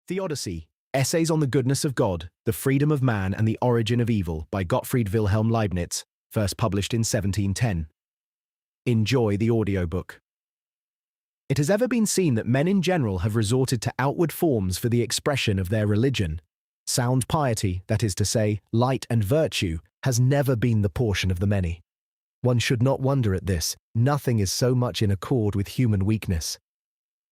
Theodicy, Essays on the Goodness of God, the Freedom of Man and the Origin of Evil by Gottfried Wilhelm Leibniz, first published in 1710. Enjoy the audiobook. It has ever been seen that men in general have resorted to outward forms for the expression of their religion. Sound piety, that is to say, light and virtue, has never been the portion of the many. One should not wonder at this. Nothing is so much in accord with human weakness.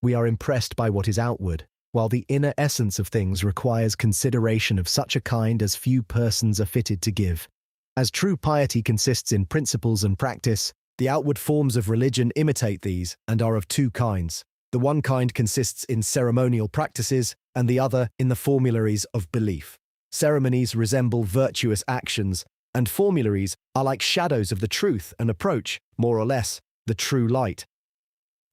We are impressed by what is outward, while the inner essence of things requires consideration of such a kind as few persons are fitted to give. As true piety consists in principles and practice, the outward forms of religion imitate these and are of two kinds. The one kind consists in ceremonial practices, and the other in the formularies of belief. Ceremonies resemble virtuous actions, and formularies are like shadows of the truth and approach, more or less, the true light.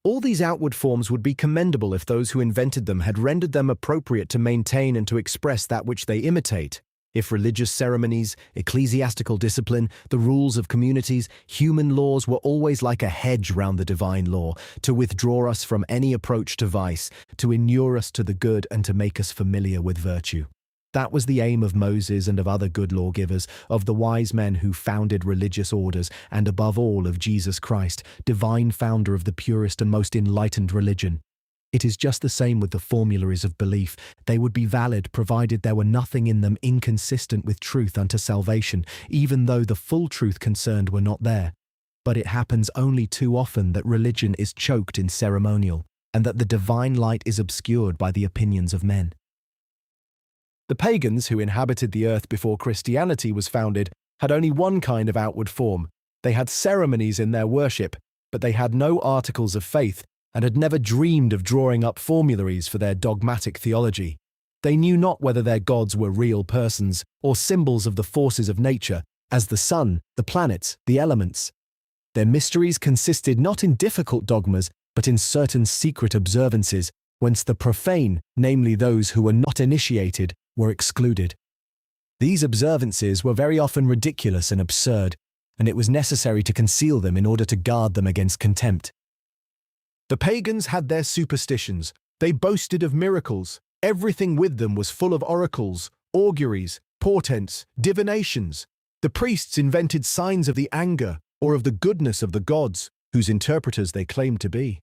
All these outward forms would be commendable if those who invented them had rendered them appropriate to maintain and to express that which they imitate. If religious ceremonies, ecclesiastical discipline, the rules of communities, human laws were always like a hedge round the divine law, to withdraw us from any approach to vice, to inure us to the good and to make us familiar with virtue. That was the aim of Moses and of other good lawgivers, of the wise men who founded religious orders, and above all of Jesus Christ, divine founder of the purest and most enlightened religion. It is just the same with the formularies of belief. They would be valid provided there were nothing in them inconsistent with truth unto salvation, even though the full truth concerned were not there. But it happens only too often that religion is choked in ceremonial, and that the divine light is obscured by the opinions of men. The pagans who inhabited the earth before Christianity was founded had only one kind of outward form. They had ceremonies in their worship, but they had no articles of faith and had never dreamed of drawing up formularies for their dogmatic theology. They knew not whether their gods were real persons or symbols of the forces of nature, as the sun, the planets, the elements. Their mysteries consisted not in difficult dogmas, but in certain secret observances, whence the profane, namely those who were not initiated, were excluded. These observances were very often ridiculous and absurd, and it was necessary to conceal them in order to guard them against contempt. The pagans had their superstitions. They boasted of miracles. Everything with them was full of oracles, auguries, portents, divinations. The priests invented signs of the anger or of the goodness of the gods, whose interpreters they claimed to be.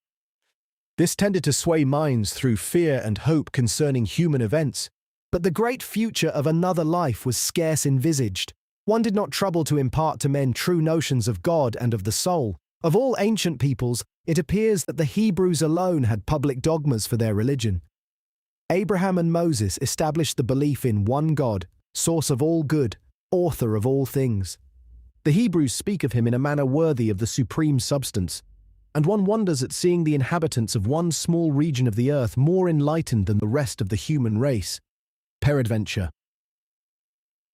This tended to sway minds through fear and hope concerning human events, but the great future of another life was scarce envisaged. One did not trouble to impart to men true notions of God and of the soul. Of all ancient peoples, it appears that the Hebrews alone had public dogmas for their religion. Abraham and Moses established the belief in one God, source of all good, author of all things. The Hebrews speak of him in a manner worthy of the supreme substance, and one wonders at seeing the inhabitants of one small region of the earth more enlightened than the rest of the human race. Peradventure.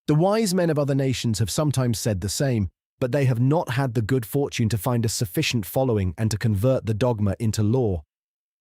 The wise men of other nations have sometimes said the same, but they have not had the good fortune to find a sufficient following and to convert the dogma into law.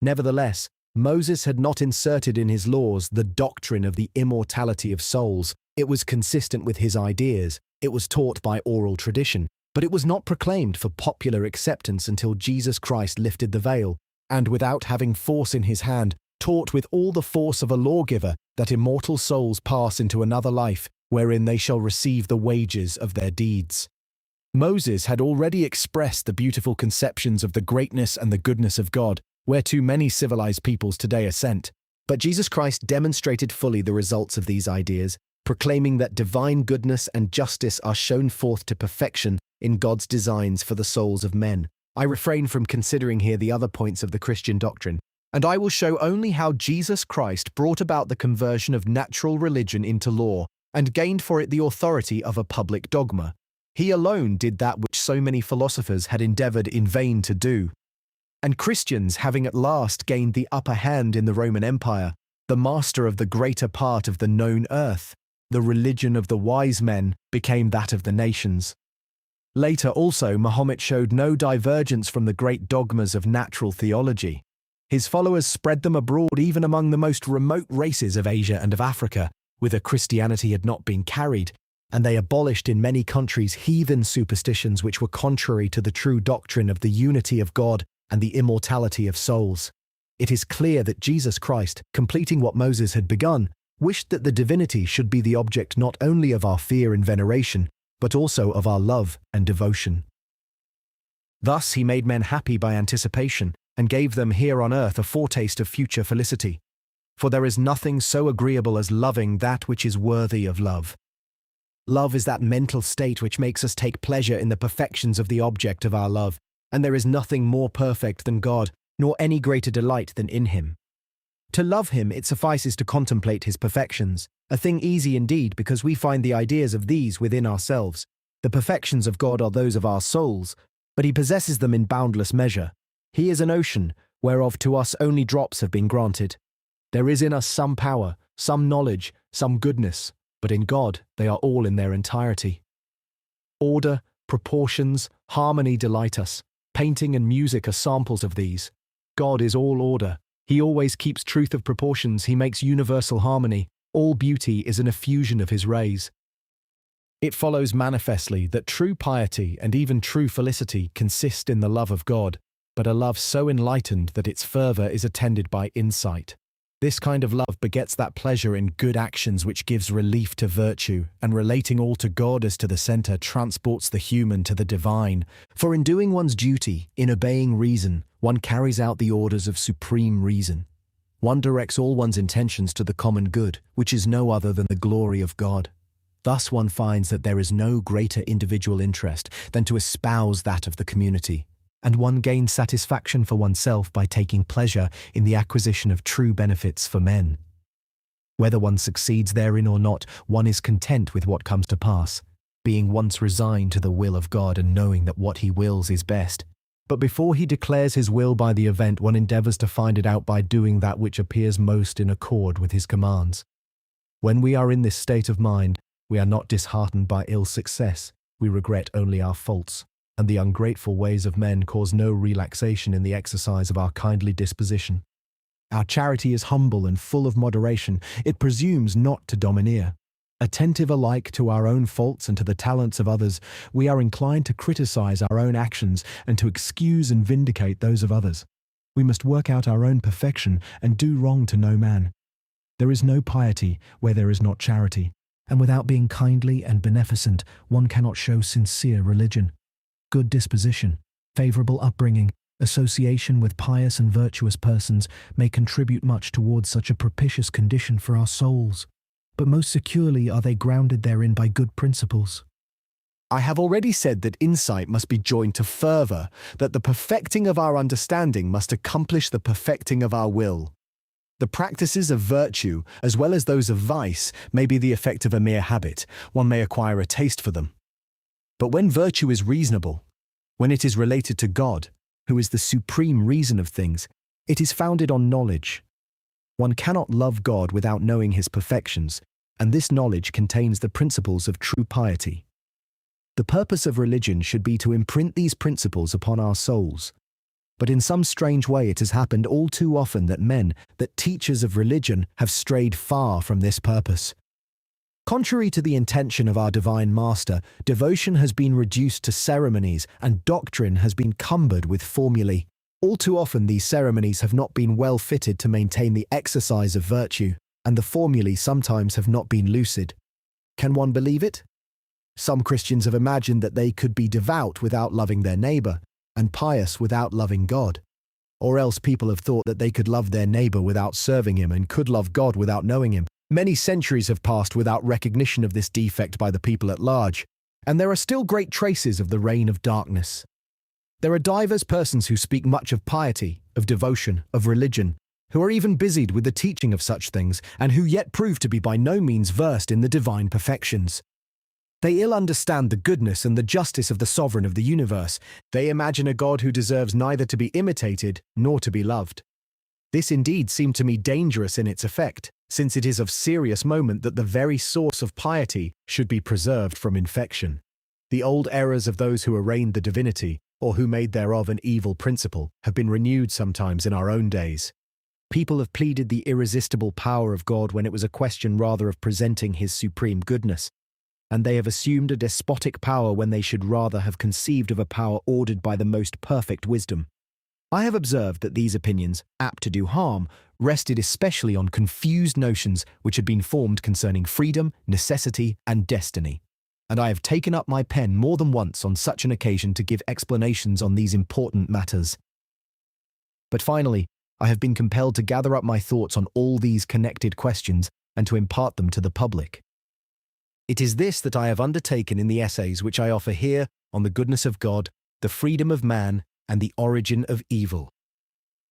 Nevertheless, Moses had not inserted in his laws the doctrine of the immortality of souls. It was consistent with his ideas. It was taught by oral tradition, but it was not proclaimed for popular acceptance until Jesus Christ lifted the veil, and without having force in his hand, taught with all the force of a lawgiver that immortal souls pass into another life, wherein they shall receive the wages of their deeds. Moses had already expressed the beautiful conceptions of the greatness and the goodness of God, whereto many civilized peoples today assent. But Jesus Christ demonstrated fully the results of these ideas, proclaiming that divine goodness and justice are shown forth to perfection in God's designs for the souls of men. I refrain from considering here the other points of the Christian doctrine, and I will show only how Jesus Christ brought about the conversion of natural religion into law, and gained for it the authority of a public dogma. He alone did that which so many philosophers had endeavored in vain to do. And Christians, having at last gained the upper hand in the Roman Empire, the master of the greater part of the known earth, the religion of the wise men became that of the nations. Later also, Mahomet showed no divergence from the great dogmas of natural theology. His followers spread them abroad even among the most remote races of Asia and of Africa, whither Christianity had not been carried, and they abolished in many countries heathen superstitions which were contrary to the true doctrine of the unity of God and the immortality of souls. it is clear that Jesus Christ, completing what Moses had begun, wished that the divinity should be the object not only of our fear and veneration, but also of our love and devotion. Thus he made men happy by anticipation, and gave them here on earth a foretaste of future felicity. For there is nothing so agreeable as loving that which is worthy of love. Love is that mental state which makes us take pleasure in the perfections of the object of our love, and there is nothing more perfect than God, nor any greater delight than in him. To love him, it suffices to contemplate his perfections, a thing easy indeed, because we find the ideas of these within ourselves. The perfections of God are those of our souls, but he possesses them in boundless measure. He is an ocean, whereof to us only drops have been granted. There is in us some power, some knowledge, some goodness, but in God they are all in their entirety. Order, proportions, harmony delight us. Painting and music are samples of these. God is all order. He always keeps truth of proportions. He makes universal harmony. All beauty is an effusion of his rays. It follows manifestly that true piety and even true felicity consist in the love of God, but a love so enlightened that its fervour is attended by insight. This kind of love begets that pleasure in good actions which gives relief to virtue, and relating all to God as to the centre transports the human to the divine. For in doing one's duty, in obeying reason, one carries out the orders of supreme reason. One directs all one's intentions to the common good, which is no other than the glory of God. Thus one finds that there is no greater individual interest than to espouse that of the community, and one gains satisfaction for oneself by taking pleasure in the acquisition of true benefits for men. Whether one succeeds therein or not, one is content with what comes to pass, being once resigned to the will of God and knowing that what he wills is best. But before he declares his will by the event, one endeavours to find it out by doing that which appears most in accord with his commands. When we are in this state of mind, we are not disheartened by ill success, we regret only our faults, and the ungrateful ways of men cause no relaxation in the exercise of our kindly disposition. Our charity is humble and full of moderation. It presumes not to domineer. Attentive alike to our own faults and to the talents of others, we are inclined to criticize our own actions and to excuse and vindicate those of others. We must work out our own perfection and do wrong to no man. There is no piety where there is not charity, and without being kindly and beneficent, one cannot show sincere religion. Good disposition, favorable upbringing, association with pious and virtuous persons may contribute much towards such a propitious condition for our souls, but most securely are they grounded therein by good principles. I have already said that insight must be joined to fervour, that the perfecting of our understanding must accomplish the perfecting of our will. The practices of virtue, as well as those of vice, may be the effect of a mere habit. One may acquire a taste for them. But when virtue is reasonable, when it is related to God, who is the supreme reason of things, it is founded on knowledge. One cannot love God without knowing his perfections, and this knowledge contains the principles of true piety. The purpose of religion should be to imprint these principles upon our souls. But in some strange way it has happened all too often that teachers of religion have strayed far from this purpose. Contrary to the intention of our divine master, devotion has been reduced to ceremonies and doctrine has been cumbered with formulae. All too often these ceremonies have not been well fitted to maintain the exercise of virtue, and the formulae sometimes have not been lucid. Can one believe it? Some Christians have imagined that they could be devout without loving their neighbour, and pious without loving God. Or else people have thought that they could love their neighbour without serving him and could love God without knowing him. Many centuries have passed without recognition of this defect by the people at large, and there are still great traces of the reign of darkness. There are divers persons who speak much of piety, of devotion, of religion, who are even busied with the teaching of such things, and who yet prove to be by no means versed in the divine perfections. They ill understand the goodness and the justice of the sovereign of the universe. They imagine a God who deserves neither to be imitated nor to be loved. This indeed seemed to me dangerous in its effect, since it is of serious moment that the very source of piety should be preserved from infection. The old errors of those who arraigned the divinity, or who made thereof an evil principle, have been renewed sometimes in our own days. People have pleaded the irresistible power of God when it was a question rather of presenting his supreme goodness, and they have assumed a despotic power when they should rather have conceived of a power ordered by the most perfect wisdom. I have observed that these opinions, apt to do harm, rested especially on confused notions which had been formed concerning freedom, necessity, and destiny. And I have taken up my pen more than once on such an occasion to give explanations on these important matters. But finally, I have been compelled to gather up my thoughts on all these connected questions and to impart them to the public. It is this that I have undertaken in the essays which I offer here on the goodness of God, the freedom of man, and the origin of evil.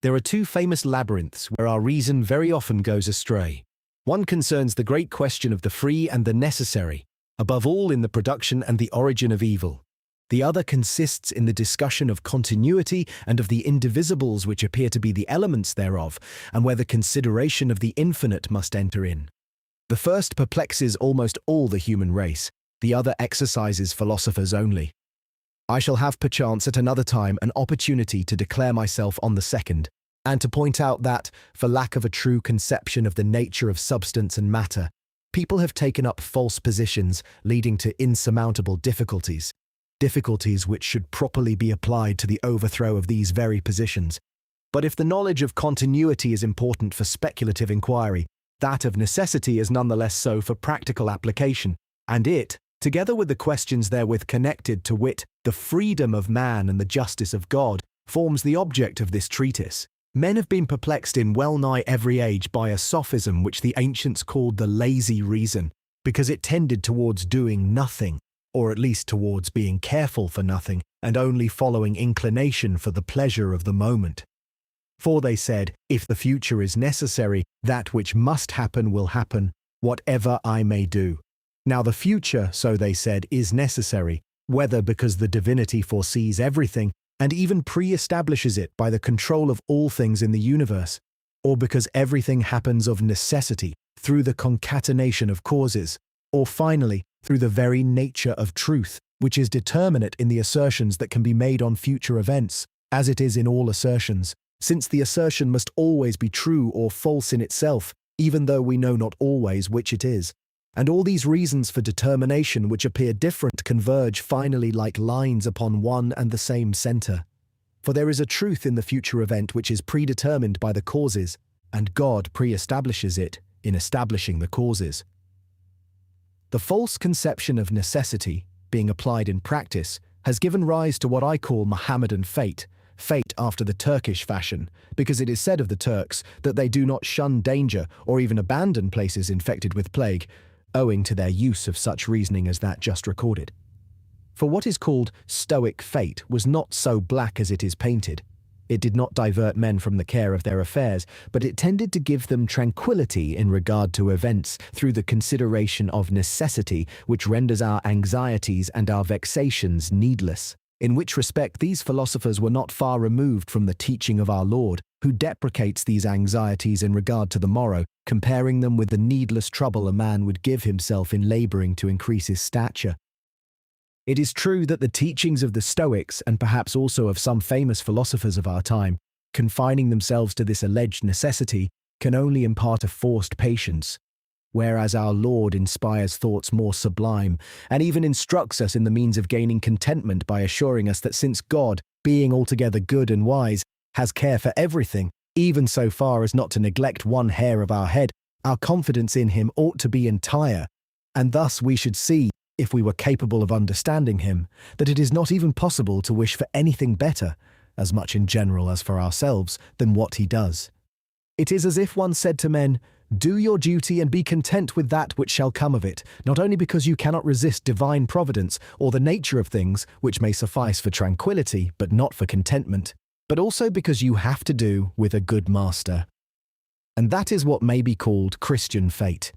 There are two famous labyrinths where our reason very often goes astray. One concerns the great question of the free and the necessary, above all in the production and the origin of evil. The other consists in the discussion of continuity and of the indivisibles which appear to be the elements thereof, and where the consideration of the infinite must enter in. The first perplexes almost all the human race, the other exercises philosophers only. I shall have perchance at another time an opportunity to declare myself on the second, and to point out that, for lack of a true conception of the nature of substance and matter, people have taken up false positions leading to insurmountable difficulties which should properly be applied to the overthrow of these very positions. But if the knowledge of continuity is important for speculative inquiry, that of necessity is nonetheless so for practical application, and it, together with the questions therewith connected, to wit, the freedom of man and the justice of God, forms the object of this treatise. Men have been perplexed in well-nigh every age by a sophism which the ancients called the lazy reason, because it tended towards doing nothing, or at least towards being careful for nothing, and only following inclination for the pleasure of the moment. For they said, if the future is necessary, that which must happen will happen, whatever I may do. Now the future, so they said, is necessary, whether because the divinity foresees everything, and even pre-establishes it by the control of all things in the universe, or because everything happens of necessity, through the concatenation of causes, or finally, through the very nature of truth, which is determinate in the assertions that can be made on future events, as it is in all assertions, since the assertion must always be true or false in itself, even though we know not always which it is. And all these reasons for determination which appear different converge finally like lines upon one and the same centre. For there is a truth in the future event which is predetermined by the causes, and God pre-establishes it in establishing the causes. The false conception of necessity, being applied in practice, has given rise to what I call Mohammedan fate after the Turkish fashion, because it is said of the Turks that they do not shun danger or even abandon places infected with plague, owing to their use of such reasoning as that just recorded. For what is called Stoic fate was not so black as it is painted. It did not divert men from the care of their affairs, but it tended to give them tranquility in regard to events through the consideration of necessity, which renders our anxieties and our vexations needless. In which respect these philosophers were not far removed from the teaching of our Lord, who deprecates these anxieties in regard to the morrow, comparing them with the needless trouble a man would give himself in labouring to increase his stature. It is true that the teachings of the Stoics, and perhaps also of some famous philosophers of our time, confining themselves to this alleged necessity, can only impart a forced patience, whereas our Lord inspires thoughts more sublime, and even instructs us in the means of gaining contentment by assuring us that since God, being altogether good and wise, has care for everything, even so far as not to neglect one hair of our head, our confidence in him ought to be entire, and thus we should see, if we were capable of understanding him, that it is not even possible to wish for anything better, as much in general as for ourselves, than what he does. It is as if one said to men, "Do your duty and be content with that which shall come of it, not only because you cannot resist divine providence or the nature of things, which may suffice for tranquility, but not for contentment, but also because you have to do with a good master." And that is what may be called Christian fate.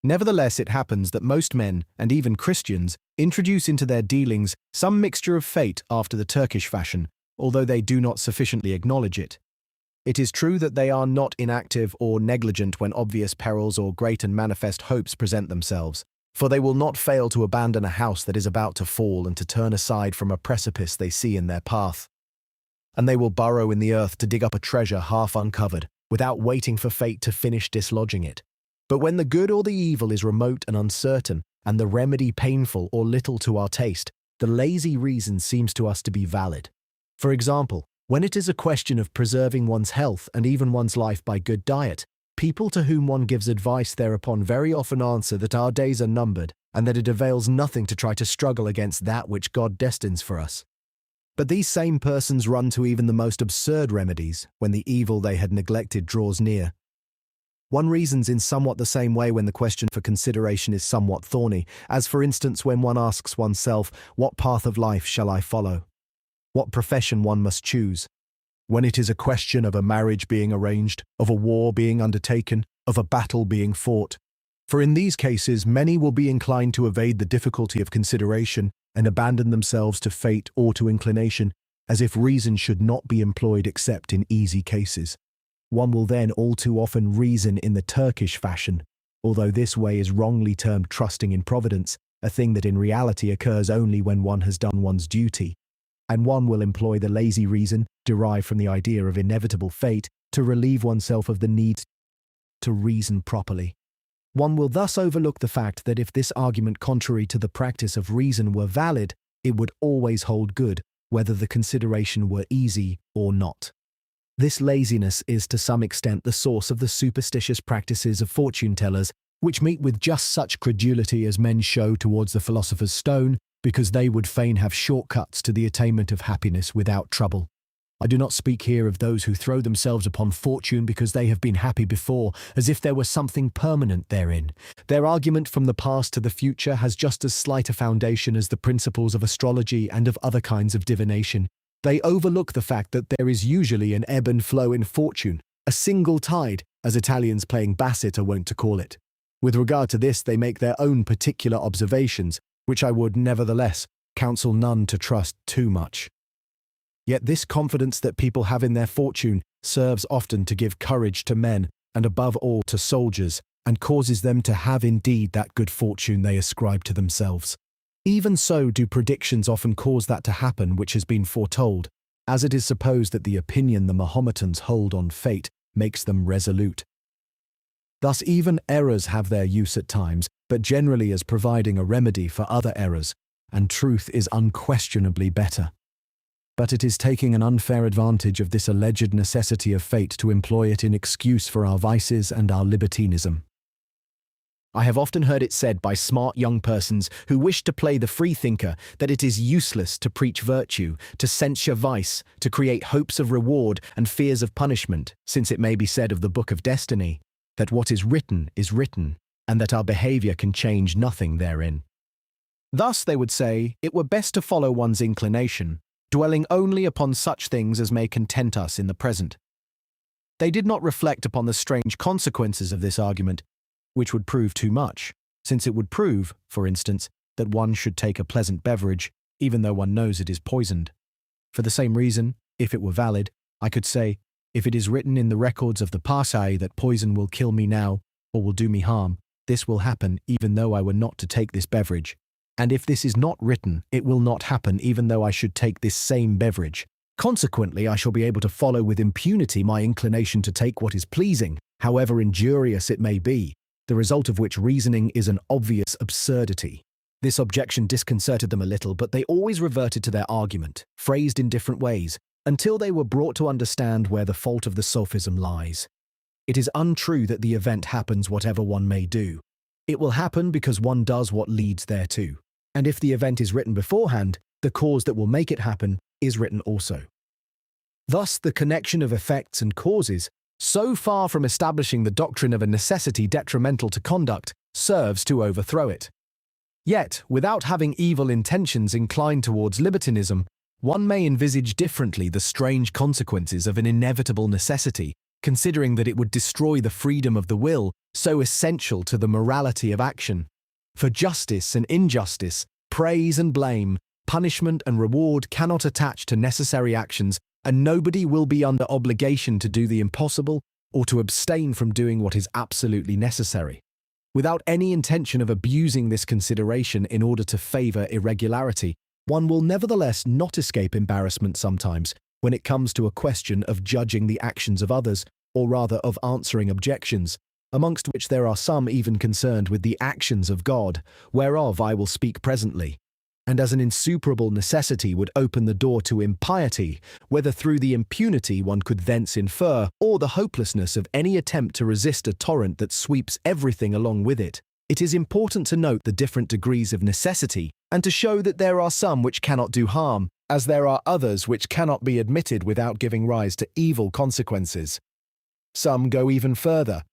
Nevertheless, it happens that most men, and even Christians, introduce into their dealings some mixture of fate after the Turkish fashion, although they do not sufficiently acknowledge it. It is true that they are not inactive or negligent when obvious perils or great and manifest hopes present themselves, for they will not fail to abandon a house that is about to fall and to turn aside from a precipice they see in their path. And they will burrow in the earth to dig up a treasure half uncovered, without waiting for fate to finish dislodging it. But when the good or the evil is remote and uncertain, and the remedy painful or little to our taste, the lazy reason seems to us to be valid. For example, when it is a question of preserving one's health and even one's life by good diet, people to whom one gives advice thereupon very often answer that our days are numbered and that it avails nothing to try to struggle against that which God destines for us. But these same persons run to even the most absurd remedies when the evil they had neglected draws near. One reasons in somewhat the same way when the question for consideration is somewhat thorny, as for instance when one asks oneself, what path of life shall I follow? What profession one must choose? When it is a question of a marriage being arranged, of a war being undertaken, of a battle being fought. For in these cases many will be inclined to evade the difficulty of consideration and abandon themselves to fate or to inclination, as if reason should not be employed except in easy cases. One will then all too often reason in the Turkish fashion, although this way is wrongly termed trusting in providence, a thing that in reality occurs only when one has done one's duty. And one will employ the lazy reason, derived from the idea of inevitable fate, to relieve oneself of the need to reason properly. One will thus overlook the fact that if this argument contrary to the practice of reason were valid, it would always hold good, whether the consideration were easy or not. This laziness is to some extent the source of the superstitious practices of fortune-tellers, which meet with just such credulity as men show towards the philosopher's stone, because they would fain have shortcuts to the attainment of happiness without trouble. I do not speak here of those who throw themselves upon fortune because they have been happy before, as if there were something permanent therein. Their argument from the past to the future has just as slight a foundation as the principles of astrology and of other kinds of divination. They overlook the fact that there is usually an ebb and flow in fortune, a single tide, as Italians playing basset are wont to call it. With regard to this, they make their own particular observations, which I would, nevertheless, counsel none to trust too much. Yet this confidence that people have in their fortune serves often to give courage to men, and above all to soldiers, and causes them to have indeed that good fortune they ascribe to themselves. Even so do predictions often cause that to happen which has been foretold, as it is supposed that the opinion the Mahometans hold on fate makes them resolute. Thus even errors have their use at times, but generally as providing a remedy for other errors, and truth is unquestionably better. But it is taking an unfair advantage of this alleged necessity of fate to employ it in excuse for our vices and our libertinism. I have often heard it said by smart young persons who wish to play the freethinker that it is useless to preach virtue, to censure vice, to create hopes of reward and fears of punishment, since it may be said of the book of destiny, that what is written, and that our behavior can change nothing therein. Thus, they would say, it were best to follow one's inclination, dwelling only upon such things as may content us in the present. They did not reflect upon the strange consequences of this argument, which would prove too much, since it would prove, for instance, that one should take a pleasant beverage, even though one knows it is poisoned. For the same reason, if it were valid, I could say, if it is written in the records of the Parsai that poison will kill me now, or will do me harm, this will happen even though I were not to take this beverage. And if this is not written, it will not happen even though I should take this same beverage. Consequently, I shall be able to follow with impunity my inclination to take what is pleasing, however injurious it may be, the result of which reasoning is an obvious absurdity. This objection disconcerted them a little, but they always reverted to their argument, phrased in different ways, until they were brought to understand where the fault of the sophism lies. It is untrue that the event happens whatever one may do. It will happen because one does what leads thereto. And if the event is written beforehand, the cause that will make it happen is written also. Thus, the connection of effects and causes, so far from establishing the doctrine of a necessity detrimental to conduct, serves to overthrow it. Yet, without having evil intentions inclined towards libertinism, one may envisage differently the strange consequences of an inevitable necessity, considering that it would destroy the freedom of the will, so essential to the morality of action. For justice and injustice, praise and blame, punishment and reward cannot attach to necessary actions, and nobody will be under obligation to do the impossible or to abstain from doing what is absolutely necessary. Without any intention of abusing this consideration in order to favor irregularity, one will nevertheless not escape embarrassment sometimes when it comes to a question of judging the actions of others, or rather of answering objections, amongst which there are some even concerned with the actions of God, whereof I will speak presently. and as an insuperable necessity would open the door to impiety, whether through the impunity one could thence infer, or the hopelessness of any attempt to resist a torrent that sweeps everything along with it. It is important to note the different degrees of necessity, and to show that there are some which cannot do harm, as there are others which cannot be admitted without giving rise to evil consequences. Some go even further.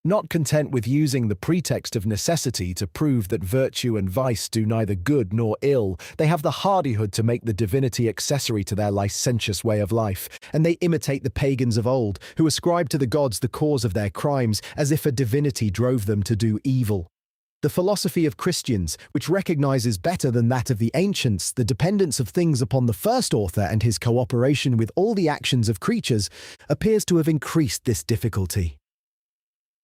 Not content with using the pretext of necessity to prove that virtue and vice do neither good nor ill, they have the hardihood to make the divinity accessory to their licentious way of life, and they imitate the pagans of old, who ascribe to the gods the cause of their crimes, as if a divinity drove them to do evil. The philosophy of Christians, which recognizes better than that of the ancients the dependence of things upon the first author and his cooperation with all the actions of creatures, appears to have increased this difficulty.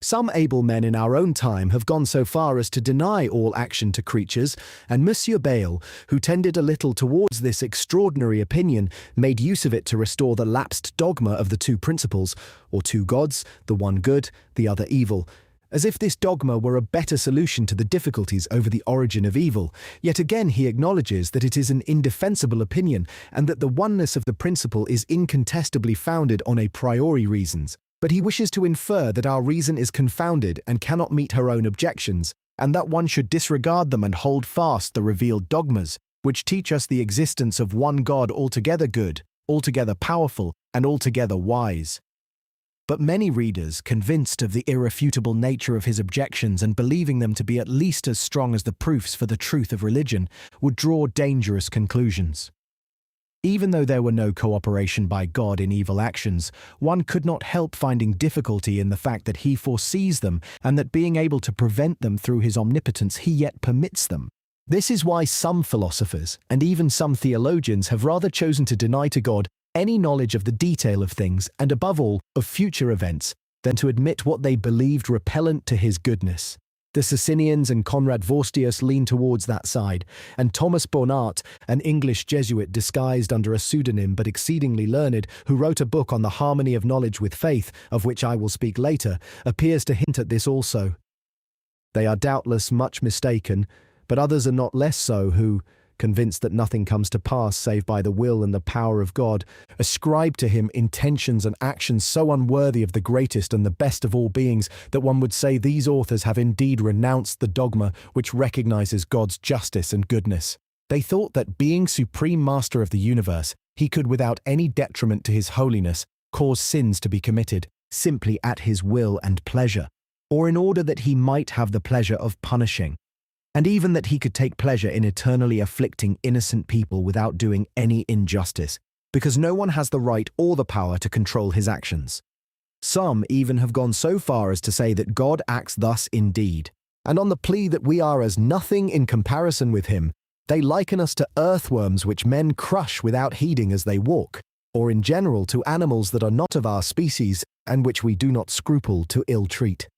Some able men in our own time have gone so far as to deny all action to creatures, and Monsieur Bayle, who tended a little towards this extraordinary opinion, made use of it to restore the lapsed dogma of the two principles, or two gods, the one good, the other evil, as if this dogma were a better solution to the difficulties over the origin of evil. Yet again he acknowledges that it is an indefensible opinion, and that the oneness of the principle is incontestably founded on a priori reasons. But he wishes to infer that our reason is confounded and cannot meet her own objections, and that one should disregard them and hold fast the revealed dogmas, which teach us the existence of one God altogether good, altogether powerful, and altogether wise. But many readers, convinced of the irrefutable nature of his objections and believing them to be at least as strong as the proofs for the truth of religion, would draw dangerous conclusions. Even though there were no cooperation by God in evil actions, one could not help finding difficulty in the fact that he foresees them, and that being able to prevent them through his omnipotence he yet permits them. This is why some philosophers, and even some theologians, have rather chosen to deny to God any knowledge of the detail of things, and above all, of future events, than to admit what they believed repellent to his goodness. The Socinians and Conrad Vorstius lean towards that side, and Thomas Bonart, an English Jesuit disguised under a pseudonym but exceedingly learned, who wrote a book on the harmony of knowledge with faith, of which I will speak later, appears to hint at this also. They are doubtless much mistaken, but others are not less so who, convinced that nothing comes to pass save by the will and the power of God, ascribe to him intentions and actions so unworthy of the greatest and the best of all beings that one would say these authors have indeed renounced the dogma which recognizes God's justice and goodness. They thought that, being supreme master of the universe, he could, without any detriment to his holiness, cause sins to be committed, simply at his will and pleasure, or in order that he might have the pleasure of punishing, and even that he could take pleasure in eternally afflicting innocent people without doing any injustice, because no one has the right or the power to control his actions. Some even have gone so far as to say that God acts thus indeed, and on the plea that we are as nothing in comparison with him, they liken us to earthworms which men crush without heeding as they walk, or in general to animals that are not of our species and which we do not scruple to ill-treat.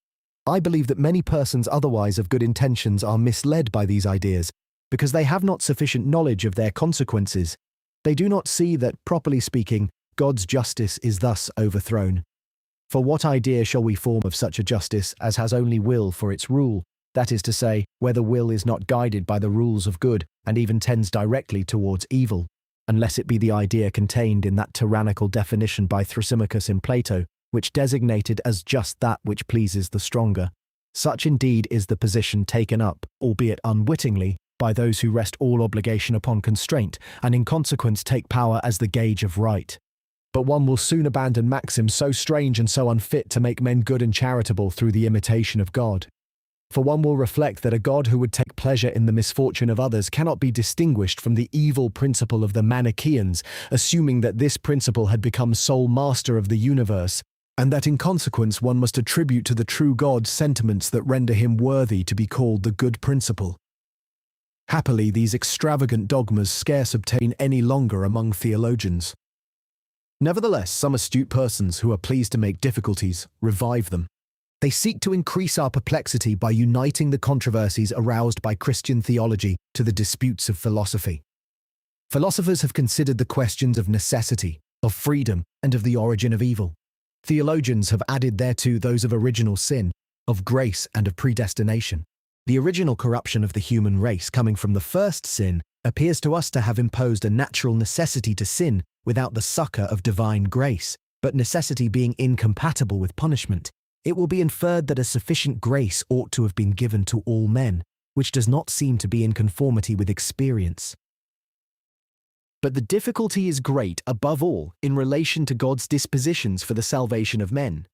I believe that many persons otherwise of good intentions are misled by these ideas, because they have not sufficient knowledge of their consequences. They do not see that, properly speaking, God's justice is thus overthrown. For what idea shall we form of such a justice as has only will for its rule, that is to say, where the will is not guided by the rules of good, and even tends directly towards evil, unless it be the idea contained in that tyrannical definition by Thrasymachus in Plato, which designated as just that which pleases the stronger. Such indeed is the position taken up, albeit unwittingly, by those who rest all obligation upon constraint, and in consequence take power as the gauge of right. But one will soon abandon maxims so strange and so unfit to make men good and charitable through the imitation of God. For one will reflect that a God who would take pleasure in the misfortune of others cannot be distinguished from the evil principle of the Manichaeans, assuming that this principle had become sole master of the universe, and that in consequence one must attribute to the true God sentiments that render him worthy to be called the good principle. Happily, these extravagant dogmas scarce obtain any longer among theologians. Nevertheless, some astute persons who are pleased to make difficulties revive them. They seek to increase our perplexity by uniting the controversies aroused by Christian theology to the disputes of philosophy. Philosophers have considered the questions of necessity, of freedom, and of the origin of evil. Theologians have added thereto those of original sin, of grace, and of predestination. The original corruption of the human race coming from the first sin, appears to us to have imposed a natural necessity to sin without the succor of divine grace, but necessity being incompatible with punishment, it will be inferred that a sufficient grace ought to have been given to all men, which does not seem to be in conformity with experience. But the difficulty is great, above all, in relation to God's dispositions for the salvation of men.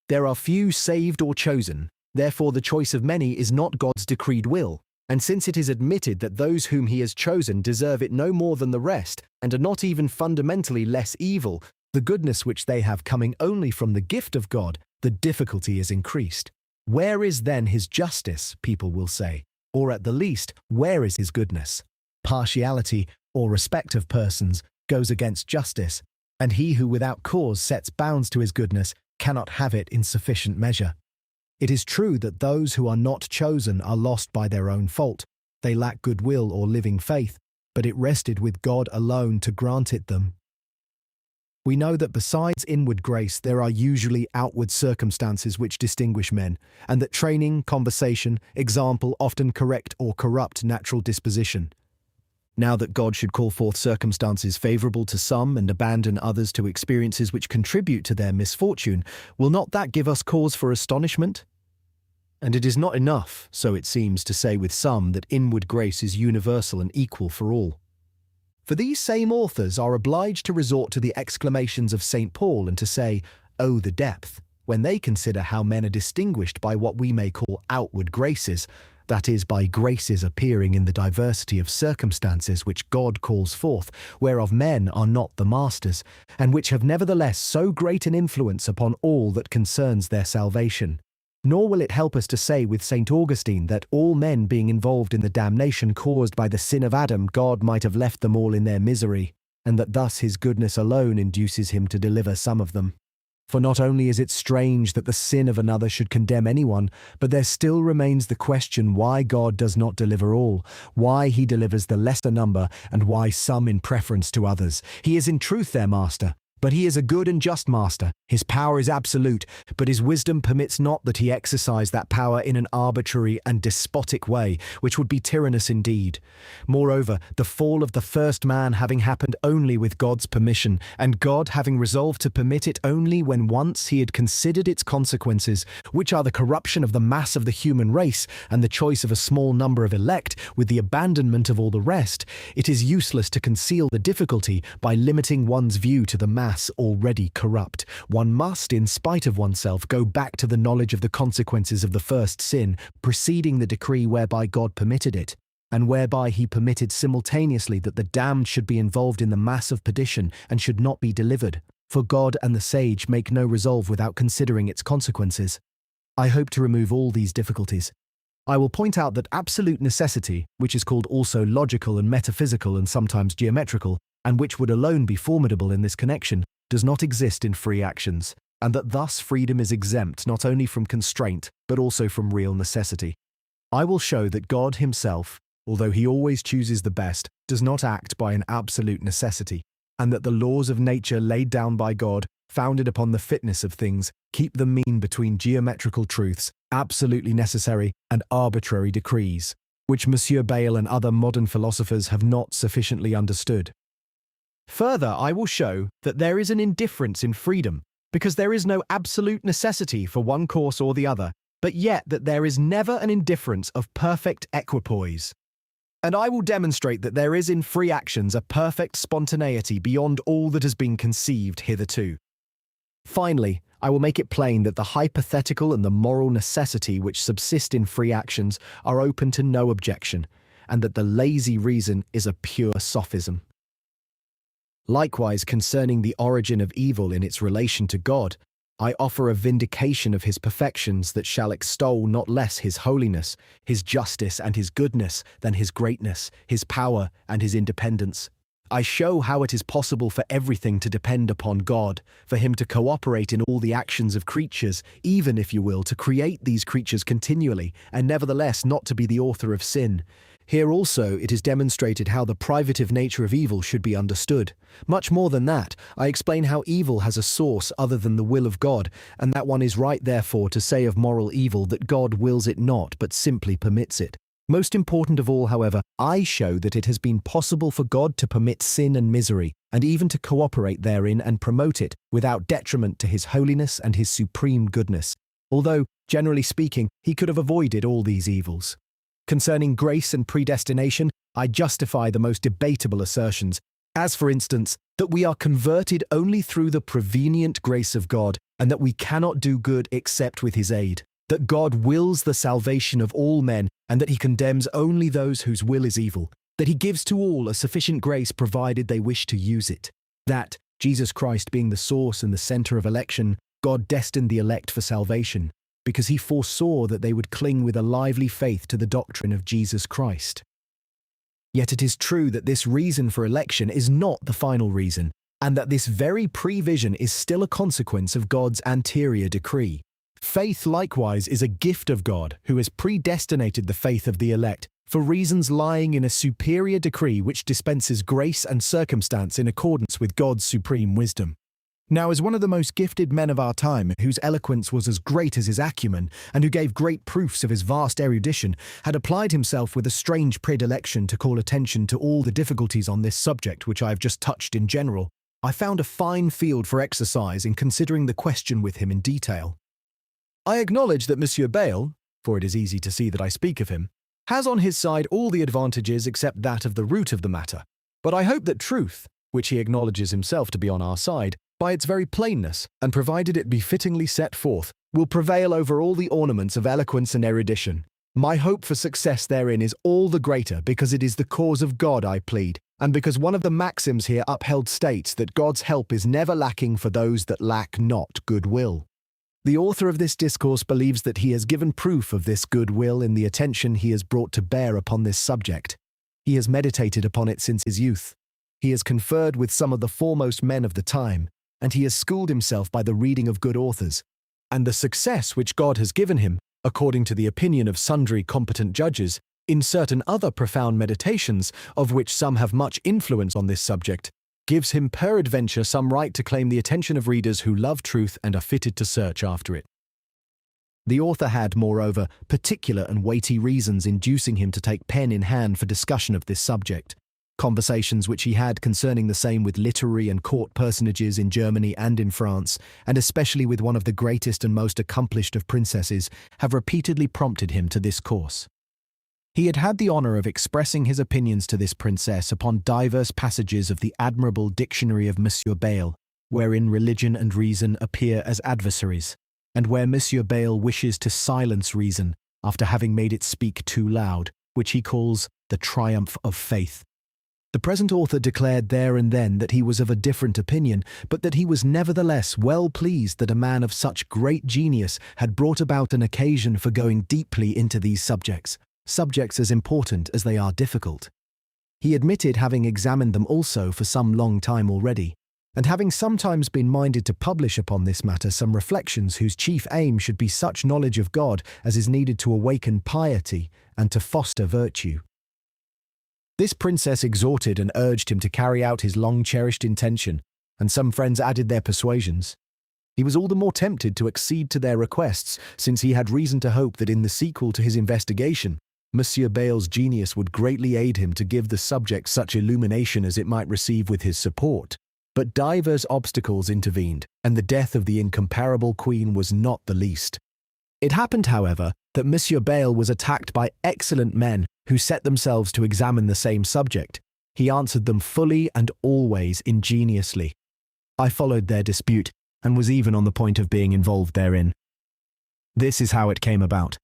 There are few saved or chosen, therefore the choice of many is not God's decreed will, and since it is admitted that those whom he has chosen deserve it no more than the rest, and are not even fundamentally less evil, the goodness which they have coming only from the gift of God, the difficulty is increased. Where is then his justice, people will say, or at the least, where is his goodness? Partiality, or respect of persons, goes against justice, and he who without cause sets bounds to his goodness cannot have it in sufficient measure. It is true that those who are not chosen are lost by their own fault. They lack goodwill or living faith, but it rested with God alone to grant it them. We know that besides inward grace there are usually outward circumstances which distinguish men, and that training, conversation, example often correct or corrupt natural disposition. Now that God should call forth circumstances favourable to some and abandon others to experiences which contribute to their misfortune, will not that give us cause for astonishment? And it is not enough, so it seems, to say with some that inward grace is universal and equal for all. For these same authors are obliged to resort to the exclamations of St. Paul and to say, "Oh, the depth," when they consider how men are distinguished by what we may call outward graces, that is, by graces appearing in the diversity of circumstances which God calls forth, whereof men are not the masters, and which have nevertheless so great an influence upon all that concerns their salvation. Nor will it help us to say with St. Augustine that all men being involved in the damnation caused by the sin of Adam, God might have left them all in their misery, and that thus his goodness alone induces him to deliver some of them. For not only is it strange that the sin of another should condemn anyone, but there still remains the question why God does not deliver all, why he delivers the lesser number, and why some in preference to others. He is in truth their master, but he is a good and just master. His power is absolute, but his wisdom permits not that he exercise that power in an arbitrary and despotic way, which would be tyrannous indeed. Moreover, the fall of the first man having happened only with God's permission, and God having resolved to permit it only when once he had considered its consequences, which are the corruption of the mass of the human race, and the choice of a small number of elect, with the abandonment of all the rest, it is useless to conceal the difficulty by limiting one's view to the mass already corrupt. One must, in spite of oneself, go back to the knowledge of the consequences of the first sin, preceding the decree whereby God permitted it, and whereby he permitted simultaneously that the damned should be involved in the mass of perdition and should not be delivered. For God and the sage make no resolve without considering its consequences. I hope to remove all these difficulties. I will point out that absolute necessity, which is called also logical and metaphysical and sometimes geometrical, and which would alone be formidable in this connection, does not exist in free actions, and that thus freedom is exempt not only from constraint, but also from real necessity. I will show that God himself, although he always chooses the best, does not act by an absolute necessity, and that the laws of nature laid down by God, founded upon the fitness of things, keep the mean between geometrical truths, absolutely necessary, and arbitrary decrees, which M. Bayle and other modern philosophers have not sufficiently understood. Further, I will show that there is an indifference in freedom, because there is no absolute necessity for one course or the other, but yet that there is never an indifference of perfect equipoise. And I will demonstrate that there is in free actions a perfect spontaneity beyond all that has been conceived hitherto. Finally, I will make it plain that the hypothetical and the moral necessity which subsist in free actions are open to no objection, and that the lazy reason is a pure sophism. Likewise, concerning the origin of evil in its relation to God, I offer a vindication of his perfections that shall extol not less his holiness, his justice and his goodness than his greatness, his power and his independence. I show how it is possible for everything to depend upon God, for him to cooperate in all the actions of creatures, even, if you will, to create these creatures continually, and nevertheless not to be the author of sin. Here also it is demonstrated how the privative nature of evil should be understood. Much more than that, I explain how evil has a source other than the will of God, and that one is right therefore to say of moral evil that God wills it not but simply permits it. Most important of all, however, I show that it has been possible for God to permit sin and misery, and even to cooperate therein and promote it, without detriment to his holiness and his supreme goodness, although, generally speaking, he could have avoided all these evils. Concerning grace and predestination, I justify the most debatable assertions, as for instance, that we are converted only through the prevenient grace of God, and that we cannot do good except with his aid, that God wills the salvation of all men, and that he condemns only those whose will is evil, that he gives to all a sufficient grace provided they wish to use it, that, Jesus Christ being the source and the center of election, God destined the elect for salvation, because he foresaw that they would cling with a lively faith to the doctrine of Jesus Christ. Yet it is true that this reason for election is not the final reason, and that this very prevision is still a consequence of God's anterior decree. Faith, likewise, is a gift of God, who has predestinated the faith of the elect, for reasons lying in a superior decree which dispenses grace and circumstance in accordance with God's supreme wisdom. Now, as one of the most gifted men of our time, whose eloquence was as great as his acumen, and who gave great proofs of his vast erudition, had applied himself with a strange predilection to call attention to all the difficulties on this subject which I have just touched in general, I found a fine field for exercise in considering the question with him in detail. I acknowledge that Monsieur Bayle, for it is easy to see that I speak of him, has on his side all the advantages except that of the root of the matter, but I hope that truth, which he acknowledges himself to be on our side, by its very plainness, and provided it be fittingly set forth, will prevail over all the ornaments of eloquence and erudition. My hope for success therein is all the greater because it is the cause of God I plead, and because one of the maxims here upheld states that God's help is never lacking for those that lack not goodwill. The author of this discourse believes that he has given proof of this goodwill in the attention he has brought to bear upon this subject. He has meditated upon it since his youth. He has conferred with some of the foremost men of the time, and he has schooled himself by the reading of good authors. And the success which God has given him, according to the opinion of sundry competent judges, in certain other profound meditations, of which some have much influence on this subject, gives him peradventure some right to claim the attention of readers who love truth and are fitted to search after it. The author had, moreover, particular and weighty reasons inducing him to take pen in hand for discussion of this subject. Conversations which he had concerning the same with literary and court personages in Germany and in France, and especially with one of the greatest and most accomplished of princesses, have repeatedly prompted him to this course. He had had the honour of expressing his opinions to this princess upon divers passages of the admirable Dictionary of Monsieur Bayle, wherein religion and reason appear as adversaries, and where Monsieur Bayle wishes to silence reason after having made it speak too loud, which he calls the triumph of faith. The present author declared there and then that he was of a different opinion, but that he was nevertheless well pleased that a man of such great genius had brought about an occasion for going deeply into these subjects as important as they are difficult. He admitted having examined them also for some long time already, and having sometimes been minded to publish upon this matter some reflections whose chief aim should be such knowledge of God as is needed to awaken piety and to foster virtue. This princess exhorted and urged him to carry out his long-cherished intention, and some friends added their persuasions. He was all the more tempted to accede to their requests, since he had reason to hope that in the sequel to his investigation, Monsieur Bayle's genius would greatly aid him to give the subject such illumination as it might receive with his support. But divers obstacles intervened, and the death of the incomparable queen was not the least. It happened, however, that Monsieur Bayle was attacked by excellent men who set themselves to examine the same subject. He answered them fully and always ingeniously. I followed their dispute, and was even on the point of being involved therein. This is how it came about.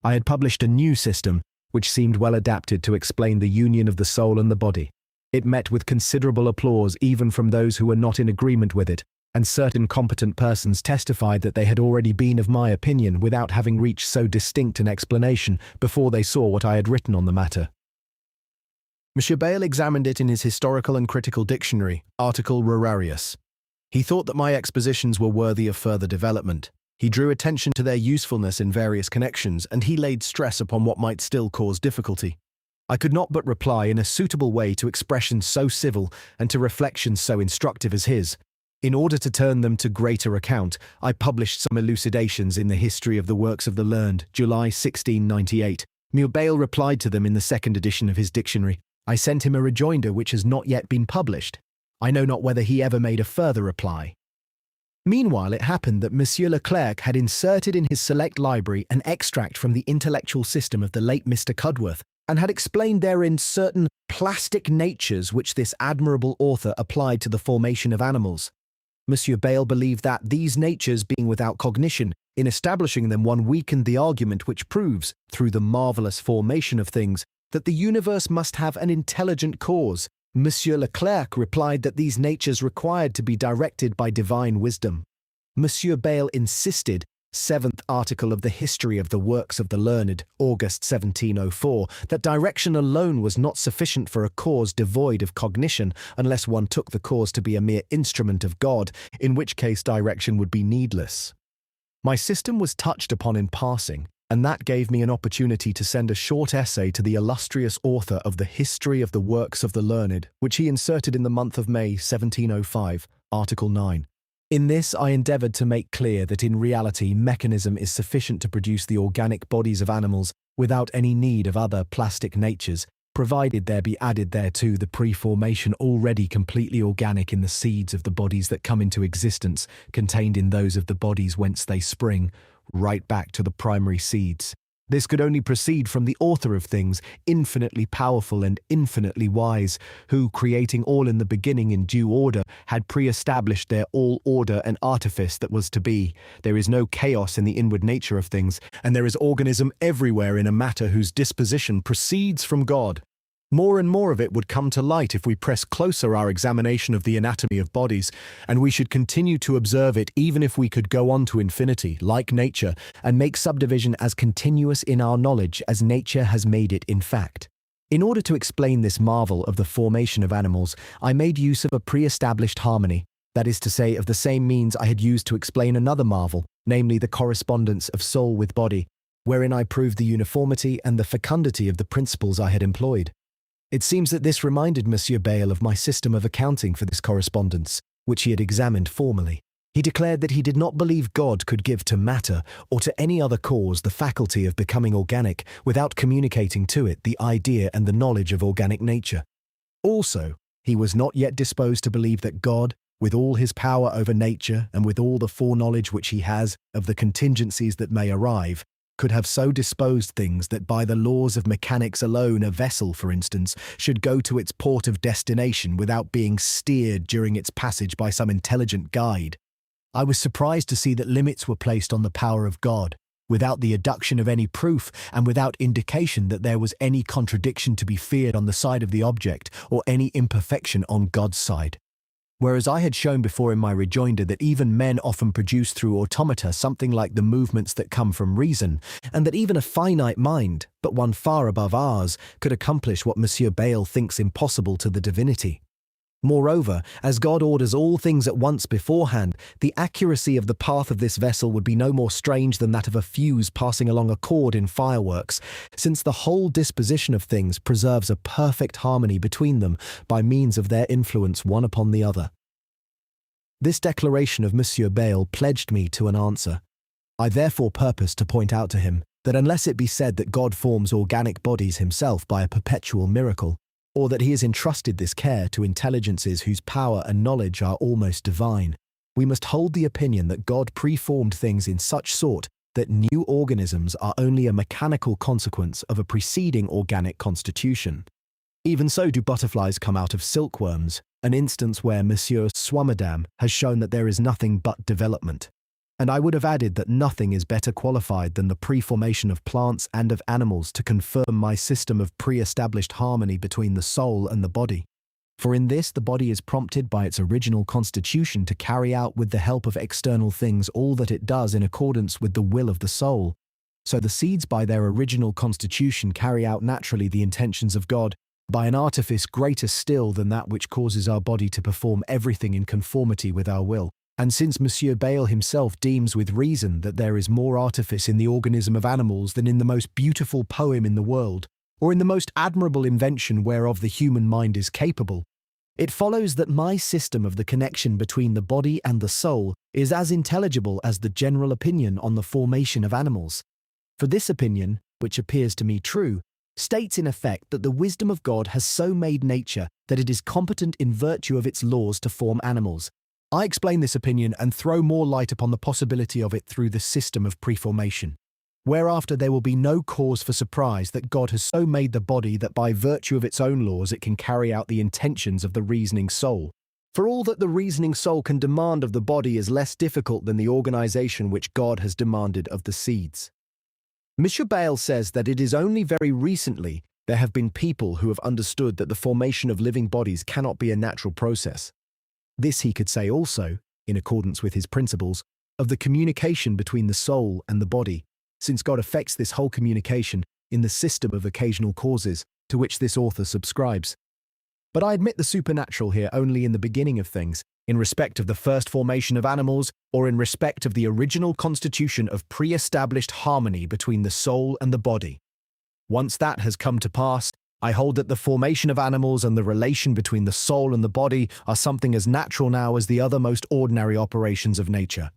I had published a new system, which seemed well adapted to explain the union of the soul and the body. It met with considerable applause even from those who were not in agreement with it, and certain competent persons testified that they had already been of my opinion without having reached so distinct an explanation before they saw what I had written on the matter. M. Bayle examined it in his historical and critical dictionary, article Rurarius. He thought that my expositions were worthy of further development. He drew attention to their usefulness in various connections, and he laid stress upon what might still cause difficulty. I could not but reply in a suitable way to expressions so civil and to reflections so instructive as his. In order to turn them to greater account, I published some elucidations in the History of the Works of the Learned, July 1698. Bayle replied to them in the second edition of his dictionary. I sent him a rejoinder which has not yet been published. I know not whether he ever made a further reply. Meanwhile, it happened that Monsieur Leclerc had inserted in his select library an extract from the intellectual system of the late Mr. Cudworth, and had explained therein certain plastic natures which this admirable author applied to the formation of animals. Monsieur Bayle believed that, these natures being without cognition, in establishing them one weakened the argument which proves, through the marvellous formation of things, that the universe must have an intelligent cause. Monsieur Leclerc replied that these natures required to be directed by divine wisdom. Monsieur Bayle insisted, 7th article of the History of the Works of the Learned, August 1704, that direction alone was not sufficient for a cause devoid of cognition, unless one took the cause to be a mere instrument of God, in which case direction would be needless. My system was touched upon in passing, and that gave me an opportunity to send a short essay to the illustrious author of the History of the Works of the Learned, which he inserted in the month of May 1705, Article 9. In this I endeavoured to make clear that in reality mechanism is sufficient to produce the organic bodies of animals without any need of other plastic natures, provided there be added thereto the pre-formation already completely organic in the seeds of the bodies that come into existence, contained in those of the bodies whence they spring, right back to the primary seeds. This could only proceed from the author of things, infinitely powerful and infinitely wise, who, creating all in the beginning in due order, had pre-established their all order and artifice that was to be. There is no chaos in the inward nature of things, and there is organism everywhere in a matter whose disposition proceeds from God. More and more of it would come to light if we press closer our examination of the anatomy of bodies, and we should continue to observe it even if we could go on to infinity, like nature, and make subdivision as continuous in our knowledge as nature has made it in fact. In order to explain this marvel of the formation of animals, I made use of a pre-established harmony, that is to say, of the same means I had used to explain another marvel, namely the correspondence of soul with body, wherein I proved the uniformity and the fecundity of the principles I had employed. It seems that this reminded Monsieur Bayle of my system of accounting for this correspondence, which he had examined formerly. He declared that he did not believe God could give to matter or to any other cause the faculty of becoming organic without communicating to it the idea and the knowledge of organic nature. Also, he was not yet disposed to believe that God, with all his power over nature and with all the foreknowledge which he has of the contingencies that may arrive, could have so disposed things that by the laws of mechanics alone a vessel, for instance, should go to its port of destination without being steered during its passage by some intelligent guide. I was surprised to see that limits were placed on the power of God, without the adduction of any proof and without indication that there was any contradiction to be feared on the side of the object or any imperfection on God's side. Whereas I had shown before in my rejoinder that even men often produce through automata something like the movements that come from reason, and that even a finite mind, but one far above ours, could accomplish what Monsieur Bayle thinks impossible to the divinity. Moreover, as God orders all things at once beforehand, the accuracy of the path of this vessel would be no more strange than that of a fuse passing along a cord in fireworks, since the whole disposition of things preserves a perfect harmony between them by means of their influence one upon the other. This declaration of Monsieur Bayle pledged me to an answer. I therefore purposed to point out to him that unless it be said that God forms organic bodies himself by a perpetual miracle, or that he has entrusted this care to intelligences whose power and knowledge are almost divine, we must hold the opinion that God preformed things in such sort that new organisms are only a mechanical consequence of a preceding organic constitution. Even so do butterflies come out of silkworms, an instance where Monsieur Swammerdam has shown that there is nothing but development. And I would have added that nothing is better qualified than the preformation of plants and of animals to confirm my system of pre-established harmony between the soul and the body. For in this the body is prompted by its original constitution to carry out with the help of external things all that it does in accordance with the will of the soul. So the seeds by their original constitution carry out naturally the intentions of God, by an artifice greater still than that which causes our body to perform everything in conformity with our will. And since Monsieur Bayle himself deems with reason that there is more artifice in the organism of animals than in the most beautiful poem in the world, or in the most admirable invention whereof the human mind is capable, it follows that my system of the connection between the body and the soul is as intelligible as the general opinion on the formation of animals. For this opinion, which appears to me true, states in effect that the wisdom of God has so made nature that it is competent in virtue of its laws to form animals. I explain this opinion and throw more light upon the possibility of it through the system of preformation, whereafter there will be no cause for surprise that God has so made the body that by virtue of its own laws it can carry out the intentions of the reasoning soul. For all that the reasoning soul can demand of the body is less difficult than the organization which God has demanded of the seeds. M. Bayle says that it is only very recently there have been people who have understood that the formation of living bodies cannot be a natural process. This he could say also, in accordance with his principles, of the communication between the soul and the body, since God affects this whole communication in the system of occasional causes to which this author subscribes. But I admit the supernatural here only in the beginning of things, in respect of the first formation of animals, or in respect of the original constitution of pre-established harmony between the soul and the body. Once that has come to pass, I hold that the formation of animals and the relation between the soul and the body are something as natural now as the other most ordinary operations of nature.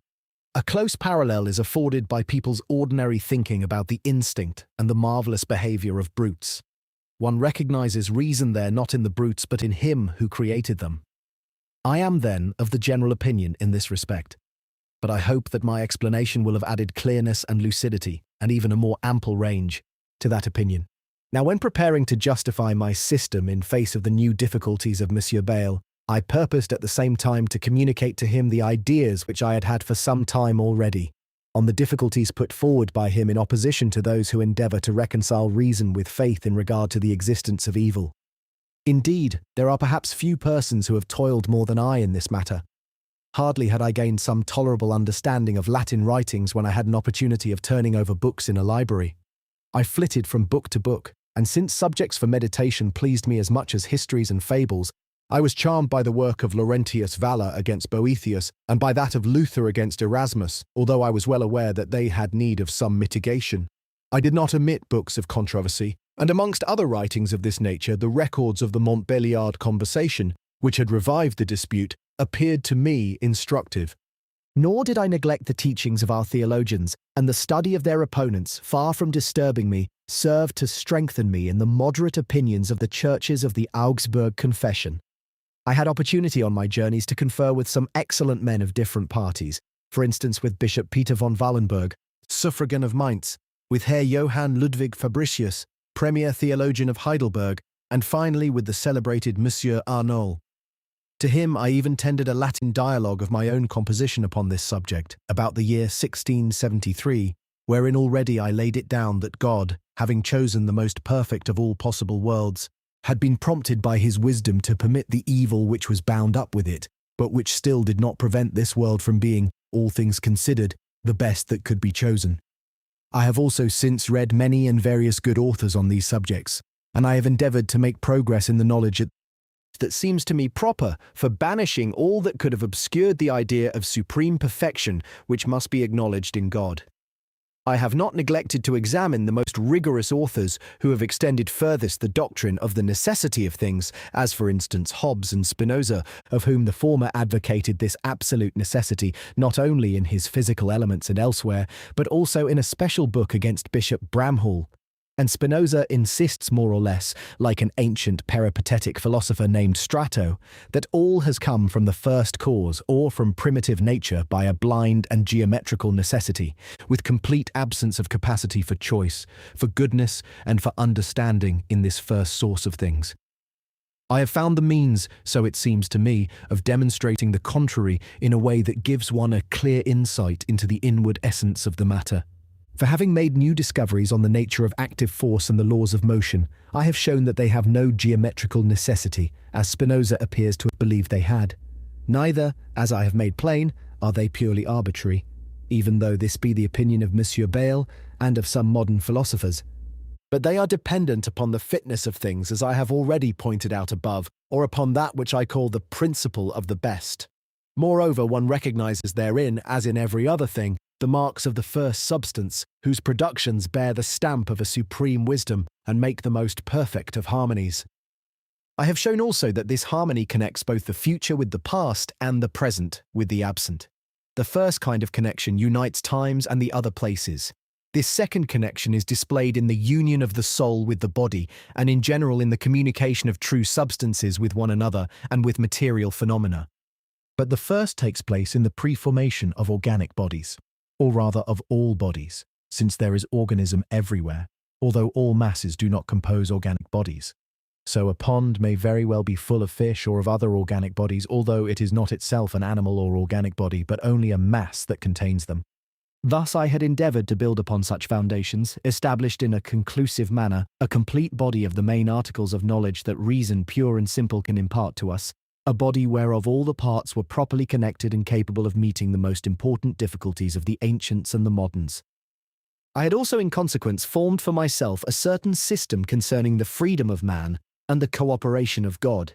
A close parallel is afforded by people's ordinary thinking about the instinct and the marvelous behavior of brutes. One recognizes reason there not in the brutes but in him who created them. I am then of the general opinion in this respect, but I hope that my explanation will have added clearness and lucidity, and even a more ample range, to that opinion. Now, when preparing to justify my system in face of the new difficulties of M. Bayle, I purposed at the same time to communicate to him the ideas which I had had for some time already, on the difficulties put forward by him in opposition to those who endeavour to reconcile reason with faith in regard to the existence of evil. Indeed, there are perhaps few persons who have toiled more than I in this matter. Hardly had I gained some tolerable understanding of Latin writings when I had an opportunity of turning over books in a library. I flitted from book to book, and since subjects for meditation pleased me as much as histories and fables, I was charmed by the work of Laurentius Valla against Boethius and by that of Luther against Erasmus, although I was well aware that they had need of some mitigation. I did not omit books of controversy, and amongst other writings of this nature, the records of the Montbéliard conversation, which had revived the dispute, appeared to me instructive. Nor did I neglect the teachings of our theologians, and the study of their opponents, far from disturbing me, served to strengthen me in the moderate opinions of the churches of the Augsburg Confession. I had opportunity on my journeys to confer with some excellent men of different parties, for instance with Bishop Peter von Wallenberg, suffragan of Mainz, with Herr Johann Ludwig Fabricius, premier theologian of Heidelberg, and finally with the celebrated Monsieur Arnauld. To him I even tendered a Latin dialogue of my own composition upon this subject, about the year 1673, wherein already I laid it down that God, having chosen the most perfect of all possible worlds, had been prompted by his wisdom to permit the evil which was bound up with it, but which still did not prevent this world from being, all things considered, the best that could be chosen. I have also since read many and various good authors on these subjects, and I have endeavoured to make progress in the knowledge that seems to me proper for banishing all that could have obscured the idea of supreme perfection which must be acknowledged in God. I have not neglected to examine the most rigorous authors who have extended furthest the doctrine of the necessity of things, as for instance Hobbes and Spinoza, of whom the former advocated this absolute necessity not only in his physical elements and elsewhere, but also in a special book against Bishop Bramhall. And Spinoza insists more or less, like an ancient peripatetic philosopher named Strato, that all has come from the first cause or from primitive nature by a blind and geometrical necessity, with complete absence of capacity for choice, for goodness, and for understanding in this first source of things. I have found the means, so it seems to me, of demonstrating the contrary in a way that gives one a clear insight into the inward essence of the matter. For having made new discoveries on the nature of active force and the laws of motion, I have shown that they have no geometrical necessity, as Spinoza appears to have believed they had. Neither, as I have made plain, are they purely arbitrary, even though this be the opinion of M. Bayle and of some modern philosophers. But they are dependent upon the fitness of things, as I have already pointed out above, or upon that which I call the principle of the best. Moreover, one recognizes therein, as in every other thing, the marks of the first substance, whose productions bear the stamp of a supreme wisdom and make the most perfect of harmonies. I have shown also that this harmony connects both the future with the past and the present with the absent. The first kind of connection unites times and the other places. This second connection is displayed in the union of the soul with the body, and in general in the communication of true substances with one another and with material phenomena. But the first takes place in the pre-formation of organic bodies, or rather of all bodies, since there is organism everywhere, although all masses do not compose organic bodies. So a pond may very well be full of fish or of other organic bodies, although it is not itself an animal or organic body, but only a mass that contains them. Thus I had endeavoured to build upon such foundations, established in a conclusive manner, a complete body of the main articles of knowledge that reason pure and simple can impart to us, a body whereof all the parts were properly connected and capable of meeting the most important difficulties of the ancients and the moderns. I had also in consequence formed for myself a certain system concerning the freedom of man and the cooperation of God.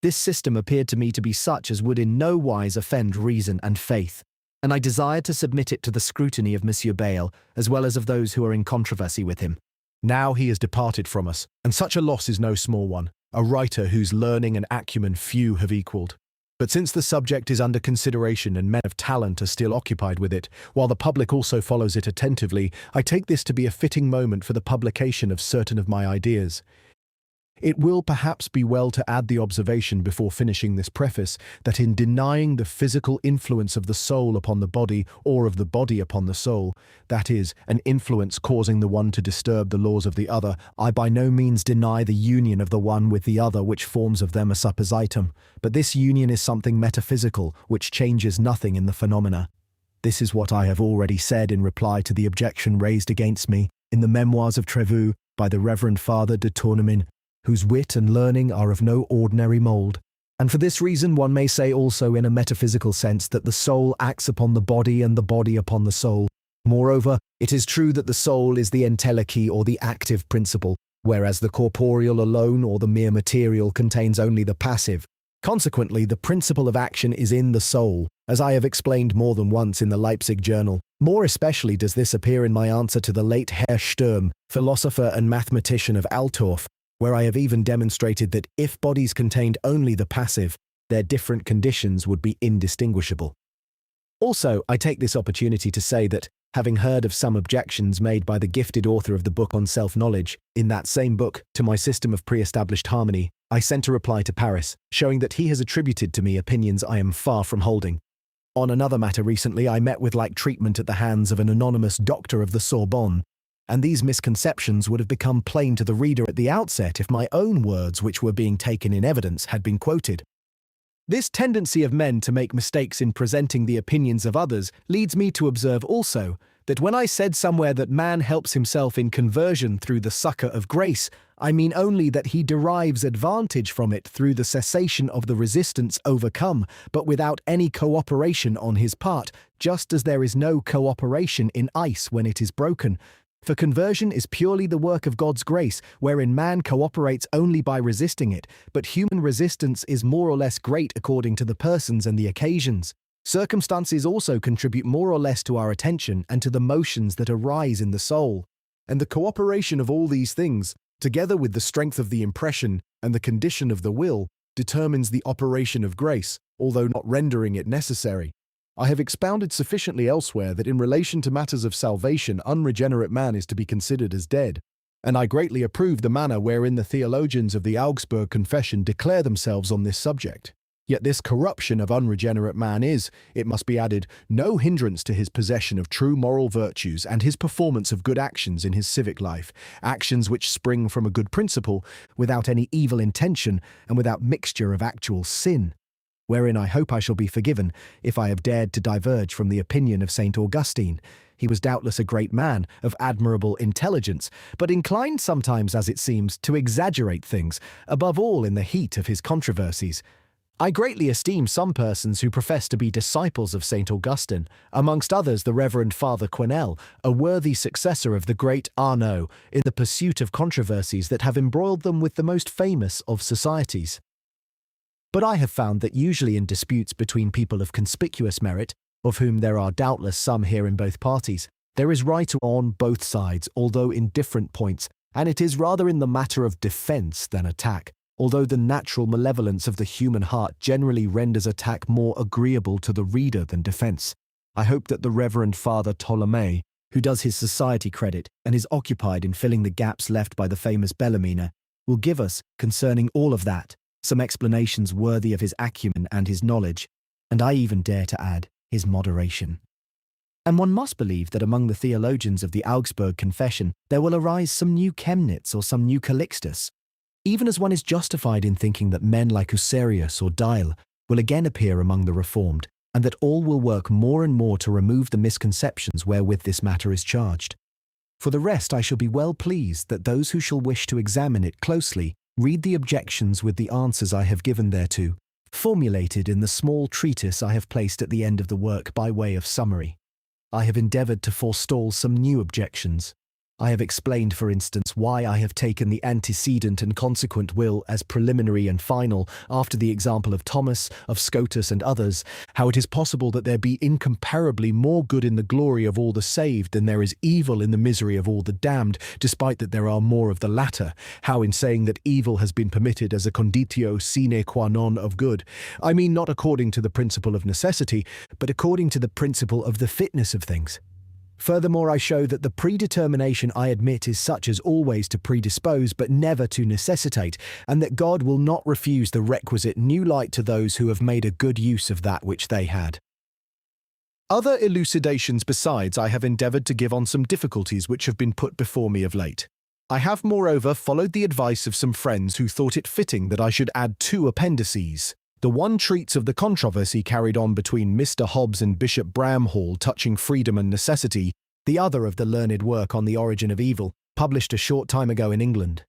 This system appeared to me to be such as would in no wise offend reason and faith, and I desired to submit it to the scrutiny of Monsieur Bayle, as well as of those who are in controversy with him. Now he has departed from us, and such a loss is no small one, a writer whose learning and acumen few have equalled. But since the subject is under consideration and men of talent are still occupied with it, while the public also follows it attentively, I take this to be a fitting moment for the publication of certain of my ideas. It will perhaps be well to add the observation before finishing this preface that in denying the physical influence of the soul upon the body or of the body upon the soul, that is, an influence causing the one to disturb the laws of the other, I by no means deny the union of the one with the other which forms of them a suppositum, but this union is something metaphysical which changes nothing in the phenomena. This is what I have already said in reply to the objection raised against me in the Memoirs of Trevoux by the Reverend Father de Tournemine, whose wit and learning are of no ordinary mould. And for this reason one may say also in a metaphysical sense that the soul acts upon the body and the body upon the soul. Moreover, it is true that the soul is the entelechy or the active principle, whereas the corporeal alone or the mere material contains only the passive. Consequently, the principle of action is in the soul, as I have explained more than once in the Leipzig Journal. More especially does this appear in my answer to the late Herr Sturm, philosopher and mathematician of Altorf, where I have even demonstrated that if bodies contained only the passive, their different conditions would be indistinguishable. Also, I take this opportunity to say that, having heard of some objections made by the gifted author of the book on self-knowledge, in that same book, to my system of pre-established harmony, I sent a reply to Paris, showing that he has attributed to me opinions I am far from holding. On another matter recently, I met with like treatment at the hands of an anonymous doctor of the Sorbonne, and these misconceptions would have become plain to the reader at the outset if my own words which were being taken in evidence had been quoted. This tendency of men to make mistakes in presenting the opinions of others leads me to observe also that when I said somewhere that man helps himself in conversion through the succour of grace, I mean only that he derives advantage from it through the cessation of the resistance overcome, but without any cooperation on his part, just as there is no cooperation in ice when it is broken. For conversion is purely the work of God's grace, wherein man cooperates only by resisting it, but human resistance is more or less great according to the persons and the occasions. Circumstances also contribute more or less to our attention and to the motions that arise in the soul. And the cooperation of all these things, together with the strength of the impression and the condition of the will, determines the operation of grace, although not rendering it necessary. I have expounded sufficiently elsewhere that in relation to matters of salvation, unregenerate man is to be considered as dead, and I greatly approve the manner wherein the theologians of the Augsburg Confession declare themselves on this subject. Yet this corruption of unregenerate man is, it must be added, no hindrance to his possession of true moral virtues and his performance of good actions in his civic life, actions which spring from a good principle, without any evil intention and without mixture of actual sin. Wherein I hope I shall be forgiven if I have dared to diverge from the opinion of St. Augustine. He was doubtless a great man, of admirable intelligence, but inclined sometimes, as it seems, to exaggerate things, above all in the heat of his controversies. I greatly esteem some persons who profess to be disciples of St. Augustine, amongst others the Reverend Father Quesnel, a worthy successor of the great Arnaud, in the pursuit of controversies that have embroiled them with the most famous of societies. But I have found that usually in disputes between people of conspicuous merit, of whom there are doubtless some here in both parties, there is right on both sides, although in different points, and it is rather in the matter of defence than attack, although the natural malevolence of the human heart generally renders attack more agreeable to the reader than defence. I hope that the Reverend Father Tholomé, who does his society credit and is occupied in filling the gaps left by the famous Bellarmine, will give us, concerning all of that, some explanations worthy of his acumen and his knowledge, and I even dare to add, his moderation. And one must believe that among the theologians of the Augsburg Confession there will arise some new Chemnitz or some new Calixtus, even as one is justified in thinking that men like Userius or Dial will again appear among the Reformed, and that all will work more and more to remove the misconceptions wherewith this matter is charged. For the rest, I shall be well pleased that those who shall wish to examine it closely read the objections with the answers I have given thereto, formulated in the small treatise I have placed at the end of the work by way of summary. I have endeavoured to forestall some new objections. I have explained, for instance, why I have taken the antecedent and consequent will as preliminary and final, after the example of Thomas, of Scotus, and others, how it is possible that there be incomparably more good in the glory of all the saved than there is evil in the misery of all the damned, despite that there are more of the latter, how in saying that evil has been permitted as a conditio sine qua non of good, I mean not according to the principle of necessity, but according to the principle of the fitness of things. Furthermore, I show that the predetermination I admit is such as always to predispose but never to necessitate, and that God will not refuse the requisite new light to those who have made a good use of that which they had. Other elucidations besides I have endeavoured to give on some difficulties which have been put before me of late. I have moreover followed the advice of some friends who thought it fitting that I should add 2 appendices. The one treats of the controversy carried on between Mr. Hobbes and Bishop Bramhall touching freedom and necessity, the other of the learned work on the origin of evil, published a short time ago in England.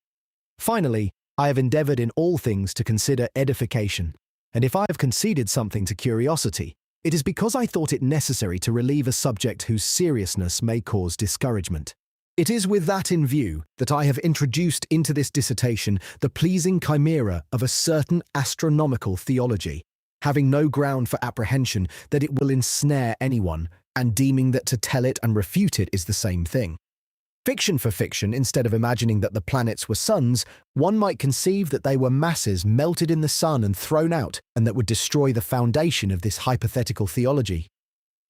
Finally, I have endeavoured in all things to consider edification, and if I have conceded something to curiosity, it is because I thought it necessary to relieve a subject whose seriousness may cause discouragement. It is with that in view that I have introduced into this dissertation the pleasing chimera of a certain astronomical theology, having no ground for apprehension that it will ensnare anyone, and deeming that to tell it and refute it is the same thing. Fiction for fiction, instead of imagining that the planets were suns, one might conceive that they were masses melted in the sun and thrown out, and that would destroy the foundation of this hypothetical theology.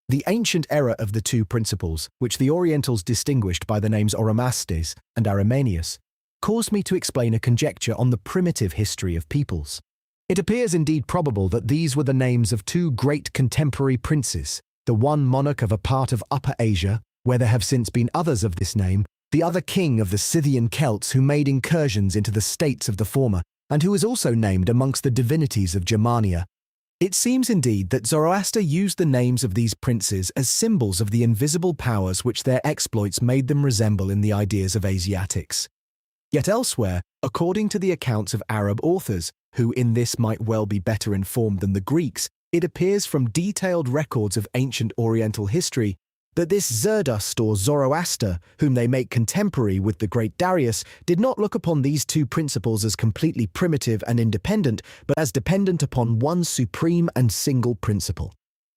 The ancient error of the 2 principles, which the Orientals distinguished by the names Oromastes and Arimaeus, caused me to explain a conjecture on the primitive history of peoples. It appears indeed probable that these were the names of 2 great contemporary princes, the one monarch of a part of Upper Asia, where there have since been others of this name, the other king of the Scythian Celts who made incursions into the states of the former, and who is also named amongst the divinities of Germania. It seems indeed that Zoroaster used the names of these princes as symbols of the invisible powers which their exploits made them resemble in the ideas of Asiatics. Yet elsewhere, according to the accounts of Arab authors, who in this might well be better informed than the Greeks, it appears from detailed records of ancient Oriental history that this Zerdust or Zoroaster, whom they make contemporary with the great Darius, did not look upon these 2 principles as completely primitive and independent, but as dependent upon one supreme and single principle.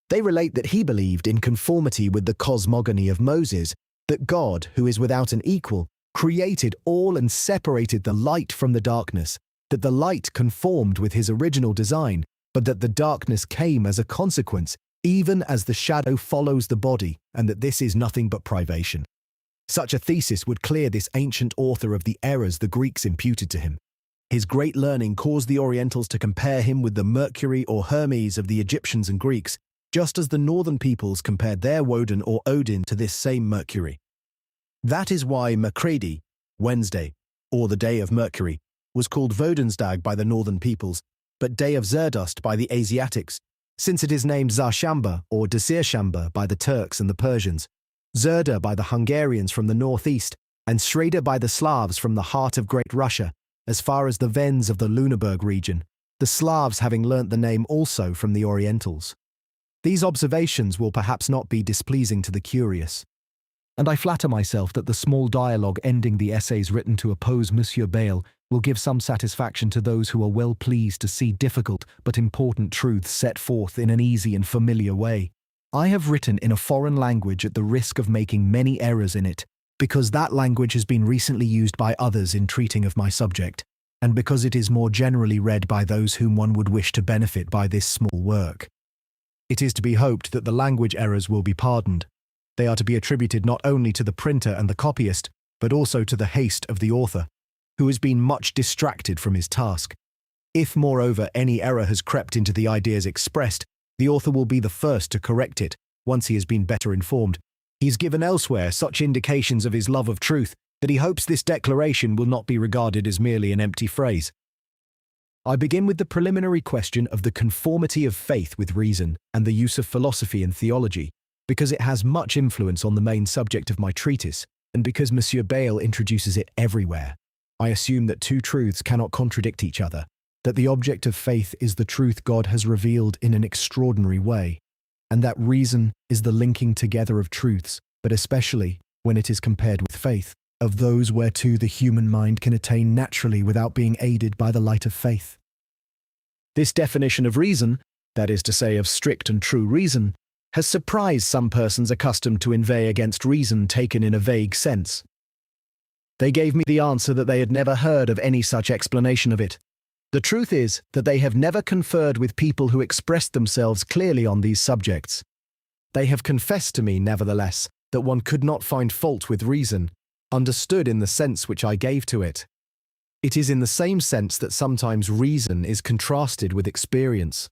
They relate that he believed, in conformity with the cosmogony of Moses, that God, who is without an equal, created all and separated the light from the darkness, that the light conformed with his original design, but that the darkness came as a consequence, even as the shadow follows the body, and that this is nothing but privation. Such a thesis would clear this ancient author of the errors the Greeks imputed to him. His great learning caused the Orientals to compare him with the Mercury or Hermes of the Egyptians and Greeks, just as the northern peoples compared their Woden or Odin to this same Mercury. That is why Mercredi, Wednesday, or the Day of Mercury, was called Vodensdag by the northern peoples, but Day of Zerdust by the Asiatics, since it is named Zarshamba or Desirshamba by the Turks and the Persians, Zerda by the Hungarians from the northeast, and Shreda by the Slavs from the heart of Great Russia, as far as the Vens of the Luneburg region, the Slavs having learnt the name also from the Orientals. These observations will perhaps not be displeasing to the curious, and I flatter myself that the small dialogue ending the essays written to oppose Monsieur Bayle will give some satisfaction to those who are well pleased to see difficult but important truths set forth in an easy and familiar way. I have written in a foreign language at the risk of making many errors in it, because that language has been recently used by others in treating of my subject, and because it is more generally read by those whom one would wish to benefit by this small work. It is to be hoped that the language errors will be pardoned. They are to be attributed not only to the printer and the copyist, but also to the haste of the author, who has been much distracted from his task. If, moreover, any error has crept into the ideas expressed, the author will be the first to correct it once he has been better informed. He has given elsewhere such indications of his love of truth that he hopes this declaration will not be regarded as merely an empty phrase. I begin with the preliminary question of the conformity of faith with reason and the use of philosophy and theology, because it has much influence on the main subject of my treatise, and because Monsieur Bayle introduces it everywhere. I assume that two truths cannot contradict each other, that the object of faith is the truth God has revealed in an extraordinary way, and that reason is the linking together of truths, but especially, when it is compared with faith, of those whereto the human mind can attain naturally without being aided by the light of faith. This definition of reason, that is to say of strict and true reason, has surprised some persons accustomed to inveigh against reason taken in a vague sense. They gave me the answer that they had never heard of any such explanation of it. The truth is that they have never conferred with people who expressed themselves clearly on these subjects. They have confessed to me, nevertheless, that one could not find fault with reason, understood in the sense which I gave to it. It is in the same sense that sometimes reason is contrasted with experience.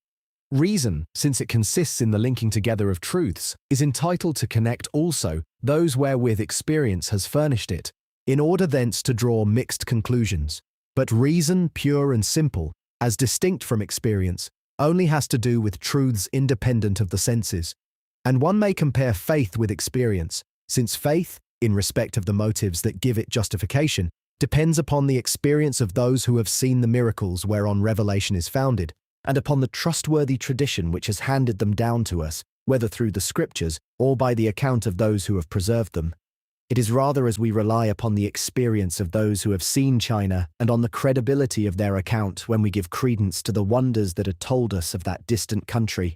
Reason, since it consists in the linking together of truths, is entitled to connect also those wherewith experience has furnished it, in order thence to draw mixed conclusions. But reason, pure and simple, as distinct from experience, only has to do with truths independent of the senses. And one may compare faith with experience, since faith, in respect of the motives that give it justification, depends upon the experience of those who have seen the miracles whereon revelation is founded, and upon the trustworthy tradition which has handed them down to us, whether through the Scriptures or by the account of those who have preserved them. It is rather as we rely upon the experience of those who have seen China and on the credibility of their account when we give credence to the wonders that are told us of that distant country.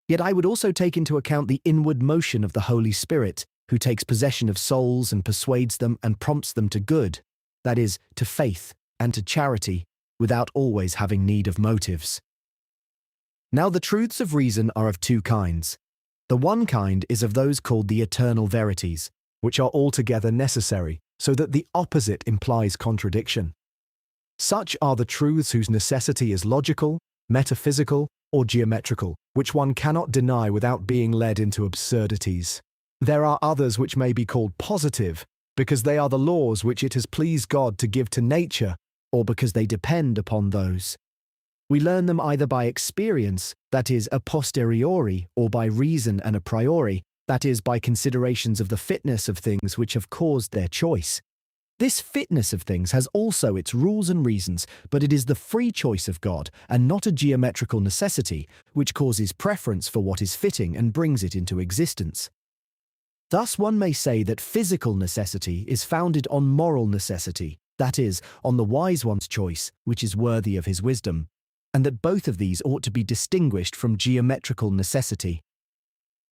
Yet I would also take into account the inward motion of the Holy Spirit, who takes possession of souls and persuades them and prompts them to good, that is, to faith and to charity, without always having need of motives. Now the truths of reason are of two kinds. The one kind is of those called the eternal verities, which are altogether necessary, so that the opposite implies contradiction. Such are the truths whose necessity is logical, metaphysical, or geometrical, which one cannot deny without being led into absurdities. There are others which may be called positive, because they are the laws which it has pleased God to give to nature, or because they depend upon those. We learn them either by experience, that is, a posteriori, or by reason and a priori, that is, by considerations of the fitness of things which have caused their choice. This fitness of things has also its rules and reasons, but it is the free choice of God, and not a geometrical necessity, which causes preference for what is fitting and brings it into existence. Thus one may say that physical necessity is founded on moral necessity, that is, on the wise one's choice, which is worthy of his wisdom, and that both of these ought to be distinguished from geometrical necessity.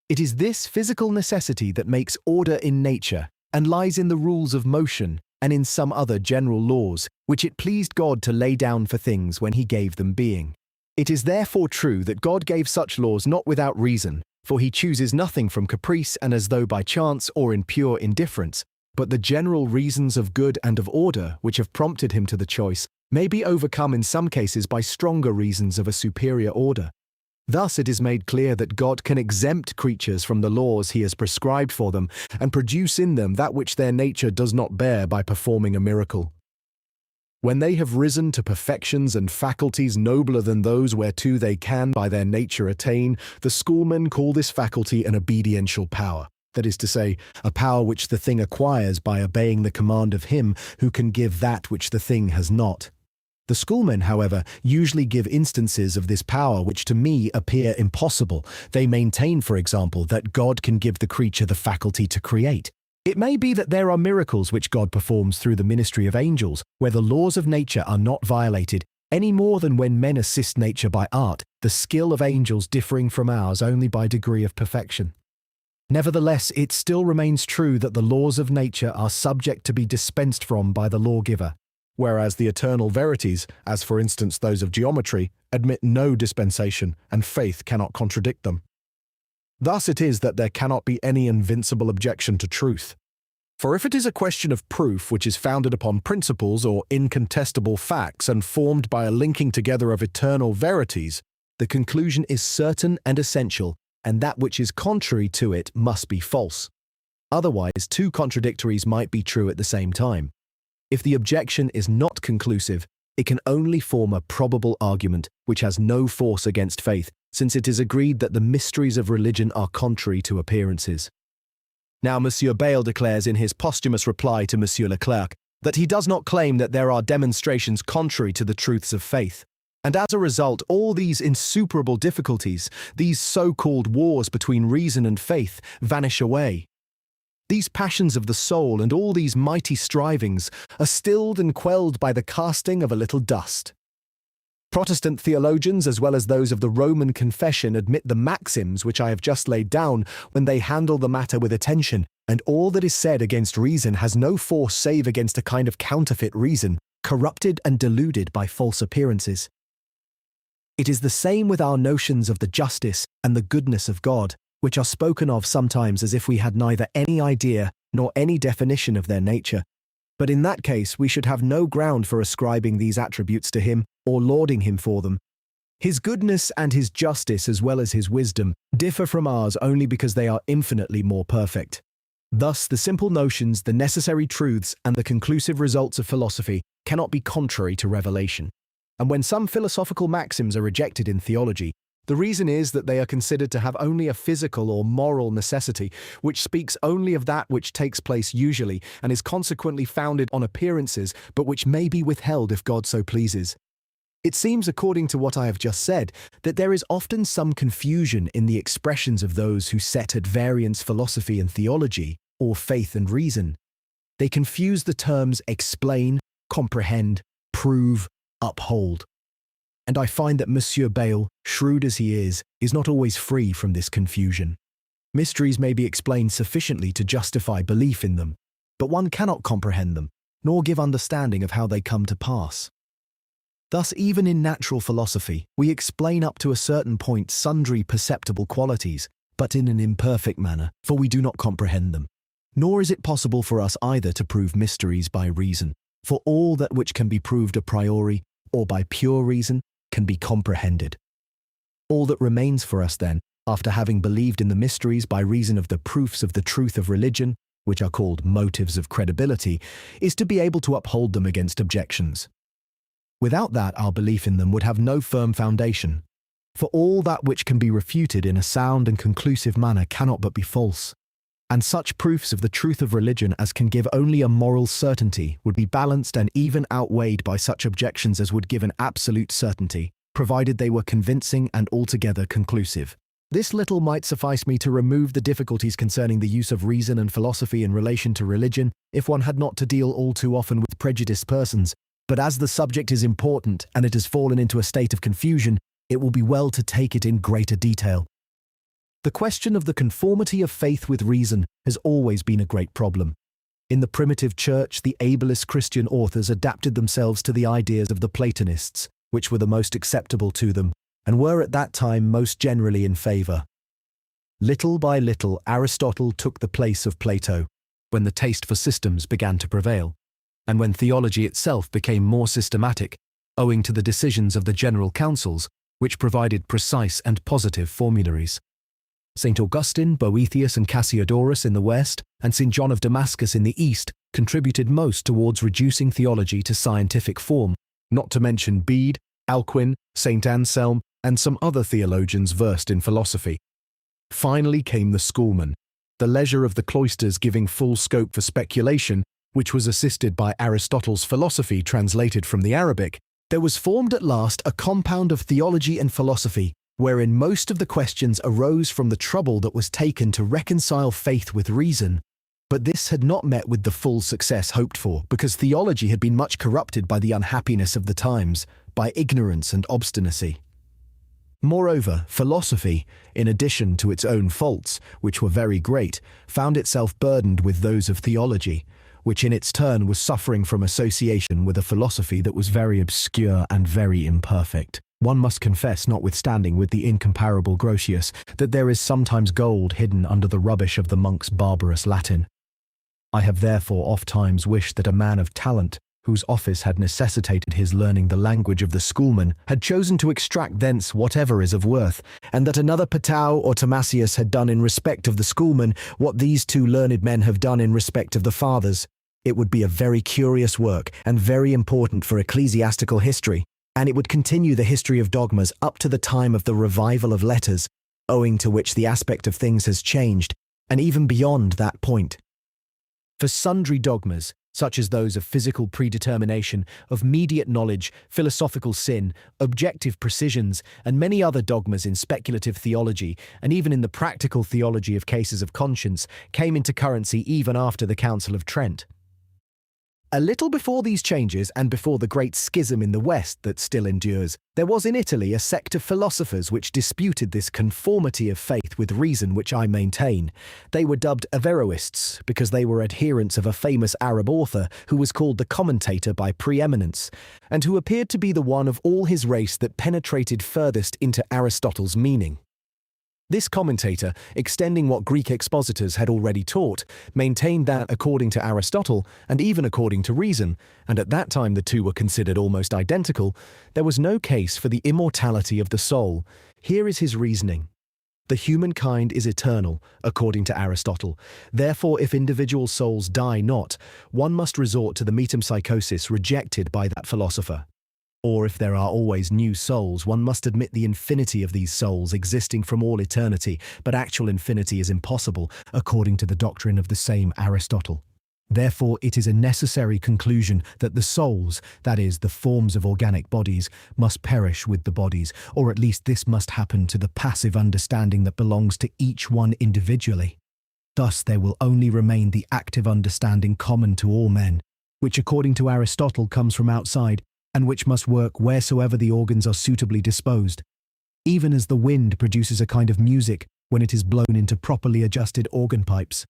It is this physical necessity that makes order in nature, and lies in the rules of motion, and in some other general laws, which it pleased God to lay down for things when he gave them being. It is therefore true that God gave such laws not without reason, for he chooses nothing from caprice and as though by chance or in pure indifference, but the general reasons of good and of order which have prompted him to the choice may be overcome in some cases by stronger reasons of a superior order. Thus it is made clear that God can exempt creatures from the laws he has prescribed for them and produce in them that which their nature does not bear by performing a miracle. When they have risen to perfections and faculties nobler than those whereto they can by their nature attain, the schoolmen call this faculty an obediential power, that is to say, a power which the thing acquires by obeying the command of him who can give that which the thing has not. The schoolmen, however, usually give instances of this power which to me appear impossible. They maintain, for example, that God can give the creature the faculty to create. It may be that there are miracles which God performs through the ministry of angels, where the laws of nature are not violated, any more than when men assist nature by art, the skill of angels differing from ours only by degree of perfection. Nevertheless, it still remains true that the laws of nature are subject to be dispensed from by the lawgiver, whereas the eternal verities, as for instance those of geometry, admit no dispensation, and faith cannot contradict them. Thus it is that there cannot be any invincible objection to truth. For if it is a question of proof which is founded upon principles or incontestable facts and formed by a linking together of eternal verities, the conclusion is certain and essential, and that which is contrary to it must be false. Otherwise, two contradictories might be true at the same time. If the objection is not conclusive, it can only form a probable argument which has no force against faith, since it is agreed that the mysteries of religion are contrary to appearances. Now Monsieur Bayle declares in his posthumous reply to Monsieur Leclerc that he does not claim that there are demonstrations contrary to the truths of faith. And as a result, all these insuperable difficulties, these so-called wars between reason and faith, vanish away. These passions of the soul and all these mighty strivings are stilled and quelled by the casting of a little dust. Protestant theologians, as well as those of the Roman Confession, admit the maxims which I have just laid down when they handle the matter with attention, and all that is said against reason has no force save against a kind of counterfeit reason, corrupted and deluded by false appearances. It is the same with our notions of the justice and the goodness of God, which are spoken of sometimes as if we had neither any idea nor any definition of their nature. But in that case, we should have no ground for ascribing these attributes to him or lauding him for them. His goodness and his justice, as well as his wisdom, differ from ours only because they are infinitely more perfect. Thus, the simple notions, the necessary truths, and the conclusive results of philosophy cannot be contrary to revelation. And when some philosophical maxims are rejected in theology, the reason is that they are considered to have only a physical or moral necessity, which speaks only of that which takes place usually and is consequently founded on appearances, but which may be withheld if God so pleases. It seems, according to what I have just said, that there is often some confusion in the expressions of those who set at variance philosophy and theology, or faith and reason. They confuse the terms explain, comprehend, prove, uphold. And I find that Monsieur Bayle, shrewd as he is not always free from this confusion. Mysteries may be explained sufficiently to justify belief in them, but one cannot comprehend them, nor give understanding of how they come to pass. Thus, even in natural philosophy, we explain up to a certain point sundry perceptible qualities, but in an imperfect manner, for we do not comprehend them. Nor is it possible for us either to prove mysteries by reason, for all that which can be proved a priori, or by pure reason, can be comprehended. All that remains for us then, after having believed in the mysteries by reason of the proofs of the truth of religion, which are called motives of credibility, is to be able to uphold them against objections. Without that, our belief in them would have no firm foundation, for all that which can be refuted in a sound and conclusive manner cannot but be false. And such proofs of the truth of religion as can give only a moral certainty would be balanced and even outweighed by such objections as would give an absolute certainty, provided they were convincing and altogether conclusive. This little might suffice me to remove the difficulties concerning the use of reason and philosophy in relation to religion, if one had not to deal all too often with prejudiced persons. But as the subject is important and it has fallen into a state of confusion, it will be well to take it in greater detail. The question of the conformity of faith with reason has always been a great problem. In the primitive church, the ablest Christian authors adapted themselves to the ideas of the Platonists, which were the most acceptable to them, and were at that time most generally in favor. Little by little, Aristotle took the place of Plato, when the taste for systems began to prevail, and when theology itself became more systematic, owing to the decisions of the general councils, which provided precise and positive formularies. St. Augustine, Boethius and Cassiodorus in the West, and St. John of Damascus in the East contributed most towards reducing theology to scientific form, not to mention Bede, Alcuin, St. Anselm, and some other theologians versed in philosophy. Finally came the schoolmen, the leisure of the cloisters giving full scope for speculation, which was assisted by Aristotle's philosophy translated from the Arabic. There was formed at last a compound of theology and philosophy, wherein most of the questions arose from the trouble that was taken to reconcile faith with reason. But this had not met with the full success hoped for, because theology had been much corrupted by the unhappiness of the times, by ignorance and obstinacy. Moreover, philosophy, in addition to its own faults, which were very great, found itself burdened with those of theology, which in its turn was suffering from association with a philosophy that was very obscure and very imperfect. One must confess, notwithstanding with the incomparable Grotius, that there is sometimes gold hidden under the rubbish of the monk's barbarous Latin. I have therefore oft-times wished that a man of talent, whose office had necessitated his learning the language of the schoolman, had chosen to extract thence whatever is of worth, and that another Petau or Tomasius had done in respect of the schoolman what these two learned men have done in respect of the fathers. It would be a very curious work, and very important for ecclesiastical history, and it would continue the history of dogmas up to the time of the revival of letters, owing to which the aspect of things has changed, and even beyond that point. For sundry dogmas, such as those of physical predetermination, of mediate knowledge, philosophical sin, objective precisions, and many other dogmas in speculative theology, and even in the practical theology of cases of conscience, came into currency even after the Council of Trent. A little before these changes, and before the great schism in the West that still endures, there was in Italy a sect of philosophers which disputed this conformity of faith with reason which I maintain. They were dubbed Averroists, because they were adherents of a famous Arab author who was called the commentator by preeminence, and who appeared to be the one of all his race that penetrated furthest into Aristotle's meaning. This commentator, extending what Greek expositors had already taught, maintained that, according to Aristotle, and even according to reason, and at that time the two were considered almost identical, there was no case for the immortality of the soul. Here is his reasoning. The humankind is eternal, according to Aristotle. Therefore, if individual souls die not, one must resort to the metempsychosis rejected by that philosopher. Or if there are always new souls, one must admit the infinity of these souls existing from all eternity, but actual infinity is impossible, according to the doctrine of the same Aristotle. Therefore, it is a necessary conclusion that the souls, that is, the forms of organic bodies, must perish with the bodies, or at least this must happen to the passive understanding that belongs to each one individually. Thus there will only remain the active understanding common to all men, which according to Aristotle comes from outside, and which must work wheresoever the organs are suitably disposed, even as the wind produces a kind of music when it is blown into properly adjusted organ pipes.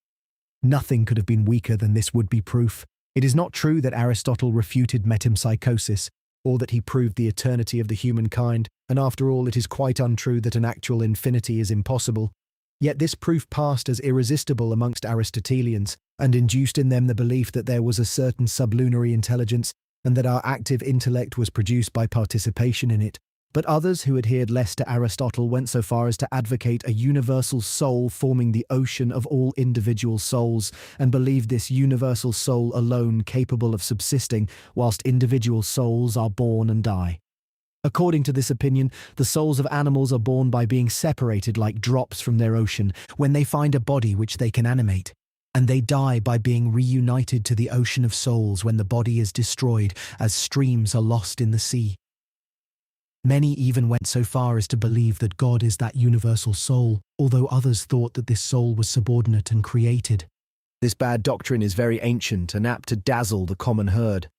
Nothing could have been weaker than this would-be proof. It is not true that Aristotle refuted metempsychosis, or that he proved the eternity of the humankind, and after all it is quite untrue that an actual infinity is impossible. Yet this proof passed as irresistible amongst Aristotelians, and induced in them the belief that there was a certain sublunary intelligence, and that our active intellect was produced by participation in it. But others who adhered less to Aristotle went so far as to advocate a universal soul forming the ocean of all individual souls, and believed this universal soul alone capable of subsisting, whilst individual souls are born and die. According to this opinion, the souls of animals are born by being separated like drops from their ocean, when they find a body which they can animate. And they die by being reunited to the ocean of souls when the body is destroyed, as streams are lost in the sea. Many even went so far as to believe that God is that universal soul, although others thought that this soul was subordinate and created. This bad doctrine is very ancient and apt to dazzle the common herd.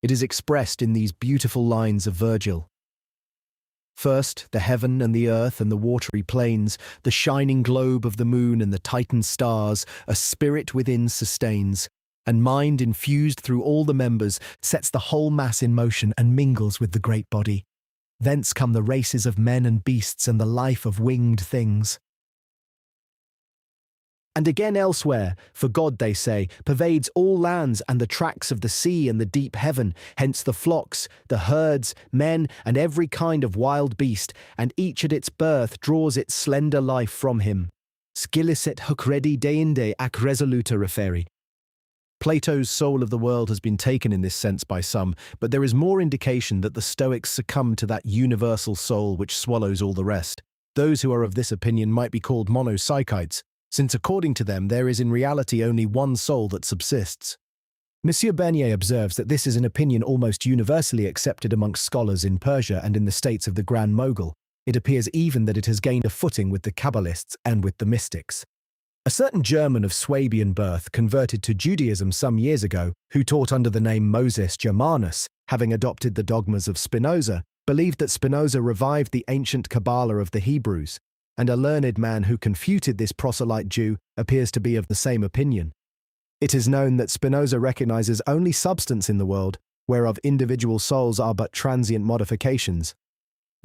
It is expressed in these beautiful lines of Virgil. First, the heaven and the earth and the watery plains, the shining globe of the moon and the Titan stars, a spirit within sustains, and mind infused through all the members, sets the whole mass in motion and mingles with the great body. Thence come the races of men and beasts and the life of winged things. And again elsewhere, for God, they say, pervades all lands and the tracks of the sea and the deep heaven, hence the flocks, the herds, men, and every kind of wild beast, and each at its birth draws its slender life from him. Scilicet hoc redi deinde ac resoluta referi. Plato's soul of the world has been taken in this sense by some, but there is more indication that the Stoics succumb to that universal soul which swallows all the rest. Those who are of this opinion might be called monopsychites, since according to them there is in reality only one soul that subsists. Monsieur Bernier observes that this is an opinion almost universally accepted amongst scholars in Persia and in the states of the Grand Mogul. It appears even that it has gained a footing with the Kabbalists and with the mystics. A certain German of Swabian birth converted to Judaism some years ago, who taught under the name Moses Germanus, having adopted the dogmas of Spinoza, believed that Spinoza revived the ancient Kabbalah of the Hebrews, and a learned man who confuted this proselyte Jew appears to be of the same opinion. It is known that Spinoza recognizes only substance in the world, whereof individual souls are but transient modifications.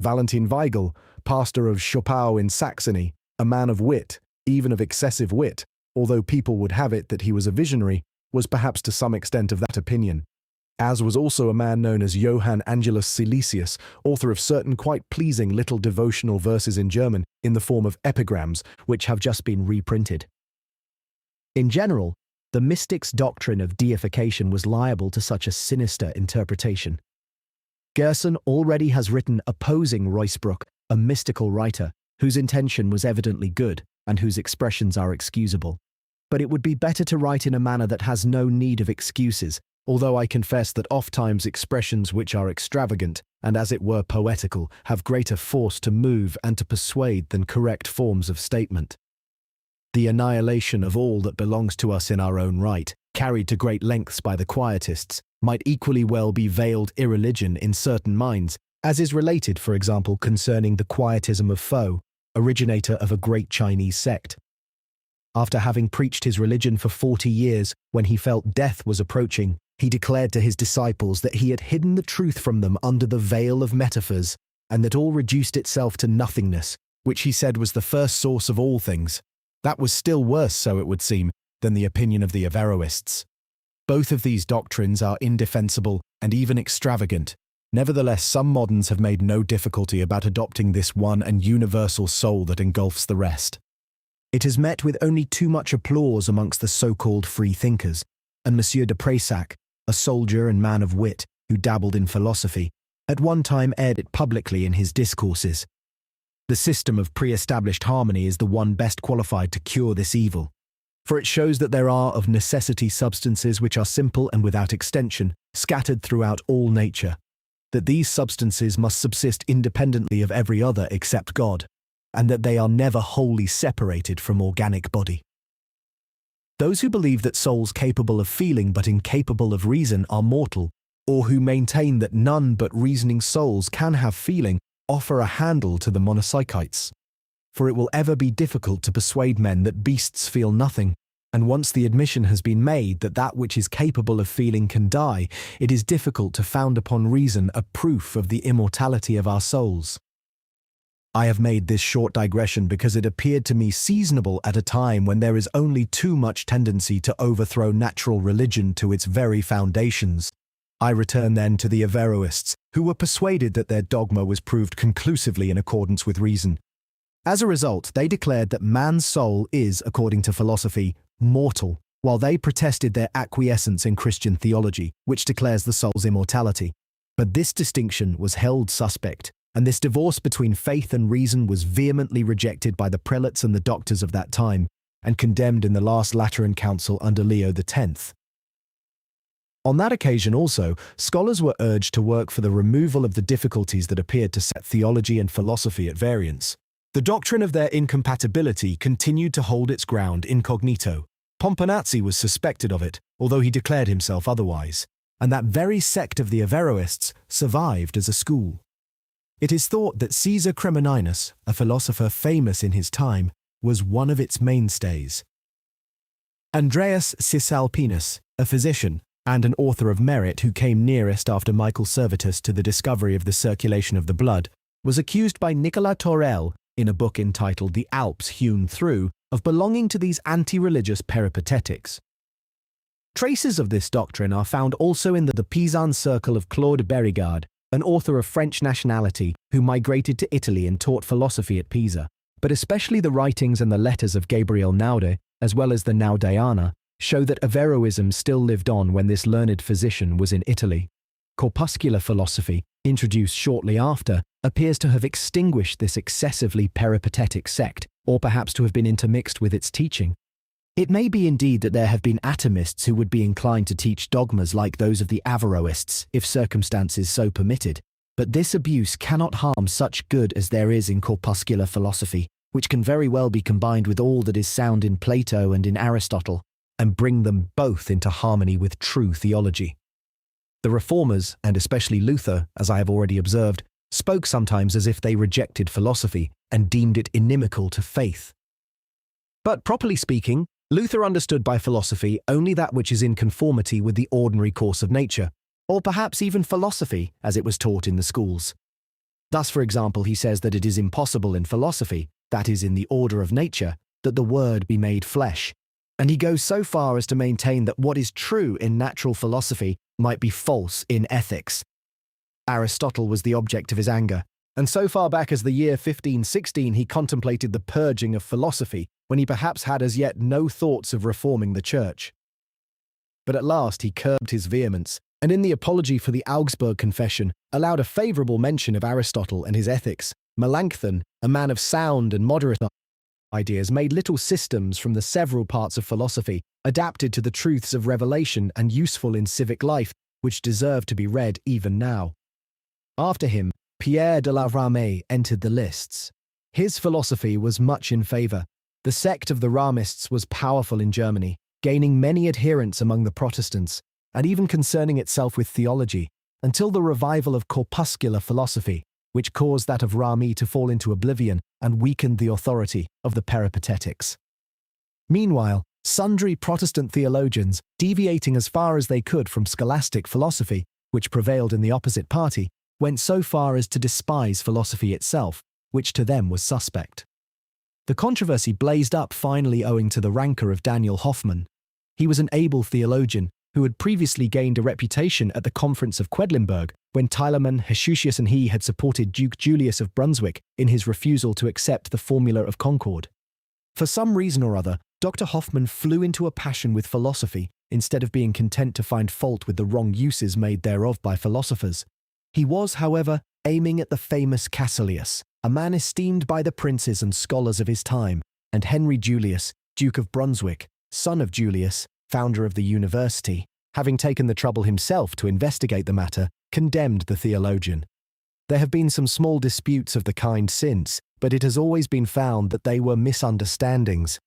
Valentin Weigel, pastor of Schopau in Saxony, a man of wit, even of excessive wit, although people would have it that he was a visionary, was perhaps to some extent of that opinion, as was also a man known as Johann Angelus Silesius, author of certain quite pleasing little devotional verses in German in the form of epigrams, which have just been reprinted. In general, the mystics' doctrine of deification was liable to such a sinister interpretation. Gerson already has written opposing Ruysbrock, a mystical writer, whose intention was evidently good and whose expressions are excusable. But it would be better to write in a manner that has no need of excuses, although I confess that oft-times expressions which are extravagant and as it were poetical have greater force to move and to persuade than correct forms of statement. The annihilation of all that belongs to us in our own right, carried to great lengths by the Quietists, might equally well be veiled irreligion in certain minds, as is related, for example, concerning the Quietism of Fo, originator of a great Chinese sect. After having preached his religion for 40 years, when he felt death was approaching, he declared to his disciples that he had hidden the truth from them under the veil of metaphors, and that all reduced itself to nothingness, which he said was the first source of all things. That was still worse, so it would seem, than the opinion of the Averroists. Both of these doctrines are indefensible and even extravagant. Nevertheless, some moderns have made no difficulty about adopting this one and universal soul that engulfs the rest. It has met with only too much applause amongst the so-called free thinkers, and Monsieur de Preyssac, a soldier and man of wit who dabbled in philosophy, at one time aired it publicly in his discourses. The system of pre-established harmony is the one best qualified to cure this evil, for it shows that there are of necessity substances which are simple and without extension, scattered throughout all nature, that these substances must subsist independently of every other except God, and that they are never wholly separated from organic body. Those who believe that souls capable of feeling but incapable of reason are mortal, or who maintain that none but reasoning souls can have feeling, offer a handle to the monopsychites. For it will ever be difficult to persuade men that beasts feel nothing, and once the admission has been made that that which is capable of feeling can die, it is difficult to found upon reason a proof of the immortality of our souls. I have made this short digression because it appeared to me seasonable at a time when there is only too much tendency to overthrow natural religion to its very foundations. I return then to the Averroists, who were persuaded that their dogma was proved conclusively in accordance with reason. As a result, they declared that man's soul is, according to philosophy, mortal, while they protested their acquiescence in Christian theology, which declares the soul's immortality. But this distinction was held suspect, and this divorce between faith and reason was vehemently rejected by the prelates and the doctors of that time, and condemned in the last Lateran Council under Leo X. On that occasion also, scholars were urged to work for the removal of the difficulties that appeared to set theology and philosophy at variance. The doctrine of their incompatibility continued to hold its ground incognito. Pomponazzi was suspected of it, although he declared himself otherwise, and that very sect of the Averroists survived as a school. It is thought that Caesar Cremoninus, a philosopher famous in his time, was one of its mainstays. Andreas Cisalpinus, a physician, and an author of merit who came nearest after Michael Servetus to the discovery of the circulation of the blood, was accused by Nicolas Torel, in a book entitled The Alps Hewn Through, of belonging to these anti-religious peripatetics. Traces of this doctrine are found also in the Pisan circle of Claude Berigard, an author of French nationality who migrated to Italy and taught philosophy at Pisa, but especially the writings and the letters of Gabriel Naudé, as well as the Naudéana, show that Averroism still lived on when this learned physician was in Italy. Corpuscular philosophy, introduced shortly after, appears to have extinguished this excessively peripatetic sect, or perhaps to have been intermixed with its teaching. It may be indeed that there have been atomists who would be inclined to teach dogmas like those of the Averroists, if circumstances so permitted, but this abuse cannot harm such good as there is in corpuscular philosophy, which can very well be combined with all that is sound in Plato and in Aristotle, and bring them both into harmony with true theology. The Reformers, and especially Luther, as I have already observed, spoke sometimes as if they rejected philosophy and deemed it inimical to faith. But properly speaking, Luther understood by philosophy only that which is in conformity with the ordinary course of nature, or perhaps even philosophy as it was taught in the schools. Thus, for example, he says that it is impossible in philosophy, that is, in the order of nature, that the word be made flesh. And he goes so far as to maintain that what is true in natural philosophy might be false in ethics. Aristotle was the object of his anger, and so far back as the year 1516 he contemplated the purging of philosophy, when he perhaps had as yet no thoughts of reforming the church. But at last he curbed his vehemence, and in the Apology for the Augsburg Confession allowed a favourable mention of Aristotle and his ethics. Melanchthon, a man of sound and moderate ideas, made little systems from the several parts of philosophy, adapted to the truths of revelation and useful in civic life, which deserve to be read even now. After him, Pierre de la Ramée entered the lists. His philosophy was much in favour. The sect of the Ramists was powerful in Germany, gaining many adherents among the Protestants, and even concerning itself with theology, until the revival of corpuscular philosophy, which caused that of Rami to fall into oblivion and weakened the authority of the Peripatetics. Meanwhile, sundry Protestant theologians, deviating as far as they could from scholastic philosophy, which prevailed in the opposite party, went so far as to despise philosophy itself, which to them was suspect. The controversy blazed up finally owing to the rancour of Daniel Hoffmann. He was an able theologian who had previously gained a reputation at the Conference of Quedlinburg when Tillemann, Hesutius and he had supported Duke Julius of Brunswick in his refusal to accept the Formula of Concord. For some reason or other, Dr. Hoffmann flew into a passion with philosophy instead of being content to find fault with the wrong uses made thereof by philosophers. He was, however, aiming at the famous Cassilius, a man esteemed by the princes and scholars of his time, and Henry Julius, Duke of Brunswick, son of Julius, founder of the university, having taken the trouble himself to investigate the matter, condemned the theologian. There have been some small disputes of the kind since, but it has always been found that they were misunderstandings.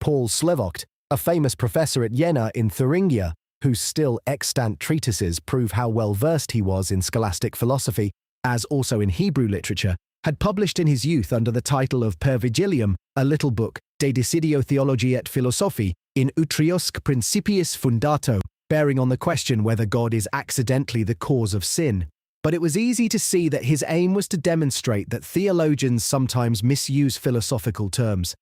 Paul Slevogt, a famous professor at Jena in Thuringia, whose still extant treatises prove how well versed he was in scholastic philosophy, as also in Hebrew literature, had published in his youth under the title of Per Vigilium a little book, De Desidio Theologiae et Philosophiae, in utriusque principiis fundato, bearing on the question whether God is accidentally the cause of sin. But it was easy to see that his aim was to demonstrate that theologians sometimes misuse philosophical terms.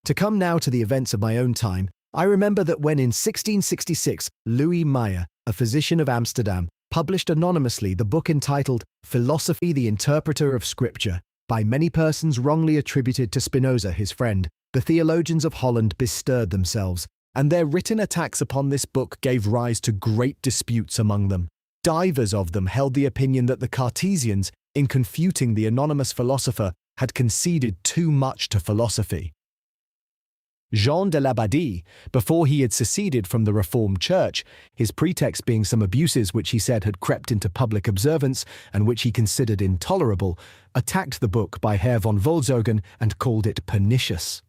To come now to the events of my own time, I remember that when in 1666 Louis Meyer, a physician of Amsterdam, published anonymously the book entitled Philosophy the Interpreter of Scripture, by many persons wrongly attributed to Spinoza his friend, the theologians of Holland bestirred themselves, and their written attacks upon this book gave rise to great disputes among them. Divers of them held the opinion that the Cartesians, in confuting the anonymous philosopher, had conceded too much to philosophy. Jean de Labadie, before he had seceded from the Reformed Church, his pretext being some abuses which he said had crept into public observance and which he considered intolerable, attacked the book by Herr von Wolzogen and called it pernicious.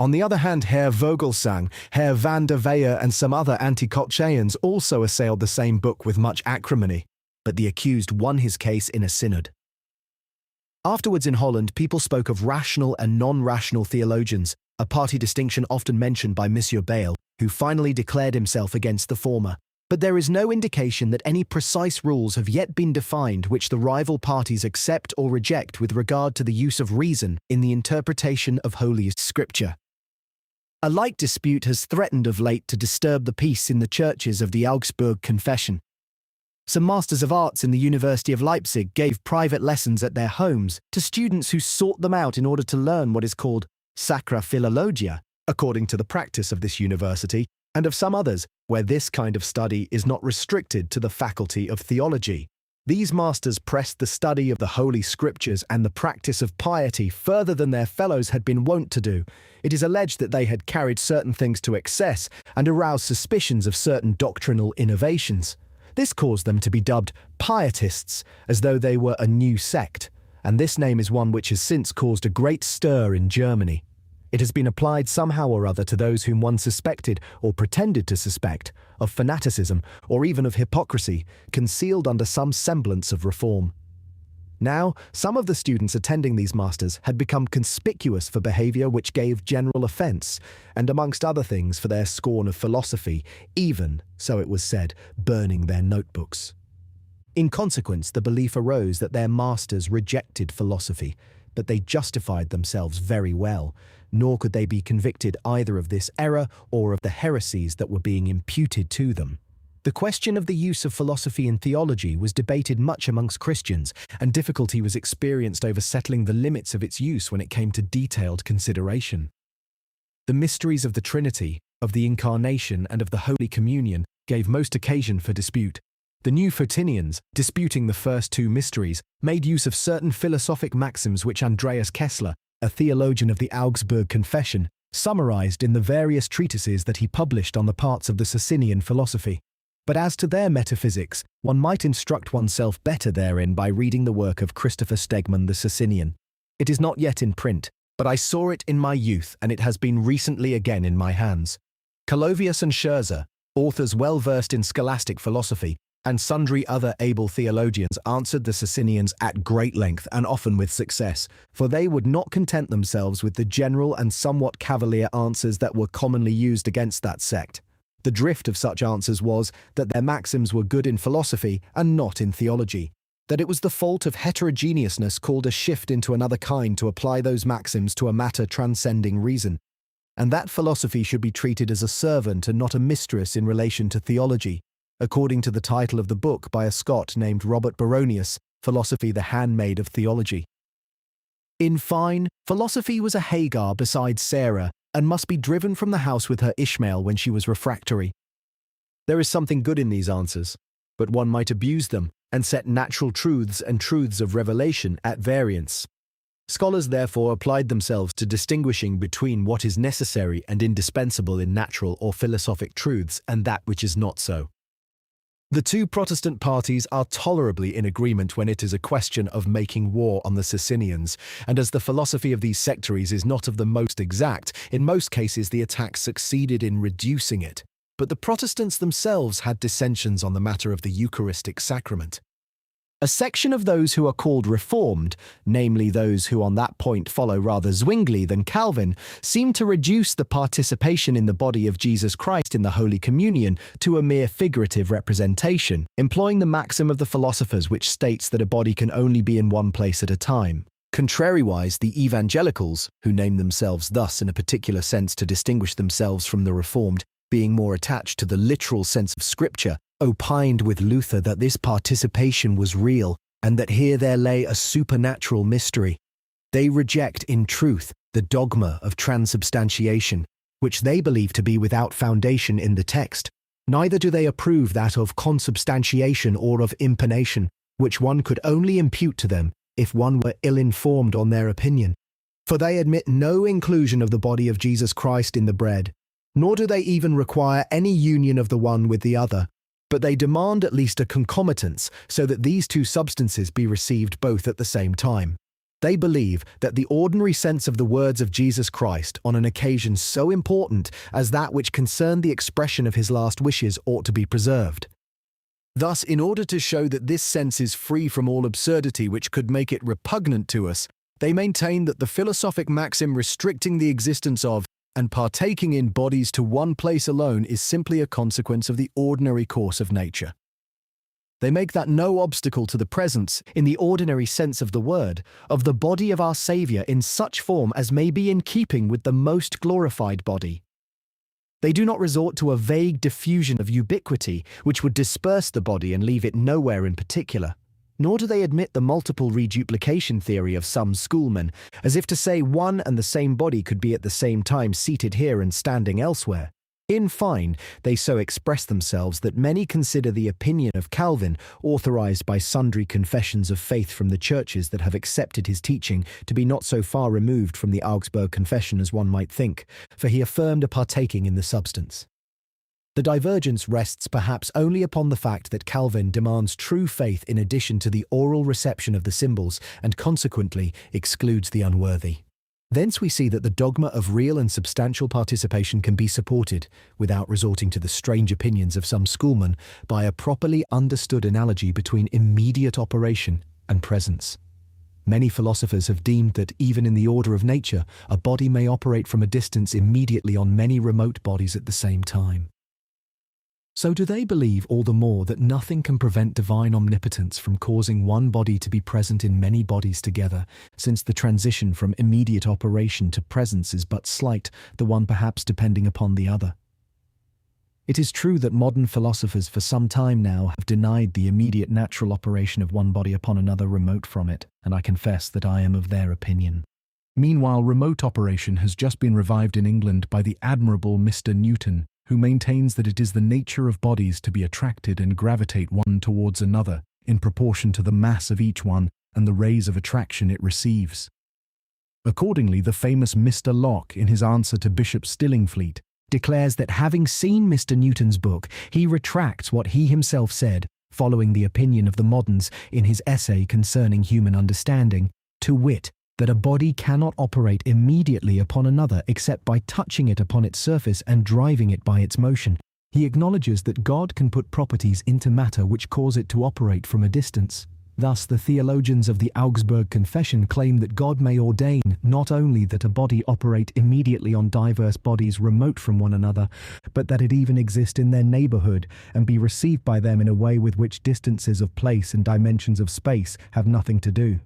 On the other hand, Herr Vogelsang, Herr van der Weyer and some other anti-Colchians also assailed the same book with much acrimony, but the accused won his case in a synod. Afterwards in Holland, people spoke of rational and non-rational theologians, a party distinction often mentioned by Monsieur Bayle, who finally declared himself against the former. But there is no indication that any precise rules have yet been defined which the rival parties accept or reject with regard to the use of reason in the interpretation of Holy Scripture. A like dispute has threatened of late to disturb the peace in the churches of the Augsburg Confession. Some masters of arts in the University of Leipzig gave private lessons at their homes to students who sought them out in order to learn what is called Sacra Philologia, according to the practice of this university, and of some others, where this kind of study is not restricted to the faculty of theology. These masters pressed the study of the Holy Scriptures and the practice of piety further than their fellows had been wont to do. It is alleged that they had carried certain things to excess and aroused suspicions of certain doctrinal innovations. This caused them to be dubbed pietists, as though they were a new sect, and this name is one which has since caused a great stir in Germany. It has been applied somehow or other to those whom one suspected, or pretended to suspect, of fanaticism, or even of hypocrisy, concealed under some semblance of reform. Now, some of the students attending these masters had become conspicuous for behaviour which gave general offence, and amongst other things for their scorn of philosophy, even, so it was said, burning their notebooks. In consequence, the belief arose that their masters rejected philosophy, but they justified themselves very well, nor could they be convicted either of this error or of the heresies that were being imputed to them. The question of the use of philosophy in theology was debated much amongst Christians, and difficulty was experienced over settling the limits of its use when it came to detailed consideration. The mysteries of the Trinity, of the Incarnation, and of the Holy Communion gave most occasion for dispute. The New Photinians, disputing the first two mysteries, made use of certain philosophic maxims which Andreas Kessler, a theologian of the Augsburg Confession, summarized in the various treatises that he published on the parts of the Socinian philosophy. But as to their metaphysics, one might instruct oneself better therein by reading the work of Christopher Stegmann the Socinian. It is not yet in print, but I saw it in my youth, and it has been recently again in my hands. Calovius and Scherzer, authors well versed in scholastic philosophy, and sundry other able theologians answered the Socinians at great length and often with success, for they would not content themselves with the general and somewhat cavalier answers that were commonly used against that sect. The drift of such answers was that their maxims were good in philosophy and not in theology, that it was the fault of heterogeneousness called a shift into another kind to apply those maxims to a matter transcending reason, and that philosophy should be treated as a servant and not a mistress in relation to theology, according to the title of the book by a Scot named Robert Baronius, Philosophy the Handmaid of Theology. In fine, philosophy was a Hagar beside Sarah, and must be driven from the house with her Ishmael when she was refractory. There is something good in these answers, but one might abuse them and set natural truths and truths of revelation at variance. Scholars therefore applied themselves to distinguishing between what is necessary and indispensable in natural or philosophic truths and that which is not so. The two Protestant parties are tolerably in agreement when it is a question of making war on the Socinians, and as the philosophy of these sectaries is not of the most exact, in most cases the attack succeeded in reducing it. But the Protestants themselves had dissensions on the matter of the Eucharistic sacrament. A section of those who are called Reformed, namely those who on that point follow rather Zwingli than Calvin, seem to reduce the participation in the body of Jesus Christ in the Holy Communion to a mere figurative representation, employing the maxim of the philosophers which states that a body can only be in one place at a time. Contrariwise, the evangelicals, who name themselves thus in a particular sense to distinguish themselves from the Reformed, being more attached to the literal sense of Scripture, opined with Luther that this participation was real, and that here there lay a supernatural mystery. They reject, in truth, the dogma of transubstantiation, which they believe to be without foundation in the text. Neither do they approve that of consubstantiation or of impanation, which one could only impute to them if one were ill-informed on their opinion. For they admit no inclusion of the body of Jesus Christ in the bread, nor do they even require any union of the one with the other, but they demand at least a concomitance so that these two substances be received both at the same time. They believe that the ordinary sense of the words of Jesus Christ on an occasion so important as that which concerned the expression of his last wishes ought to be preserved. Thus, in order to show that this sense is free from all absurdity which could make it repugnant to us, they maintain that the philosophic maxim restricting the existence of and partaking in bodies to one place alone is simply a consequence of the ordinary course of nature. They make that no obstacle to the presence, in the ordinary sense of the word, of the body of our Saviour in such form as may be in keeping with the most glorified body. They do not resort to a vague diffusion of ubiquity which would disperse the body and leave it nowhere in particular. Nor do they admit the multiple reduplication theory of some schoolmen, as if to say one and the same body could be at the same time seated here and standing elsewhere. In fine, they so express themselves that many consider the opinion of Calvin, authorized by sundry confessions of faith from the churches that have accepted his teaching, to be not so far removed from the Augsburg Confession as one might think, for he affirmed a partaking in the substance. The divergence rests perhaps only upon the fact that Calvin demands true faith in addition to the oral reception of the symbols and consequently excludes the unworthy. Thence we see that the dogma of real and substantial participation can be supported, without resorting to the strange opinions of some schoolmen, by a properly understood analogy between immediate operation and presence. Many philosophers have deemed that even in the order of nature, a body may operate from a distance immediately on many remote bodies at the same time. So do they believe all the more that nothing can prevent divine omnipotence from causing one body to be present in many bodies together, since the transition from immediate operation to presence is but slight, the one perhaps depending upon the other? It is true that modern philosophers for some time now have denied the immediate natural operation of one body upon another remote from it, and I confess that I am of their opinion. Meanwhile, remote operation has just been revived in England by the admirable Mr. Newton, who maintains that it is the nature of bodies to be attracted and gravitate one towards another in proportion to the mass of each one and the rays of attraction it receives. Accordingly, the famous Mr. Locke, in his answer to Bishop Stillingfleet, declares that having seen Mr. Newton's book, he retracts what he himself said, following the opinion of the moderns in his essay concerning human understanding, to wit, that a body cannot operate immediately upon another except by touching it upon its surface and driving it by its motion. He acknowledges that God can put properties into matter which cause it to operate from a distance. Thus, the theologians of the Augsburg Confession claim that God may ordain not only that a body operate immediately on diverse bodies remote from one another, but that it even exist in their neighborhood and be received by them in a way with which distances of place and dimensions of space have nothing to do.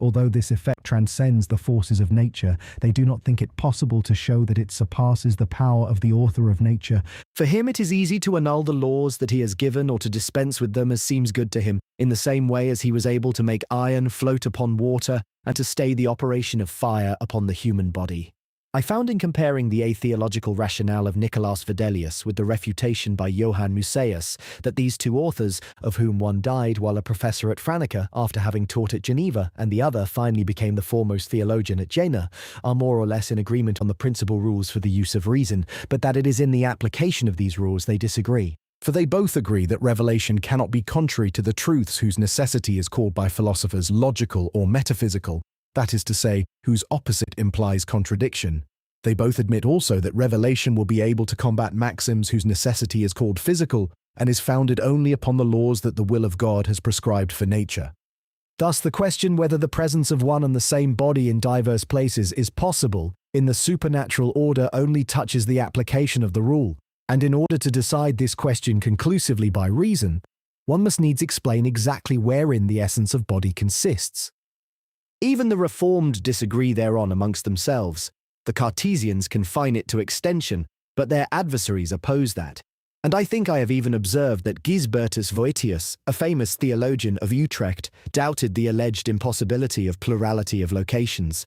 Although this effect transcends the forces of nature, they do not think it possible to show that it surpasses the power of the author of nature. For him it is easy to annul the laws that he has given or to dispense with them as seems good to him, in the same way as he was able to make iron float upon water and to stay the operation of fire upon the human body. I found in comparing the atheological rationale of Nicolaus Fidelius with the refutation by Johann Musaeus that these two authors, of whom one died while a professor at Franeker after having taught at Geneva and the other finally became the foremost theologian at Jena, are more or less in agreement on the principal rules for the use of reason, but that it is in the application of these rules they disagree. For they both agree that revelation cannot be contrary to the truths whose necessity is called by philosophers logical or metaphysical, that is to say, whose opposite implies contradiction. They both admit also that revelation will be able to combat maxims whose necessity is called physical and is founded only upon the laws that the will of God has prescribed for nature. Thus, the question whether the presence of one and the same body in diverse places is possible in the supernatural order only touches the application of the rule, and in order to decide this question conclusively by reason, one must needs explain exactly wherein the essence of body consists. Even the Reformed disagree thereon amongst themselves. The Cartesians confine it to extension, but their adversaries oppose that. And I think I have even observed that Gisbertus Voetius, a famous theologian of Utrecht, doubted the alleged impossibility of plurality of locations.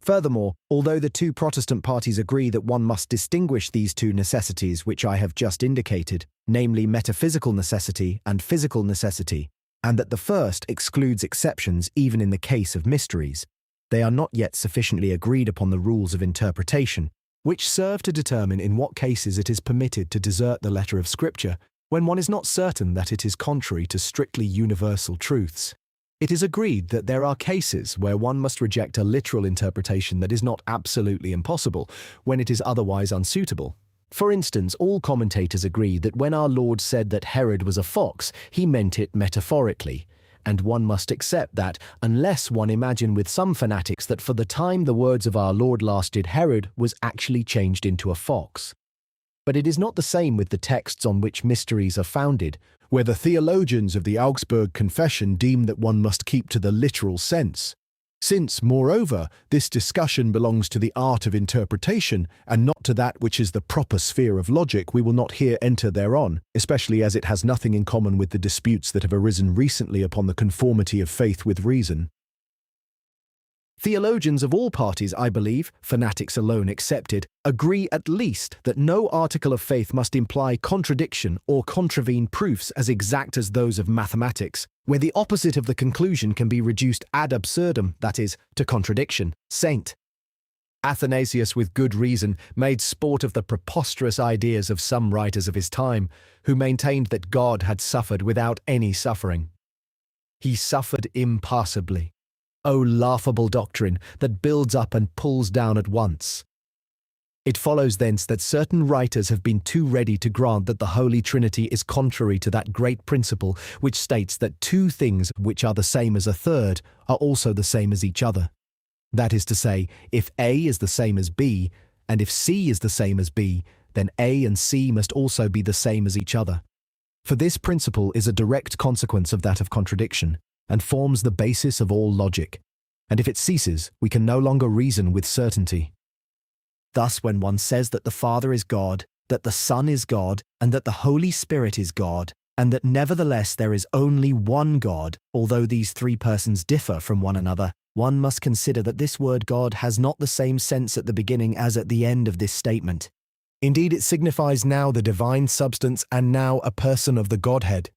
Furthermore, although the two Protestant parties agree that one must distinguish these two necessities which I have just indicated, namely metaphysical necessity and physical necessity, and that the first excludes exceptions even in the case of mysteries, they are not yet sufficiently agreed upon the rules of interpretation, which serve to determine in what cases it is permitted to desert the letter of Scripture when one is not certain that it is contrary to strictly universal truths. It is agreed that there are cases where one must reject a literal interpretation that is not absolutely impossible when it is otherwise unsuitable. For instance, all commentators agree that when our Lord said that Herod was a fox, he meant it metaphorically, and one must accept that, unless one imagine with some fanatics that for the time the words of our Lord lasted, Herod was actually changed into a fox. But it is not the same with the texts on which mysteries are founded, where the theologians of the Augsburg Confession deem that one must keep to the literal sense. Since, moreover, this discussion belongs to the art of interpretation, and not to that which is the proper sphere of logic, we will not here enter thereon, especially as it has nothing in common with the disputes that have arisen recently upon the conformity of faith with reason. Theologians of all parties, I believe, fanatics alone excepted, agree at least that no article of faith must imply contradiction or contravene proofs as exact as those of mathematics, where the opposite of the conclusion can be reduced ad absurdum, that is, to contradiction. Saint Athanasius, with good reason, made sport of the preposterous ideas of some writers of his time, who maintained that God had suffered without any suffering. He suffered impassibly. O laughable doctrine that builds up and pulls down at once! It follows thence that certain writers have been too ready to grant that the Holy Trinity is contrary to that great principle which states that two things which are the same as a third are also the same as each other. That is to say, if A is the same as B, and if C is the same as B, then A and C must also be the same as each other. For this principle is a direct consequence of that of contradiction, and forms the basis of all logic. And if it ceases, we can no longer reason with certainty. Thus, when one says that the Father is God, that the Son is God, and that the Holy Spirit is God, and that nevertheless there is only one God, although these three persons differ from one another, one must consider that this word God has not the same sense at the beginning as at the end of this statement. Indeed, it signifies now the divine substance and now a person of the Godhead.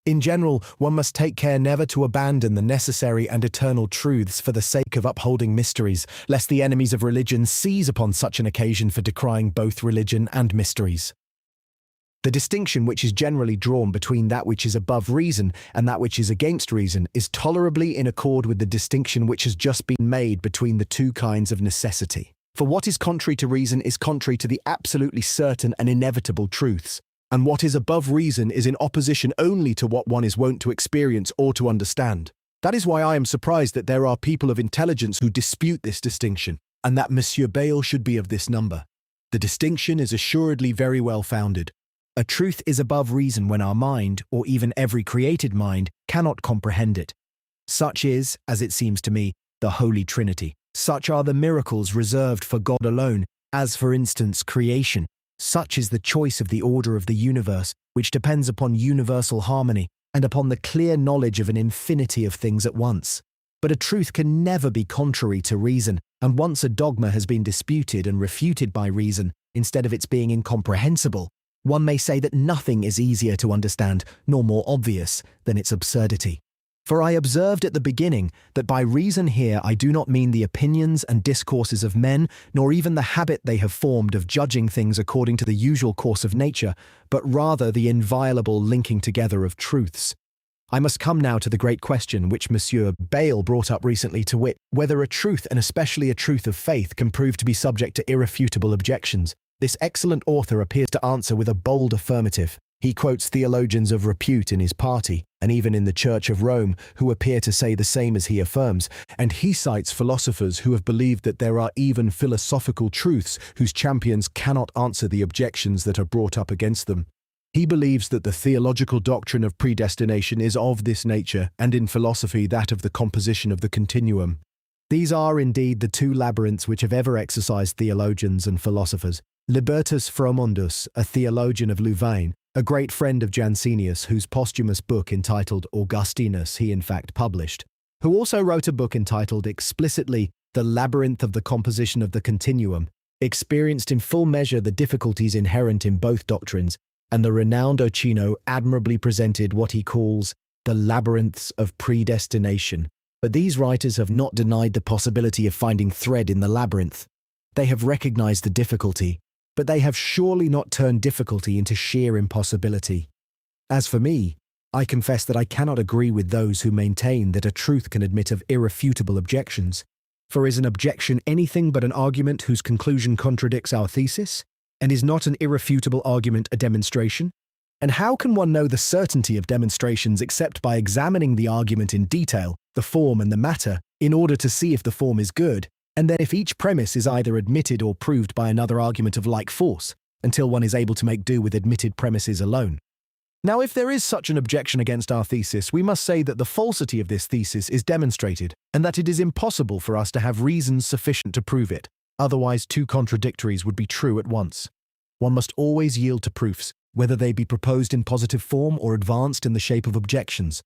In general, one must take care never to abandon the necessary and eternal truths for the sake of upholding mysteries, lest the enemies of religion seize upon such an occasion for decrying both religion and mysteries. The distinction which is generally drawn between that which is above reason and that which is against reason is tolerably in accord with the distinction which has just been made between the two kinds of necessity. For what is contrary to reason is contrary to the absolutely certain and inevitable truths, and what is above reason is in opposition only to what one is wont to experience or to understand. That is why I am surprised that there are people of intelligence who dispute this distinction, and that Monsieur Bayle should be of this number. The distinction is assuredly very well founded. A truth is above reason when our mind, or even every created mind, cannot comprehend it. Such is, as it seems to me, the Holy Trinity. Such are the miracles reserved for God alone, as for instance creation. Such is the choice of the order of the universe, which depends upon universal harmony, and upon the clear knowledge of an infinity of things at once. But a truth can never be contrary to reason, and once a dogma has been disputed and refuted by reason, instead of its being incomprehensible, one may say that nothing is easier to understand, nor more obvious, than its absurdity. For I observed at the beginning that by reason here I do not mean the opinions and discourses of men, nor even the habit they have formed of judging things according to the usual course of nature, but rather the inviolable linking together of truths. I must come now to the great question which Monsieur Bayle brought up recently, to wit, whether a truth, and especially a truth of faith, can prove to be subject to irrefutable objections. This excellent author appears to answer with a bold affirmative. He quotes theologians of repute in his party, and even in the Church of Rome, who appear to say the same as he affirms, and he cites philosophers who have believed that there are even philosophical truths whose champions cannot answer the objections that are brought up against them. He believes that the theological doctrine of predestination is of this nature, and in philosophy that of the composition of the continuum. These are indeed the two labyrinths which have ever exercised theologians and philosophers. Libertus Fromundus, a theologian of Louvain, a great friend of Jansenius, whose posthumous book entitled Augustinus he in fact published, who also wrote a book entitled explicitly The Labyrinth of the Composition of the Continuum, experienced in full measure the difficulties inherent in both doctrines, and the renowned Ochino admirably presented what he calls the labyrinths of predestination. But these writers have not denied the possibility of finding thread in the labyrinth. They have recognized the difficulty, but they have surely not turned difficulty into sheer impossibility. As for me, I confess that I cannot agree with those who maintain that a truth can admit of irrefutable objections. For is an objection anything but an argument whose conclusion contradicts our thesis? And is not an irrefutable argument a demonstration? And how can one know the certainty of demonstrations except by examining the argument in detail, the form and the matter, in order to see if the form is good, and then if each premise is either admitted or proved by another argument of like force, until one is able to make do with admitted premises alone? Now, if there is such an objection against our thesis, we must say that the falsity of this thesis is demonstrated, and that it is impossible for us to have reasons sufficient to prove it. Otherwise, two contradictories would be true at once. One must always yield to proofs, whether they be proposed in positive form or advanced in the shape of objections.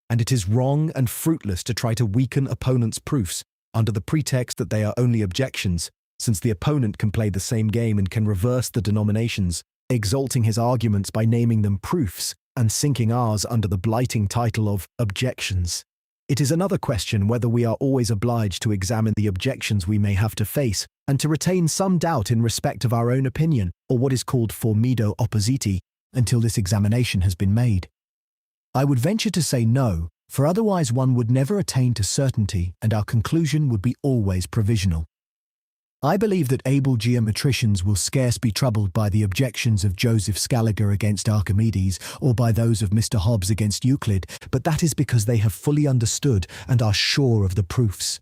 And it is wrong and fruitless to try to weaken opponents' proofs under the pretext that they are only objections, since the opponent can play the same game and can reverse the denominations, exalting his arguments by naming them proofs and sinking ours under the blighting title of objections. It is another question whether we are always obliged to examine the objections we may have to face, and to retain some doubt in respect of our own opinion, or what is called formido oppositi, until this examination has been made. I would venture to say no, for otherwise one would never attain to certainty, and our conclusion would be always provisional. I believe that able geometricians will scarce be troubled by the objections of Joseph Scaliger against Archimedes, or by those of Mr. Hobbes against Euclid, but that is because they have fully understood and are sure of the proofs.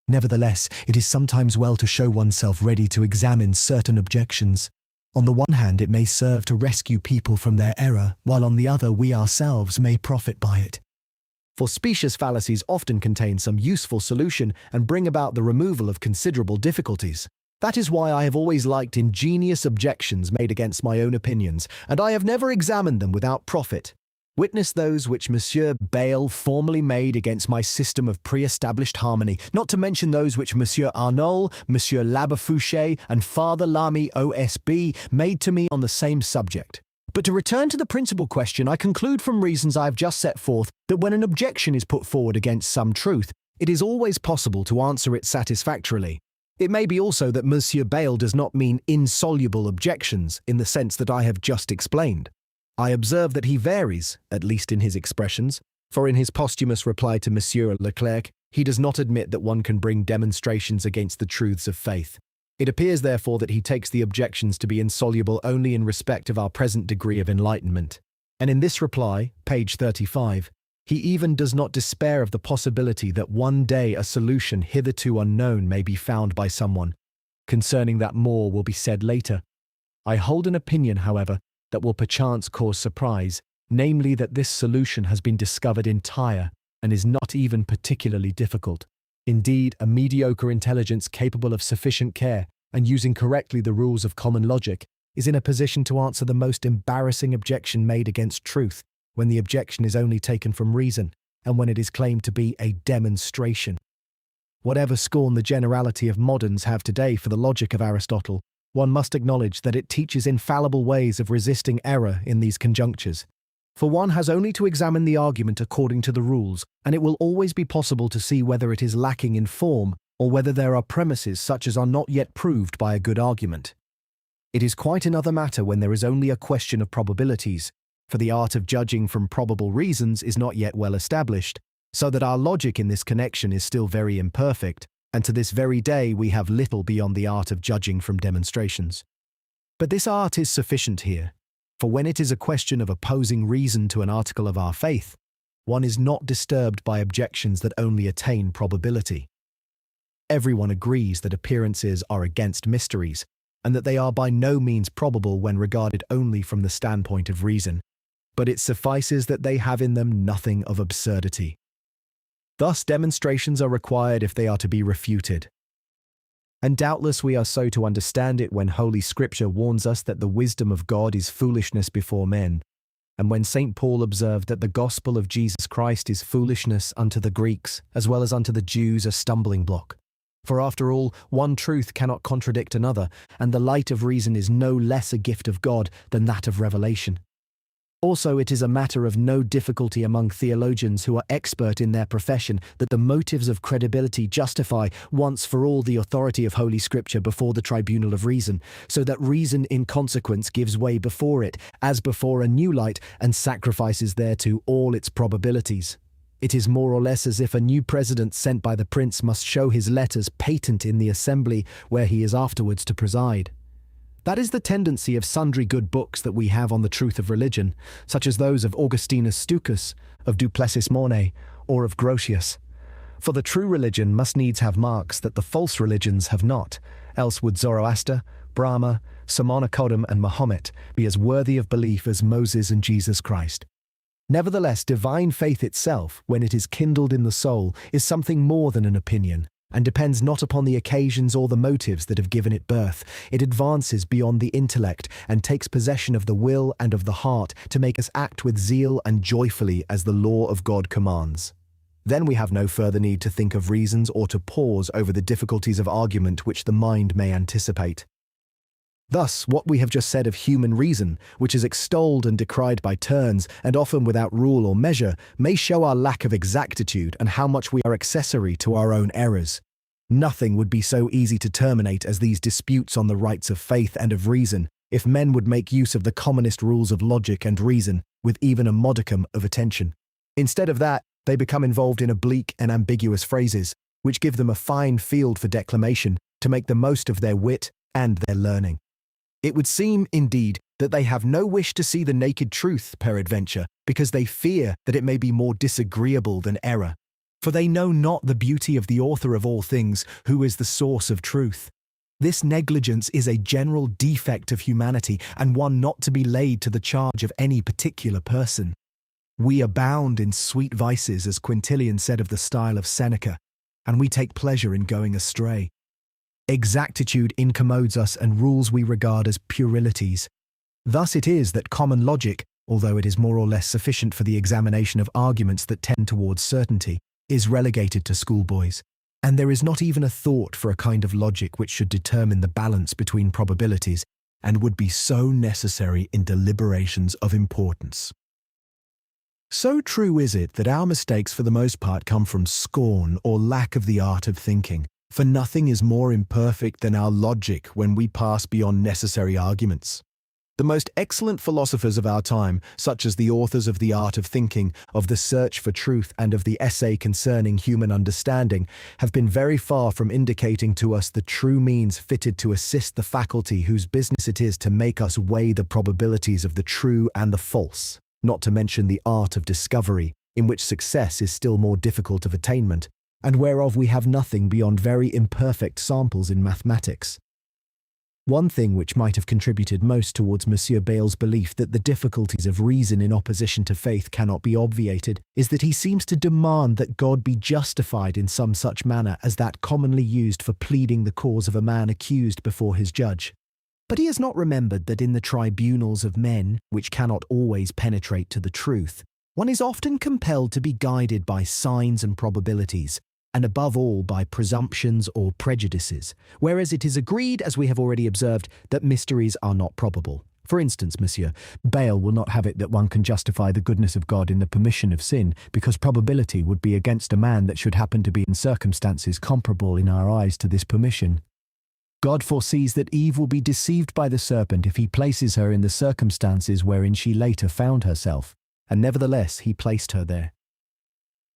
Nevertheless, it is sometimes well to show oneself ready to examine certain objections. On the one hand, it may serve to rescue people from their error, while on the other, we ourselves may profit by it. For specious fallacies often contain some useful solution and bring about the removal of considerable difficulties. That is why I have always liked ingenious objections made against my own opinions, and I have never examined them without profit. Witness those which Monsieur Bayle formerly made against my system of pre-established harmony, not to mention those which Monsieur Arnauld, Monsieur Labafouche, and Father Lamy OSB made to me on the same subject. But to return to the principal question, I conclude from reasons I have just set forth that when an objection is put forward against some truth, it is always possible to answer it satisfactorily. It may be also that Monsieur Bayle does not mean insoluble objections in the sense that I have just explained. I observe that he varies, at least in his expressions, for in his posthumous reply to Monsieur Leclerc, he does not admit that one can bring demonstrations against the truths of faith. It appears, therefore, that he takes the objections to be insoluble only in respect of our present degree of enlightenment. And in this reply, page 35, he even does not despair of the possibility that one day a solution hitherto unknown may be found by someone. Concerning that more will be said later. I hold an opinion, however, that will perchance cause surprise, namely that this solution has been discovered entire and is not even particularly difficult. Indeed, a mediocre intelligence capable of sufficient care and using correctly the rules of common logic is in a position to answer the most embarrassing objection made against truth when the objection is only taken from reason and when it is claimed to be a demonstration. Whatever scorn the generality of moderns have today for the logic of Aristotle, one must acknowledge that it teaches infallible ways of resisting error in these conjunctures. For one has only to examine the argument according to the rules, and it will always be possible to see whether it is lacking in form or whether there are premises such as are not yet proved by a good argument. It is quite another matter when there is only a question of probabilities, for the art of judging from probable reasons is not yet well established, so that our logic in this connection is still very imperfect, and to this very day we have little beyond the art of judging from demonstrations. But this art is sufficient here, for when it is a question of opposing reason to an article of our faith, one is not disturbed by objections that only attain probability. Everyone agrees that appearances are against mysteries, and that they are by no means probable when regarded only from the standpoint of reason, but it suffices that they have in them nothing of absurdity. Thus demonstrations are required if they are to be refuted. And doubtless we are so to understand it when Holy Scripture warns us that the wisdom of God is foolishness before men, and when St. Paul observed that the gospel of Jesus Christ is foolishness unto the Greeks, as well as unto the Jews a stumbling block. For after all, one truth cannot contradict another, and the light of reason is no less a gift of God than that of revelation. Also, it is a matter of no difficulty among theologians who are expert in their profession that the motives of credibility justify once for all the authority of Holy Scripture before the tribunal of reason, so that reason in consequence gives way before it, as before a new light, and sacrifices thereto all its probabilities. It is more or less as if a new president sent by the prince must show his letters patent in the assembly where he is afterwards to preside. That is the tendency of sundry good books that we have on the truth of religion, such as those of Augustinus Stucus, of Duplessis Mornay, or of Grotius. For the true religion must needs have marks that the false religions have not, else would Zoroaster, Brahma, Samonakodam, and Mahomet be as worthy of belief as Moses and Jesus Christ. Nevertheless, divine faith itself, when it is kindled in the soul, is something more than an opinion, and depends not upon the occasions or the motives that have given it birth. It advances beyond the intellect and takes possession of the will and of the heart to make us act with zeal and joyfully as the law of God commands. Then we have no further need to think of reasons or to pause over the difficulties of argument which the mind may anticipate. Thus, what we have just said of human reason, which is extolled and decried by turns, and often without rule or measure, may show our lack of exactitude and how much we are accessory to our own errors. Nothing would be so easy to terminate as these disputes on the rights of faith and of reason, if men would make use of the commonest rules of logic and reason, with even a modicum of attention. Instead of that, they become involved in oblique and ambiguous phrases, which give them a fine field for declamation, to make the most of their wit and their learning. It would seem, indeed, that they have no wish to see the naked truth, peradventure, because they fear that it may be more disagreeable than error. For they know not the beauty of the author of all things, who is the source of truth. This negligence is a general defect of humanity and one not to be laid to the charge of any particular person. We abound in sweet vices, as Quintilian said of the style of Seneca, and we take pleasure in going astray. Exactitude incommodes us and rules we regard as puerilities. Thus it is that common logic, although it is more or less sufficient for the examination of arguments that tend towards certainty, is relegated to schoolboys. And there is not even a thought for a kind of logic which should determine the balance between probabilities and would be so necessary in deliberations of importance. So true is it that our mistakes for the most part come from scorn or lack of the art of thinking, for nothing is more imperfect than our logic when we pass beyond necessary arguments. The most excellent philosophers of our time, such as the authors of The Art of Thinking, of The Search for Truth, and of the Essay Concerning Human Understanding, have been very far from indicating to us the true means fitted to assist the faculty whose business it is to make us weigh the probabilities of the true and the false, not to mention the art of discovery, in which success is still more difficult of attainment, and whereof we have nothing beyond very imperfect samples in mathematics. One thing which might have contributed most towards Monsieur Bayle's belief that the difficulties of reason in opposition to faith cannot be obviated is that he seems to demand that God be justified in some such manner as that commonly used for pleading the cause of a man accused before his judge. But he has not remembered that in the tribunals of men, which cannot always penetrate to the truth, one is often compelled to be guided by signs and probabilities, and above all by presumptions or prejudices, whereas it is agreed, as we have already observed, that mysteries are not probable. For instance, Monsieur, Bayle will not have it that one can justify the goodness of God in the permission of sin, because probability would be against a man that should happen to be in circumstances comparable in our eyes to this permission. God foresees that Eve will be deceived by the serpent if he places her in the circumstances wherein she later found herself, and nevertheless he placed her there.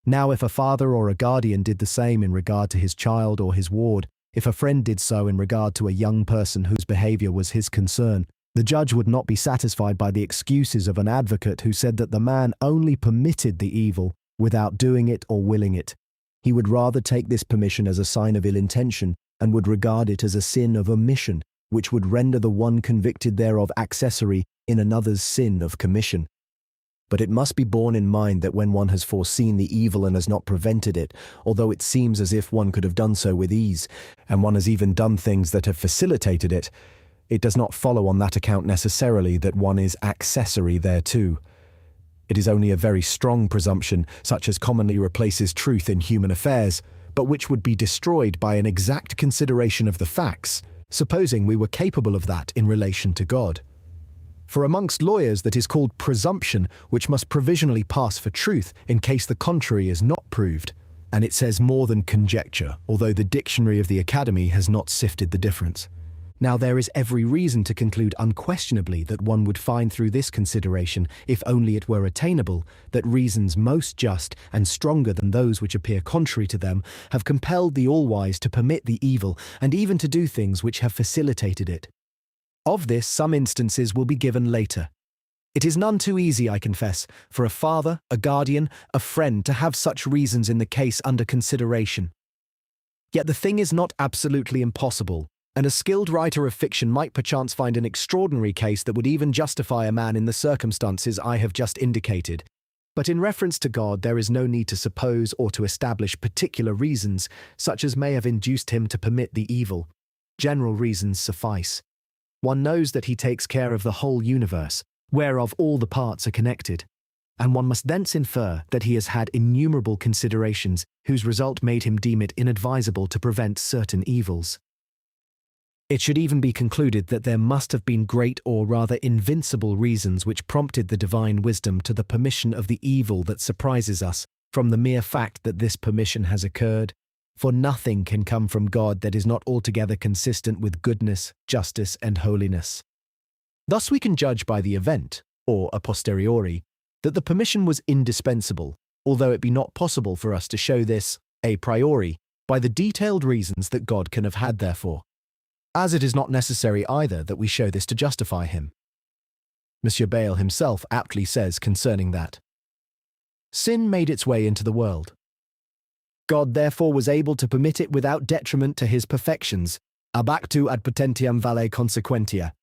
Now, if a father or a guardian did the same in regard to his child or his ward, if a friend did so in regard to a young person whose behavior was his concern, the judge would not be satisfied by the excuses of an advocate who said that the man only permitted the evil without doing it or willing it. He would rather take this permission as a sign of ill intention and would regard it as a sin of omission, which would render the one convicted thereof accessory in another's sin of commission. But it must be borne in mind that when one has foreseen the evil and has not prevented it, although it seems as if one could have done so with ease, and one has even done things that have facilitated it, it does not follow on that account necessarily that one is accessory thereto. It is only a very strong presumption, such as commonly replaces truth in human affairs, but which would be destroyed by an exact consideration of the facts, supposing we were capable of that in relation to God. For amongst lawyers that is called presumption, which must provisionally pass for truth in case the contrary is not proved, and it says more than conjecture, although the dictionary of the Academy has not sifted the difference. Now there is every reason to conclude unquestionably that one would find through this consideration, if only it were attainable, that reasons most just and stronger than those which appear contrary to them have compelled the all-wise to permit the evil and even to do things which have facilitated it. Of this some instances will be given later. It is none too easy, I confess, for a father, a guardian, a friend to have such reasons in the case under consideration. Yet the thing is not absolutely impossible, and a skilled writer of fiction might perchance find an extraordinary case that would even justify a man in the circumstances I have just indicated. But in reference to God, there is no need to suppose or to establish particular reasons, such as may have induced him to permit the evil. General reasons suffice. One knows that he takes care of the whole universe, whereof all the parts are connected, and one must thence infer that he has had innumerable considerations whose result made him deem it inadvisable to prevent certain evils. It should even be concluded that there must have been great or rather invincible reasons which prompted the divine wisdom to the permission of the evil that surprises us from the mere fact that this permission has occurred. For nothing can come from God that is not altogether consistent with goodness, justice, and holiness. Thus we can judge by the event, or a posteriori, that the permission was indispensable, although it be not possible for us to show this, a priori, by the detailed reasons that God can have had therefor. As it is not necessary either that we show this to justify him. Monsieur Bayle himself aptly says concerning that, sin made its way into the world. God therefore was able to permit it without detriment to his perfections, Ab actu ad potentiam valle consequentia.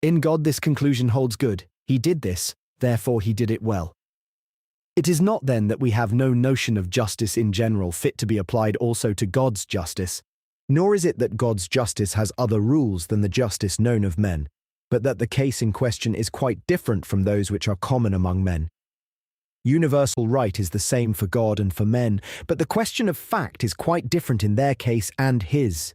In God this conclusion holds good. He did this, therefore he did it well. It is not then that we have no notion of justice in general fit to be applied also to God's justice, nor is it that God's justice has other rules than the justice known of men, but that the case in question is quite different from those which are common among men. Universal right is the same for God and for men, but the question of fact is quite different in their case and his.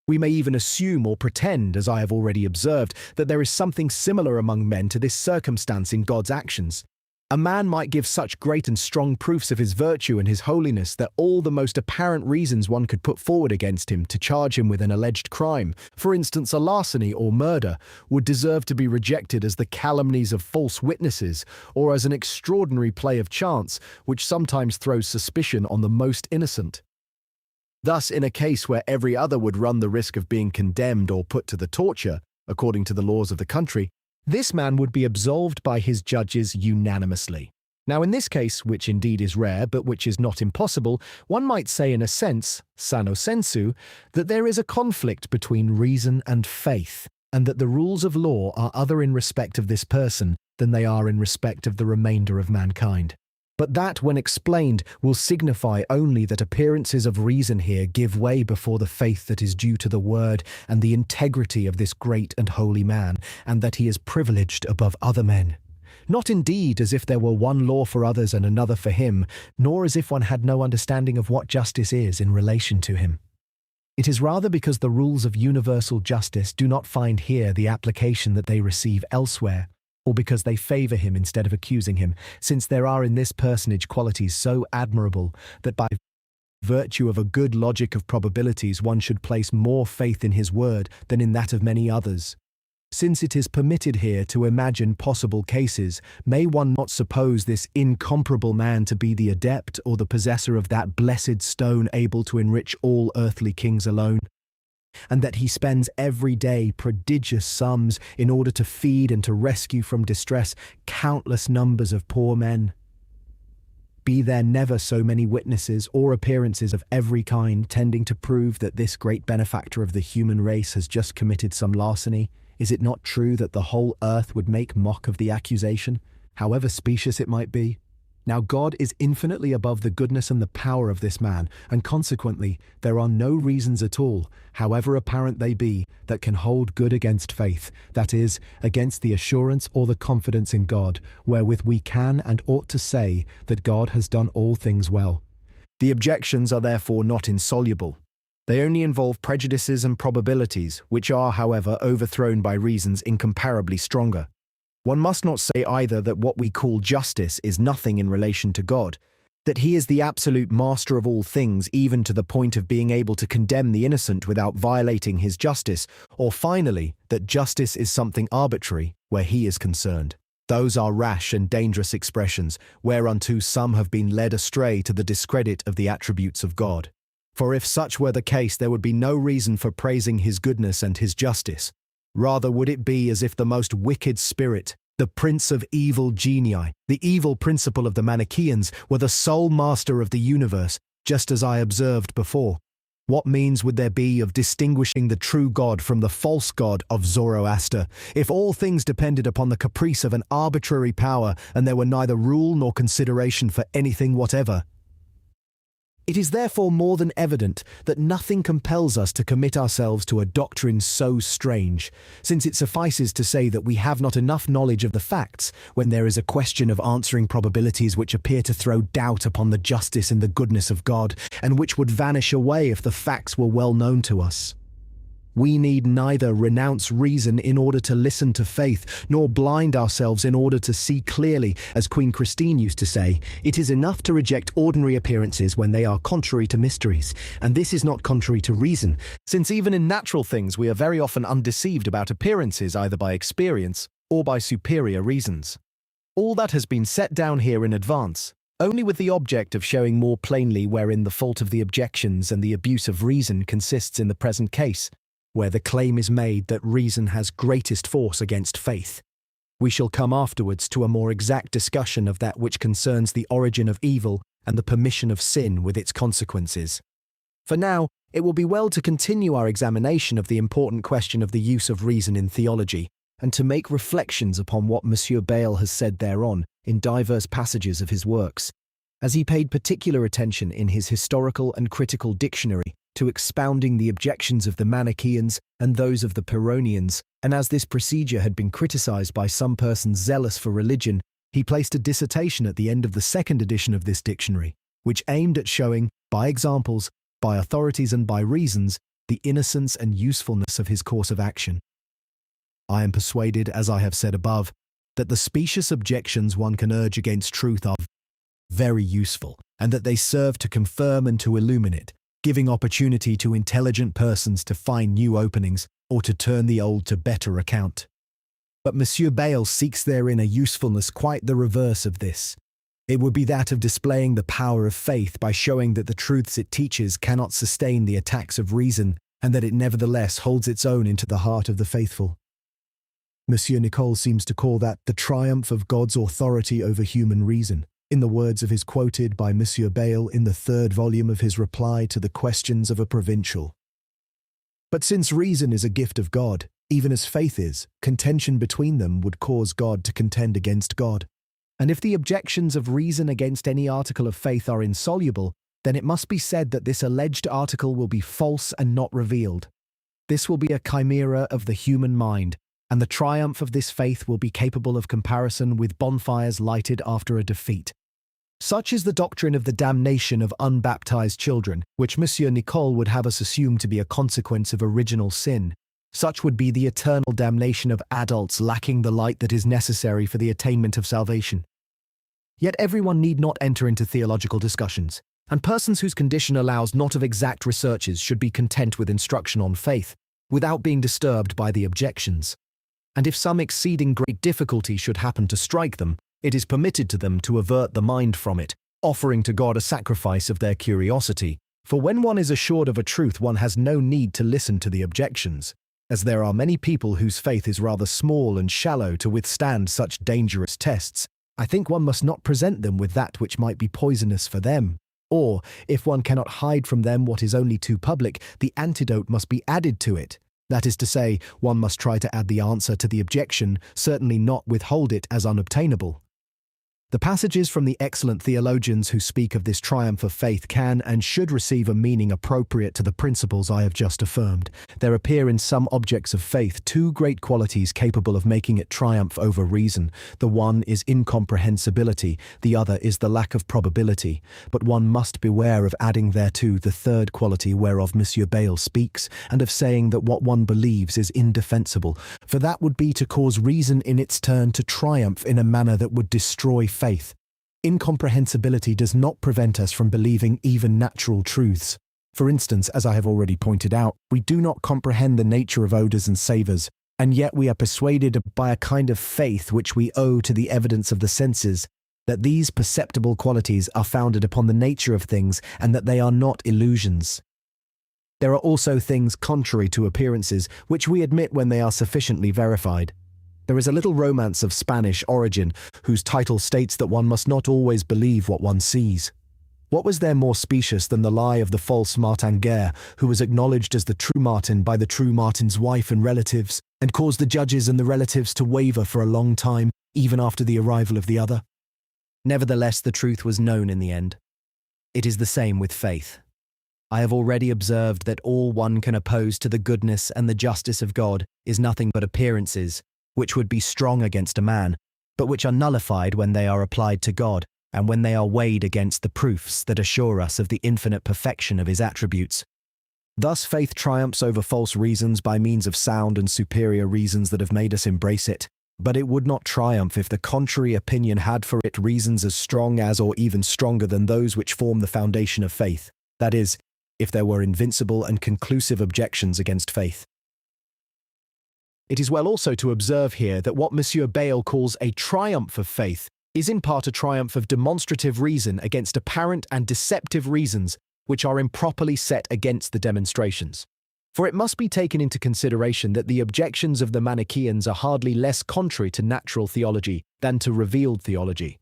We may even assume or pretend, as I have already observed, that there is something similar among men to this circumstance in God's actions. A man might give such great and strong proofs of his virtue and his holiness that all the most apparent reasons one could put forward against him to charge him with an alleged crime, for instance a larceny or murder, would deserve to be rejected as the calumnies of false witnesses or as an extraordinary play of chance which sometimes throws suspicion on the most innocent. Thus, in a case where every other would run the risk of being condemned or put to the torture, according to the laws of the country, this man would be absolved by his judges unanimously. Now in this case, which indeed is rare but which is not impossible, one might say in a sense, sano sensu, that there is a conflict between reason and faith, and that the rules of law are other in respect of this person than they are in respect of the remainder of mankind. But that, when explained, will signify only that appearances of reason here give way before the faith that is due to the word and the integrity of this great and holy man, and that he is privileged above other men. Not indeed as if there were one law for others and another for him, nor as if one had no understanding of what justice is in relation to him. It is rather because the rules of universal justice do not find here the application that they receive elsewhere, or because they favour him instead of accusing him, since there are in this personage qualities so admirable that by virtue of a good logic of probabilities one should place more faith in his word than in that of many others. Since it is permitted here to imagine possible cases, may one not suppose this incomparable man to be the adept or the possessor of that blessed stone able to enrich all earthly kings alone? And that he spends every day prodigious sums in order to feed and to rescue from distress countless numbers of poor men? Be there never so many witnesses or appearances of every kind tending to prove that this great benefactor of the human race has just committed some larceny, is it not true that the whole earth would make mock of the accusation, however specious it might be? Now God is infinitely above the goodness and the power of this man, and consequently there are no reasons at all, however apparent they be, that can hold good against faith, that is, against the assurance or the confidence in God, wherewith we can and ought to say that God has done all things well. The objections are therefore not insoluble. They only involve prejudices and probabilities, which are, however, overthrown by reasons incomparably stronger. One must not say either that what we call justice is nothing in relation to God, that he is the absolute master of all things even to the point of being able to condemn the innocent without violating his justice, or finally, that justice is something arbitrary where he is concerned. Those are rash and dangerous expressions, whereunto some have been led astray to the discredit of the attributes of God. For if such were the case, there would be no reason for praising his goodness and his justice. Rather would it be as if the most wicked spirit, the prince of evil genii, the evil principle of the Manichaeans, were the sole master of the universe, just as I observed before. What means would there be of distinguishing the true God from the false God of Zoroaster, if all things depended upon the caprice of an arbitrary power, and there were neither rule nor consideration for anything whatever? It is therefore more than evident that nothing compels us to commit ourselves to a doctrine so strange, since it suffices to say that we have not enough knowledge of the facts when there is a question of answering probabilities which appear to throw doubt upon the justice and the goodness of God, and which would vanish away if the facts were well known to us. We need neither renounce reason in order to listen to faith, nor blind ourselves in order to see clearly, as Queen Christine used to say. It is enough to reject ordinary appearances when they are contrary to mysteries, and this is not contrary to reason, since even in natural things we are very often undeceived about appearances either by experience or by superior reasons. All that has been set down here in advance, only with the object of showing more plainly wherein the fault of the objections and the abuse of reason consists in the present case, where the claim is made that reason has greatest force against faith. We shall come afterwards to a more exact discussion of that which concerns the origin of evil and the permission of sin with its consequences. For now, it will be well to continue our examination of the important question of the use of reason in theology, and to make reflections upon what Monsieur Bayle has said thereon in diverse passages of his works, as he paid particular attention in his historical and critical dictionary to expounding the objections of the Manichaeans and those of the Pyrrhonians, and as this procedure had been criticized by some persons zealous for religion, he placed a dissertation at the end of the second edition of this dictionary, which aimed at showing, by examples, by authorities and by reasons, the innocence and usefulness of his course of action. I am persuaded, as I have said above, that the specious objections one can urge against truth are very useful, and that they serve to confirm and to illuminate, giving opportunity to intelligent persons to find new openings or to turn the old to better account. But Monsieur Bayle seeks therein a usefulness quite the reverse of this. It would be that of displaying the power of faith by showing that the truths it teaches cannot sustain the attacks of reason, and that it nevertheless holds its own into the heart of the faithful. Monsieur Nicole seems to call that the triumph of God's authority over human reason, in the words of his quoted by Monsieur Bayle in the third volume of his reply to the questions of a provincial. But since reason is a gift of God, even as faith is, contention between them would cause God to contend against God. And if the objections of reason against any article of faith are insoluble, then it must be said that this alleged article will be false and not revealed. This will be a chimera of the human mind, and the triumph of this faith will be capable of comparison with bonfires lighted after a defeat. Such is the doctrine of the damnation of unbaptized children, which Monsieur Nicole would have us assume to be a consequence of original sin. Such would be the eternal damnation of adults lacking the light that is necessary for the attainment of salvation. Yet everyone need not enter into theological discussions, and persons whose condition allows not of exact researches should be content with instruction on faith, without being disturbed by the objections. And if some exceeding great difficulty should happen to strike them, it is permitted to them to avert the mind from it, offering to God a sacrifice of their curiosity. For when one is assured of a truth, one has no need to listen to the objections, as there are many people whose faith is rather small and shallow to withstand such dangerous tests. I think one must not present them with that which might be poisonous for them. Or, if one cannot hide from them what is only too public, the antidote must be added to it. That is to say, one must try to add the answer to the objection, certainly not withhold it as unobtainable. The passages from the excellent theologians who speak of this triumph of faith can and should receive a meaning appropriate to the principles I have just affirmed. There appear in some objects of faith two great qualities capable of making it triumph over reason. The one is incomprehensibility, the other is the lack of probability. But one must beware of adding thereto the third quality whereof Monsieur Bayle speaks, and of saying that what one believes is indefensible, for that would be to cause reason in its turn to triumph in a manner that would destroy faith. Incomprehensibility does not prevent us from believing even natural truths. For instance, as I have already pointed out, we do not comprehend the nature of odours and savours, and yet we are persuaded by a kind of faith which we owe to the evidence of the senses, that these perceptible qualities are founded upon the nature of things and that they are not illusions. There are also things contrary to appearances, which we admit when they are sufficiently verified. There is a little romance of Spanish origin, whose title states that one must not always believe what one sees. What was there more specious than the lie of the false Martin Guerre, who was acknowledged as the true Martin by the true Martin's wife and relatives, and caused the judges and the relatives to waver for a long time, even after the arrival of the other? Nevertheless, the truth was known in the end. It is the same with faith. I have already observed that all one can oppose to the goodness and the justice of God is nothing but appearances, which would be strong against a man, but which are nullified when they are applied to God, and when they are weighed against the proofs that assure us of the infinite perfection of his attributes. Thus faith triumphs over false reasons by means of sound and superior reasons that have made us embrace it, but it would not triumph if the contrary opinion had for it reasons as strong as or even stronger than those which form the foundation of faith, that is, if there were invincible and conclusive objections against faith. It is well also to observe here that what Monsieur Bayle calls a triumph of faith is in part a triumph of demonstrative reason against apparent and deceptive reasons which are improperly set against the demonstrations. For it must be taken into consideration that the objections of the Manichaeans are hardly less contrary to natural theology than to revealed theology.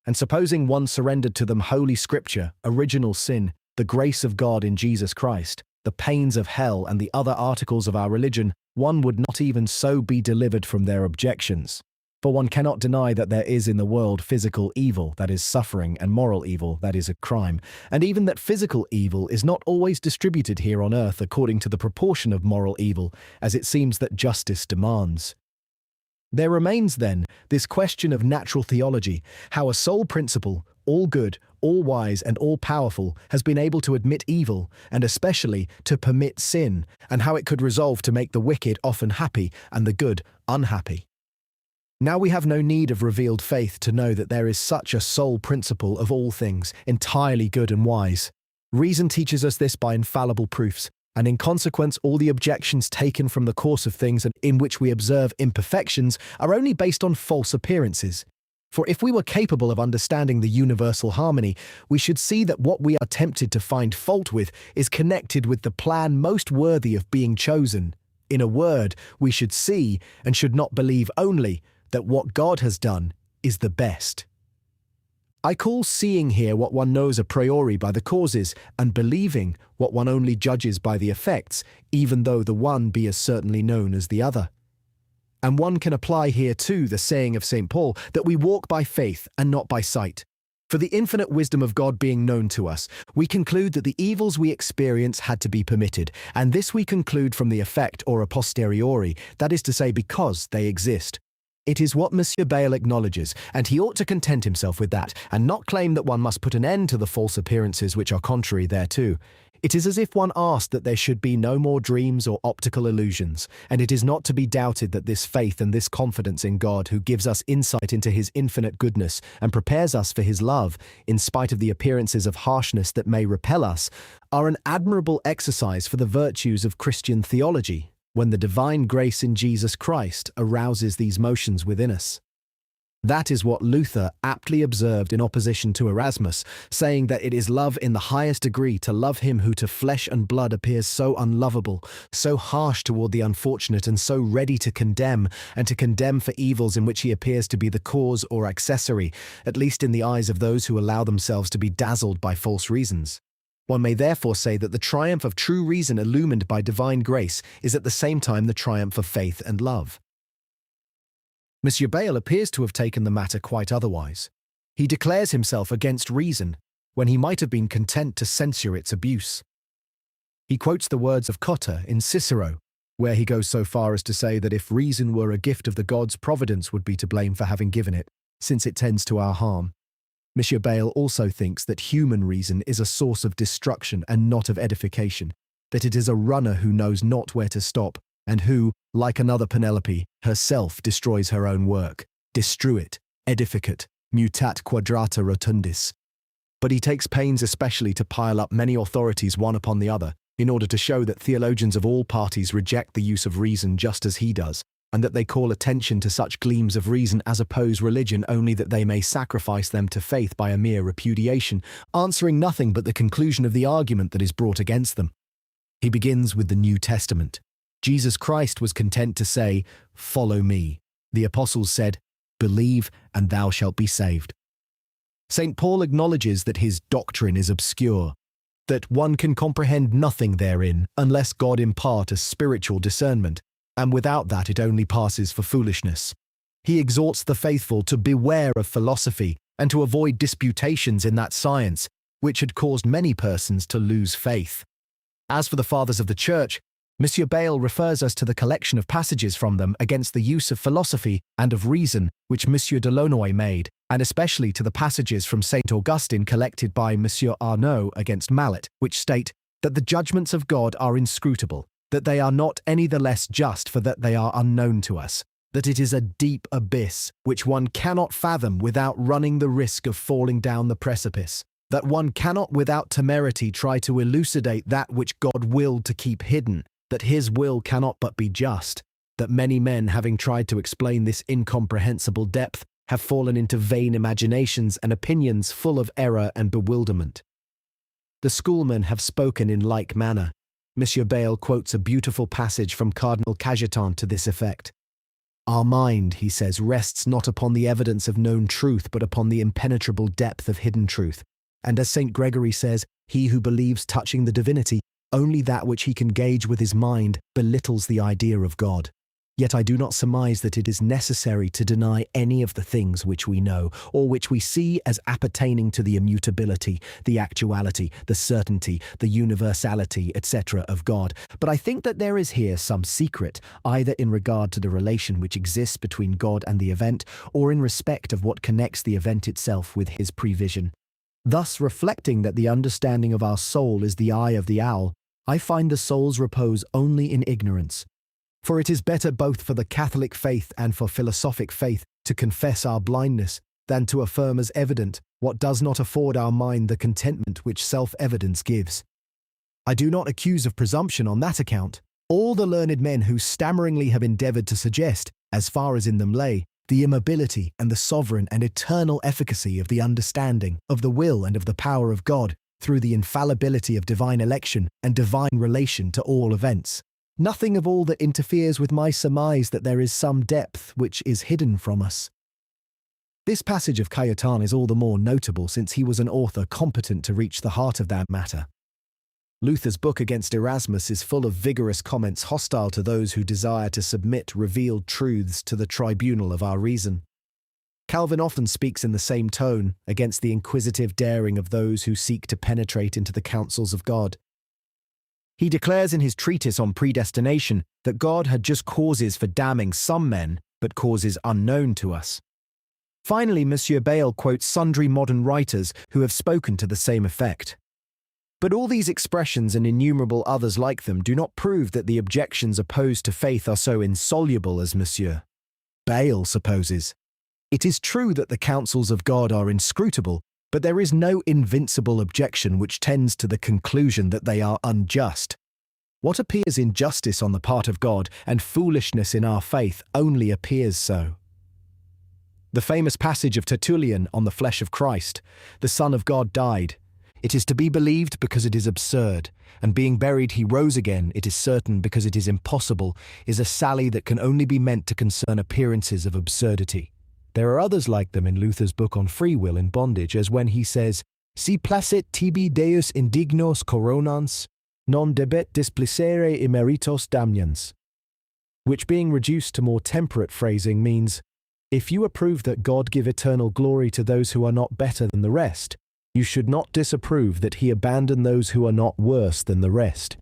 And supposing one surrendered to them Holy Scripture, original sin, the grace of God in Jesus Christ, the pains of hell, and the other articles of our religion, one would not even so be delivered from their objections. For one cannot deny that there is in the world physical evil, that is suffering, and moral evil, that is a crime, and even that physical evil is not always distributed here on earth according to the proportion of moral evil, as it seems that justice demands. There remains, then, this question of natural theology, how a sole principle, all good, all wise, and all powerful, has been able to admit evil, and especially to permit sin, and how it could resolve to make the wicked often happy and the good unhappy. Now we have no need of revealed faith to know that there is such a sole principle of all things, entirely good and wise. Reason teaches us this by infallible proofs, and in consequence all the objections taken from the course of things and in which we observe imperfections are only based on false appearances. For if we were capable of understanding the universal harmony, we should see that what we are tempted to find fault with is connected with the plan most worthy of being chosen. In a word, we should see, and should not believe only, that what God has done is the best. I call seeing here what one knows a priori by the causes, and believing what one only judges by the effects, even though the one be as certainly known as the other. And one can apply here too the saying of St. Paul, that we walk by faith and not by sight. For the infinite wisdom of God being known to us, we conclude that the evils we experience had to be permitted, and this we conclude from the effect or a posteriori, that is to say because they exist. It is what Monsieur Bayle acknowledges, and he ought to content himself with that, and not claim that one must put an end to the false appearances which are contrary thereto. It is as if one asked that there should be no more dreams or optical illusions, and it is not to be doubted that this faith and this confidence in God, who gives us insight into his infinite goodness and prepares us for his love, in spite of the appearances of harshness that may repel us, are an admirable exercise for the virtues of Christian theology, when the divine grace in Jesus Christ arouses these motions within us. That is what Luther aptly observed in opposition to Erasmus, saying that it is love in the highest degree to love him who to flesh and blood appears so unlovable, so harsh toward the unfortunate, and so ready to condemn, and to condemn for evils in which he appears to be the cause or accessory, at least in the eyes of those who allow themselves to be dazzled by false reasons. One may therefore say that the triumph of true reason illumined by divine grace is at the same time the triumph of faith and love. Monsieur Bayle appears to have taken the matter quite otherwise. He declares himself against reason, when he might have been content to censure its abuse. He quotes the words of Cotta in Cicero, where he goes so far as to say that if reason were a gift of the gods, Providence would be to blame for having given it, since it tends to our harm. Monsieur Bayle also thinks that human reason is a source of destruction and not of edification, that it is a runner who knows not where to stop, and who, like another Penelope, herself destroys her own work. Destruit, edificat, mutat quadrata rotundis. But he takes pains especially to pile up many authorities one upon the other, in order to show that theologians of all parties reject the use of reason just as he does, and that they call attention to such gleams of reason as oppose religion only that they may sacrifice them to faith by a mere repudiation, answering nothing but the conclusion of the argument that is brought against them. He begins with the New Testament. Jesus Christ was content to say, "Follow me." The apostles said, "Believe, and thou shalt be saved." St. Paul acknowledges that his doctrine is obscure, that one can comprehend nothing therein unless God impart a spiritual discernment, and without that it only passes for foolishness. He exhorts the faithful to beware of philosophy and to avoid disputations in that science, which had caused many persons to lose faith. As for the Fathers of the Church, Monsieur Bayle refers us to the collection of passages from them against the use of philosophy and of reason which Monsieur de Launoy made, and especially to the passages from St. Augustine collected by Monsieur Arnaud against Mallet, which state that the judgments of God are inscrutable, that they are not any the less just for that they are unknown to us, that it is a deep abyss which one cannot fathom without running the risk of falling down the precipice, that one cannot without temerity try to elucidate that which God willed to keep hidden, that his will cannot but be just, that many men, having tried to explain this incomprehensible depth, have fallen into vain imaginations and opinions full of error and bewilderment. The schoolmen have spoken in like manner. Monsieur Bayle quotes a beautiful passage from Cardinal Cajetan to this effect. Our mind, he says, rests not upon the evidence of known truth, but upon the impenetrable depth of hidden truth. And as St. Gregory says, He who believes touching the divinity only that which he can gauge with his mind belittles the idea of God. Yet I do not surmise that it is necessary to deny any of the things which we know, or which we see as appertaining to the immutability, the actuality, the certainty, the universality, etc. of God. But I think that there is here some secret, either in regard to the relation which exists between God and the event, or in respect of what connects the event itself with his prevision. Thus, reflecting that the understanding of our soul is the eye of the owl, I find the soul's repose only in ignorance. For it is better both for the Catholic faith and for philosophic faith to confess our blindness than to affirm as evident what does not afford our mind the contentment which self-evidence gives. I do not accuse of presumption on that account all the learned men who stammeringly have endeavoured to suggest, as far as in them lay, the immobility and the sovereign and eternal efficacy of the understanding, of the will and of the power of God, through the infallibility of divine election and divine relation to all events. Nothing of all that interferes with my surmise that there is some depth which is hidden from us. This passage of Cajetan is all the more notable since he was an author competent to reach the heart of that matter. Luther's book against Erasmus is full of vigorous comments hostile to those who desire to submit revealed truths to the tribunal of our reason. Calvin often speaks in the same tone against the inquisitive daring of those who seek to penetrate into the counsels of God. He declares in his treatise on predestination that God had just causes for damning some men, but causes unknown to us. Finally, Monsieur Bayle quotes sundry modern writers who have spoken to the same effect. But all these expressions and innumerable others like them do not prove that the objections opposed to faith are so insoluble as Monsieur Bayle supposes. It is true that the counsels of God are inscrutable, but there is no invincible objection which tends to the conclusion that they are unjust. What appears injustice on the part of God and foolishness in our faith only appears so. The famous passage of Tertullian on the flesh of Christ, the Son of God died. It is to be believed because it is absurd, and being buried he rose again, it is certain because it is impossible, is a sally that can only be meant to concern appearances of absurdity. There are others like them in Luther's book on free will in bondage, as when he says, Si placet tibi Deus indignos coronans, non debet displicere immeritos damnans, which being reduced to more temperate phrasing means, if you approve that God give eternal glory to those who are not better than the rest, you should not disapprove that he abandon those who are not worse than the rest.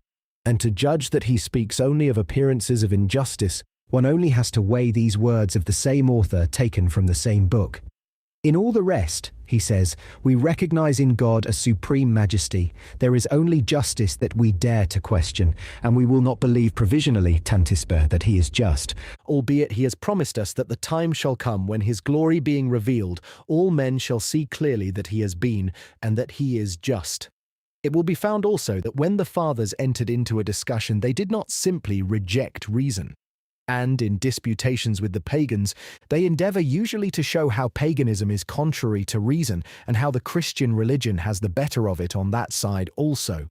And to judge that he speaks only of appearances of injustice, one only has to weigh these words of the same author taken from the same book. In all the rest, he says, we recognize in God a supreme majesty. There is only justice that we dare to question, and we will not believe provisionally, tantisper, that he is just, albeit he has promised us that the time shall come when his glory being revealed, all men shall see clearly that he has been, and that he is just. It will be found also that when the fathers entered into a discussion, they did not simply reject reason. And in disputations with the pagans, they endeavor usually to show how paganism is contrary to reason and how the Christian religion has the better of it on that side also.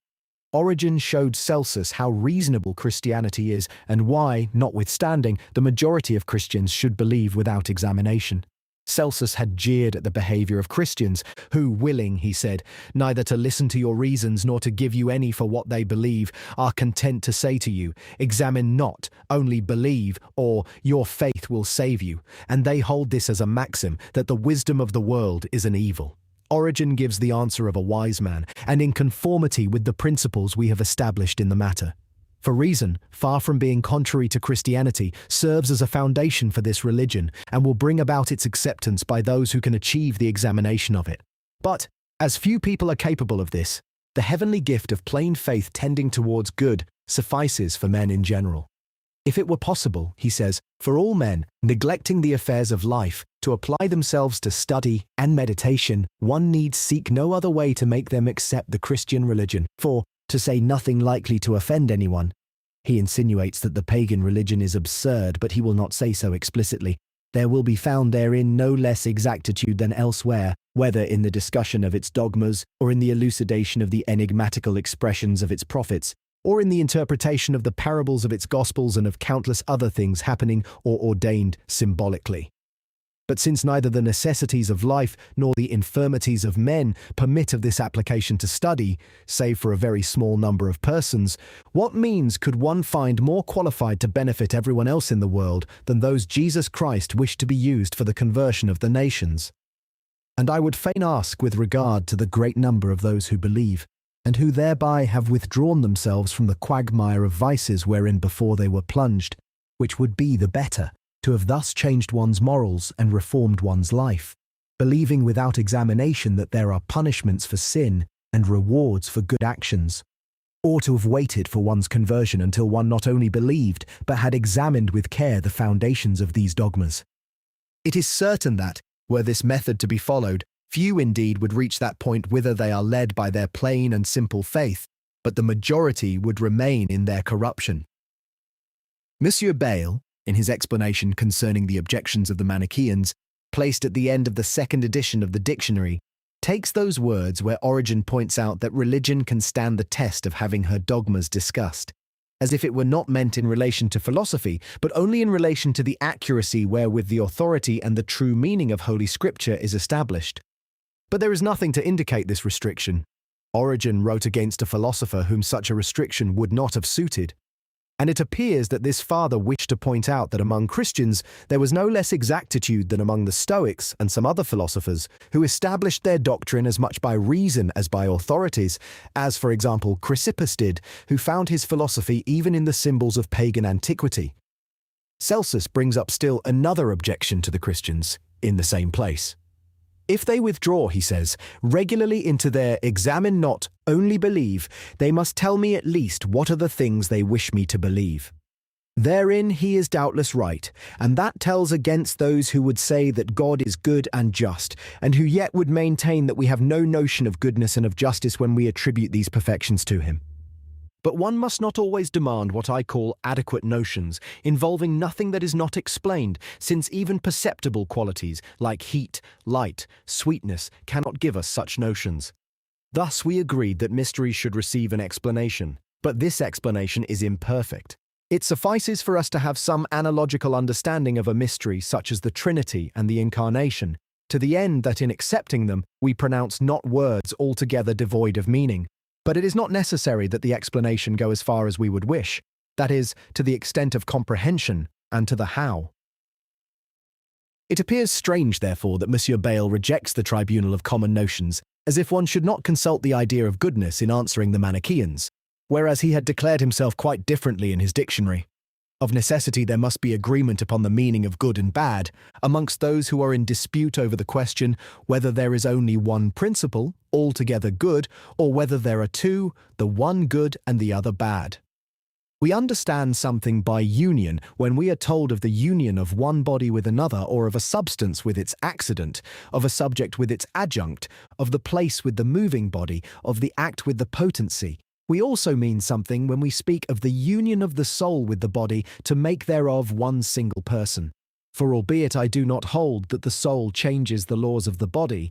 Origen showed Celsus how reasonable Christianity is and why, notwithstanding, the majority of Christians should believe without examination. Celsus had jeered at the behavior of Christians, who, willing, he said, neither to listen to your reasons nor to give you any for what they believe, are content to say to you, examine not, only believe, or your faith will save you, and they hold this as a maxim, that the wisdom of the world is an evil. Origen gives the answer of a wise man, and in conformity with the principles we have established in the matter. For reason, far from being contrary to Christianity, serves as a foundation for this religion and will bring about its acceptance by those who can achieve the examination of it. But, as few people are capable of this, the heavenly gift of plain faith tending towards good suffices for men in general. If it were possible, he says, for all men, neglecting the affairs of life, to apply themselves to study and meditation, one need seek no other way to make them accept the Christian religion, for, to say nothing likely to offend anyone. He insinuates that the pagan religion is absurd, but he will not say so explicitly. There will be found therein no less exactitude than elsewhere, whether in the discussion of its dogmas, or in the elucidation of the enigmatical expressions of its prophets, or in the interpretation of the parables of its gospels and of countless other things happening or ordained symbolically. But since neither the necessities of life nor the infirmities of men permit of this application to study, save for a very small number of persons, what means could one find more qualified to benefit everyone else in the world than those Jesus Christ wished to be used for the conversion of the nations? And I would fain ask with regard to the great number of those who believe, and who thereby have withdrawn themselves from the quagmire of vices wherein before they were plunged, which would be the better, to have thus changed one's morals and reformed one's life, believing without examination that there are punishments for sin and rewards for good actions, or to have waited for one's conversion until one not only believed, but had examined with care the foundations of these dogmas. It is certain that, were this method to be followed, few indeed would reach that point whither they are led by their plain and simple faith, but the majority would remain in their corruption. Monsieur Bayle, in his explanation concerning the objections of the Manichaeans, placed at the end of the second edition of the dictionary, takes those words where Origen points out that religion can stand the test of having her dogmas discussed, as if it were not meant in relation to philosophy, but only in relation to the accuracy wherewith the authority and the true meaning of Holy Scripture is established. But there is nothing to indicate this restriction. Origen wrote against a philosopher whom such a restriction would not have suited. And it appears that this father wished to point out that among Christians there was no less exactitude than among the Stoics and some other philosophers who established their doctrine as much by reason as by authorities, as, for example, Chrysippus did, who found his philosophy even in the symbols of pagan antiquity. Celsus brings up still another objection to the Christians, in the same place. If they withdraw, he says, regularly into their examine not, only believe, they must tell me at least what are the things they wish me to believe. Therein he is doubtless right, and that tells against those who would say that God is good and just, and who yet would maintain that we have no notion of goodness and of justice when we attribute these perfections to him. But one must not always demand what I call adequate notions, involving nothing that is not explained, since even perceptible qualities, like heat, light, sweetness, cannot give us such notions. Thus we agreed that mysteries should receive an explanation, but this explanation is imperfect. It suffices for us to have some analogical understanding of a mystery such as the Trinity and the Incarnation, to the end that in accepting them we pronounce not words altogether devoid of meaning. But it is not necessary that the explanation go as far as we would wish, that is, to the extent of comprehension and to the how. It appears strange, therefore, that Monsieur Bayle rejects the tribunal of common notions, as if one should not consult the idea of goodness in answering the Manichaeans, whereas he had declared himself quite differently in his dictionary. Of necessity there must be agreement upon the meaning of good and bad, amongst those who are in dispute over the question whether there is only one principle, altogether good, or whether there are two, the one good and the other bad. We understand something by union when we are told of the union of one body with another, or of a substance with its accident, of a subject with its adjunct, of the place with the moving body, of the act with the potency. We also mean something when we speak of the union of the soul with the body to make thereof one single person. For albeit I do not hold that the soul changes the laws of the body,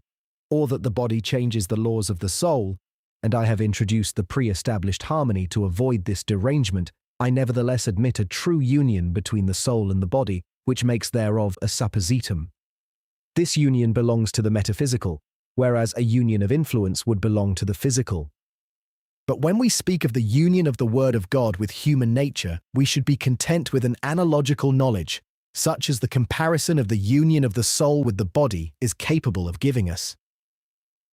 or that the body changes the laws of the soul, and I have introduced the pre-established harmony to avoid this derangement, I nevertheless admit a true union between the soul and the body, which makes thereof a suppositum. This union belongs to the metaphysical, whereas a union of influence would belong to the physical. But when we speak of the union of the Word of God with human nature, we should be content with an analogical knowledge, such as the comparison of the union of the soul with the body is capable of giving us.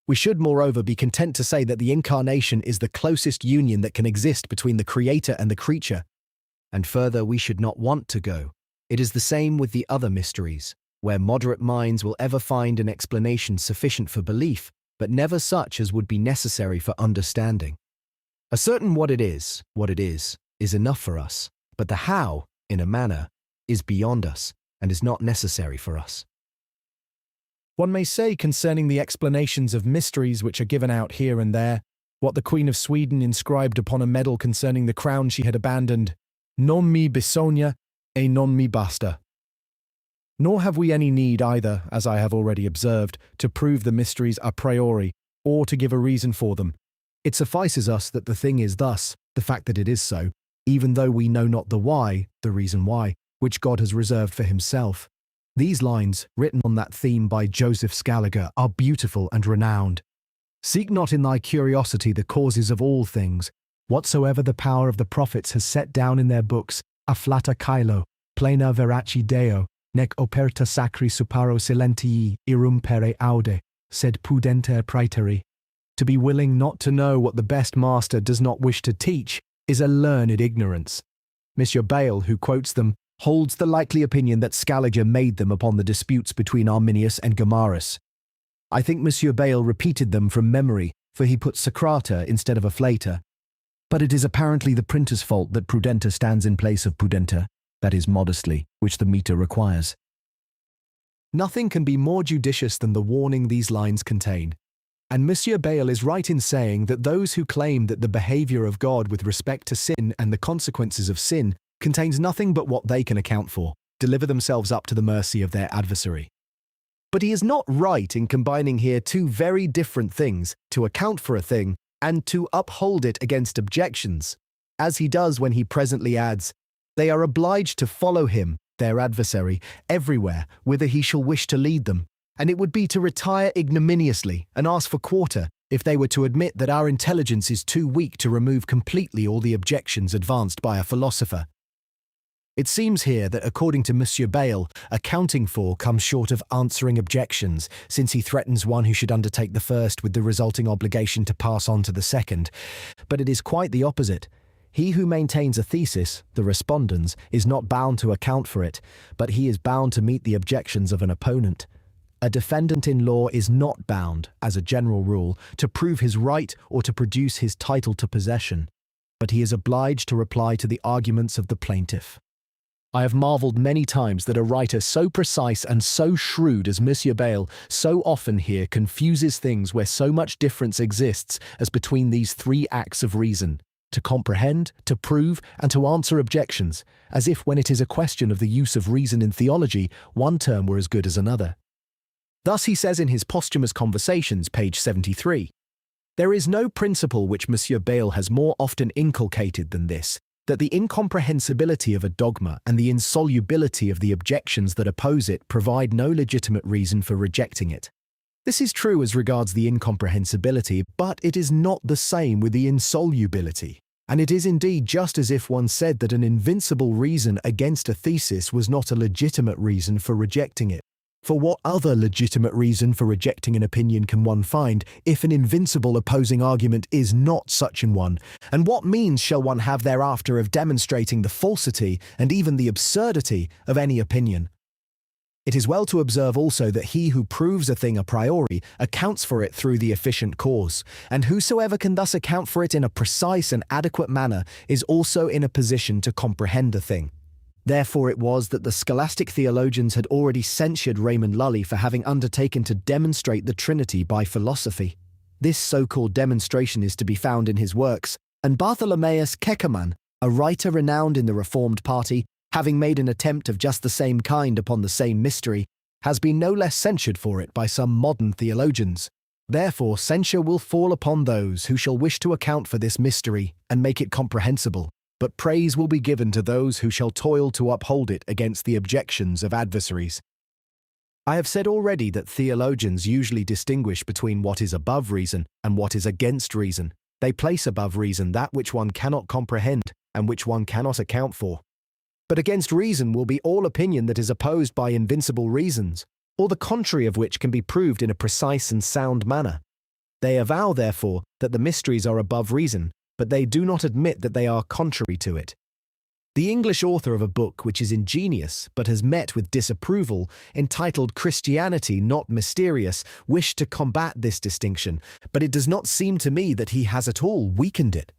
We should, moreover, be content to say that the Incarnation is the closest union that can exist between the Creator and the creature. And further, we should not want to go. It is the same with the other mysteries, where moderate minds will ever find an explanation sufficient for belief, but never such as would be necessary for understanding. Ascertain what it is enough for us, but the how, in a manner, is beyond us, and is not necessary for us. One may say concerning the explanations of mysteries which are given out here and there, what the Queen of Sweden inscribed upon a medal concerning the crown she had abandoned, non mi bisogna e non mi basta. Nor have we any need either, as I have already observed, to prove the mysteries a priori, or to give a reason for them. It suffices us that the thing is thus, the fact that it is so, even though we know not the why, the reason why, which God has reserved for himself. These lines, written on that theme by Joseph Scaliger, are beautiful and renowned. Seek not in thy curiosity the causes of all things. Whatsoever the power of the prophets has set down in their books, afflata caelo, plena veraci Deo, nec operta sacri suparo silentii irrumpere aude, sed pudenter praeteri. To be willing not to know what the best master does not wish to teach is a learned ignorance. Monsieur Bayle, who quotes them, holds the likely opinion that Scaliger made them upon the disputes between Arminius and Gomarus. I think Monsieur Bayle repeated them from memory, for he put Socrata instead of afflata. But it is apparently the printer's fault that prudenter stands in place of pudenter, that is modestly, which the meter requires. Nothing can be more judicious than the warning these lines contain. And Monsieur Bayle is right in saying that those who claim that the behavior of God with respect to sin and the consequences of sin contains nothing but what they can account for, deliver themselves up to the mercy of their adversary. But he is not right in combining here two very different things, to account for a thing and to uphold it against objections, as he does when he presently adds, they are obliged to follow him, their adversary, everywhere, whither he shall wish to lead them, and it would be to retire ignominiously and ask for quarter if they were to admit that our intelligence is too weak to remove completely all the objections advanced by a philosopher. It seems here that according to Monsieur Bayle, accounting for comes short of answering objections, since he threatens one who should undertake the first with the resulting obligation to pass on to the second. But it is quite the opposite. He who maintains a thesis, the respondens, is not bound to account for it, but he is bound to meet the objections of an opponent. A defendant in law is not bound, as a general rule, to prove his right or to produce his title to possession, but he is obliged to reply to the arguments of the plaintiff. I have marvelled many times that a writer so precise and so shrewd as Monsieur Bayle so often here confuses things where so much difference exists as between these three acts of reason, to comprehend, to prove, and to answer objections, as if when it is a question of the use of reason in theology, one term were as good as another. Thus he says in his Posthumous Conversations, page 73, there is no principle which Monsieur Bayle has more often inculcated than this, that the incomprehensibility of a dogma and the insolubility of the objections that oppose it provide no legitimate reason for rejecting it. This is true as regards the incomprehensibility, but it is not the same with the insolubility. And it is indeed just as if one said that an invincible reason against a thesis was not a legitimate reason for rejecting it. For what other legitimate reason for rejecting an opinion can one find if an invincible opposing argument is not such an one? And what means shall one have thereafter of demonstrating the falsity and even the absurdity of any opinion? It is well to observe also that he who proves a thing a priori accounts for it through the efficient cause, and whosoever can thus account for it in a precise and adequate manner is also in a position to comprehend a thing. Therefore it was that the scholastic theologians had already censured Raymond Lully for having undertaken to demonstrate the Trinity by philosophy. This so-called demonstration is to be found in his works, and Bartholomeus Keckerman, a writer renowned in the Reformed party, having made an attempt of just the same kind upon the same mystery, has been no less censured for it by some modern theologians. Therefore censure will fall upon those who shall wish to account for this mystery and make it comprehensible. But praise will be given to those who shall toil to uphold it against the objections of adversaries. I have said already that theologians usually distinguish between what is above reason and what is against reason. They place above reason that which one cannot comprehend and which one cannot account for. But against reason will be all opinion that is opposed by invincible reasons, or the contrary of which can be proved in a precise and sound manner. They avow, therefore, that the mysteries are above reason, but they do not admit that they are contrary to it. The English author of a book which is ingenious but has met with disapproval, entitled Christianity Not Mysterious, wished to combat this distinction, but it does not seem to me that he has at all weakened it.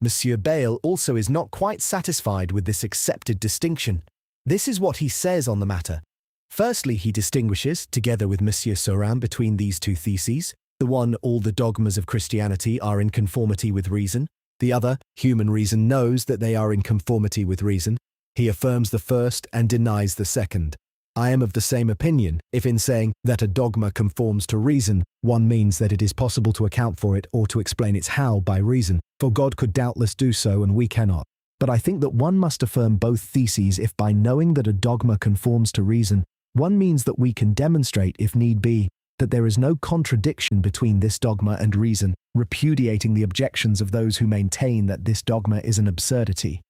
Monsieur Bayle also is not quite satisfied with this accepted distinction. This is what he says on the matter. Firstly, he distinguishes, together with Monsieur Saurin, between these two theses. The one, all the dogmas of Christianity are in conformity with reason. The other, human reason knows that they are in conformity with reason. He affirms the first and denies the second. I am of the same opinion, if in saying that a dogma conforms to reason, one means that it is possible to account for it or to explain its how by reason, for God could doubtless do so and we cannot. But I think that one must affirm both theses if by knowing that a dogma conforms to reason, One means that we can demonstrate, if need be, that there is no contradiction between this dogma and reason, repudiating the objections of those who maintain that this dogma is an absurdity.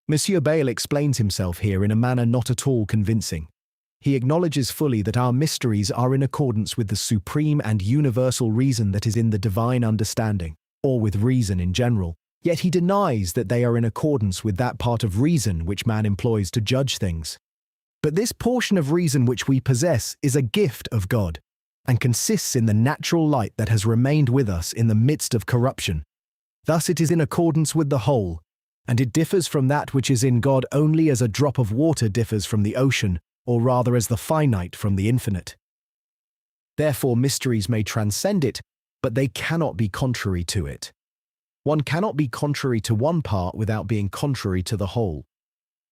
Monsieur Bayle explains himself here in a manner not at all convincing. He acknowledges fully that our mysteries are in accordance with the supreme and universal reason that is in the divine understanding, or with reason in general, yet he denies that they are in accordance with that part of reason which man employs to judge things. But this portion of reason which we possess is a gift of God, and consists in the natural light that has remained with us in the midst of corruption. Thus it is in accordance with the whole, and it differs from that which is in God only as a drop of water differs from the ocean, or rather as the finite from the infinite. Therefore mysteries may transcend it, but they cannot be contrary to it. One cannot be contrary to one part without being contrary to the whole.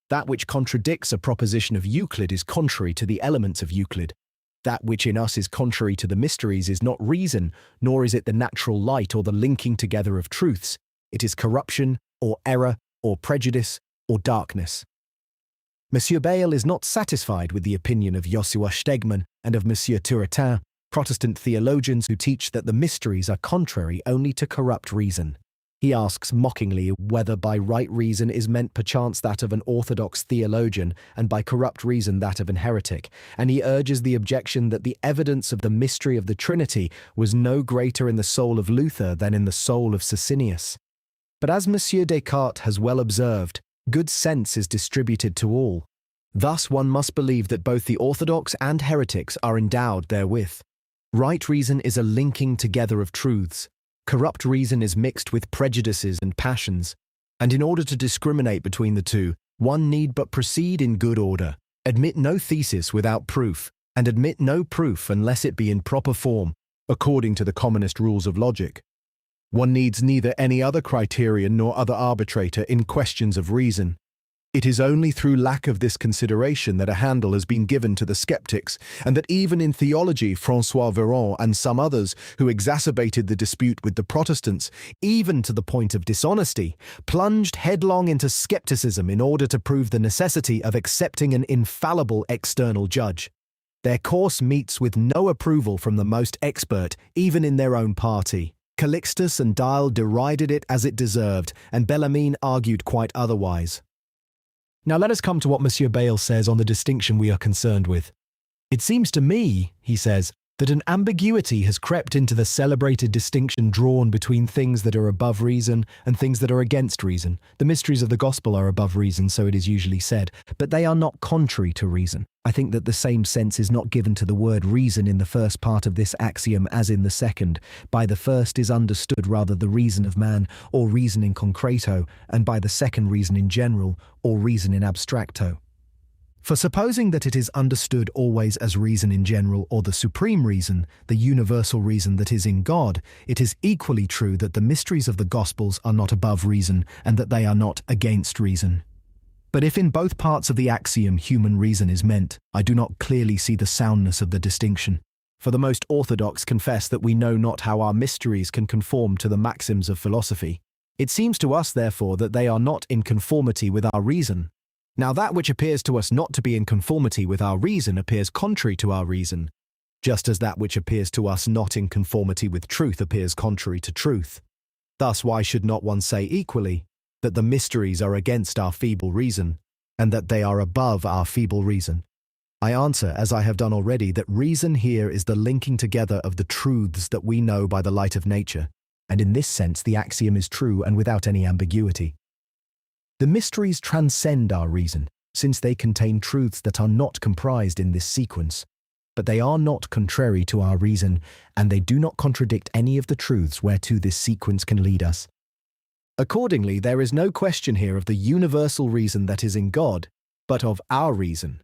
That which contradicts a proposition of Euclid is contrary to the elements of Euclid. That which in us is contrary to the mysteries is not reason, nor is it the natural light or the linking together of truths. It is corruption, or error, or prejudice, or darkness. Monsieur Bayle is not satisfied with the opinion of Joshua Stegmann and of Monsieur Turretin, Protestant theologians who teach that the mysteries are contrary only to corrupt reason. He asks mockingly whether by right reason is meant perchance that of an orthodox theologian, and by corrupt reason that of an heretic, and he urges the objection that the evidence of the mystery of the Trinity was no greater in the soul of Luther than in the soul of Socinius. But as Monsieur Descartes has well observed, good sense is distributed to all. Thus one must believe that both the orthodox and heretics are endowed therewith. Right reason is a linking together of truths. Corrupt reason is mixed with prejudices and passions, and in order to discriminate between the two, one need but proceed in good order, admit no thesis without proof, and admit no proof unless it be in proper form, according to the commonest rules of logic. One needs neither any other criterion nor other arbitrator in questions of reason. It is only through lack of this consideration that a handle has been given to the skeptics, and that even in theology François Véron and some others who exacerbated the dispute with the Protestants, even to the point of dishonesty, plunged headlong into skepticism in order to prove the necessity of accepting an infallible external judge. Their course meets with no approval from the most expert, even in their own party. Calixtus and Dial derided it as it deserved, and Bellarmine argued quite otherwise. Now let us come to what Monsieur Bayle says on the distinction we are concerned with. It seems to me, he says, that an ambiguity has crept into the celebrated distinction drawn between things that are above reason and things that are against reason. The mysteries of the gospel are above reason, so it is usually said, but they are not contrary to reason. I think that the same sense is not given to the word reason in the first part of this axiom as in the second. By the first is understood rather the reason of man, or reason in concreto, and by the second reason in general, or reason in abstracto. For supposing that it is understood always as reason in general or the supreme reason, the universal reason that is in God, it is equally true that the mysteries of the Gospels are not above reason and that they are not against reason. But if in both parts of the axiom human reason is meant, I do not clearly see the soundness of the distinction. For the most orthodox confess that we know not how our mysteries can conform to the maxims of philosophy. It seems to us, therefore, that they are not in conformity with our reason. Now that which appears to us not to be in conformity with our reason appears contrary to our reason, just as that which appears to us not in conformity with truth appears contrary to truth. Thus why should not one say equally that the mysteries are against our feeble reason, and that they are above our feeble reason? I answer, as I have done already, that reason here is the linking together of the truths that we know by the light of nature, and in this sense the axiom is true and without any ambiguity. The mysteries transcend our reason, since they contain truths that are not comprised in this sequence, but they are not contrary to our reason, and they do not contradict any of the truths whereto this sequence can lead us. Accordingly, there is no question here of the universal reason that is in God, but of our reason.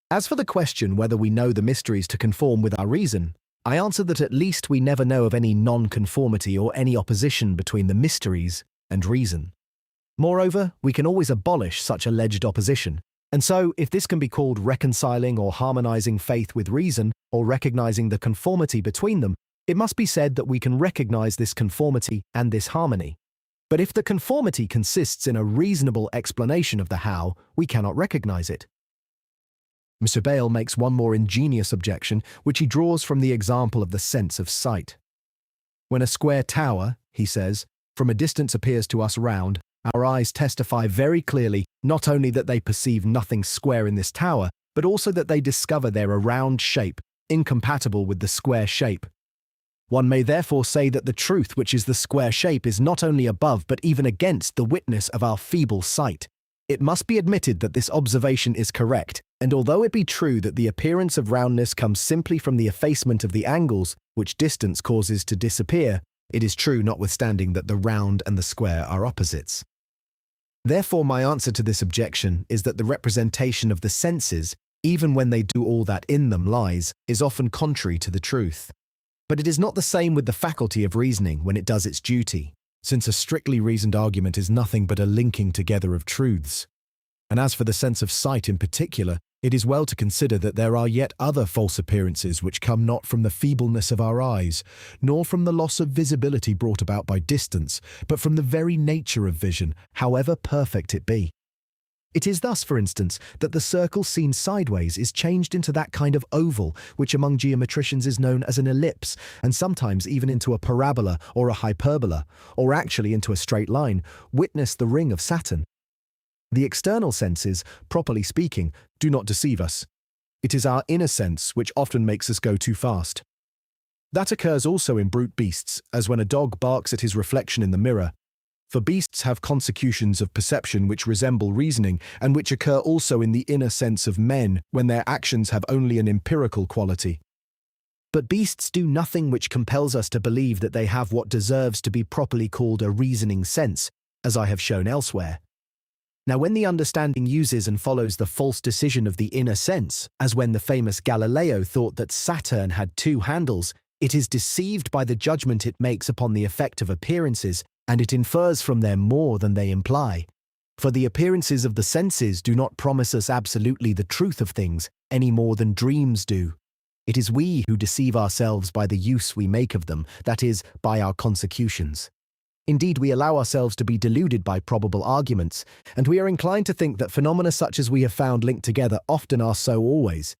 As for the question whether we know the mysteries to conform with our reason, I answer that at least we never know of any non-conformity or any opposition between the mysteries and reason. Moreover, we can always abolish such alleged opposition, and so, if this can be called reconciling or harmonizing faith with reason, or recognizing the conformity between them, it must be said that we can recognize this conformity and this harmony. But if the conformity consists in a reasonable explanation of the how, we cannot recognize it. Mr. Bayle makes one more ingenious objection, which he draws from the example of the sense of sight. When a square tower, he says, from a distance appears to us round, our eyes testify very clearly not only that they perceive nothing square in this tower, but also that they discover there a round shape, incompatible with the square shape. One may therefore say that the truth which is the square shape is not only above but even against the witness of our feeble sight. It must be admitted that this observation is correct, and although it be true that the appearance of roundness comes simply from the effacement of the angles, which distance causes to disappear, it is true notwithstanding that the round and the square are opposites. Therefore, my answer to this objection is that the representation of the senses, even when they do all that in them lies, is often contrary to the truth. But it is not the same with the faculty of reasoning when it does its duty, since a strictly reasoned argument is nothing but a linking together of truths. And as for the sense of sight in particular, it is well to consider that there are yet other false appearances which come not from the feebleness of our eyes, nor from the loss of visibility brought about by distance, but from the very nature of vision, however perfect it be. It is thus, for instance, that the circle seen sideways is changed into that kind of oval which among geometricians is known as an ellipse, and sometimes even into a parabola or a hyperbola, or actually into a straight line, witness the ring of Saturn. The external senses, properly speaking, do not deceive us. It is our inner sense which often makes us go too fast. That occurs also in brute beasts, as when a dog barks at his reflection in the mirror. For beasts have consecutions of perception which resemble reasoning, and which occur also in the inner sense of men when their actions have only an empirical quality. But beasts do nothing which compels us to believe that they have what deserves to be properly called a reasoning sense, as I have shown elsewhere. Now, when the understanding uses and follows the false decision of the inner sense, as when the famous Galileo thought that Saturn had two handles, it is deceived by the judgment it makes upon the effect of appearances, and it infers from them more than they imply. For the appearances of the senses do not promise us absolutely the truth of things, any more than dreams do. It is we who deceive ourselves by the use we make of them, that is, by our consecutions. Indeed, we allow ourselves to be deluded by probable arguments, and we are inclined to think that phenomena such as we have found linked together often are so always.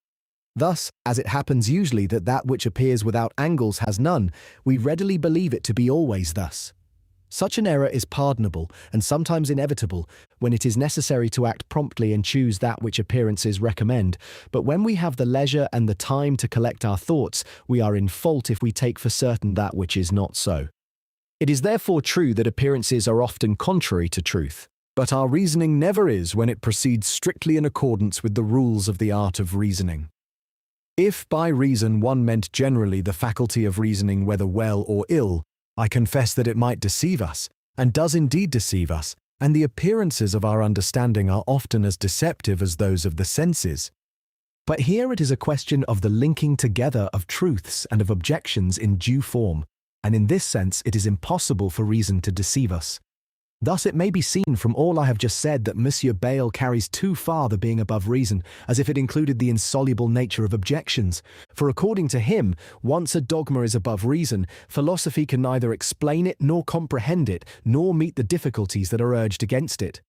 Thus, as it happens usually that which appears without angles has none, we readily believe it to be always thus. Such an error is pardonable and sometimes inevitable when it is necessary to act promptly and choose that which appearances recommend, but when we have the leisure and the time to collect our thoughts, we are in fault if we take for certain that which is not so. It is therefore true that appearances are often contrary to truth, but our reasoning never is when it proceeds strictly in accordance with the rules of the art of reasoning. If by reason one meant generally the faculty of reasoning whether well or ill, I confess that it might deceive us, and does indeed deceive us, and the appearances of our understanding are often as deceptive as those of the senses. But here it is a question of the linking together of truths and of objections in due form, and in this sense it is impossible for reason to deceive us. Thus it may be seen from all I have just said that Monsieur Bayle carries too far the being above reason, as if it included the insoluble nature of objections. For according to him, once a dogma is above reason, philosophy can neither explain it nor comprehend it, nor meet the difficulties that are urged against it.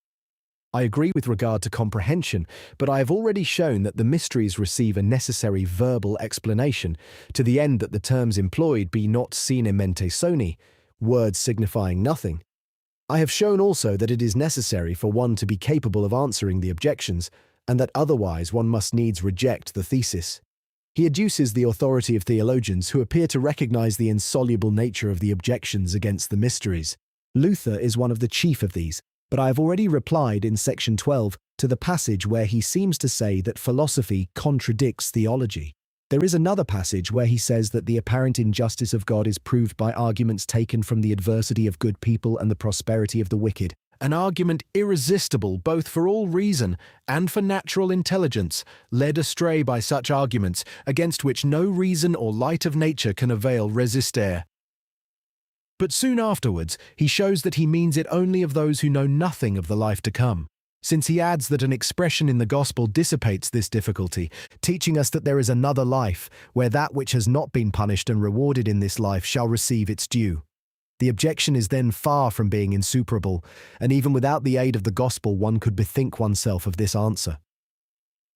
I agree with regard to comprehension, but I have already shown that the mysteries receive a necessary verbal explanation, to the end that the terms employed be not sine mente soni, words signifying nothing. I have shown also that it is necessary for one to be capable of answering the objections, and that otherwise one must needs reject the thesis. He adduces the authority of theologians who appear to recognize the insoluble nature of the objections against the mysteries. Luther is one of the chief of these, but I have already replied in section 12 to the passage where he seems to say that philosophy contradicts theology. There is another passage where he says that the apparent injustice of God is proved by arguments taken from the adversity of good people and the prosperity of the wicked, an argument irresistible both for all reason and for natural intelligence, led astray by such arguments, against which no reason or light of nature can avail resister. But soon afterwards, he shows that he means it only of those who know nothing of the life to come, since he adds that an expression in the gospel dissipates this difficulty, teaching us that there is another life, where that which has not been punished and rewarded in this life shall receive its due. The objection is then far from being insuperable, and even without the aid of the gospel one could bethink oneself of this answer.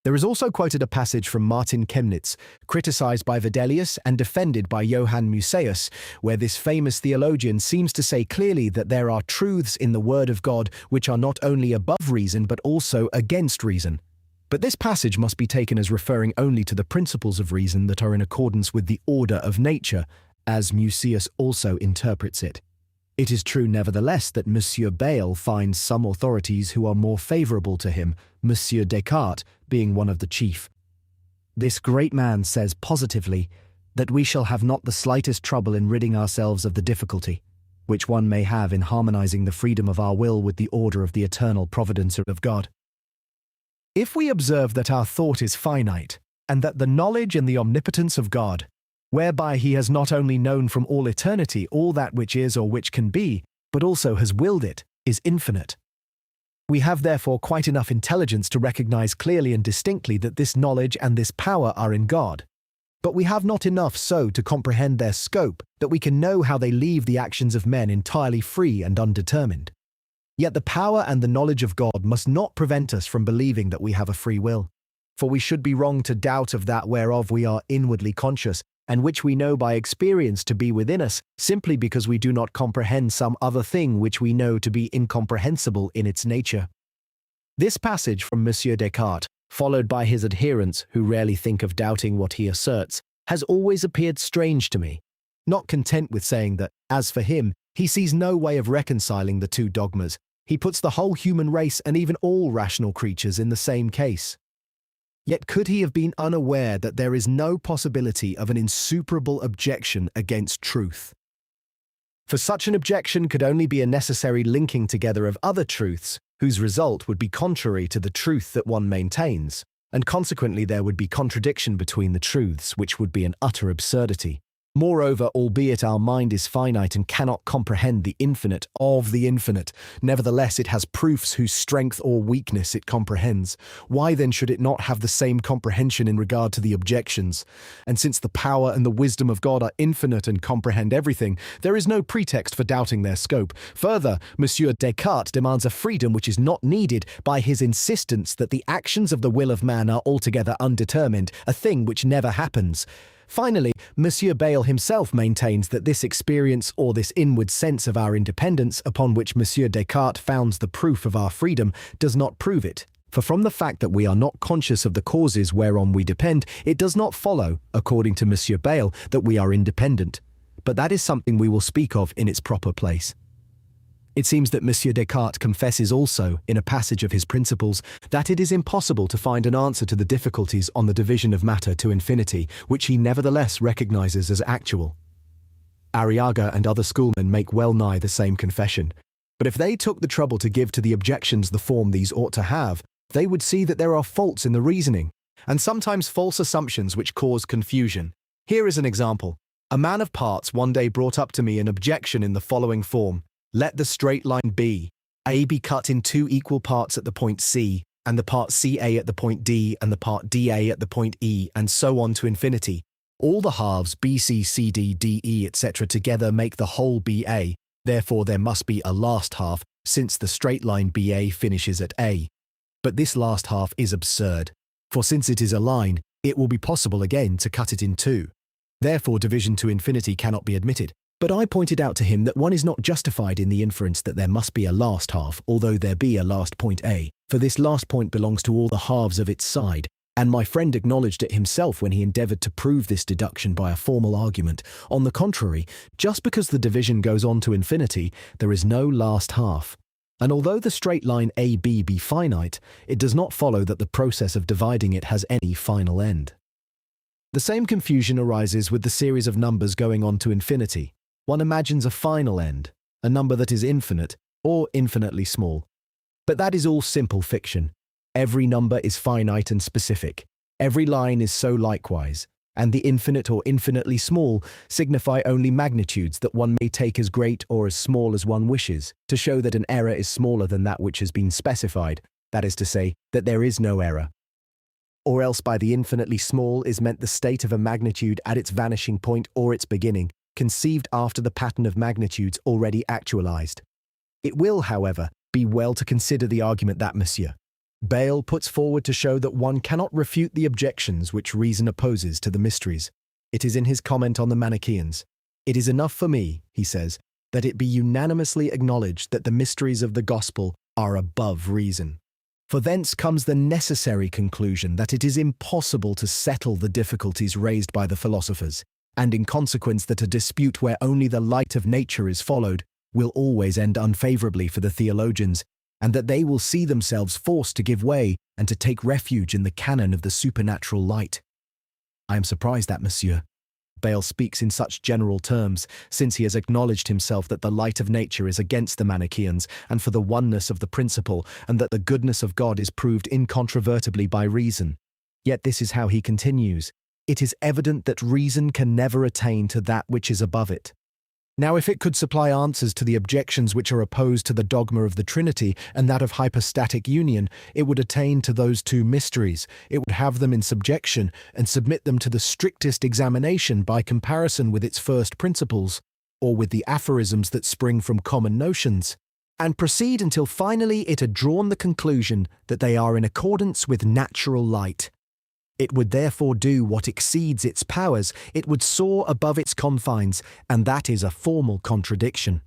There is also quoted a passage from Martin Chemnitz, criticized by Vedelius and defended by Johann Musaeus, where this famous theologian seems to say clearly that there are truths in the Word of God which are not only above reason but also against reason. But this passage must be taken as referring only to the principles of reason that are in accordance with the order of nature, as Musaeus also interprets it. It is true, nevertheless, that Monsieur Bayle finds some authorities who are more favourable to him, Monsieur Descartes being one of the chief. This great man says positively that we shall have not the slightest trouble in ridding ourselves of the difficulty, which one may have in harmonizing the freedom of our will with the order of the eternal providence of God. If we observe that our thought is finite, and that the knowledge and the omnipotence of God, whereby he has not only known from all eternity all that which is or which can be, but also has willed it, is infinite. We have therefore quite enough intelligence to recognize clearly and distinctly that this knowledge and this power are in God. But we have not enough so to comprehend their scope that we can know how they leave the actions of men entirely free and undetermined. Yet the power and the knowledge of God must not prevent us from believing that we have a free will. For we should be wrong to doubt of that whereof we are inwardly conscious, and which we know by experience to be within us, simply because we do not comprehend some other thing which we know to be incomprehensible in its nature. This passage from Monsieur Descartes, followed by his adherents who rarely think of doubting what he asserts, has always appeared strange to me, not content with saying that, as for him, he sees no way of reconciling the two dogmas. He puts the whole human race and even all rational creatures in the same case. Yet could he have been unaware that there is no possibility of an insuperable objection against truth? For such an objection could only be a necessary linking together of other truths, whose result would be contrary to the truth that one maintains, and consequently there would be contradiction between the truths, which would be an utter absurdity. Moreover, albeit our mind is finite and cannot comprehend the infinite of the infinite, nevertheless it has proofs whose strength or weakness it comprehends. Why then should it not have the same comprehension in regard to the objections? And since the power and the wisdom of God are infinite and comprehend everything, there is no pretext for doubting their scope. Further, Monsieur Descartes demands a freedom which is not needed by his insistence that the actions of the will of man are altogether undetermined, a thing which never happens. Finally, Monsieur Bayle himself maintains that this experience or this inward sense of our independence upon which Monsieur Descartes founds the proof of our freedom does not prove it. For from the fact that we are not conscious of the causes whereon we depend, it does not follow, according to Monsieur Bayle, that we are independent. But that is something we will speak of in its proper place. It seems that Monsieur Descartes confesses also, in a passage of his Principles, that it is impossible to find an answer to the difficulties on the division of matter to infinity, which he nevertheless recognizes as actual. Arriaga and other schoolmen make well nigh the same confession. But if they took the trouble to give to the objections the form these ought to have, they would see that there are faults in the reasoning, and sometimes false assumptions which cause confusion. Here is an example. A man of parts one day brought up to me an objection in the following form: let the straight line A be cut in two equal parts at the point C, and the part CA at the point D, and the part DA at the point E, and so on to infinity. All the halves BC, CD, DE, etc. together make the whole BA, therefore there must be a last half, since the straight line BA finishes at A. But this last half is absurd, for since it is a line, it will be possible again to cut it in two. Therefore division to infinity cannot be admitted. But I pointed out to him that one is not justified in the inference that there must be a last half, although there be a last point A, for this last point belongs to all the halves of its side, and my friend acknowledged it himself when he endeavoured to prove this deduction by a formal argument. On the contrary, just because the division goes on to infinity, there is no last half. And although the straight line AB be finite, it does not follow that the process of dividing it has any final end. The same confusion arises with the series of numbers going on to infinity. One imagines a final end, a number that is infinite, or infinitely small. But that is all simple fiction. Every number is finite and specific. Every line is so likewise, and the infinite or infinitely small signify only magnitudes that one may take as great or as small as one wishes, to show that an error is smaller than that which has been specified, that is to say, that there is no error. Or else by the infinitely small is meant the state of a magnitude at its vanishing point or its beginning, conceived after the pattern of magnitudes already actualized. It will, however, be well to consider the argument that Monsieur Bayle puts forward to show that one cannot refute the objections which reason opposes to the mysteries. It is in his comment on the Manichaeans. "It is enough for me," he says, "that it be unanimously acknowledged that the mysteries of the gospel are above reason. For thence comes the necessary conclusion that it is impossible to settle the difficulties raised by the philosophers, and in consequence that a dispute where only the light of nature is followed will always end unfavourably for the theologians, and that they will see themselves forced to give way and to take refuge in the canon of the supernatural light." I am surprised that Monsieur Bayle speaks in such general terms, since he has acknowledged himself that the light of nature is against the Manichaeans and for the oneness of the principle, and that the goodness of God is proved incontrovertibly by reason. Yet this is how he continues: "It is evident that reason can never attain to that which is above it." Now, if it could supply answers to the objections which are opposed to the dogma of the Trinity and that of hypostatic union, it would attain to those two mysteries, it would have them in subjection and submit them to the strictest examination by comparison with its first principles, or with the aphorisms that spring from common notions, and proceed until finally it had drawn the conclusion that they are in accordance with natural light. It would therefore do what exceeds its powers, it would soar above its confines, and that is a formal contradiction.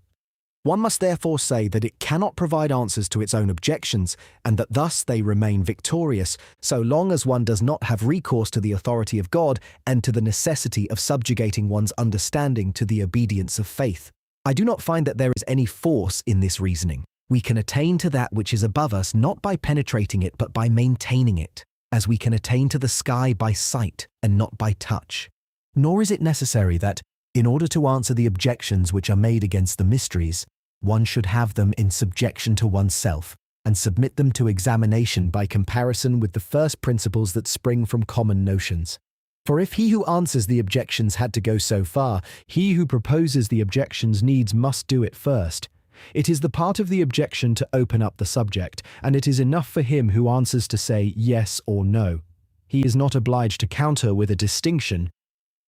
One must therefore say that it cannot provide answers to its own objections, and that thus they remain victorious, so long as one does not have recourse to the authority of God and to the necessity of subjugating one's understanding to the obedience of faith. I do not find that there is any force in this reasoning. We can attain to that which is above us not by penetrating it but by maintaining it, as we can attain to the sky by sight and not by touch. Nor is it necessary that, in order to answer the objections which are made against the mysteries, one should have them in subjection to oneself, and submit them to examination by comparison with the first principles that spring from common notions. For if he who answers the objections had to go so far, he who proposes the objections needs must do it first. It is the part of the objection to open up the subject, and it is enough for him who answers to say yes or no. He is not obliged to counter with a distinction.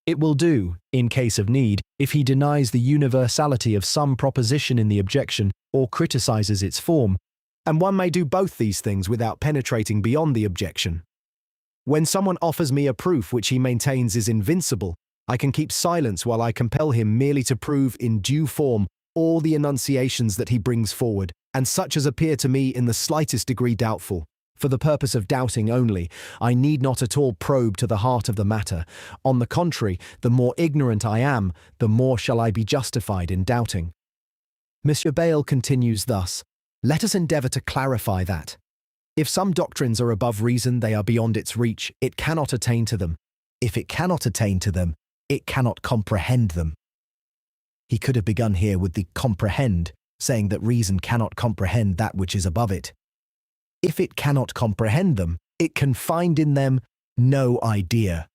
It will do, in case of need, if he denies the universality of some proposition in the objection or criticizes its form, and one may do both these things without penetrating beyond the objection. When someone offers me a proof which he maintains is invincible, I can keep silence while I compel him merely to prove in due form all the enunciations that he brings forward, and such as appear to me in the slightest degree doubtful. For the purpose of doubting only, I need not at all probe to the heart of the matter. On the contrary, the more ignorant I am, the more shall I be justified in doubting. Monsieur Bayle continues thus: "Let us endeavour to clarify that. If some doctrines are above reason, they are beyond its reach, it cannot attain to them. If it cannot attain to them, it cannot comprehend them." He could have begun here with the comprehend, saying that reason cannot comprehend that which is above it. If it cannot comprehend them, it can find in them no idea,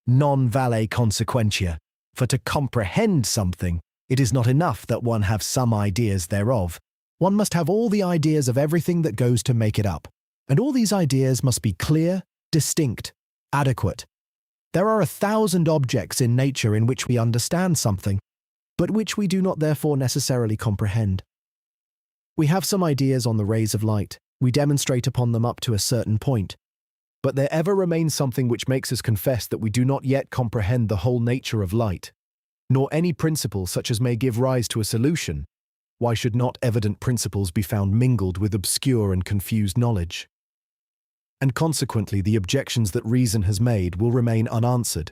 non vale consequentia. For to comprehend something, it is not enough that one have some ideas thereof. One must have all the ideas of everything that goes to make it up, and all these ideas must be clear, distinct, adequate. There are 1,000 objects in nature in which we understand something, but which we do not therefore necessarily comprehend. We have some ideas on the rays of light, we demonstrate upon them up to a certain point, but there ever remains something which makes us confess that we do not yet comprehend the whole nature of light, nor any principle such as may give rise to a solution. Why should not evident principles be found mingled with obscure and confused knowledge? And consequently the objections that reason has made will remain unanswered.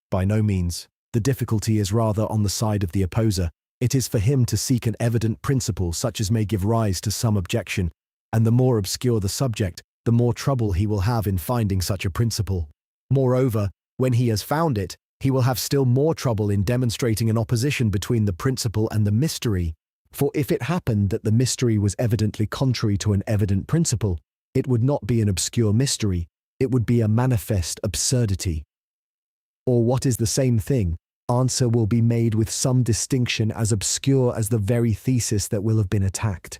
By no means. The difficulty is rather on the side of the opposer. It is for him to seek an evident principle such as may give rise to some objection, and the more obscure the subject, the more trouble he will have in finding such a principle. Moreover, when he has found it, he will have still more trouble in demonstrating an opposition between the principle and the mystery. For if it happened that the mystery was evidently contrary to an evident principle, it would not be an obscure mystery, it would be a manifest absurdity. Or what is the same thing, answer will be made with some distinction as obscure as the very thesis that will have been attacked.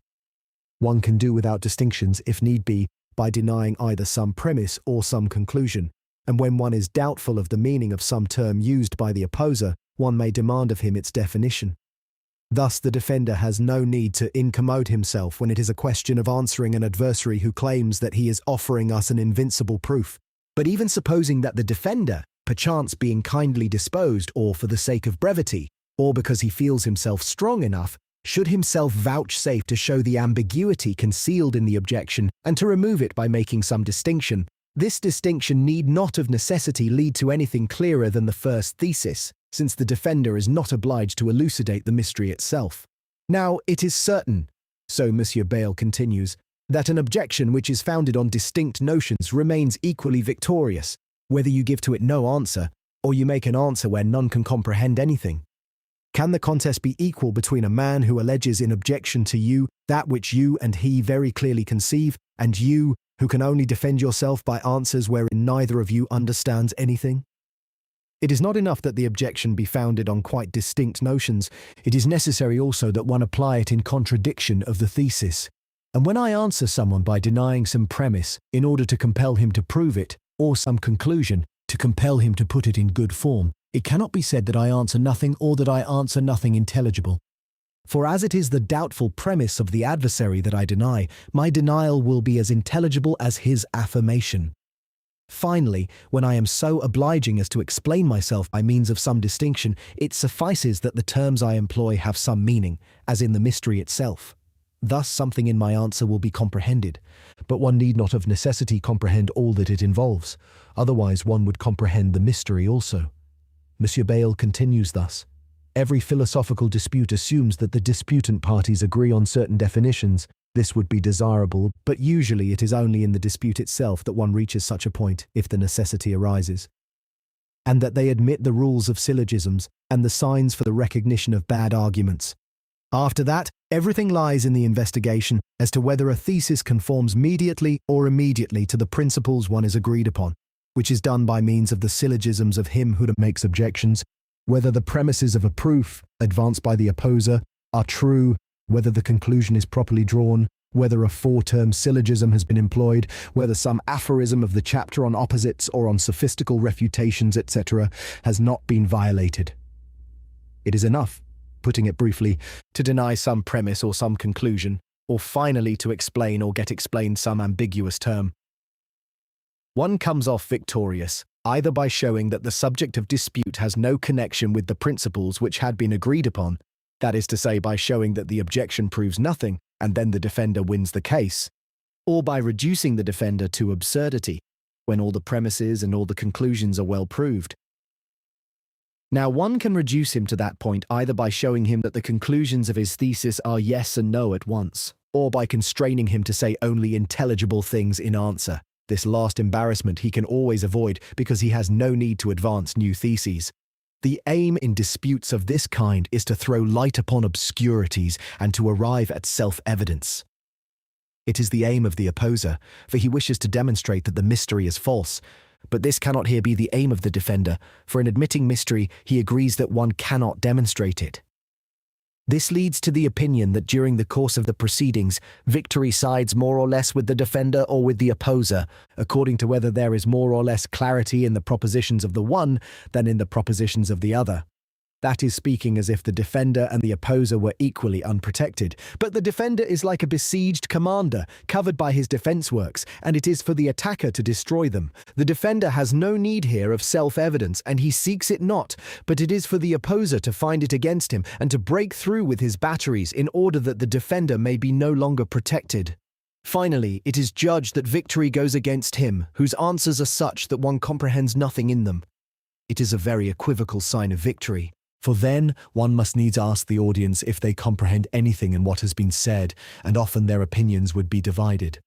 One can do without distinctions, if need be, by denying either some premise or some conclusion, and when one is doubtful of the meaning of some term used by the opposer, one may demand of him its definition. Thus, the defender has no need to incommode himself when it is a question of answering an adversary who claims that he is offering us an invincible proof. But even supposing that the defender, perchance being kindly disposed, or for the sake of brevity, or because he feels himself strong enough, should himself vouchsafe to show the ambiguity concealed in the objection and to remove it by making some distinction, this distinction need not of necessity lead to anything clearer than the first thesis, since the defender is not obliged to elucidate the mystery itself. Now, it is certain, so M. Bayle continues, that an objection which is founded on distinct notions remains equally victorious, whether you give to it no answer, or you make an answer where none can comprehend anything. Can the contest be equal between a man who alleges in objection to you that which you and he very clearly conceive, and you, who can only defend yourself by answers wherein neither of you understands anything? It is not enough that the objection be founded on quite distinct notions, it is necessary also that one apply it in contradiction of the thesis. And when I answer someone by denying some premise in order to compel him to prove it, or some conclusion, to compel him to put it in good form, it cannot be said that I answer nothing or that I answer nothing intelligible. For as it is the doubtful premise of the adversary that I deny, my denial will be as intelligible as his affirmation. Finally, when I am so obliging as to explain myself by means of some distinction, it suffices that the terms I employ have some meaning, as in the mystery itself. Thus something in my answer will be comprehended, but one need not of necessity comprehend all that it involves, otherwise one would comprehend the mystery also. M. Bayle continues thus. Every philosophical dispute assumes that the disputant parties agree on certain definitions. This would be desirable, but usually it is only in the dispute itself that one reaches such a point, if the necessity arises. And that they admit the rules of syllogisms and the signs for the recognition of bad arguments. After that, everything lies in the investigation as to whether a thesis conforms mediately or immediately to the principles one is agreed upon, which is done by means of the syllogisms of him who makes objections, whether the premises of a proof, advanced by the opposer, are true, whether the conclusion is properly drawn, whether a four-term syllogism has been employed, whether some aphorism of the chapter on opposites or on sophistical refutations, etc., has not been violated. It is enough, putting it briefly, to deny some premise or some conclusion, or finally to explain or get explained some ambiguous term. One comes off victorious, either by showing that the subject of dispute has no connection with the principles which had been agreed upon, that is to say, by showing that the objection proves nothing, and then the defender wins the case, or by reducing the defender to absurdity, when all the premises and all the conclusions are well proved. Now one can reduce him to that point either by showing him that the conclusions of his thesis are yes and no at once, or by constraining him to say only intelligible things in answer. This last embarrassment he can always avoid because he has no need to advance new theses. The aim in disputes of this kind is to throw light upon obscurities and to arrive at self-evidence. It is the aim of the opposer, for he wishes to demonstrate that the mystery is false. But this cannot here be the aim of the defender, for in admitting mystery he agrees that one cannot demonstrate it. This leads to the opinion that during the course of the proceedings, victory sides more or less with the defender or with the opposer, according to whether there is more or less clarity in the propositions of the one than in the propositions of the other. That is speaking as if the defender and the opposer were equally unprotected. But the defender is like a besieged commander, covered by his defense works, and it is for the attacker to destroy them. The defender has no need here of self-evidence, and he seeks it not, but it is for the opposer to find it against him and to break through with his batteries in order that the defender may be no longer protected. Finally, it is judged that victory goes against him, whose answers are such that one comprehends nothing in them. It is a very equivocal sign of victory. For then one must needs ask the audience if they comprehend anything in what has been said, and often their opinions would be divided.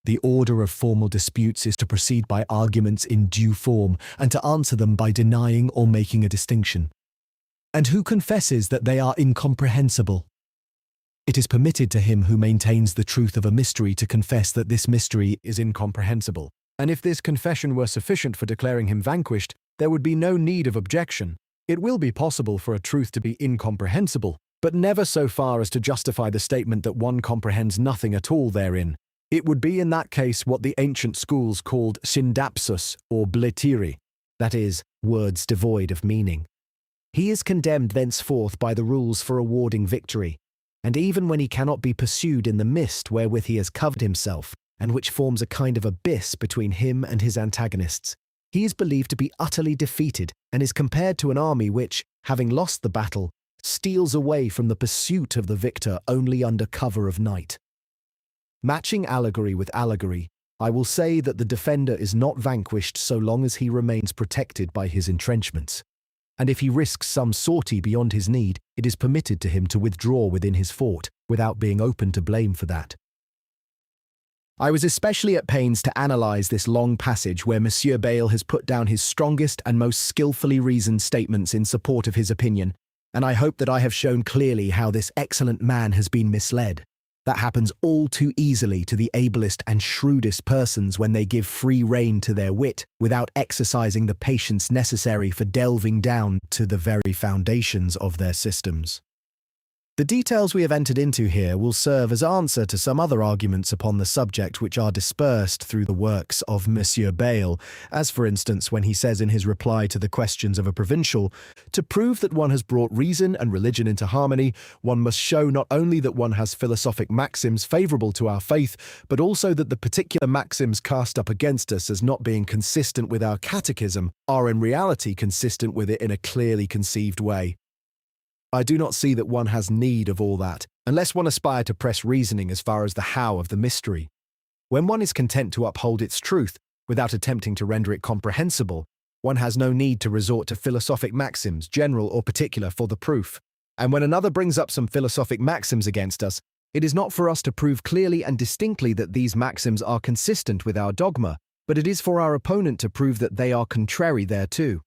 The order of formal disputes is to proceed by arguments in due form, and to answer them by denying or making a distinction. And who confesses that they are incomprehensible? It is permitted to him who maintains the truth of a mystery to confess that this mystery is incomprehensible. And if this confession were sufficient for declaring him vanquished, there would be no need of objection. It will be possible for a truth to be incomprehensible, but never so far as to justify the statement that one comprehends nothing at all therein. It would be in that case what the ancient schools called syndapsus or bletiri, that is, words devoid of meaning. He is condemned thenceforth by the rules for awarding victory, and even when he cannot be pursued in the mist wherewith he has covered himself, and which forms a kind of abyss between him and his antagonists, he is believed to be utterly defeated and is compared to an army which, having lost the battle, steals away from the pursuit of the victor only under cover of night. Matching allegory with allegory, I will say that the defender is not vanquished so long as he remains protected by his entrenchments. And if he risks some sortie beyond his need, it is permitted to him to withdraw within his fort, without being open to blame for that. I was especially at pains to analyse this long passage where Monsieur Bayle has put down his strongest and most skillfully reasoned statements in support of his opinion, and I hope that I have shown clearly how this excellent man has been misled. That happens all too easily to the ablest and shrewdest persons when they give free rein to their wit without exercising the patience necessary for delving down to the very foundations of their systems. The details we have entered into here will serve as answer to some other arguments upon the subject which are dispersed through the works of Monsieur Bayle, as for instance when he says in his reply to the questions of a provincial, to prove that one has brought reason and religion into harmony, one must show not only that one has philosophic maxims favourable to our faith, but also that the particular maxims cast up against us as not being consistent with our catechism are in reality consistent with it in a clearly conceived way. I do not see that one has need of all that, unless one aspire to press reasoning as far as the how of the mystery. When one is content to uphold its truth, without attempting to render it comprehensible, one has no need to resort to philosophic maxims, general or particular, for the proof. And when another brings up some philosophic maxims against us, it is not for us to prove clearly and distinctly that these maxims are consistent with our dogma, but it is for our opponent to prove that they are contrary thereto.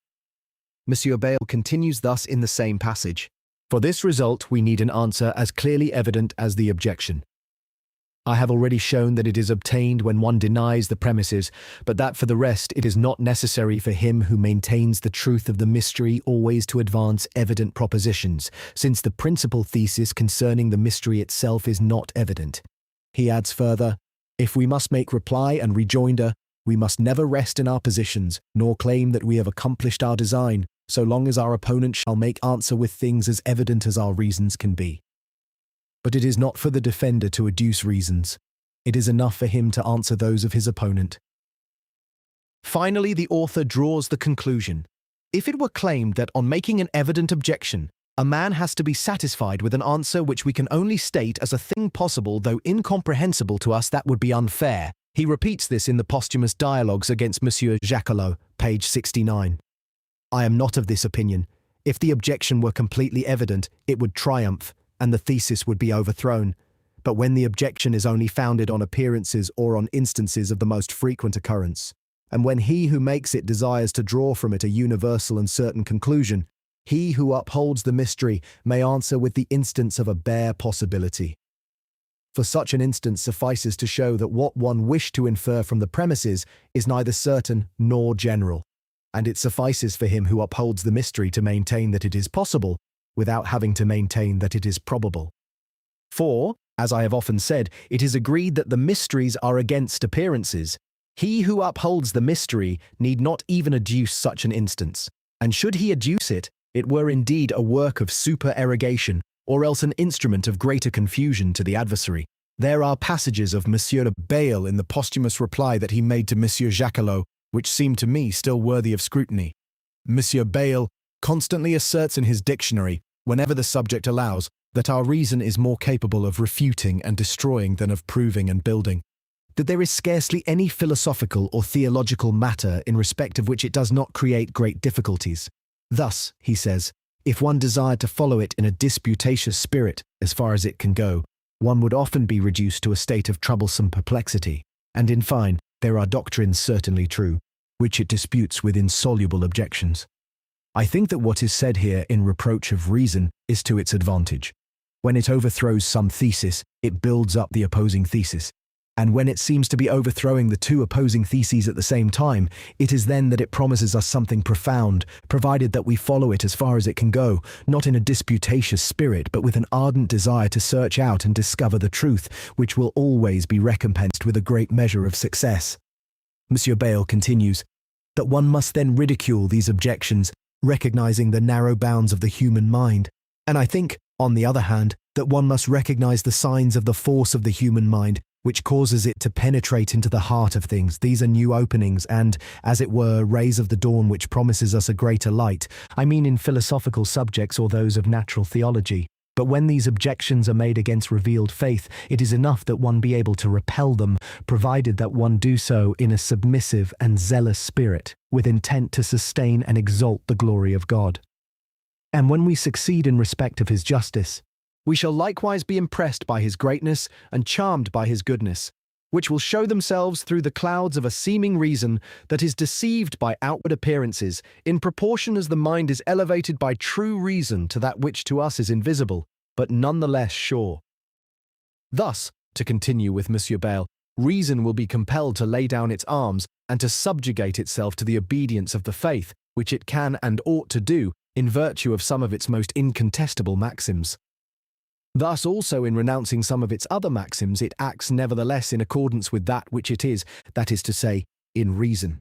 Monsieur Bayle continues thus in the same passage. For this result we need an answer as clearly evident as the objection. I have already shown that it is obtained when one denies the premises, but that for the rest it is not necessary for him who maintains the truth of the mystery always to advance evident propositions, since the principal thesis concerning the mystery itself is not evident. He adds further, if we must make reply and rejoinder, we must never rest in our positions, nor claim that we have accomplished our design, so long as our opponent shall make answer with things as evident as our reasons can be. But it is not for the defender to adduce reasons. It is enough for him to answer those of his opponent. Finally, the author draws the conclusion. If it were claimed that on making an evident objection, a man has to be satisfied with an answer which we can only state as a thing possible though incomprehensible to us, that would be unfair. He repeats this in the posthumous dialogues against Monsieur Jacquelot, page 69. I am not of this opinion. If the objection were completely evident, it would triumph, and the thesis would be overthrown. But when the objection is only founded on appearances or on instances of the most frequent occurrence, and when he who makes it desires to draw from it a universal and certain conclusion, he who upholds the mystery may answer with the instance of a bare possibility. For such an instance suffices to show that what one wished to infer from the premises is neither certain nor general. And it suffices for him who upholds the mystery to maintain that it is possible, without having to maintain that it is probable. For, as I have often said, it is agreed that the mysteries are against appearances. He who upholds the mystery need not even adduce such an instance, and should he adduce it, it were indeed a work of supererogation, or else an instrument of greater confusion to the adversary. There are passages of Monsieur Bayle in the posthumous reply that he made to Monsieur Jacquelot, which seem to me still worthy of scrutiny. Monsieur Bayle constantly asserts in his dictionary, whenever the subject allows, that our reason is more capable of refuting and destroying than of proving and building, that there is scarcely any philosophical or theological matter in respect of which it does not create great difficulties. Thus, he says, if one desired to follow it in a disputatious spirit, as far as it can go, one would often be reduced to a state of troublesome perplexity, and in fine, there are doctrines certainly true, which it disputes with insoluble objections. I think that what is said here in reproach of reason is to its advantage. When it overthrows some thesis, it builds up the opposing thesis. And when it seems to be overthrowing the two opposing theses at the same time, it is then that it promises us something profound, provided that we follow it as far as it can go, not in a disputatious spirit, but with an ardent desire to search out and discover the truth, which will always be recompensed with a great measure of success. Monsieur Bayle continues, that one must then ridicule these objections recognizing the narrow bounds of the human mind. And I think, on the other hand, that one must recognize the signs of the force of the human mind, which causes it to penetrate into the heart of things. These are new openings and, as it were, rays of the dawn which promises us a greater light. I mean in philosophical subjects or those of natural theology. But when these objections are made against revealed faith, it is enough that one be able to repel them, provided that one do so in a submissive and zealous spirit, with intent to sustain and exalt the glory of God. And when we succeed in respect of his justice, we shall likewise be impressed by his greatness and charmed by his goodness, which will show themselves through the clouds of a seeming reason that is deceived by outward appearances, in proportion as the mind is elevated by true reason to that which to us is invisible, but none the less sure. Thus, to continue with M. Bayle, reason will be compelled to lay down its arms and to subjugate itself to the obedience of the faith, which it can and ought to do, in virtue of some of its most incontestable maxims. Thus also in renouncing some of its other maxims, it acts nevertheless in accordance with that which it is, that is to say, in reason.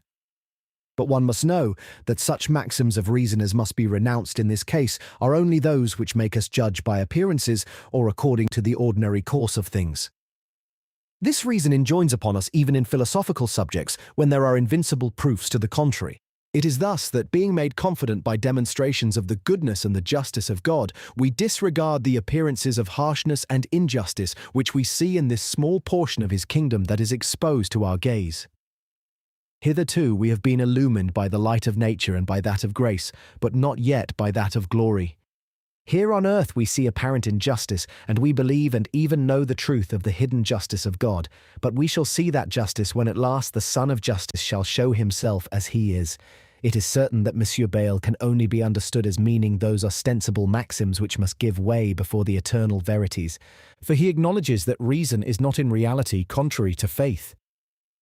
But one must know that such maxims of reason as must be renounced in this case are only those which make us judge by appearances or according to the ordinary course of things. This reason enjoins upon us even in philosophical subjects when there are invincible proofs to the contrary. It is thus that, being made confident by demonstrations of the goodness and the justice of God, we disregard the appearances of harshness and injustice which we see in this small portion of his kingdom that is exposed to our gaze. Hitherto we have been illumined by the light of nature and by that of grace, but not yet by that of glory. Here on earth we see apparent injustice, and we believe and even know the truth of the hidden justice of God, but we shall see that justice when at last the Son of Justice shall show himself as he is. It is certain that M. Bayle can only be understood as meaning those ostensible maxims which must give way before the eternal verities, for he acknowledges that reason is not in reality contrary to faith.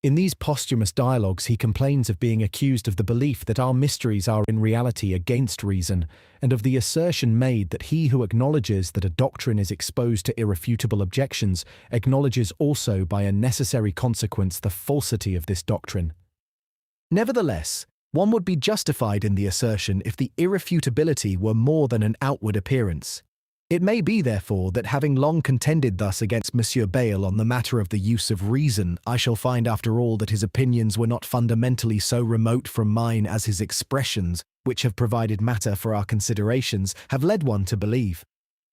In these posthumous dialogues he complains of being accused of the belief that our mysteries are in reality against reason, and of the assertion made that he who acknowledges that a doctrine is exposed to irrefutable objections acknowledges also by a necessary consequence the falsity of this doctrine. Nevertheless, one would be justified in the assertion if the irrefutability were more than an outward appearance. It may be, therefore, that having long contended thus against M. Bayle on the matter of the use of reason, I shall find after all that his opinions were not fundamentally so remote from mine as his expressions, which have provided matter for our considerations, have led one to believe.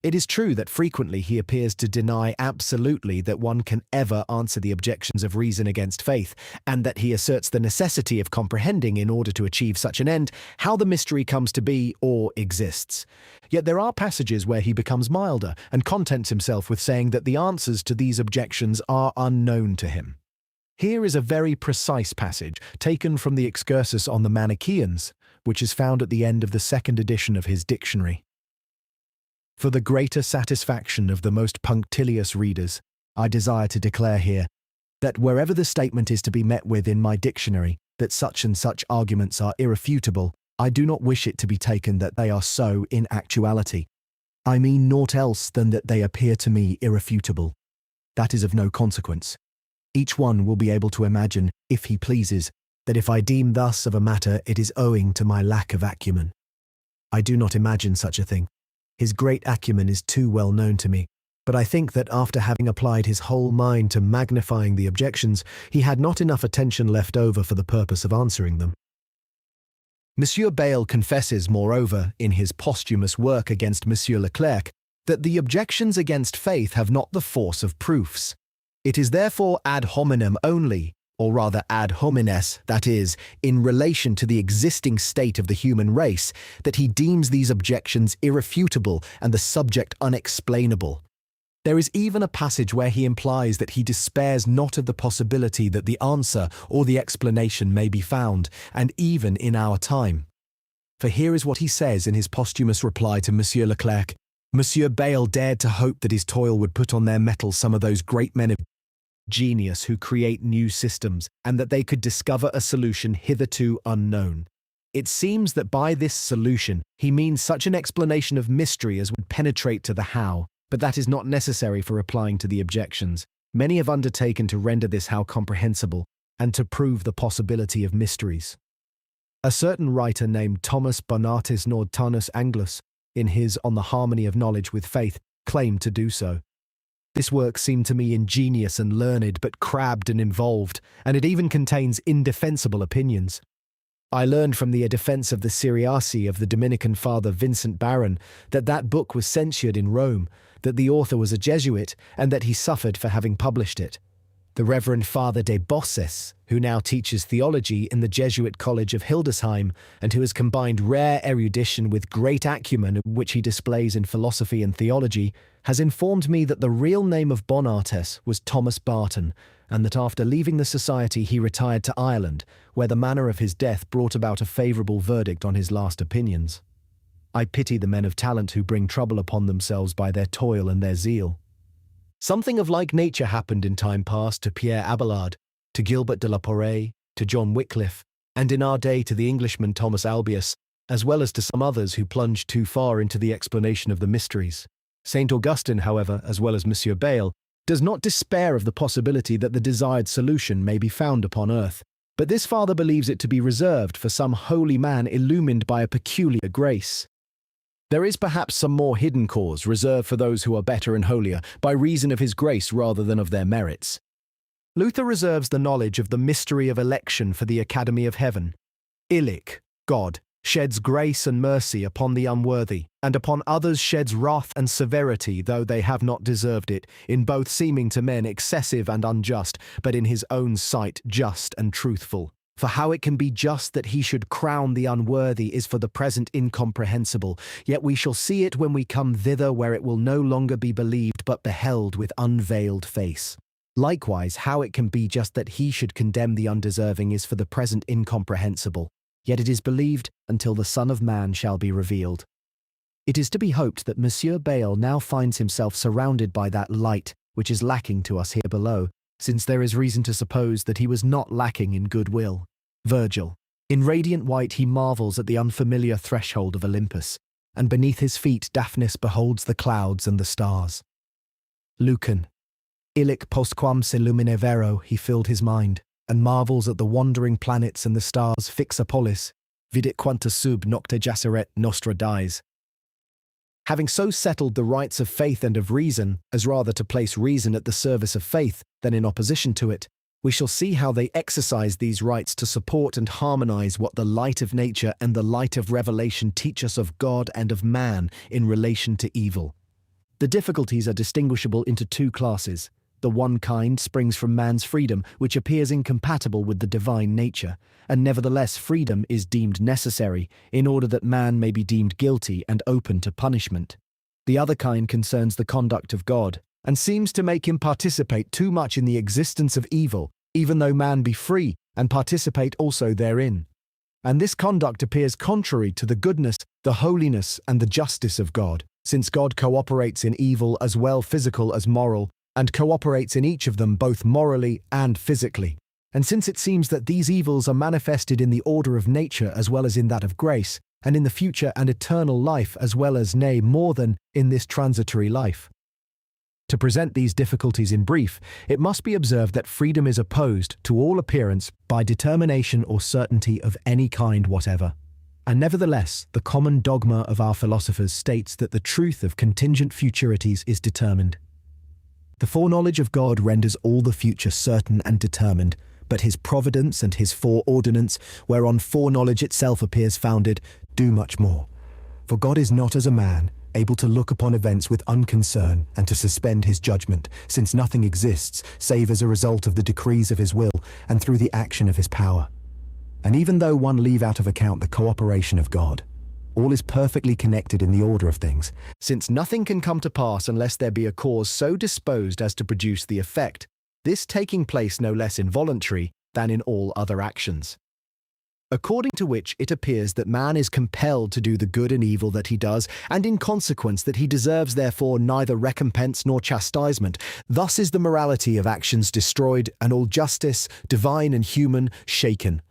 It is true that frequently he appears to deny absolutely that one can ever answer the objections of reason against faith, and that he asserts the necessity of comprehending, in order to achieve such an end, how the mystery comes to be or exists. Yet there are passages where he becomes milder, and contents himself with saying that the answers to these objections are unknown to him. Here is a very precise passage, taken from the excursus on the Manichaeans, which is found at the end of the second edition of his dictionary. For the greater satisfaction of the most punctilious readers, I desire to declare here that wherever the statement is to be met with in my dictionary that such and such arguments are irrefutable, I do not wish it to be taken that they are so in actuality. I mean naught else than that they appear to me irrefutable. That is of no consequence. Each one will be able to imagine, if he pleases, that if I deem thus of a matter, it is owing to my lack of acumen. I do not imagine such a thing. His great acumen is too well known to me, but I think that after having applied his whole mind to magnifying the objections, he had not enough attention left over for the purpose of answering them. M. Bayle confesses, moreover, in his posthumous work against M. Leclerc, that the objections against faith have not the force of proofs. It is therefore ad hominem only, or rather ad homines, that is, in relation to the existing state of the human race, that he deems these objections irrefutable and the subject unexplainable. There is even a passage where he implies that he despairs not of the possibility that the answer or the explanation may be found, and even in our time. For here is what he says in his posthumous reply to M. Leclerc. M. Bayle dared to hope that his toil would put on their mettle some of those great men of genius who create new systems, and that they could discover a solution hitherto unknown. It seems that by this solution he means such an explanation of mystery as would penetrate to the how, but that is not necessary for replying to the objections. Many have undertaken to render this how comprehensible, and to prove the possibility of mysteries. A certain writer named Thomas Bonatis Nordtanus Anglus, in his On the Harmony of Knowledge with Faith, claimed to do so. This work seemed to me ingenious and learned, but crabbed and involved, and it even contains indefensible opinions. I learned from the defense of the Theodicy of the Dominican father Vincent Barron that book was censured in Rome, that the author was a Jesuit, and that he suffered for having published it. The Reverend Father de Bosses, who now teaches theology in the Jesuit College of Hildesheim and who has combined rare erudition with great acumen which he displays in philosophy and theology, has informed me that the real name of Bonatis was Thomas Barton, and that after leaving the society he retired to Ireland, where the manner of his death brought about a favourable verdict on his last opinions. I pity the men of talent who bring trouble upon themselves by their toil and their zeal. Something of like nature happened in time past to Pierre Abelard, to Gilbert de la Porree, to John Wycliffe, and in our day to the Englishman Thomas Albius, as well as to some others who plunged too far into the explanation of the mysteries. St. Augustine, however, as well as Monsieur Bayle, does not despair of the possibility that the desired solution may be found upon earth, but this father believes it to be reserved for some holy man illumined by a peculiar grace. There is perhaps some more hidden cause reserved for those who are better and holier, by reason of his grace rather than of their merits. Luther reserves the knowledge of the mystery of election for the Academy of Heaven. Illic, God, sheds grace and mercy upon the unworthy, and upon others sheds wrath and severity, though they have not deserved it, in both seeming to men excessive and unjust, but in his own sight just and truthful. For how it can be just that he should crown the unworthy is for the present incomprehensible, yet we shall see it when we come thither, where it will no longer be believed but beheld with unveiled face. Likewise, how it can be just that he should condemn the undeserving is for the present incomprehensible, yet it is believed until the Son of Man shall be revealed. It is to be hoped that Monsieur Bayle now finds himself surrounded by that light which is lacking to us here below, since there is reason to suppose that he was not lacking in goodwill. Virgil. In radiant white he marvels at the unfamiliar threshold of Olympus, and beneath his feet Daphnis beholds the clouds and the stars. Lucan. Illic postquam se lumine vero he filled his mind, and marvels at the wandering planets and the stars fixa polis, vidit quanta sub nocte jaceret nostra dies. Having so settled the rights of faith and of reason, as rather to place reason at the service of faith than in opposition to it, we shall see how they exercise these rights to support and harmonize what the light of nature and the light of revelation teach us of God and of man in relation to evil. The difficulties are distinguishable into two classes. The one kind springs from man's freedom, which appears incompatible with the divine nature, and nevertheless freedom is deemed necessary, in order that man may be deemed guilty and open to punishment. The other kind concerns the conduct of God, and seems to make him participate too much in the existence of evil, even though man be free, and participate also therein. And this conduct appears contrary to the goodness, the holiness, and the justice of God, since God cooperates in evil as well physical as moral, and cooperates in each of them both morally and physically. And since it seems that these evils are manifested in the order of nature as well as in that of grace, and in the future and eternal life as well as, nay, more than, in this transitory life. To present these difficulties in brief, it must be observed that freedom is opposed, to all appearance, by determination or certainty of any kind whatever. And nevertheless, the common dogma of our philosophers states that the truth of contingent futurities is determined. The foreknowledge of God renders all the future certain and determined, but his providence and his foreordinance, whereon foreknowledge itself appears founded, do much more. For God is not as a man, able to look upon events with unconcern and to suspend his judgment, since nothing exists save as a result of the decrees of his will and through the action of his power. And even though one leave out of account the cooperation of God, all is perfectly connected in the order of things, since nothing can come to pass unless there be a cause so disposed as to produce the effect, this taking place no less involuntary than in all other actions. According to which it appears that man is compelled to do the good and evil that he does, and in consequence that he deserves therefore neither recompense nor chastisement. Thus is the morality of actions destroyed, and all justice, divine and human, shaken.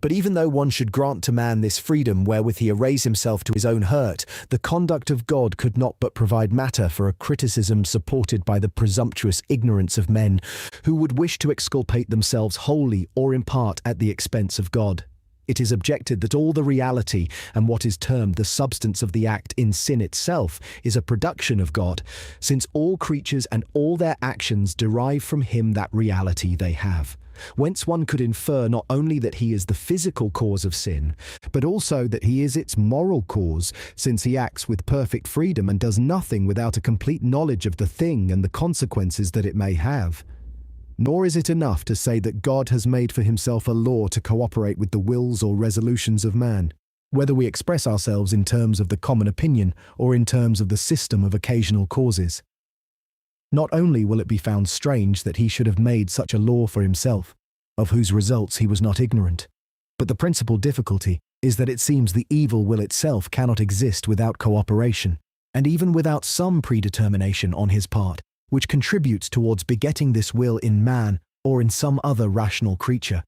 But even though one should grant to man this freedom wherewith he arrays himself to his own hurt, the conduct of God could not but provide matter for a criticism supported by the presumptuous ignorance of men, who would wish to exculpate themselves wholly or in part at the expense of God. It is objected that all the reality and what is termed the substance of the act in sin itself is a production of God, since all creatures and all their actions derive from him that reality they have. Whence one could infer not only that he is the physical cause of sin, but also that he is its moral cause, since he acts with perfect freedom and does nothing without a complete knowledge of the thing and the consequences that it may have. Nor is it enough to say that God has made for himself a law to cooperate with the wills or resolutions of man, whether we express ourselves in terms of the common opinion or in terms of the system of occasional causes. Not only will it be found strange that he should have made such a law for himself, of whose results he was not ignorant, but the principal difficulty is that it seems the evil will itself cannot exist without cooperation, and even without some predetermination on his part, which contributes towards begetting this will in man or in some other rational creature.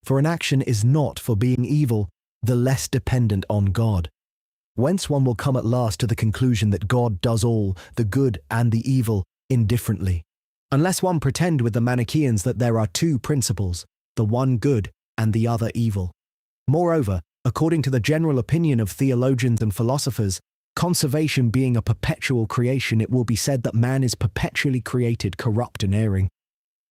For an action is not, for being evil, the less dependent on God. Whence one will come at last to the conclusion that God does all, the good and the evil, indifferently, unless one pretend with the Manichaeans that there are two principles, the one good and the other evil. Moreover, according to the general opinion of theologians and philosophers, conservation being a perpetual creation, it will be said that man is perpetually created corrupt and erring.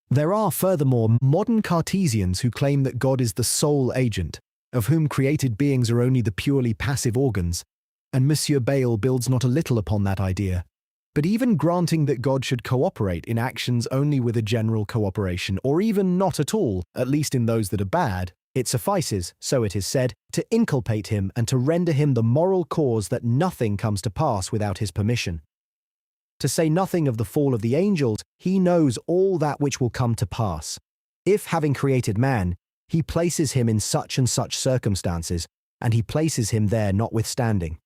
There are, furthermore, modern Cartesians who claim that God is the sole agent, of whom created beings are only the purely passive organs, and Monsieur Bayle builds not a little upon that idea. But even granting that God should cooperate in actions only with a general cooperation, or even not at all, at least in those that are bad, it suffices, so it is said, to inculpate him and to render him the moral cause that nothing comes to pass without his permission. To say nothing of the fall of the angels, he knows all that which will come to pass. If, having created man, he places him in such and such circumstances, and he places him there notwithstanding.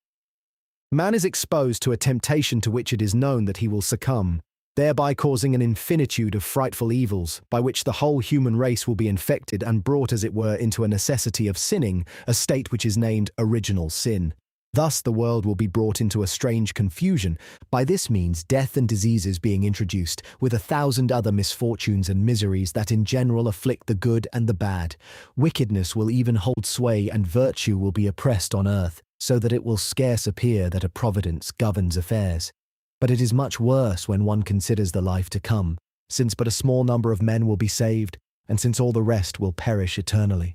Man is exposed to a temptation to which it is known that he will succumb, thereby causing an infinitude of frightful evils, by which the whole human race will be infected and brought, as it were, into a necessity of sinning, a state which is named original sin. Thus the world will be brought into a strange confusion, by this means death and diseases being introduced, with 1,000 other misfortunes and miseries that in general afflict the good and the bad. Wickedness will even hold sway, and virtue will be oppressed on earth, so that it will scarce appear that a providence governs affairs. But it is much worse when one considers the life to come, since but a small number of men will be saved, and since all the rest will perish eternally.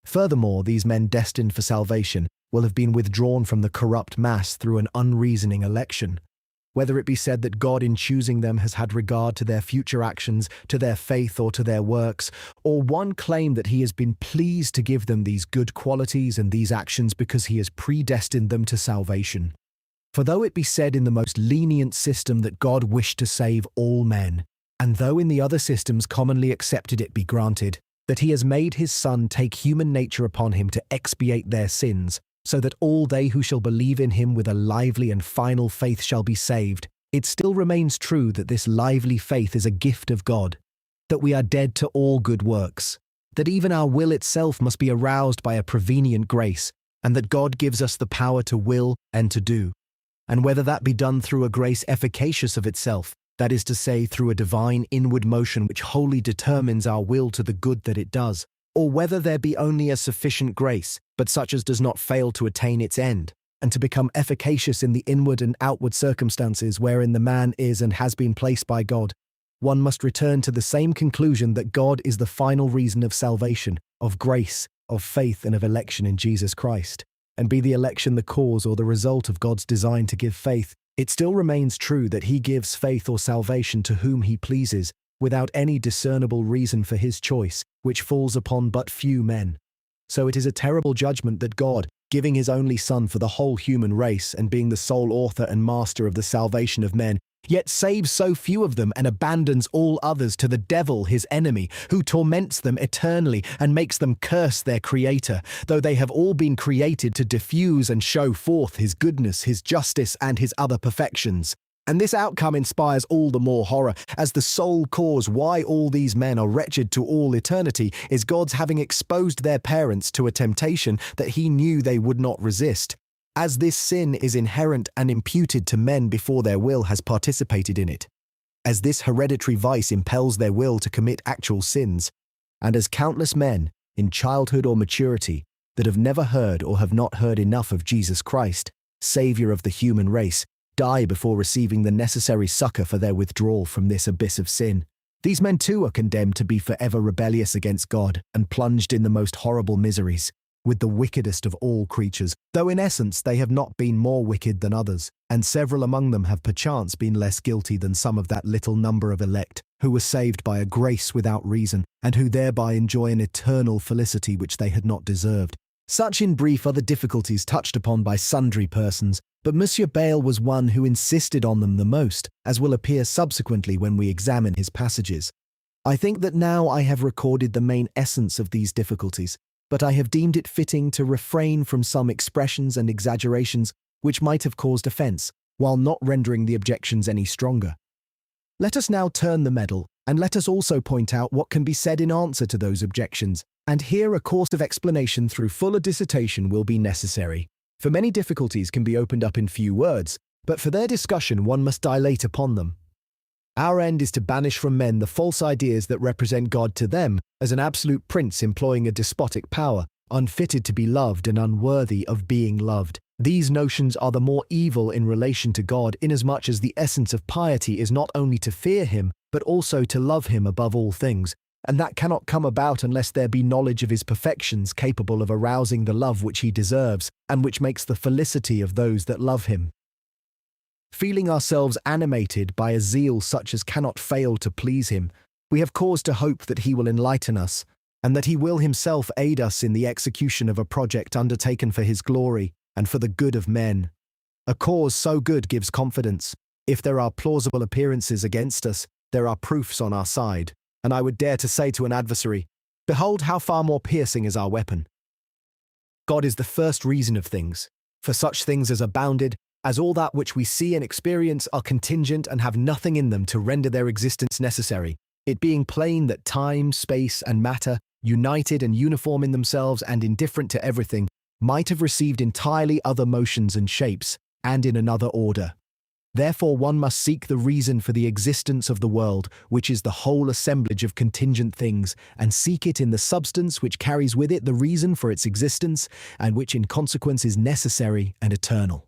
Furthermore, these men destined for salvation will have been withdrawn from the corrupt mass through an unreasoning election. Whether it be said that God in choosing them has had regard to their future actions, to their faith or to their works, or one claim that he has been pleased to give them these good qualities and these actions because he has predestined them to salvation. For though it be said in the most lenient system that God wished to save all men, and though in the other systems commonly accepted it be granted, that he has made his Son take human nature upon him to expiate their sins, so that all they who shall believe in him with a lively and final faith shall be saved, it still remains true that this lively faith is a gift of God, that we are dead to all good works, that even our will itself must be aroused by a prevenient grace, and that God gives us the power to will and to do. And whether that be done through a grace efficacious of itself, that is to say, through a divine inward motion which wholly determines our will to the good that it does, or whether there be only a sufficient grace, but such as does not fail to attain its end, and to become efficacious in the inward and outward circumstances wherein the man is and has been placed by God, one must return to the same conclusion that God is the final reason of salvation, of grace, of faith, and of election in Jesus Christ. And be the election the cause or the result of God's design to give faith, it still remains true that he gives faith or salvation to whom he pleases, without any discernible reason for his choice, which falls upon but few men. So it is a terrible judgment that God, giving his only Son for the whole human race and being the sole author and master of the salvation of men, yet saves so few of them and abandons all others to the devil, his enemy, who torments them eternally and makes them curse their Creator, though they have all been created to diffuse and show forth his goodness, his justice, and his other perfections. And this outcome inspires all the more horror, as the sole cause why all these men are wretched to all eternity is God's having exposed their parents to a temptation that he knew they would not resist. As this sin is inherent and imputed to men before their will has participated in it, as this hereditary vice impels their will to commit actual sins, and as countless men, in childhood or maturity, that have never heard or have not heard enough of Jesus Christ, Saviour of the human race, die before receiving the necessary succor for their withdrawal from this abyss of sin. These men too are condemned to be forever rebellious against God and plunged in the most horrible miseries, with the wickedest of all creatures, though in essence they have not been more wicked than others, and several among them have perchance been less guilty than some of that little number of elect, who were saved by a grace without reason, and who thereby enjoy an eternal felicity which they had not deserved. Such in brief are the difficulties touched upon by sundry persons, but Monsieur Bayle was one who insisted on them the most, as will appear subsequently when we examine his passages. I think that now I have recorded the main essence of these difficulties, but I have deemed it fitting to refrain from some expressions and exaggerations which might have caused offence, while not rendering the objections any stronger. Let us now turn the medal, and let us also point out what can be said in answer to those objections, and here a course of explanation through fuller dissertation will be necessary. For many difficulties can be opened up in few words, but for their discussion one must dilate upon them. Our end is to banish from men the false ideas that represent God to them as an absolute prince employing a despotic power, unfitted to be loved and unworthy of being loved. These notions are the more evil in relation to God, inasmuch as the essence of piety is not only to fear him, but also to love him above all things, and that cannot come about unless there be knowledge of his perfections capable of arousing the love which he deserves, and which makes the felicity of those that love him. Feeling ourselves animated by a zeal such as cannot fail to please him, we have cause to hope that he will enlighten us, and that he will himself aid us in the execution of a project undertaken for his glory and for the good of men. A cause so good gives confidence. If there are plausible appearances against us, there are proofs on our side, and I would dare to say to an adversary, behold how far more piercing is our weapon. God is the first reason of things, for such things as are bounded, as all that which we see and experience are contingent and have nothing in them to render their existence necessary, it being plain that time, space, and matter, united and uniform in themselves and indifferent to everything, might have received entirely other motions and shapes, and in another order. Therefore one must seek the reason for the existence of the world, which is the whole assemblage of contingent things, and seek it in the substance which carries with it the reason for its existence, and which in consequence is necessary and eternal.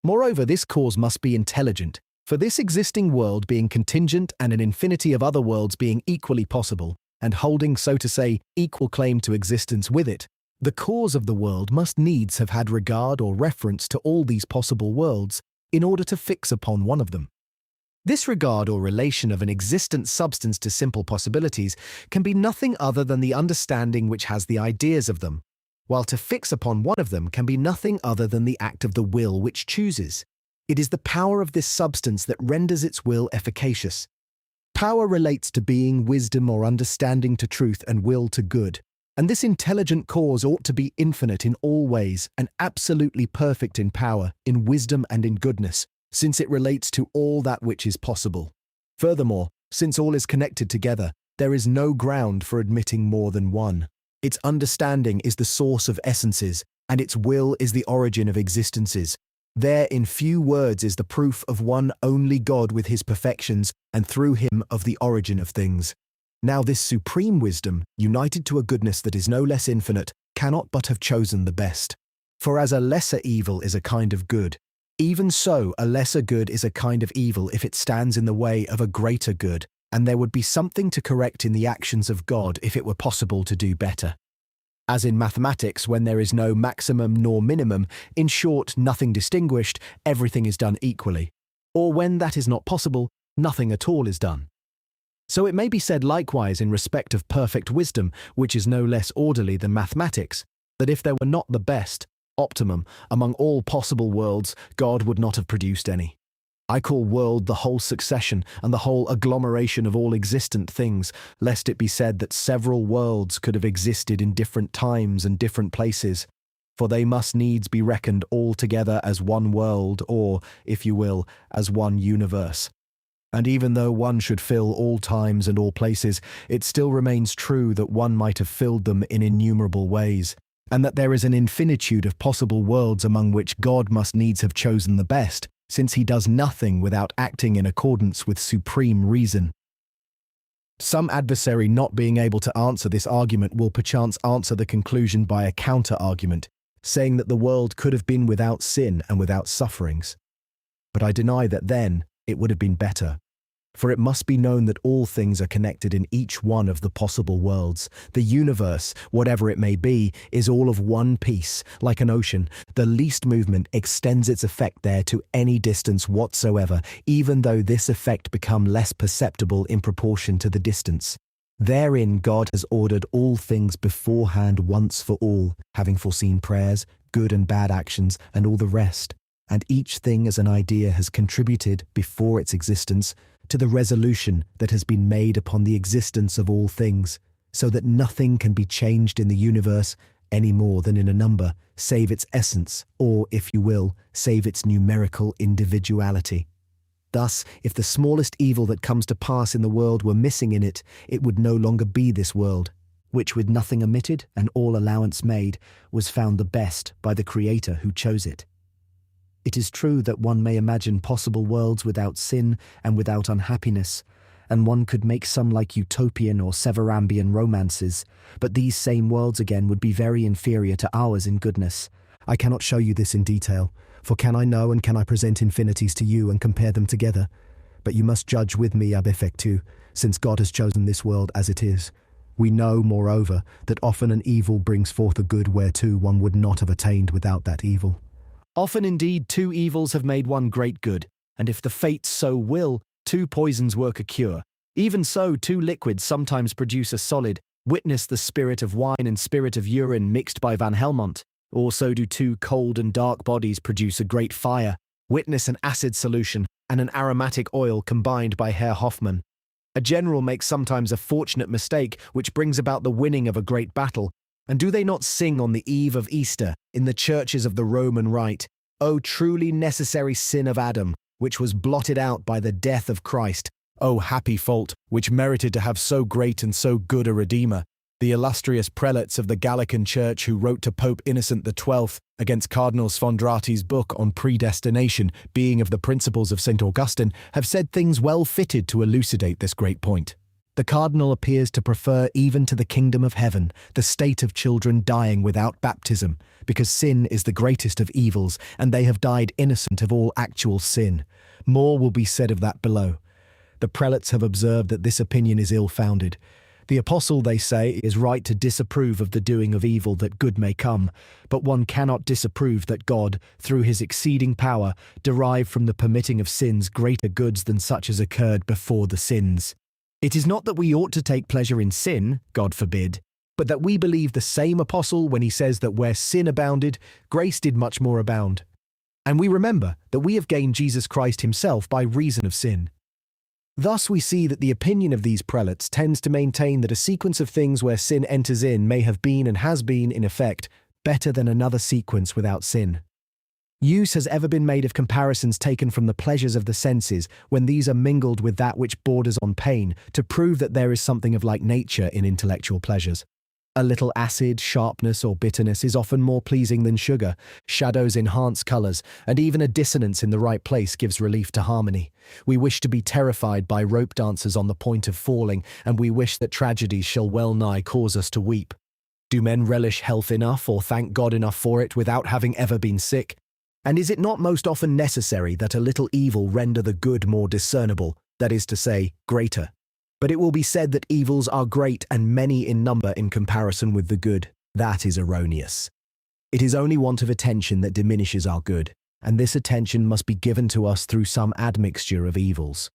Moreover, this cause must be intelligent, for this existing world being contingent and an infinity of other worlds being equally possible, and holding, so to say, equal claim to existence with it, the cause of the world must needs have had regard or reference to all these possible worlds in order to fix upon one of them. This regard or relation of an existent substance to simple possibilities can be nothing other than the understanding which has the ideas of them, while to fix upon one of them can be nothing other than the act of the will which chooses. It is the power of this substance that renders its will efficacious. Power relates to being, wisdom, or understanding to truth, and will to good. And this intelligent cause ought to be infinite in all ways and absolutely perfect in power, in wisdom, and in goodness, since it relates to all that which is possible. Furthermore, since all is connected together, there is no ground for admitting more than one. Its understanding is the source of essences, and its will is the origin of existences. There, in few words, is the proof of one only God with his perfections, and through him of the origin of things. Now this supreme wisdom, united to a goodness that is no less infinite, cannot but have chosen the best. For as a lesser evil is a kind of good, even so a lesser good is a kind of evil if it stands in the way of a greater good, and there would be something to correct in the actions of God if it were possible to do better. As in mathematics, when there is no maximum nor minimum, in short, nothing distinguished, everything is done equally. Or when that is not possible, nothing at all is done. So it may be said likewise in respect of perfect wisdom, which is no less orderly than mathematics, that if there were not the best, optimum, among all possible worlds, God would not have produced any. I call world the whole succession and the whole agglomeration of all existent things, lest it be said that several worlds could have existed in different times and different places, for they must needs be reckoned all together as one world, or, if you will, as one universe. And even though one should fill all times and all places, it still remains true that one might have filled them in innumerable ways, and that there is an infinitude of possible worlds among which God must needs have chosen the best, since he does nothing without acting in accordance with supreme reason. Some adversary not being able to answer this argument will perchance answer the conclusion by a counter-argument, saying that the world could have been without sin and without sufferings. But I deny that then it would have been better. For it must be known that all things are connected in each one of the possible worlds. The universe, whatever it may be, is all of one piece, like an ocean. The least movement extends its effect there to any distance whatsoever, even though this effect become less perceptible in proportion to the distance. Therein God has ordered all things beforehand once for all, having foreseen prayers, good and bad actions, and all the rest. And each thing as an idea has contributed, before its existence, to the resolution that has been made upon the existence of all things, so that nothing can be changed in the universe any more than in a number, save its essence, or, if you will, save its numerical individuality. Thus, if the smallest evil that comes to pass in the world were missing in it, it would no longer be this world, which with nothing omitted and all allowance made, was found the best by the Creator who chose it. It is true that one may imagine possible worlds without sin and without unhappiness, and one could make some like utopian or Severambian romances, but these same worlds again would be very inferior to ours in goodness. I cannot show you this in detail, for can I know and can I present infinities to you and compare them together? But you must judge with me ab effectu, since God has chosen this world as it is. We know, moreover, that often an evil brings forth a good whereto one would not have attained without that evil. Often indeed 2 evils have made one great good, and if the fates so will, 2 poisons work a cure. Even so, 2 liquids sometimes produce a solid, witness the spirit of wine and spirit of urine mixed by Van Helmont. Or so do 2 cold and dark bodies produce a great fire, witness an acid solution and an aromatic oil combined by Herr Hoffmann. A general makes sometimes a fortunate mistake which brings about the winning of a great battle. And do they not sing on the eve of Easter in the churches of the Roman Rite, O truly necessary sin of Adam, which was blotted out by the death of Christ, O happy fault, which merited to have so great and so good a Redeemer? The illustrious prelates of the Gallican Church who wrote to Pope Innocent XII against Cardinal Sfondrati's book on predestination, being of the principles of St. Augustine, have said things well fitted to elucidate this great point. The cardinal appears to prefer even to the kingdom of heaven the state of children dying without baptism, because sin is the greatest of evils, and they have died innocent of all actual sin. More will be said of that below. The prelates have observed that this opinion is ill-founded. The apostle, they say, is right to disapprove of the doing of evil that good may come, but one cannot disapprove that God, through his exceeding power, derived from the permitting of sins greater goods than such as occurred before the sins. It is not that we ought to take pleasure in sin, God forbid, but that we believe the same apostle when he says that where sin abounded, grace did much more abound. And we remember that we have gained Jesus Christ himself by reason of sin. Thus we see that the opinion of these prelates tends to maintain that a sequence of things where sin enters in may have been and has been, in effect, better than another sequence without sin. Use has ever been made of comparisons taken from the pleasures of the senses when these are mingled with that which borders on pain to prove that there is something of like nature in intellectual pleasures. A little acid, sharpness, or bitterness is often more pleasing than sugar. Shadows enhance colours, and even a dissonance in the right place gives relief to harmony. We wish to be terrified by rope dancers on the point of falling, and we wish that tragedies shall well nigh cause us to weep. Do men relish health enough or thank God enough for it without having ever been sick? And is it not most often necessary that a little evil render the good more discernible, that is to say, greater? But it will be said that evils are great and many in number in comparison with the good. That is erroneous. It is only want of attention that diminishes our good, and this attention must be given to us through some admixture of evils.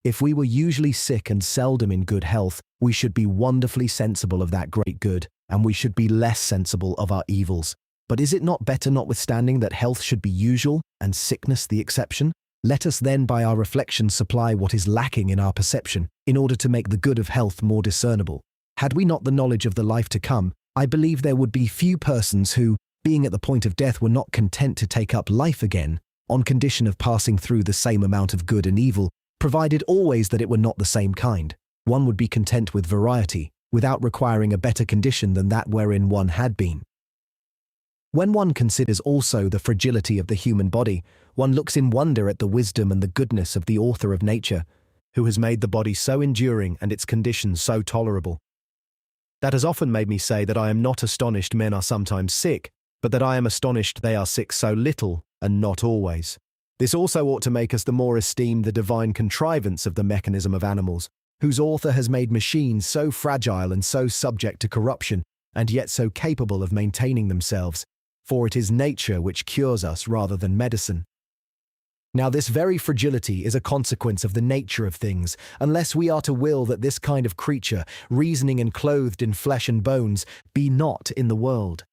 If we were usually sick and seldom in good health, we should be wonderfully sensible of that great good, and we should be less sensible of our evils. But is it not better notwithstanding that health should be usual and sickness the exception? Let us then by our reflection supply what is lacking in our perception, in order to make the good of health more discernible. Had we not the knowledge of the life to come, I believe there would be few persons who, being at the point of death, were not content to take up life again, on condition of passing through the same amount of good and evil, provided always that it were not the same kind. One would be content with variety, without requiring a better condition than that wherein one had been. When one considers also the fragility of the human body, one looks in wonder at the wisdom and the goodness of the author of nature. who has made the body so enduring and its conditions so tolerable. That has often made me say that I am not astonished men are sometimes sick, but that I am astonished they are sick so little, and not always. This also ought to make us the more esteem the divine contrivance of the mechanism of animals, whose author has made machines so fragile and so subject to corruption, and yet so capable of maintaining themselves, for it is nature which cures us rather than medicine. Now this very fragility is a consequence of the nature of things, unless we are to will that this kind of creature, reasoning and clothed in flesh and bones, be not in the world.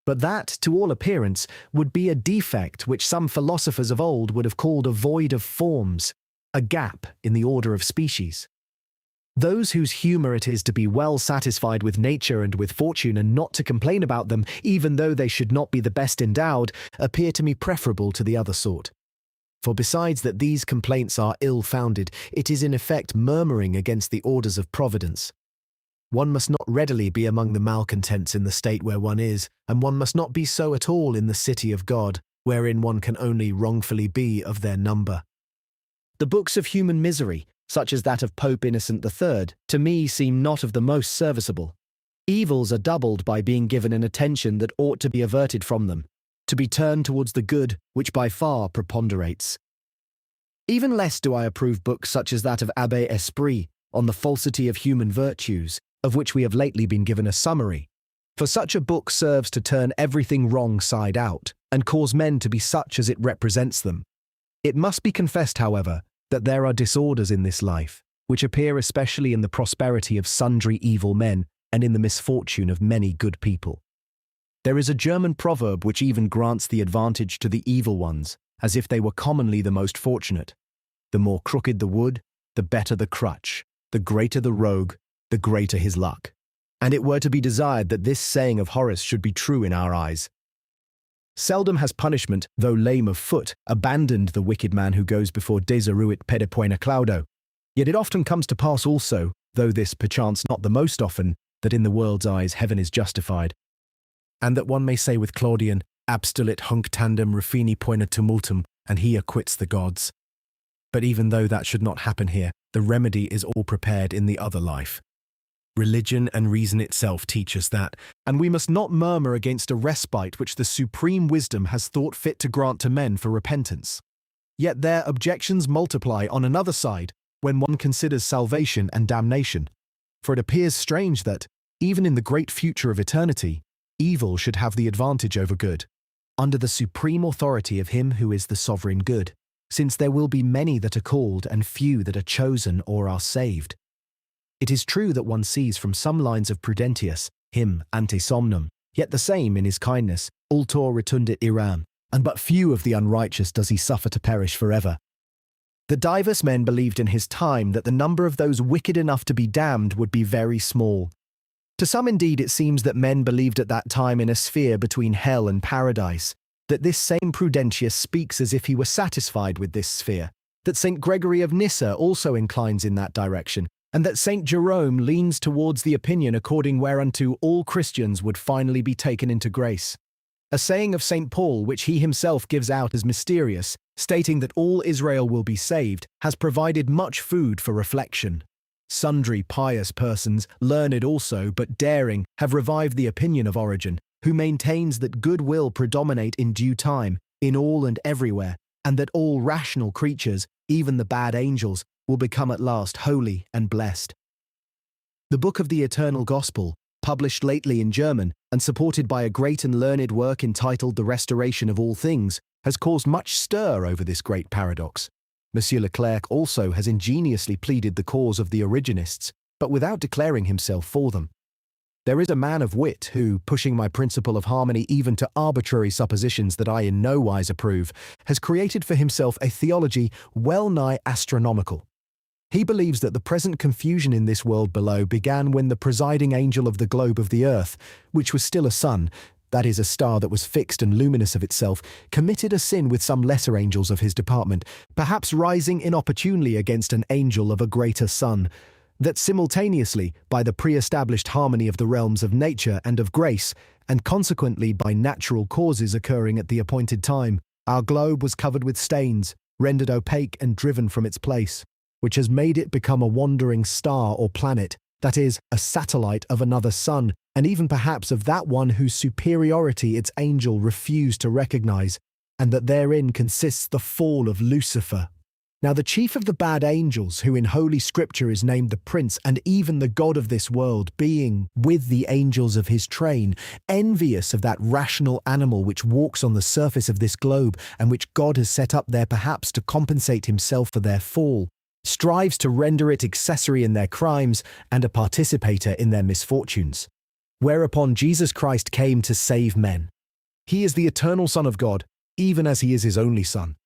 But that, to all appearance, would be a defect which some philosophers of old would have called a void of forms, a gap in the order of species. Those whose humour it is to be well satisfied with nature and with fortune and not to complain about them, even though they should not be the best endowed, appear to me preferable to the other sort. For besides that these complaints are ill-founded, it is in effect murmuring against the orders of Providence. One must not readily be among the malcontents in the state where one is, and one must not be so at all in the city of God, wherein one can only wrongfully be of their number. The books of human misery, such as that of Pope Innocent III, to me seem not of the most serviceable. Evils are doubled by being given an attention that ought to be averted from them, to be turned towards the good, which by far preponderates. Even less do I approve books such as that of Abbé Esprit on the falsity of human virtues, of which we have lately been given a summary, for such a book serves to turn everything wrong side out, and cause men to be such as it represents them. It must be confessed, however, that there are disorders in this life, which appear especially in the prosperity of sundry evil men and in the misfortune of many good people. There is a German proverb which even grants the advantage to the evil ones, as if they were commonly the most fortunate. The more crooked the wood, the better the crutch, the greater the rogue, the greater his luck. And it were to be desired that this saying of Horace should be true in our eyes. Seldom has punishment, though lame of foot, abandoned the wicked man who goes before deseruit pedepoena claudo. Yet it often comes to pass also, though this perchance not the most often, that in the world's eyes heaven is justified, and that one may say with Claudian, abstulit hunc tandem rufini poena tumultum, and he acquits the gods. But even though that should not happen here, the remedy is all prepared in the other life. Religion and reason itself teach us that, and we must not murmur against a respite which the supreme wisdom has thought fit to grant to men for repentance. Yet their objections multiply on another side when one considers salvation and damnation, for it appears strange that, even in the great future of eternity, evil should have the advantage over good, under the supreme authority of him who is the sovereign good, since there will be many that are called and few that are chosen or are saved. It is true that one sees from some lines of Prudentius, him ante somnum, yet the same in his kindness, ultor rotundit iram, and but few of the unrighteous does he suffer to perish forever. The divers men believed in his time that the number of those wicked enough to be damned would be very small. To some indeed it seems that men believed at that time in a sphere between hell and paradise, that this same Prudentius speaks as if he were satisfied with this sphere, that St. Gregory of Nyssa also inclines in that direction, and that St. Jerome leans towards the opinion according whereunto all Christians would finally be taken into grace. A saying of St. Paul, which he himself gives out as mysterious, stating that all Israel will be saved, has provided much food for reflection. Sundry pious persons, learned also, but daring, have revived the opinion of Origen, who maintains that good will predominate in due time, in all and everywhere, and that all rational creatures, even the bad angels, will become at last holy and blessed. The Book of the Eternal Gospel, published lately in German, and supported by a great and learned work entitled The Restoration of All Things, has caused much stir over this great paradox. Monsieur Leclerc also has ingeniously pleaded the cause of the Origenists, but without declaring himself for them. There is a man of wit who, pushing my principle of harmony even to arbitrary suppositions that I in no wise approve, has created for himself a theology well-nigh astronomical. He believes that the present confusion in this world below began when the presiding angel of the globe of the earth, which was still a sun, that is, a star that was fixed and luminous of itself, committed a sin with some lesser angels of his department, perhaps rising inopportunely against an angel of a greater sun, that simultaneously, by the pre-established harmony of the realms of nature and of grace, and consequently by natural causes occurring at the appointed time, our globe was covered with stains, rendered opaque and driven from its place. which has made it become a wandering star or planet, that is, a satellite of another sun, and even perhaps of that one whose superiority its angel refused to recognize, and that therein consists the fall of Lucifer. Now the chief of the bad angels, who in Holy Scripture is named the Prince, and even the God of this world, being, with the angels of his train, envious of that rational animal which walks on the surface of this globe, and which God has set up there perhaps to compensate himself for their fall, strives to render it accessory in their crimes, and a participator in their misfortunes. Whereupon Jesus Christ came to save men. He is the eternal Son of God, even as he is his only Son.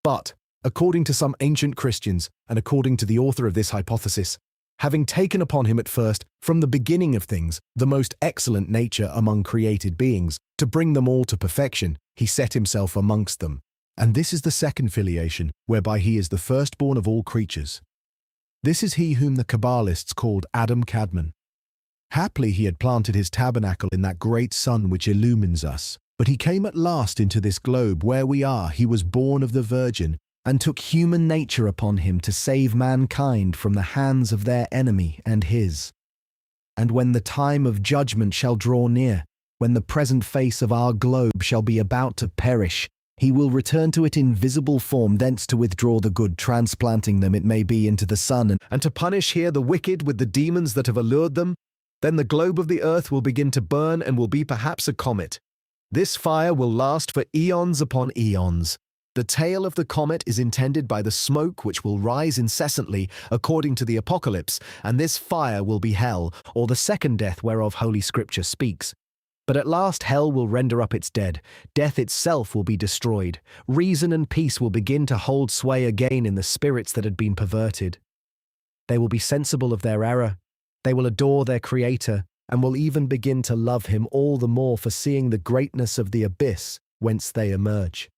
But, according to some ancient Christians, and according to the author of this hypothesis, having taken upon him at first, from the beginning of things, the most excellent nature among created beings, to bring them all to perfection, he set himself amongst them. And this is the second filiation, whereby he is the firstborn of all creatures. This is he whom the Kabbalists called Adam Kadmon. Haply he had planted his tabernacle in that great sun which illumines us, but he came at last into this globe where we are. He was born of the Virgin, and took human nature upon him to save mankind from the hands of their enemy and his. And when the time of judgment shall draw near, when the present face of our globe shall be about to perish, he will return to it in visible form, thence to withdraw the good, transplanting them, it may be, into the sun, and to punish here the wicked with the demons that have allured them. Then the globe of the earth will begin to burn and will be perhaps a comet. This fire will last for eons upon eons. The tail of the comet is intended by the smoke which will rise incessantly, according to the Apocalypse, and this fire will be hell, or the second death whereof Holy Scripture speaks. But at last hell will render up its dead, death itself will be destroyed, reason and peace will begin to hold sway again in the spirits that had been perverted. They will be sensible of their error, they will adore their Creator, and will even begin to love him all the more for seeing the greatness of the abyss whence they emerge.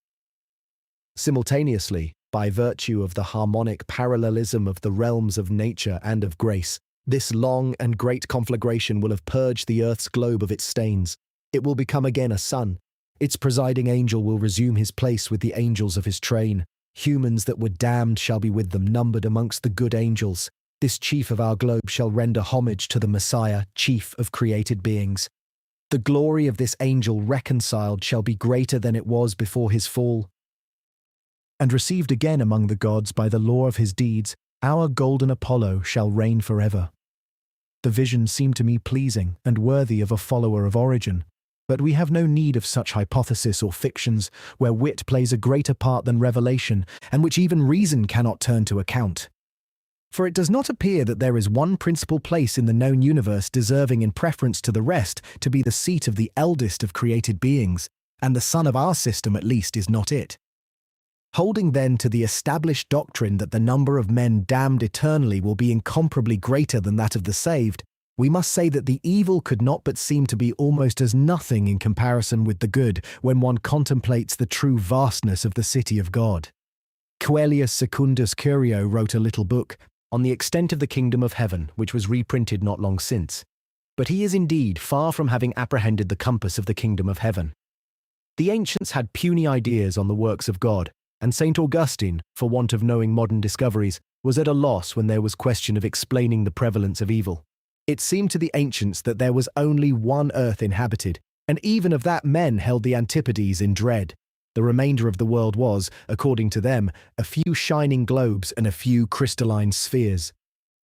Simultaneously, by virtue of the harmonic parallelism of the realms of nature and of grace, this long and great conflagration will have purged the earth's globe of its stains. It will become again a sun. Its presiding angel will resume his place with the angels of his train. Humans that were damned shall be with them, numbered amongst the good angels. This chief of our globe shall render homage to the Messiah, chief of created beings. The glory of this angel reconciled shall be greater than it was before his fall. And received again among the gods by the law of his deeds, our golden Apollo shall reign forever. The vision seemed to me pleasing and worthy of a follower of Origen, but we have no need of such hypothesis or fictions where wit plays a greater part than revelation, and which even reason cannot turn to account. For it does not appear that there is one principal place in the known universe deserving in preference to the rest to be the seat of the eldest of created beings, and the sun of our system at least is not it. Holding then to the established doctrine that the number of men damned eternally will be incomparably greater than that of the saved, we must say that the evil could not but seem to be almost as nothing in comparison with the good when one contemplates the true vastness of the city of God. Coelius Secundus Curio wrote a little book on the extent of the kingdom of heaven, which was reprinted not long since. But he is indeed far from having apprehended the compass of the kingdom of heaven. The ancients had puny ideas on the works of God, and St. Augustine, for want of knowing modern discoveries, was at a loss when there was question of explaining the prevalence of evil. It seemed to the ancients that there was only one earth inhabited, and even of that men held the antipodes in dread. The remainder of the world was, according to them, a few shining globes and a few crystalline spheres.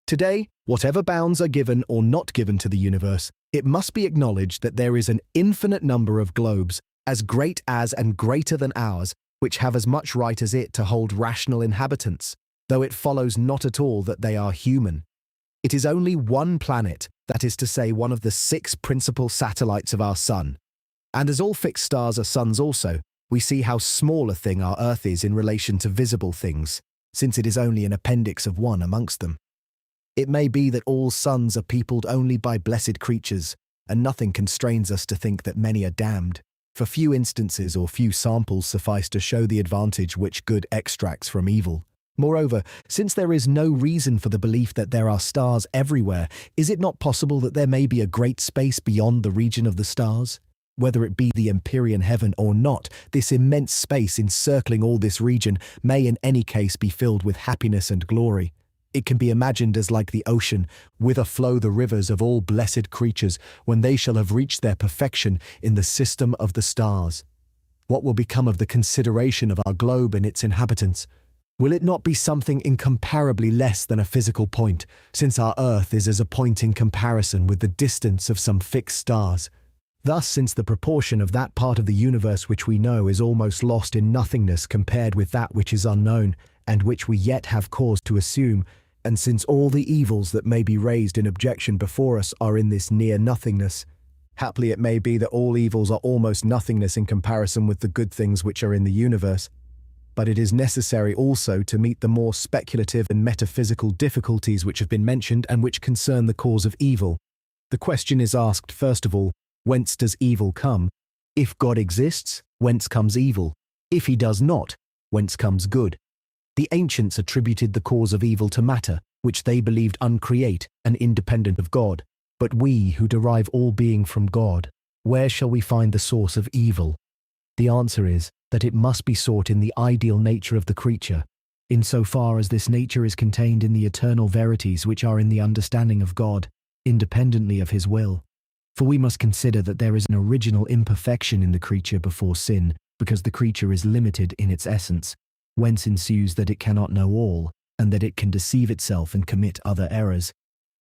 Today, whatever bounds are given or not given to the universe, it must be acknowledged that there is an infinite number of globes, as great as and greater than ours, which have as much right as it to hold rational inhabitants, though it follows not at all that they are human. It is only one planet, that is to say one of the 6 principal satellites of our sun. And as all fixed stars are suns also, we see how small a thing our Earth is in relation to visible things, since it is only an appendix of one amongst them. It may be that all suns are peopled only by blessed creatures, and nothing constrains us to think that many are damned. For few instances or few samples suffice to show the advantage which good extracts from evil. Moreover, since there is no reason for the belief that there are stars everywhere, is it not possible that there may be a great space beyond the region of the stars? Whether it be the empyrean heaven or not, this immense space encircling all this region may in any case be filled with happiness and glory. It can be imagined as like the ocean, whither flow the rivers of all blessed creatures when they shall have reached their perfection in the system of the stars. What will become of the consideration of our globe and its inhabitants? Will it not be something incomparably less than a physical point, since our earth is as a point in comparison with the distance of some fixed stars? Thus, since the proportion of that part of the universe which we know is almost lost in nothingness compared with that which is unknown, and which we yet have cause to assume, and since all the evils that may be raised in objection before us are in this near nothingness, haply it may be that all evils are almost nothingness in comparison with the good things which are in the universe. But it is necessary also to meet the more speculative and metaphysical difficulties which have been mentioned and which concern the cause of evil. The question is asked, first of all, whence does evil come? If God exists, whence comes evil? If he does not, whence comes good? The ancients attributed the cause of evil to matter, which they believed uncreate and independent of God. But we, who derive all being from God, where shall we find the source of evil? The answer is that it must be sought in the ideal nature of the creature, insofar as this nature is contained in the eternal verities which are in the understanding of God, independently of his will. For we must consider that there is an original imperfection in the creature before sin, because the creature is limited in its essence, whence ensues that it cannot know all, and that it can deceive itself and commit other errors.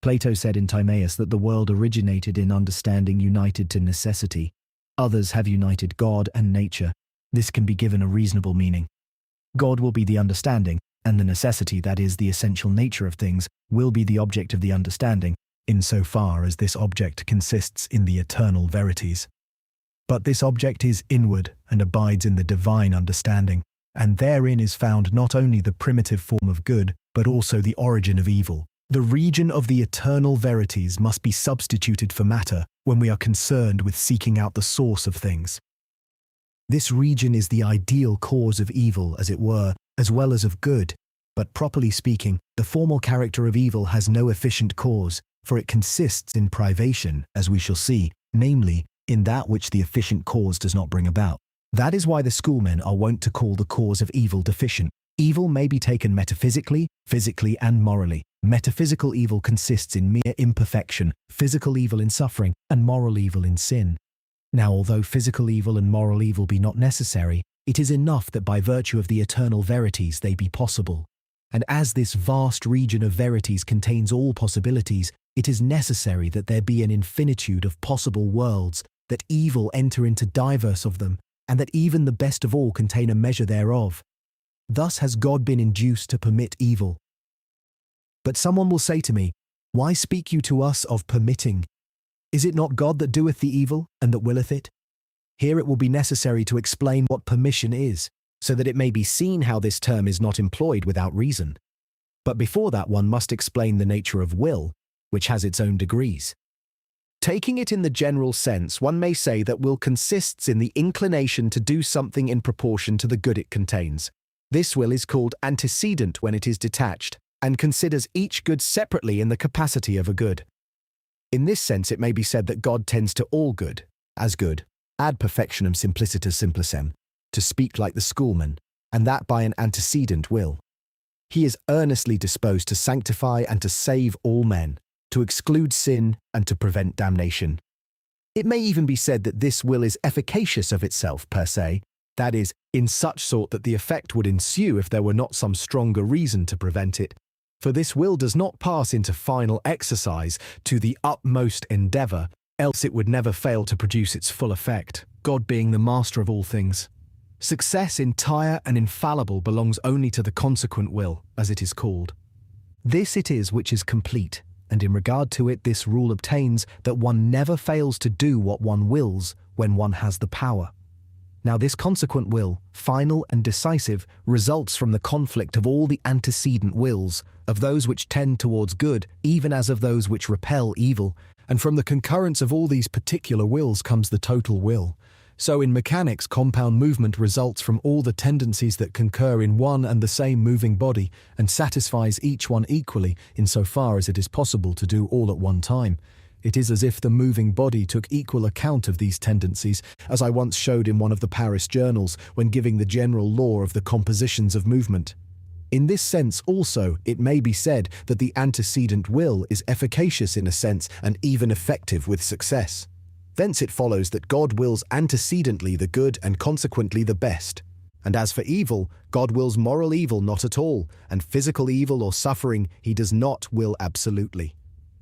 Plato said in Timaeus that the world originated in understanding united to necessity. Others have united God and nature. This can be given a reasonable meaning. God will be the understanding, and the necessity, that is, the essential nature of things, will be the object of the understanding, insofar as this object consists in the eternal verities. But this object is inward and abides in the divine understanding, and therein is found not only the primitive form of good, but also the origin of evil. The region of the eternal verities must be substituted for matter when we are concerned with seeking out the source of things. This region is the ideal cause of evil, as it were, as well as of good, but properly speaking, the formal character of evil has no efficient cause, for it consists in privation, as we shall see, namely, in that which the efficient cause does not bring about. That is why the schoolmen are wont to call the cause of evil deficient. Evil may be taken metaphysically, physically, and morally. Metaphysical evil consists in mere imperfection, physical evil in suffering, and moral evil in sin. Now, although physical evil and moral evil be not necessary, it is enough that by virtue of the eternal verities they be possible. And as this vast region of verities contains all possibilities, it is necessary that there be an infinitude of possible worlds, that evil enter into divers of them, and that even the best of all contain a measure thereof. Thus has God been induced to permit evil. But someone will say to me, why speak you to us of permitting? Is it not God that doeth the evil, and that willeth it? Here it will be necessary to explain what permission is, so that it may be seen how this term is not employed without reason. But before that one must explain the nature of will, which has its own degrees. Taking it in the general sense, one may say that will consists in the inclination to do something in proportion to the good it contains. This will is called antecedent when it is detached, and considers each good separately in the capacity of a good. In this sense it may be said that God tends to all good, as good, ad perfectionem simplicitas simplicem, to speak like the schoolman, and that by an antecedent will. He is earnestly disposed to sanctify and to save all men, to exclude sin and to prevent damnation. It may even be said that this will is efficacious of itself per se, that is, in such sort that the effect would ensue if there were not some stronger reason to prevent it. For this will does not pass into final exercise to the utmost endeavour, else it would never fail to produce its full effect, God being the master of all things. Success entire and infallible belongs only to the consequent will, as it is called. This it is which is complete, and in regard to it this rule obtains that one never fails to do what one wills when one has the power. Now this consequent will, final and decisive, results from the conflict of all the antecedent wills, of those which tend towards good, even as of those which repel evil, and from the concurrence of all these particular wills comes the total will. So in mechanics, compound movement results from all the tendencies that concur in one and the same moving body, and satisfies each one equally, insofar as it is possible to do all at one time. It is as if the moving body took equal account of these tendencies, as I once showed in one of the Paris journals when giving the general law of the compositions of movement. In this sense also, it may be said that the antecedent will is efficacious in a sense and even effective with success. Thence it follows that God wills antecedently the good and consequently the best. And as for evil, God wills moral evil not at all, and physical evil or suffering he does not will absolutely.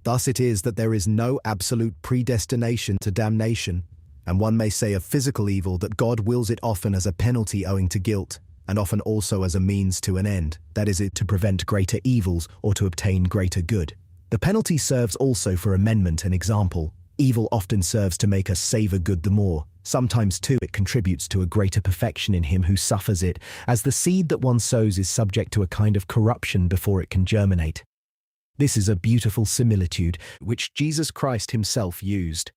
Thus it is that there is no absolute predestination to damnation, and one may say of physical evil that God wills it often as a penalty owing to guilt, and often also as a means to an end, that is, to prevent greater evils or to obtain greater good. The penalty serves also for amendment and example. Evil often serves to make us savour good the more. Sometimes, too, it contributes to a greater perfection in him who suffers it, as the seed that one sows is subject to a kind of corruption before it can germinate. This is a beautiful similitude which Jesus Christ himself used.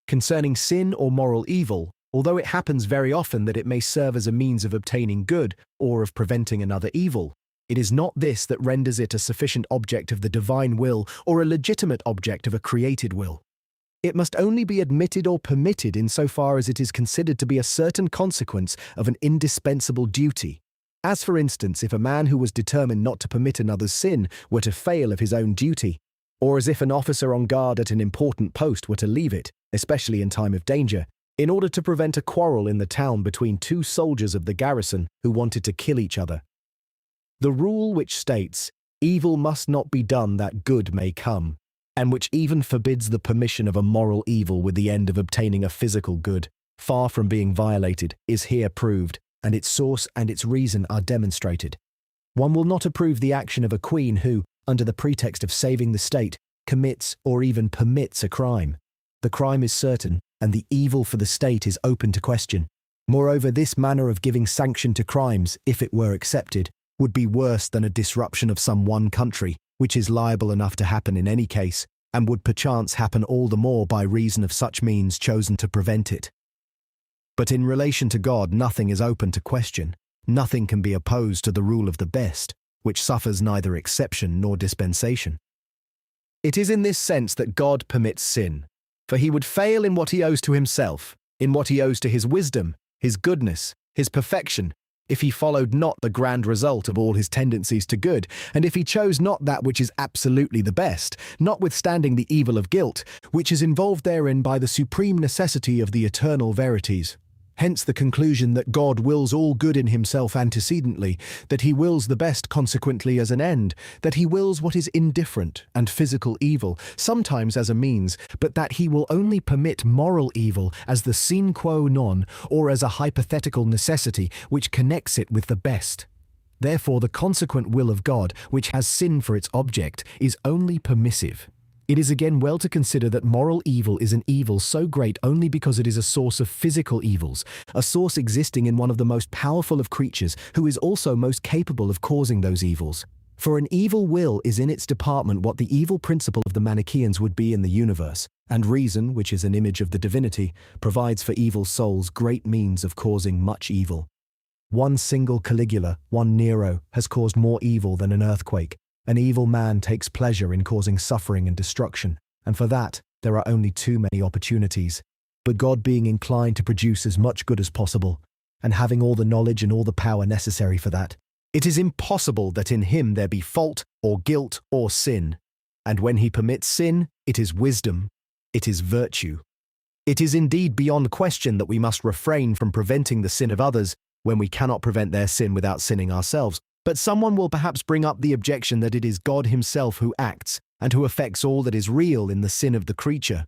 Concerning sin or moral evil, although it happens very often that it may serve as a means of obtaining good or of preventing another evil, it is not this that renders it a sufficient object of the divine will or a legitimate object of a created will. It must only be admitted or permitted in so far as it is considered to be a certain consequence of an indispensable duty. As for instance, if a man who was determined not to permit another's sin were to fail of his own duty, or as if an officer on guard at an important post were to leave it, especially in time of danger, in order to prevent a quarrel in the town between two soldiers of the garrison who wanted to kill each other. The rule which states, "Evil must not be done that good may come," and which even forbids the permission of a moral evil with the end of obtaining a physical good, far from being violated, is here proved, and its source and its reason are demonstrated. One will not approve the action of a queen who, under the pretext of saving the state, commits or even permits a crime. The crime is certain, and the evil for the state is open to question. Moreover, this manner of giving sanction to crimes, if it were accepted, would be worse than a disruption of some one country, which is liable enough to happen in any case, and would perchance happen all the more by reason of such means chosen to prevent it. But in relation to God, nothing is open to question. Nothing can be opposed to the rule of the best, which suffers neither exception nor dispensation. It is in this sense that God permits sin, for he would fail in what he owes to himself, in what he owes to his wisdom, his goodness, his perfection, if he followed not the grand result of all his tendencies to good, and if he chose not that which is absolutely the best, notwithstanding the evil of guilt, which is involved therein by the supreme necessity of the eternal verities. Hence the conclusion that God wills all good in himself antecedently, that he wills the best consequently as an end, that he wills what is indifferent and physical evil, sometimes as a means, but that he will only permit moral evil as the sine qua non, or as a hypothetical necessity which connects it with the best. Therefore the consequent will of God, which has sin for its object, is only permissive. It is again well to consider that moral evil is an evil so great only because it is a source of physical evils, a source existing in one of the most powerful of creatures, who is also most capable of causing those evils. For an evil will is in its department what the evil principle of the Manichaeans would be in the universe, and reason, which is an image of the divinity, provides for evil souls great means of causing much evil. One single Caligula, one Nero, has caused more evil than an earthquake. An evil man takes pleasure in causing suffering and destruction, and for that there are only too many opportunities. But God being inclined to produce as much good as possible, and having all the knowledge and all the power necessary for that, it is impossible that in him there be fault or guilt or sin. And when he permits sin, it is wisdom, it is virtue. It is indeed beyond question that we must refrain from preventing the sin of others when we cannot prevent their sin without sinning ourselves. But someone will perhaps bring up the objection that it is God himself who acts and who affects all that is real in the sin of the creature.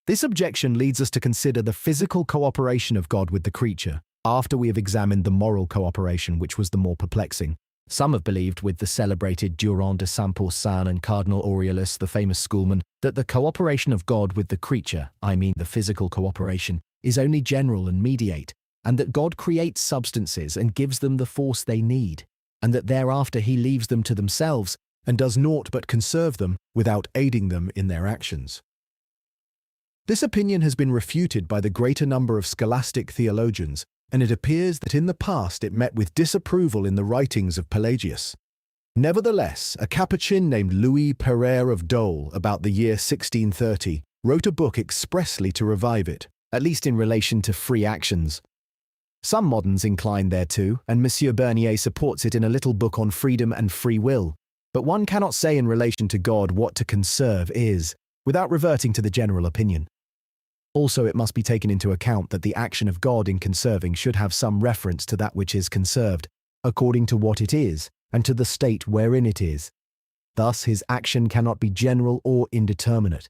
This objection leads us to consider the physical cooperation of God with the creature, after we have examined the moral cooperation, which was the more perplexing. Some have believed, with the celebrated Durand de Saint-Pourçain and Cardinal Aurelius, the famous schoolman, that the cooperation of God with the creature, I mean the physical cooperation, is only general and mediate, and that God creates substances and gives them the force they need, and that thereafter he leaves them to themselves and does naught but conserve them without aiding them in their actions. This opinion has been refuted by the greater number of scholastic theologians, and it appears that in the past it met with disapproval in the writings of Pelagius. Nevertheless, a Capuchin named Louis Pereire of Dole, about the year 1630, wrote a book expressly to revive it, at least in relation to free actions. Some moderns incline thereto, and Monsieur Bernier supports it in a little book on freedom and free will. But one cannot say in relation to God what to conserve is, without reverting to the general opinion. Also, it must be taken into account that the action of God in conserving should have some reference to that which is conserved, according to what it is, and to the state wherein it is. Thus, his action cannot be general or indeterminate.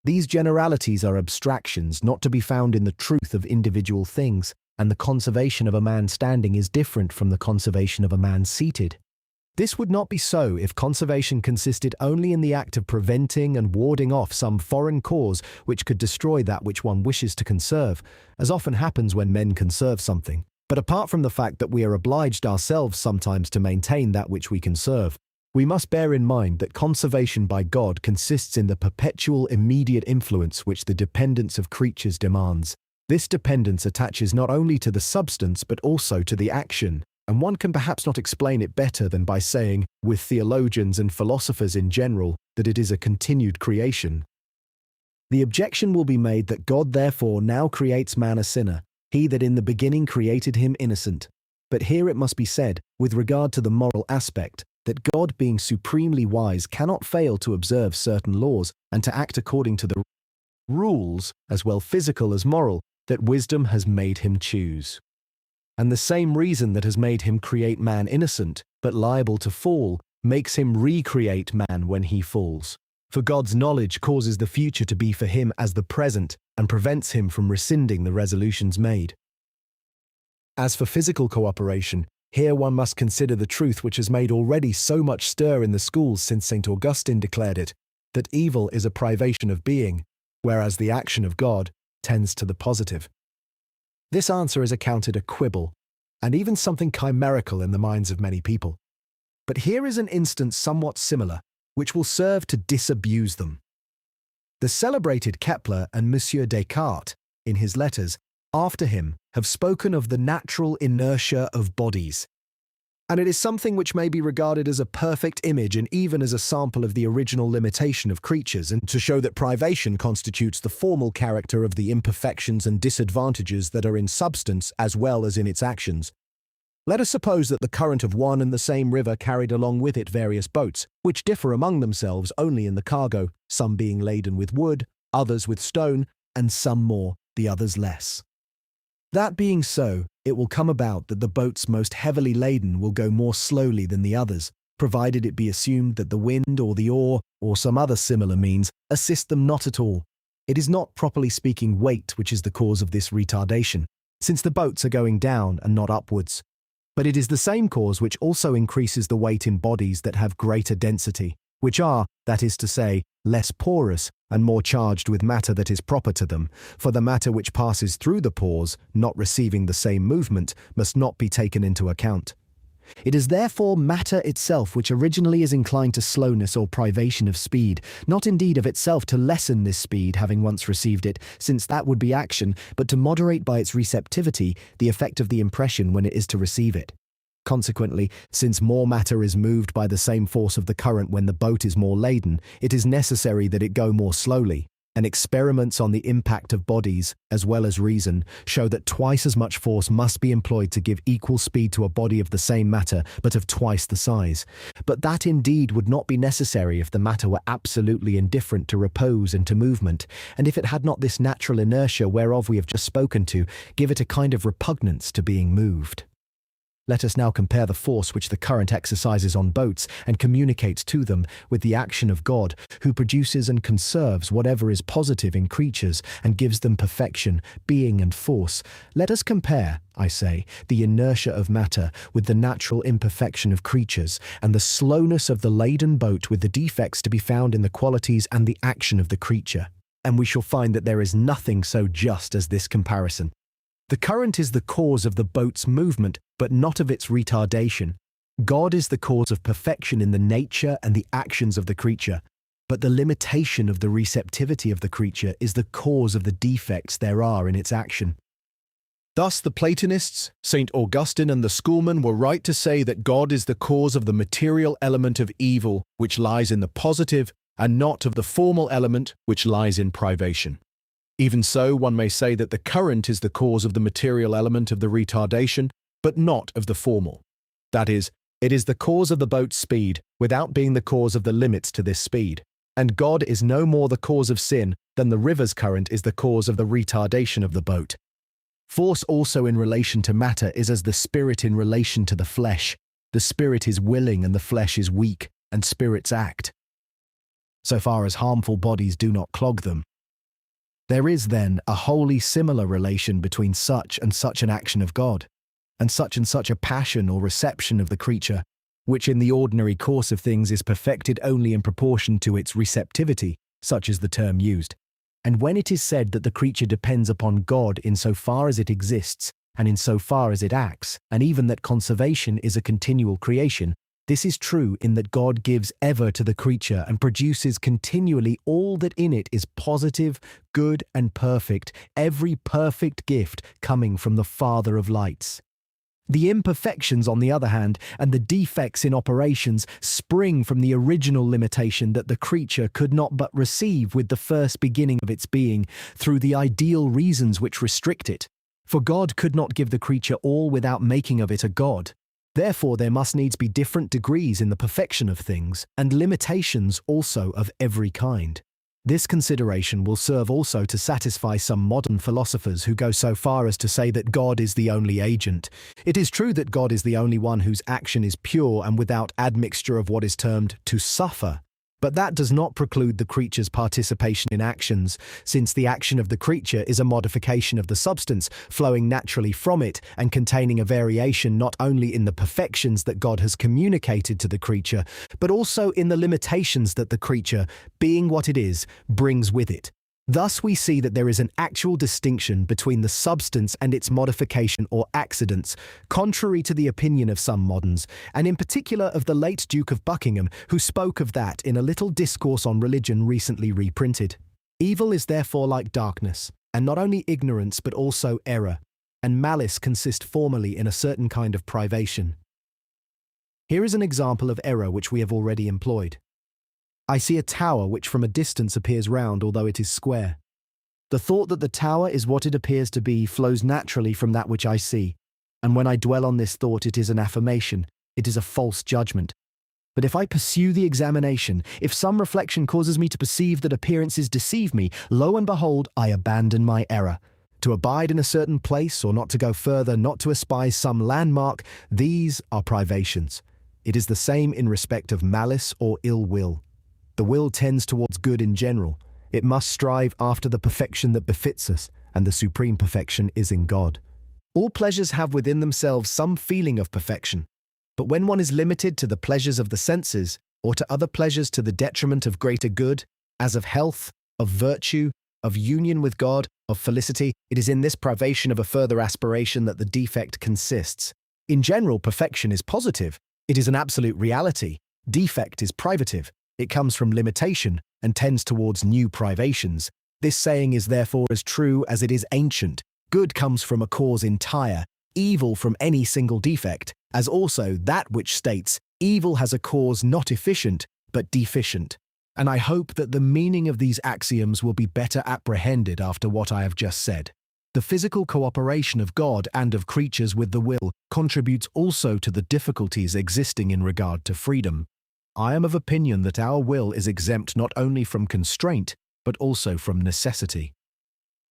These generalities are abstractions not to be found in the truth of individual things, and the conservation of a man standing is different from the conservation of a man seated. This would not be so if conservation consisted only in the act of preventing and warding off some foreign cause which could destroy that which one wishes to conserve, as often happens when men conserve something. But apart from the fact that we are obliged ourselves sometimes to maintain that which we conserve, we must bear in mind that conservation by God consists in the perpetual immediate influence which the dependence of creatures demands. This dependence attaches not only to the substance but also to the action, and one can perhaps not explain it better than by saying, with theologians and philosophers in general, that it is a continued creation. The objection will be made that God therefore now creates man a sinner, he that in the beginning created him innocent. But here it must be said, with regard to the moral aspect, that God, being supremely wise, cannot fail to observe certain laws and to act according to the rules, as well physical as moral, that wisdom has made him choose. And the same reason that has made him create man innocent, but liable to fall, makes him recreate man when he falls. For God's knowledge causes the future to be for him as the present, and prevents him from rescinding the resolutions made. As for physical cooperation, here one must consider the truth which has made already so much stir in the schools since St. Augustine declared it, that evil is a privation of being, whereas the action of God tends to the positive. This answer is accounted a quibble, and even something chimerical in the minds of many people. But here is an instance somewhat similar, which will serve to disabuse them. The celebrated Kepler and Monsieur Descartes, in his letters, after him, have spoken of the natural inertia of bodies. And it is something which may be regarded as a perfect image and even as a sample of the original limitation of creatures, and to show that privation constitutes the formal character of the imperfections and disadvantages that are in substance as well as in its actions. Let us suppose that the current of one and the same river carried along with it various boats, which differ among themselves only in the cargo, some being laden with wood, others with stone, and some more, the others less. That being so, it will come about that the boats most heavily laden will go more slowly than the others, provided it be assumed that the wind or the oar, or some other similar means, assist them not at all. It is not, properly speaking, weight which is the cause of this retardation, since the boats are going down and not upwards. But it is the same cause which also increases the weight in bodies that have greater density, which are, that is to say, less porous and more charged with matter that is proper to them, for the matter which passes through the pores, not receiving the same movement, must not be taken into account. It is therefore matter itself which originally is inclined to slowness or privation of speed, not indeed of itself to lessen this speed having once received it, since that would be action, but to moderate by its receptivity the effect of the impression when it is to receive it. Consequently, since more matter is moved by the same force of the current when the boat is more laden, it is necessary that it go more slowly, and experiments on the impact of bodies, as well as reason, show that twice as much force must be employed to give equal speed to a body of the same matter, but of twice the size. But that indeed would not be necessary if the matter were absolutely indifferent to repose and to movement, and if it had not this natural inertia whereof we have just spoken to, give it a kind of repugnance to being moved. Let us now compare the force which the current exercises on boats and communicates to them with the action of God, who produces and conserves whatever is positive in creatures and gives them perfection, being and force. Let us compare, I say, the inertia of matter with the natural imperfection of creatures, and the slowness of the laden boat with the defects to be found in the qualities and the action of the creature. And we shall find that there is nothing so just as this comparison. The current is the cause of the boat's movement, but not of its retardation. God is the cause of perfection in the nature and the actions of the creature, but the limitation of the receptivity of the creature is the cause of the defects there are in its action. Thus the Platonists, St. Augustine and the schoolmen were right to say that God is the cause of the material element of evil, which lies in the positive, and not of the formal element, which lies in privation. Even so, one may say that the current is the cause of the material element of the retardation, but not of the formal. That is, it is the cause of the boat's speed, without being the cause of the limits to this speed. And God is no more the cause of sin than the river's current is the cause of the retardation of the boat. Force also in relation to matter is as the spirit in relation to the flesh. The spirit is willing and the flesh is weak, and spirits act, so far as harmful bodies do not clog them. There is, then, a wholly similar relation between such and such an action of God, and such a passion or reception of the creature, which in the ordinary course of things is perfected only in proportion to its receptivity, such is the term used. And when it is said that the creature depends upon God in so far as it exists, and in so far as it acts, and even that conservation is a continual creation, this is true in that God gives ever to the creature and produces continually all that in it is positive, good, and perfect, every perfect gift coming from the Father of lights. The imperfections, on the other hand, and the defects in operations spring from the original limitation that the creature could not but receive with the first beginning of its being, through the ideal reasons which restrict it. For God could not give the creature all without making of it a God. Therefore there must needs be different degrees in the perfection of things, and limitations also of every kind. This consideration will serve also to satisfy some modern philosophers who go so far as to say that God is the only agent. It is true that God is the only one whose action is pure and without admixture of what is termed to suffer. But that does not preclude the creature's participation in actions, since the action of the creature is a modification of the substance, flowing naturally from it and containing a variation not only in the perfections that God has communicated to the creature, but also in the limitations that the creature, being what it is, brings with it. Thus we see that there is an actual distinction between the substance and its modification or accidents, contrary to the opinion of some moderns, and in particular of the late Duke of Buckingham, who spoke of that in a little discourse on religion recently reprinted. Evil is therefore like darkness, and not only ignorance but also error, and malice consist formally in a certain kind of privation. Here is an example of error which we have already employed. I see a tower which from a distance appears round, although it is square. The thought that the tower is what it appears to be flows naturally from that which I see, and when I dwell on this thought it is an affirmation, it is a false judgment. But if I pursue the examination, if some reflection causes me to perceive that appearances deceive me, lo and behold, I abandon my error. To abide in a certain place, or not to go further, not to espy some landmark, these are privations. It is the same in respect of malice or ill will. The will tends towards good in general. It must strive after the perfection that befits us, and the supreme perfection is in God. All pleasures have within themselves some feeling of perfection, but when one is limited to the pleasures of the senses, or to other pleasures to the detriment of greater good, as of health, of virtue, of union with God, of felicity, it is in this privation of a further aspiration that the defect consists. In general, perfection is positive. It is an absolute reality. Defect is privative. It comes from limitation and tends towards new privations. This saying is therefore as true as it is ancient. Good comes from a cause entire, evil from any single defect, as also that which states, evil has a cause not efficient, but deficient. And I hope that the meaning of these axioms will be better apprehended after what I have just said. The physical cooperation of God and of creatures with the will contributes also to the difficulties existing in regard to freedom. I am of opinion that our will is exempt not only from constraint, but also from necessity.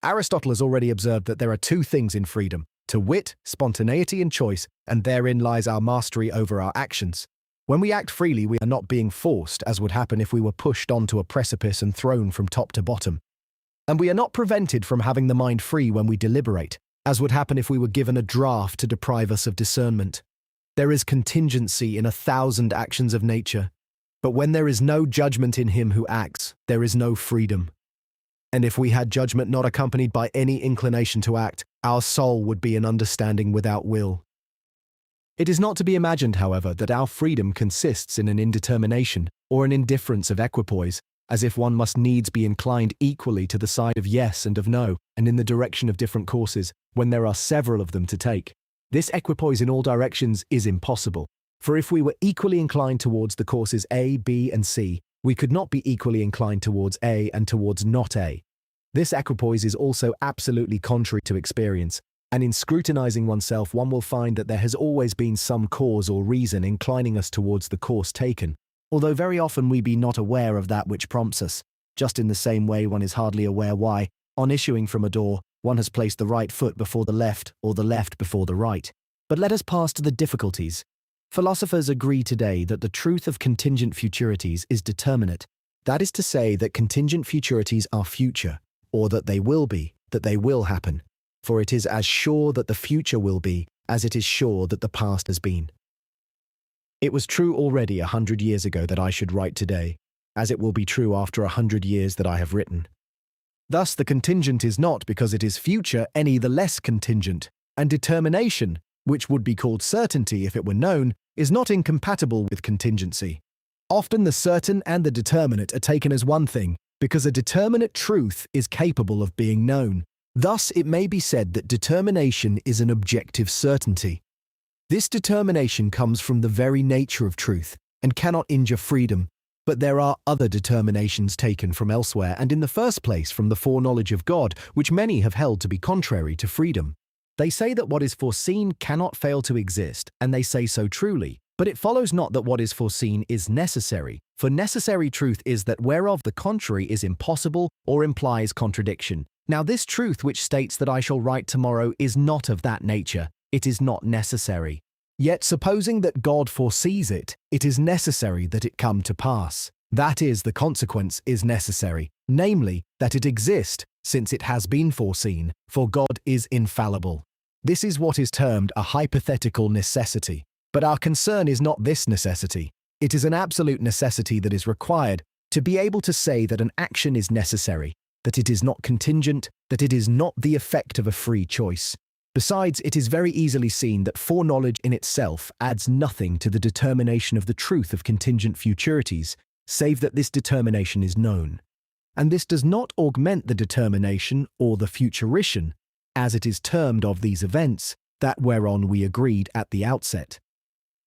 Aristotle has already observed that there are two things in freedom, to wit, spontaneity and choice, and therein lies our mastery over our actions. When we act freely, we are not being forced, as would happen if we were pushed onto a precipice and thrown from top to bottom. And we are not prevented from having the mind free when we deliberate, as would happen if we were given a draught to deprive us of discernment. There is contingency in 1,000 actions of nature, but when there is no judgment in him who acts, there is no freedom. And if we had judgment not accompanied by any inclination to act, our soul would be an understanding without will. It is not to be imagined, however, that our freedom consists in an indetermination or an indifference of equipoise, as if one must needs be inclined equally to the side of yes and of no, and in the direction of different courses, when there are several of them to take. This equipoise in all directions is impossible, for if we were equally inclined towards the courses A, B, and C, we could not be equally inclined towards A and towards not A. This equipoise is also absolutely contrary to experience, and in scrutinizing oneself one will find that there has always been some cause or reason inclining us towards the course taken, although very often we be not aware of that which prompts us, just in the same way one is hardly aware why, on issuing from a door, one has placed the right foot before the left or the left before the right. But let us pass to the difficulties. Philosophers agree today that the truth of contingent futurities is determinate. That is to say that contingent futurities are future, or that they will happen, for it is as sure that the future will be as it is sure that the past has been. It was true already 100 years ago that I should write today, as it will be true after 100 years that I have written. Thus the contingent is not, because it is future, any the less contingent, and determination, which would be called certainty if it were known, is not incompatible with contingency. Often the certain and the determinate are taken as one thing, because a determinate truth is capable of being known. Thus it may be said that determination is an objective certainty. This determination comes from the very nature of truth, and cannot injure freedom, but there are other determinations taken from elsewhere, and in the first place from the foreknowledge of God, which many have held to be contrary to freedom. They say that what is foreseen cannot fail to exist, and they say so truly, but it follows not that what is foreseen is necessary, for necessary truth is that whereof the contrary is impossible or implies contradiction. Now this truth which states that I shall write tomorrow is not of that nature, it is not necessary. Yet supposing that God foresees it, it is necessary that it come to pass. That is, the consequence is necessary, namely, that it exist, since it has been foreseen, for God is infallible. This is what is termed a hypothetical necessity. But our concern is not this necessity. It is an absolute necessity that is required to be able to say that an action is necessary, that it is not contingent, that it is not the effect of a free choice. Besides, it is very easily seen that foreknowledge in itself adds nothing to the determination of the truth of contingent futurities, save that this determination is known. And this does not augment the determination or the futurition, as it is termed of these events, that whereon we agreed at the outset.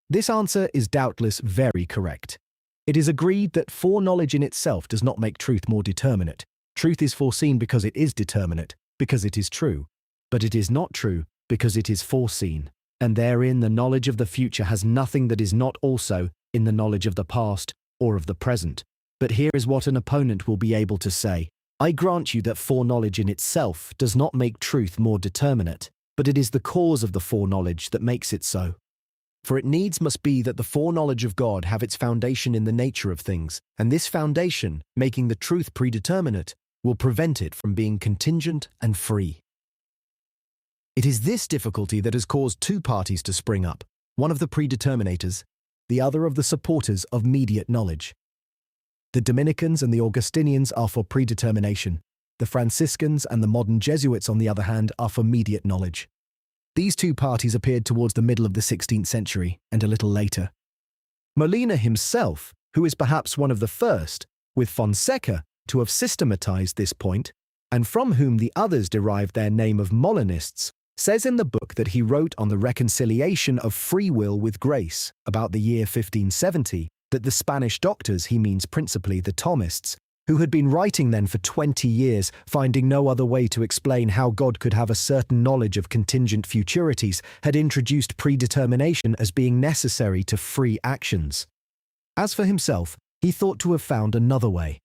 This answer is doubtless very correct. It is agreed that foreknowledge in itself does not make truth more determinate. Truth is foreseen because it is determinate, because it is true. But it is not true because it is foreseen, and therein the knowledge of the future has nothing that is not also in the knowledge of the past or of the present. But here is what an opponent will be able to say. I grant you that foreknowledge in itself does not make truth more determinate, but it is the cause of the foreknowledge that makes it so. For it needs must be that the foreknowledge of God have its foundation in the nature of things, and this foundation, making the truth predeterminate, will prevent it from being contingent and free. It is this difficulty that has caused two parties to spring up, one of the predeterminators, the other of the supporters of mediate knowledge. The Dominicans and the Augustinians are for predetermination. The Franciscans and the modern Jesuits, on the other hand, are for mediate knowledge. These two parties appeared towards the middle of the 16th century and a little later. Molina himself, who is perhaps one of the first, with Fonseca, to have systematized this point, and from whom the others derived their name of Molinists, says in the book that he wrote on the reconciliation of free will with grace about the year 1570 that the Spanish doctors, he means principally the Thomists, who had been writing then for 20 years, finding no other way to explain how God could have a certain knowledge of contingent futurities, had introduced predetermination as being necessary to free actions. As for himself, he thought to have found another way.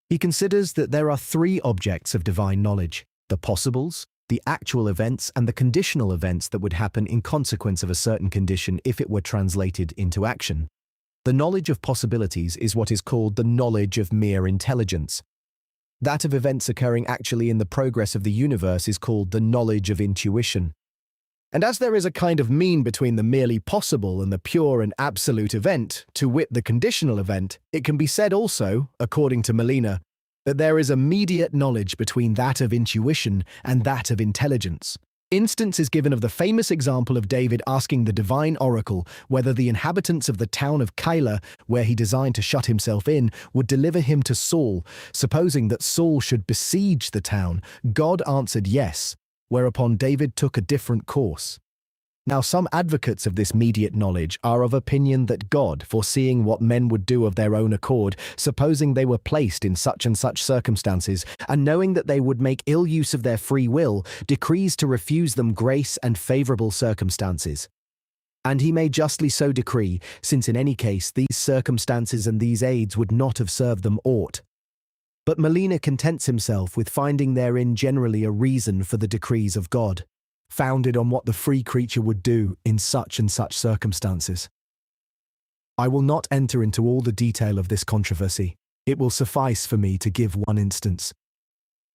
He considers that there are three objects of divine knowledge: the possibles, the actual events, and the conditional events that would happen in consequence of a certain condition if it were translated into action. The knowledge of possibilities is what is called the knowledge of mere intelligence. That of events occurring actually in the progress of the universe is called the knowledge of intuition. And as there is a kind of mean between the merely possible and the pure and absolute event, to wit the conditional event, it can be said also, according to Molina, that there is a mediate knowledge between that of intuition and that of intelligence. Instance is given of the famous example of David asking the divine oracle whether the inhabitants of the town of Keilah, where he designed to shut himself in, would deliver him to Saul, supposing that Saul should besiege the town. God answered yes, whereupon David took a different course. Now, some advocates of this mediate knowledge are of opinion that God, foreseeing what men would do of their own accord, supposing they were placed in such and such circumstances, and knowing that they would make ill use of their free will, decrees to refuse them grace and favourable circumstances. And he may justly so decree, since in any case these circumstances and these aids would not have served them aught. But Molina contents himself with finding therein generally a reason for the decrees of God, founded on what the free creature would do in such and such circumstances. I will not enter into all the detail of this controversy. It will suffice for me to give one instance.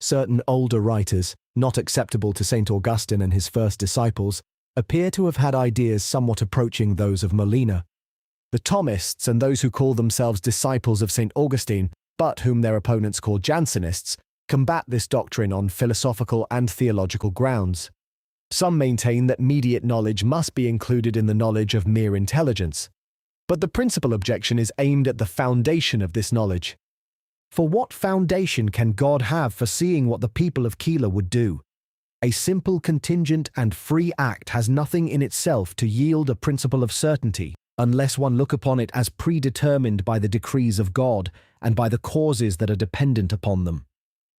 Certain older writers, not acceptable to St. Augustine and his first disciples, appear to have had ideas somewhat approaching those of Molina. The Thomists and those who call themselves disciples of St. Augustine, but whom their opponents call Jansenists, combat this doctrine on philosophical and theological grounds. Some maintain that mediate knowledge must be included in the knowledge of mere intelligence. But the principal objection is aimed at the foundation of this knowledge. For what foundation can God have for seeing what the people of Keeler would do? A simple contingent and free act has nothing in itself to yield a principle of certainty, unless one look upon it as predetermined by the decrees of God and by the causes that are dependent upon them.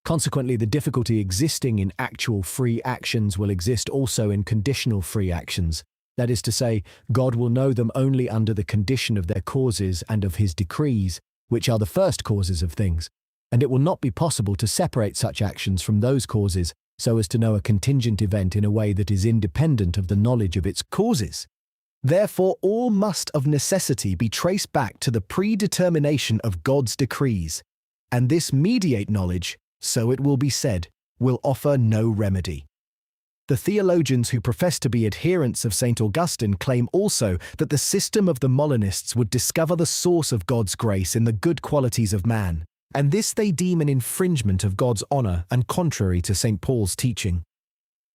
Consequently, the difficulty existing in actual free actions will exist also in conditional free actions. That is to say, God will know them only under the condition of their causes and of his decrees, which are the first causes of things, and it will not be possible to separate such actions from those causes so as to know a contingent event in a way that is independent of the knowledge of its causes. Therefore, all must of necessity be traced back to the predetermination of God's decrees, and this mediate knowledge, so it will be said, will offer no remedy. The theologians who profess to be adherents of St. Augustine claim also that the system of the Molinists would discover the source of God's grace in the good qualities of man, and this they deem an infringement of God's honour and contrary to St. Paul's teaching.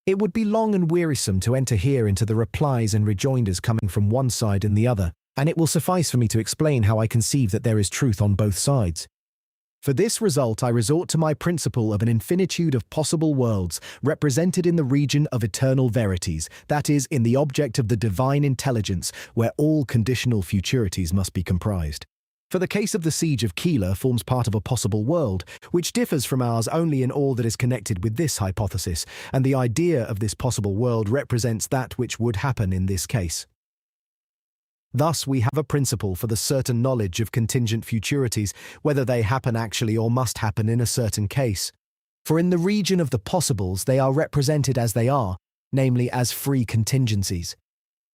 It would be long and wearisome to enter here into the replies and rejoinders coming from one side and the other, and it will suffice for me to explain how I conceive that there is truth on both sides. For this result I resort to my principle of an infinitude of possible worlds represented in the region of eternal verities, that is, in the object of the divine intelligence, where all conditional futurities must be comprised. For the case of the siege of Keeler forms part of a possible world, which differs from ours only in all that is connected with this hypothesis, and the idea of this possible world represents that which would happen in this case. Thus we have a principle for the certain knowledge of contingent futurities, whether they happen actually or must happen in a certain case. For in the region of the possibles they are represented as they are, namely as free contingencies.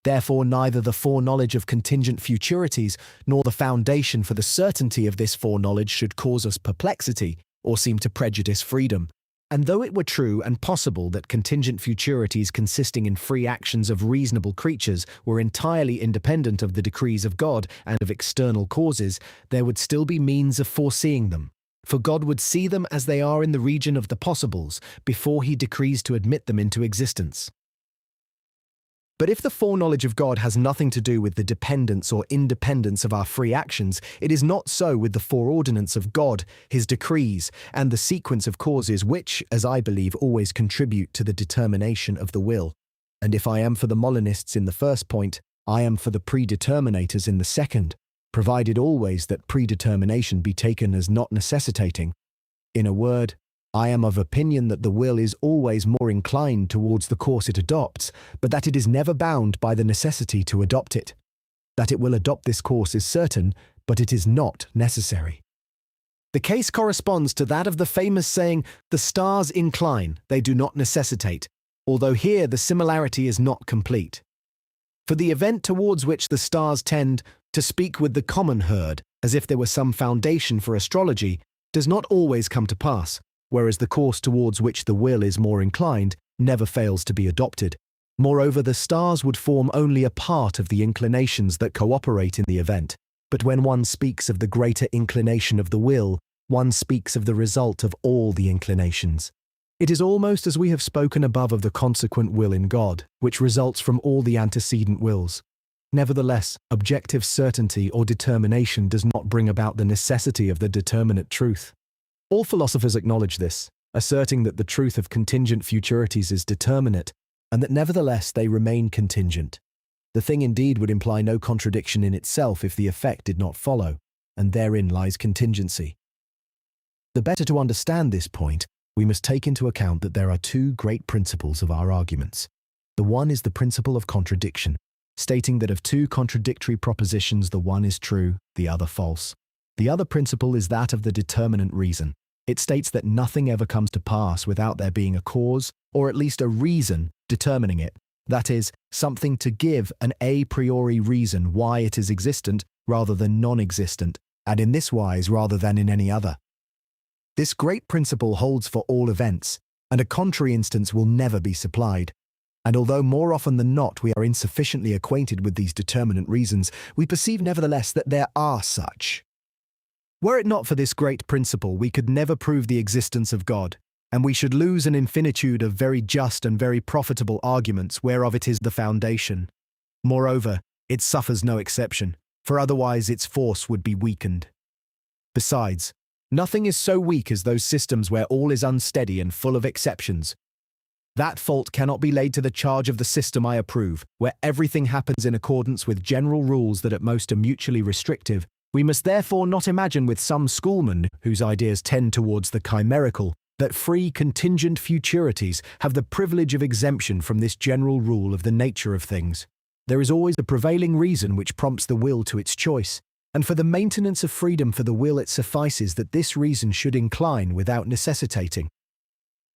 Therefore neither the foreknowledge of contingent futurities nor the foundation for the certainty of this foreknowledge should cause us perplexity or seem to prejudice freedom. And though it were true and possible that contingent futurities consisting in free actions of reasonable creatures were entirely independent of the decrees of God and of external causes, there would still be means of foreseeing them. For God would see them as they are in the region of the possibles before he decrees to admit them into existence. But if the foreknowledge of God has nothing to do with the dependence or independence of our free actions, it is not so with the foreordinance of God, his decrees, and the sequence of causes which, as I believe, always contribute to the determination of the will. And if I am for the Molinists in the first point, I am for the predeterminators in the second, provided always that predetermination be taken as not necessitating. In a word, I am of opinion that the will is always more inclined towards the course it adopts, but that it is never bound by the necessity to adopt it. That it will adopt this course is certain, but it is not necessary. The case corresponds to that of the famous saying, "The stars incline, they do not necessitate," although here the similarity is not complete. For the event towards which the stars tend, to speak with the common herd, as if there were some foundation for astrology, does not always come to pass, whereas the course towards which the will is more inclined never fails to be adopted. Moreover, the stars would form only a part of the inclinations that cooperate in the event, but when one speaks of the greater inclination of the will, one speaks of the result of all the inclinations. It is almost as we have spoken above of the consequent will in God, which results from all the antecedent wills. Nevertheless, objective certainty or determination does not bring about the necessity of the determinate truth. All philosophers acknowledge this, asserting that the truth of contingent futurities is determinate, and that nevertheless they remain contingent. The thing indeed would imply no contradiction in itself if the effect did not follow, and therein lies contingency. The better to understand this point, we must take into account that there are two great principles of our arguments. The one is the principle of contradiction, stating that of two contradictory propositions the one is true, the other false. The other principle is that of the determinate reason. It states that nothing ever comes to pass without there being a cause, or at least a reason, determining it. That is, something to give an a priori reason why it is existent rather than non-existent, and in this wise rather than in any other. This great principle holds for all events, and a contrary instance will never be supplied. And although more often than not we are insufficiently acquainted with these determinate reasons, we perceive nevertheless that there are such. Were it not for this great principle, we could never prove the existence of God, and we should lose an infinitude of very just and very profitable arguments whereof it is the foundation. Moreover, it suffers no exception, for otherwise its force would be weakened. Besides, nothing is so weak as those systems where all is unsteady and full of exceptions. That fault cannot be laid to the charge of the system I approve, where everything happens in accordance with general rules that at most are mutually restrictive. We must therefore not imagine with some schoolmen, whose ideas tend towards the chimerical, that free contingent futurities have the privilege of exemption from this general rule of the nature of things. There is always a prevailing reason which prompts the will to its choice, and for the maintenance of freedom for the will it suffices that this reason should incline without necessitating.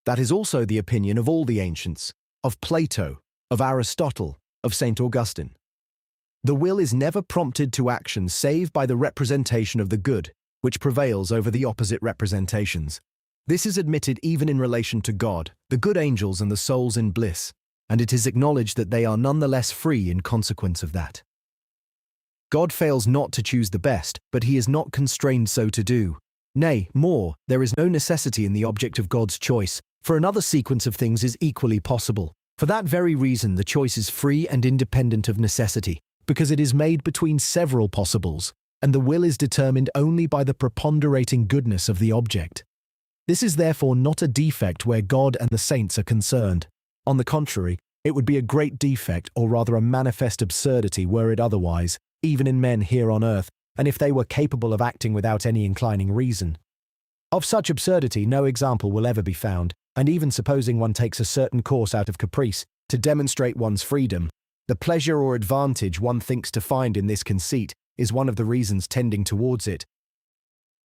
That is also the opinion of all the ancients, of Plato, of Aristotle, of St. Augustine. The will is never prompted to action save by the representation of the good, which prevails over the opposite representations. This is admitted even in relation to God, the good angels and the souls in bliss, and it is acknowledged that they are none the less free in consequence of that. God fails not to choose the best, but he is not constrained so to do. Nay, more, there is no necessity in the object of God's choice, for another sequence of things is equally possible. For that very reason the choice is free and independent of necessity, because it is made between several possibles, and the will is determined only by the preponderating goodness of the object. This is therefore not a defect where God and the saints are concerned. On the contrary, it would be a great defect, or rather a manifest absurdity, were it otherwise, even in men here on earth, and if they were capable of acting without any inclining reason. Of such absurdity no example will ever be found, and even supposing one takes a certain course out of caprice, to demonstrate one's freedom, the pleasure or advantage one thinks to find in this conceit is one of the reasons tending towards it.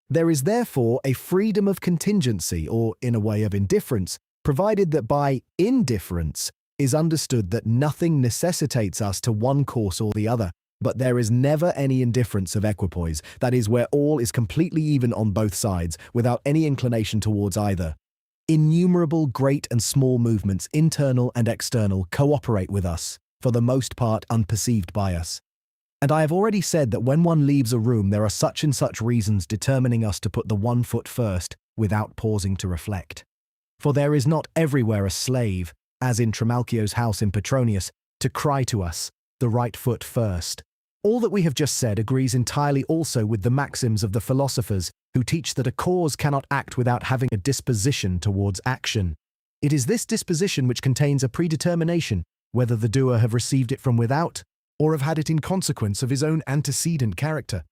There is therefore a freedom of contingency, or in a way of indifference, provided that by indifference is understood that nothing necessitates us to one course or the other, but there is never any indifference of equipoise, that is, where all is completely even on both sides, without any inclination towards either. Innumerable great and small movements, internal and external, cooperate with us, for the most part unperceived by us. And I have already said that when one leaves a room there are such and such reasons determining us to put the one foot first, without pausing to reflect. For there is not everywhere a slave, as in Trimalchio's house in Petronius, to cry to us, the right foot first. All that we have just said agrees entirely also with the maxims of the philosophers, who teach that a cause cannot act without having a disposition towards action. It is this disposition which contains a predetermination, whether the doer have received it from without, or have had it in consequence of his own antecedent character.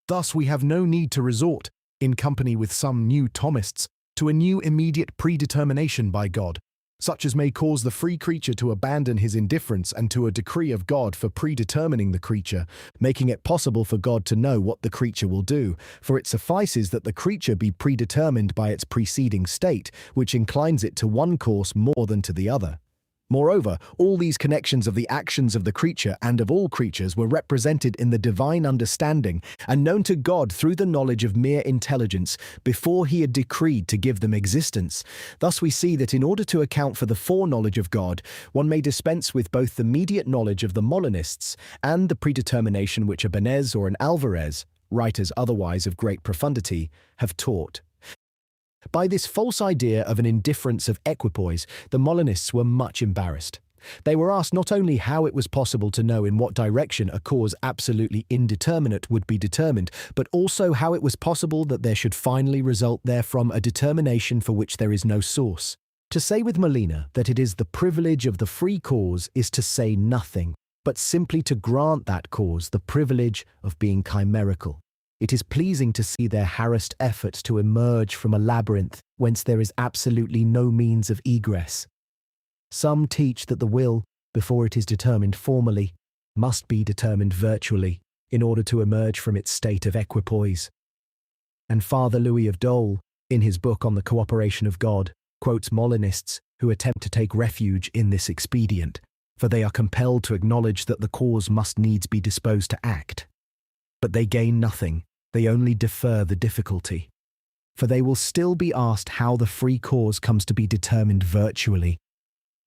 Thus we have no need to resort, in company with some new Thomists, to a new immediate predetermination by God, such as may cause the free creature to abandon his indifference, and to a decree of God for predetermining the creature, making it possible for God to know what the creature will do, for it suffices that the creature be predetermined by its preceding state, which inclines it to one course more than to the other. Moreover, all these connections of the actions of the creature and of all creatures were represented in the divine understanding and known to God through the knowledge of mere intelligence before he had decreed to give them existence. Thus we see that in order to account for the foreknowledge of God, one may dispense with both the mediate knowledge of the Molinists and the predetermination which a Benez or an Alvarez, writers otherwise of great profundity, have taught. By this false idea of an indifference of equipoise, the Molinists were much embarrassed. They were asked not only how it was possible to know in what direction a cause absolutely indeterminate would be determined, but also how it was possible that there should finally result therefrom a determination for which there is no source. To say with Molina that it is the privilege of the free cause is to say nothing, but simply to grant that cause the privilege of being chimerical. It is pleasing to see their harassed efforts to emerge from a labyrinth whence there is absolutely no means of egress. Some teach that the will, before it is determined formally, must be determined virtually in order to emerge from its state of equipoise. And Father Louis of Dole, in his book on the cooperation of God, quotes Molinists who attempt to take refuge in this expedient, for they are compelled to acknowledge that the cause must needs be disposed to act. But they gain nothing, they only defer the difficulty. For they will still be asked how the free cause comes to be determined virtually.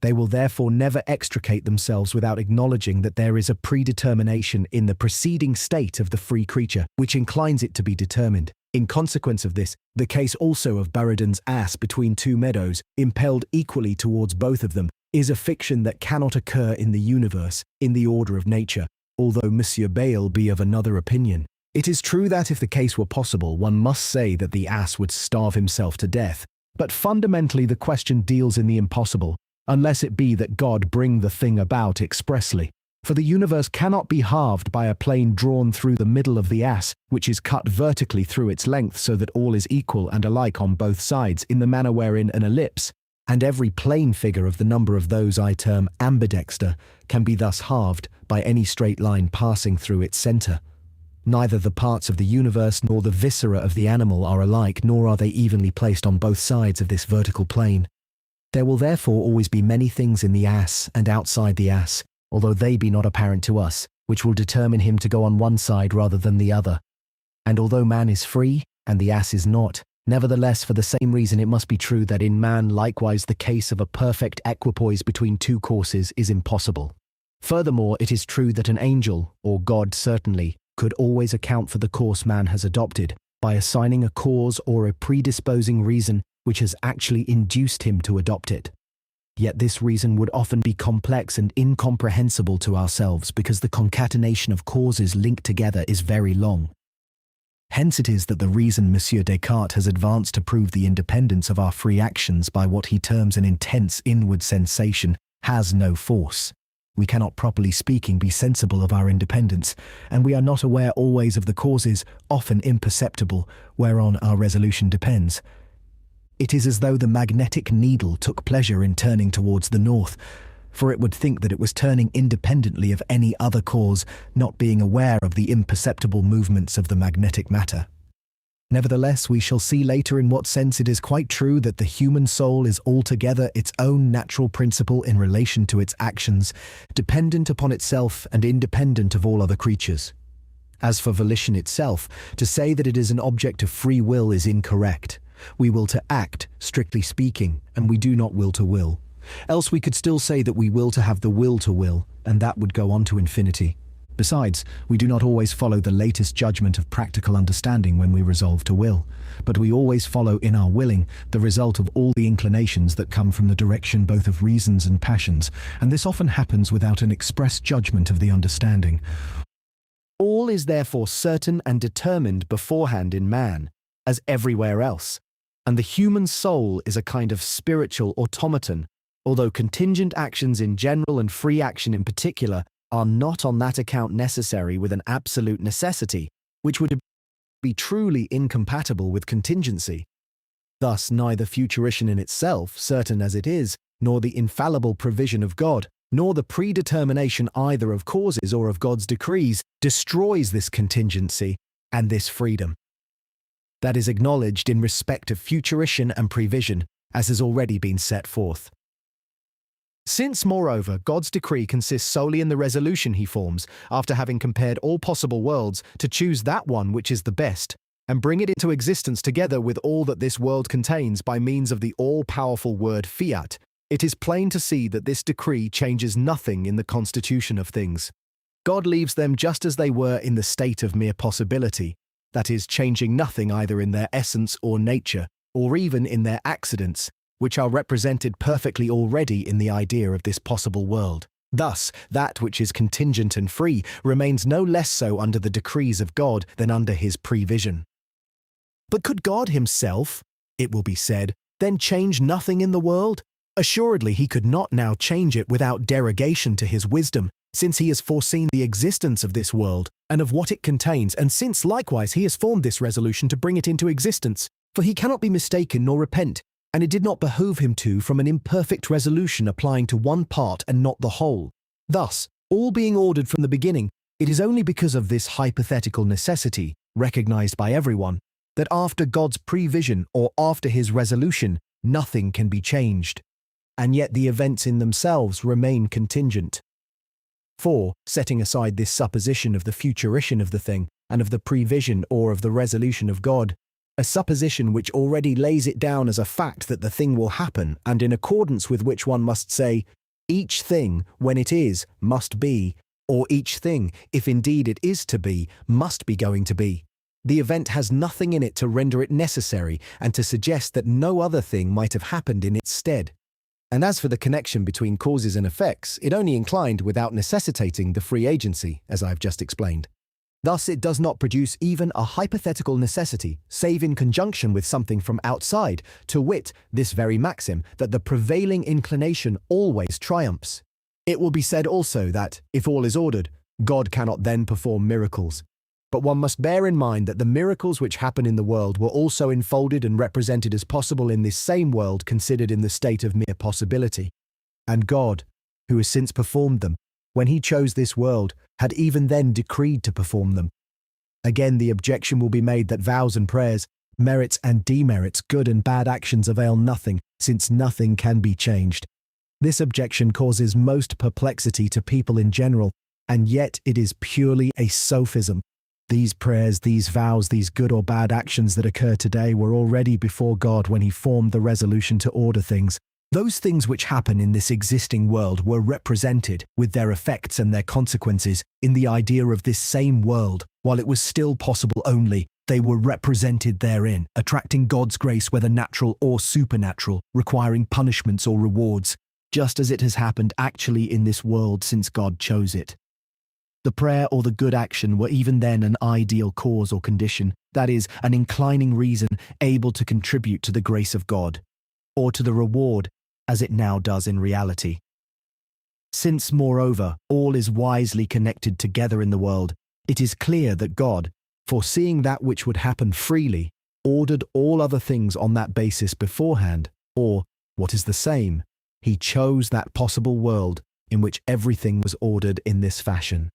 They will therefore never extricate themselves without acknowledging that there is a predetermination in the preceding state of the free creature, which inclines it to be determined. In consequence of this, the case also of Buridan's ass between two meadows, impelled equally towards both of them, is a fiction that cannot occur in the universe, in the order of nature, although Monsieur Bayle be of another opinion. It is true that if the case were possible, one must say that the ass would starve himself to death, but fundamentally the question deals in the impossible, unless it be that God bring the thing about expressly. For the universe cannot be halved by a plane drawn through the middle of the ass, which is cut vertically through its length so that all is equal and alike on both sides, in the manner wherein an ellipse, and every plane figure of the number of those I term ambidexter, can be thus halved by any straight line passing through its centre. Neither the parts of the universe nor the viscera of the animal are alike, nor are they evenly placed on both sides of this vertical plane. There will therefore always be many things in the ass and outside the ass, although they be not apparent to us, which will determine him to go on one side rather than the other. And although man is free, and the ass is not, nevertheless for the same reason it must be true that in man likewise the case of a perfect equipoise between two courses is impossible. Furthermore, it is true that an angel, or God certainly, could always account for the course man has adopted, by assigning a cause or a predisposing reason which has actually induced him to adopt it. Yet this reason would often be complex and incomprehensible to ourselves because the concatenation of causes linked together is very long. Hence it is that the reason Monsieur Descartes has advanced to prove the independence of our free actions by what he terms an intense inward sensation has no force. We cannot, properly speaking, be sensible of our independence, and we are not aware always of the causes, often imperceptible, whereon our resolution depends. It is as though the magnetic needle took pleasure in turning towards the north, for it would think that it was turning independently of any other cause, not being aware of the imperceptible movements of the magnetic matter. Nevertheless, we shall see later in what sense it is quite true that the human soul is altogether its own natural principle in relation to its actions, dependent upon itself and independent of all other creatures. As for volition itself, to say that it is an object of free will is incorrect. We will to act, strictly speaking, and we do not will to will. Else we could still say that we will to have the will to will, and that would go on to infinity. Besides, we do not always follow the latest judgment of practical understanding when we resolve to will, but we always follow in our willing the result of all the inclinations that come from the direction both of reasons and passions, and this often happens without an express judgment of the understanding. All is therefore certain and determined beforehand in man, as everywhere else, and the human soul is a kind of spiritual automaton, although contingent actions in general and free action in particular are not on that account necessary with an absolute necessity, which would be truly incompatible with contingency. Thus neither futurition in itself, certain as it is, nor the infallible provision of God, nor the predetermination either of causes or of God's decrees, destroys this contingency and this freedom. That is acknowledged in respect of futurition and prevision, as has already been set forth. Since, moreover, God's decree consists solely in the resolution he forms, after having compared all possible worlds, to choose that one which is the best, and bring it into existence together with all that this world contains by means of the all-powerful word fiat, it is plain to see that this decree changes nothing in the constitution of things. God leaves them just as they were in the state of mere possibility, that is, changing nothing either in their essence or nature, or even in their accidents, which are represented perfectly already in the idea of this possible world. Thus, that which is contingent and free remains no less so under the decrees of God than under his prevision. But could God himself, it will be said, then change nothing in the world, Assuredly, he could not now change it without derogation to his wisdom, since he has foreseen the existence of this world and of what it contains, and since likewise he has formed this resolution to bring it into existence. For he cannot be mistaken nor repent, and it did not behoove him to from an imperfect resolution applying to one part and not the whole. Thus, all being ordered from the beginning, it is only because of this hypothetical necessity, recognized by everyone, that after God's prevision or after his resolution, nothing can be changed. And yet the events in themselves remain contingent. For, setting aside this supposition of the futurition of the thing, and of the prevision or of the resolution of God, a supposition which already lays it down as a fact that the thing will happen, and in accordance with which one must say, each thing, when it is, must be, or each thing, if indeed it is to be, must be going to be. The event has nothing in it to render it necessary, and to suggest that no other thing might have happened in its stead. And as for the connection between causes and effects, it only inclined without necessitating the free agency, as I have just explained. Thus it does not produce even a hypothetical necessity, save in conjunction with something from outside, to wit, this very maxim, that the prevailing inclination always triumphs. It will be said also that, if all is ordered, God cannot then perform miracles. But one must bear in mind that the miracles which happen in the world were also enfolded and represented as possible in this same world considered in the state of mere possibility. And God, who has since performed them, when he chose this world, had even then decreed to perform them. Again, the objection will be made that vows and prayers, merits and demerits, good and bad actions avail nothing, since nothing can be changed. This objection causes most perplexity to people in general, and yet it is purely a sophism. These prayers, these vows, these good or bad actions that occur today were already before God when he formed the resolution to order things. Those things which happen in this existing world were represented, with their effects and their consequences, in the idea of this same world. While it was still possible only, they were represented therein, attracting God's grace whether natural or supernatural, requiring punishments or rewards, just as it has happened actually in this world since God chose it. The prayer or the good action were even then an ideal cause or condition, that is, an inclining reason able to contribute to the grace of God, or to the reward, as it now does in reality. Since, moreover, all is wisely connected together in the world, it is clear that God, foreseeing that which would happen freely, ordered all other things on that basis beforehand, or, what is the same, he chose that possible world in which everything was ordered in this fashion.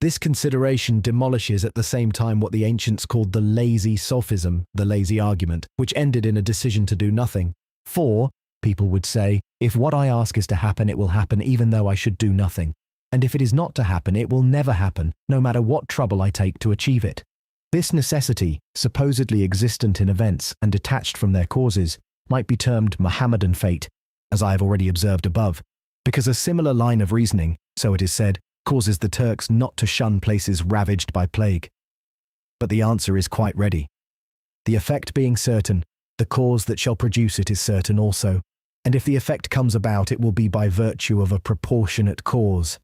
This consideration demolishes at the same time what the ancients called the lazy sophism, the lazy argument, which ended in a decision to do nothing. For, people would say, if what I ask is to happen, it will happen even though I should do nothing. And if it is not to happen, it will never happen, no matter what trouble I take to achieve it. This necessity, supposedly existent in events and detached from their causes, might be termed Mohammedan fate, as I have already observed above, because a similar line of reasoning, so it is said, causes the Turks not to shun places ravaged by plague. But the answer is quite ready. The effect being certain, the cause that shall produce it is certain also, and if the effect comes about, it will be by virtue of a proportionate cause.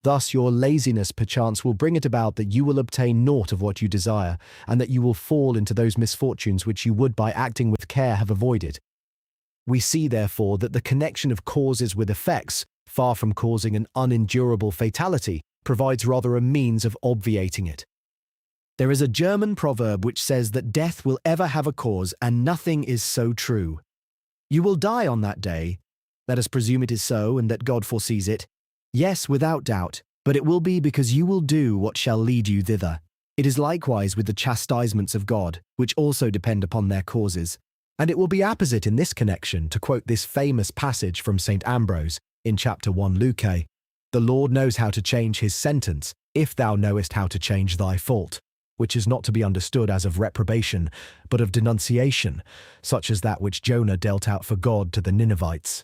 Thus your laziness perchance will bring it about that you will obtain naught of what you desire, and that you will fall into those misfortunes which you would by acting with care have avoided. We see therefore that the connection of causes with effects, far from causing an unendurable fatality, provides rather a means of obviating it. There is a German proverb which says that death will ever have a cause, and nothing is so true. You will die on that day. Let us presume it is so, and that God foresees it. Yes, without doubt, but it will be because you will do what shall lead you thither. It is likewise with the chastisements of God, which also depend upon their causes. And it will be apposite in this connection to quote this famous passage from St. Ambrose, in chapter 1 Luke, the Lord knows how to change his sentence, if thou knowest how to change thy fault, which is not to be understood as of reprobation, but of denunciation, such as that which Jonah dealt out for God to the Ninevites.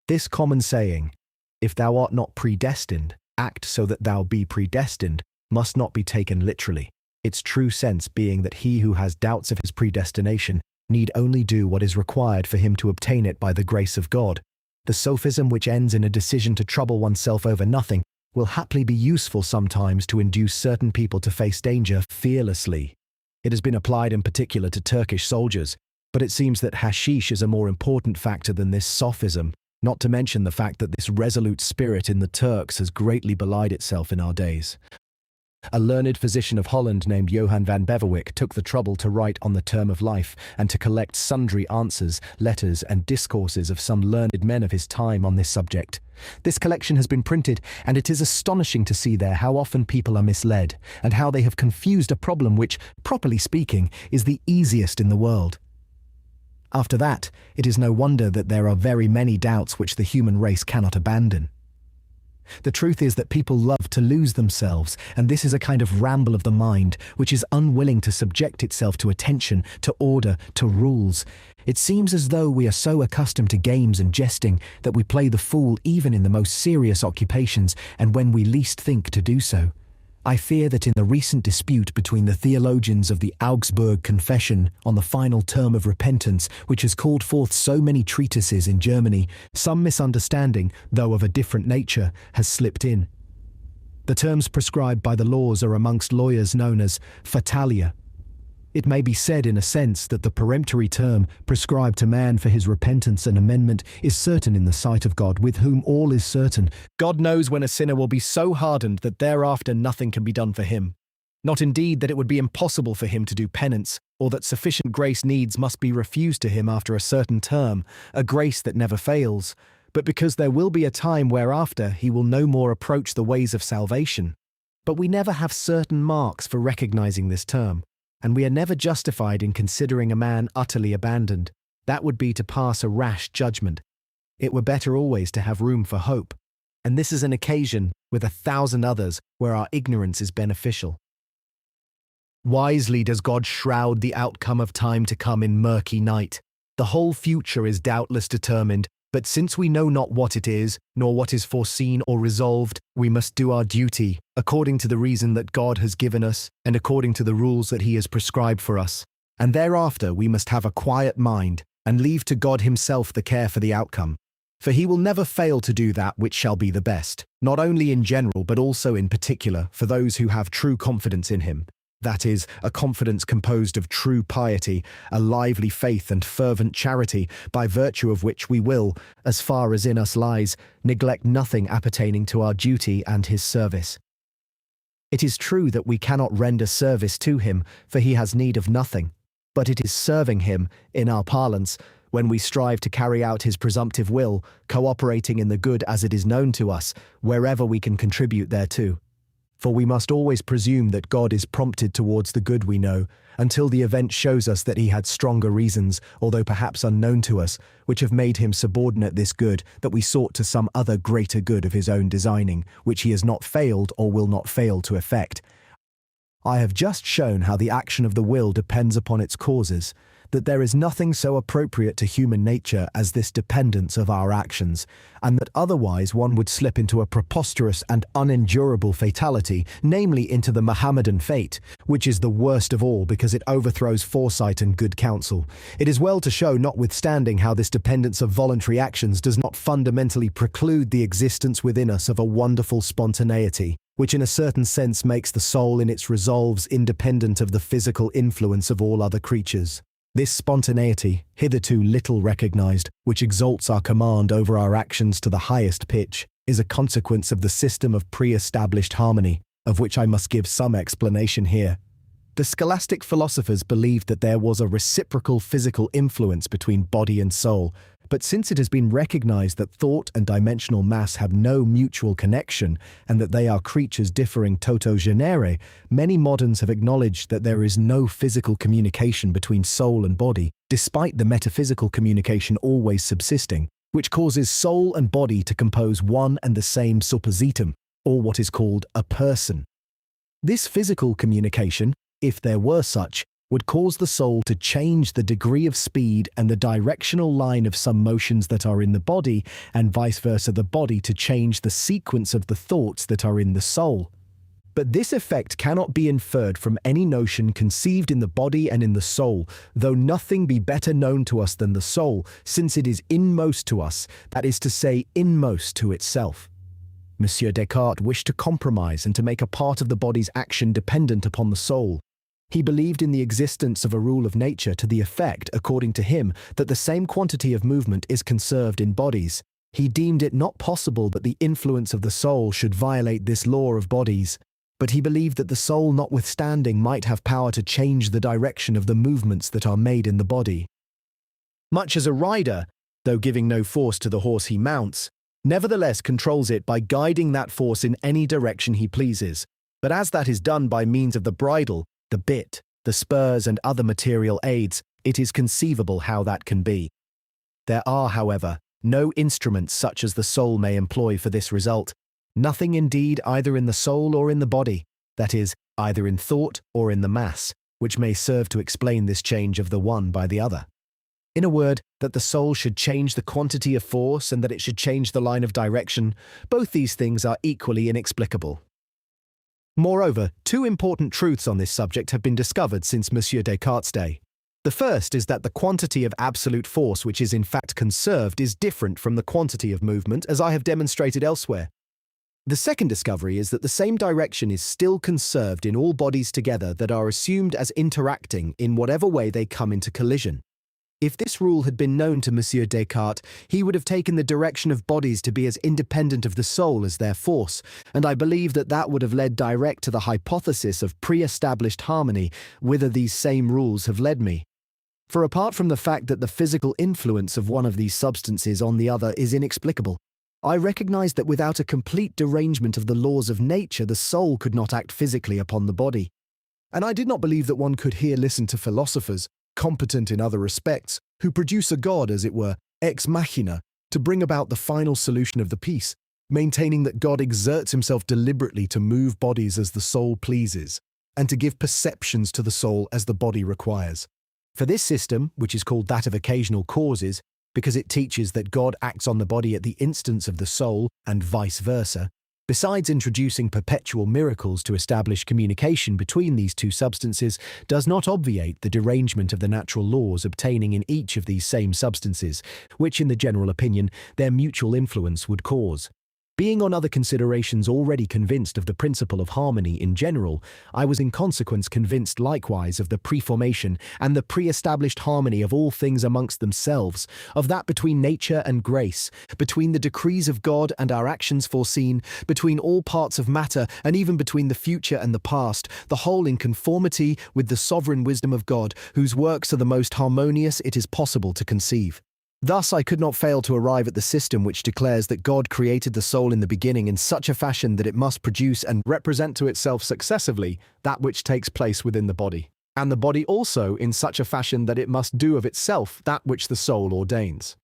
This common saying, if thou art not predestined, act so that thou be predestined, must not be taken literally, its true sense being that he who has doubts of his predestination need only do what is required for him to obtain it by the grace of God. The sophism which ends in a decision to trouble oneself over nothing will haply be useful sometimes to induce certain people to face danger fearlessly. It has been applied in particular to Turkish soldiers, but it seems that hashish is a more important factor than this sophism, not to mention the fact that this resolute spirit in the Turks has greatly belied itself in our days. A learned physician of Holland named Johann van Beverwyck took the trouble to write on the term of life and to collect sundry answers, letters, and discourses of some learned men of his time on this subject. This collection has been printed, and it is astonishing to see there how often people are misled, and how they have confused a problem which, properly speaking, is the easiest in the world. After that, it is no wonder that there are very many doubts which the human race cannot abandon. The truth is that people love to lose themselves, and this is a kind of ramble of the mind, which is unwilling to subject itself to attention, to order, to rules. It seems as though we are so accustomed to games and jesting that we play the fool even in the most serious occupations, and when we least think to do so. I fear that in the recent dispute between the theologians of the Augsburg Confession on the final term of repentance, which has called forth so many treatises in Germany, some misunderstanding, though of a different nature, has slipped in. The terms prescribed by the laws are amongst lawyers known as fatalia. It may be said in a sense that the peremptory term prescribed to man for his repentance and amendment is certain in the sight of God, with whom all is certain. God knows when a sinner will be so hardened that thereafter nothing can be done for him. Not indeed that it would be impossible for him to do penance, or that sufficient grace needs must be refused to him after a certain term, a grace that never fails, but because there will be a time whereafter he will no more approach the ways of salvation. But we never have certain marks for recognizing this term, and we are never justified in considering a man utterly abandoned. That would be to pass a rash judgment. It were better always to have room for hope, and this is an occasion, with 1,000 others, where our ignorance is beneficial. Wisely does God shroud the outcome of time to come in murky night. The whole future is doubtless determined, but since we know not what it is, nor what is foreseen or resolved, we must do our duty, according to the reason that God has given us, and according to the rules that he has prescribed for us. And thereafter we must have a quiet mind, and leave to God himself the care for the outcome. For he will never fail to do that which shall be the best, not only in general but also in particular for those who have true confidence in him. That is, a confidence composed of true piety, a lively faith and fervent charity, by virtue of which we will, as far as in us lies, neglect nothing appertaining to our duty and his service. It is true that we cannot render service to him, for he has need of nothing, but it is serving him, in our parlance, when we strive to carry out his presumptive will, cooperating in the good as it is known to us, wherever we can contribute thereto. For we must always presume that God is prompted towards the good we know, until the event shows us that he had stronger reasons, although perhaps unknown to us, which have made him subordinate this good, that we sought to some other greater good of his own designing, which he has not failed or will not fail to effect. I have just shown how the action of the will depends upon its causes, that there is nothing so appropriate to human nature as this dependence of our actions, and that otherwise one would slip into a preposterous and unendurable fatality, namely into the Mohammedan fate, which is the worst of all because it overthrows foresight and good counsel. It is well to show, notwithstanding, how this dependence of voluntary actions does not fundamentally preclude the existence within us of a wonderful spontaneity, which in a certain sense makes the soul in its resolves independent of the physical influence of all other creatures. This spontaneity, hitherto little recognized, which exalts our command over our actions to the highest pitch, is a consequence of the system of pre-established harmony, of which I must give some explanation here. The scholastic philosophers believed that there was a reciprocal physical influence between body and soul, but since it has been recognized that thought and dimensional mass have no mutual connection and that they are creatures differing toto genere, many moderns have acknowledged that there is no physical communication between soul and body, despite the metaphysical communication always subsisting, which causes soul and body to compose one and the same suppositum, or what is called a person. This physical communication, if there were such, would cause the soul to change the degree of speed and the directional line of some motions that are in the body, and vice versa the body to change the sequence of the thoughts that are in the soul. But this effect cannot be inferred from any notion conceived in the body and in the soul, though nothing be better known to us than the soul, since it is inmost to us, that is to say, inmost to itself. Monsieur Descartes wished to compromise and to make a part of the body's action dependent upon the soul. He believed in the existence of a rule of nature to the effect, according to him, that the same quantity of movement is conserved in bodies. He deemed it not possible that the influence of the soul should violate this law of bodies, but he believed that the soul notwithstanding might have power to change the direction of the movements that are made in the body. Much as a rider, though giving no force to the horse he mounts, nevertheless controls it by guiding that force in any direction he pleases, but as that is done by means of the bridle, the bit, the spurs and other material aids, it is conceivable how that can be. There are, however, no instruments such as the soul may employ for this result, nothing indeed either in the soul or in the body, that is, either in thought or in the mass, which may serve to explain this change of the one by the other. In a word, that the soul should change the quantity of force and that it should change the line of direction, both these things are equally inexplicable. Moreover, two important truths on this subject have been discovered since M. Descartes' day. The first is that the quantity of absolute force which is in fact conserved is different from the quantity of movement, as I have demonstrated elsewhere. The second discovery is that the same direction is still conserved in all bodies together that are assumed as interacting in whatever way they come into collision. If this rule had been known to M. Descartes, he would have taken the direction of bodies to be as independent of the soul as their force, and I believe that that would have led direct to the hypothesis of pre-established harmony, whither these same rules have led me. For apart from the fact that the physical influence of one of these substances on the other is inexplicable, I recognize that without a complete derangement of the laws of nature, the soul could not act physically upon the body. And I did not believe that one could here listen to philosophers, competent in other respects, who produce a god, as it were, ex machina, to bring about the final solution of the piece, maintaining that God exerts himself deliberately to move bodies as the soul pleases, and to give perceptions to the soul as the body requires. For this system, which is called that of occasional causes, because it teaches that God acts on the body at the instance of the soul, and vice versa, besides introducing perpetual miracles to establish communication between these two substances, does not obviate the derangement of the natural laws obtaining in each of these same substances, which in the general opinion their mutual influence would cause. Being on other considerations already convinced of the principle of harmony in general, I was in consequence convinced likewise of the preformation and the pre-established harmony of all things amongst themselves, of that between nature and grace, between the decrees of God and our actions foreseen, between all parts of matter, and even between the future and the past, the whole in conformity with the sovereign wisdom of God, whose works are the most harmonious it is possible to conceive. Thus I could not fail to arrive at the system which declares that God created the soul in the beginning in such a fashion that it must produce and represent to itself successively that which takes place within the body, and the body also in such a fashion that it must do of itself that which the soul ordains.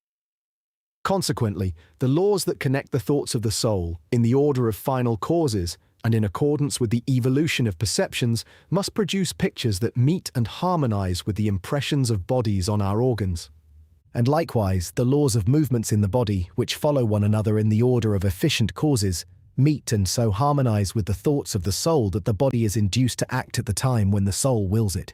Consequently, the laws that connect the thoughts of the soul, in the order of final causes, and in accordance with the evolution of perceptions, must produce pictures that meet and harmonize with the impressions of bodies on our organs. And likewise, the laws of movements in the body, which follow one another in the order of efficient causes, meet and so harmonize with the thoughts of the soul that the body is induced to act at the time when the soul wills it.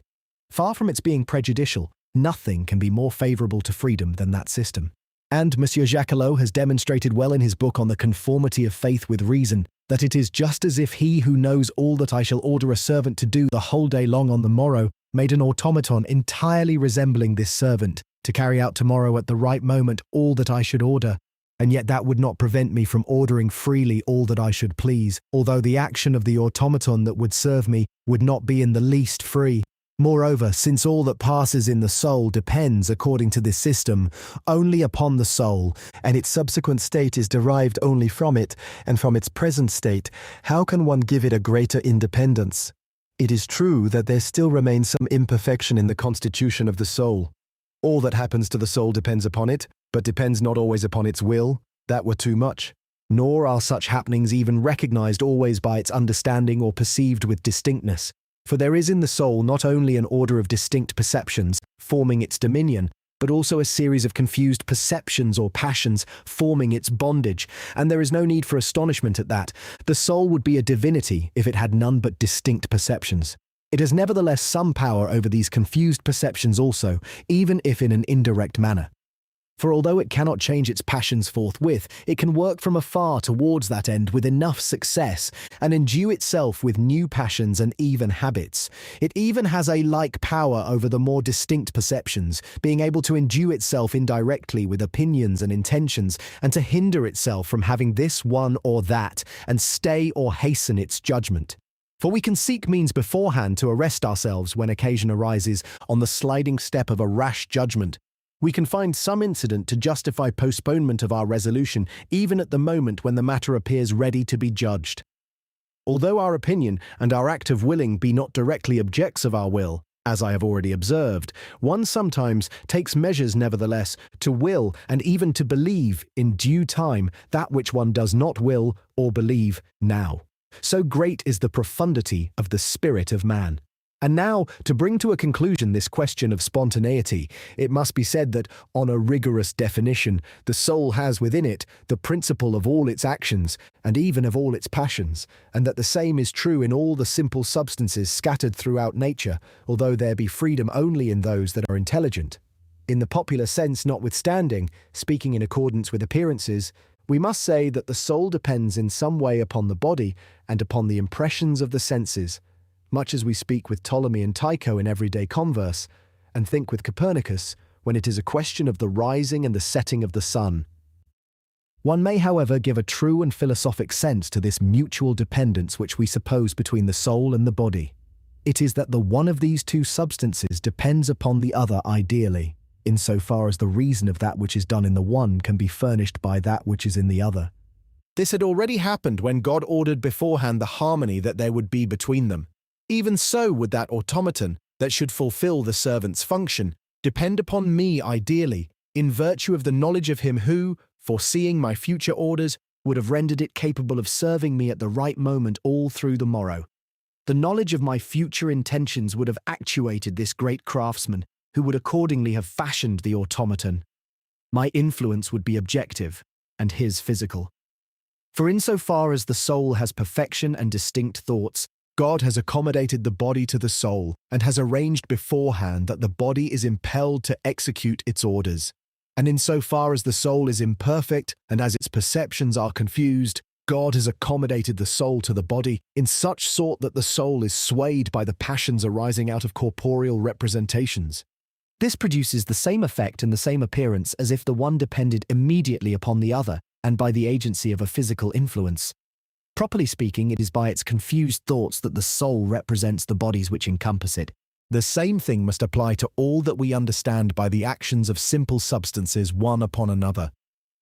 Far from its being prejudicial, nothing can be more favorable to freedom than that system. And M. Jacquelot has demonstrated well in his book on the conformity of faith with reason, that it is just as if he who knows all that I shall order a servant to do the whole day long on the morrow made an automaton entirely resembling this servant, to carry out tomorrow at the right moment all that I should order, and yet that would not prevent me from ordering freely all that I should please, although the action of the automaton that would serve me would not be in the least free. Moreover, since all that passes in the soul depends, according to this system, only upon the soul, and its subsequent state is derived only from it, and from its present state, how can one give it a greater independence? It is true that there still remains some imperfection in the constitution of the soul. All that happens to the soul depends upon it, but depends not always upon its will. That were too much. Nor are such happenings even recognized always by its understanding or perceived with distinctness. For there is in the soul not only an order of distinct perceptions, forming its dominion, but also a series of confused perceptions or passions, forming its bondage, and there is no need for astonishment at that. The soul would be a divinity if it had none but distinct perceptions. It has nevertheless some power over these confused perceptions also, even if in an indirect manner. For although it cannot change its passions forthwith, it can work from afar towards that end with enough success, and endue itself with new passions and even habits. It even has a like power over the more distinct perceptions, being able to endue itself indirectly with opinions and intentions, and to hinder itself from having this one or that, and stay or hasten its judgment. For we can seek means beforehand to arrest ourselves when occasion arises on the sliding step of a rash judgment. We can find some incident to justify postponement of our resolution, even at the moment when the matter appears ready to be judged. Although our opinion and our act of willing be not directly objects of our will, as I have already observed, one sometimes takes measures nevertheless to will and even to believe in due time that which one does not will or believe now. So great is the profundity of the spirit of man. And now, to bring to a conclusion this question of spontaneity, it must be said that, on a rigorous definition, the soul has within it the principle of all its actions, and even of all its passions, and that the same is true in all the simple substances scattered throughout nature, although there be freedom only in those that are intelligent. In the popular sense notwithstanding, speaking in accordance with appearances, we must say that the soul depends in some way upon the body and upon the impressions of the senses, much as we speak with Ptolemy and Tycho in everyday converse, and think with Copernicus when it is a question of the rising and the setting of the sun. One may, however, give a true and philosophic sense to this mutual dependence which we suppose between the soul and the body. It is that the one of these two substances depends upon the other ideally, in so far as the reason of that which is done in the one can be furnished by that which is in the other. This had already happened when God ordered beforehand the harmony that there would be between them. Even so would that automaton, that should fulfill the servant's function, depend upon me ideally, in virtue of the knowledge of him who, foreseeing my future orders, would have rendered it capable of serving me at the right moment all through the morrow. The knowledge of my future intentions would have actuated this great craftsman, who would accordingly have fashioned the automaton. My influence would be objective, and his physical. For insofar as the soul has perfection and distinct thoughts, God has accommodated the body to the soul, and has arranged beforehand that the body is impelled to execute its orders. And insofar as the soul is imperfect, and as its perceptions are confused, God has accommodated the soul to the body in such sort that the soul is swayed by the passions arising out of corporeal representations. This produces the same effect and the same appearance as if the one depended immediately upon the other, and by the agency of a physical influence. Properly speaking, it is by its confused thoughts that the soul represents the bodies which encompass it. The same thing must apply to all that we understand by the actions of simple substances one upon another.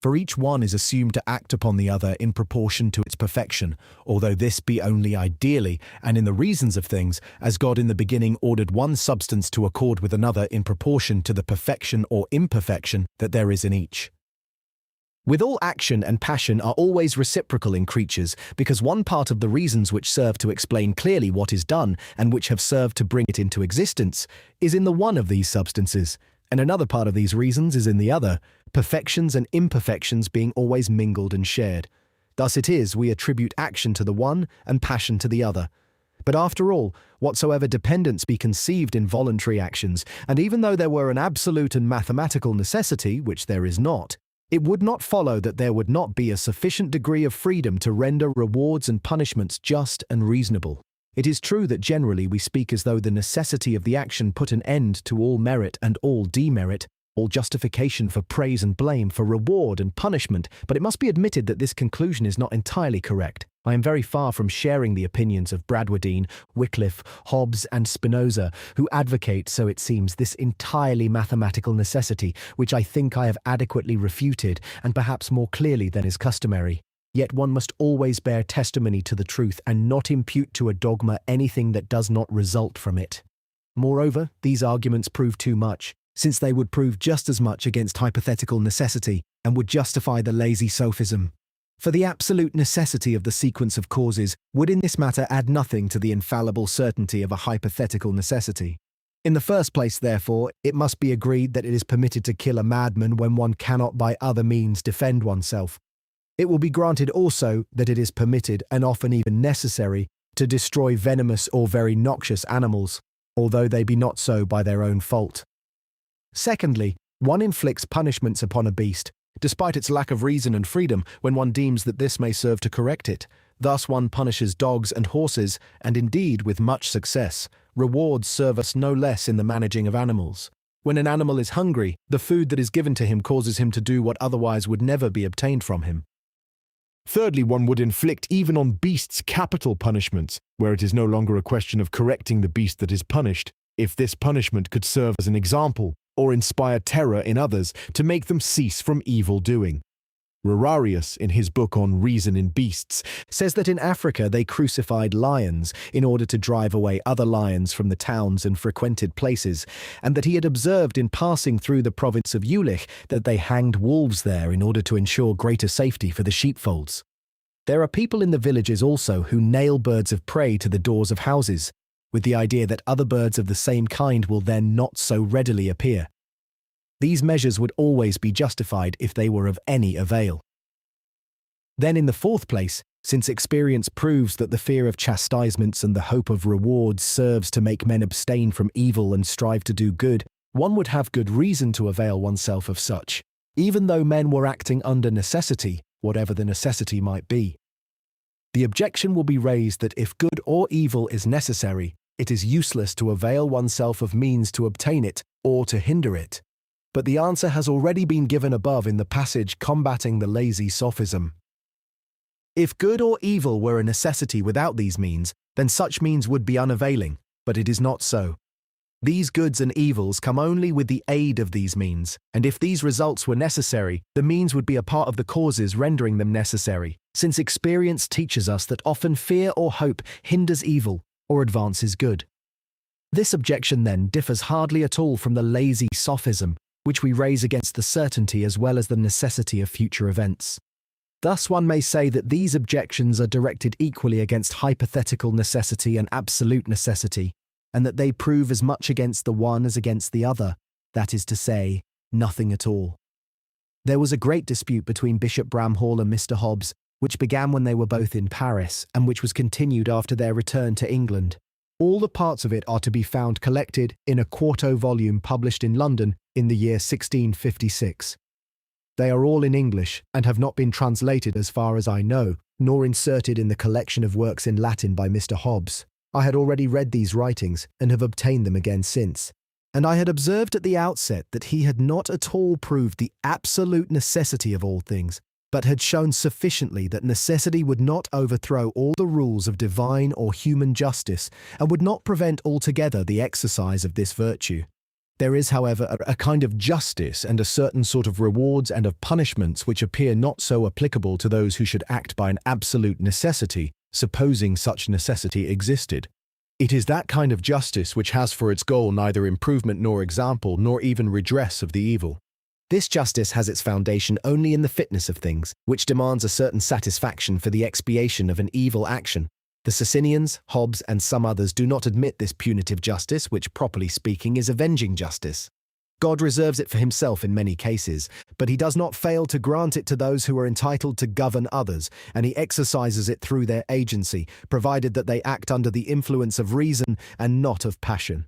For each one is assumed to act upon the other in proportion to its perfection, although this be only ideally, and in the reasons of things, as God in the beginning ordered one substance to accord with another in proportion to the perfection or imperfection that there is in each. With all action and passion are always reciprocal in creatures, because one part of the reasons which serve to explain clearly what is done, and which have served to bring it into existence, is in the one of these substances, and another part of these reasons is in the other, perfections and imperfections being always mingled and shared. Thus it is we attribute action to the one and passion to the other. But after all, whatsoever dependence be conceived in voluntary actions, and even though there were an absolute and mathematical necessity, which there is not, it would not follow that there would not be a sufficient degree of freedom to render rewards and punishments just and reasonable. It is true that generally we speak as though the necessity of the action put an end to all merit and all demerit, all justification for praise and blame, for reward and punishment, but it must be admitted that this conclusion is not entirely correct. I am very far from sharing the opinions of Bradwardine, Wycliffe, Hobbes, and Spinoza, who advocate, so it seems, this entirely mathematical necessity, which I think I have adequately refuted, and perhaps more clearly than is customary. Yet one must always bear testimony to the truth and not impute to a dogma anything that does not result from it. Moreover, these arguments prove too much, since they would prove just as much against hypothetical necessity, and would justify the lazy sophism. For the absolute necessity of the sequence of causes would in this matter add nothing to the infallible certainty of a hypothetical necessity. In the first place, therefore, it must be agreed that it is permitted to kill a madman when one cannot by other means defend oneself. It will be granted also that it is permitted, and often even necessary, to destroy venomous or very noxious animals, although they be not so by their own fault. Secondly, One inflicts punishments upon a beast, despite its lack of reason and freedom, when one deems that this may serve to correct it. Thus one punishes dogs and horses, and indeed with much success. Rewards serve us no less in the managing of animals. When an animal is hungry, the food that is given to him causes him to do what otherwise would never be obtained from him. Thirdly, one would inflict even on beasts capital punishments, where it is no longer a question of correcting the beast that is punished, if this punishment could serve as an example, or inspire terror in others to make them cease from evil doing. Rurarius, in his book on Reason in Beasts, says that in Africa they crucified lions in order to drive away other lions from the towns and frequented places, and that he had observed in passing through the province of Jülich that they hanged wolves there in order to ensure greater safety for the sheepfolds. There are people in the villages also who nail birds of prey to the doors of houses, with the idea that other birds of the same kind will then not so readily appear. These measures would always be justified if they were of any avail. Then in the fourth place, since experience proves that the fear of chastisements and the hope of rewards serves to make men abstain from evil and strive to do good, one would have good reason to avail oneself of such, even though men were acting under necessity, whatever the necessity might be. The objection will be raised that if good or evil is necessary, it is useless to avail oneself of means to obtain it or to hinder it. But the answer has already been given above in the passage combating the lazy sophism. If good or evil were a necessity without these means, then such means would be unavailing, but it is not so. These goods and evils come only with the aid of these means, and if these results were necessary, the means would be a part of the causes rendering them necessary, since experience teaches us that often fear or hope hinders evil or advances good. This objection then differs hardly at all from the lazy sophism, which we raise against the certainty as well as the necessity of future events. Thus one may say that these objections are directed equally against hypothetical necessity and absolute necessity, and that they prove as much against the one as against the other, that is to say, nothing at all. There was a great dispute between Bishop Bramhall and Mr. Hobbes, which began when they were both in Paris, and which was continued after their return to England. All the parts of it are to be found collected in a quarto volume published in London in the year 1656. They are all in English and have not been translated as far as I know, nor inserted in the collection of works in Latin by Mr. Hobbes. I had already read these writings and have obtained them again since. And I had observed at the outset that he had not at all proved the absolute necessity of all things, but had shown sufficiently that necessity would not overthrow all the rules of divine or human justice and would not prevent altogether the exercise of this virtue. There is, however, a kind of justice and a certain sort of rewards and of punishments which appear not so applicable to those who should act by an absolute necessity, supposing such necessity existed. It is that kind of justice which has for its goal neither improvement nor example nor even redress of the evil. This justice has its foundation only in the fitness of things, which demands a certain satisfaction for the expiation of an evil action. The Socinians, Hobbes, and some others do not admit this punitive justice, which, properly speaking, is avenging justice. God reserves it for himself in many cases, but he does not fail to grant it to those who are entitled to govern others, and he exercises it through their agency, provided that they act under the influence of reason and not of passion.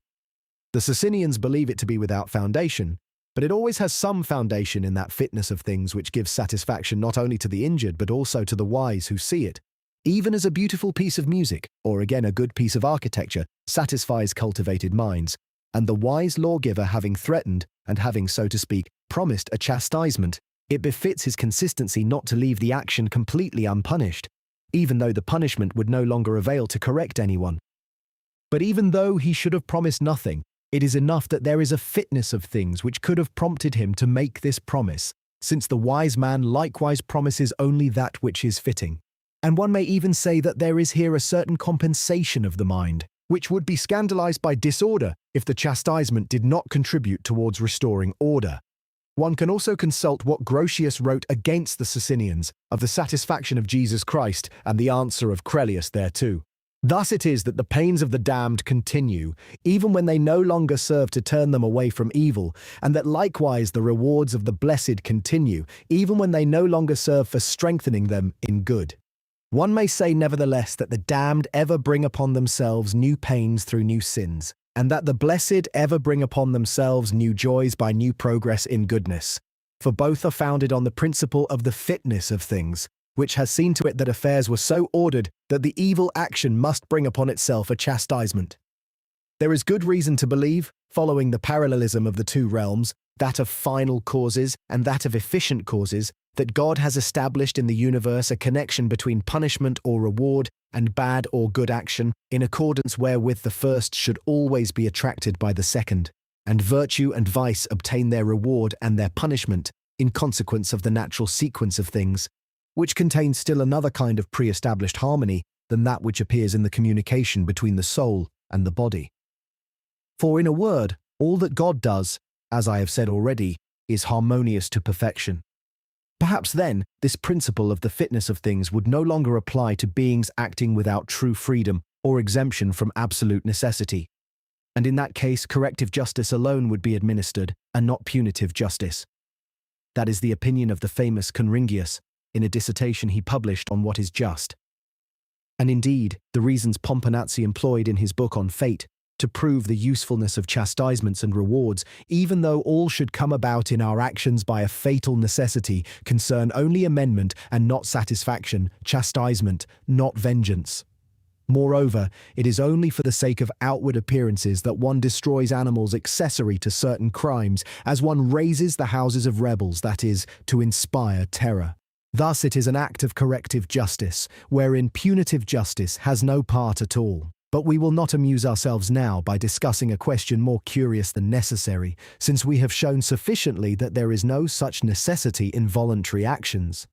The Socinians believe it to be without foundation, but it always has some foundation in that fitness of things which gives satisfaction not only to the injured but also to the wise who see it. Even as a beautiful piece of music, or again a good piece of architecture, satisfies cultivated minds, and the wise lawgiver having threatened, and having, so to speak, promised a chastisement, it befits his consistency not to leave the action completely unpunished, even though the punishment would no longer avail to correct anyone. But even though he should have promised nothing, it is enough that there is a fitness of things which could have prompted him to make this promise, since the wise man likewise promises only that which is fitting. And one may even say that there is here a certain compensation of the mind, which would be scandalized by disorder if the chastisement did not contribute towards restoring order. One can also consult what Grotius wrote against the Socinians of the satisfaction of Jesus Christ and the answer of Crellius thereto. Thus it is that the pains of the damned continue, even when they no longer serve to turn them away from evil, and that likewise the rewards of the blessed continue, even when they no longer serve for strengthening them in good. One may say nevertheless that the damned ever bring upon themselves new pains through new sins, and that the blessed ever bring upon themselves new joys by new progress in goodness. For both are founded on the principle of the fitness of things, which has seen to it that affairs were so ordered that the evil action must bring upon itself a chastisement. There is good reason to believe, following the parallelism of the two realms, that of final causes and that of efficient causes, that God has established in the universe a connection between punishment or reward and bad or good action, in accordance wherewith the first should always be attracted by the second, and virtue and vice obtain their reward and their punishment in consequence of the natural sequence of things, which contains still another kind of pre-established harmony than that which appears in the communication between the soul and the body. For in a word, all that God does, as I have said already, is harmonious to perfection. Perhaps then, this principle of the fitness of things would no longer apply to beings acting without true freedom or exemption from absolute necessity. And in that case, corrective justice alone would be administered, and not punitive justice. That is the opinion of the famous Conringius, in a dissertation he published on what is just. And indeed, the reasons Pomponazzi employed in his book on fate to prove the usefulness of chastisements and rewards, even though all should come about in our actions by a fatal necessity, concern only amendment and not satisfaction, chastisement, not vengeance. Moreover, it is only for the sake of outward appearances that one destroys animals accessory to certain crimes, as one razes the houses of rebels, that is, to inspire terror. Thus it is an act of corrective justice, wherein punitive justice has no part at all. But we will not amuse ourselves now by discussing a question more curious than necessary, since we have shown sufficiently that there is no such necessity in voluntary actions.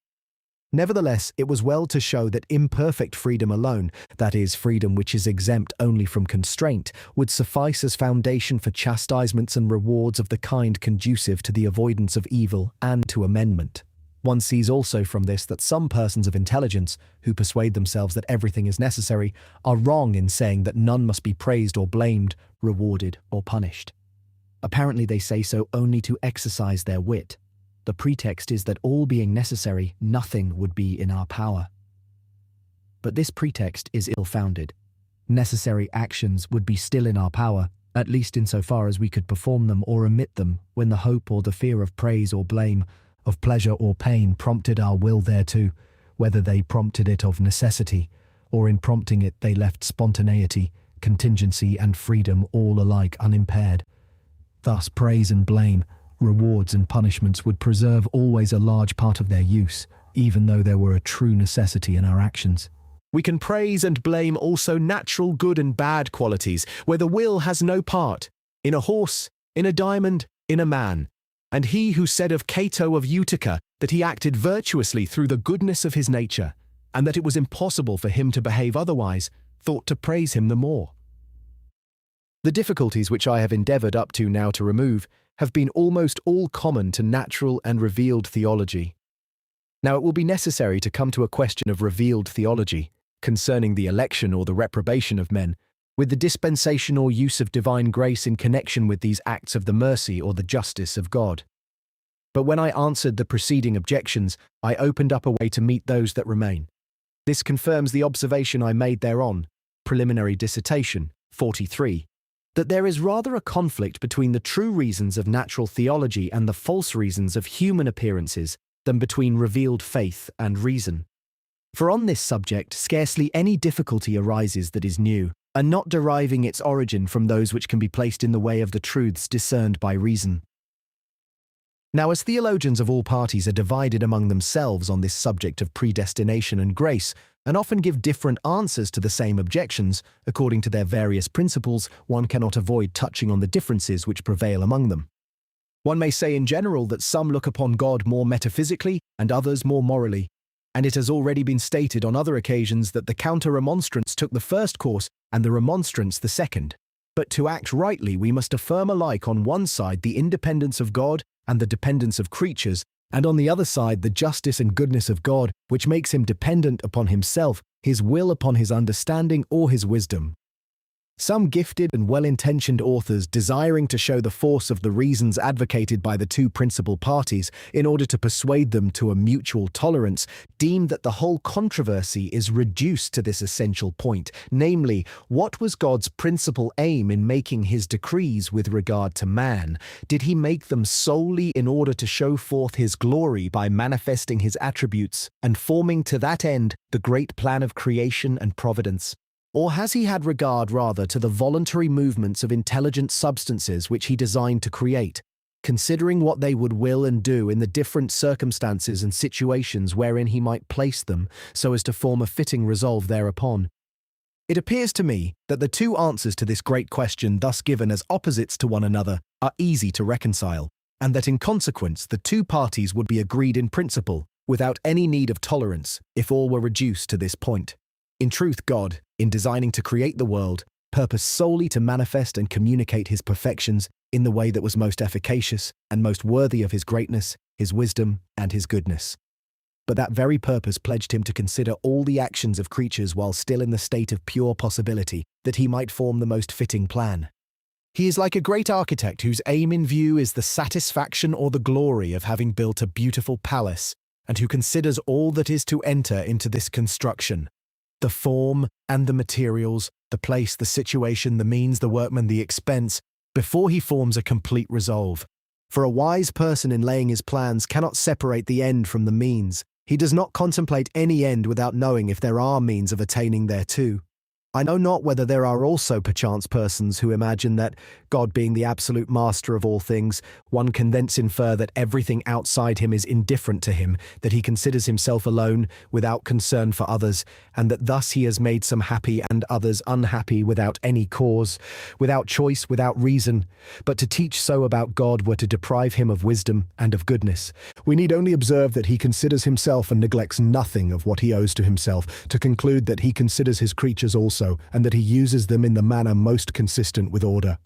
Nevertheless, it was well to show that imperfect freedom alone, that is, freedom which is exempt only from constraint, would suffice as foundation for chastisements and rewards of the kind conducive to the avoidance of evil and to amendment. One sees also from this that some persons of intelligence, who persuade themselves that everything is necessary, are wrong in saying that none must be praised or blamed, rewarded or punished. Apparently they say so only to exercise their wit. The pretext is that all being necessary, nothing would be in our power. But this pretext is ill-founded. Necessary actions would be still in our power, at least insofar as we could perform them or omit them, when the hope or the fear of praise or blame, of pleasure or pain prompted our will thereto, whether they prompted it of necessity, or in prompting it they left spontaneity, contingency and freedom all alike unimpaired. Thus praise and blame, rewards and punishments would preserve always a large part of their use, even though there were a true necessity in our actions. We can praise and blame also natural good and bad qualities, where the will has no part, in a horse, in a diamond, in a man. And he who said of Cato of Utica that he acted virtuously through the goodness of his nature, and that it was impossible for him to behave otherwise, thought to praise him the more. The difficulties which I have endeavoured up to now to remove have been almost all common to natural and revealed theology. Now it will be necessary to come to a question of revealed theology, concerning the election or the reprobation of men, with the dispensation or use of divine grace in connection with these acts of the mercy or the justice of God. But when I answered the preceding objections, I opened up a way to meet those that remain. This confirms the observation I made thereon, Preliminary Dissertation, 43, that there is rather a conflict between the true reasons of natural theology and the false reasons of human appearances than between revealed faith and reason. For on this subject scarcely any difficulty arises that is new, and not deriving its origin from those which can be placed in the way of the truths discerned by reason. Now, as theologians of all parties are divided among themselves on this subject of predestination and grace, and often give different answers to the same objections, according to their various principles, one cannot avoid touching on the differences which prevail among them. One may say in general that some look upon God more metaphysically and others more morally, and it has already been stated on other occasions that the counter-remonstrance took the first course and the remonstrance the second. But to act rightly we must affirm alike on one side the independence of God and the dependence of creatures, and on the other side the justice and goodness of God, which makes him dependent upon himself, his will upon his understanding or his wisdom. Some gifted and well-intentioned authors, desiring to show the force of the reasons advocated by the two principal parties in order to persuade them to a mutual tolerance, deem that the whole controversy is reduced to this essential point, namely, what was God's principal aim in making his decrees with regard to man? Did he make them solely in order to show forth his glory by manifesting his attributes and forming to that end the great plan of creation and providence? Or has he had regard rather to the voluntary movements of intelligent substances which he designed to create, considering what they would will and do in the different circumstances and situations wherein he might place them, so as to form a fitting resolve thereupon? It appears to me that the two answers to this great question thus given as opposites to one another are easy to reconcile, and that in consequence the two parties would be agreed in principle, without any need of tolerance, if all were reduced to this point. In truth, God, in designing to create the world, purposed solely to manifest and communicate his perfections in the way that was most efficacious and most worthy of his greatness, his wisdom, and his goodness. But that very purpose pledged him to consider all the actions of creatures while still in the state of pure possibility, that he might form the most fitting plan. He is like a great architect whose aim in view is the satisfaction or the glory of having built a beautiful palace, and who considers all that is to enter into this construction: the form and the materials, the place, the situation, the means, the workman, the expense, before he forms a complete resolve. For a wise person in laying his plans cannot separate the end from the means. He does not contemplate any end without knowing if there are means of attaining thereto. I know not whether there are also perchance persons who imagine that, God being the absolute master of all things, one can thence infer that everything outside him is indifferent to him, that he considers himself alone, without concern for others, and that thus he has made some happy and others unhappy without any cause, without choice, without reason. But to teach so about God were to deprive him of wisdom and of goodness. We need only observe that he considers himself and neglects nothing of what he owes to himself, to conclude that he considers his creatures also, and that he uses them in the manner most consistent with order.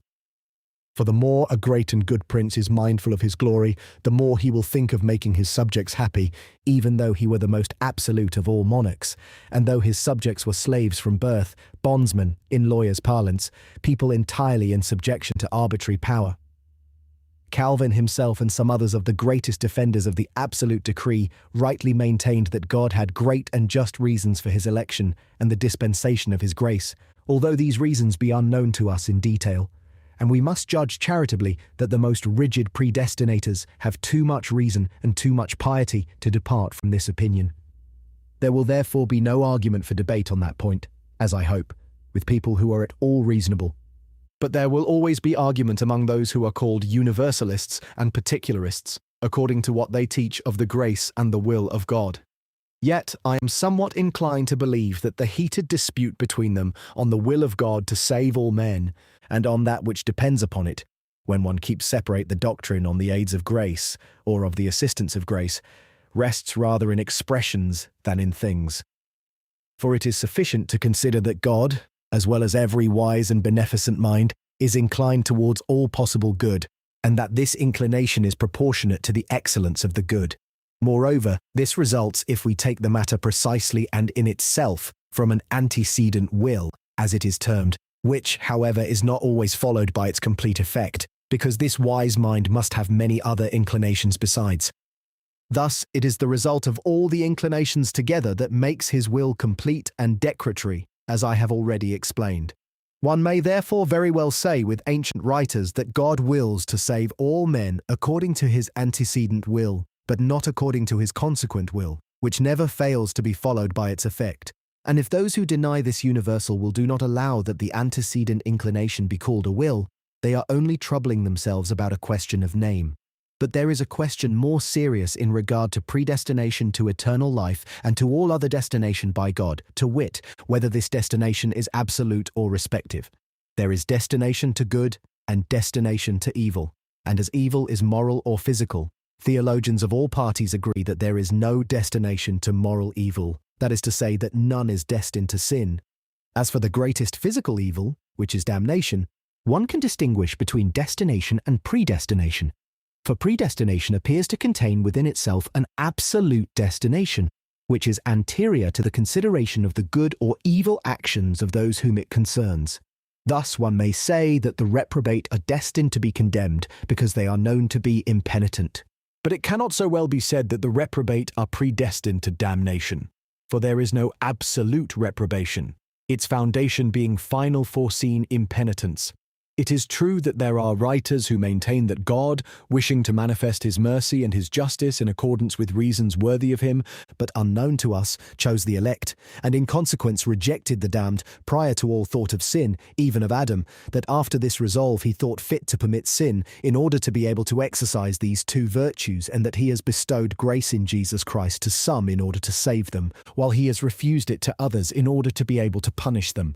For the more a great and good prince is mindful of his glory, the more he will think of making his subjects happy, even though he were the most absolute of all monarchs, and though his subjects were slaves from birth, bondsmen, in lawyers' parlance, people entirely in subjection to arbitrary power. Calvin himself and some others of the greatest defenders of the absolute decree rightly maintained that God had great and just reasons for his election and the dispensation of his grace, although these reasons be unknown to us in detail. And we must judge charitably that the most rigid predestinators have too much reason and too much piety to depart from this opinion. There will therefore be no argument for debate on that point, as I hope, with people who are at all reasonable. But there will always be argument among those who are called universalists and particularists, according to what they teach of the grace and the will of God. Yet I am somewhat inclined to believe that the heated dispute between them on the will of God to save all men, and on that which depends upon it, when one keeps separate the doctrine on the aids of grace, or of the assistance of grace, rests rather in expressions than in things. For it is sufficient to consider that God, as well as every wise and beneficent mind, is inclined towards all possible good, and that this inclination is proportionate to the excellence of the good. Moreover, this results, if we take the matter precisely and in itself, from an antecedent will, as it is termed, which, however, is not always followed by its complete effect, because this wise mind must have many other inclinations besides. Thus, it is the result of all the inclinations together that makes his will complete and decretary, as I have already explained. One may therefore very well say with ancient writers that God wills to save all men according to his antecedent will, but not according to his consequent will, which never fails to be followed by its effect. And if those who deny this universal will do not allow that the antecedent inclination be called a will, they are only troubling themselves about a question of name. But there is a question more serious in regard to predestination to eternal life and to all other destination by God, to wit, whether this destination is absolute or respective. There is destination to good and destination to evil, and as evil is moral or physical, theologians of all parties agree that there is no destination to moral evil, that is to say that none is destined to sin. As for the greatest physical evil, which is damnation, one can distinguish between destination and predestination. For predestination appears to contain within itself an absolute destination, which is anterior to the consideration of the good or evil actions of those whom it concerns. Thus one may say that the reprobate are destined to be condemned because they are known to be impenitent. But it cannot so well be said that the reprobate are predestined to damnation, for there is no absolute reprobation, its foundation being final foreseen impenitence. It is true that there are writers who maintain that God, wishing to manifest his mercy and his justice in accordance with reasons worthy of him, but unknown to us, chose the elect, and in consequence rejected the damned prior to all thought of sin, even of Adam, that after this resolve he thought fit to permit sin in order to be able to exercise these two virtues, and that he has bestowed grace in Jesus Christ to some in order to save them, while he has refused it to others in order to be able to punish them.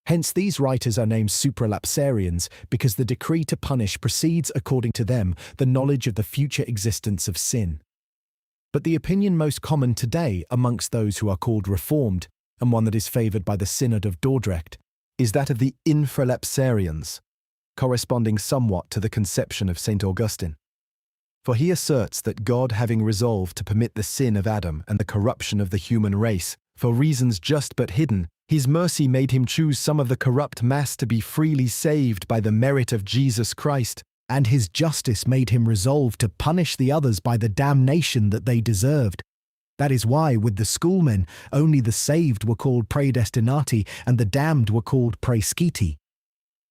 Hence these writers are named supralapsarians, because the decree to punish precedes, according to them, the knowledge of the future existence of sin. But the opinion most common today amongst those who are called Reformed, and one that is favoured by the Synod of Dordrecht, is that of the infralapsarians, corresponding somewhat to the conception of St. Augustine. For he asserts that God, having resolved to permit the sin of Adam and the corruption of the human race, for reasons just but hidden, his mercy made him choose some of the corrupt mass to be freely saved by the merit of Jesus Christ, and his justice made him resolve to punish the others by the damnation that they deserved. That is why, with the schoolmen, only the saved were called praedestinati, and the damned were called praesciti.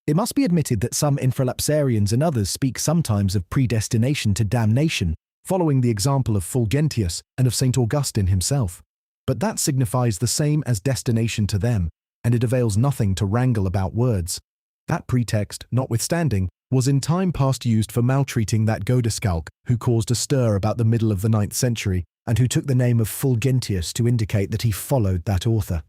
It must be admitted that some infralapsarians and others speak sometimes of predestination to damnation, following the example of Fulgentius and of St. Augustine himself. But that signifies the same as destination to them, and it avails nothing to wrangle about words. That pretext, notwithstanding, was in time past used for maltreating that Godescalc who caused a stir about the middle of the 9th century, and who took the name of Fulgentius to indicate that he followed that author.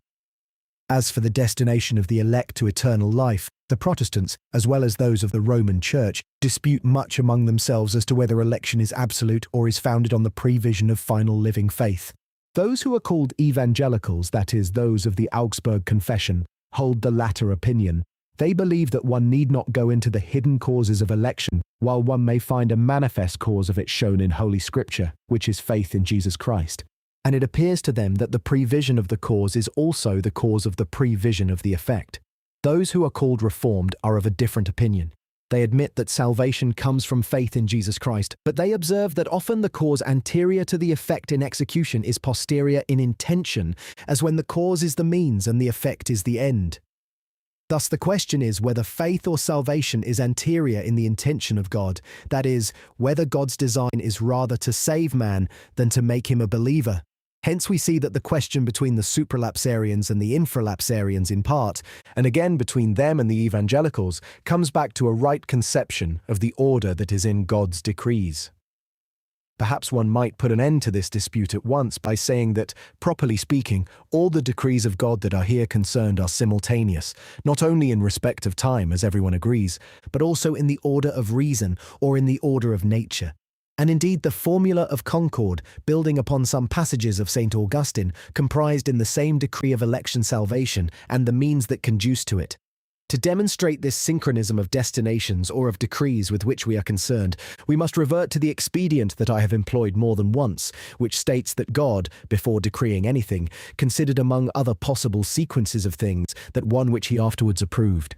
As for the destination of the elect to eternal life, the Protestants, as well as those of the Roman Church, dispute much among themselves as to whether election is absolute or is founded on the prevision of final living faith. Those who are called evangelicals, that is, those of the Augsburg Confession, hold the latter opinion. They believe that one need not go into the hidden causes of election, while one may find a manifest cause of it shown in Holy Scripture, which is faith in Jesus Christ. And it appears to them that the prevision of the cause is also the cause of the prevision of the effect. Those who are called Reformed are of a different opinion. They admit that salvation comes from faith in Jesus Christ, but they observe that often the cause anterior to the effect in execution is posterior in intention, as when the cause is the means and the effect is the end. Thus the question is whether faith or salvation is anterior in the intention of God, that is, whether God's design is rather to save man than to make him a believer. Hence we see that the question between the supralapsarians and the infralapsarians in part, and again between them and the evangelicals, comes back to a right conception of the order that is in God's decrees. Perhaps one might put an end to this dispute at once by saying that, properly speaking, all the decrees of God that are here concerned are simultaneous, not only in respect of time, as everyone agrees, but also in the order of reason or in the order of nature. And indeed the formula of concord, building upon some passages of St. Augustine, comprised in the same decree of election salvation and the means that conduce to it. To demonstrate this synchronism of destinations or of decrees with which we are concerned, we must revert to the expedient that I have employed more than once, which states that God, before decreeing anything, considered among other possible sequences of things that one which he afterwards approved.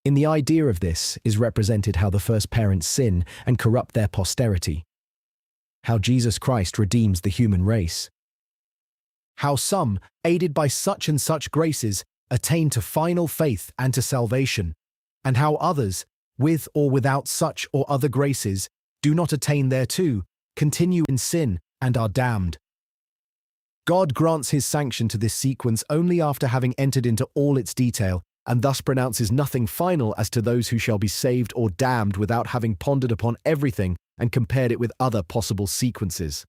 In the idea of this is represented how the first parents sin and corrupt their posterity, how Jesus Christ redeems the human race, how some, aided by such and such graces, attain to final faith and to salvation, and how others, with or without such or other graces, do not attain thereto, continue in sin, and are damned. God grants his sanction to this sequence only after having entered into all its detail, and thus pronounces nothing final as to those who shall be saved or damned without having pondered upon everything and compared it with other possible sequences.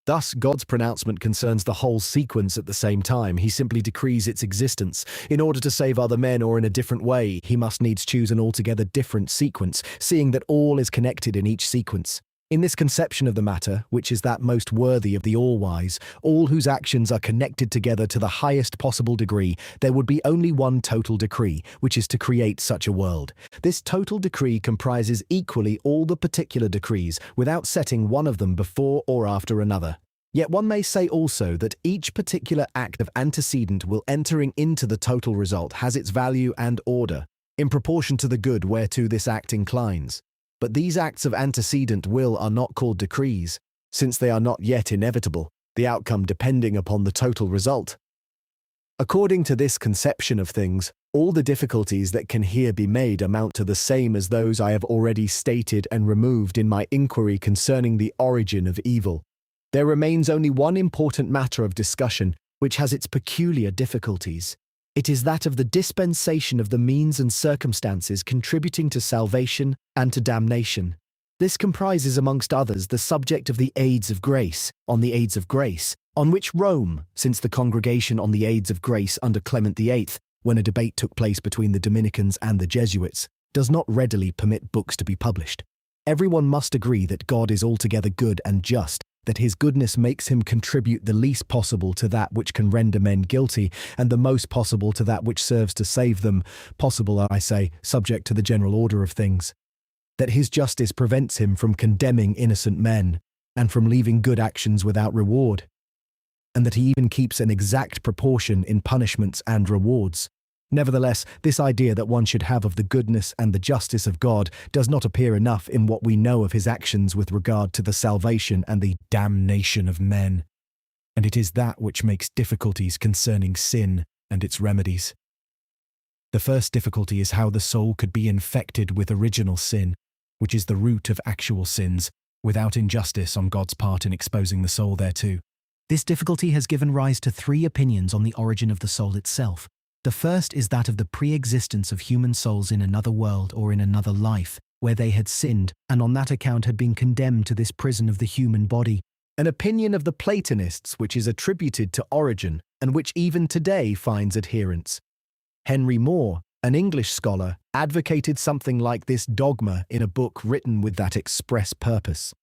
Thus, God's pronouncement concerns the whole sequence at the same time. He simply decrees its existence. In order to save other men or in a different way, he must needs choose an altogether different sequence, seeing that all is connected in each sequence. In this conception of the matter, which is that most worthy of the all-wise, all whose actions are connected together to the highest possible degree, there would be only one total decree, which is to create such a world. This total decree comprises equally all the particular decrees, without setting one of them before or after another. Yet one may say also that each particular act of antecedent will entering into the total result has its value and order. in proportion to the good whereto this act inclines. But these acts of antecedent will are not called decrees, since they are not yet inevitable, the outcome depending upon the total result. According to this conception of things, all the difficulties that can here be made amount to the same as those I have already stated and removed in my inquiry concerning the origin of evil. There remains only one important matter of discussion, which has its peculiar difficulties. It is that of the dispensation of the means and circumstances contributing to salvation and to damnation. This comprises, amongst others, the subject of the aids of grace, on which Rome, since the Congregation on the Aids of Grace under Clement VIII, when a debate took place between the Dominicans and the Jesuits, does not readily permit books to be published. Everyone must agree that God is altogether good and just, that his goodness makes him contribute the least possible to that which can render men guilty, and the most possible to that which serves to save them, possible, I say, subject to the general order of things. That his justice prevents him from condemning innocent men, and from leaving good actions without reward, and that he even keeps an exact proportion in punishments and rewards. Nevertheless, this idea that one should have of the goodness and the justice of God does not appear enough in what we know of his actions with regard to the salvation and the damnation of men, and it is that which makes difficulties concerning sin and its remedies. The first difficulty is how the soul could be infected with original sin, which is the root of actual sins, without injustice on God's part in exposing the soul thereto. This difficulty has given rise to 3 opinions on the origin of the soul itself. The first is that of the pre-existence of human souls in another world or in another life, where they had sinned, and on that account had been condemned to this prison of the human body. An opinion of the Platonists which is attributed to Origen, and which even today finds adherents. Henry More, an English scholar, advocated something like this dogma in a book written with that express purpose.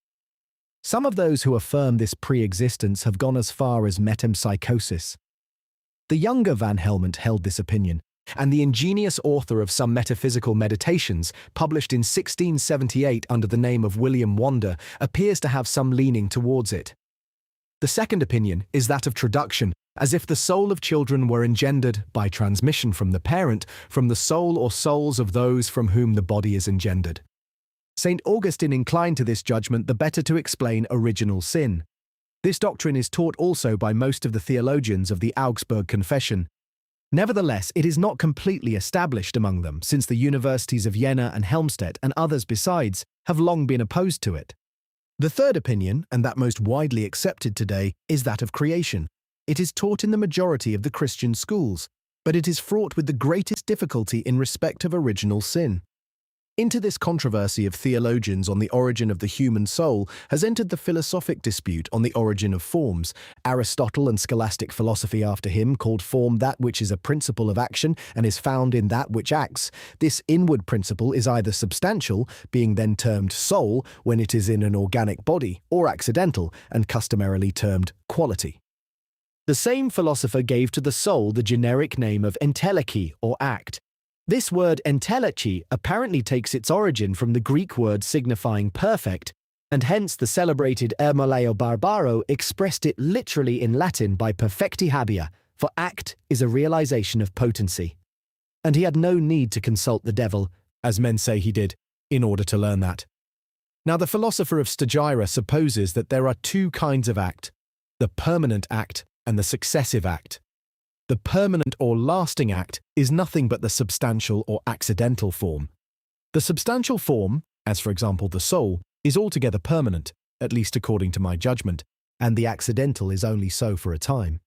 Some of those who affirm this pre-existence have gone as far as metempsychosis. The younger Van Helmont held this opinion, and the ingenious author of some metaphysical meditations, published in 1678 under the name of William Wander, appears to have some leaning towards it. The second opinion is that of traduction, as if the soul of children were engendered, by transmission from the parent, from the soul or souls of those from whom the body is engendered. St. Augustine inclined to this judgment the better to explain original sin. This doctrine is taught also by most of the theologians of the Augsburg Confession. Nevertheless, it is not completely established among them, since the universities of Jena and Helmstedt and others besides have long been opposed to it. The third opinion, and that most widely accepted today, is that of creation. It is taught in the majority of the Christian schools, but it is fraught with the greatest difficulty in respect of original sin. Into this controversy of theologians on the origin of the human soul has entered the philosophic dispute on the origin of forms. Aristotle and scholastic philosophy after him called form that which is a principle of action and is found in that which acts. This inward principle is either substantial, being then termed soul when it is in an organic body, or accidental, and customarily termed quality. The same philosopher gave to the soul the generic name of entelechy, or act. This word entelechy apparently takes its origin from the Greek word signifying perfect, and hence the celebrated Ermolao Barbaro expressed it literally in Latin by perfecti habia, for act is a realization of potency. And he had no need to consult the devil, as men say he did, in order to learn that. Now the philosopher of Stagira supposes that there are 2 kinds of act, the permanent act and the successive act. The permanent or lasting act is nothing but the substantial or accidental form. The substantial form, as for example the soul, is altogether permanent, at least according to my judgment, and the accidental is only so for a time.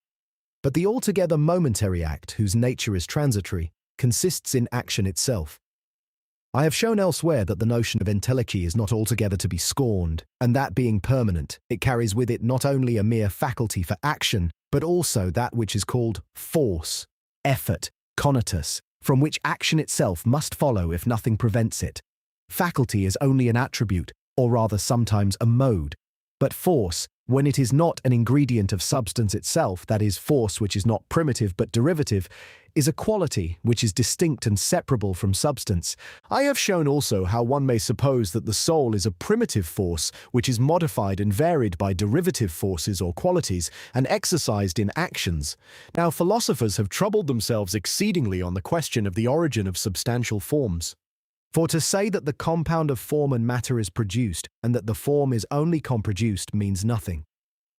But the altogether momentary act, whose nature is transitory, consists in action itself. I have shown elsewhere that the notion of entelechy is not altogether to be scorned, and that being permanent, it carries with it not only a mere faculty for action, but also that which is called force, effort, conatus, from which action itself must follow if nothing prevents it. Faculty is only an attribute, or rather sometimes a mode, but force, when it is not an ingredient of substance itself, that is, force which is not primitive but derivative, is a quality which is distinct and separable from substance. I have shown also how one may suppose that the soul is a primitive force which is modified and varied by derivative forces or qualities and exercised in actions. Now, philosophers have troubled themselves exceedingly on the question of the origin of substantial forms. For to say that the compound of form and matter is produced, and that the form is only comproduced, means nothing.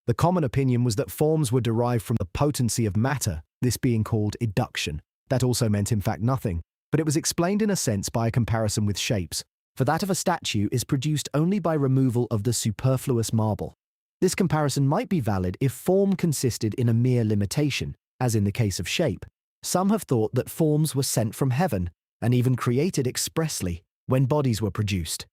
The common opinion was that forms were derived from the potency of matter, this being called eduction. That also meant in fact nothing, but it was explained in a sense by a comparison with shapes, for that of a statue is produced only by removal of the superfluous marble. This comparison might be valid if form consisted in a mere limitation, as in the case of shape. Some have thought that forms were sent from heaven, and even created expressly, when bodies were produced.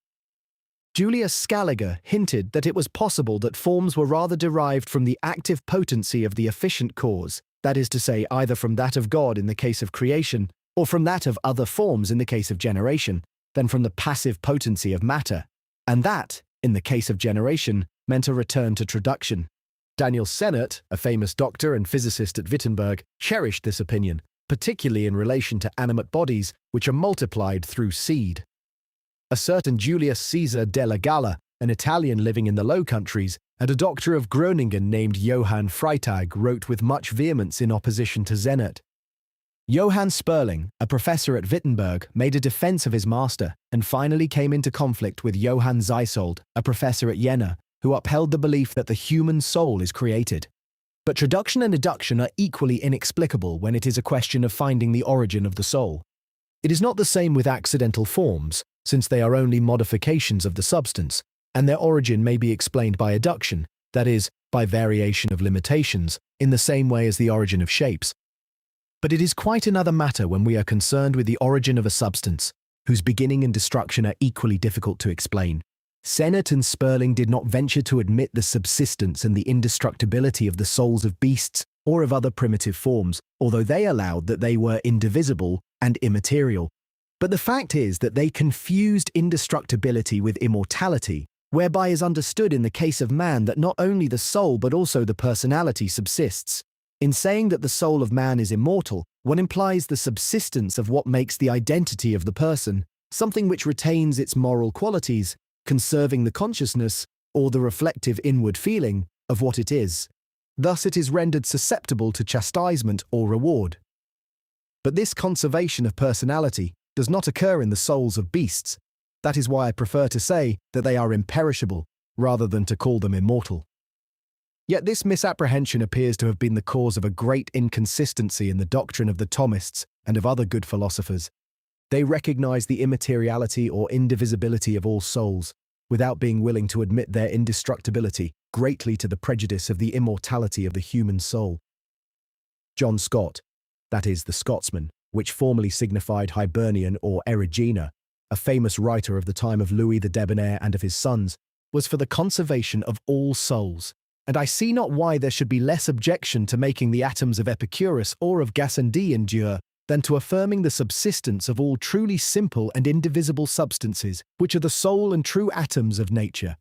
Julius Scaliger hinted that it was possible that forms were rather derived from the active potency of the efficient cause, that is to say, either from that of God in the case of creation, or from that of other forms in the case of generation, than from the passive potency of matter, and that, in the case of generation, meant a return to traduction. Daniel Sennert, a famous doctor and physicist at Wittenberg, cherished this opinion, particularly in relation to animate bodies which are multiplied through seed. A certain Julius Caesar della Galla, an Italian living in the Low Countries, and a doctor of Groningen named Johann Freytag, wrote with much vehemence in opposition to Sennert. Johann Sperling, a professor at Wittenberg, made a defense of his master and finally came into conflict with Johann Zeisold, a professor at Jena, who upheld the belief that the human soul is created. But traduction and eduction are equally inexplicable when it is a question of finding the origin of the soul. It is not the same with accidental forms, since they are only modifications of the substance, and their origin may be explained by eduction, that is, by variation of limitations, in the same way as the origin of shapes. But it is quite another matter when we are concerned with the origin of a substance, whose beginning and destruction are equally difficult to explain. Sennert and Sperling did not venture to admit the subsistence and the indestructibility of the souls of beasts or of other primitive forms, although they allowed that they were indivisible and immaterial. But the fact is that they confused indestructibility with immortality, whereby is understood in the case of man that not only the soul but also the personality subsists. In saying that the soul of man is immortal, one implies the subsistence of what makes the identity of the person, something which retains its moral qualities, conserving the consciousness, or the reflective inward feeling, of what it is. Thus it is rendered susceptible to chastisement or reward. But this conservation of personality does not occur in the souls of beasts. That is why I prefer to say that they are imperishable, rather than to call them immortal. Yet this misapprehension appears to have been the cause of a great inconsistency in the doctrine of the Thomists and of other good philosophers. They recognize the immateriality or indivisibility of all souls, without being willing to admit their indestructibility, greatly to the prejudice of the immortality of the human soul. John Scott, that is, the Scotsman, which formerly signified Hibernian or Erigena, a famous writer of the time of Louis the Debonair and of his sons, was for the conservation of all souls, and I see not why there should be less objection to making the atoms of Epicurus or of Gassendi endure than to affirming the subsistence of all truly simple and indivisible substances, which are the sole and true atoms of nature.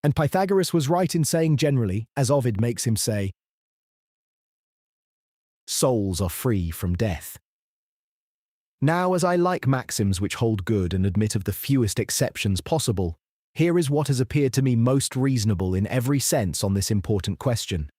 And Pythagoras was right in saying generally, as Ovid makes him say, souls are free from death. Now, as I like maxims which hold good and admit of the fewest exceptions possible, here is what has appeared to me most reasonable in every sense on this important question.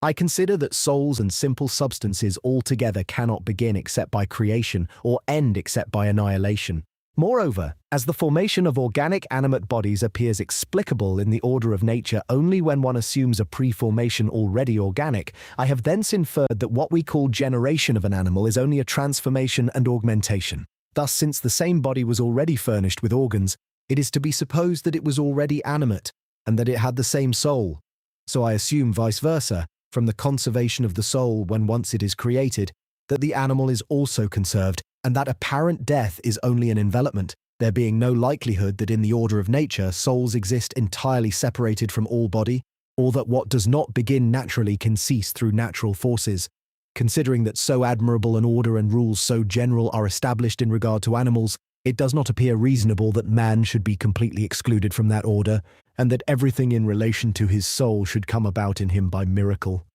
I consider that souls and simple substances altogether cannot begin except by creation, or end except by annihilation. Moreover, as the formation of organic animate bodies appears explicable in the order of nature only when one assumes a pre-formation already organic, I have thence inferred that what we call generation of an animal is only a transformation and augmentation. Thus, since the same body was already furnished with organs, it is to be supposed that it was already animate, and that it had the same soul. So I assume vice versa, from the conservation of the soul when once it is created, that the animal is also conserved, and that apparent death is only an envelopment, there being no likelihood that in the order of nature souls exist entirely separated from all body, or that what does not begin naturally can cease through natural forces. Considering that so admirable an order and rules so general are established in regard to animals, it does not appear reasonable that man should be completely excluded from that order, and that everything in relation to his soul should come about in him by miracle.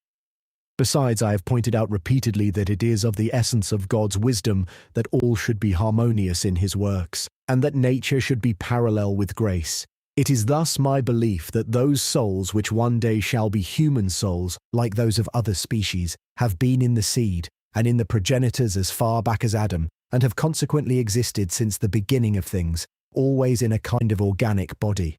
Besides, I have pointed out repeatedly that it is of the essence of God's wisdom that all should be harmonious in his works, and that nature should be parallel with grace. It is thus my belief that those souls which one day shall be human souls, like those of other species, have been in the seed, and in the progenitors as far back as Adam, and have consequently existed since the beginning of things, always in a kind of organic body.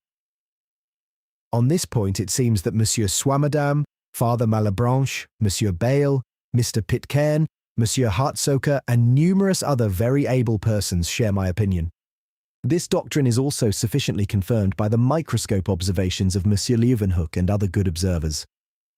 On this point it seems that Monsieur Swammerdam, Father Malebranche, Monsieur Bayle, Mr. Pitcairn, Monsieur Hartsoker, and numerous other very able persons share my opinion. This doctrine is also sufficiently confirmed by the microscope observations of Monsieur Leeuwenhoek and other good observers.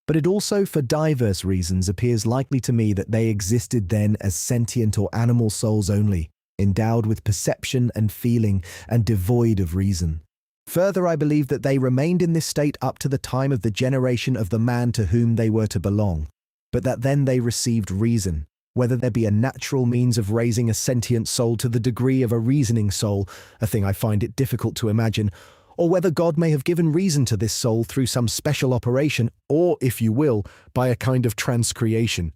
But it also, for diverse reasons, appears likely to me that they existed then as sentient or animal souls only, endowed with perception and feeling, and devoid of reason. Further, I believe that they remained in this state up to the time of the generation of the man to whom they were to belong, but that then they received reason. Whether there be a natural means of raising a sentient soul to the degree of a reasoning soul, a thing I find it difficult to imagine, or whether God may have given reason to this soul through some special operation, or, if you will, by a kind of transcreation.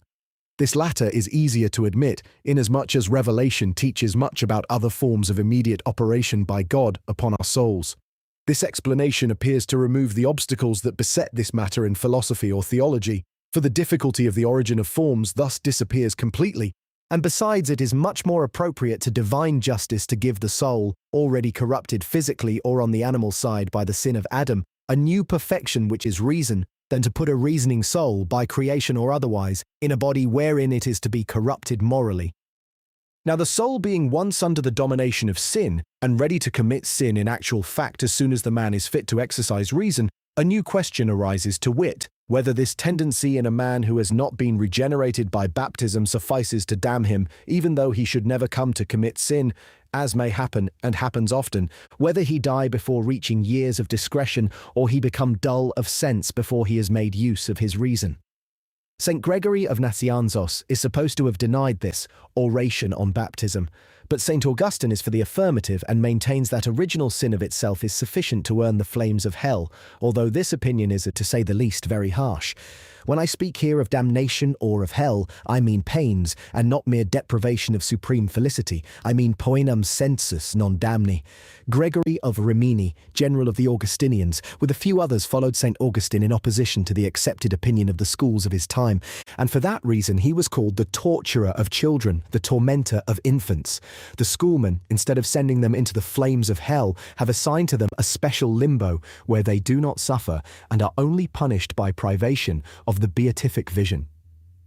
This latter is easier to admit, inasmuch as Revelation teaches much about other forms of immediate operation by God upon our souls. This explanation appears to remove the obstacles that beset this matter in philosophy or theology, for the difficulty of the origin of forms thus disappears completely, and besides it is much more appropriate to divine justice to give the soul, already corrupted physically or on the animal side by the sin of Adam, a new perfection which is reason, than to put a reasoning soul, by creation or otherwise, in a body wherein it is to be corrupted morally. Now the soul being once under the domination of sin, and ready to commit sin in actual fact as soon as the man is fit to exercise reason, a new question arises, to wit, whether this tendency in a man who has not been regenerated by baptism suffices to damn him, even though he should never come to commit sin, as may happen, and happens often, whether he die before reaching years of discretion, or he become dull of sense before he has made use of his reason. St. Gregory of Nazianzos is supposed to have denied this oration on baptism, but St. Augustine is for the affirmative and maintains that original sin of itself is sufficient to earn the flames of hell, although this opinion is, to say the least, very harsh. When I speak here of damnation or of hell, I mean pains, and not mere deprivation of supreme felicity. I mean poenam sensus non damni. Gregory of Rimini, general of the Augustinians, with a few others followed St. Augustine in opposition to the accepted opinion of the schools of his time, and for that reason he was called the torturer of children, the tormentor of infants. The schoolmen, instead of sending them into the flames of hell, have assigned to them a special limbo, where they do not suffer, and are only punished by privation of the beatific vision.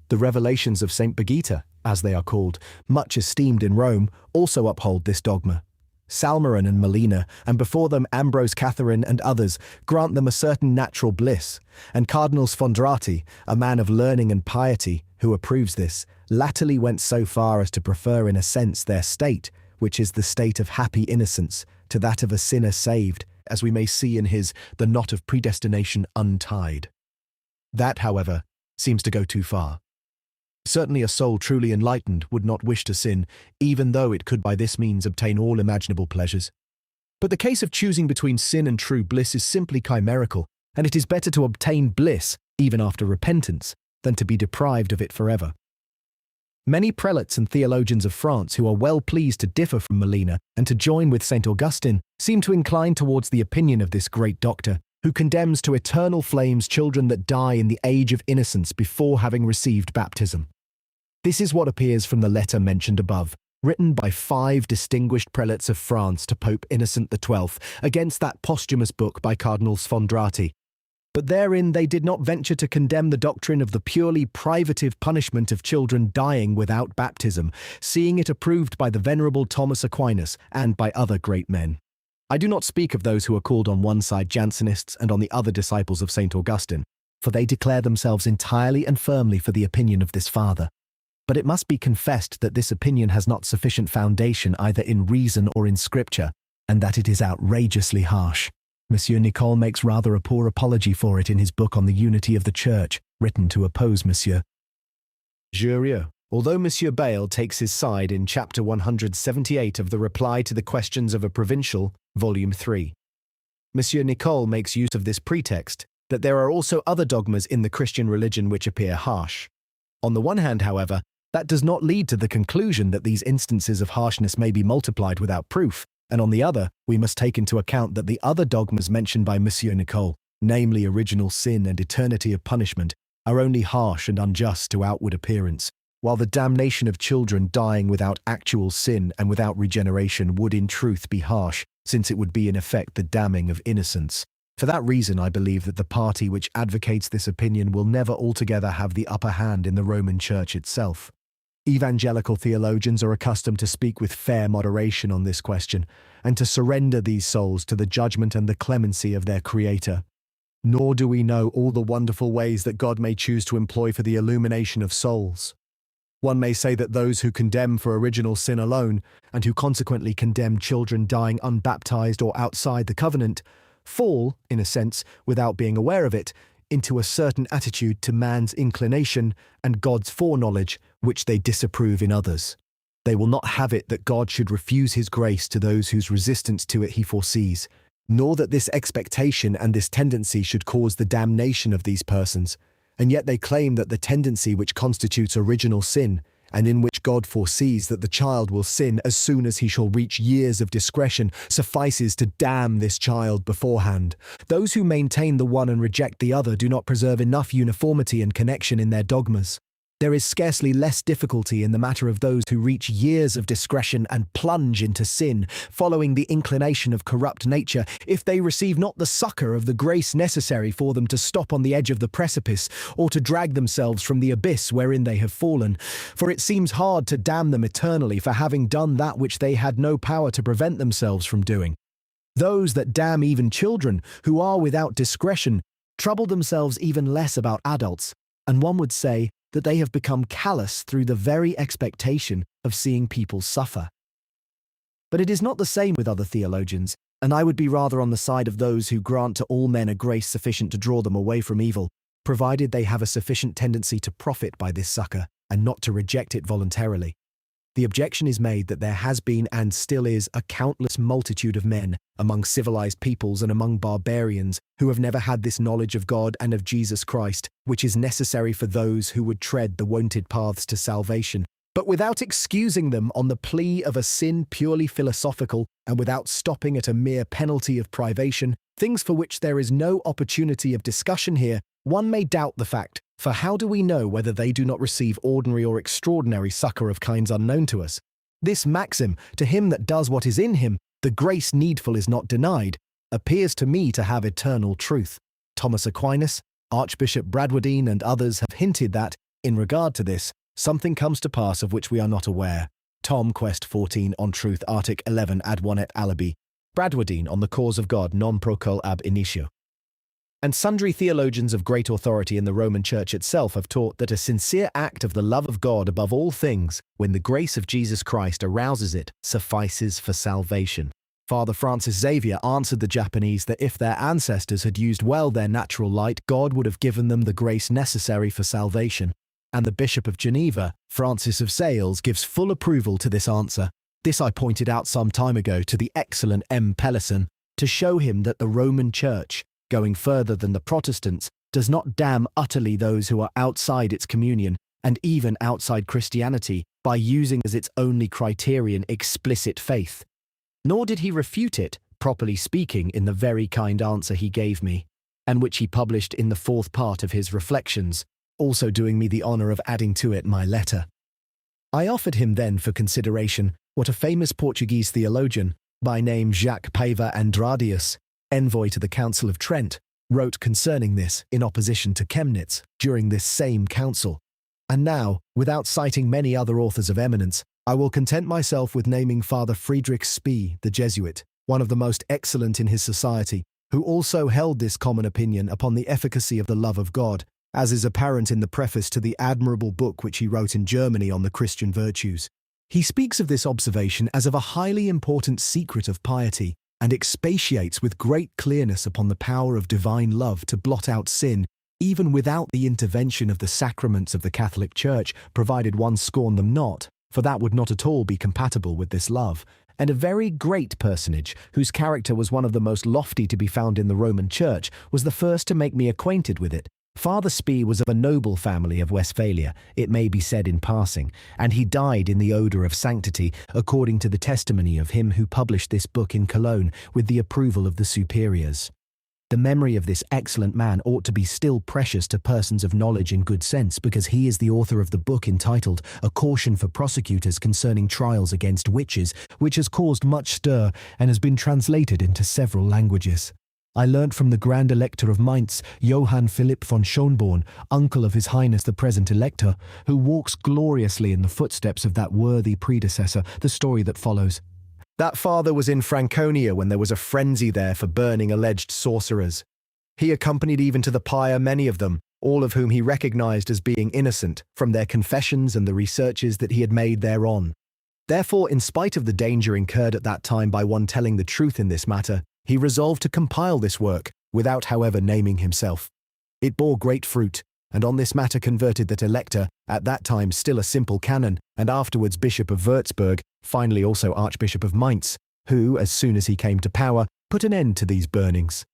The revelations of St. Birgitta, as they are called, much esteemed in Rome, also uphold this dogma. Salmeron and Molina, and before them Ambrose Catherine and others, grant them a certain natural bliss, and Cardinal Sfondrati, a man of learning and piety, who approves this, latterly went so far as to prefer in a sense their state, which is the state of happy innocence, to that of a sinner saved, as we may see in his The Knot of Predestination Untied. That, however, seems to go too far. Certainly a soul truly enlightened would not wish to sin, even though it could by this means obtain all imaginable pleasures. But the case of choosing between sin and true bliss is simply chimerical, and it is better to obtain bliss, even after repentance, than to be deprived of it forever. Many prelates and theologians of France who are well pleased to differ from Molina and to join with St. Augustine seem to incline towards the opinion of this great doctor, who condemns to eternal flames children that die in the age of innocence before having received baptism. This is what appears from the letter mentioned above, written by 5 distinguished prelates of France to Pope Innocent XII, against that posthumous book by Cardinal Sfondrati. But therein they did not venture to condemn the doctrine of the purely privative punishment of children dying without baptism, seeing it approved by the venerable Thomas Aquinas and by other great men. I do not speak of those who are called on one side Jansenists and on the other disciples of St. Augustine, for they declare themselves entirely and firmly for the opinion of this father. But it must be confessed that this opinion has not sufficient foundation either in reason or in scripture, and that it is outrageously harsh. Monsieur Nicole makes rather a poor apology for it in his book on the unity of the Church, written to oppose Monsieur Jurieu. Although Monsieur Bayle takes his side in chapter 178 of the Reply to the Questions of a Provincial, Volume 3. Monsieur Nicole makes use of this pretext that there are also other dogmas in the Christian religion which appear harsh. On the one hand, however, that does not lead to the conclusion that these instances of harshness may be multiplied without proof, and on the other, we must take into account that the other dogmas mentioned by Monsieur Nicole, namely original sin and eternity of punishment, are only harsh and unjust to outward appearance, while the damnation of children dying without actual sin and without regeneration would in truth be harsh, since it would be in effect the damning of innocence. For that reason, I believe that the party which advocates this opinion will never altogether have the upper hand in the Roman Church itself. Evangelical theologians are accustomed to speak with fair moderation on this question, and to surrender these souls to the judgment and the clemency of their Creator. Nor do we know all the wonderful ways that God may choose to employ for the illumination of souls. One may say that those who condemn for original sin alone, and who consequently condemn children dying unbaptized or outside the covenant, fall, in a sense, without being aware of it, into a certain attitude to man's inclination and God's foreknowledge, which they disapprove in others. They will not have it that God should refuse his grace to those whose resistance to it he foresees, nor that this expectation and this tendency should cause the damnation of these persons, and yet they claim that the tendency which constitutes original sin, and in which God foresees that the child will sin as soon as he shall reach years of discretion, suffices to damn this child beforehand. Those who maintain the one and reject the other do not preserve enough uniformity and connection in their dogmas. There is scarcely less difficulty in the matter of those who reach years of discretion and plunge into sin, following the inclination of corrupt nature, if they receive not the succor of the grace necessary for them to stop on the edge of the precipice, or to drag themselves from the abyss wherein they have fallen. For it seems hard to damn them eternally for having done that which they had no power to prevent themselves from doing. Those that damn even children, who are without discretion, trouble themselves even less about adults, and one would say that they have become callous through the very expectation of seeing people suffer. But it is not the same with other theologians, and I would be rather on the side of those who grant to all men a grace sufficient to draw them away from evil, provided they have a sufficient tendency to profit by this succor, and not to reject it voluntarily. The objection is made that there has been and still is a countless multitude of men, among civilized peoples and among barbarians, who have never had this knowledge of God and of Jesus Christ, which is necessary for those who would tread the wonted paths to salvation. But without excusing them on the plea of a sin purely philosophical, and without stopping at a mere penalty of privation, things for which there is no opportunity of discussion here, one may doubt the fact, for how do we know whether they do not receive ordinary or extraordinary succor of kinds unknown to us? This maxim, to him that does what is in him, the grace needful is not denied, appears to me to have eternal truth. Thomas Aquinas, Archbishop Bradwardine, and others have hinted that, in regard to this, something comes to pass of which we are not aware. Tom Quest 14 on Truth, Artic 11 ad 1 et alibi. Bradwardine on the cause of God non procul ab initio. And sundry theologians of great authority in the Roman Church itself have taught that a sincere act of the love of God above all things, when the grace of Jesus Christ arouses it, suffices for salvation. Father Francis Xavier answered the Japanese that if their ancestors had used well their natural light, God would have given them the grace necessary for salvation. And the Bishop of Geneva, Francis of Sales, gives full approval to this answer. This I pointed out some time ago to the excellent M. Pellisson, to show him that the Roman Church, going further than the Protestants, does not damn utterly those who are outside its communion, and even outside Christianity, by using as its only criterion explicit faith. Nor did he refute it, properly speaking, in the very kind answer he gave me, and which he published in the 4th part of his Reflections, also doing me the honour of adding to it my letter. I offered him then for consideration what a famous Portuguese theologian, by name Jacques Paiva Andradius, envoy to the Council of Trent, wrote concerning this in opposition to Chemnitz during this same council. And now, without citing many other authors of eminence, I will content myself with naming Father Friedrich Spee, the Jesuit, one of the most excellent in his society, who also held this common opinion upon the efficacy of the love of God, as is apparent in the preface to the admirable book which he wrote in Germany on the Christian virtues. He speaks of this observation as of a highly important secret of piety, and expatiates with great clearness upon the power of divine love to blot out sin, even without the intervention of the sacraments of the Catholic Church, provided one scorn them not, for that would not at all be compatible with this love, and a very great personage, whose character was one of the most lofty to be found in the Roman Church, was the first to make me acquainted with it. Father Spee was of a noble family of Westphalia, it may be said in passing, and he died in the odour of sanctity, according to the testimony of him who published this book in Cologne, with the approval of the superiors. The memory of this excellent man ought to be still precious to persons of knowledge and good sense, because he is the author of the book entitled A Caution for Prosecutors Concerning Trials Against Witches, which has caused much stir and has been translated into several languages. I learnt from the Grand Elector of Mainz, Johann Philipp von Schönborn, uncle of His Highness the present Elector, who walks gloriously in the footsteps of that worthy predecessor, the story that follows. That father was in Franconia when there was a frenzy there for burning alleged sorcerers. He accompanied even to the pyre many of them, all of whom he recognized as being innocent, from their confessions and the researches that he had made thereon. Therefore, in spite of the danger incurred at that time by one telling the truth in this matter, he resolved to compile this work, without however naming himself. It bore great fruit, and on this matter converted that Elector, at that time still a simple canon, and afterwards Bishop of Würzburg, finally also Archbishop of Mainz, who, as soon as he came to power, put an end to these burnings.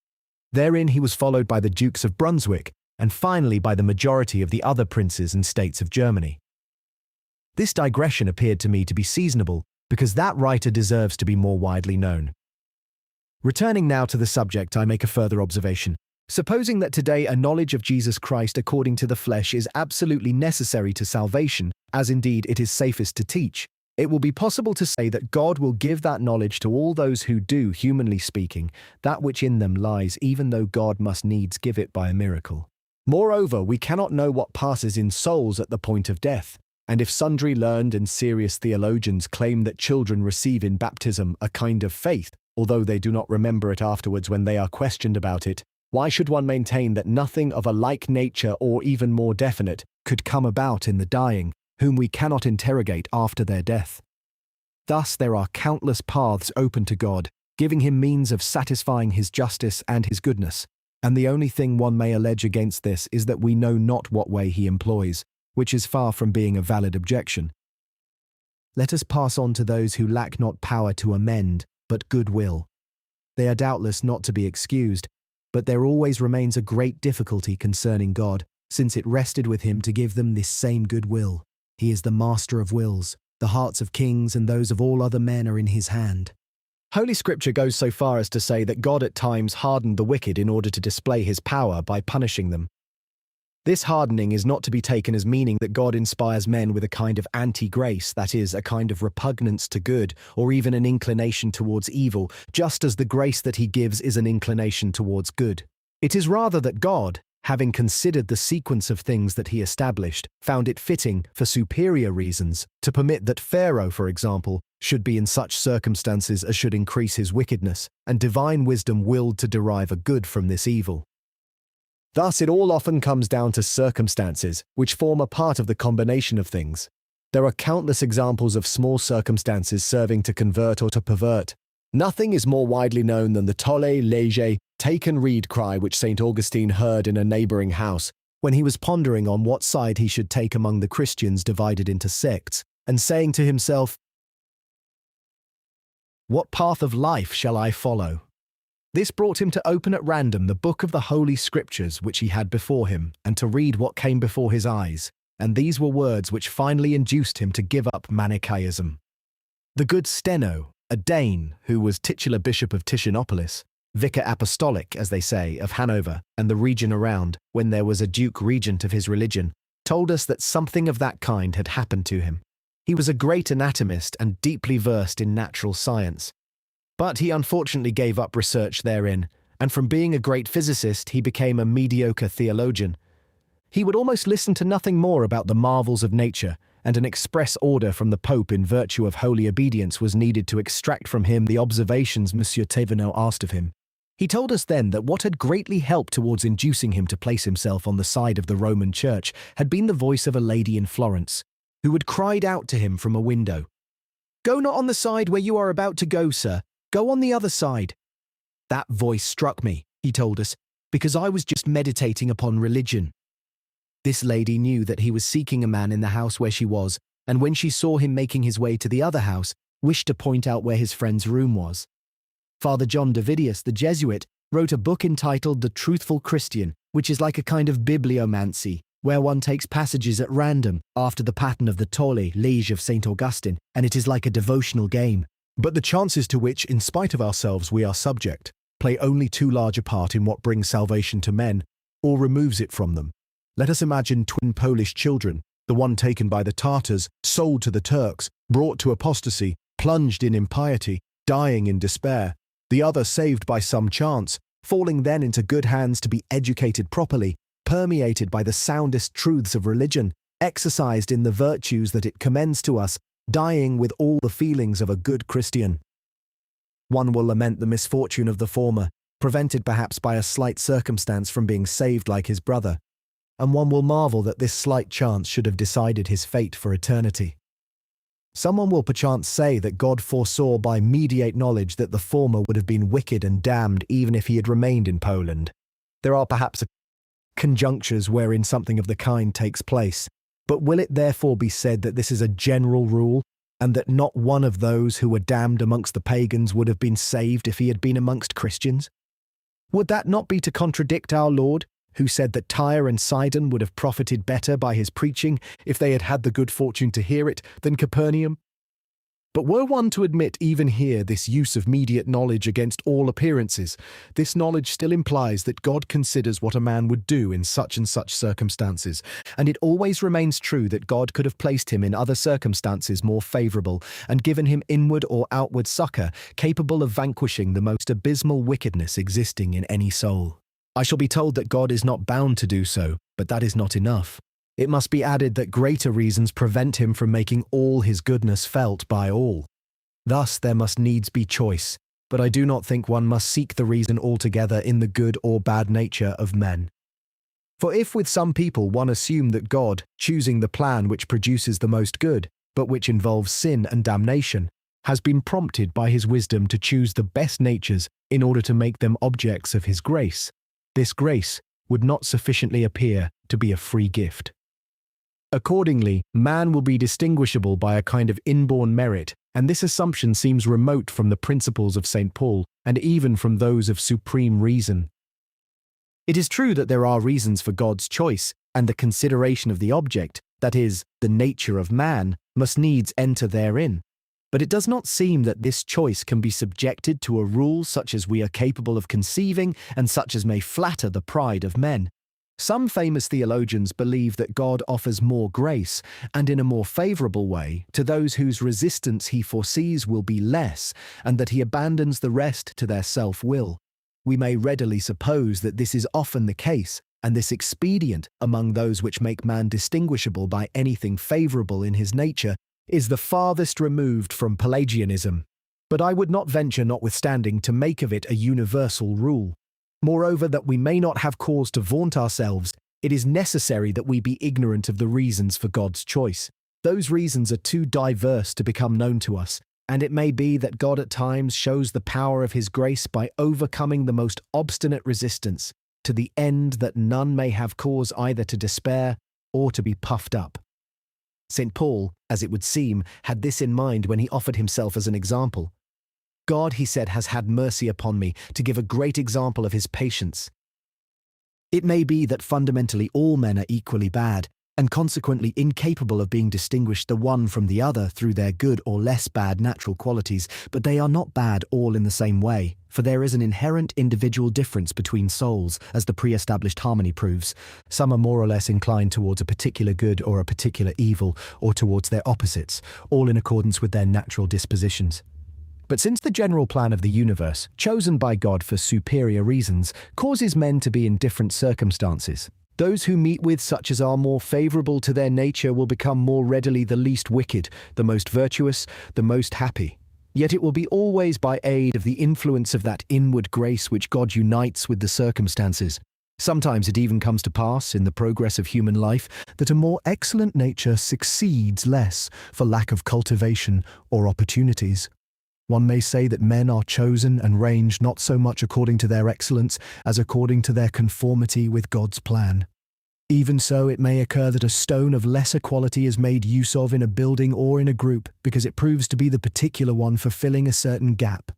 Therein he was followed by the Dukes of Brunswick, and finally by the majority of the other princes and states of Germany. This digression appeared to me to be seasonable, because that writer deserves to be more widely known. Returning now to the subject, I make a further observation. Supposing that today a knowledge of Jesus Christ according to the flesh is absolutely necessary to salvation, as indeed it is safest to teach, it will be possible to say that God will give that knowledge to all those who do, humanly speaking, that which in them lies, even though God must needs give it by a miracle. Moreover, we cannot know what passes in souls at the point of death, and if sundry learned and serious theologians claim that children receive in baptism a kind of faith, although they do not remember it afterwards when they are questioned about it, why should one maintain that nothing of a like nature or even more definite could come about in the dying, whom we cannot interrogate after their death? Thus there are countless paths open to God, giving him means of satisfying his justice and his goodness, and the only thing one may allege against this is that we know not what way he employs, which is far from being a valid objection. Let us pass on to those who lack not power to amend, but good will. They are doubtless not to be excused, but there always remains a great difficulty concerning God, since it rested with him to give them this same good will. He is the master of wills. The hearts of kings and those of all other men are in his hand. Holy Scripture goes so far as to say that God at times hardened the wicked in order to display his power by punishing them. This hardening is not to be taken as meaning that God inspires men with a kind of anti-grace, that is, a kind of repugnance to good, or even an inclination towards evil, just as the grace that he gives is an inclination towards good. It is rather that God, having considered the sequence of things that he established, found it fitting, for superior reasons, to permit that Pharaoh, for example, should be in such circumstances as should increase his wickedness, and divine wisdom willed to derive a good from this evil. Thus it all often comes down to circumstances, which form a part of the combination of things. There are countless examples of small circumstances serving to convert or to pervert. Nothing is more widely known than the tolle lege, take and read cry which St. Augustine heard in a neighbouring house, when he was pondering on what side he should take among the Christians divided into sects, and saying to himself, "What path of life shall I follow?" This brought him to open at random the book of the Holy Scriptures which he had before him, and to read what came before his eyes, and these were words which finally induced him to give up Manichaeism. The good Steno, a Dane who was titular bishop of Ticinopoli, vicar apostolic, as they say, of Hanover and the region around, when there was a duke regent of his religion, told us that something of that kind had happened to him. He was a great anatomist and deeply versed in natural science. But he unfortunately gave up research therein, and from being a great physicist he became a mediocre theologian. He would almost listen to nothing more about the marvels of nature, and an express order from the Pope in virtue of holy obedience was needed to extract from him the observations M. Thévenot asked of him. He told us then that what had greatly helped towards inducing him to place himself on the side of the Roman Church had been the voice of a lady in Florence, who had cried out to him from a window, "Go not on the side where you are about to go, sir. Go on the other side." That voice struck me, he told us, because I was just meditating upon religion. This lady knew that he was seeking a man in the house where she was, and when she saw him making his way to the other house, wished to point out where his friend's room was. Father John Davidius, the Jesuit, wrote a book entitled The Truthful Christian, which is like a kind of bibliomancy, where one takes passages at random after the pattern of the Tolle, Liege of St. Augustine, and it is like a devotional game. But the chances to which, in spite of ourselves, we are subject, play only too large a part in what brings salvation to men, or removes it from them. Let us imagine twin Polish children, the one taken by the Tartars, sold to the Turks, brought to apostasy, plunged in impiety, dying in despair, the other saved by some chance, falling then into good hands to be educated properly, permeated by the soundest truths of religion, exercised in the virtues that it commends to us, dying with all the feelings of a good Christian. One will lament the misfortune of the former, prevented perhaps by a slight circumstance from being saved like his brother, and one will marvel that this slight chance should have decided his fate for eternity. Someone will perchance say that God foresaw by mediate knowledge that the former would have been wicked and damned even if he had remained in Poland. There are perhaps conjunctures wherein something of the kind takes place, but will it therefore be said that this is a general rule, and that not one of those who were damned amongst the pagans would have been saved if he had been amongst Christians? Would that not be to contradict our Lord, who said that Tyre and Sidon would have profited better by his preaching if they had had the good fortune to hear it than Capernaum? But were one to admit even here this use of mediate knowledge against all appearances, this knowledge still implies that God considers what a man would do in such and such circumstances, and it always remains true that God could have placed him in other circumstances more favourable, and given him inward or outward succour, capable of vanquishing the most abysmal wickedness existing in any soul. I shall be told that God is not bound to do so, but that is not enough. It must be added that greater reasons prevent him from making all his goodness felt by all. Thus there must needs be choice, but I do not think one must seek the reason altogether in the good or bad nature of men. For if with some people one assume that God, choosing the plan which produces the most good, but which involves sin and damnation, has been prompted by his wisdom to choose the best natures in order to make them objects of his grace, this grace would not sufficiently appear to be a free gift. Accordingly, man will be distinguishable by a kind of inborn merit, and this assumption seems remote from the principles of St. Paul, and even from those of supreme reason. It is true that there are reasons for God's choice, and the consideration of the object, that is, the nature of man, must needs enter therein. But it does not seem that this choice can be subjected to a rule such as we are capable of conceiving, and such as may flatter the pride of men. Some famous theologians believe that God offers more grace, and in a more favourable way, to those whose resistance he foresees will be less, and that he abandons the rest to their self-will. We may readily suppose that this is often the case, and this expedient, among those which make man distinguishable by anything favourable in his nature, is the farthest removed from Pelagianism. But I would not venture, notwithstanding, to make of it a universal rule. Moreover, that we may not have cause to vaunt ourselves, it is necessary that we be ignorant of the reasons for God's choice. Those reasons are too diverse to become known to us, and it may be that God at times shows the power of his grace by overcoming the most obstinate resistance, to the end that none may have cause either to despair or to be puffed up. St. Paul, as it would seem, had this in mind when he offered himself as an example. God, he said, has had mercy upon me to give a great example of his patience. It may be that fundamentally all men are equally bad, and consequently incapable of being distinguished the one from the other through their good or less bad natural qualities, but they are not bad all in the same way, for there is an inherent individual difference between souls, as the pre-established harmony proves. Some are more or less inclined towards a particular good or a particular evil, or towards their opposites, all in accordance with their natural dispositions. But since the general plan of the universe, chosen by God for superior reasons, causes men to be in different circumstances, those who meet with such as are more favourable to their nature will become more readily the least wicked, the most virtuous, the most happy. Yet it will be always by aid of the influence of that inward grace which God unites with the circumstances. Sometimes it even comes to pass, in the progress of human life, that a more excellent nature succeeds less for lack of cultivation or opportunities. One may say that men are chosen and ranged not so much according to their excellence as according to their conformity with God's plan. Even so, it may occur that a stone of lesser quality is made use of in a building or in a group because it proves to be the particular one fulfilling a certain gap.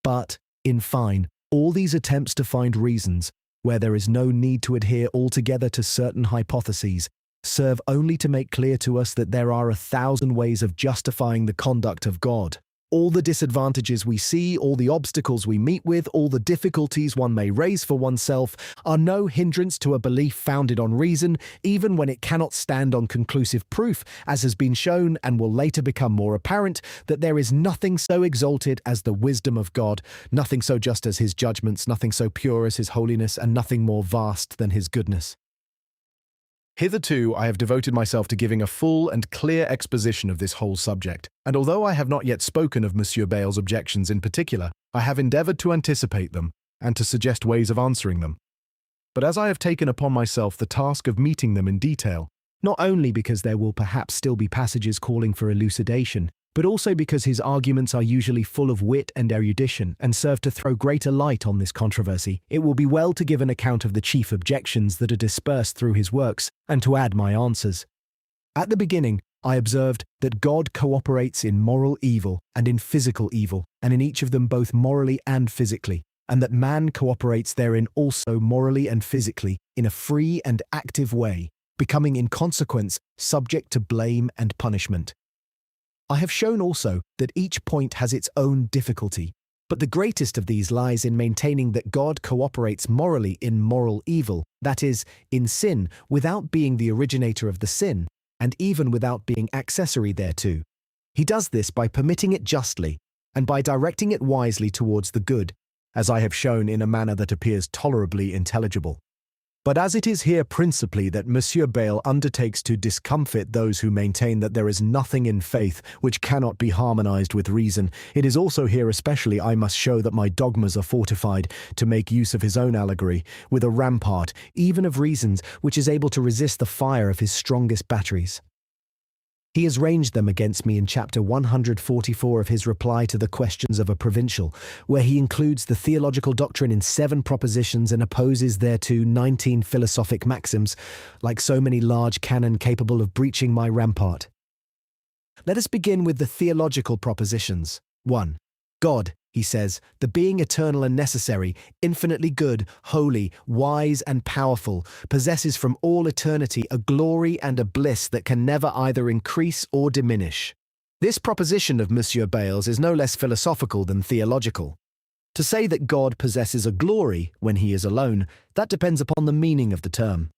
But, in fine, all these attempts to find reasons, where there is no need to adhere altogether to certain hypotheses, serve only to make clear to us that there are 1,000 ways of justifying the conduct of God. All the disadvantages we see, all the obstacles we meet with, all the difficulties one may raise for oneself are no hindrance to a belief founded on reason, even when it cannot stand on conclusive proof, as has been shown and will later become more apparent, that there is nothing so exalted as the wisdom of God, nothing so just as his judgments, nothing so pure as his holiness, and nothing more vast than his goodness. Hitherto, I have devoted myself to giving a full and clear exposition of this whole subject, and although I have not yet spoken of Monsieur Bayle's objections in particular, I have endeavoured to anticipate them and to suggest ways of answering them. But as I have taken upon myself the task of meeting them in detail, Not only because there will perhaps still be passages calling for elucidation, but also because his arguments are usually full of wit and erudition and serve to throw greater light on this controversy, it will be well to give an account of the chief objections that are dispersed through his works and to add my answers. At the beginning, I observed that God cooperates in moral evil and in physical evil, and in each of them both morally and physically, and that man cooperates therein also morally and physically in a free and active way, becoming in consequence subject to blame and punishment. I have shown also that each point has its own difficulty, but the greatest of these lies in maintaining that God cooperates morally in moral evil, that is, in sin, without being the originator of the sin, and even without being accessory thereto. He does this by permitting it justly, and by directing it wisely towards the good, as I have shown in a manner that appears tolerably intelligible. But as it is here principally that Monsieur Bayle undertakes to discomfit those who maintain that there is nothing in faith which cannot be harmonized with reason, it is also here especially I must show that my dogmas are fortified, to make use of his own allegory, with a rampart, even of reasons, which is able to resist the fire of his strongest batteries. He has ranged them against me in chapter 144 of his reply to the questions of a provincial, where he includes the theological doctrine in 7 propositions and opposes thereto 19 philosophic maxims, like so many large cannon capable of breaching my rampart. Let us begin with the theological propositions. 1. God, he says, the being eternal and necessary, infinitely good, holy, wise and powerful, possesses from all eternity a glory and a bliss that can never either increase or diminish. This proposition of Monsieur Bayle's is no less philosophical than theological. To say that God possesses a glory when he is alone, that depends upon the meaning of the term.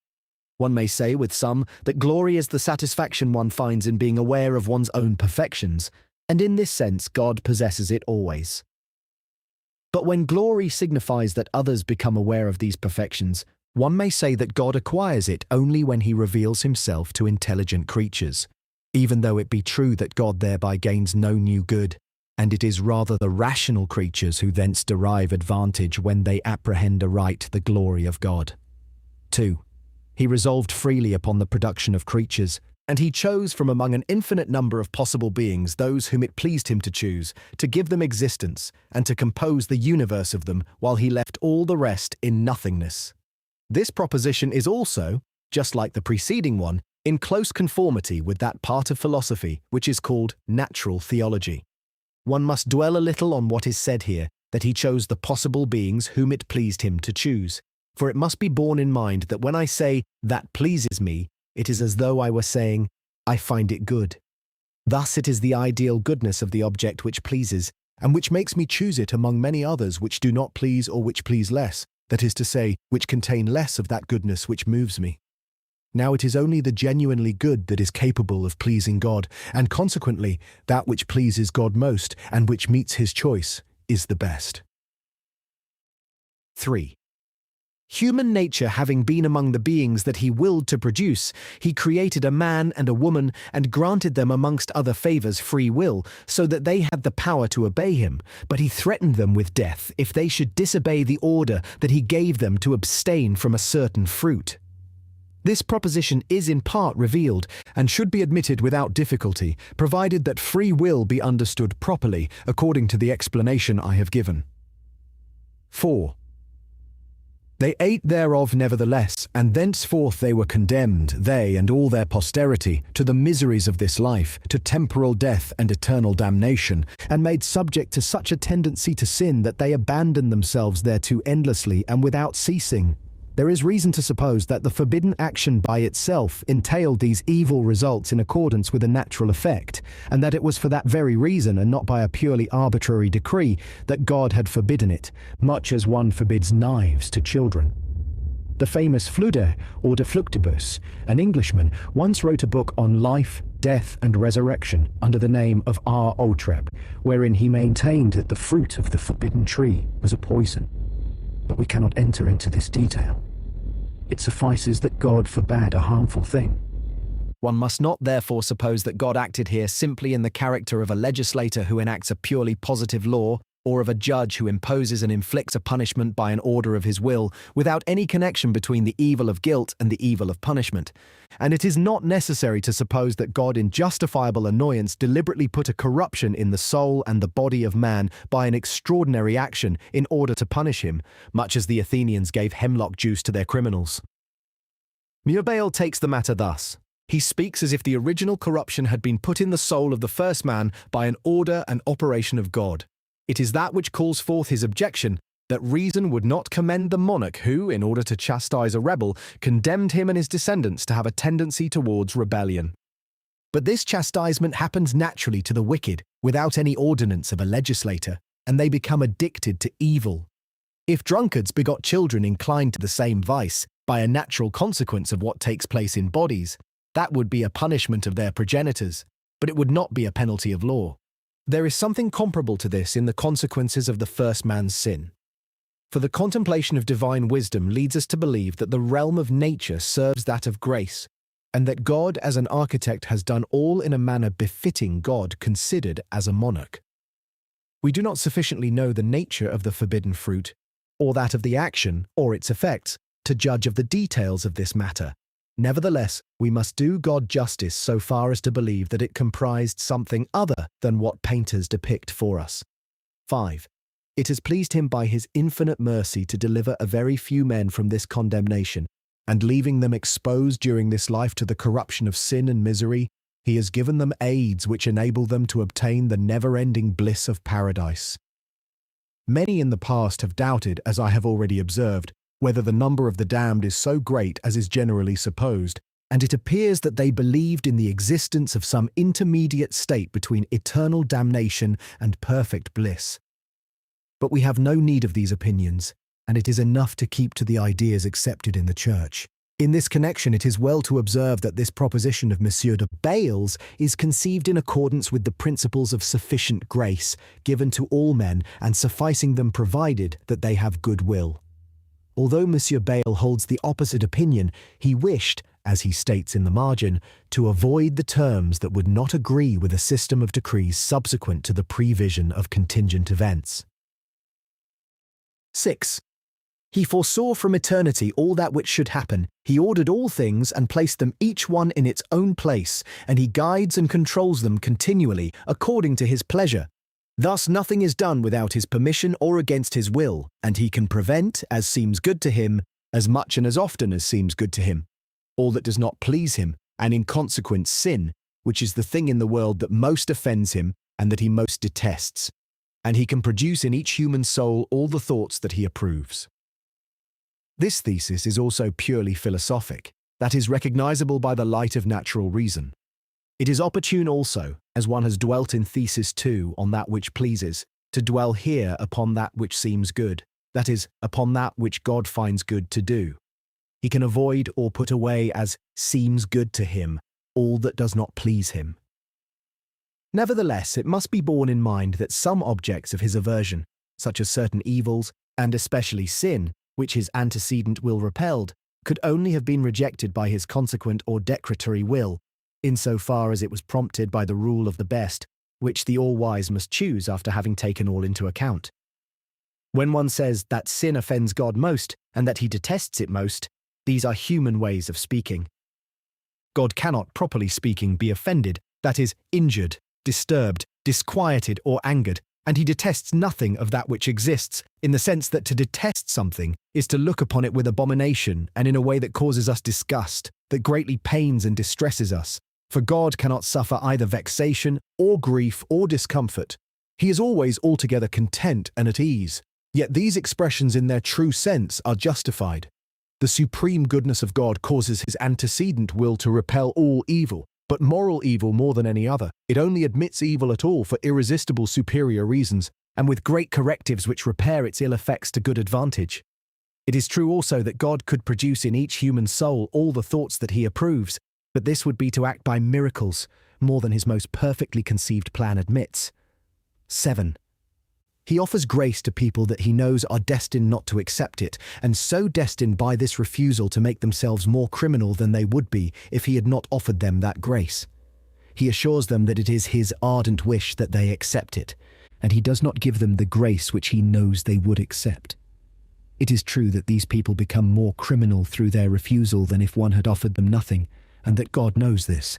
One may say with some that glory is the satisfaction one finds in being aware of one's own perfections, and in this sense God possesses it always. But when glory signifies that others become aware of these perfections, one may say that God acquires it only when he reveals himself to intelligent creatures, even though it be true that God thereby gains no new good, and it is rather the rational creatures who thence derive advantage when they apprehend aright the glory of God. 2. He resolved freely upon the production of creatures, and he chose from among an infinite number of possible beings those whom it pleased him to choose, to give them existence, and to compose the universe of them, while he left all the rest in nothingness. This proposition is also, just like the preceding one, in close conformity with that part of philosophy which is called natural theology. One must dwell a little on what is said here, that he chose the possible beings whom it pleased him to choose, for it must be borne in mind that when I say, "that pleases me," it is as though I were saying, "I find it good." Thus it is the ideal goodness of the object which pleases, and which makes me choose it among many others which do not please or which please less, that is to say, which contain less of that goodness which moves me. Now it is only the genuinely good that is capable of pleasing God, and consequently, that which pleases God most, and which meets his choice, is the best. 3. Human nature having been among the beings that he willed to produce, he created a man and a woman and granted them amongst other favours free will, so that they had the power to obey him, but he threatened them with death if they should disobey the order that he gave them to abstain from a certain fruit. This proposition is in part revealed, and should be admitted without difficulty, provided that free will be understood properly, according to the explanation I have given. 4. They ate thereof nevertheless, and thenceforth they were condemned, they and all their posterity, to the miseries of this life, to temporal death and eternal damnation, and made subject to such a tendency to sin that they abandoned themselves thereto endlessly and without ceasing. There is reason to suppose that the forbidden action by itself entailed these evil results in accordance with a natural effect, and that it was for that very reason, and not by a purely arbitrary decree, that God had forbidden it, much as one forbids knives to children. The famous Fluder, or De Fluctibus, an Englishman, once wrote a book on life, death, and resurrection under the name of R. Otreb, wherein he maintained that the fruit of the forbidden tree was a poison. But we cannot enter into this detail. It suffices that God forbade a harmful thing. One must not therefore suppose that God acted here simply in the character of a legislator who enacts a purely positive law, or of a judge who imposes and inflicts a punishment by an order of his will, without any connection between the evil of guilt and the evil of punishment. And it is not necessary to suppose that God in justifiable annoyance deliberately put a corruption in the soul and the body of man by an extraordinary action in order to punish him, much as the Athenians gave hemlock juice to their criminals. Murbail takes the matter thus. He speaks as if the original corruption had been put in the soul of the first man by an order and operation of God. It is that which calls forth his objection that reason would not commend the monarch who, in order to chastise a rebel, condemned him and his descendants to have a tendency towards rebellion. But this chastisement happens naturally to the wicked, without any ordinance of a legislator, and they become addicted to evil. If drunkards begot children inclined to the same vice, by a natural consequence of what takes place in bodies, that would be a punishment of their progenitors, but it would not be a penalty of law. There is something comparable to this in the consequences of the first man's sin. For the contemplation of divine wisdom leads us to believe that the realm of nature serves that of grace, and that God as an architect has done all in a manner befitting God considered as a monarch. We do not sufficiently know the nature of the forbidden fruit, or that of the action, or its effects, to judge of the details of this matter. Nevertheless, we must do God justice so far as to believe that it comprised something other than what painters depict for us. 5. It has pleased him by his infinite mercy to deliver a very few men from this condemnation, and leaving them exposed during this life to the corruption of sin and misery, he has given them aids which enable them to obtain the never-ending bliss of paradise. Many in the past have doubted, as I have already observed, whether the number of the damned is so great as is generally supposed, and it appears that they believed in the existence of some intermediate state between eternal damnation and perfect bliss. But we have no need of these opinions, and it is enough to keep to the ideas accepted in the Church. In this connection, it is well to observe that this proposition of Monsieur de Bales is conceived in accordance with the principles of sufficient grace, given to all men and sufficing them provided that they have good will. Although Monsieur Bayle holds the opposite opinion, he wished, as he states in the margin, to avoid the terms that would not agree with a system of decrees subsequent to the prevision of contingent events. 6. He foresaw from eternity all that which should happen. He ordered all things and placed them each one in its own place, and he guides and controls them continually according to his pleasure. Thus nothing is done without his permission or against his will, and he can prevent, as seems good to him, as much and as often as seems good to him, all that does not please him, and in consequence sin, which is the thing in the world that most offends him and that he most detests, and he can produce in each human soul all the thoughts that he approves. This thesis is also purely philosophic, that is recognizable by the light of natural reason. It is opportune also, as one has dwelt in Thesis 2 on that which pleases, to dwell here upon that which seems good, that is, upon that which God finds good to do. He can avoid or put away as seems good to him all that does not please him. Nevertheless, it must be borne in mind that some objects of his aversion, such as certain evils, and especially sin, which his antecedent will repelled, could only have been rejected by his consequent or decretary will, insofar as it was prompted by the rule of the best, which the all-wise must choose after having taken all into account. When one says that sin offends God most, and that he detests it most, these are human ways of speaking. God cannot, properly speaking, be offended, that is, injured, disturbed, disquieted, or angered, and he detests nothing of that which exists, in the sense that to detest something is to look upon it with abomination and in a way that causes us disgust, that greatly pains and distresses us. For God cannot suffer either vexation or grief or discomfort. He is always altogether content and at ease. Yet these expressions in their true sense are justified. The supreme goodness of God causes his antecedent will to repel all evil, but moral evil more than any other. It only admits evil at all for irresistible superior reasons, and with great correctives which repair its ill effects to good advantage. It is true also that God could produce in each human soul all the thoughts that he approves, but this would be to act by miracles, more than his most perfectly conceived plan admits. 7. He offers grace to people that he knows are destined not to accept it, and so destined by this refusal to make themselves more criminal than they would be if he had not offered them that grace. He assures them that it is his ardent wish that they accept it, and he does not give them the grace which he knows they would accept. It is true that these people become more criminal through their refusal than if one had offered them nothing, and that God knows this.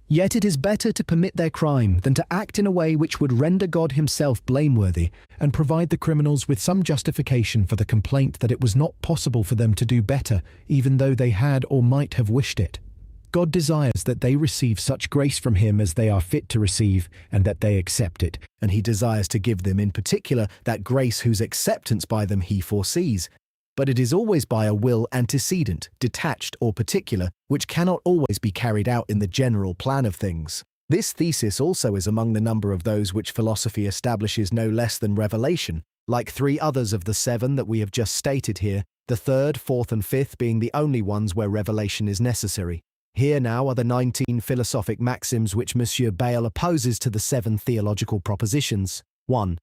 Yet it is better to permit their crime than to act in a way which would render God himself blameworthy and provide the criminals with some justification for the complaint that it was not possible for them to do better, even though they had or might have wished it. God desires that they receive such grace from him as they are fit to receive, and that they accept it, and he desires to give them in particular that grace whose acceptance by them he foresees. But it is always by a will antecedent, detached or particular, which cannot always be carried out in the general plan of things. This thesis also is among the number of those which philosophy establishes no less than revelation, like 3 others of the 7 that we have just stated here, the 3rd, 4th and 5th being the only ones where revelation is necessary. Here now are the 19 philosophic maxims which Monsieur Bayle opposes to the 7 theological propositions. 1.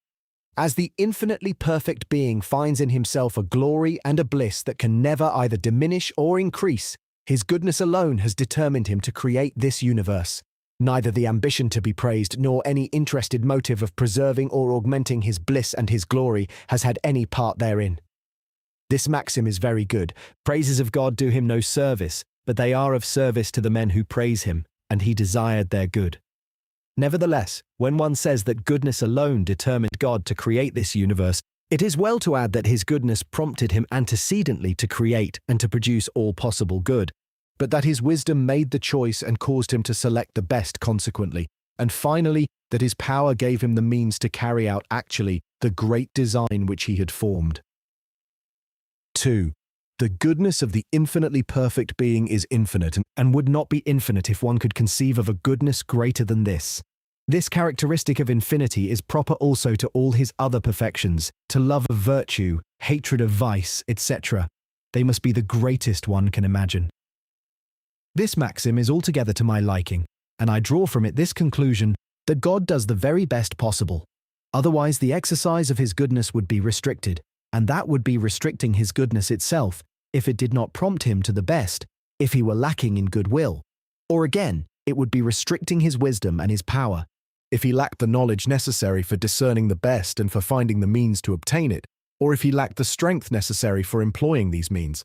As the infinitely perfect being finds in himself a glory and a bliss that can never either diminish or increase, his goodness alone has determined him to create this universe. Neither the ambition to be praised nor any interested motive of preserving or augmenting his bliss and his glory has had any part therein. This maxim is very good. Praises of God do him no service, but they are of service to the men who praise him, and he desired their good. Nevertheless, when one says that goodness alone determined God to create this universe, it is well to add that his goodness prompted him antecedently to create and to produce all possible good, but that his wisdom made the choice and caused him to select the best consequently, and finally, that his power gave him the means to carry out actually the great design which he had formed. 2. The goodness of the infinitely perfect being is infinite, and would not be infinite if one could conceive of a goodness greater than this. This characteristic of infinity is proper also to all his other perfections, to love of virtue, hatred of vice, etc. They must be the greatest one can imagine. This maxim is altogether to my liking, and I draw from it this conclusion, that God does the very best possible. Otherwise the exercise of his goodness would be restricted, and that would be restricting his goodness itself, if it did not prompt him to the best, if he were lacking in goodwill. Or again, it would be restricting his wisdom and his power, if he lacked the knowledge necessary for discerning the best and for finding the means to obtain it, or if he lacked the strength necessary for employing these means.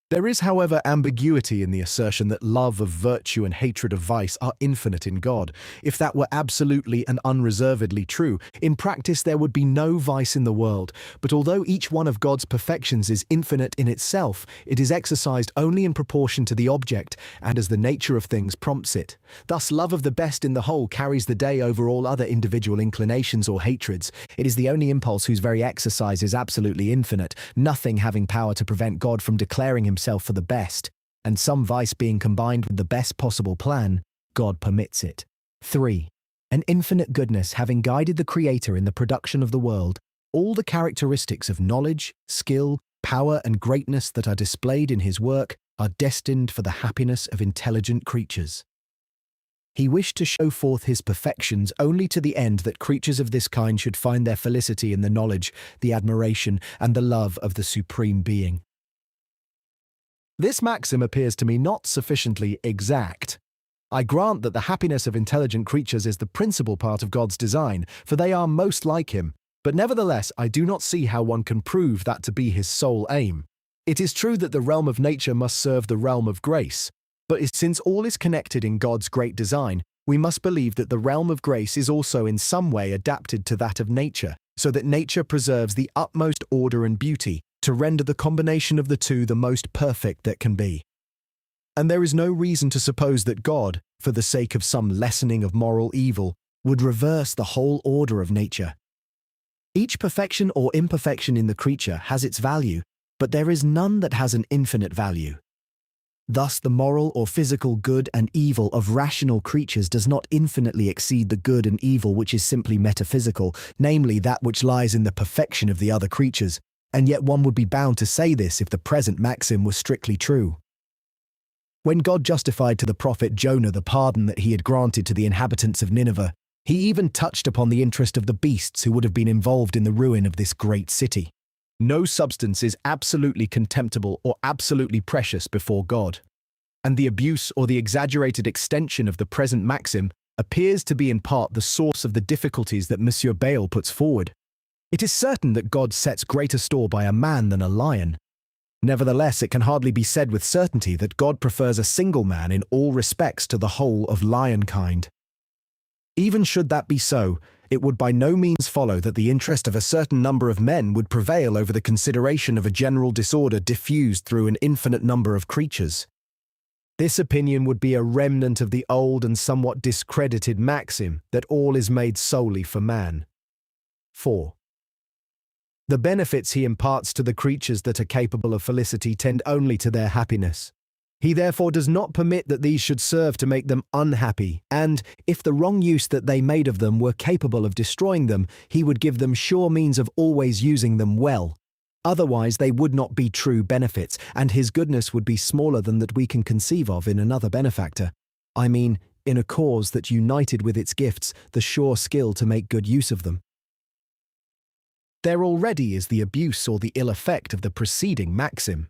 There is, however, ambiguity in the assertion that love of virtue and hatred of vice are infinite in God. If that were absolutely and unreservedly true, in practice there would be no vice in the world, but although each one of God's perfections is infinite in itself, it is exercised only in proportion to the object and as the nature of things prompts it. Thus, love of the best in the whole carries the day over all other individual inclinations or hatreds. It is the only impulse whose very exercise is absolutely infinite, nothing having power to prevent God from declaring himself for the best, and some vice being combined with the best possible plan, God permits it. 3. An infinite goodness having guided the Creator in the production of the world, all the characteristics of knowledge, skill, power, and greatness that are displayed in his work are destined for the happiness of intelligent creatures. He wished to show forth his perfections only to the end that creatures of this kind should find their felicity in the knowledge, the admiration, and the love of the Supreme Being. This maxim appears to me not sufficiently exact. I grant that the happiness of intelligent creatures is the principal part of God's design, for they are most like him, but nevertheless I do not see how one can prove that to be his sole aim. It is true that the realm of nature must serve the realm of grace, but since all is connected in God's great design, we must believe that the realm of grace is also in some way adapted to that of nature, so that nature preserves the utmost order and beauty to render the combination of the two the most perfect that can be. And there is no reason to suppose that God, for the sake of some lessening of moral evil, would reverse the whole order of nature. Each perfection or imperfection in the creature has its value, but there is none that has an infinite value. Thus, the moral or physical good and evil of rational creatures does not infinitely exceed the good and evil which is simply metaphysical, namely that which lies in the perfection of the other creatures, and yet one would be bound to say this if the present maxim was strictly true. When God justified to the prophet Jonah the pardon that he had granted to the inhabitants of Nineveh, he even touched upon the interest of the beasts who would have been involved in the ruin of this great city. No substance is absolutely contemptible or absolutely precious before God, and the abuse or the exaggerated extension of the present maxim appears to be in part the source of the difficulties that Monsieur Bayle puts forward. It is certain that God sets greater store by a man than a lion. Nevertheless, it can hardly be said with certainty that God prefers a single man in all respects to the whole of lion-kind. Even should that be so, it would by no means follow that the interest of a certain number of men would prevail over the consideration of a general disorder diffused through an infinite number of creatures. This opinion would be a remnant of the old and somewhat discredited maxim that all is made solely for man. 4. The benefits he imparts to the creatures that are capable of felicity tend only to their happiness. He therefore does not permit that these should serve to make them unhappy, and, if the wrong use that they made of them were capable of destroying them, he would give them sure means of always using them well. Otherwise they would not be true benefits, and his goodness would be smaller than that we can conceive of in another benefactor. I mean, in a cause that united with its gifts the sure skill to make good use of them. There already is the abuse or the ill effect of the preceding maxim.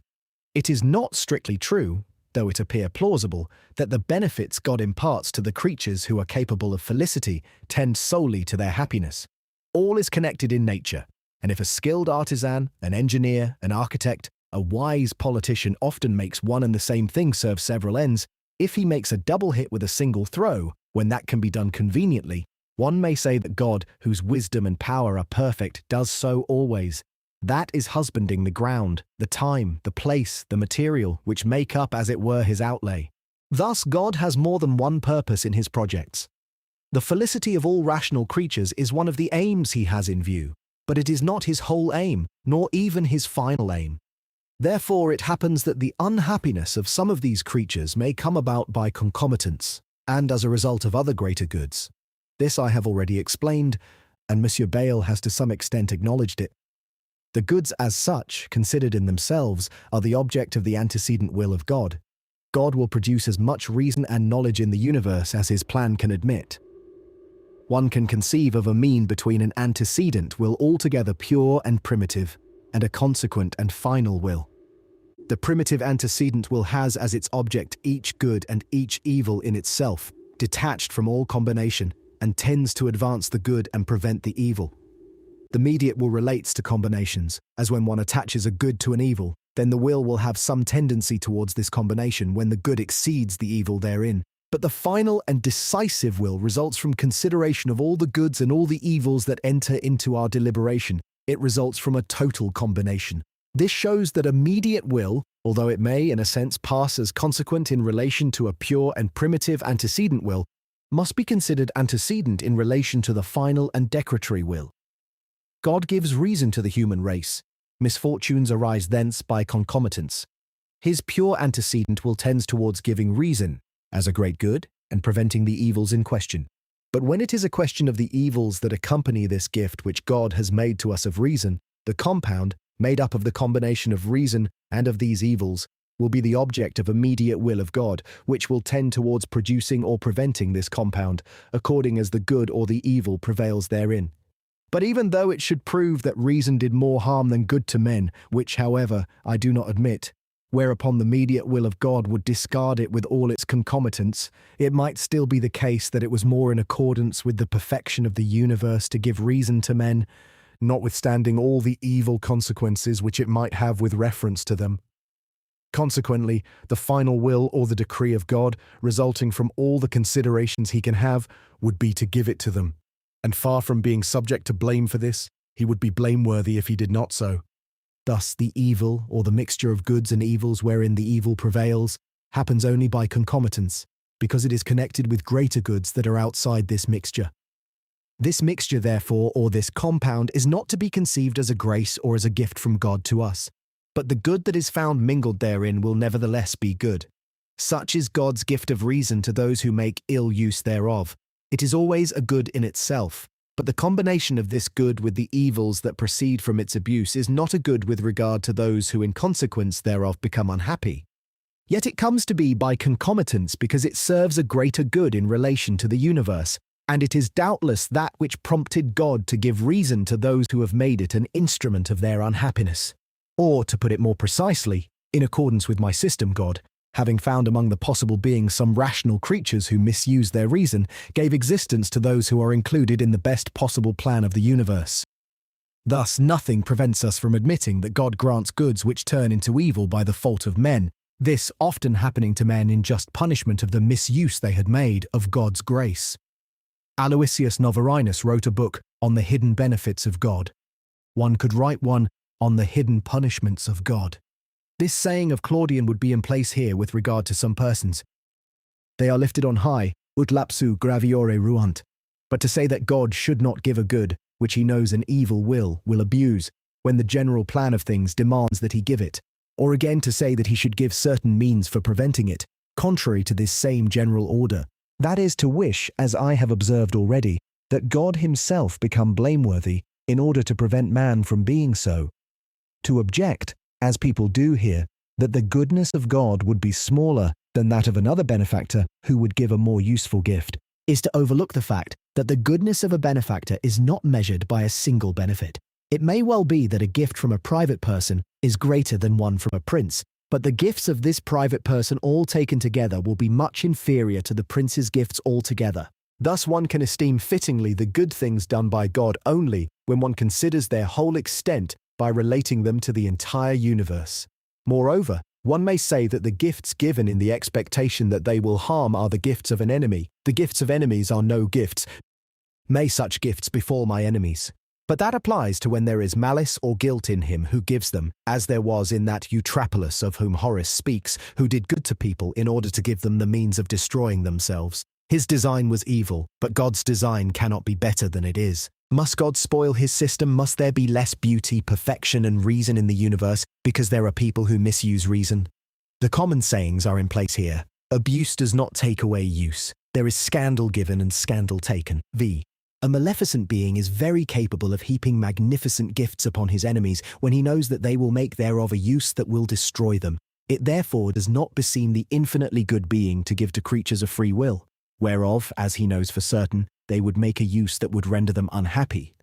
It is not strictly true, though it appear plausible, that the benefits God imparts to the creatures who are capable of felicity tend solely to their happiness. All is connected in nature, and if a skilled artisan, an engineer, an architect, a wise politician often makes one and the same thing serve several ends, if he makes a double hit with a single throw, when that can be done conveniently, one may say that God, whose wisdom and power are perfect, does so always. That is husbanding the ground, the time, the place, the material, which make up, as it were, his outlay. Thus, God has more than one purpose in his projects. The felicity of all rational creatures is one of the aims he has in view, but it is not his whole aim, nor even his final aim. Therefore, it happens that the unhappiness of some of these creatures may come about by concomitance, and as a result of other greater goods. This I have already explained, and Monsieur Bayle has to some extent acknowledged it. The goods as such, considered in themselves, are the object of the antecedent will of God. God will produce as much reason and knowledge in the universe as his plan can admit. One can conceive of a mean between an antecedent will altogether pure and primitive, and a consequent and final will. The primitive antecedent will has as its object each good and each evil in itself, detached from all combination, and tends to advance the good and prevent the evil. The mediate will relates to combinations, as when one attaches a good to an evil, then the will have some tendency towards this combination when the good exceeds the evil therein. But the final and decisive will results from consideration of all the goods and all the evils that enter into our deliberation. It results from a total combination. This shows that a mediate will, although it may, in a sense, pass as consequent in relation to a pure and primitive antecedent will, must be considered antecedent in relation to the final and decretary will. God gives reason to the human race. Misfortunes arise thence by concomitance. His pure antecedent will tends towards giving reason, as a great good, and preventing the evils in question. But when it is a question of the evils that accompany this gift which God has made to us of reason, the compound, made up of the combination of reason and of these evils, will be the object of immediate will of God, which will tend towards producing or preventing this compound, according as the good or the evil prevails therein. But even though it should prove that reason did more harm than good to men, which, however, I do not admit, whereupon the mediate will of God would discard it with all its concomitants, it might still be the case that it was more in accordance with the perfection of the universe to give reason to men, notwithstanding all the evil consequences which it might have with reference to them. Consequently, the final will or the decree of God, resulting from all the considerations he can have, would be to give it to them. And far from being subject to blame for this, he would be blameworthy if he did not so. Thus, the evil, or the mixture of goods and evils wherein the evil prevails, happens only by concomitance, because it is connected with greater goods that are outside this mixture. This mixture, therefore, or this compound, is not to be conceived as a grace or as a gift from God to us, but the good that is found mingled therein will nevertheless be good. Such is God's gift of reason to those who make ill use thereof. It is always a good in itself, but the combination of this good with the evils that proceed from its abuse is not a good with regard to those who in consequence thereof become unhappy. Yet it comes to be by concomitance because it serves a greater good in relation to the universe, and it is doubtless that which prompted God to give reason to those who have made it an instrument of their unhappiness. Or, to put it more precisely, in accordance with my system, God, having found among the possible beings some rational creatures who misuse their reason, gave existence to those who are included in the best possible plan of the universe. Thus, nothing prevents us from admitting that God grants goods which turn into evil by the fault of men, this often happening to men in just punishment of the misuse they had made of God's grace. Aloysius Novarinus wrote a book on the hidden benefits of God. One could write one on the hidden punishments of God. This saying of Claudian would be in place here with regard to some persons. They are lifted on high, ut lapsu graviore ruant. But to say that God should not give a good, which he knows an evil will abuse, when the general plan of things demands that he give it, or again to say that he should give certain means for preventing it, contrary to this same general order, that is to wish, as I have observed already, that God himself become blameworthy in order to prevent man from being so. To object, as people do here, that the goodness of God would be smaller than that of another benefactor who would give a more useful gift, is to overlook the fact that the goodness of a benefactor is not measured by a single benefit. It may well be that a gift from a private person is greater than one from a prince, but the gifts of this private person all taken together will be much inferior to the prince's gifts altogether. Thus one can esteem fittingly the good things done by God only when one considers their whole extent by relating them to the entire universe. Moreover, one may say that the gifts given in the expectation that they will harm are the gifts of an enemy. The gifts of enemies are no gifts. May such gifts befall my enemies. But that applies to when there is malice or guilt in him who gives them, as there was in that Eutrapelos of whom Horace speaks, who did good to people in order to give them the means of destroying themselves. His design was evil, but God's design cannot be better than it is. Must God spoil his system? Must there be less beauty, perfection, and reason in the universe because there are people who misuse reason? The common sayings are in place here. Abuse does not take away use. There is scandal given and scandal taken. V. A maleficent being is very capable of heaping magnificent gifts upon his enemies when he knows that they will make thereof a use that will destroy them. It therefore does not beseem the infinitely good being to give to creatures a free will, whereof, as he knows for certain, they would make a use that would render them unhappy.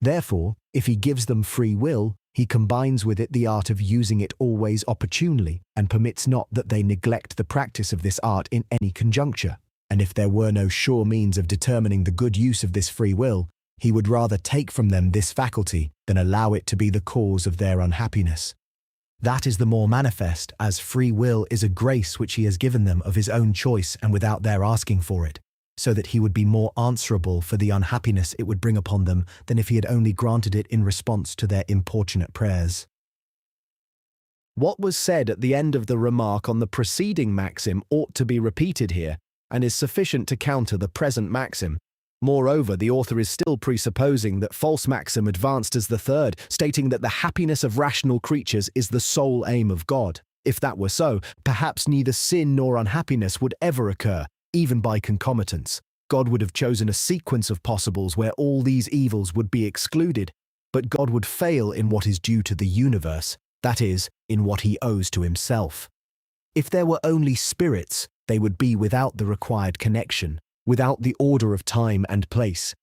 Therefore, if he gives them free will, he combines with it the art of using it always opportunely, and permits not that they neglect the practice of this art in any conjuncture. And if there were no sure means of determining the good use of this free will, he would rather take from them this faculty than allow it to be the cause of their unhappiness. That is the more manifest, as free will is a grace which he has given them of his own choice and without their asking for it, so that he would be more answerable for the unhappiness it would bring upon them than if he had only granted it in response to their importunate prayers. What was said at the end of the remark on the preceding maxim ought to be repeated here, and is sufficient to counter the present maxim. Moreover, the author is still presupposing that false maxim advanced as the third, stating that the happiness of rational creatures is the sole aim of God. If that were so, perhaps neither sin nor unhappiness would ever occur, even by concomitance. God would have chosen a sequence of possibles where all these evils would be excluded, but God would fail in what is due to the universe, that is, in what he owes to himself. If there were only spirits, they would be without the required connection, without the order of time and place.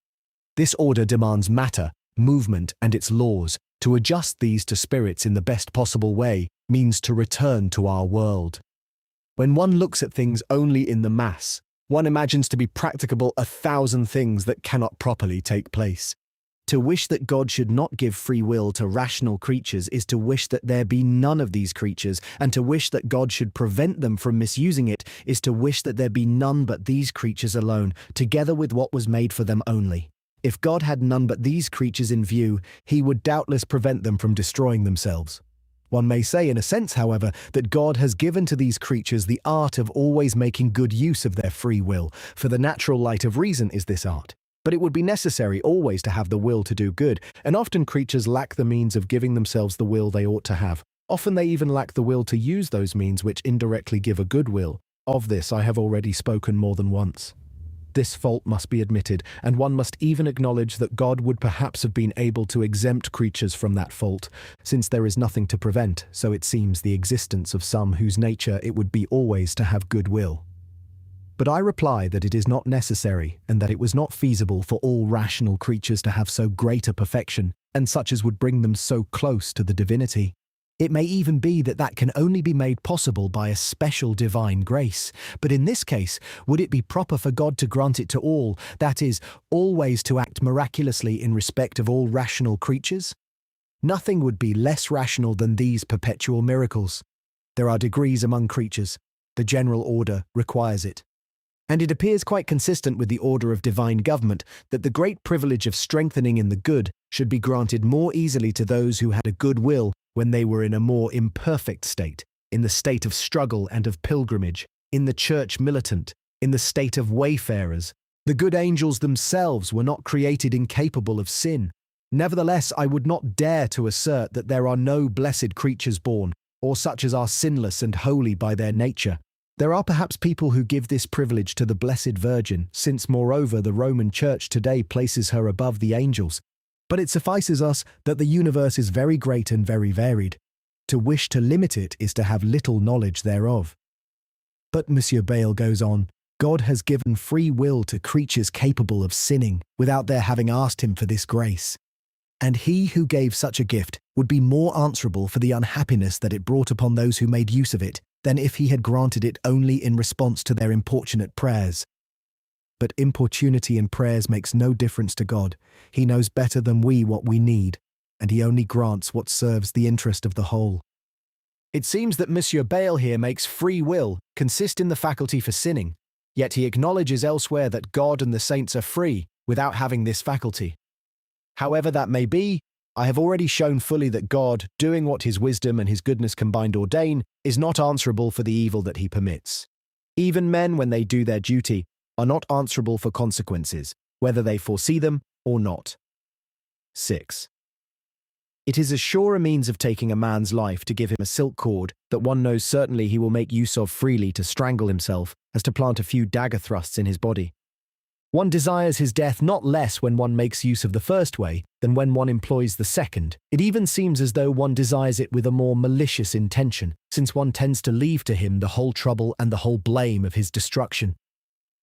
This order demands matter, movement, and its laws. To adjust these to spirits in the best possible way means to return to our world. When one looks at things only in the mass, one imagines to be practicable 1,000 things that cannot properly take place. To wish that God should not give free will to rational creatures is to wish that there be none of these creatures, and to wish that God should prevent them from misusing it is to wish that there be none but these creatures alone, together with what was made for them only. If God had none but these creatures in view, he would doubtless prevent them from destroying themselves. One may say, in a sense, however, that God has given to these creatures the art of always making good use of their free will, for the natural light of reason is this art. But it would be necessary always to have the will to do good, and often creatures lack the means of giving themselves the will they ought to have. Often they even lack the will to use those means which indirectly give a good will. Of this I have already spoken more than once. This fault must be admitted, and one must even acknowledge that God would perhaps have been able to exempt creatures from that fault, since there is nothing to prevent, so it seems, the existence of some whose nature it would be always to have good will. But I reply that it is not necessary, and that it was not feasible for all rational creatures to have so great a perfection, and such as would bring them so close to the divinity. It may even be that that can only be made possible by a special divine grace, but in this case, would it be proper for God to grant it to all, that is, always to act miraculously in respect of all rational creatures? Nothing would be less rational than these perpetual miracles. There are degrees among creatures. The general order requires it. And it appears quite consistent with the order of divine government that the great privilege of strengthening in the good should be granted more easily to those who had a good will when they were in a more imperfect state, in the state of struggle and of pilgrimage, in the church militant, in the state of wayfarers. The good angels themselves were not created incapable of sin. Nevertheless, I would not dare to assert that there are no blessed creatures born, or such as are sinless and holy by their nature. There are perhaps people who give this privilege to the Blessed Virgin, since moreover the Roman Church today places her above the angels. But it suffices us that the universe is very great and very varied. To wish to limit it is to have little knowledge thereof. But Monsieur Bayle goes on, God has given free will to creatures capable of sinning, without their having asked him for this grace. And he who gave such a gift would be more answerable for the unhappiness that it brought upon those who made use of it, than if he had granted it only in response to their importunate prayers. But importunity in prayers makes no difference to God. He knows better than we what we need, and he only grants what serves the interest of the whole. It seems that Monsieur Bayle here makes free will consist in the faculty for sinning, yet he acknowledges elsewhere that God and the saints are free without having this faculty. However that may be, I have already shown fully that God, doing what his wisdom and his goodness combined ordain, is not answerable for the evil that he permits. Even men, when they do their duty, are not answerable for consequences, whether they foresee them or not. 6. It is as sure a means of taking a man's life to give him a silk cord that one knows certainly he will make use of freely to strangle himself as to plant a few dagger thrusts in his body. One desires his death not less when one makes use of the first way than when one employs the second. It even seems as though one desires it with a more malicious intention, since one tends to leave to him the whole trouble and the whole blame of his destruction.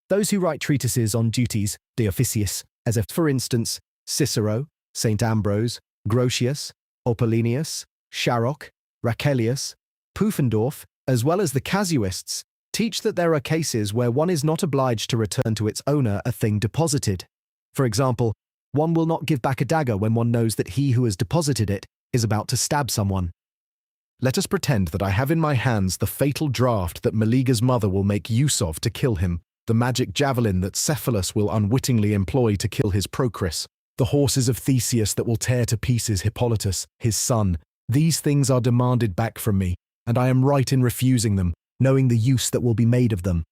Those who write treatises on duties, de officiis, as if, for instance, Cicero, St. Ambrose, Grotius, Opolinius, Sharrock, Rachelius, Pufendorf, as well as the casuists, teach that there are cases where one is not obliged to return to its owner a thing deposited. For example, one will not give back a dagger when one knows that he who has deposited it is about to stab someone. Let us pretend that I have in my hands the fatal draught that Meleager's mother will make use of to kill him, the magic javelin that Cephalus will unwittingly employ to kill his Procris, the horses of Theseus that will tear to pieces Hippolytus, his son. These things are demanded back from me, and I am right in refusing them, knowing the use that will be made of them.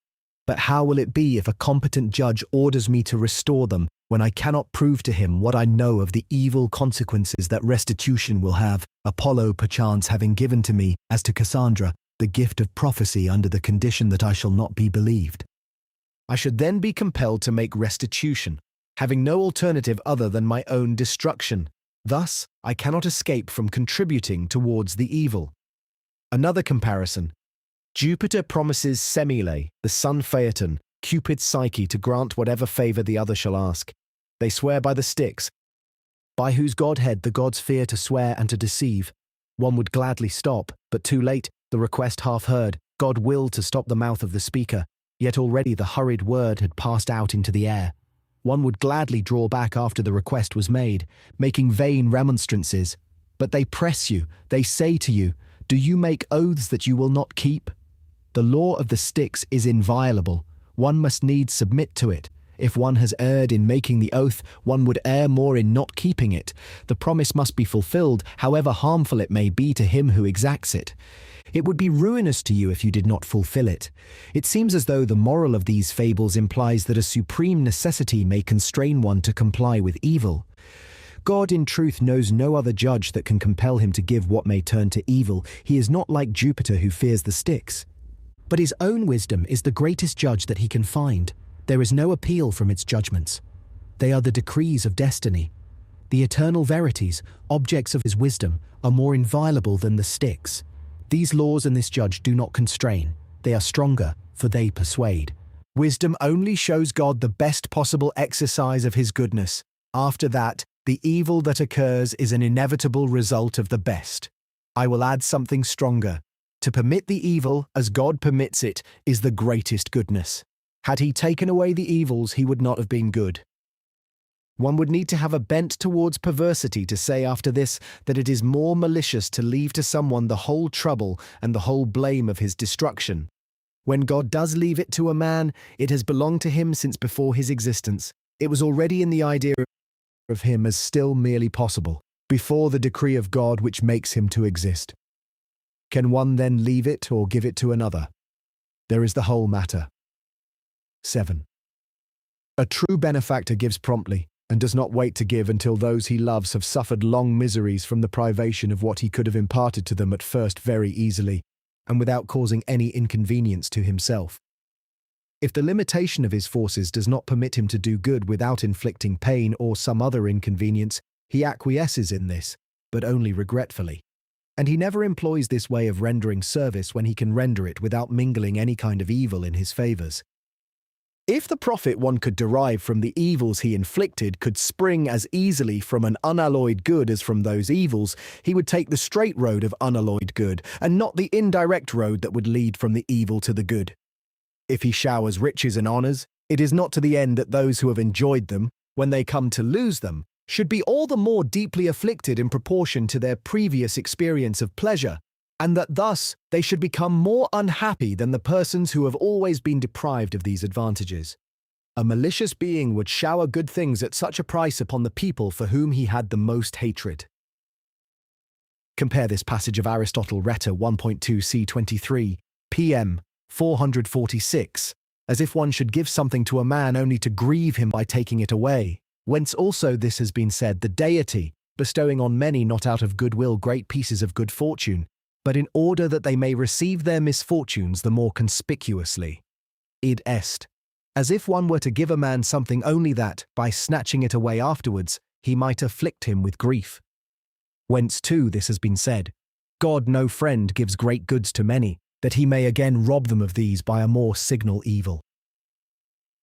But how will it be if a competent judge orders me to restore them, when I cannot prove to him what I know of the evil consequences that restitution will have, Apollo perchance having given to me, as to Cassandra, the gift of prophecy under the condition that I shall not be believed? I should then be compelled to make restitution, having no alternative other than my own destruction. Thus, I cannot escape from contributing towards the evil. Another comparison. Jupiter promises Semele, the sun Phaeton, Cupid's Psyche, to grant whatever favour the other shall ask. They swear by the Styx, by whose godhead the gods fear to swear and to deceive. One would gladly stop, but too late, the request half heard, God willed to stop the mouth of the speaker, yet already the hurried word had passed out into the air. One would gladly draw back after the request was made, making vain remonstrances. But they press you, they say to you, "Do you make oaths that you will not keep?" The law of the sticks is inviolable. One must needs submit to it. If one has erred in making the oath, one would err more in not keeping it. The promise must be fulfilled, however harmful it may be to him who exacts it. It would be ruinous to you if you did not fulfill it. It seems as though the moral of these fables implies that a supreme necessity may constrain one to comply with evil. God in truth knows no other judge that can compel him to give what may turn to evil. He is not like Jupiter who fears the sticks. But his own wisdom is the greatest judge that he can find. There is no appeal from its judgments. They are the decrees of destiny. The eternal verities, objects of his wisdom, are more inviolable than the sticks. These laws and this judge do not constrain. They are stronger, for they persuade. Wisdom only shows God the best possible exercise of his goodness. After that, the evil that occurs is an inevitable result of the best. I will add something stronger. To permit the evil, as God permits it, is the greatest goodness. Had he taken away the evils, he would not have been good. One would need to have a bent towards perversity to say after this that it is more malicious to leave to someone the whole trouble and the whole blame of his destruction. When God does leave it to a man, it has belonged to him since before his existence. It was already in the idea of him as still merely possible, before the decree of God which makes him to exist. Can one then leave it or give it to another? There is the whole matter. 7. A true benefactor gives promptly, and does not wait to give until those he loves have suffered long miseries from the privation of what he could have imparted to them at first very easily, and without causing any inconvenience to himself. If the limitation of his forces does not permit him to do good without inflicting pain or some other inconvenience, he acquiesces in this, but only regretfully. And he never employs this way of rendering service when he can render it without mingling any kind of evil in his favours. If the profit one could derive from the evils he inflicted could spring as easily from an unalloyed good as from those evils, he would take the straight road of unalloyed good, and not the indirect road that would lead from the evil to the good. If he showers riches and honours, it is not to the end that those who have enjoyed them, when they come to lose them, should be all the more deeply afflicted in proportion to their previous experience of pleasure, and that thus they should become more unhappy than the persons who have always been deprived of these advantages. A malicious being would shower good things at such a price upon the people for whom he had the most hatred. Compare this passage of Aristotle Rhetor 1.2 c23, pm 446, as if one should give something to a man only to grieve him by taking it away, whence also this has been said, the deity, bestowing on many not out of goodwill great pieces of good fortune, but in order that they may receive their misfortunes the more conspicuously. Id est. As if one were to give a man something only that, by snatching it away afterwards, he might afflict him with grief. Whence too this has been said, God no friend gives great goods to many, that he may again rob them of these by a more signal evil.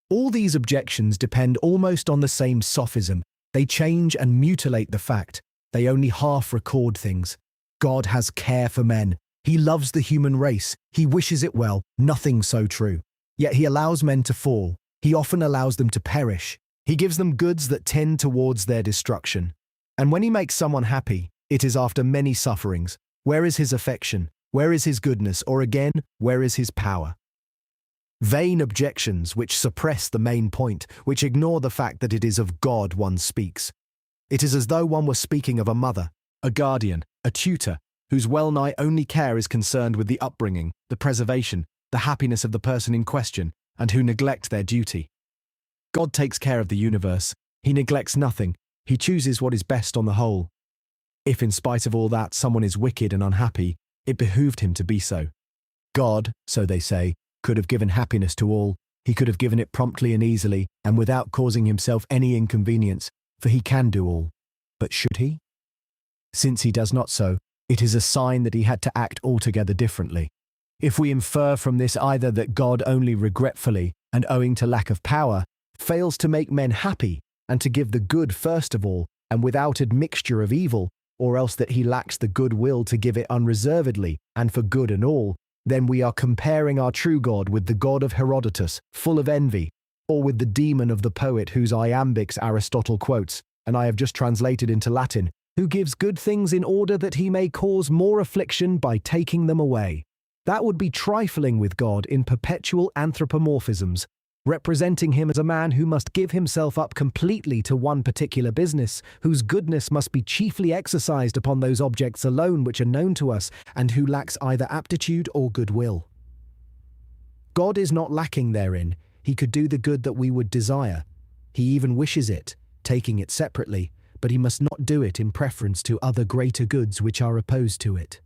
All these objections depend almost on the same sophism. They change and mutilate the fact. They only half record things. God has care for men. He loves the human race. He wishes it well. Nothing so true. Yet he allows men to fall. He often allows them to perish. He gives them goods that tend towards their destruction. And when he makes someone happy, it is after many sufferings. Where is his affection? Where is his goodness? Or again, where is his power? Vain objections which suppress the main point, which ignore the fact that it is of God one speaks. It is as though one were speaking of a mother, a guardian, a tutor, whose well-nigh only care is concerned with the upbringing, the preservation, the happiness of the person in question, and who neglect their duty. God takes care of the universe. He neglects nothing. He chooses what is best on the whole. If in spite of all that someone is wicked and unhappy, it behooved him to be so. God, so they say, could have given happiness to all. He could have given it promptly and easily, and without causing himself any inconvenience, for he can do all. But should he? Since he does not so, it is a sign that he had to act altogether differently. If we infer from this either that God only regretfully, and owing to lack of power, fails to make men happy, and to give the good first of all, and without admixture of evil, or else that he lacks the good will to give it unreservedly, and for good and all, then we are comparing our true God with the God of Herodotus, full of envy, or with the demon of the poet whose iambics Aristotle quotes, and I have just translated into Latin, who gives good things in order that he may cause more affliction by taking them away. That would be trifling with God in perpetual anthropomorphisms, representing him as a man who must give himself up completely to one particular business, whose goodness must be chiefly exercised upon those objects alone which are known to us, and who lacks either aptitude or goodwill. God is not lacking therein. He could do the good that we would desire. He even wishes it, taking it separately, but he must not do it in preference to other greater goods which are opposed to it.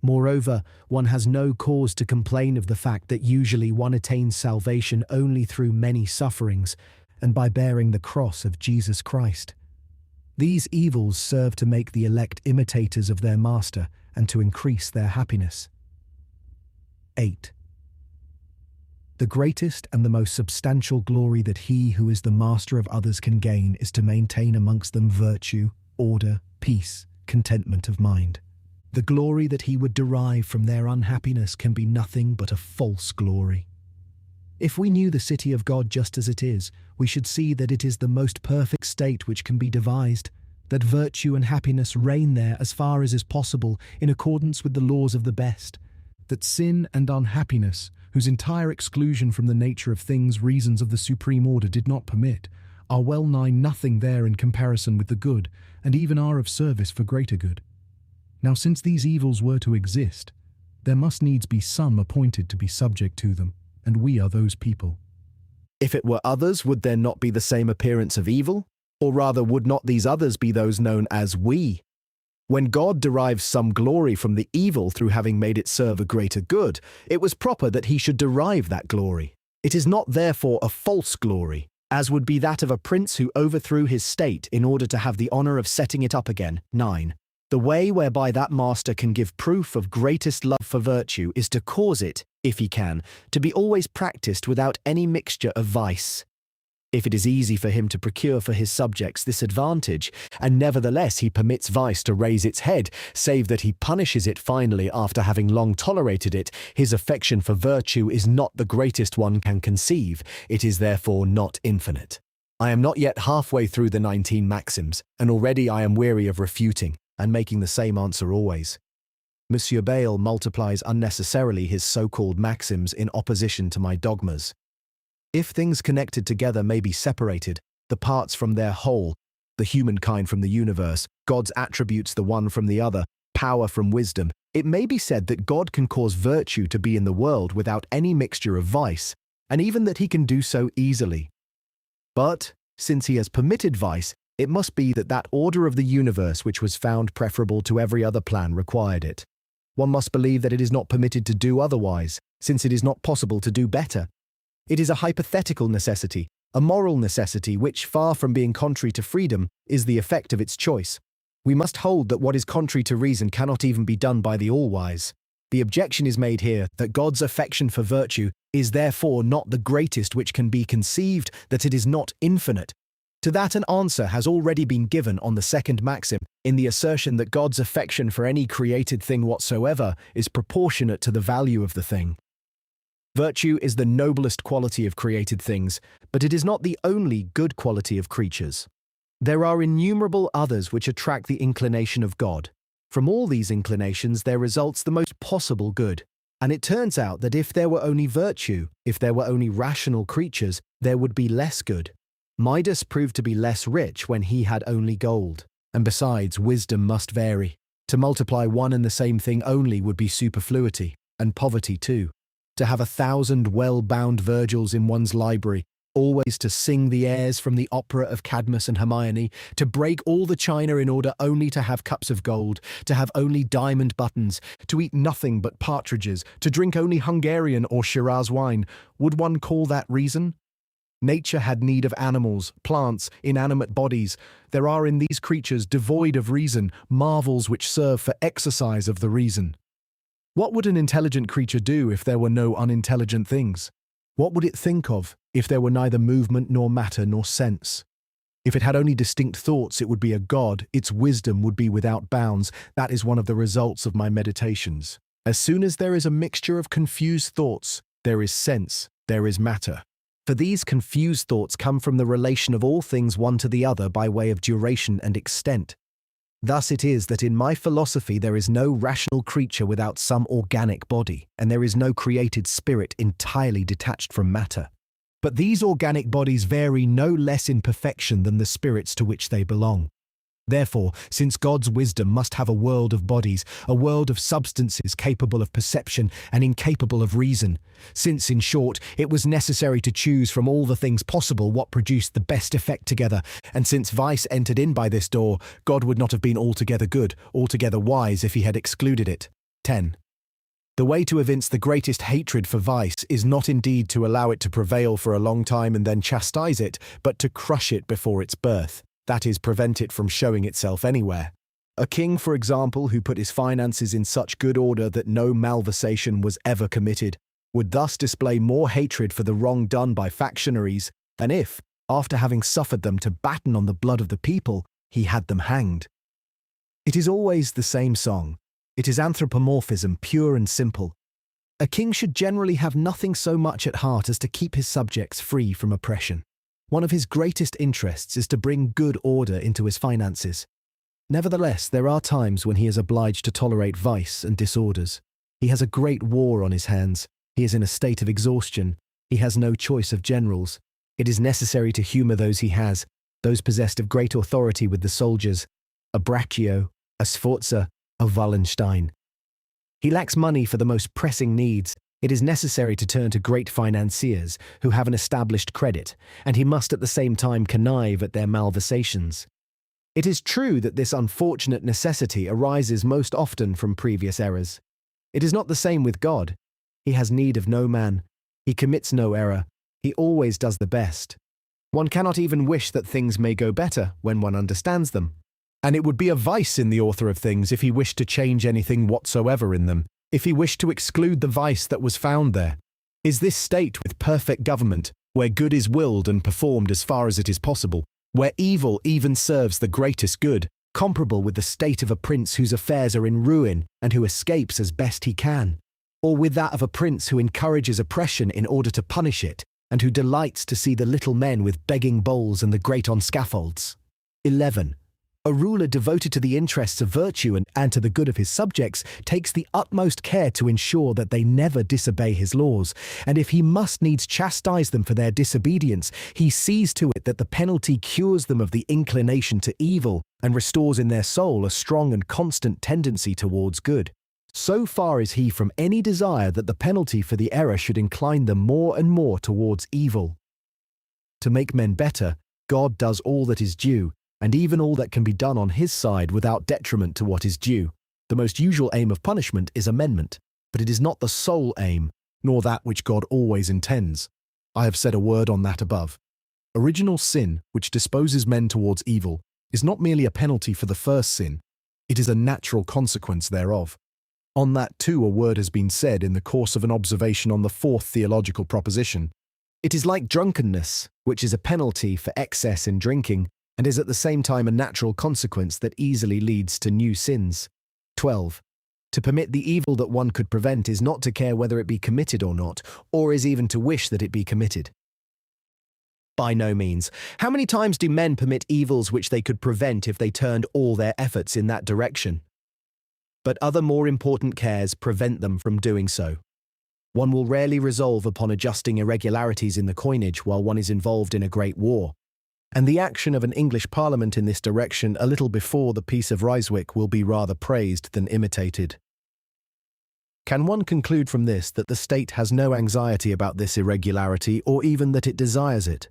Moreover, one has no cause to complain of the fact that usually one attains salvation only through many sufferings and by bearing the cross of Jesus Christ. These evils serve to make the elect imitators of their Master and to increase their happiness. 8. The greatest and the most substantial glory that he who is the master of others can gain is to maintain amongst them virtue, order, peace, contentment of mind. The glory that he would derive from their unhappiness can be nothing but a false glory. If we knew the city of God just as it is, we should see that it is the most perfect state which can be devised, that virtue and happiness reign there as far as is possible in accordance with the laws of the best, that sin and unhappiness, whose entire exclusion from the nature of things reasons of the supreme order did not permit, are well nigh nothing there in comparison with the good, and even are of service for greater good. Now since these evils were to exist, there must needs be some appointed to be subject to them, and we are those people. If it were others, would there not be the same appearance of evil? Or rather, would not these others be those known as we? When God derives some glory from the evil through having made it serve a greater good, it was proper that he should derive that glory. It is not therefore a false glory, as would be that of a prince who overthrew his state in order to have the honor of setting it up again. 9. The way whereby that master can give proof of greatest love for virtue is to cause it, if he can, to be always practiced without any mixture of vice. If it is easy for him to procure for his subjects this advantage, and nevertheless he permits vice to raise its head, save that he punishes it finally after having long tolerated it, his affection for virtue is not the greatest one can conceive, it is therefore not infinite. I am not yet halfway through the 19 maxims, and already I am weary of refuting, and making the same answer always. Monsieur Bayle multiplies unnecessarily his so-called maxims in opposition to my dogmas. If things connected together may be separated, the parts from their whole, the humankind from the universe, God's attributes the one from the other, power from wisdom, it may be said that God can cause virtue to be in the world without any mixture of vice, and even that he can do so easily. But, since he has permitted vice, it must be that that order of the universe which was found preferable to every other plan required it. One must believe that it is not permitted to do otherwise, since it is not possible to do better. It is a hypothetical necessity, a moral necessity which, far from being contrary to freedom, is the effect of its choice. We must hold that what is contrary to reason cannot even be done by the all-wise. The objection is made here that God's affection for virtue is therefore not the greatest which can be conceived, that it is not infinite. To that an answer has already been given on the second maxim, in the assertion that God's affection for any created thing whatsoever is proportionate to the value of the thing. Virtue is the noblest quality of created things, but it is not the only good quality of creatures. There are innumerable others which attract the inclination of God. From all these inclinations there results the most possible good, and it turns out that if there were only virtue, if there were only rational creatures, there would be less good. Midas proved to be less rich when he had only gold, and besides, wisdom must vary. To multiply one and the same thing only would be superfluity, and poverty too. To have 1,000 well-bound Virgils in one's library, always to sing the airs from the opera of Cadmus and Hermione, to break all the china in order only to have cups of gold, to have only diamond buttons, to eat nothing but partridges, to drink only Hungarian or Shiraz wine, would one call that reason? Nature had need of animals, plants, inanimate bodies. There are in these creatures devoid of reason, marvels which serve for exercise of the reason. What would an intelligent creature do if there were no unintelligent things? What would it think of if there were neither movement nor matter nor sense? If it had only distinct thoughts, it would be a god, its wisdom would be without bounds. That is one of the results of my meditations. As soon as there is a mixture of confused thoughts, there is sense, there is matter. For these confused thoughts come from the relation of all things one to the other by way of duration and extent. Thus it is that in my philosophy there is no rational creature without some organic body, and there is no created spirit entirely detached from matter. But these organic bodies vary no less in perfection than the spirits to which they belong. Therefore, since God's wisdom must have a world of bodies, a world of substances capable of perception and incapable of reason, since, in short, it was necessary to choose from all the things possible what produced the best effect together, and since vice entered in by this door, God would not have been altogether good, altogether wise if he had excluded it. 10. The way to evince the greatest hatred for vice is not indeed to allow it to prevail for a long time and then chastise it, but to crush it before its birth. That is, prevent it from showing itself anywhere. A king, for example, who put his finances in such good order that no malversation was ever committed, would thus display more hatred for the wrong done by factionaries than if, after having suffered them to batten on the blood of the people, he had them hanged. It is always the same song. It is anthropomorphism, pure and simple. A king should generally have nothing so much at heart as to keep his subjects free from oppression. One of his greatest interests is to bring good order into his finances. Nevertheless, there are times when he is obliged to tolerate vice and disorders. He has a great war on his hands. He is in a state of exhaustion. He has no choice of generals. It is necessary to humour those he has, those possessed of great authority with the soldiers, a Braccio, a Sforza, a Wallenstein. He lacks money for the most pressing needs. It is necessary to turn to great financiers who have an established credit, and he must at the same time connive at their malversations. It is true that this unfortunate necessity arises most often from previous errors. It is not the same with God. He has need of no man. He commits no error. He always does the best. One cannot even wish that things may go better when one understands them. And it would be a vice in the author of things if he wished to change anything whatsoever in them, if he wished to exclude the vice that was found there. Is this state with perfect government, where good is willed and performed as far as it is possible, where evil even serves the greatest good, comparable with the state of a prince whose affairs are in ruin and who escapes as best he can, or with that of a prince who encourages oppression in order to punish it, and who delights to see the little men with begging bowls and the great on scaffolds? 11. A ruler devoted to the interests of virtue and to the good of his subjects takes the utmost care to ensure that they never disobey his laws, and if he must needs chastise them for their disobedience, he sees to it that the penalty cures them of the inclination to evil and restores in their soul a strong and constant tendency towards good. So far is he from any desire that the penalty for the error should incline them more and more towards evil. To make men better, God does all that is due, and even all that can be done on his side without detriment to what is due. The most usual aim of punishment is amendment, but it is not the sole aim, nor that which God always intends. I have said a word on that above. Original sin, which disposes men towards evil, is not merely a penalty for the first sin, it is a natural consequence thereof. On that too a word has been said in the course of an observation on the fourth theological proposition. It is like drunkenness, which is a penalty for excess in drinking, and is at the same time a natural consequence that easily leads to new sins. 12. To permit the evil that one could prevent is not to care whether it be committed or not, or is even to wish that it be committed. By no means. How many times do men permit evils which they could prevent if they turned all their efforts in that direction? But other more important cares prevent them from doing so. One will rarely resolve upon adjusting irregularities in the coinage while one is involved in a great war. And the action of an English Parliament in this direction a little before the Peace of Ryswick will be rather praised than imitated. Can one conclude from this that the state has no anxiety about this irregularity, or even that it desires it?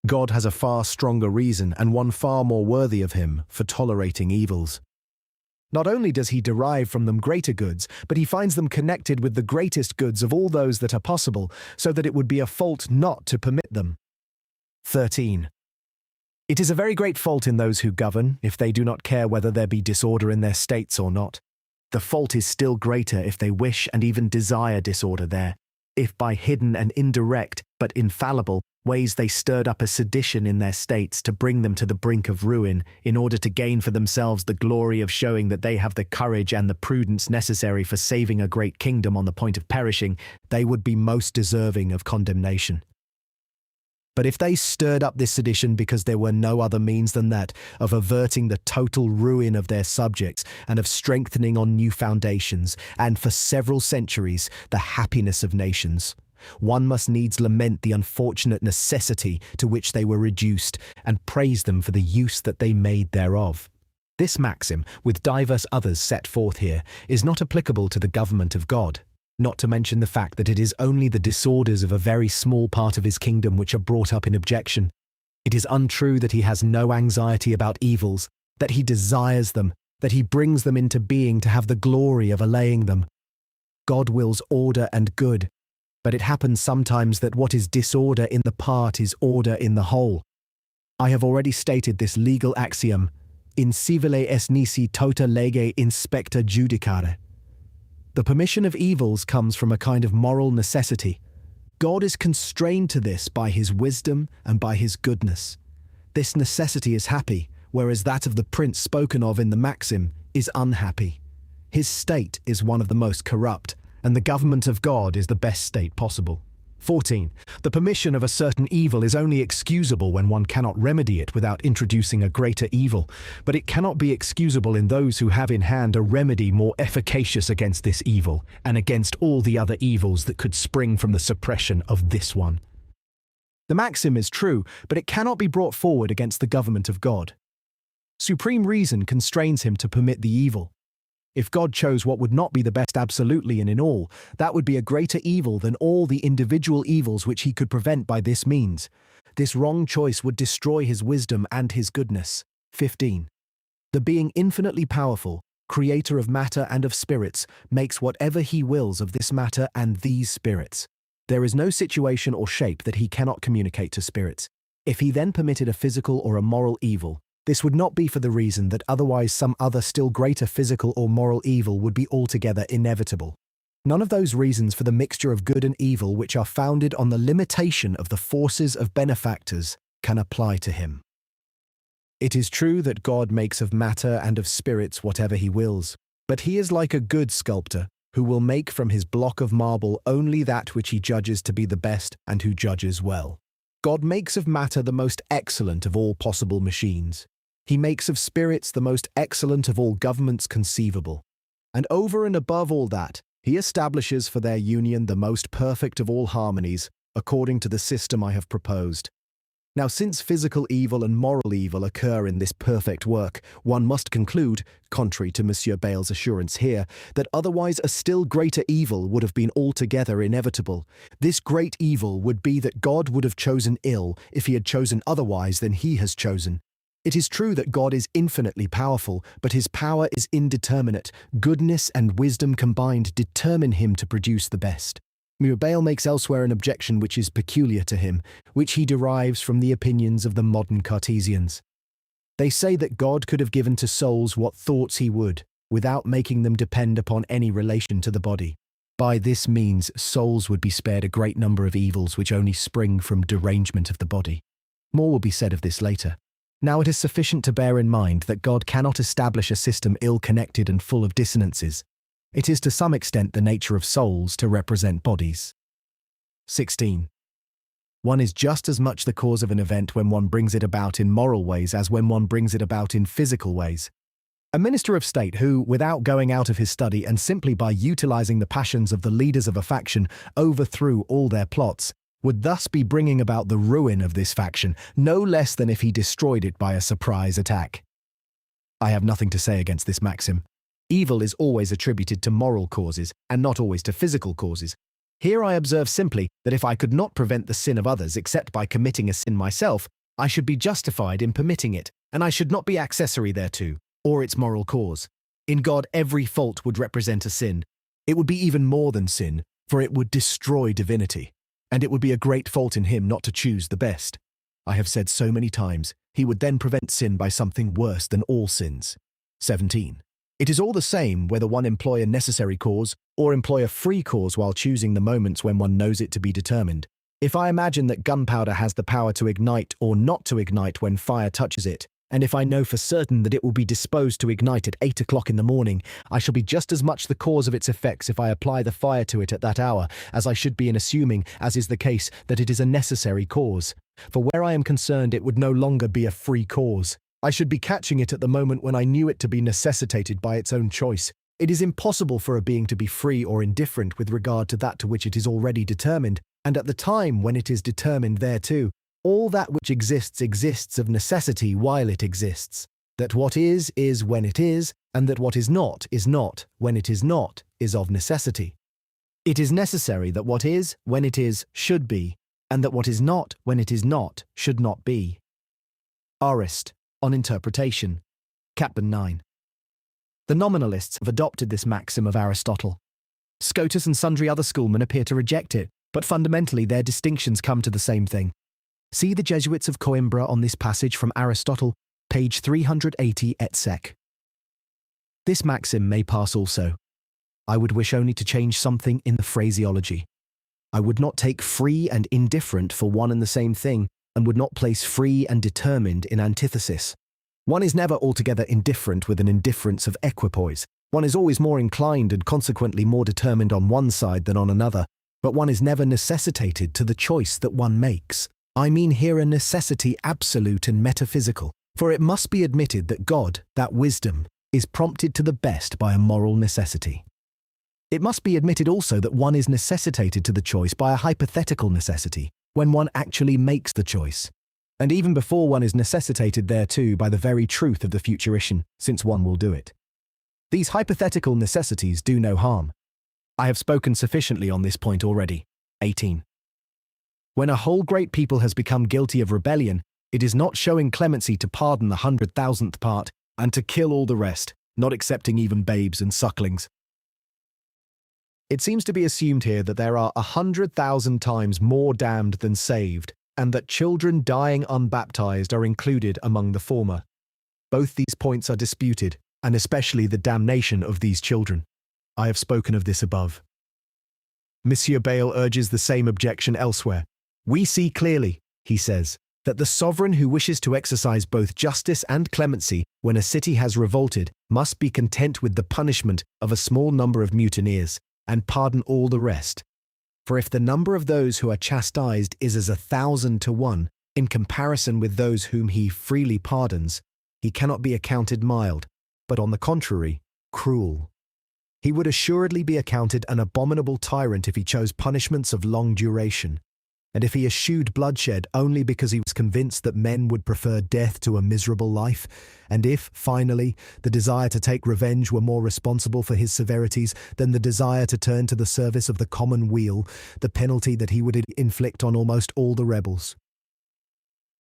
God has a far stronger reason, and one far more worthy of him, for tolerating evils. Not only does he derive from them greater goods, but he finds them connected with the greatest goods of all those that are possible, so that it would be a fault not to permit them. 13. It is a very great fault in those who govern, if they do not care whether there be disorder in their states or not. The fault is still greater if they wish and even desire disorder there, if by hidden and indirect, but infallible, ways they stirred up a sedition in their states to bring them to the brink of ruin, in order to gain for themselves the glory of showing that they have the courage and the prudence necessary for saving a great kingdom on the point of perishing, they would be most deserving of condemnation. But if they stirred up this sedition because there were no other means than that of averting the total ruin of their subjects and of strengthening on new foundations, and for several centuries the happiness of nations, one must needs lament the unfortunate necessity to which they were reduced, and praise them for the use that they made thereof. This maxim, with divers others set forth here, is not applicable to the government of God, not to mention the fact that it is only the disorders of a very small part of his kingdom which are brought up in objection. It is untrue that he has no anxiety about evils, that he desires them, that he brings them into being to have the glory of allaying them. God wills order and good, but it happens sometimes that what is disorder in the part is order in the whole. I have already stated this legal axiom, in civile est nisi tota lege inspecta judicare. The permission of evils comes from a kind of moral necessity. God is constrained to this by his wisdom and by his goodness. This necessity is happy, whereas that of the prince spoken of in the maxim is unhappy. His state is one of the most corrupt, and the government of God is the best state possible. 14. The permission of a certain evil is only excusable when one cannot remedy it without introducing a greater evil, but it cannot be excusable in those who have in hand a remedy more efficacious against this evil, and against all the other evils that could spring from the suppression of this one. The maxim is true, but it cannot be brought forward against the government of God. Supreme reason constrains him to permit the evil. If God chose what would not be the best absolutely and in all, that would be a greater evil than all the individual evils which he could prevent by this means. This wrong choice would destroy his wisdom and his goodness. 15. The being infinitely powerful, creator of matter and of spirits, makes whatever he wills of this matter and these spirits. There is no situation or shape that he cannot communicate to spirits. If he then permitted a physical or a moral evil, this would not be for the reason that otherwise some other still greater physical or moral evil would be altogether inevitable. None of those reasons for the mixture of good and evil which are founded on the limitation of the forces of benefactors can apply to him. It is true that God makes of matter and of spirits whatever he wills, but he is like a good sculptor who will make from his block of marble only that which he judges to be the best and who judges well. God makes of matter the most excellent of all possible machines. He makes of spirits the most excellent of all governments conceivable. And over and above all that, he establishes for their union the most perfect of all harmonies, according to the system I have proposed. Now, since physical evil and moral evil occur in this perfect work, one must conclude, contrary to Monsieur Bayle's assurance here, that otherwise a still greater evil would have been altogether inevitable. This great evil would be that God would have chosen ill if he had chosen otherwise than he has chosen. It is true that God is infinitely powerful, but his power is indeterminate. Goodness and wisdom combined determine him to produce the best. Monsieur Bayle makes elsewhere an objection which is peculiar to him, which he derives from the opinions of the modern Cartesians. They say that God could have given to souls what thoughts he would, without making them depend upon any relation to the body. By this means, souls would be spared a great number of evils which only spring from derangement of the body. More will be said of this later. Now it is sufficient to bear in mind that God cannot establish a system ill-connected and full of dissonances. It is to some extent the nature of souls to represent bodies. 16. One is just as much the cause of an event when one brings it about in moral ways as when one brings it about in physical ways. A minister of state who, without going out of his study and simply by utilizing the passions of the leaders of a faction, overthrew all their plots, would thus be bringing about the ruin of this faction, no less than if he destroyed it by a surprise attack. I have nothing to say against this maxim. Evil is always attributed to moral causes, and not always to physical causes. Here I observe simply that if I could not prevent the sin of others except by committing a sin myself, I should be justified in permitting it, and I should not be accessory thereto, or its moral cause. In God every fault would represent a sin. It would be even more than sin, for it would destroy divinity. And it would be a great fault in him not to choose the best. I have said so many times, he would then prevent sin by something worse than all sins. 17. It is all the same whether one employ a necessary cause or employ a free cause while choosing the moments when one knows it to be determined. If I imagine that gunpowder has the power to ignite or not to ignite when fire touches it, and if I know for certain that it will be disposed to ignite at 8 o'clock in the morning, I shall be just as much the cause of its effects if I apply the fire to it at that hour, as I should be in assuming, as is the case, that it is a necessary cause. For where I am concerned, it would no longer be a free cause. I should be catching it at the moment when I knew it to be necessitated by its own choice. It is impossible for a being to be free or indifferent with regard to that to which it is already determined, and at the time when it is determined thereto, all that which exists exists of necessity while it exists. That what is when it is, and that what is not when it is not, is of necessity. It is necessary that what is when it is should be, and that what is not when it is not should not be. Arist, on Interpretation, Captain 9. The nominalists have adopted this maxim of Aristotle. Scotus and sundry other schoolmen appear to reject it, but fundamentally their distinctions come to the same thing. See the Jesuits of Coimbra on this passage from Aristotle, page 380 et seq. This maxim may pass also. I would wish only to change something in the phraseology. I would not take free and indifferent for one and the same thing, and would not place free and determined in antithesis. One is never altogether indifferent with an indifference of equipoise. One is always more inclined and consequently more determined on one side than on another, but one is never necessitated to the choice that one makes. I mean here a necessity absolute and metaphysical, for it must be admitted that God, that wisdom, is prompted to the best by a moral necessity. It must be admitted also that one is necessitated to the choice by a hypothetical necessity, when one actually makes the choice, and even before one is necessitated thereto by the very truth of the futurition, since one will do it. These hypothetical necessities do no harm. I have spoken sufficiently on this point already. 18. When a whole great people has become guilty of rebellion, it is not showing clemency to pardon the 100,000th part, and to kill all the rest, not excepting even babes and sucklings. It seems to be assumed here that there are 100,000 times more damned than saved, and that children dying unbaptized are included among the former. Both these points are disputed, and especially the damnation of these children. I have spoken of this above. Monsieur Bayle urges the same objection elsewhere. We see clearly, he says, that the sovereign who wishes to exercise both justice and clemency when a city has revolted must be content with the punishment of a small number of mutineers, and pardon all the rest. For if the number of those who are chastised is as 1,000 to 1, in comparison with those whom he freely pardons, he cannot be accounted mild, but on the contrary, cruel. He would assuredly be accounted an abominable tyrant if he chose punishments of long duration, and if he eschewed bloodshed only because he was convinced that men would prefer death to a miserable life, and if, finally, the desire to take revenge were more responsible for his severities than the desire to turn to the service of the common weal, the penalty that he would inflict on almost all the rebels.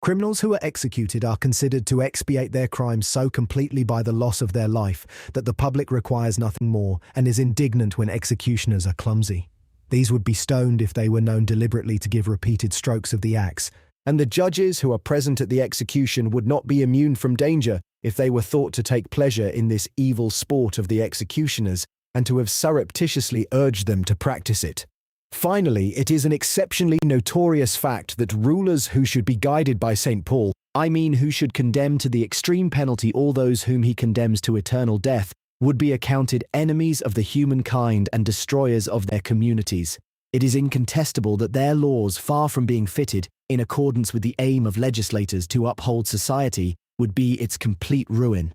Criminals who are executed are considered to expiate their crimes so completely by the loss of their life that the public requires nothing more and is indignant when executioners are clumsy. These would be stoned if they were known deliberately to give repeated strokes of the axe, and the judges who are present at the execution would not be immune from danger if they were thought to take pleasure in this evil sport of the executioners and to have surreptitiously urged them to practice it. Finally, it is an exceptionally notorious fact that rulers who should be guided by St. Paul, I mean who should condemn to the extreme penalty all those whom he condemns to eternal death, would be accounted enemies of the human kind and destroyers of their communities. It is incontestable that their laws, far from being fitted, in accordance with the aim of legislators to uphold society, would be its complete ruin.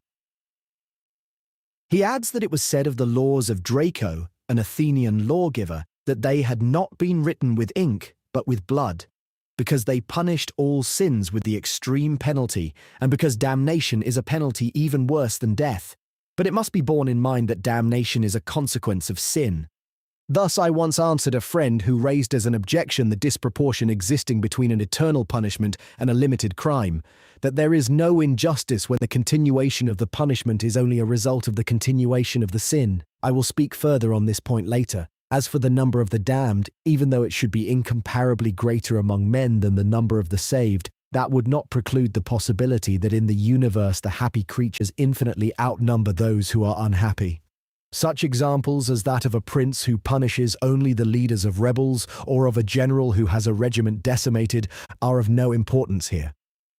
He adds that it was said of the laws of Draco, an Athenian lawgiver, that they had not been written with ink, but with blood, because they punished all sins with the extreme penalty, and because damnation is a penalty even worse than death. But it must be borne in mind that damnation is a consequence of sin. Thus I once answered a friend who raised as an objection the disproportion existing between an eternal punishment and a limited crime, that there is no injustice when the continuation of the punishment is only a result of the continuation of the sin. I will speak further on this point later. As for the number of the damned, even though it should be incomparably greater among men than the number of the saved, that would not preclude the possibility that in the universe the happy creatures infinitely outnumber those who are unhappy. Such examples as that of a prince who punishes only the leaders of rebels, or of a general who has a regiment decimated, are of no importance here.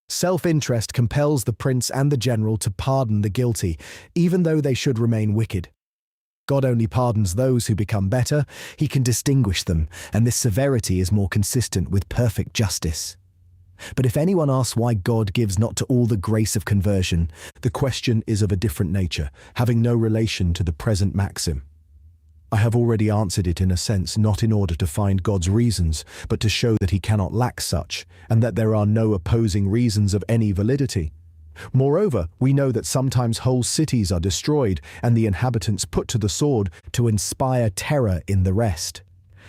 Self-interest compels the prince and the general to pardon the guilty, even though they should remain wicked. God only pardons those who become better. He can distinguish them, and this severity is more consistent with perfect justice. But if anyone asks why God gives not to all the grace of conversion, the question is of a different nature, having no relation to the present maxim. I have already answered it in a sense, not in order to find God's reasons, but to show that he cannot lack such, and that there are no opposing reasons of any validity. Moreover, we know that sometimes whole cities are destroyed and the inhabitants put to the sword to inspire terror in the rest.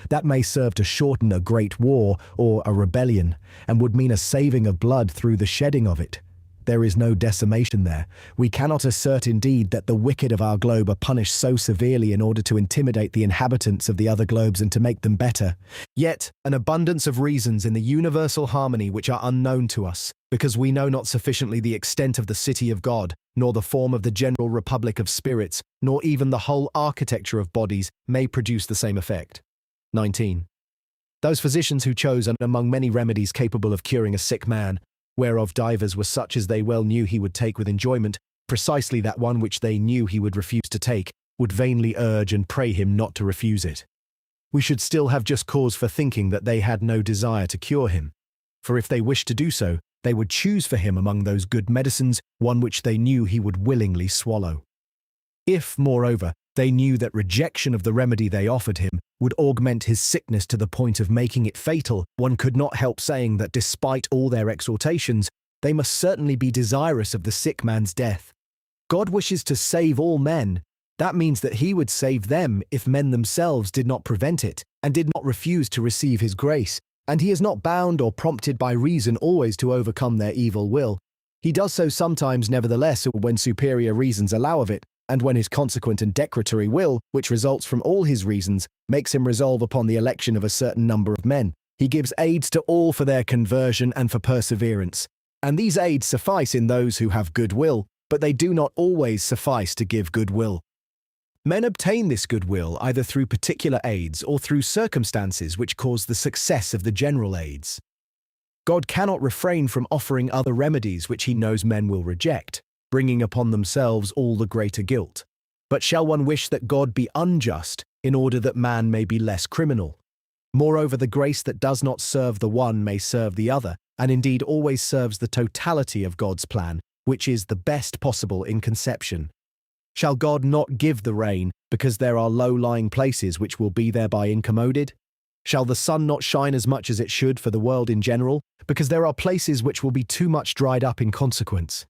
That may serve to shorten a great war or a rebellion, and would mean a saving of blood through the shedding of it. There is no decimation there. We cannot assert indeed that the wicked of our globe are punished so severely in order to intimidate the inhabitants of the other globes and to make them better. Yet, an abundance of reasons in the universal harmony which are unknown to us, because we know not sufficiently the extent of the city of God, nor the form of the general republic of spirits, nor even the whole architecture of bodies, may produce the same effect. 19. Those physicians who chose among many remedies capable of curing a sick man, whereof divers were such as they well knew he would take with enjoyment, precisely that one which they knew he would refuse to take, would vainly urge and pray him not to refuse it. We should still have just cause for thinking that they had no desire to cure him. For if they wished to do so, they would choose for him among those good medicines one which they knew he would willingly swallow. If, moreover, they knew that rejection of the remedy they offered him would augment his sickness to the point of making it fatal, one could not help saying that despite all their exhortations, they must certainly be desirous of the sick man's death. God wishes to save all men. That means that he would save them if men themselves did not prevent it and did not refuse to receive his grace, and he is not bound or prompted by reason always to overcome their evil will. He does so sometimes nevertheless when superior reasons allow of it, and when his consequent and decretary will, which results from all his reasons, makes him resolve upon the election of a certain number of men. He gives aids to all for their conversion and for perseverance. And these aids suffice in those who have good will, but they do not always suffice to give good will. Men obtain this good will either through particular aids or through circumstances which cause the success of the general aids. God cannot refrain from offering other remedies which he knows men will reject, bringing upon themselves all the greater guilt. But shall one wish that God be unjust in order that man may be less criminal? Moreover, the grace that does not serve the one may serve the other, and indeed always serves the totality of God's plan, which is the best possible in conception. Shall God not give the rain because there are low-lying places which will be thereby incommoded? Shall the sun not shine as much as it should for the world in general, because there are places which will be too much dried up in consequence?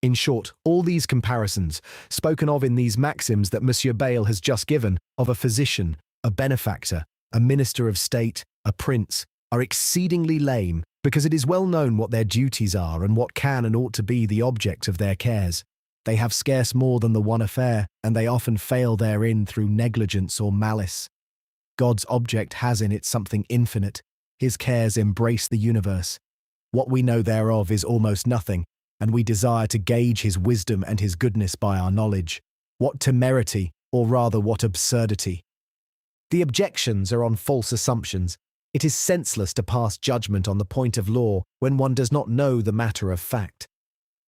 In short, all these comparisons, spoken of in these maxims that Monsieur Bayle has just given, of a physician, a benefactor, a minister of state, a prince, are exceedingly lame, because it is well known what their duties are and what can and ought to be the object of their cares. They have scarce more than the one affair, and they often fail therein through negligence or malice. God's object has in it something infinite. His cares embrace the universe. What we know thereof is almost nothing, and we desire to gauge his wisdom and his goodness by our knowledge. What temerity, or rather what absurdity! The objections are on false assumptions. It is senseless to pass judgment on the point of law when one does not know the matter of fact.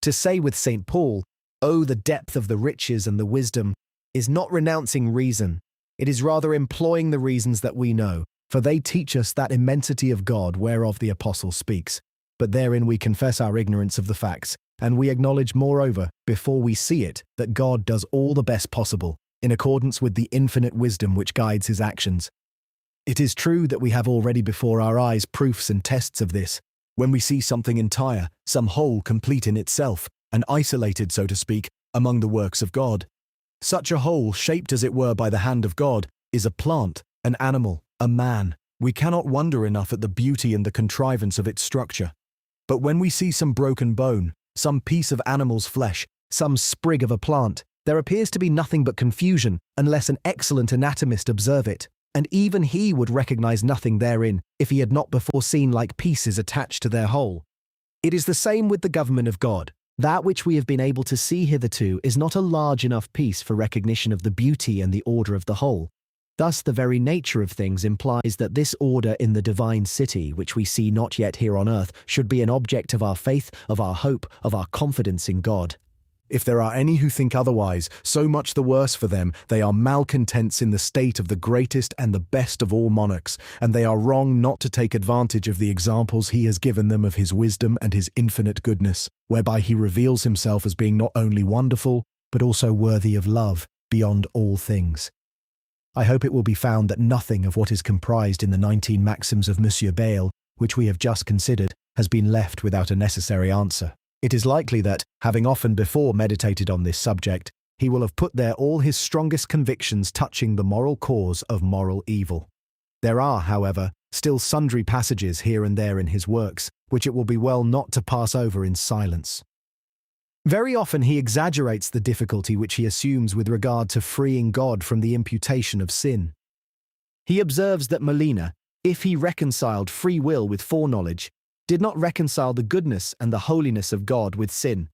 To say with St. Paul, "Oh, the depth of the riches and the wisdom," is not renouncing reason. It is rather employing the reasons that we know, for they teach us that immensity of God whereof the apostle speaks. But therein we confess our ignorance of the facts, and we acknowledge moreover, before we see it, that God does all the best possible, in accordance with the infinite wisdom which guides his actions. It is true that we have already before our eyes proofs and tests of this, when we see something entire, some whole complete in itself, and isolated, so to speak, among the works of God. Such a whole, shaped as it were by the hand of God, is a plant, an animal, a man. We cannot wonder enough at the beauty and the contrivance of its structure. But when we see some broken bone, some piece of animal's flesh, some sprig of a plant, there appears to be nothing but confusion, unless an excellent anatomist observe it, and even he would recognize nothing therein, if he had not before seen like pieces attached to their whole. It is the same with the government of God. That which we have been able to see hitherto is not a large enough piece for recognition of the beauty and the order of the whole. Thus the very nature of things implies that this order in the divine city, which we see not yet here on earth, should be an object of our faith, of our hope, of our confidence in God. If there are any who think otherwise, so much the worse for them. They are malcontents in the state of the greatest and the best of all monarchs, and they are wrong not to take advantage of the examples he has given them of his wisdom and his infinite goodness, whereby he reveals himself as being not only wonderful, but also worthy of love beyond all things. I hope it will be found that nothing of what is comprised in the 19 maxims of Monsieur Bayle, which we have just considered, has been left without a necessary answer. It is likely that, having often before meditated on this subject, he will have put there all his strongest convictions touching the moral cause of moral evil. There are, however, still sundry passages here and there in his works, which it will be well not to pass over in silence. Very often he exaggerates the difficulty which he assumes with regard to freeing God from the imputation of sin. He observes that Molina, if he reconciled free will with foreknowledge, did not reconcile the goodness and the holiness of God with sin.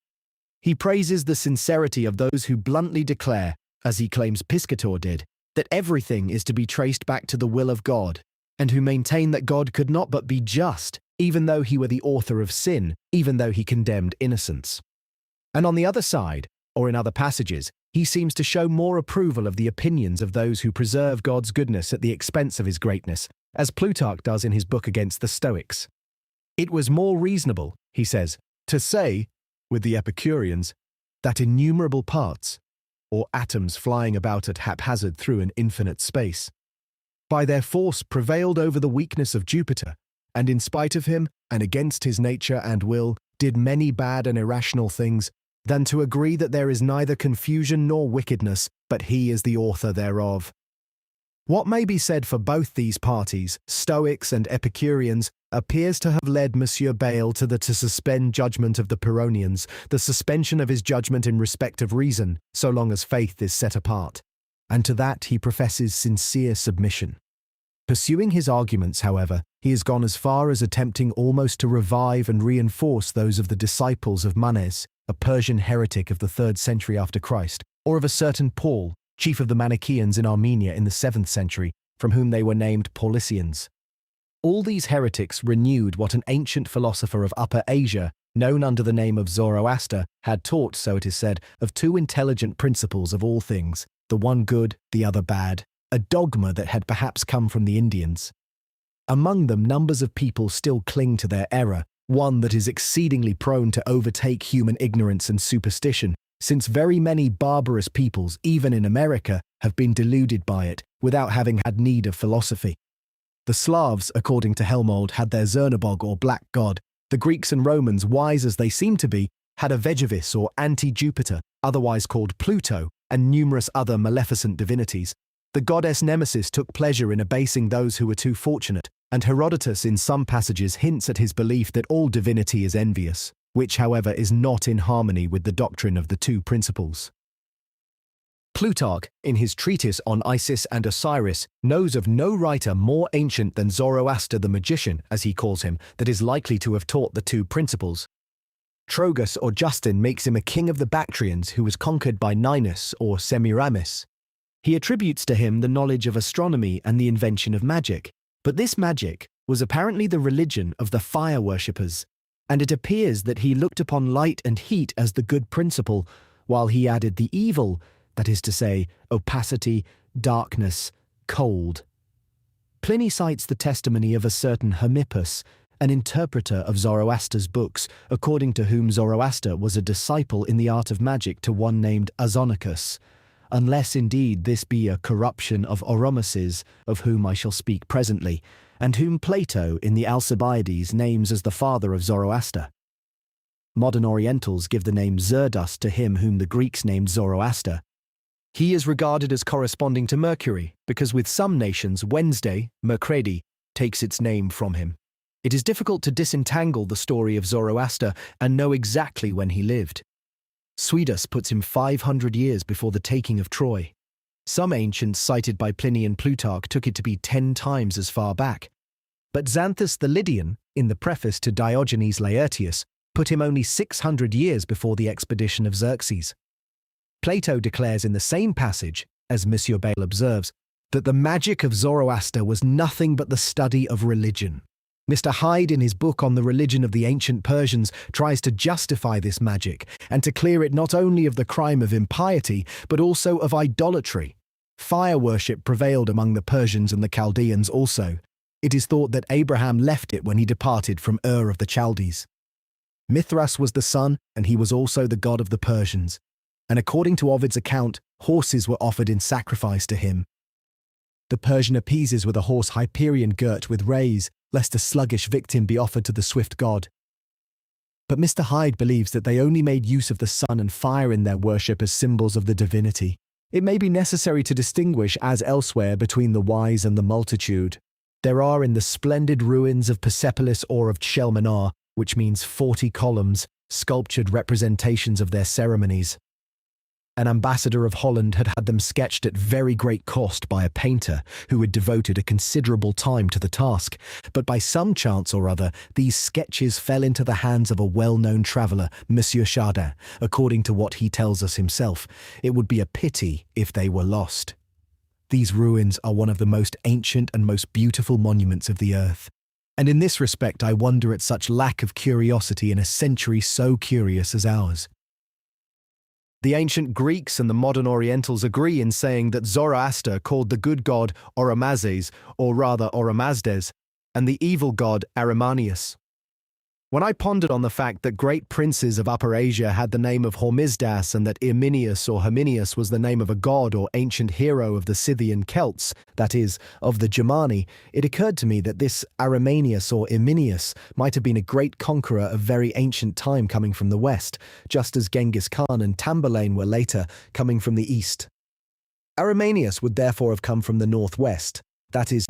He praises the sincerity of those who bluntly declare, as he claims Piscator did, that everything is to be traced back to the will of God, and who maintain that God could not but be just, even though he were the author of sin, even though he condemned innocence. And on the other side, or in other passages, he seems to show more approval of the opinions of those who preserve God's goodness at the expense of his greatness, as Plutarch does in his book against the Stoics. It was more reasonable, he says, to say, with the Epicureans, that innumerable parts, or atoms flying about at haphazard through an infinite space, by their force prevailed over the weakness of Jupiter, and in spite of him, and against his nature and will, did many bad and irrational things, than to agree that there is neither confusion nor wickedness, but he is the author thereof. What may be said for both these parties, Stoics and Epicureans, appears to have led Monsieur Bayle to suspend judgment of the Pyrrhonians, the suspension of his judgment in respect of reason, so long as faith is set apart, and to that he professes sincere submission. Pursuing his arguments, however, he has gone as far as attempting almost to revive and reinforce those of the disciples of Manes, a Persian heretic of the 3rd century after Christ, or of a certain Paul, chief of the Manichaeans in Armenia in the 7th century, from whom they were named Paulicians. All these heretics renewed what an ancient philosopher of Upper Asia, known under the name of Zoroaster, had taught, so it is said, of two intelligent principles of all things, the one good, the other bad, a dogma that had perhaps come from the Indians. Among them, numbers of people still cling to their error, one that is exceedingly prone to overtake human ignorance and superstition, since very many barbarous peoples, even in America, have been deluded by it, without having had need of philosophy. The Slavs, according to Helmold, had their Zernebog or black god. The Greeks and Romans, wise as they seem to be, had a Vejovis or anti-Jupiter, otherwise called Pluto, and numerous other maleficent divinities. The goddess Nemesis took pleasure in abasing those who were too fortunate, and Herodotus in some passages hints at his belief that all divinity is envious, which, however, is not in harmony with the doctrine of the two principles. Plutarch, in his treatise on Isis and Osiris, knows of no writer more ancient than Zoroaster the magician, as he calls him, that is likely to have taught the two principles. Trogus or Justin makes him a king of the Bactrians who was conquered by Ninus or Semiramis. He attributes to him the knowledge of astronomy and the invention of magic, but this magic was apparently the religion of the fire worshippers, and it appears that he looked upon light and heat as the good principle, while he added the evil, that is to say, opacity, darkness, cold. Pliny cites the testimony of a certain Hermippus, an interpreter of Zoroaster's books, according to whom Zoroaster was a disciple in the art of magic to one named Azonicus, unless indeed this be a corruption of Oromas's, of whom I shall speak presently, and whom Plato in the Alcibiades names as the father of Zoroaster. Modern Orientals give the name Zerdust to him whom the Greeks named Zoroaster. He is regarded as corresponding to Mercury, because with some nations Wednesday, Mercredi, takes its name from him. It is difficult to disentangle the story of Zoroaster and know exactly when he lived. Suidas puts him 500 years before the taking of Troy. Some ancients cited by Pliny and Plutarch took it to be 10 times as far back. But Xanthus the Lydian, in the preface to Diogenes Laertius, put him only 600 years before the expedition of Xerxes. Plato declares in the same passage, as Monsieur Bayle observes, that the magic of Zoroaster was nothing but the study of religion. Mr. Hyde, in his book on the religion of the ancient Persians, tries to justify this magic and to clear it not only of the crime of impiety, but also of idolatry. Fire worship prevailed among the Persians and the Chaldeans also. It is thought that Abraham left it when he departed from Ur of the Chaldees. Mithras was the sun, and he was also the god of the Persians. And according to Ovid's account, horses were offered in sacrifice to him. The Persian appeases with a horse Hyperion girt with rays, lest a sluggish victim be offered to the swift god. But Mr. Hyde believes that they only made use of the sun and fire in their worship as symbols of the divinity. It may be necessary to distinguish, as elsewhere, between the wise and the multitude. There are in the splendid ruins of Persepolis or of Shelmanar, which means 40 columns, sculptured representations of their ceremonies. An ambassador of Holland had had them sketched at very great cost by a painter who had devoted a considerable time to the task, but by some chance or other, these sketches fell into the hands of a well-known traveller, Monsieur Chardin. According to what he tells us himself, it would be a pity if they were lost. These ruins are one of the most ancient and most beautiful monuments of the earth. And in this respect, I wonder at such lack of curiosity in a century so curious as ours. The ancient Greeks and the modern Orientals agree in saying that Zoroaster called the good god Oromazes, or rather Oromazdes, and the evil god Arimanius. When I pondered on the fact that great princes of Upper Asia had the name of Hormisdas and that Irminius or Herminius was the name of a god or ancient hero of the Scythian Celts, that is, of the Germani, it occurred to me that this Arimanius or Irminius might have been a great conqueror of very ancient time coming from the west, just as Genghis Khan and Tamburlaine were later, coming from the east. Arimanius would therefore have come from the northwest, that is,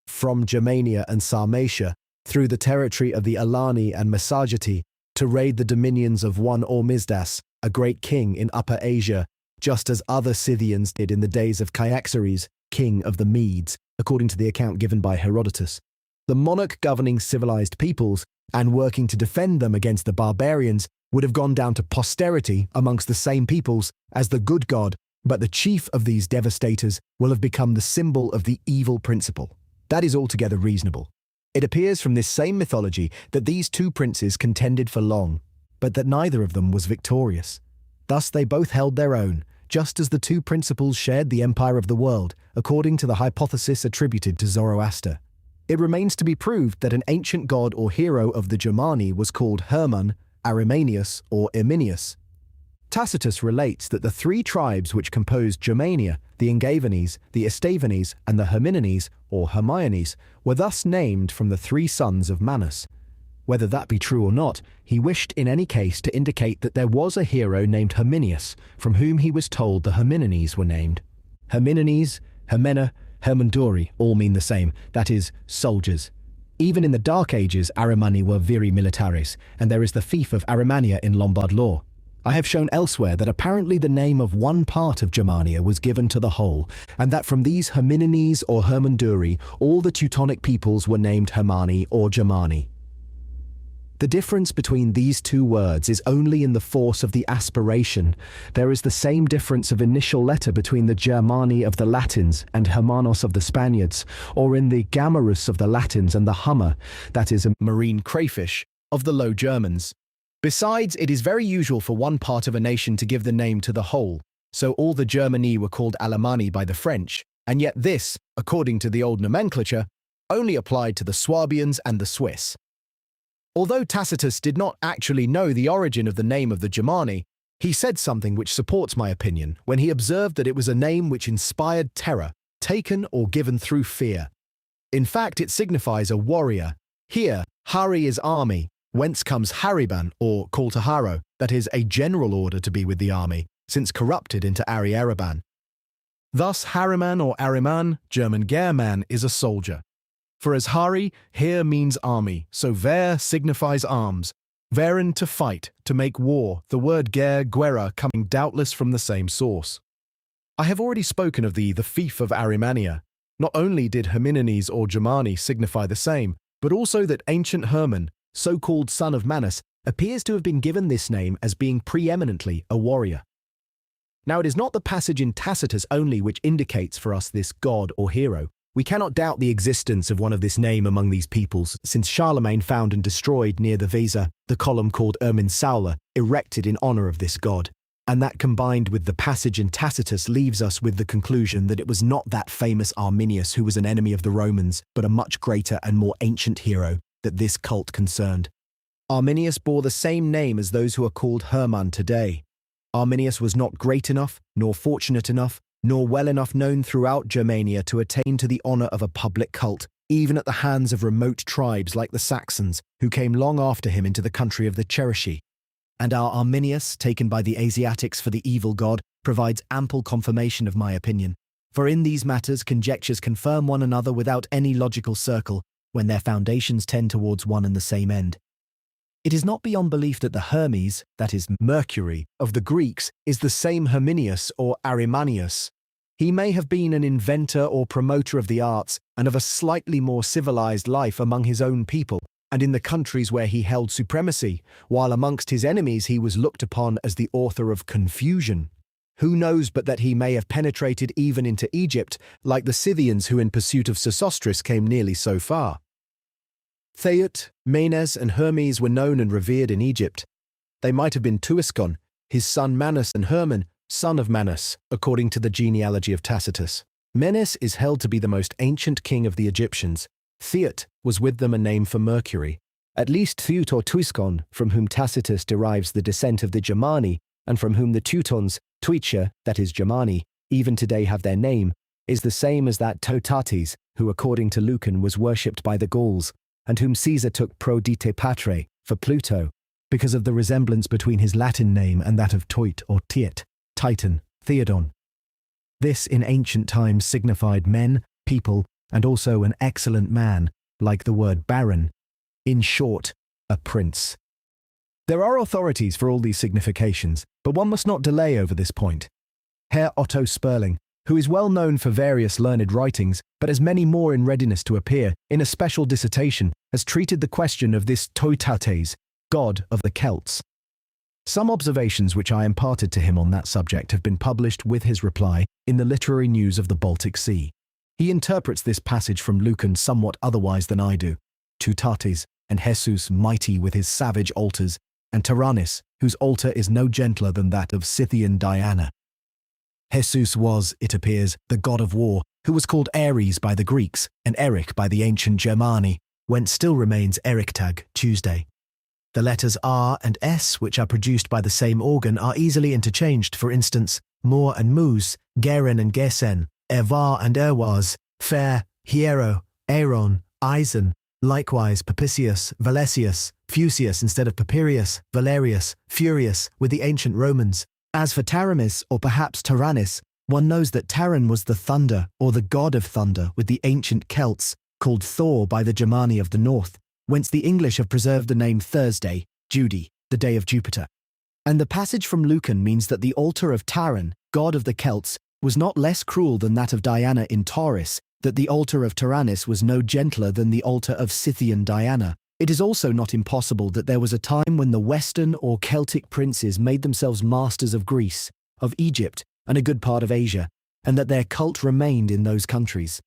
from Germania and Sarmatia, through the territory of the Alani and Massagetæ, to raid the dominions of one Ormisdas, a great king in Upper Asia, just as other Scythians did in the days of Cyaxares, king of the Medes, according to the account given by Herodotus. The monarch governing civilized peoples and working to defend them against the barbarians would have gone down to posterity amongst the same peoples as the good god, but the chief of these devastators will have become the symbol of the evil principle. That is altogether reasonable. It appears from this same mythology that these two princes contended for long, but that neither of them was victorious. Thus they both held their own, just as the two principles shared the empire of the world, according to the hypothesis attributed to Zoroaster. It remains to be proved that an ancient god or hero of the Germani was called Hermann, Arimanius, or Irminius. Tacitus relates that the three tribes which composed Germania, the Angavanes, the Estevanes, and the Herminianes, or Hermiones, were thus named from the three sons of Manus. Whether that be true or not, he wished in any case to indicate that there was a hero named Herminius, from whom he was told the Herminianes were named. Herminianes, Hermena, Hermunduri all mean the same, that is, soldiers. Even in the Dark Ages, Arimani were viri militares, and there is the fief of Arimania in Lombard law. I have shown elsewhere that apparently the name of one part of Germania was given to the whole, and that from these Herminianes or Hermunduri, all the Teutonic peoples were named Hermani or Germani. The difference between these two words is only in the force of the aspiration. There is the same difference of initial letter between the Germani of the Latins and Hermanos of the Spaniards, or in the Gamarus of the Latins and the Hummer, that is a marine crayfish, of the Low Germans. Besides, it is very usual for one part of a nation to give the name to the whole, so all the Germani were called Alemanni by the French, and yet this, according to the old nomenclature, only applied to the Swabians and the Swiss. Although Tacitus did not actually know the origin of the name of the Germani, he said something which supports my opinion when he observed that it was a name which inspired terror, taken or given through fear. In fact, it signifies a warrior. Here, Hari is army, whence comes Hariban, or call to Haro, that is, a general order to be with the army, since corrupted into Ari-Ereban. Thus, Harriman or Ariman, German German, is a soldier. For as Hari here means army, so ver signifies arms, veren to fight, to make war, the word guerra coming doubtless from the same source. I have already spoken of the fief of Arimania. Not only did Herminianes or Germani signify the same, but also that ancient Hermann, so-called son of Manus, appears to have been given this name as being preeminently a warrior. Now it is not the passage in Tacitus only which indicates for us this god or hero, We cannot doubt the existence of one of this name among these peoples, since Charlemagne found and destroyed near the Weser the column called Irminsaula, erected in honor of this god, and that combined with the passage in Tacitus leaves us with the conclusion that it was not that famous Arminius who was an enemy of the Romans, but a much greater and more ancient hero that this cult concerned. Arminius bore the same name as those who are called Hermann today. Arminius was not great enough, nor fortunate enough, nor well enough known throughout Germania to attain to the honor of a public cult, even at the hands of remote tribes like the Saxons, who came long after him into the country of the Cherusci. And our Arminius, taken by the Asiatics for the evil god, provides ample confirmation of my opinion. For in these matters conjectures confirm one another without any logical circle, when their foundations tend towards one and the same end. It is not beyond belief that the Hermes, that is Mercury, of the Greeks is the same Herminius or Arimanius. He may have been an inventor or promoter of the arts and of a slightly more civilized life among his own people and in the countries where he held supremacy, while amongst his enemies he was looked upon as the author of confusion. Who knows but that he may have penetrated even into Egypt, like the Scythians who in pursuit of Sesostris came nearly so far. Theut, Menes, and Hermes were known and revered in Egypt. They might have been Tuiscon, his son Manus, and Hermann, son of Manus, according to the genealogy of Tacitus. Menes is held to be the most ancient king of the Egyptians. Theut was with them a name for Mercury. At least Theut or Tuiscon, from whom Tacitus derives the descent of the Germani, and from whom the Teutons, Tuicia, that is Germani, even today have their name, is the same as that Teutates, who according to Lucan was worshipped by the Gauls, and whom Caesar took pro dite patre, for Pluto, because of the resemblance between his Latin name and that of Teut or Tiet, Titan, Theodon. This in ancient times signified men, people, and also an excellent man, like the word baron. In short, a prince. There are authorities for all these significations, but one must not delay over this point. Herr Otto Sperling, who is well known for various learned writings, but has many more in readiness to appear, in a special dissertation, has treated the question of this Teutates, god of the Celts. Some observations which I imparted to him on that subject have been published with his reply in the Literary News of the Baltic Sea. He interprets this passage from Lucan somewhat otherwise than I do. Teutates, and Jesus mighty with his savage altars, and Tyrannus, whose altar is no gentler than that of Scythian Diana. Jesus was, it appears, the god of war, who was called Ares by the Greeks, and Eric by the ancient Germani, whence still remains Erichtag, Tuesday. The letters R and S, which are produced by the same organ, are easily interchanged, for instance, Mor and Mus, Geren and Gesen, Ervar and Erwaz, Fair, Hiero, Aaron, Eisen, likewise Papicius, Valesius, Fusius instead of Papirius, Valerius, Furius, with the ancient Romans. As for Taramis, or perhaps Tyrannus, one knows that Taran was the thunder, or the god of thunder, with the ancient Celts, called Thor by the Germani of the north, whence the English have preserved the name Thursday, Judy, the day of Jupiter. And the passage from Lucan means that the altar of Taran, god of the Celts, was not less cruel than that of Diana in Taurus, that the altar of Tyrannus was no gentler than the altar of Scythian Diana. It is also not impossible that there was a time when the Western or Celtic princes made themselves masters of Greece, of Egypt, and a good part of Asia, and that their cult remained in those countries.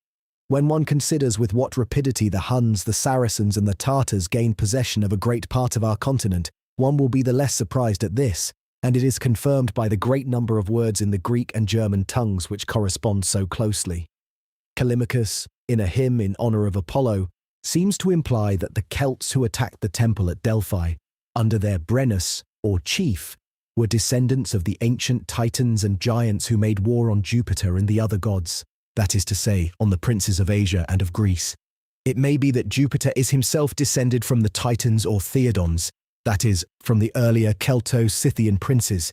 When one considers with what rapidity the Huns, the Saracens, and the Tartars gained possession of a great part of our continent, one will be the less surprised at this, and it is confirmed by the great number of words in the Greek and German tongues which correspond so closely. Callimachus, in a hymn in honor of Apollo, seems to imply that the Celts who attacked the temple at Delphi, under their Brennus, or chief, were descendants of the ancient Titans and giants who made war on Jupiter and the other gods, that is to say, on the princes of Asia and of Greece. It may be that Jupiter is himself descended from the Titans or Theodons, that is, from the earlier Celto-Scythian princes,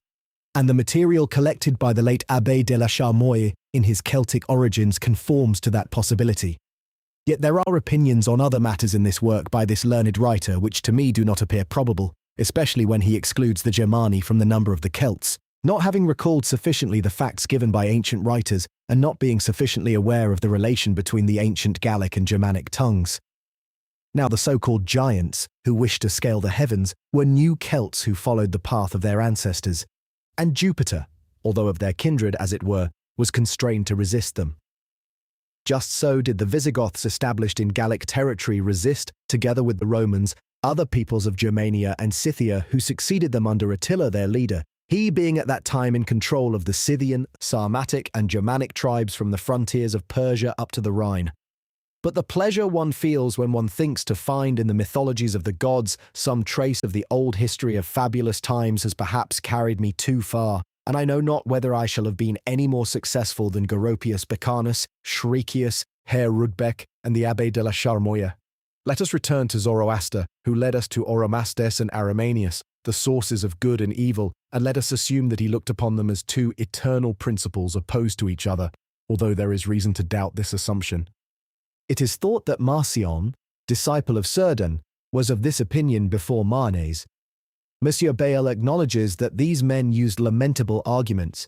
and the material collected by the late Abbé de la Charmoille in his Celtic origins conforms to that possibility. Yet there are opinions on other matters in this work by this learned writer which to me do not appear probable, especially when he excludes the Germani from the number of the Celts, not having recalled sufficiently the facts given by ancient writers and not being sufficiently aware of the relation between the ancient Gallic and Germanic tongues. Now the so-called giants, who wished to scale the heavens, were new Celts who followed the path of their ancestors, and Jupiter, although of their kindred as it were, was constrained to resist them. Just so did the Visigoths established in Gallic territory resist, together with the Romans, other peoples of Germania and Scythia who succeeded them under Attila, their leader, he being at that time in control of the Scythian, Sarmatic, and Germanic tribes from the frontiers of Persia up to the Rhine. But the pleasure one feels when one thinks to find in the mythologies of the gods some trace of the old history of fabulous times has perhaps carried me too far, and I know not whether I shall have been any more successful than Goropius Becanus, Shriekius, Herr Rudbeck, and the Abbé de la Charmoille. Let us return to Zoroaster, who led us to Oromasdes and Aramanius, the sources of good and evil, and let us assume that he looked upon them as two eternal principles opposed to each other, although there is reason to doubt this assumption. It is thought that Marcion, disciple of Cerdon, was of this opinion before Marnes. Monsieur Bayle acknowledges that these men used lamentable arguments,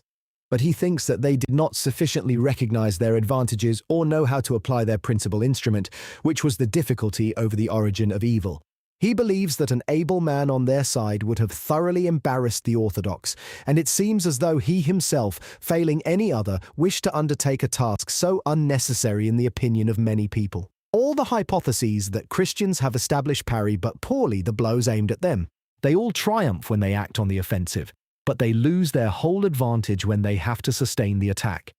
but he thinks that they did not sufficiently recognize their advantages or know how to apply their principal instrument, which was the difficulty over the origin of evil. He believes that an able man on their side would have thoroughly embarrassed the orthodox, and it seems as though he himself, failing any other, wished to undertake a task so unnecessary in the opinion of many people. All the hypotheses that Christians have established parry but poorly the blows aimed at them. They all triumph when they act on the offensive, but they lose their whole advantage when they have to sustain the attack.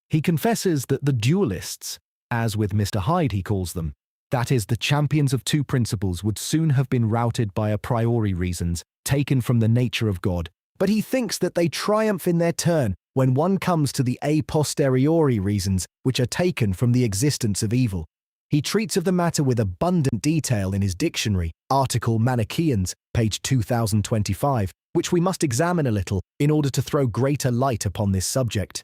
He confesses that the duelists, as with Mr. Hyde he calls them, that is, the champions of two principles, would soon have been routed by a priori reasons, taken from the nature of God, but he thinks that they triumph in their turn when one comes to the a posteriori reasons, which are taken from the existence of evil. He treats of the matter with abundant detail in his dictionary, article Manichaeans, page 2025, which we must examine a little in order to throw greater light upon this subject.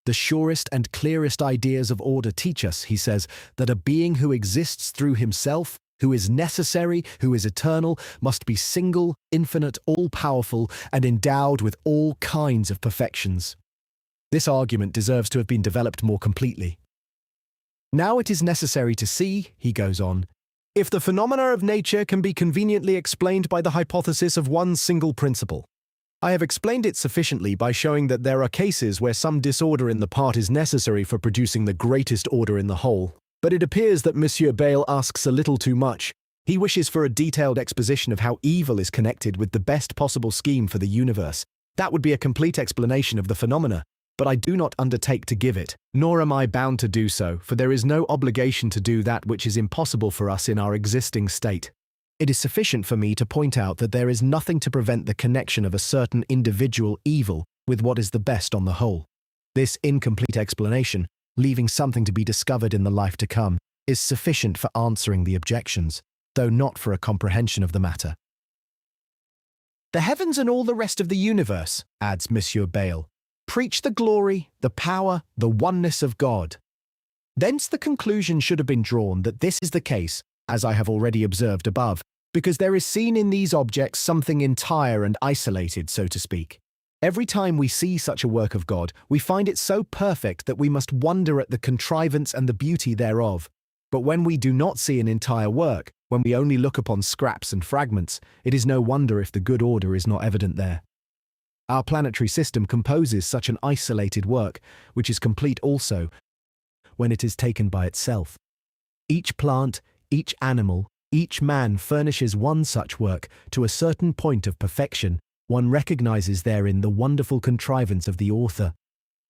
The surest and clearest ideas of order teach us, he says, that a being who exists through himself, who is necessary, who is eternal, must be single, infinite, all-powerful, and endowed with all kinds of perfections. This argument deserves to have been developed more completely. Now it is necessary to see, he goes on, if the phenomena of nature can be conveniently explained by the hypothesis of one single principle. I have explained it sufficiently by showing that there are cases where some disorder in the part is necessary for producing the greatest order in the whole. But it appears that Monsieur Bayle asks a little too much. He wishes for a detailed exposition of how evil is connected with the best possible scheme for the universe. That would be a complete explanation of the phenomena, but I do not undertake to give it, nor am I bound to do so, for there is no obligation to do that which is impossible for us in our existing state. It is sufficient for me to point out that there is nothing to prevent the connection of a certain individual evil with what is the best on the whole. This incomplete explanation, leaving something to be discovered in the life to come, is sufficient for answering the objections, though not for a comprehension of the matter. The heavens and all the rest of the universe, adds Monsieur Bayle, preach the glory, the power, the oneness of God. Thence the conclusion should have been drawn that this is the case, as I have already observed above, because there is seen in these objects something entire and isolated, so to speak. Every time we see such a work of God, we find it so perfect that we must wonder at the contrivance and the beauty thereof. But when we do not see an entire work, when we only look upon scraps and fragments, it is no wonder if the good order is not evident there. Our planetary system composes such an isolated work, which is complete also, when it is taken by itself. Each plant, each animal, each man furnishes one such work to a certain point of perfection. One recognizes therein the wonderful contrivance of the author.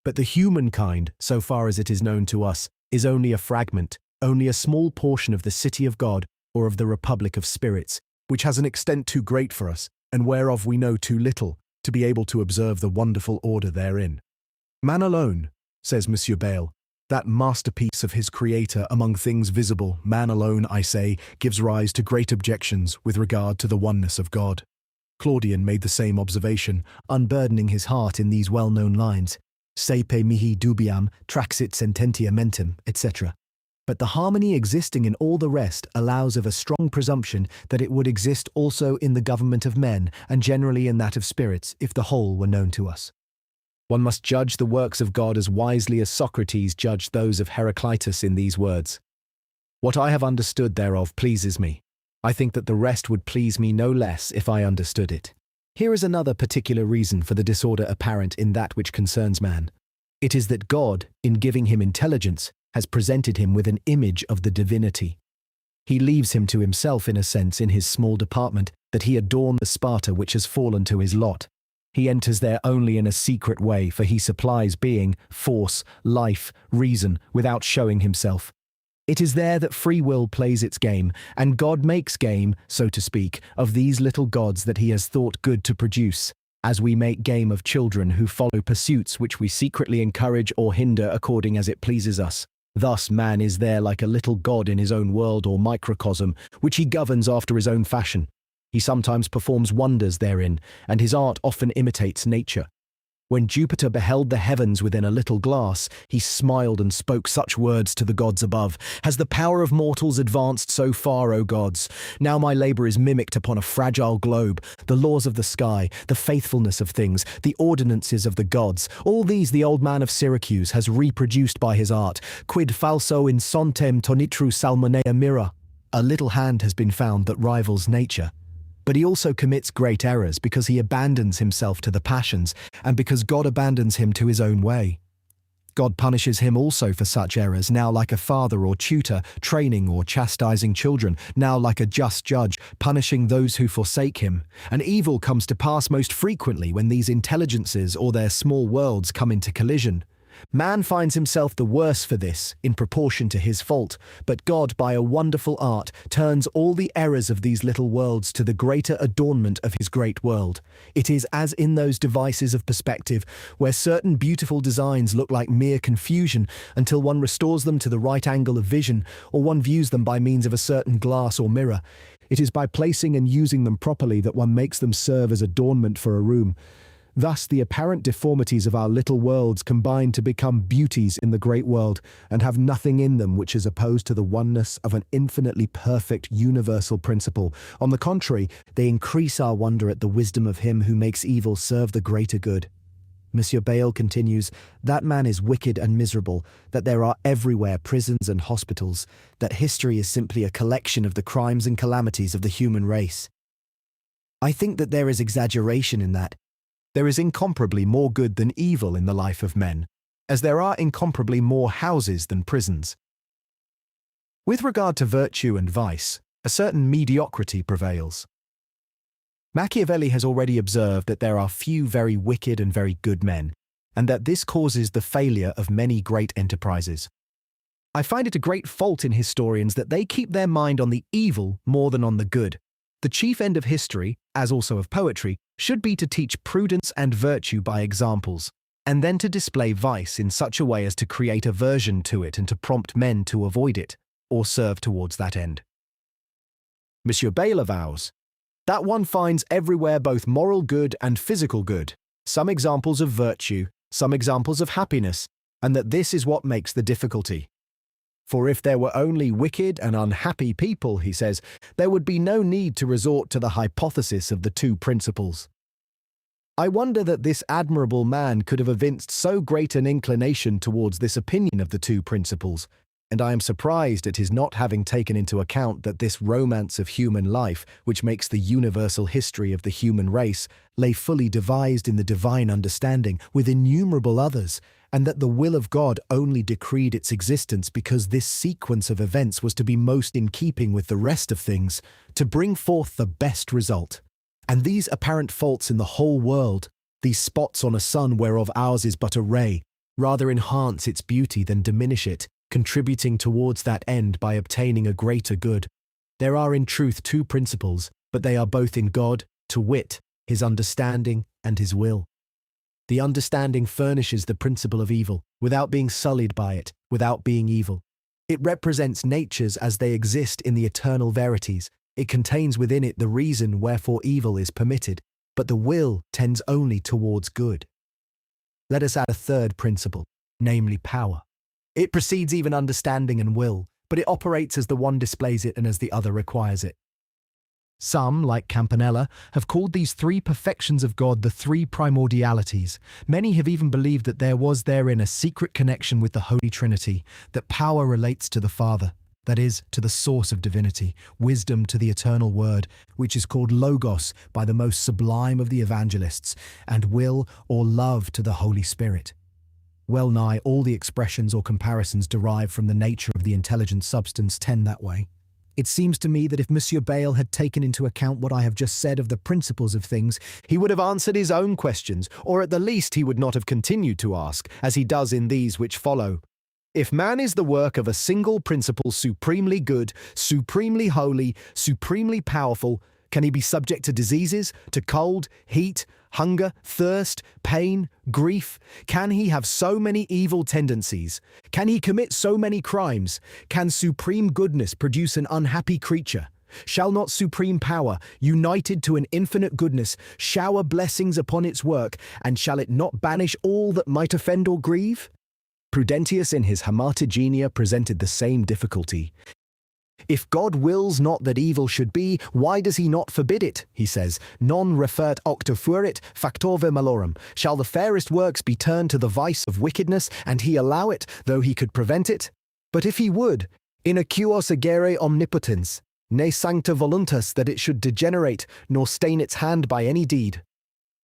But the humankind, so far as it is known to us, is only a fragment, only a small portion of the city of God or of the republic of spirits, which has an extent too great for us, and whereof we know too little, to be able to observe the wonderful order therein. Man alone, says Monsieur Bayle, that masterpiece of his creator among things visible, man alone, I say, gives rise to great objections with regard to the oneness of God. Claudian made the same observation, unburdening his heart in these well-known lines, Sepe mihi dubiam, traxit sententia mentem, etc. But the harmony existing in all the rest allows of a strong presumption that it would exist also in the government of men, and generally in that of spirits, if the whole were known to us. One must judge the works of God as wisely as Socrates judged those of Heraclitus in these words. What I have understood thereof pleases me. I think that the rest would please me no less if I understood it. Here is another particular reason for the disorder apparent in that which concerns man. It is that God, in giving him intelligence, has presented him with an image of the divinity. He leaves him to himself in a sense in his small department, that he adorn the Sparta which has fallen to his lot. He enters there only in a secret way, for he supplies being, force, life, reason, without showing himself. It is there that free will plays its game, and God makes game, so to speak, of these little gods that he has thought good to produce, as we make game of children who follow pursuits which we secretly encourage or hinder according as it pleases us. Thus man is there like a little god in his own world or microcosm, which he governs after his own fashion. He sometimes performs wonders therein, and his art often imitates nature. When Jupiter beheld the heavens within a little glass, he smiled and spoke such words to the gods above: "Has the power of mortals advanced so far, O gods? Now my labour is mimicked upon a fragile globe. The laws of the sky, the faithfulness of things, the ordinances of the gods, all these the old man of Syracuse has reproduced by his art. Quid falso in sontem tonitru salmonea mira." A little hand has been found that rivals nature. But he also commits great errors because he abandons himself to the passions, and because God abandons him to his own way. God punishes him also for such errors, now like a father or tutor, training or chastising children, now like a just judge, punishing those who forsake him. And evil comes to pass most frequently when these intelligences or their small worlds come into collision. Man finds himself the worse for this, in proportion to his fault, but God, by a wonderful art, turns all the errors of these little worlds to the greater adornment of his great world. It is as in those devices of perspective, where certain beautiful designs look like mere confusion until one restores them to the right angle of vision, or one views them by means of a certain glass or mirror. It is by placing and using them properly that one makes them serve as adornment for a room. Thus the apparent deformities of our little worlds combine to become beauties in the great world, and have nothing in them which is opposed to the oneness of an infinitely perfect universal principle. On the contrary, they increase our wonder at the wisdom of him who makes evil serve the greater good. Monsieur Bayle continues, "That man is wicked and miserable, that there are everywhere prisons and hospitals, that history is simply a collection of the crimes and calamities of the human race." I think that there is exaggeration in that. There is incomparably more good than evil in the life of men, as there are incomparably more houses than prisons. With regard to virtue and vice, a certain mediocrity prevails. Machiavelli has already observed that there are few very wicked and very good men, and that this causes the failure of many great enterprises. I find it a great fault in historians that they keep their mind on the evil more than on the good. The chief end of history, as also of poetry, should be to teach prudence and virtue by examples, and then to display vice in such a way as to create aversion to it and to prompt men to avoid it, or serve towards that end. Monsieur Bayle avows that one finds everywhere both moral good and physical good, some examples of virtue, some examples of happiness, and that this is what makes the difficulty. For if there were only wicked and unhappy people, he says, there would be no need to resort to the hypothesis of the two principles. I wonder that this admirable man could have evinced so great an inclination towards this opinion of the two principles, and I am surprised at his not having taken into account that this romance of human life, which makes the universal history of the human race, lay fully devised in the divine understanding, with innumerable others, and that the will of God only decreed its existence because this sequence of events was to be most in keeping with the rest of things, to bring forth the best result. And these apparent faults in the whole world, these spots on a sun whereof ours is but a ray, rather enhance its beauty than diminish it, contributing towards that end by obtaining a greater good. There are in truth two principles, but they are both in God, to wit, his understanding and his will. The understanding furnishes the principle of evil, without being sullied by it, without being evil. It represents natures as they exist in the eternal verities. It contains within it the reason wherefore evil is permitted, but the will tends only towards good. Let us add a third principle, namely power. It precedes even understanding and will, but it operates as the one displays it and as the other requires it. Some, like Campanella, have called these three perfections of God the three primordialities. Many have even believed that there was therein a secret connection with the Holy Trinity, that power relates to the Father, that is, to the source of divinity, wisdom to the eternal Word, which is called Logos by the most sublime of the evangelists, and will or love to the Holy Spirit. Well nigh all the expressions or comparisons derived from the nature of the intelligent substance tend that way. It seems to me that if Monsieur Bayle had taken into account what I have just said of the principles of things, He would have answered his own questions, or at the least he would not have continued to ask, as he does in these which follow. If man is the work of a single principle supremely good, supremely holy, supremely powerful, can he be subject to diseases, to cold, heat, hunger, thirst, pain, grief? Can he have so many evil tendencies? Can he commit so many crimes? Can supreme goodness produce an unhappy creature? Shall not supreme power, united to an infinite goodness, shower blessings upon its work, and shall it not banish all that might offend or grieve? Prudentius in his Hamartigenia presented the same difficulty. If God wills not that evil should be, why does he not forbid it? He says, non refert octo fuerit factorve malorum. Shall the fairest works be turned to the vice of wickedness, and he allow it, though he could prevent it? But if he would, in acuos agere omnipotens, ne sancta voluntas that it should degenerate, nor stain its hand by any deed.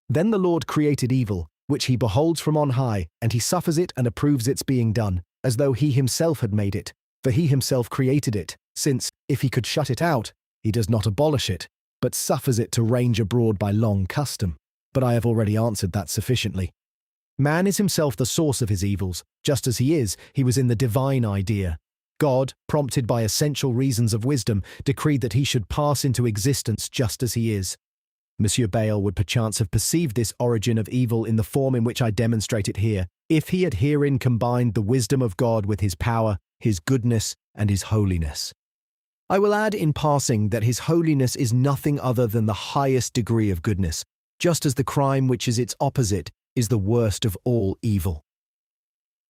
Then the Lord created evil, which he beholds from on high, and he suffers it and approves its being done, as though he himself had made it, for he himself created it, since, if he could shut it out, he does not abolish it, but suffers it to range abroad by long custom. But I have already answered that sufficiently. Man is himself the source of his evils, just as he was in the divine idea. God, prompted by essential reasons of wisdom, decreed that he should pass into existence just as he is. Monsieur Bayle would perchance have perceived this origin of evil in the form in which I demonstrate it here, if he had herein combined the wisdom of God with his power, his goodness, and his holiness. I will add in passing that his holiness is nothing other than the highest degree of goodness, just as the crime which is its opposite is the worst of all evil.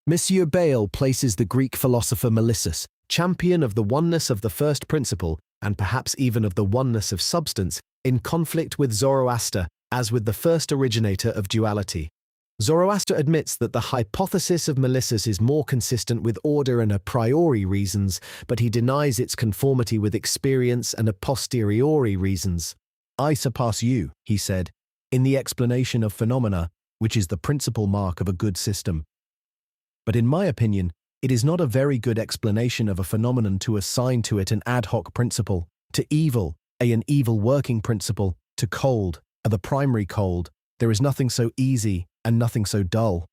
Monsieur Bayle places the Greek philosopher Melissus, champion of the oneness of the first principle, and perhaps even of the oneness of substance, in conflict with Zoroaster, as with the first originator of duality. Zoroaster admits that the hypothesis of Melissus is more consistent with order and a priori reasons, but he denies its conformity with experience and a posteriori reasons. I surpass you, he said, in the explanation of phenomena, which is the principal mark of a good system. But in my opinion, it is not a very good explanation of a phenomenon to assign to it an ad hoc principle, to evil, an evil working principle, to cold, the primary cold. There is nothing so easy and nothing so dull.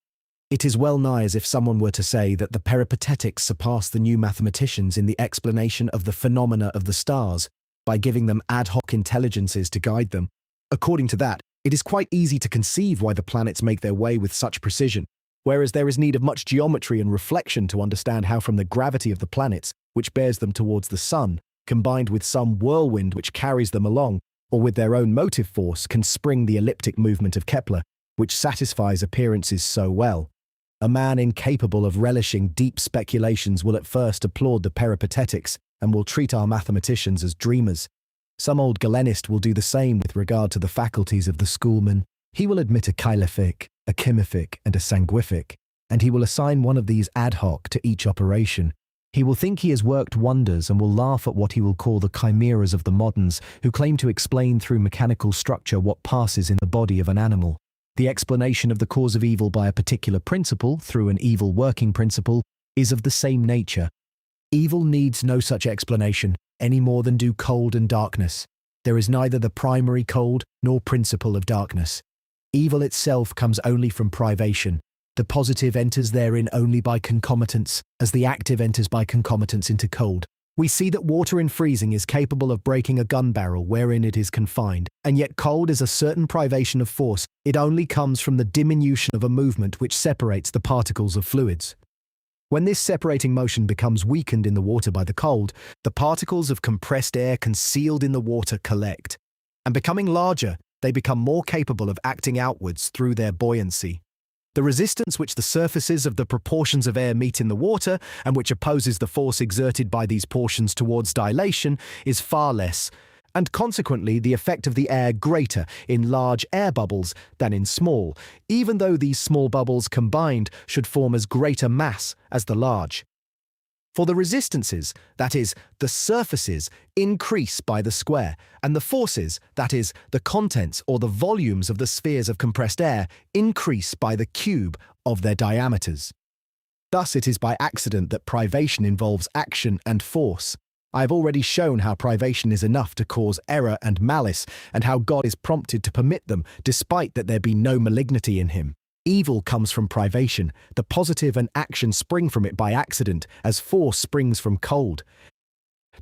It is well nigh as if someone were to say that the peripatetics surpass the new mathematicians in the explanation of the phenomena of the stars, by giving them ad hoc intelligences to guide them. According to that, it is quite easy to conceive why the planets make their way with such precision, whereas there is need of much geometry and reflection to understand how from the gravity of the planets, which bears them towards the sun, combined with some whirlwind which carries them along, or with their own motive force, can spring the elliptic movement of Kepler, which satisfies appearances so well. A man incapable of relishing deep speculations will at first applaud the peripatetics and will treat our mathematicians as dreamers. Some old Galenist will do the same with regard to the faculties of the schoolman. He will admit a chylophic, a chymific, and a sanguific, and he will assign one of these ad hoc to each operation. He will think he has worked wonders and will laugh at what he will call the chimeras of the moderns, who claim to explain through mechanical structure what passes in the body of an animal. The explanation of the cause of evil by a particular principle, through an evil working principle, is of the same nature. Evil needs no such explanation, any more than do cold and darkness. There is neither the primary cold nor principle of darkness. Evil itself comes only from privation. The positive enters therein only by concomitance, as the active enters by concomitance into cold. We see that water in freezing is capable of breaking a gun barrel wherein it is confined, and yet cold is a certain privation of force. It only comes from the diminution of a movement which separates the particles of fluids. When this separating motion becomes weakened in the water by the cold, the particles of compressed air concealed in the water collect, and becoming larger, they become more capable of acting outwards through their buoyancy. The resistance which the surfaces of the proportions of air meet in the water, and which opposes the force exerted by these portions towards dilation, is far less, and consequently the effect of the air greater in large air bubbles than in small, even though these small bubbles combined should form as great a mass as the large. For the resistances, that is, the surfaces, increase by the square, and the forces, that is, the contents or the volumes of the spheres of compressed air, increase by the cube of their diameters. Thus it is by accident that privation involves action and force. I have already shown how privation is enough to cause error and malice, and how God is prompted to permit them, despite that there be no malignity in him. Evil comes from privation. The positive and action spring from it by accident, as force springs from cold.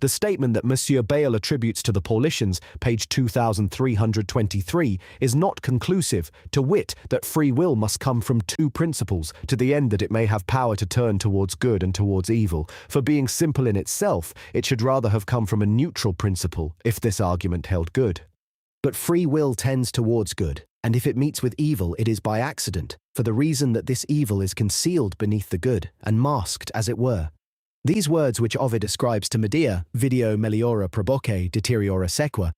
The statement that Monsieur Bayle attributes to the Paulicians, page 2323, is not conclusive, to wit, that free will must come from two principles, to the end that it may have power to turn towards good and towards evil. For being simple in itself, it should rather have come from a neutral principle, if this argument held good. But free will tends towards good, and if it meets with evil, it is by accident, for the reason that this evil is concealed beneath the good, and masked, as it were. These words which Ovid ascribes to Medea, video meliora proboque deteriora sequa,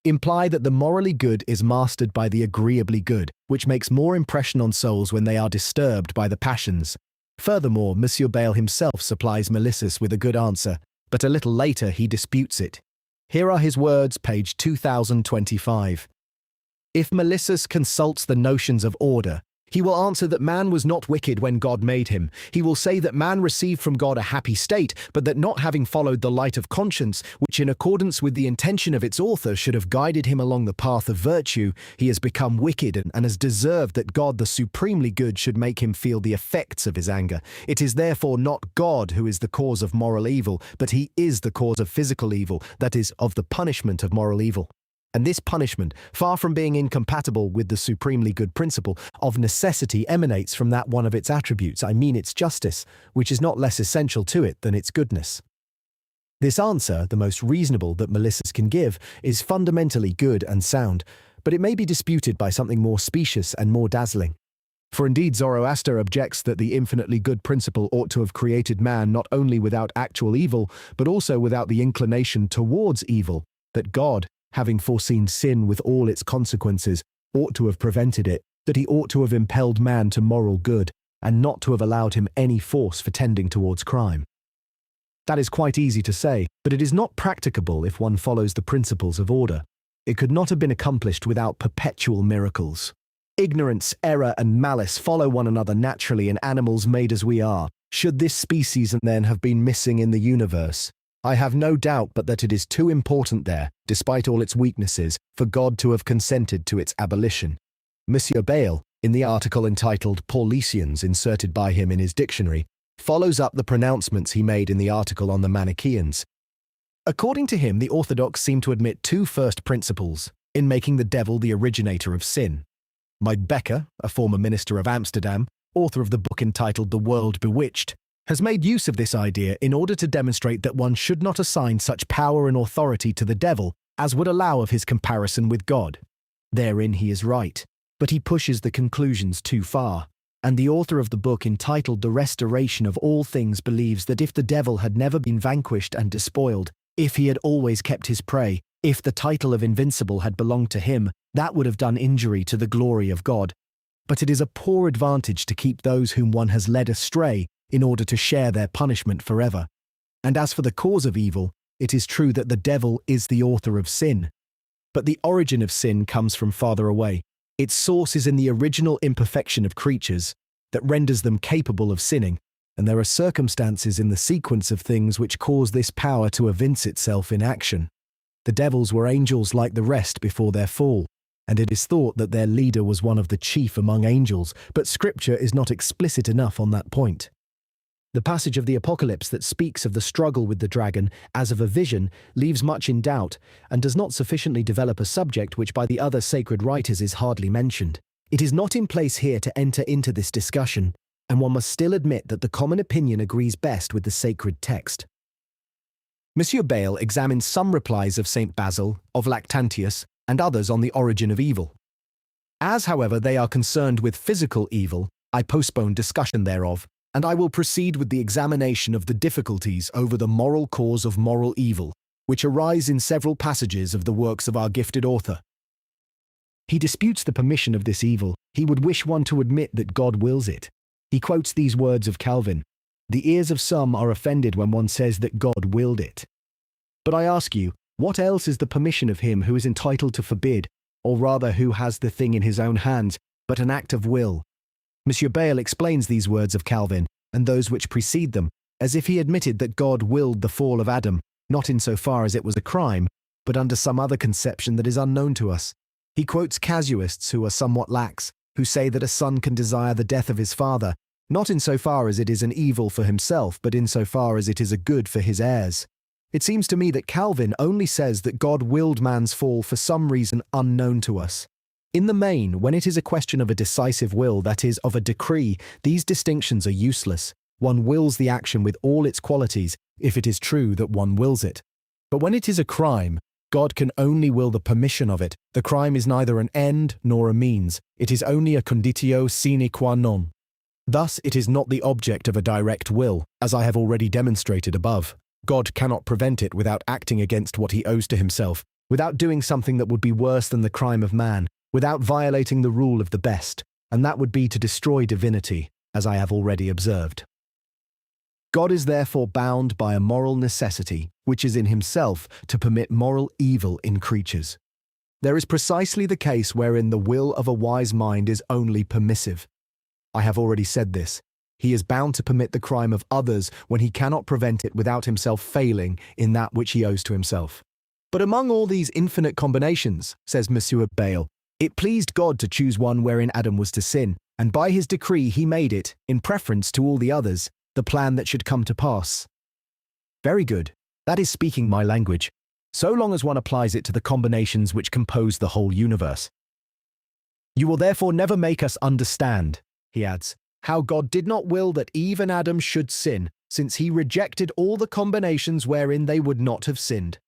imply that the morally good is mastered by the agreeably good, which makes more impression on souls when they are disturbed by the passions. Furthermore, Monsieur Bayle himself supplies Melissus with a good answer, but a little later he disputes it. Here are his words, page 2025. If Melissus consults the notions of order, he will answer that man was not wicked when God made him. He will say that man received from God a happy state, but that not having followed the light of conscience, which in accordance with the intention of its author should have guided him along the path of virtue, he has become wicked and has deserved that God the supremely good should make him feel the effects of his anger. It is therefore not God who is the cause of moral evil, but he is the cause of physical evil, that is, of the punishment of moral evil. And this punishment, far from being incompatible with the supremely good principle, of necessity emanates from that one of its attributes, I mean its justice, which is not less essential to it than its goodness. This answer, the most reasonable that Melissus can give, is fundamentally good and sound, but it may be disputed by something more specious and more dazzling. For indeed Zoroaster objects that the infinitely good principle ought to have created man not only without actual evil, but also without the inclination towards evil, that God, having foreseen sin with all its consequences, ought to have prevented it, that he ought to have impelled man to moral good, and not to have allowed him any force for tending towards crime. That is quite easy to say, but it is not practicable if one follows the principles of order. It could not have been accomplished without perpetual miracles. Ignorance, error, and malice follow one another naturally in animals made as we are. Should this species then have been missing in the universe? I have no doubt but that it is too important there, despite all its weaknesses, for God to have consented to its abolition. Monsieur Bayle, in the article entitled Paulicians inserted by him in his dictionary, follows up the pronouncements he made in the article on the Manichaeans. According to him, the Orthodox seem to admit two first principles in making the devil the originator of sin. Becker, a former minister of Amsterdam, author of the book entitled The World Bewitched, has made use of this idea in order to demonstrate that one should not assign such power and authority to the devil as would allow of his comparison with God. Therein he is right, but he pushes the conclusions too far, and the author of the book entitled The Restoration of All Things believes that if the devil had never been vanquished and despoiled, if he had always kept his prey, if the title of invincible had belonged to him, that would have done injury to the glory of God. But it is a poor advantage to keep those whom one has led astray in order to share their punishment forever. And as for the cause of evil, it is true that the devil is the author of sin. But the origin of sin comes from farther away. Its source is in the original imperfection of creatures that renders them capable of sinning, and there are circumstances in the sequence of things which cause this power to evince itself in action. The devils were angels like the rest before their fall, and it is thought that their leader was one of the chief among angels, but Scripture is not explicit enough on that point. The passage of the Apocalypse that speaks of the struggle with the dragon as of a vision leaves much in doubt and does not sufficiently develop a subject which by the other sacred writers is hardly mentioned. It is not in place here to enter into this discussion, and one must still admit that the common opinion agrees best with the sacred text. Monsieur Bayle examines some replies of St. Basil, of Lactantius, and others on the origin of evil. As, however, they are concerned with physical evil, I postpone discussion thereof, and I will proceed with the examination of the difficulties over the moral cause of moral evil, which arise in several passages of the works of our gifted author. He disputes the permission of this evil. He would wish one to admit that God wills it. He quotes these words of Calvin, The ears of some are offended when one says that God willed it. But I ask you, what else is the permission of him who is entitled to forbid, or rather who has the thing in his own hands, but an act of will? Monsieur Bayle explains these words of Calvin, and those which precede them, as if he admitted that God willed the fall of Adam, not insofar as it was a crime, but under some other conception that is unknown to us. He quotes casuists who are somewhat lax, who say that a son can desire the death of his father, not insofar as it is an evil for himself, but insofar as it is a good for his heirs. It seems to me that Calvin only says that God willed man's fall for some reason unknown to us. In the main, when it is a question of a decisive will, that is, of a decree, these distinctions are useless. One wills the action with all its qualities, if it is true that one wills it. But when it is a crime, God can only will the permission of it. The crime is neither an end nor a means. It is only a conditio sine qua non. Thus, it is not the object of a direct will, as I have already demonstrated above. God cannot prevent it without acting against what he owes to himself, without doing something that would be worse than the crime of man, without violating the rule of the best, and that would be to destroy divinity, as I have already observed. God is therefore bound by a moral necessity, which is in himself to permit moral evil in creatures. There is precisely the case wherein the will of a wise mind is only permissive. I have already said this. He is bound to permit the crime of others when he cannot prevent it without himself failing in that which he owes to himself. But among all these infinite combinations, says Monsieur Bayle, it pleased God to choose one wherein Adam was to sin, and by his decree he made it, in preference to all the others, the plan that should come to pass. Very good. That is speaking my language, so long as one applies it to the combinations which compose the whole universe. You will therefore never make us understand, he adds, how God did not will that Eve and Adam should sin, since he rejected all the combinations wherein they would not have sinned.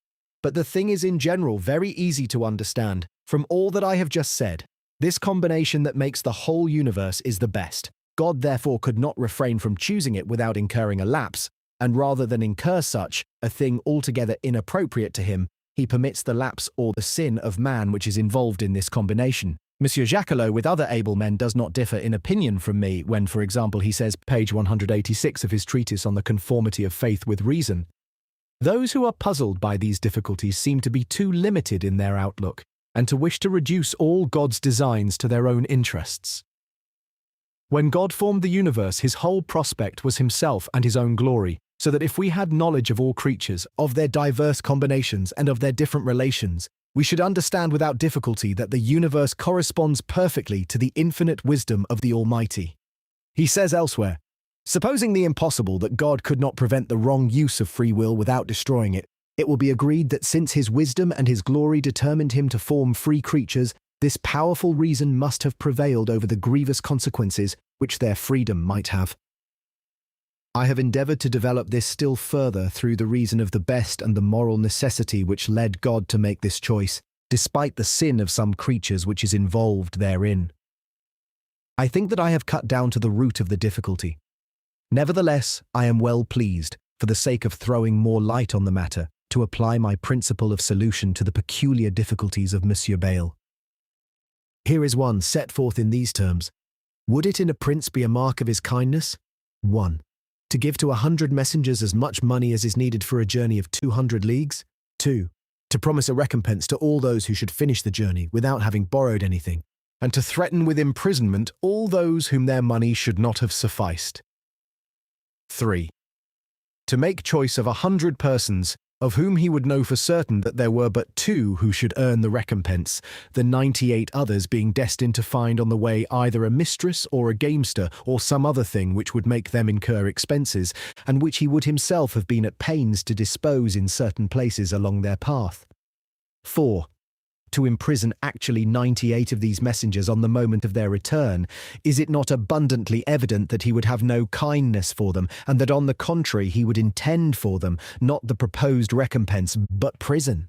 But the thing is in general very easy to understand, from all that I have just said. This combination that makes the whole universe is the best. God therefore could not refrain from choosing it without incurring a lapse, and rather than incur such, a thing altogether inappropriate to him, he permits the lapse or the sin of man which is involved in this combination. Monsieur Jacquelot, with other able men, does not differ in opinion from me when, for example, he says, page 186 of his treatise on the conformity of faith with reason, those who are puzzled by these difficulties seem to be too limited in their outlook, and to wish to reduce all God's designs to their own interests. When God formed the universe, his whole prospect was himself and his own glory, so that if we had knowledge of all creatures, of their diverse combinations and of their different relations, we should understand without difficulty that the universe corresponds perfectly to the infinite wisdom of the Almighty. He says elsewhere, supposing the impossible that God could not prevent the wrong use of free will without destroying it, it will be agreed that since his wisdom and his glory determined him to form free creatures, this powerful reason must have prevailed over the grievous consequences which their freedom might have. I have endeavored to develop this still further through the reason of the best and the moral necessity which led God to make this choice, despite the sin of some creatures which is involved therein. I think that I have cut down to the root of the difficulty. Nevertheless, I am well pleased, for the sake of throwing more light on the matter, to apply my principle of solution to the peculiar difficulties of Monsieur Bayle. Here is one set forth in these terms. Would it in a prince be a mark of his kindness? 1. To give to 100 messengers as much money as is needed for a journey of 200 leagues? 2. To promise a recompense to all those who should finish the journey without having borrowed anything, and to threaten with imprisonment all those whom their money should not have sufficed. 3. To make choice of 100 persons, of whom he would know for certain that there were but 2 who should earn the recompense, the 98 others being destined to find on the way either a mistress or a gamester or some other thing which would make them incur expenses, and which he would himself have been at pains to dispose in certain places along their path. 4. To imprison actually 98 of these messengers on the moment of their return, is it not abundantly evident that he would have no kindness for them, and that on the contrary he would intend for them not the proposed recompense, but prison?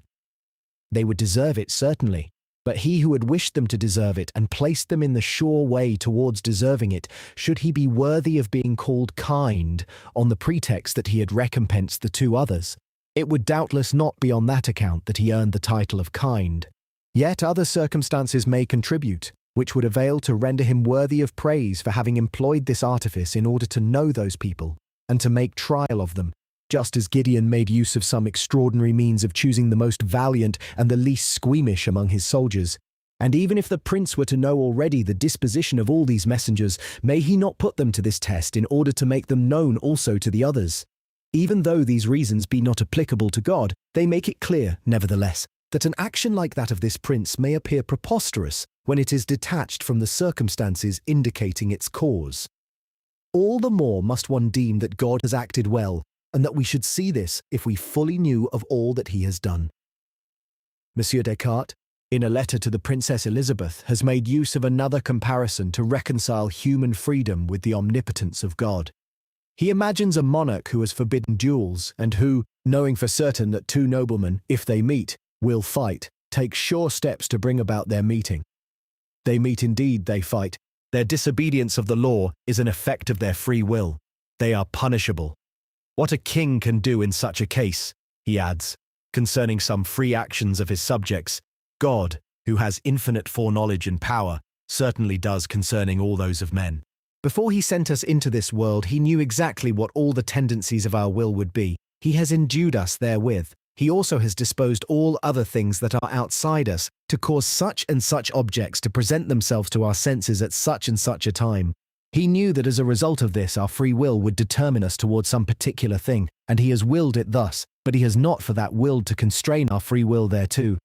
They would deserve it certainly, but he who had wished them to deserve it and placed them in the sure way towards deserving it, should he be worthy of being called kind on the pretext that he had recompensed the 2 others? It would doubtless not be on that account that he earned the title of kind. Yet other circumstances may contribute, which would avail to render him worthy of praise for having employed this artifice in order to know those people, and to make trial of them, just as Gideon made use of some extraordinary means of choosing the most valiant and the least squeamish among his soldiers. And even if the prince were to know already the disposition of all these messengers, may he not put them to this test in order to make them known also to the others? Even though these reasons be not applicable to God, they make it clear, nevertheless, that an action like that of this prince may appear preposterous when it is detached from the circumstances indicating its cause. All the more must one deem that God has acted well, and that we should see this if we fully knew of all that he has done. Monsieur Descartes, in a letter to the Princess Elizabeth, has made use of another comparison to reconcile human freedom with the omnipotence of God. He imagines a monarch who has forbidden duels, and who, knowing for certain that two noblemen, if they meet, will fight, take sure steps to bring about their meeting. They meet indeed, they fight. Their disobedience of the law is an effect of their free will. They are punishable. What a king can do in such a case, he adds, concerning some free actions of his subjects, God, who has infinite foreknowledge and power, certainly does concerning all those of men. Before he sent us into this world, he knew exactly what all the tendencies of our will would be. He has endued us therewith. He also has disposed all other things that are outside us to cause such and such objects to present themselves to our senses at such and such a time. He knew that as a result of this, our free will would determine us towards some particular thing, and he has willed it thus, but he has not for that willed to constrain our free will thereto.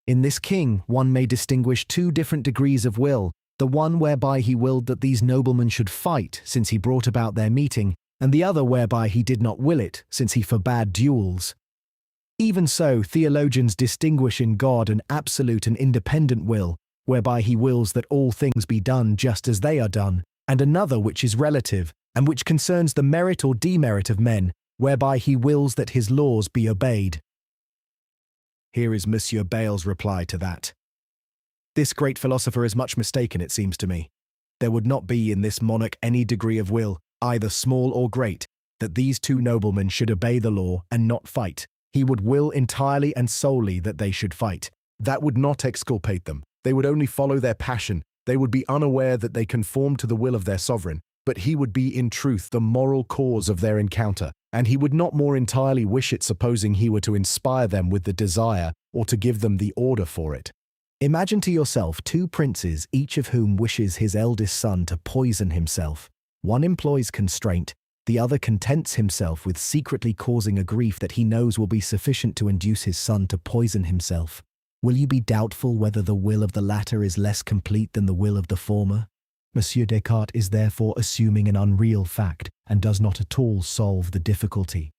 In this king, one may distinguish two different degrees of will, the one whereby he willed that these noblemen should fight, since he brought about their meeting, and the other whereby he did not will it, since he forbade duels. Even so, theologians distinguish in God an absolute and independent will, whereby he wills that all things be done just as they are done, and another which is relative, and which concerns the merit or demerit of men, whereby he wills that his laws be obeyed. Here is Monsieur Bayle's reply to that. This great philosopher is much mistaken, it seems to me. There would not be in this monarch any degree of will, either small or great, that these two noblemen should obey the law and not fight. He would will entirely and solely that they should fight. That would not exculpate them. They would only follow their passion. They would be unaware that they conform to the will of their sovereign. But he would be in truth the moral cause of their encounter, and he would not more entirely wish it, supposing he were to inspire them with the desire or to give them the order for it. Imagine to yourself two princes, each of whom wishes his eldest son to poison himself. One employs constraint, the other contents himself with secretly causing a grief that he knows will be sufficient to induce his son to poison himself. Will you be doubtful whether the will of the latter is less complete than the will of the former? Monsieur Descartes is therefore assuming an unreal fact and does not at all solve the difficulty.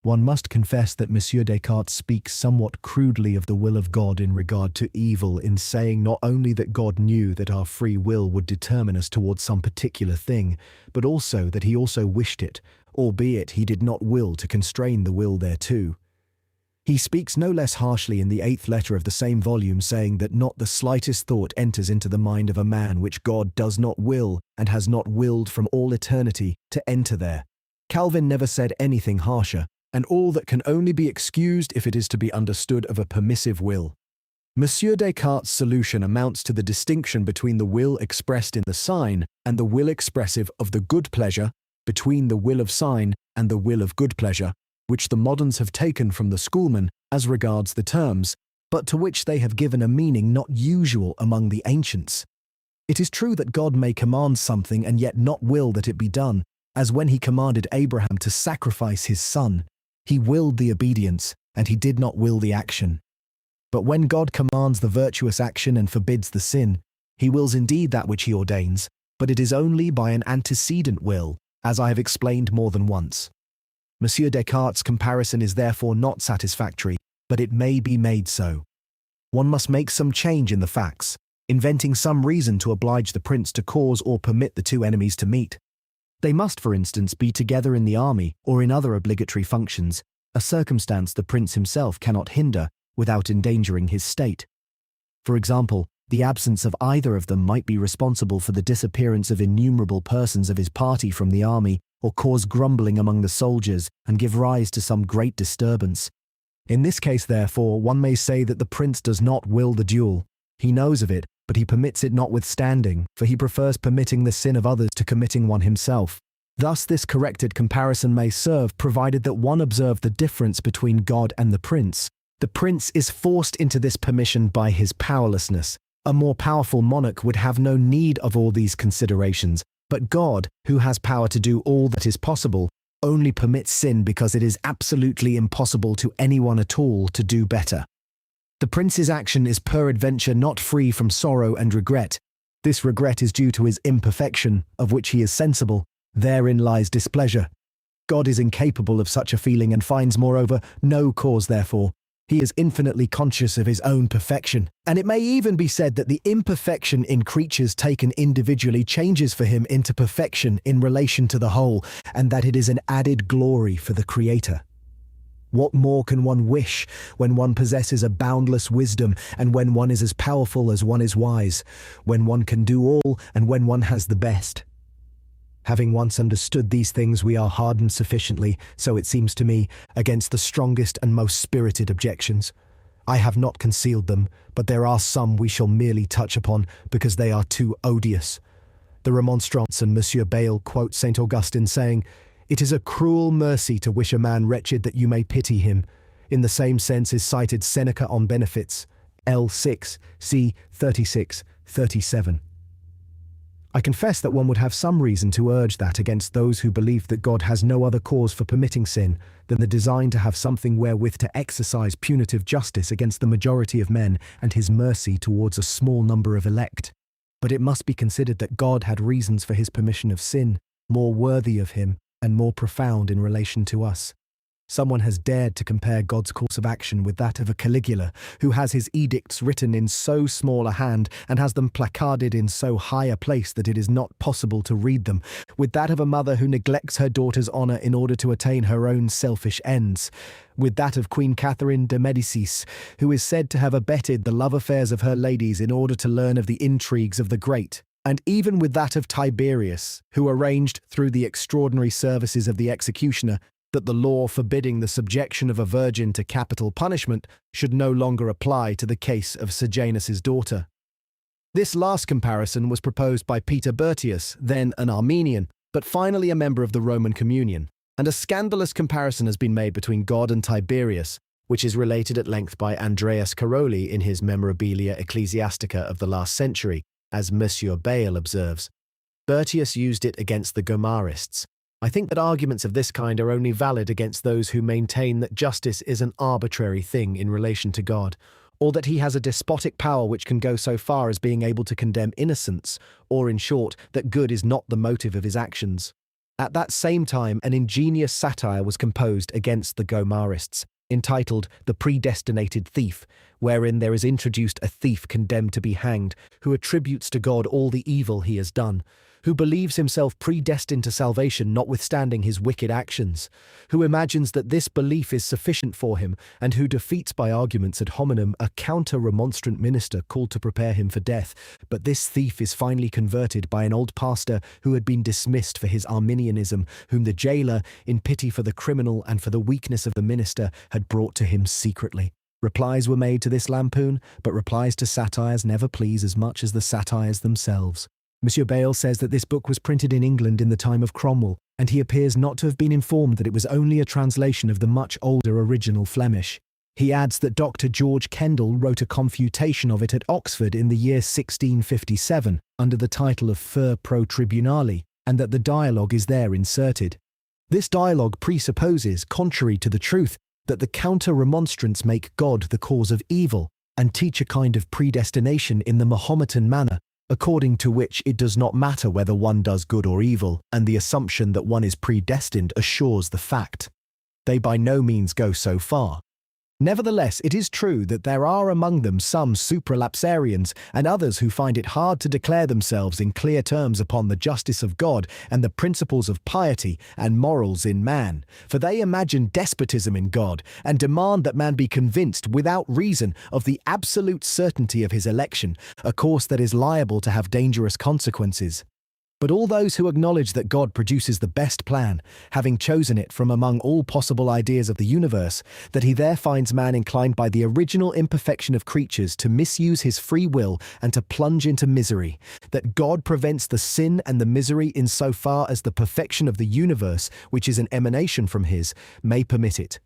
One must confess that Monsieur Descartes speaks somewhat crudely of the will of God in regard to evil, in saying not only that God knew that our free will would determine us towards some particular thing, but also that he also wished it, albeit he did not will to constrain the will thereto. He speaks no less harshly in the 8th letter of the same volume, saying that not the slightest thought enters into the mind of a man which God does not will and has not willed from all eternity to enter there. Calvin never said anything harsher, and all that can only be excused if it is to be understood of a permissive will. Monsieur Descartes' solution amounts to the distinction between the will expressed in the sign and the will expressive of the good pleasure, between the will of sign and the will of good pleasure, which the moderns have taken from the schoolmen as regards the terms, but to which they have given a meaning not usual among the ancients. It is true that God may command something and yet not will that it be done, as when he commanded Abraham to sacrifice his son. He willed the obedience, and he did not will the action. But when God commands the virtuous action and forbids the sin, he wills indeed that which he ordains, but it is only by an antecedent will, as I have explained more than once. Monsieur Descartes' comparison is therefore not satisfactory, but it may be made so. One must make some change in the facts, inventing some reason to oblige the prince to cause or permit the two enemies to meet. They must, for instance, be together in the army or in other obligatory functions, a circumstance the prince himself cannot hinder without endangering his state. For example, the absence of either of them might be responsible for the disappearance of innumerable persons of his party from the army, or cause grumbling among the soldiers and give rise to some great disturbance. In this case, therefore, one may say that the prince does not will the duel. He knows of it, but he permits it notwithstanding, for he prefers permitting the sin of others to committing one himself. Thus this corrected comparison may serve, provided that one observe the difference between God and the prince. The prince is forced into this permission by his powerlessness. A more powerful monarch would have no need of all these considerations, but God, who has power to do all that is possible, only permits sin because it is absolutely impossible to anyone at all to do better. The prince's action is peradventure not free from sorrow and regret. This regret is due to his imperfection, of which he is sensible. Therein lies displeasure. God is incapable of such a feeling and finds, moreover, no cause therefore. He is infinitely conscious of his own perfection, and it may even be said that the imperfection in creatures taken individually changes for him into perfection in relation to the whole, and that it is an added glory for the Creator. What more can one wish when one possesses a boundless wisdom, and when one is as powerful as one is wise, when one can do all, and when one has the best? Having once understood these things, we are hardened sufficiently, so it seems to me, against the strongest and most spirited objections. I have not concealed them, but there are some we shall merely touch upon, because they are too odious. The Remonstrants and Monsieur Bayle quote St. Augustine saying, "It is a cruel mercy to wish a man wretched that you may pity him." In the same sense is cited Seneca on benefits, L6, c. 36, 37. I confess that one would have some reason to urge that against those who believe that God has no other cause for permitting sin than the design to have something wherewith to exercise punitive justice against the majority of men and his mercy towards a small number of elect. But it must be considered that God had reasons for his permission of sin, more worthy of him and more profound in relation to us. Someone has dared to compare God's course of action with that of a Caligula, who has his edicts written in so small a hand and has them placarded in so high a place that it is not possible to read them, with that of a mother who neglects her daughter's honour in order to attain her own selfish ends, with that of Queen Catherine de Medicis, who is said to have abetted the love affairs of her ladies in order to learn of the intrigues of the great, and even with that of Tiberius, who arranged, through the extraordinary services of the executioner, that the law forbidding the subjection of a virgin to capital punishment should no longer apply to the case of Sejanus's daughter. This last comparison was proposed by Peter Bertius, then an Armenian, but finally a member of the Roman Communion, and a scandalous comparison has been made between God and Tiberius, which is related at length by Andreas Caroli in his Memorabilia Ecclesiastica of the last century, as Monsieur Bayle observes. Bertius used it against the Gomarists. I think that arguments of this kind are only valid against those who maintain that justice is an arbitrary thing in relation to God, or that he has a despotic power which can go so far as being able to condemn innocence, or in short, that good is not the motive of his actions. At that same time, an ingenious satire was composed against the Gomarists, entitled The Predestinated Thief, wherein there is introduced a thief condemned to be hanged, who attributes to God all the evil he has done, who believes himself predestined to salvation notwithstanding his wicked actions, who imagines that this belief is sufficient for him, and who defeats by arguments ad hominem a counter-remonstrant minister called to prepare him for death. But this thief is finally converted by an old pastor who had been dismissed for his Arminianism, whom the jailer, in pity for the criminal and for the weakness of the minister, had brought to him secretly. Replies were made to this lampoon, but replies to satires never please as much as the satires themselves. Monsieur Bayle says that this book was printed in England in the time of Cromwell, and he appears not to have been informed that it was only a translation of the much older original Flemish. He adds that Dr. George Kendall wrote a confutation of it at Oxford in the year 1657, under the title of Fer pro Tribunali, and that the dialogue is there inserted. This dialogue presupposes, contrary to the truth, that the counter-remonstrants make God the cause of evil, and teach a kind of predestination in the Mahometan manner, according to which it does not matter whether one does good or evil, and the assumption that one is predestined assures the fact. They by no means go so far. Nevertheless, it is true that there are among them some supralapsarians and others who find it hard to declare themselves in clear terms upon the justice of God and the principles of piety and morals in man, for they imagine despotism in God and demand that man be convinced without reason of the absolute certainty of his election, a course that is liable to have dangerous consequences. But all those who acknowledge that God produces the best plan, having chosen it from among all possible ideas of the universe, that he there finds man inclined by the original imperfection of creatures to misuse his free will and to plunge into misery, that God prevents the sin and the misery in so far as the perfection of the universe, which is an emanation from his, may permit it.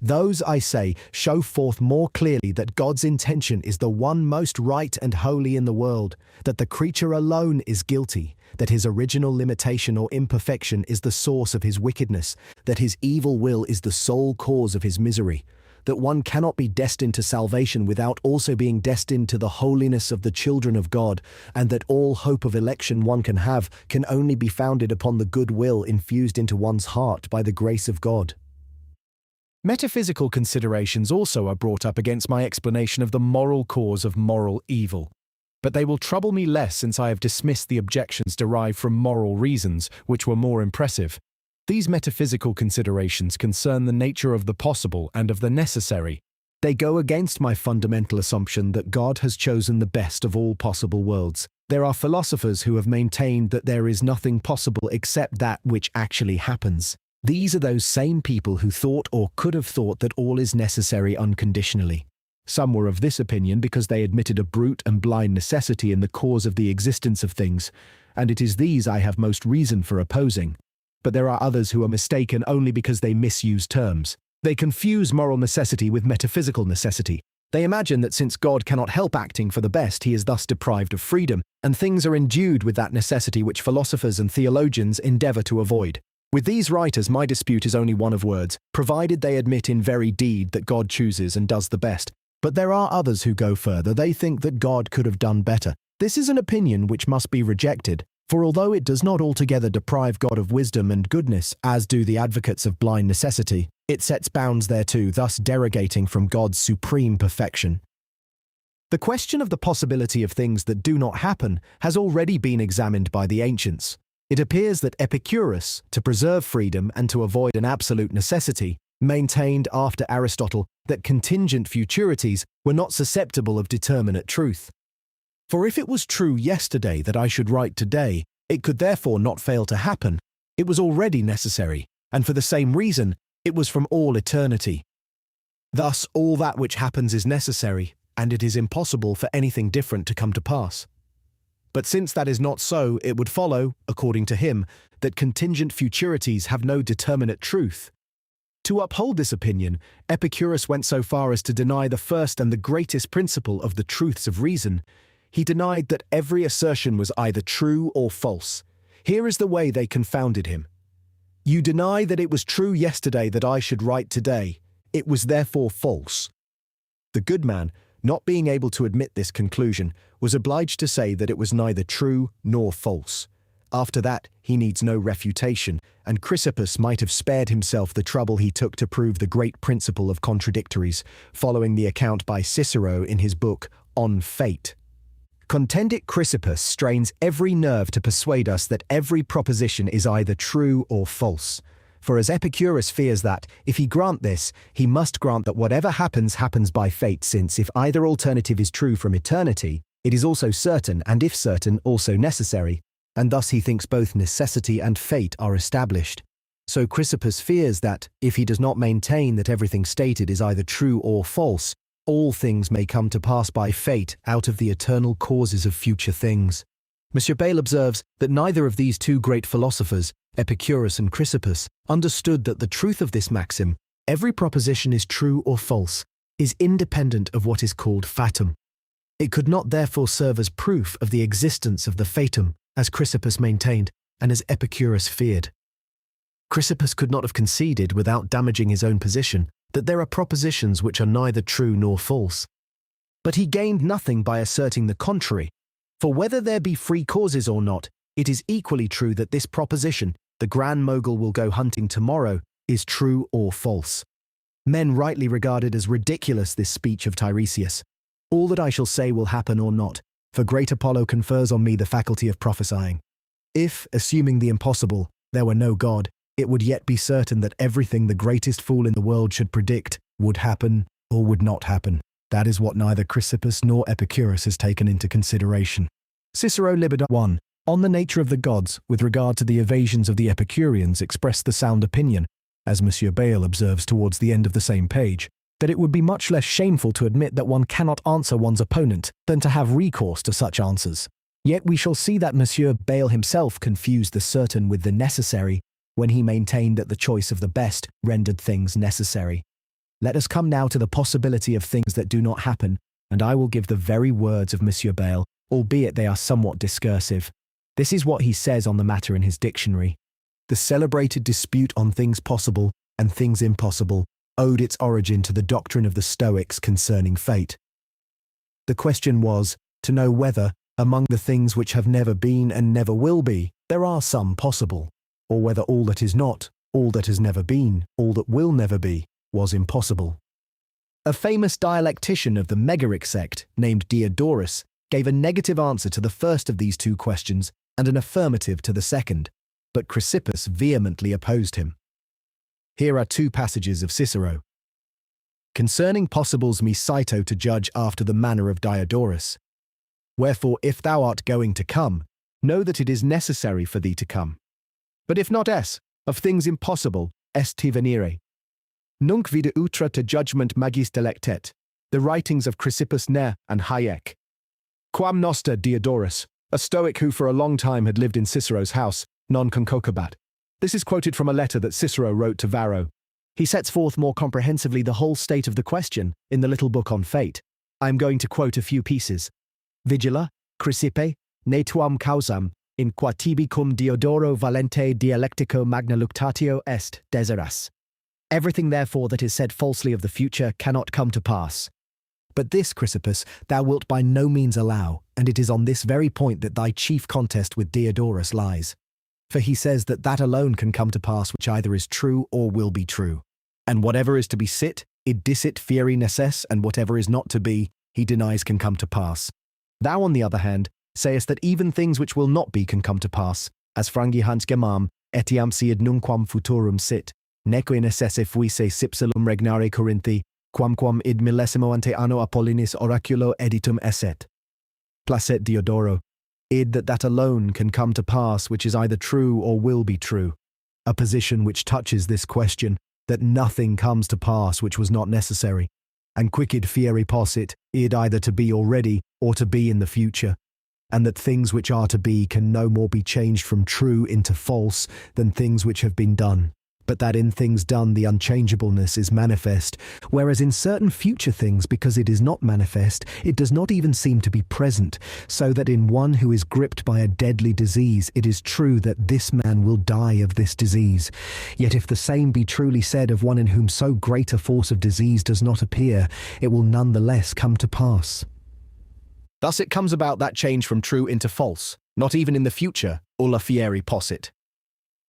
Those, I say, show forth more clearly that God's intention is the one most right and holy in the world, that the creature alone is guilty, that his original limitation or imperfection is the source of his wickedness, that his evil will is the sole cause of his misery, that one cannot be destined to salvation without also being destined to the holiness of the children of God, and that all hope of election one can have can only be founded upon the good will infused into one's heart by the grace of God. Metaphysical considerations also are brought up against my explanation of the moral cause of moral evil. But they will trouble me less since I have dismissed the objections derived from moral reasons, which were more impressive. These metaphysical considerations concern the nature of the possible and of the necessary. They go against my fundamental assumption that God has chosen the best of all possible worlds. There are philosophers who have maintained that there is nothing possible except that which actually happens. These are those same people who thought or could have thought that all is necessary unconditionally. Some were of this opinion because they admitted a brute and blind necessity in the cause of the existence of things, and it is these I have most reason for opposing. But there are others who are mistaken only because they misuse terms. They confuse moral necessity with metaphysical necessity. They imagine that since God cannot help acting for the best, he is thus deprived of freedom, and things are endued with that necessity which philosophers and theologians endeavor to avoid. With these writers, my dispute is only one of words, provided they admit in very deed that God chooses and does the best. But there are others who go further. They think that God could have done better. This is an opinion which must be rejected, for although it does not altogether deprive God of wisdom and goodness, as do the advocates of blind necessity, it sets bounds thereto, thus derogating from God's supreme perfection. The question of the possibility of things that do not happen has already been examined by the ancients. It appears that Epicurus, to preserve freedom and to avoid an absolute necessity, maintained after Aristotle that contingent futurities were not susceptible of determinate truth. For if it was true yesterday that I should write today, it could therefore not fail to happen. It was already necessary, and for the same reason, it was from all eternity. Thus, all that which happens is necessary, and it is impossible for anything different to come to pass. But since that is not so, it would follow, according to him, that contingent futurities have no determinate truth. To uphold this opinion, Epicurus went so far as to deny the first and the greatest principle of the truths of reason. He denied that every assertion was either true or false. Here is the way they confounded him. You deny that it was true yesterday that I should write today. It was therefore false. The good man, not being able to admit this conclusion, was obliged to say that it was neither true nor false. After that, he needs no refutation, and Chrysippus might have spared himself the trouble he took to prove the great principle of contradictories, following the account by Cicero in his book On Fate. Contendit Chrysippus strains every nerve to persuade us that every proposition is either true or false. For as Epicurus fears that, if he grant this, he must grant that whatever happens happens by fate, since if either alternative is true from eternity, it is also certain, and if certain, also necessary, and thus he thinks both necessity and fate are established. So Chrysippus fears that, if he does not maintain that everything stated is either true or false, all things may come to pass by fate out of the eternal causes of future things. M. Bayle observes that neither of these two great philosophers, Epicurus and Chrysippus, understood that the truth of this maxim, every proposition is true or false, is independent of what is called fatum. It could not therefore serve as proof of the existence of the fatum, as Chrysippus maintained, and as Epicurus feared. Chrysippus could not have conceded, without damaging his own position, that there are propositions which are neither true nor false. But he gained nothing by asserting the contrary, for whether there be free causes or not, it is equally true that this proposition, the Grand Mogul will go hunting tomorrow, is true or false. Men rightly regarded as ridiculous this speech of Tiresias. All that I shall say will happen or not, for great Apollo confers on me the faculty of prophesying. If, assuming the impossible, there were no God, it would yet be certain that everything the greatest fool in the world should predict would happen or would not happen. That is what neither Chrysippus nor Epicurus has taken into consideration. Cicero Libida 1. On the nature of the gods, with regard to the evasions of the Epicureans, expressed the sound opinion, as Monsieur Bayle observes towards the end of the same page, that it would be much less shameful to admit that one cannot answer one's opponent than to have recourse to such answers. Yet we shall see that Monsieur Bayle himself confused the certain with the necessary when he maintained that the choice of the best rendered things necessary. Let us come now to the possibility of things that do not happen, and I will give the very words of Monsieur Bayle, albeit they are somewhat discursive. This is what he says on the matter in his dictionary. The celebrated dispute on things possible and things impossible owed its origin to the doctrine of the Stoics concerning fate. The question was, to know whether, among the things which have never been and never will be, there are some possible, or whether all that is not, all that has never been, all that will never be, was impossible. A famous dialectician of the Megaric sect, named Diodorus, gave a negative answer to the first of these two questions and an affirmative to the second, but Chrysippus vehemently opposed him. Here are two passages of Cicero. Concerning possibles me cito to judge after the manner of Diodorus. Wherefore if thou art going to come, know that it is necessary for thee to come. But if not of things impossible, est venire. Nunc vide utra to judgment magis delectet, the writings of Chrysippus ne and Hayek. Quam noster Diodorus, a Stoic who for a long time had lived in Cicero's house, non concocabat. This is quoted from a letter that Cicero wrote to Varro. He sets forth more comprehensively the whole state of the question in the little book on fate. I am going to quote a few pieces. Vigila, Chrysippe, ne tuam causam, in qua tibi cum Diodoro valente dialectico magna luctatio est, desiras. Everything therefore that is said falsely of the future cannot come to pass. But this, Chrysippus, thou wilt by no means allow, and it is on this very point that thy chief contest with Diodorus lies. For he says that that alone can come to pass which either is true or will be true. And whatever is to be sit, id dicit fieri necess, and whatever is not to be, he denies can come to pass. Thou, on the other hand, sayest that even things which will not be can come to pass, as frangi hans gemam, etiam siid nunquam futurum sit, neque necesse fuisse sipsilum regnare Corinthi, quamquam id millesimo ante anno Apollinis oraculo editum esset. Placet Diodoro, id that alone can come to pass which is either true or will be true, a position which touches this question, that nothing comes to pass which was not necessary, and quicid fieri possit, id either to be already or to be in the future, and that things which are to be can no more be changed from true into false than things which have been done, but that in things done the unchangeableness is manifest, whereas in certain future things, because it is not manifest, it does not even seem to be present, so that in one who is gripped by a deadly disease, it is true that this man will die of this disease. Yet if the same be truly said of one in whom so great a force of disease does not appear, it will none the less come to pass. Thus it comes about that change from true into false, not even in the future, ulla fieri possit.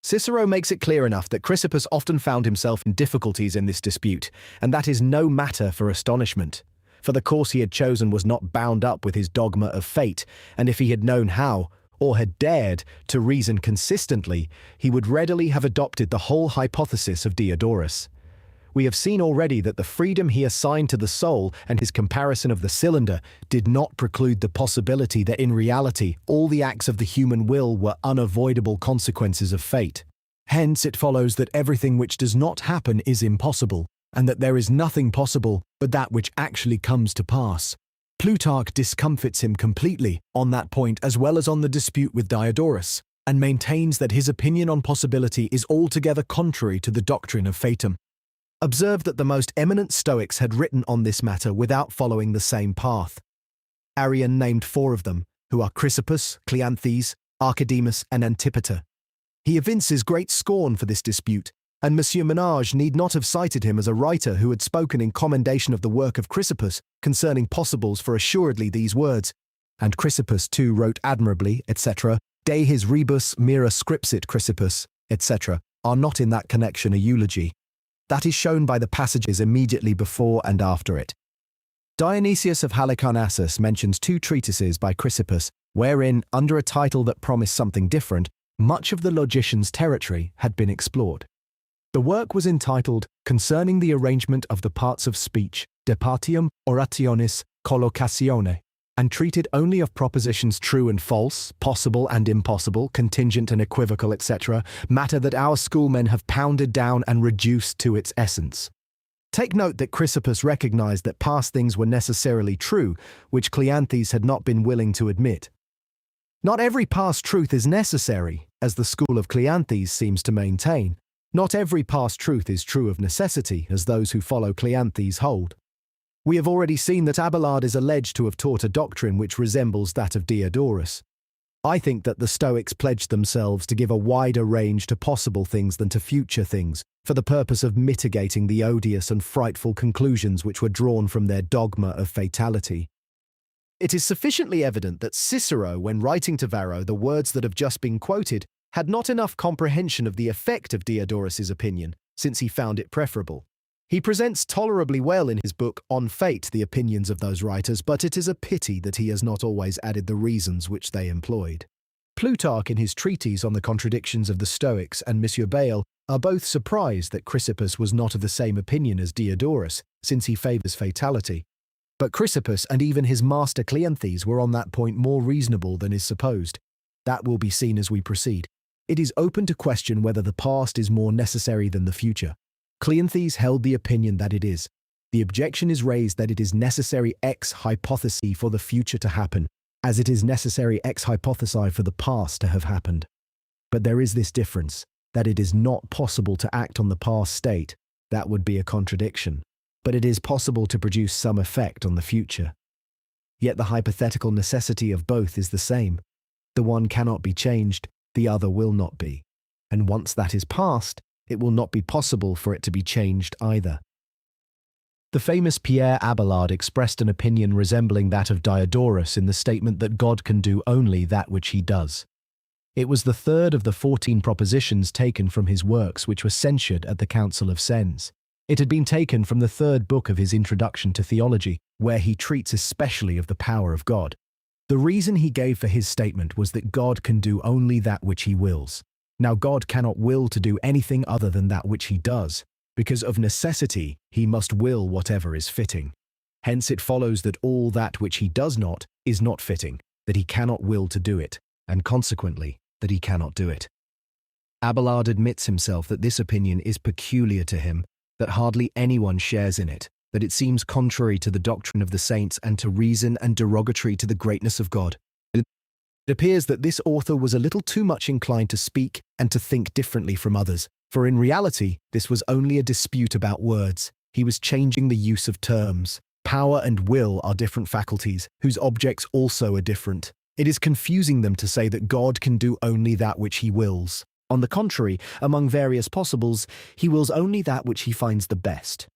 Cicero makes it clear enough that Chrysippus often found himself in difficulties in this dispute, and that is no matter for astonishment. For the course he had chosen was not bound up with his dogma of fate, and if he had known how, or had dared, to reason consistently, he would readily have adopted the whole hypothesis of Diodorus. We have seen already that the freedom he assigned to the soul and his comparison of the cylinder did not preclude the possibility that in reality all the acts of the human will were unavoidable consequences of fate. Hence it follows that everything which does not happen is impossible, and that there is nothing possible but that which actually comes to pass. Plutarch discomfits him completely on that point as well as on the dispute with Diodorus, and maintains that his opinion on possibility is altogether contrary to the doctrine of fatum. Observe that the most eminent Stoics had written on this matter without following the same path. Arrian named 4 of them, who are Chrysippus, Cleanthes, Archidemus, and Antipater. He evinces great scorn for this dispute, and Monsieur Menage need not have cited him as a writer who had spoken in commendation of the work of Chrysippus concerning possibles, for assuredly these words, and Chrysippus too wrote admirably, etc., de his rebus mira scripsit Chrysippus, etc., are not in that connection a eulogy. That is shown by the passages immediately before and after it. Dionysius of Halicarnassus mentions 2 treatises by Chrysippus, wherein, under a title that promised something different, much of the logician's territory had been explored. The work was entitled Concerning the Arrangement of the Parts of Speech, De Partium Orationis Collocatione, and treated only of propositions true and false, possible and impossible, contingent and equivocal, etc., matter that our schoolmen have pounded down and reduced to its essence. Take note that Chrysippus recognized that past things were necessarily true, which Cleanthes had not been willing to admit. Not every past truth is necessary, as the school of Cleanthes seems to maintain. Not every past truth is true of necessity, as those who follow Cleanthes hold. We have already seen that Abelard is alleged to have taught a doctrine which resembles that of Diodorus. I think that the Stoics pledged themselves to give a wider range to possible things than to future things, for the purpose of mitigating the odious and frightful conclusions which were drawn from their dogma of fatality. It is sufficiently evident that Cicero, when writing to Varro the words that have just been quoted, had not enough comprehension of the effect of Diodorus's opinion, since he found it preferable. He presents tolerably well in his book On Fate the opinions of those writers, but it is a pity that he has not always added the reasons which they employed. Plutarch in his treatise on the contradictions of the Stoics and M. Bayle are both surprised that Chrysippus was not of the same opinion as Diodorus, since he favours fatality. But Chrysippus and even his master Cleanthes were on that point more reasonable than is supposed. That will be seen as we proceed. It is open to question whether the past is more necessary than the future. Cleanthes held the opinion that it is. The objection is raised that it is necessary ex hypothesi for the future to happen, as it is necessary ex hypothesi for the past to have happened. But there is this difference, that it is not possible to act on the past state. That would be a contradiction. But it is possible to produce some effect on the future. Yet the hypothetical necessity of both is the same. The one cannot be changed, the other will not be. And once that is past, it will not be possible for it to be changed either. The famous Pierre Abelard expressed an opinion resembling that of Diodorus in the statement that God can do only that which he does. It was the third of the 14 propositions taken from his works which were censured at the Council of Sens. It had been taken from the third book of his Introduction to Theology, where he treats especially of the power of God. The reason he gave for his statement was that God can do only that which he wills. Now God cannot will to do anything other than that which he does, because of necessity he must will whatever is fitting. Hence it follows that all that which he does not is not fitting, that he cannot will to do it, and consequently that he cannot do it. Abelard admits himself that this opinion is peculiar to him, that hardly anyone shares in it, that it seems contrary to the doctrine of the saints and to reason and derogatory to the greatness of God. It appears that this author was a little too much inclined to speak and to think differently from others, for in reality this was only a dispute about words. He was changing the use of terms. Power and will are different faculties, whose objects also are different. It is confusing them to say that God can do only that which he wills. On the contrary, among various possibles, he wills only that which he finds the best.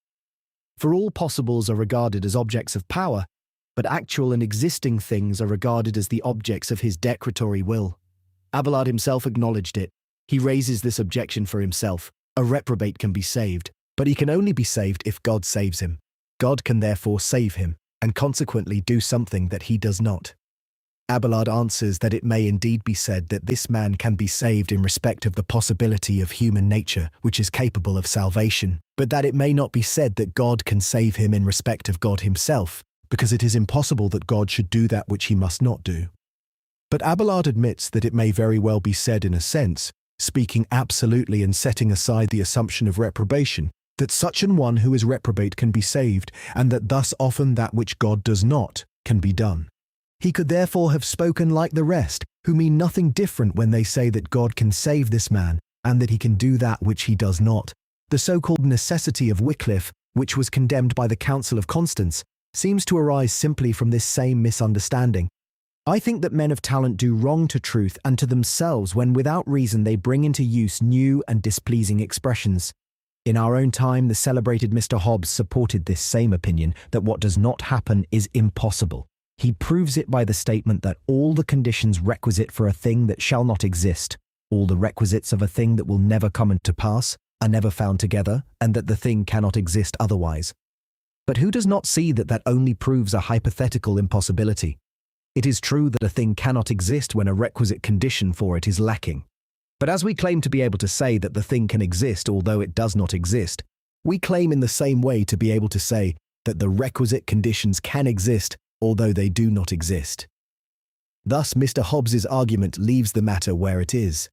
For all possibles are regarded as objects of power, but actual and existing things are regarded as the objects of his decretory will. Abelard himself acknowledged it. He raises this objection for himself. A reprobate can be saved, but he can only be saved if God saves him. God can therefore save him, and consequently do something that he does not. Abelard answers that it may indeed be said that this man can be saved in respect of the possibility of human nature, which is capable of salvation, but that it may not be said that God can save him in respect of God himself, because it is impossible that God should do that which he must not do. But Abelard admits that it may very well be said in a sense, speaking absolutely and setting aside the assumption of reprobation, that such an one who is reprobate can be saved, and that thus often that which God does not can be done. He could therefore have spoken like the rest, who mean nothing different when they say that God can save this man, and that he can do that which he does not. The so-called necessity of Wycliffe, which was condemned by the Council of Constance, seems to arise simply from this same misunderstanding. I think that men of talent do wrong to truth and to themselves when without reason they bring into use new and displeasing expressions. In our own time, the celebrated Mr. Hobbes supported this same opinion that what does not happen is impossible. He proves it by the statement that all the conditions requisite for a thing that shall not exist, all the requisites of a thing that will never come into pass, are never found together, and that the thing cannot exist otherwise. But who does not see that that only proves a hypothetical impossibility? It is true that a thing cannot exist when a requisite condition for it is lacking. But as we claim to be able to say that the thing can exist although it does not exist, we claim in the same way to be able to say that the requisite conditions can exist although they do not exist. Thus, Mr. Hobbes's argument leaves the matter where it is.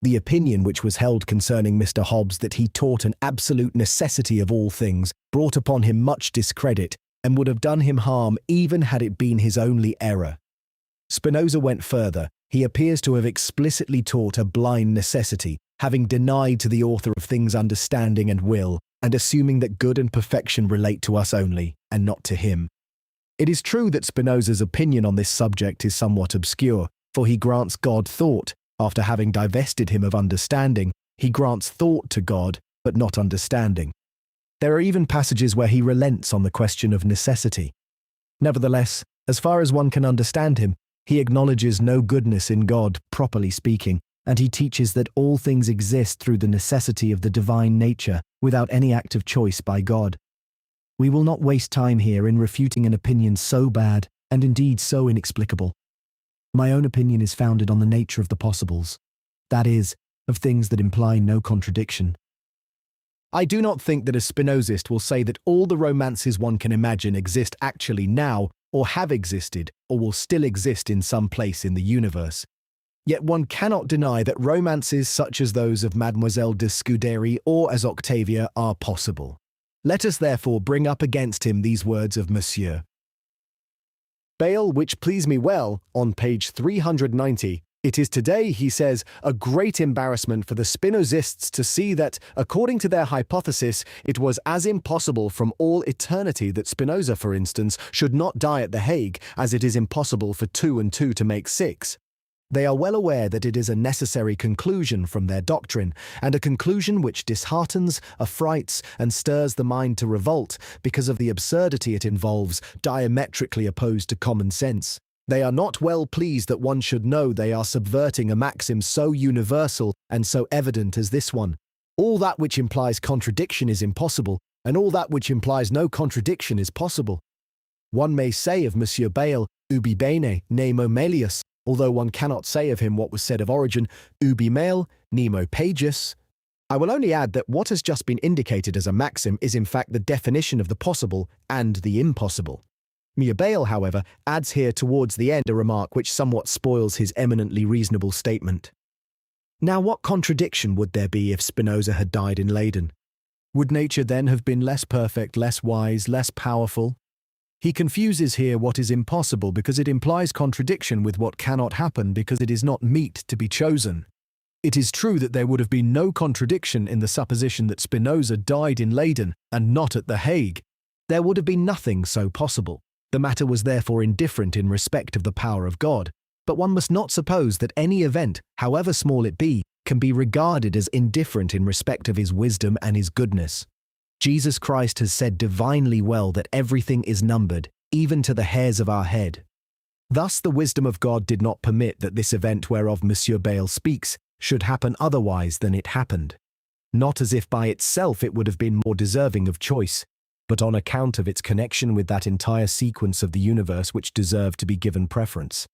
The opinion which was held concerning Mr. Hobbes that he taught an absolute necessity of all things brought upon him much discredit and would have done him harm even had it been his only error. Spinoza went further. He appears to have explicitly taught a blind necessity, having denied to the author of things understanding and will, and assuming that good and perfection relate to us only, and not to him. It is true that Spinoza's opinion on this subject is somewhat obscure, for he grants God thought. After having divested him of understanding, he grants thought to God, but not understanding. There are even passages where he relents on the question of necessity. Nevertheless, as far as one can understand him, he acknowledges no goodness in God, properly speaking, and he teaches that all things exist through the necessity of the divine nature, without any act of choice by God. We will not waste time here in refuting an opinion so bad, and indeed so inexplicable. My own opinion is founded on the nature of the possibles, that is, of things that imply no contradiction. I do not think that a Spinozist will say that all the romances one can imagine exist actually now, or have existed, or will still exist in some place in the universe. Yet one cannot deny that romances such as those of Mademoiselle de Scudéry or as Octavia are possible. Let us therefore bring up against him these words of Monsieur Bayle, which please me well, on page 390. It is today, he says, a great embarrassment for the Spinozists to see that, according to their hypothesis, it was as impossible from all eternity that Spinoza, for instance, should not die at The Hague, as it is impossible for 2 and 2 to make 6. They are well aware that it is a necessary conclusion from their doctrine, and a conclusion which disheartens, affrights, and stirs the mind to revolt because of the absurdity it involves, diametrically opposed to common sense. They are not well pleased that one should know they are subverting a maxim so universal and so evident as this one. All that which implies contradiction is impossible, and all that which implies no contradiction is possible. One may say of Monsieur Bayle, ubi bene, nemo melius, although one cannot say of him what was said of Origen, ubi male, nemo pagus. I will only add that what has just been indicated as a maxim is in fact the definition of the possible and the impossible. Monsieur Bayle, however, adds here towards the end a remark which somewhat spoils his eminently reasonable statement. Now what contradiction would there be if Spinoza had died in Leyden? Would nature then have been less perfect, less wise, less powerful? He confuses here what is impossible because it implies contradiction with what cannot happen because it is not meet to be chosen. It is true that there would have been no contradiction in the supposition that Spinoza died in Leyden and not at The Hague. There would have been nothing so possible. The matter was therefore indifferent in respect of the power of God. But one must not suppose that any event, however small it be, can be regarded as indifferent in respect of his wisdom and his goodness. Jesus Christ has said divinely well that everything is numbered, even to the hairs of our head. Thus the wisdom of God did not permit that this event whereof Monsieur Bayle speaks should happen otherwise than it happened. Not as if by itself it would have been more deserving of choice, but on account of its connection with that entire sequence of the universe which deserved to be given preference.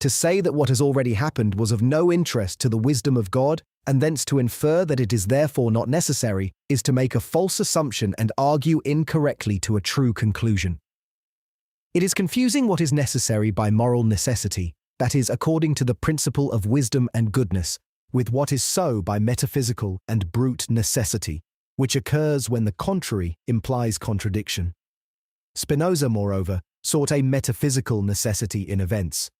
To say that what has already happened was of no interest to the wisdom of God, and thence to infer that it is therefore not necessary, is to make a false assumption and argue incorrectly to a true conclusion. It is confusing what is necessary by moral necessity, that is, according to the principle of wisdom and goodness, with what is so by metaphysical and brute necessity, which occurs when the contrary implies contradiction. Spinoza, moreover, sought a metaphysical necessity in events.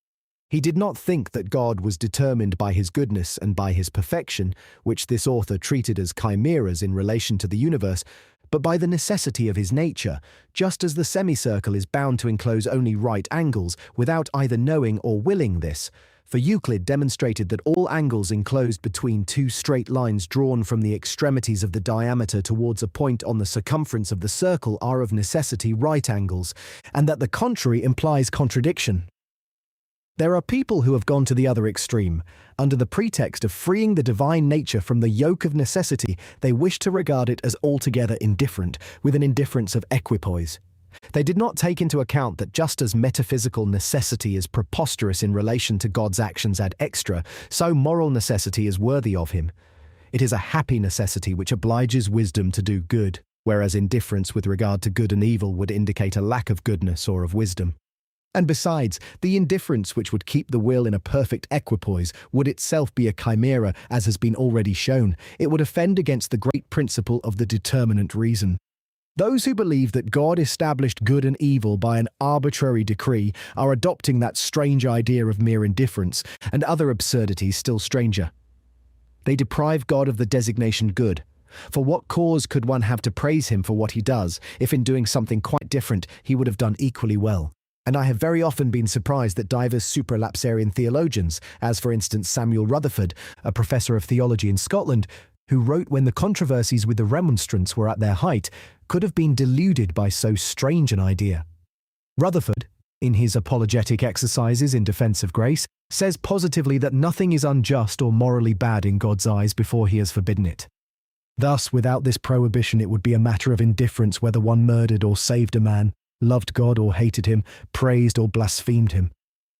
He did not think that God was determined by his goodness and by his perfection, which this author treated as chimeras in relation to the universe, but by the necessity of his nature, just as the semicircle is bound to enclose only right angles without either knowing or willing this, for Euclid demonstrated that all angles enclosed between two straight lines drawn from the extremities of the diameter towards a point on the circumference of the circle are of necessity right angles, and that the contrary implies contradiction. There are people who have gone to the other extreme. Under the pretext of freeing the divine nature from the yoke of necessity, they wish to regard it as altogether indifferent, with an indifference of equipoise. They did not take into account that just as metaphysical necessity is preposterous in relation to God's actions ad extra, so moral necessity is worthy of him. It is a happy necessity which obliges wisdom to do good, whereas indifference with regard to good and evil would indicate a lack of goodness or of wisdom. And besides, the indifference which would keep the will in a perfect equipoise would itself be a chimera, as has been already shown. It would offend against the great principle of the determinate reason. Those who believe that God established good and evil by an arbitrary decree are adopting that strange idea of mere indifference, and other absurdities still stranger. They deprive God of the designation good. For what cause could one have to praise him for what he does, if in doing something quite different he would have done equally well? And I have very often been surprised that divers supralapsarian theologians, as for instance Samuel Rutherford, a professor of theology in Scotland, who wrote when the controversies with the Remonstrants were at their height, could have been deluded by so strange an idea. Rutherford, in his apologetic exercises in defense of grace, says positively that nothing is unjust or morally bad in God's eyes before he has forbidden it. Thus, without this prohibition, it would be a matter of indifference whether one murdered or saved a man, loved God or hated him, praised or blasphemed him.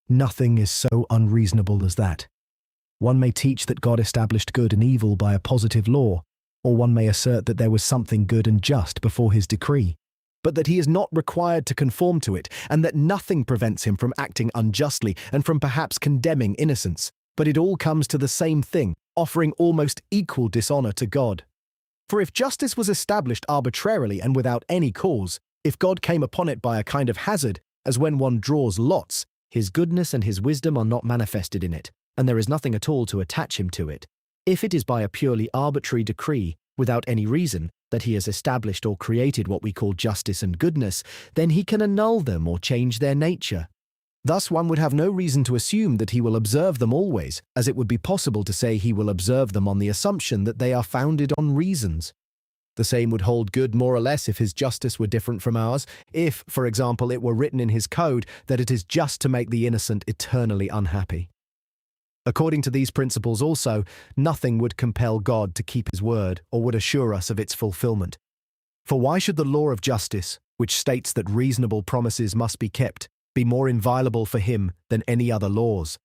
Nothing is so unreasonable as that. One may teach that God established good and evil by a positive law, or one may assert that there was something good and just before his decree, but that he is not required to conform to it, and that nothing prevents him from acting unjustly and from perhaps condemning innocence. But it all comes to the same thing, offering almost equal dishonor to God. For if justice was established arbitrarily and without any cause, if God came upon it by a kind of hazard, as when one draws lots, his goodness and his wisdom are not manifested in it, and there is nothing at all to attach him to it. If it is by a purely arbitrary decree, without any reason, that he has established or created what we call justice and goodness, then he can annul them or change their nature. Thus one would have no reason to assume that he will observe them always, as it would be possible to say he will observe them on the assumption that they are founded on reasons. The same would hold good more or less if his justice were different from ours, if, for example, it were written in his code that it is just to make the innocent eternally unhappy. According to these principles also, nothing would compel God to keep his word or would assure us of its fulfillment. For why should the law of justice, which states that reasonable promises must be kept, be more inviolable for him than any other laws?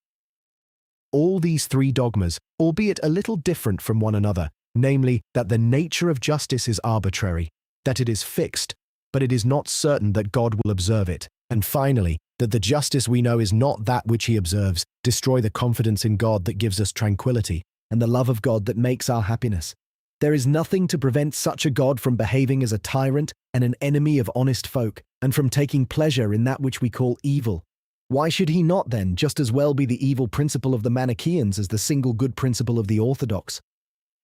All these three dogmas, albeit a little different from one another, namely, that the nature of justice is arbitrary, that it is fixed, but it is not certain that God will observe it, and finally, that the justice we know is not that which he observes, destroy the confidence in God that gives us tranquility, and the love of God that makes our happiness. There is nothing to prevent such a God from behaving as a tyrant and an enemy of honest folk, and from taking pleasure in that which we call evil. Why should he not, then, just as well be the evil principle of the Manichaeans as the single good principle of the Orthodox?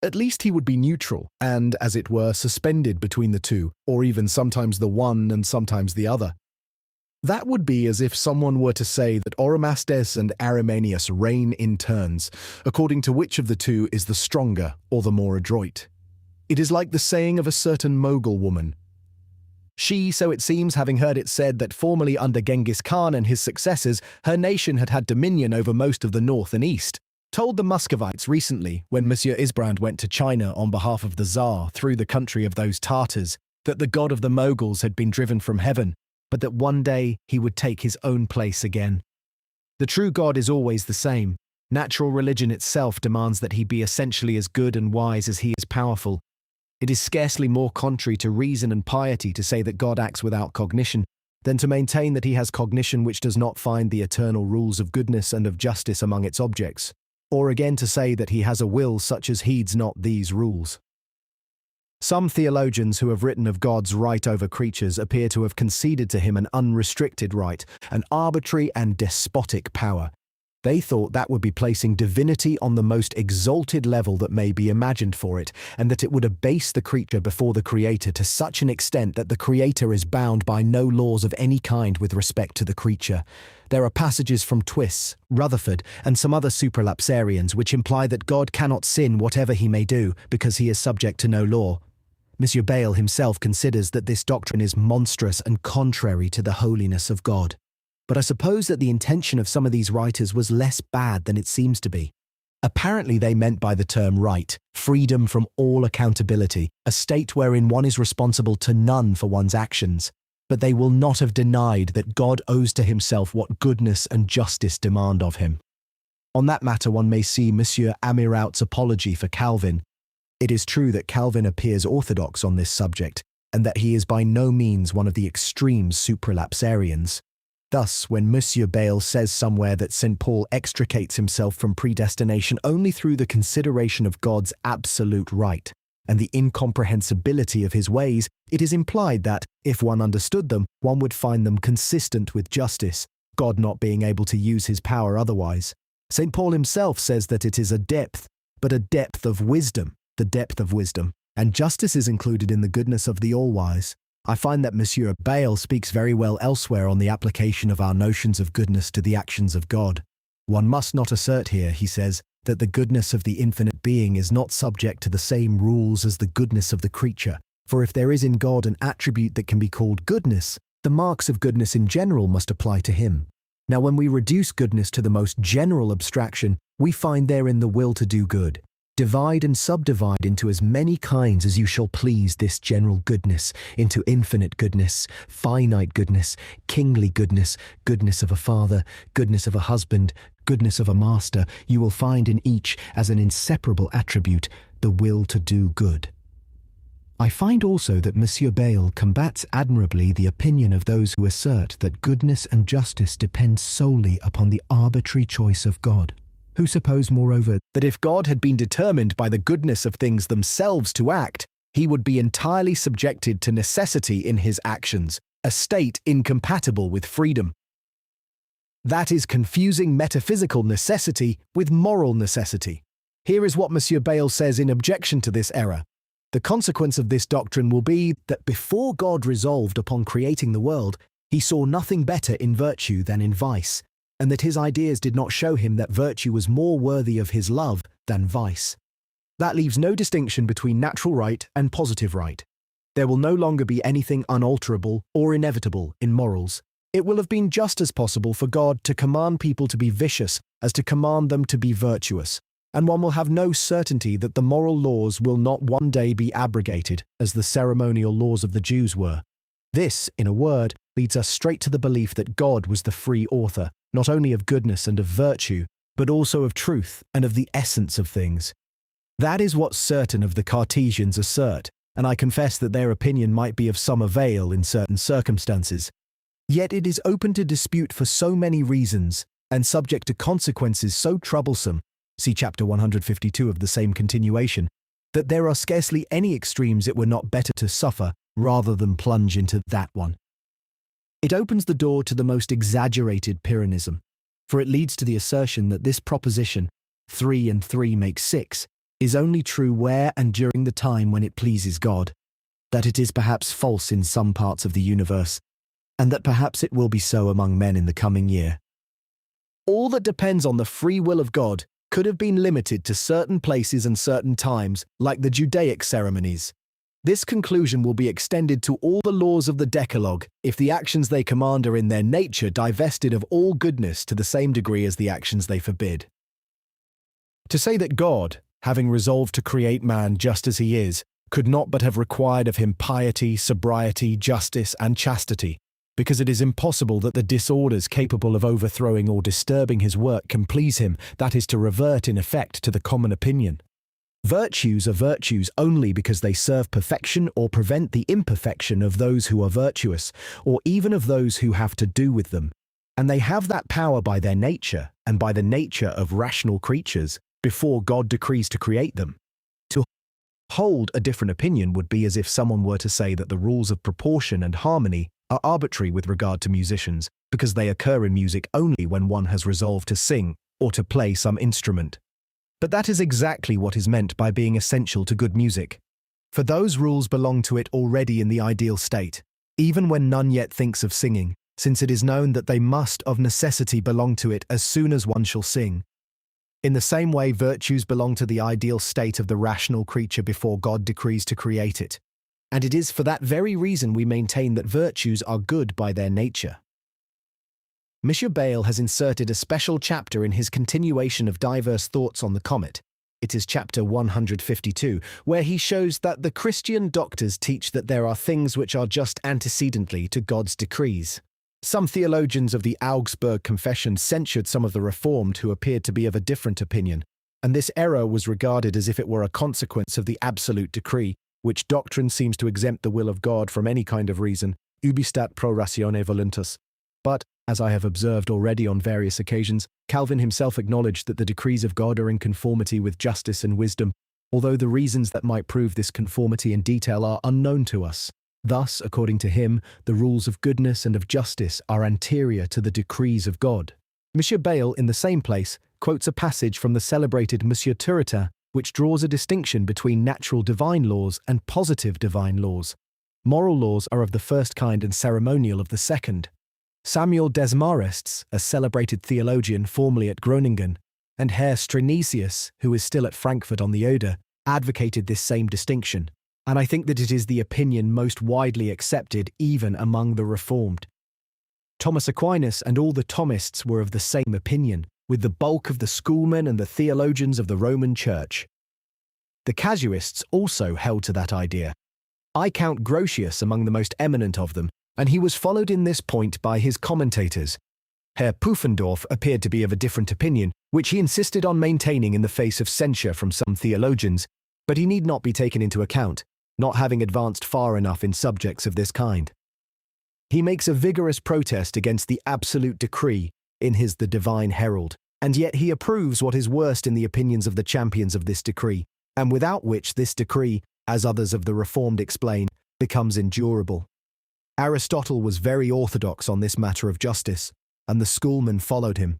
At least he would be neutral, and, as it were, suspended between the two, or even sometimes the one and sometimes the other. That would be as if someone were to say that Oromasdes and Arimaeus reign in turns, according to which of the two is the stronger or the more adroit. It is like the saying of a certain Mogul woman. She, so it seems, having heard it said that formerly under Genghis Khan and his successors, her nation had had dominion over most of the north and east, told the Muscovites recently, when Monsieur Isbrand went to China on behalf of the Tsar through the country of those Tartars, that the god of the Moguls had been driven from heaven, but that one day he would take his own place again. The true God is always the same. Natural religion itself demands that he be essentially as good and wise as he is powerful. It is scarcely more contrary to reason and piety to say that God acts without cognition than to maintain that he has cognition which does not find the eternal rules of goodness and of justice among its objects, or again to say that he has a will such as heeds not these rules. Some theologians who have written of God's right over creatures appear to have conceded to him an unrestricted right, an arbitrary and despotic power. They thought that would be placing divinity on the most exalted level that may be imagined for it, and that it would abase the creature before the Creator to such an extent that the Creator is bound by no laws of any kind with respect to the creature. There are passages from Twiss, Rutherford, and some other supralapsarians which imply that God cannot sin whatever he may do because he is subject to no law. Monsieur Bayle himself considers that this doctrine is monstrous and contrary to the holiness of God. But I suppose that the intention of some of these writers was less bad than it seems to be. Apparently they meant by the term right, freedom from all accountability, a state wherein one is responsible to none for one's actions. But they will not have denied that God owes to himself what goodness and justice demand of him. On that matter one may see Monsieur Amiraut's apology for Calvin. It is true that Calvin appears orthodox on this subject, and that he is by no means one of the extreme supralapsarians. Thus, when Monsieur Bayle says somewhere that St. Paul extricates himself from predestination only through the consideration of God's absolute right and the incomprehensibility of his ways, it is implied that, if one understood them, one would find them consistent with justice, God not being able to use his power otherwise. St. Paul himself says that it is a depth, but a depth of wisdom, the depth of wisdom, and justice is included in the goodness of the all-wise. I find that Monsieur Bayle speaks very well elsewhere on the application of our notions of goodness to the actions of God. One must not assert here, he says, that the goodness of the infinite being is not subject to the same rules as the goodness of the creature, for if there is in God an attribute that can be called goodness, the marks of goodness in general must apply to him. Now, when we reduce goodness to the most general abstraction, we find therein the will to do good. Divide and subdivide into as many kinds as you shall please this general goodness, into infinite goodness, finite goodness, kingly goodness, goodness of a father, goodness of a husband, goodness of a master. You will find in each, as an inseparable attribute, the will to do good. I find also that Monsieur Bayle combats admirably the opinion of those who assert that goodness and justice depend solely upon the arbitrary choice of God, who suppose, moreover, that if God had been determined by the goodness of things themselves to act, he would be entirely subjected to necessity in his actions, a state incompatible with freedom. That is confusing metaphysical necessity with moral necessity. Here is what Monsieur Bayle says in objection to this error. The consequence of this doctrine will be that before God resolved upon creating the world, he saw nothing better in virtue than in vice, and that his ideas did not show him that virtue was more worthy of his love than vice. That leaves no distinction between natural right and positive right. There will no longer be anything unalterable or inevitable in morals. It will have been just as possible for God to command people to be vicious as to command them to be virtuous, and one will have no certainty that the moral laws will not one day be abrogated, as the ceremonial laws of the Jews were. This, in a word, leads us straight to the belief that God was the free author, not only of goodness and of virtue, but also of truth and of the essence of things. That is what certain of the Cartesians assert, and I confess that their opinion might be of some avail in certain circumstances. Yet it is open to dispute for so many reasons, and subject to consequences so troublesome, see chapter 152 of the same continuation, that there are scarcely any extremes it were not better to suffer rather than plunge into that one. It opens the door to the most exaggerated Pyrrhonism, for it leads to the assertion that this proposition, 3 and 3 make 6, is only true where and during the time when it pleases God, that it is perhaps false in some parts of the universe, and that perhaps it will be so among men in the coming year. All that depends on the free will of God could have been limited to certain places and certain times, like the Judaic ceremonies. This conclusion will be extended to all the laws of the Decalogue if the actions they command are in their nature divested of all goodness to the same degree as the actions they forbid. To say that God, having resolved to create man just as he is, could not but have required of him piety, sobriety, justice, and chastity, because it is impossible that the disorders capable of overthrowing or disturbing his work can please him, that is to revert in effect to the common opinion. Virtues are virtues only because they serve perfection or prevent the imperfection of those who are virtuous, or even of those who have to do with them, and they have that power by their nature and by the nature of rational creatures before God decrees to create them. To hold a different opinion would be as if someone were to say that the rules of proportion and harmony are arbitrary with regard to musicians, because they occur in music only when one has resolved to sing or to play some instrument. But that is exactly what is meant by being essential to good music. For those rules belong to it already in the ideal state, even when none yet thinks of singing, since it is known that they must of necessity belong to it as soon as one shall sing. In the same way, virtues belong to the ideal state of the rational creature before God decrees to create it. And it is for that very reason we maintain that virtues are good by their nature. Monsieur Bayle has inserted a special chapter in his continuation of diverse thoughts on the comet. It is chapter 152, where he shows that the Christian doctors teach that there are things which are just antecedently to God's decrees. Some theologians of the Augsburg Confession censured some of the Reformed who appeared to be of a different opinion, and this error was regarded as if it were a consequence of the absolute decree, which doctrine seems to exempt the will of God from any kind of reason, ubi stat pro ratione voluntas. But, as I have observed already on various occasions, Calvin himself acknowledged that the decrees of God are in conformity with justice and wisdom, although the reasons that might prove this conformity in detail are unknown to us. Thus, according to him, the rules of goodness and of justice are anterior to the decrees of God. Monsieur Bayle, in the same place, quotes a passage from the celebrated Monsieur Turretin, which draws a distinction between natural divine laws and positive divine laws. Moral laws are of the first kind and ceremonial of the second. Samuel Desmarestes, a celebrated theologian formerly at Groningen, and Herr Strenesius, who is still at Frankfurt on the Oder, advocated this same distinction, and I think that it is the opinion most widely accepted even among the Reformed. Thomas Aquinas and all the Thomists were of the same opinion, with the bulk of the schoolmen and the theologians of the Roman Church. The casuists also held to that idea. I count Grotius among the most eminent of them, and he was followed in this point by his commentators. Herr Pufendorf appeared to be of a different opinion, which he insisted on maintaining in the face of censure from some theologians, but he need not be taken into account, not having advanced far enough in subjects of this kind. He makes a vigorous protest against the absolute decree in his The Divine Herald, and yet he approves what is worst in the opinions of the champions of this decree, and without which this decree, as others of the Reformed explain, becomes endurable. Aristotle was very orthodox on this matter of justice, and the schoolmen followed him.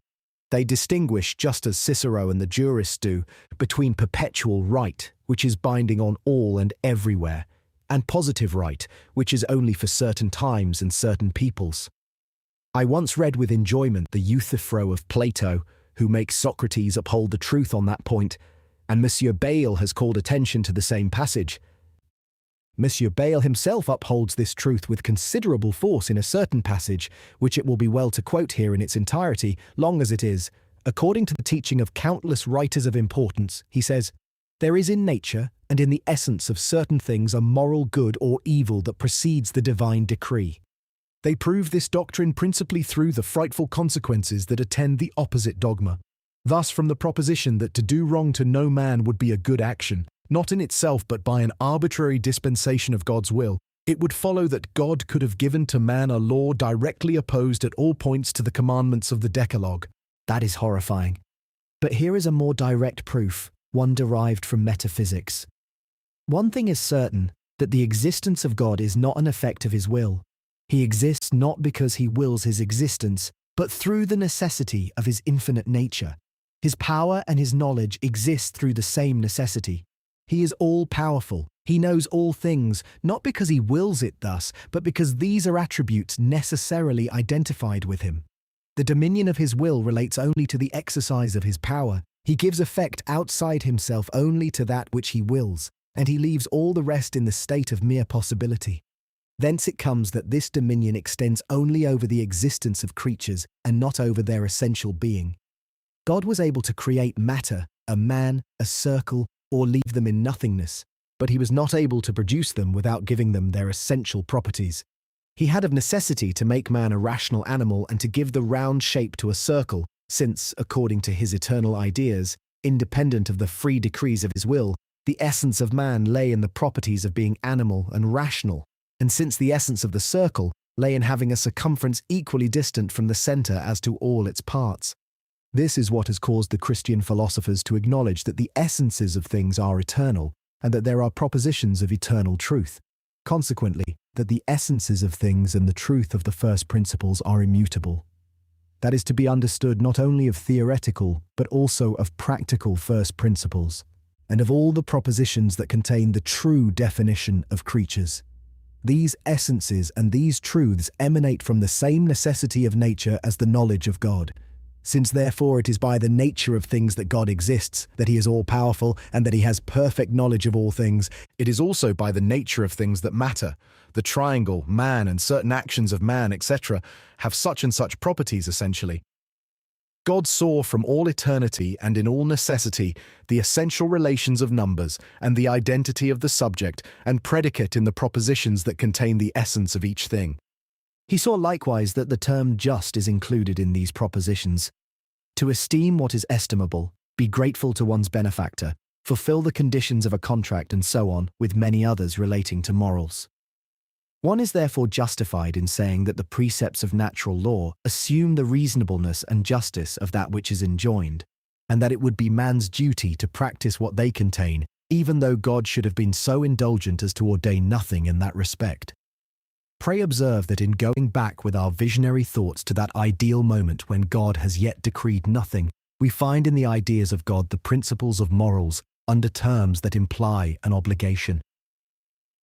They distinguish, just as Cicero and the jurists do, between perpetual right, which is binding on all and everywhere, and positive right, which is only for certain times and certain peoples. I once read with enjoyment the Euthyphro of Plato, who makes Socrates uphold the truth on that point, and Monsieur Bayle has called attention to the same passage. Monsieur Bayle himself upholds this truth with considerable force in a certain passage, which it will be well to quote here in its entirety, long as it is. According to the teaching of countless writers of importance, he says, "There is in nature and in the essence of certain things a moral good or evil that precedes the divine decree. They prove this doctrine principally through the frightful consequences that attend the opposite dogma. Thus, from the proposition that to do wrong to no man would be a good action, not in itself but by an arbitrary dispensation of God's will, it would follow that God could have given to man a law directly opposed at all points to the commandments of the Decalogue." That is horrifying. But here is a more direct proof, one derived from metaphysics. One thing is certain, that the existence of God is not an effect of his will. He exists not because he wills his existence, but through the necessity of his infinite nature. His power and his knowledge exist through the same necessity. He is all-powerful. He knows all things, not because he wills it thus, but because these are attributes necessarily identified with him. The dominion of his will relates only to the exercise of his power. He gives effect outside himself only to that which he wills, and he leaves all the rest in the state of mere possibility. Thence it comes that this dominion extends only over the existence of creatures and not over their essential being. God was able to create matter, a man, a circle, or leave them in nothingness, but he was not able to produce them without giving them their essential properties. He had of necessity to make man a rational animal and to give the round shape to a circle, since, according to his eternal ideas, independent of the free decrees of his will, the essence of man lay in the properties of being animal and rational, and since the essence of the circle lay in having a circumference equally distant from the centre as to all its parts. This is what has caused the Christian philosophers to acknowledge that the essences of things are eternal, and that there are propositions of eternal truth. Consequently, that the essences of things and the truth of the first principles are immutable. That is to be understood not only of theoretical, but also of practical first principles, and of all the propositions that contain the true definition of creatures. These essences and these truths emanate from the same necessity of nature as the knowledge of God. Since therefore it is by the nature of things that God exists, that he is all-powerful, and that he has perfect knowledge of all things, it is also by the nature of things that matter. The triangle, man, and certain actions of man, etc., have such and such properties essentially. God saw from all eternity and in all necessity the essential relations of numbers and the identity of the subject and predicate in the propositions that contain the essence of each thing. He saw likewise that the term just is included in these propositions. To esteem what is estimable, be grateful to one's benefactor, fulfill the conditions of a contract and so on, with many others relating to morals. One is therefore justified in saying that the precepts of natural law assume the reasonableness and justice of that which is enjoined, and that it would be man's duty to practice what they contain, even though God should have been so indulgent as to ordain nothing in that respect. Pray observe that in going back with our visionary thoughts to that ideal moment when God has yet decreed nothing, we find in the ideas of God the principles of morals under terms that imply an obligation.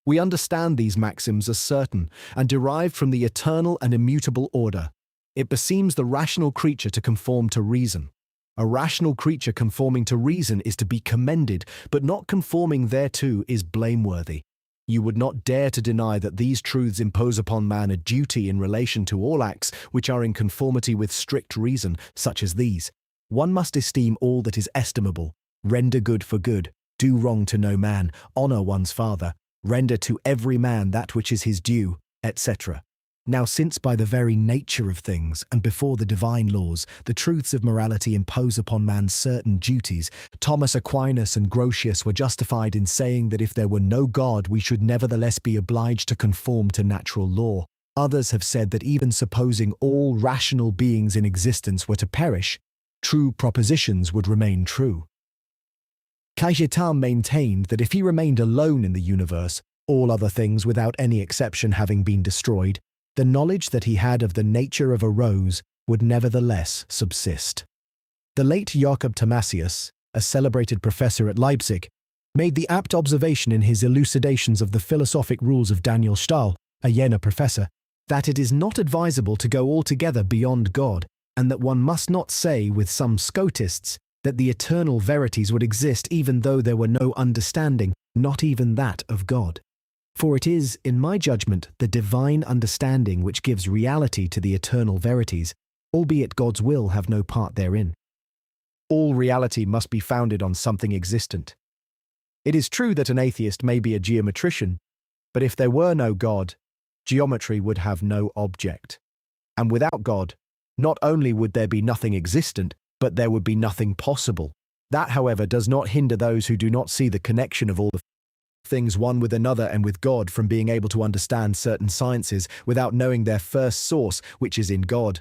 We understand these maxims as certain and derived from the eternal and immutable order. It beseems the rational creature to conform to reason. A rational creature conforming to reason is to be commended, but not conforming thereto is blameworthy. You would not dare to deny that these truths impose upon man a duty in relation to all acts which are in conformity with strict reason, such as these. One must esteem all that is estimable, render good for good, do wrong to no man, honor one's father, render to every man that which is his due, etc. Now, since by the very nature of things, and before the divine laws, the truths of morality impose upon man certain duties, Thomas Aquinas and Grotius were justified in saying that if there were no God, we should nevertheless be obliged to conform to natural law. Others have said that even supposing all rational beings in existence were to perish, true propositions would remain true. Cajetan maintained that if he remained alone in the universe, all other things without any exception having been destroyed, the knowledge that he had of the nature of a rose would nevertheless subsist. The late Jacob Thomasius, a celebrated professor at Leipzig, made the apt observation in his elucidations of the philosophic rules of Daniel Stahl, a Jena professor, that it is not advisable to go altogether beyond God, and that one must not say with some Scotists that the eternal verities would exist even though there were no understanding, not even that of God. For it is, in my judgment, the divine understanding which gives reality to the eternal verities, albeit God's will have no part therein. All reality must be founded on something existent. It is true that an atheist may be a geometrician, but if there were no God, geometry would have no object. And without God, not only would there be nothing existent, but there would be nothing possible. That, however, does not hinder those who do not see the connection of all the things one with another and with God from being able to understand certain sciences without knowing their first source, which is in God.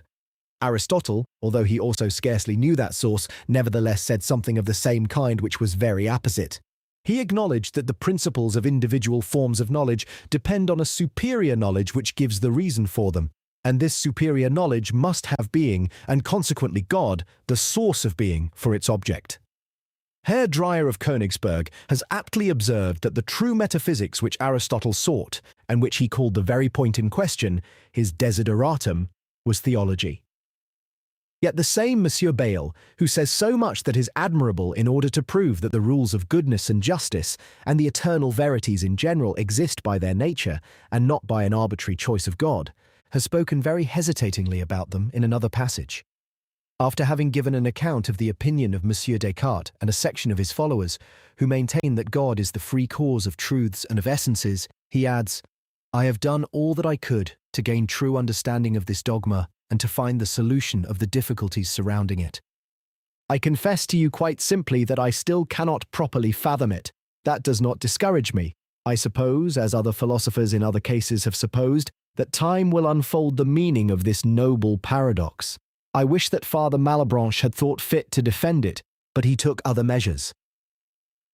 Aristotle, although he also scarcely knew that source, nevertheless said something of the same kind which was very apposite. He acknowledged that the principles of individual forms of knowledge depend on a superior knowledge which gives the reason for them, and this superior knowledge must have being, and consequently God, the source of being, for its object. Herr Dreyer of Königsberg has aptly observed that the true metaphysics which Aristotle sought, and which he called the very point in question, his desideratum, was theology. Yet the same Monsieur Bayle, who says so much that is admirable in order to prove that the rules of goodness and justice, and the eternal verities in general exist by their nature, and not by an arbitrary choice of God, has spoken very hesitatingly about them in another passage. After having given an account of the opinion of Monsieur Descartes and a section of his followers, who maintain that God is the free cause of truths and of essences, he adds, "I have done all that I could to gain true understanding of this dogma and to find the solution of the difficulties surrounding it. I confess to you quite simply that I still cannot properly fathom it. That does not discourage me. I suppose, as other philosophers in other cases have supposed, that time will unfold the meaning of this noble paradox. I wish that Father Malebranche had thought fit to defend it, but he took other measures.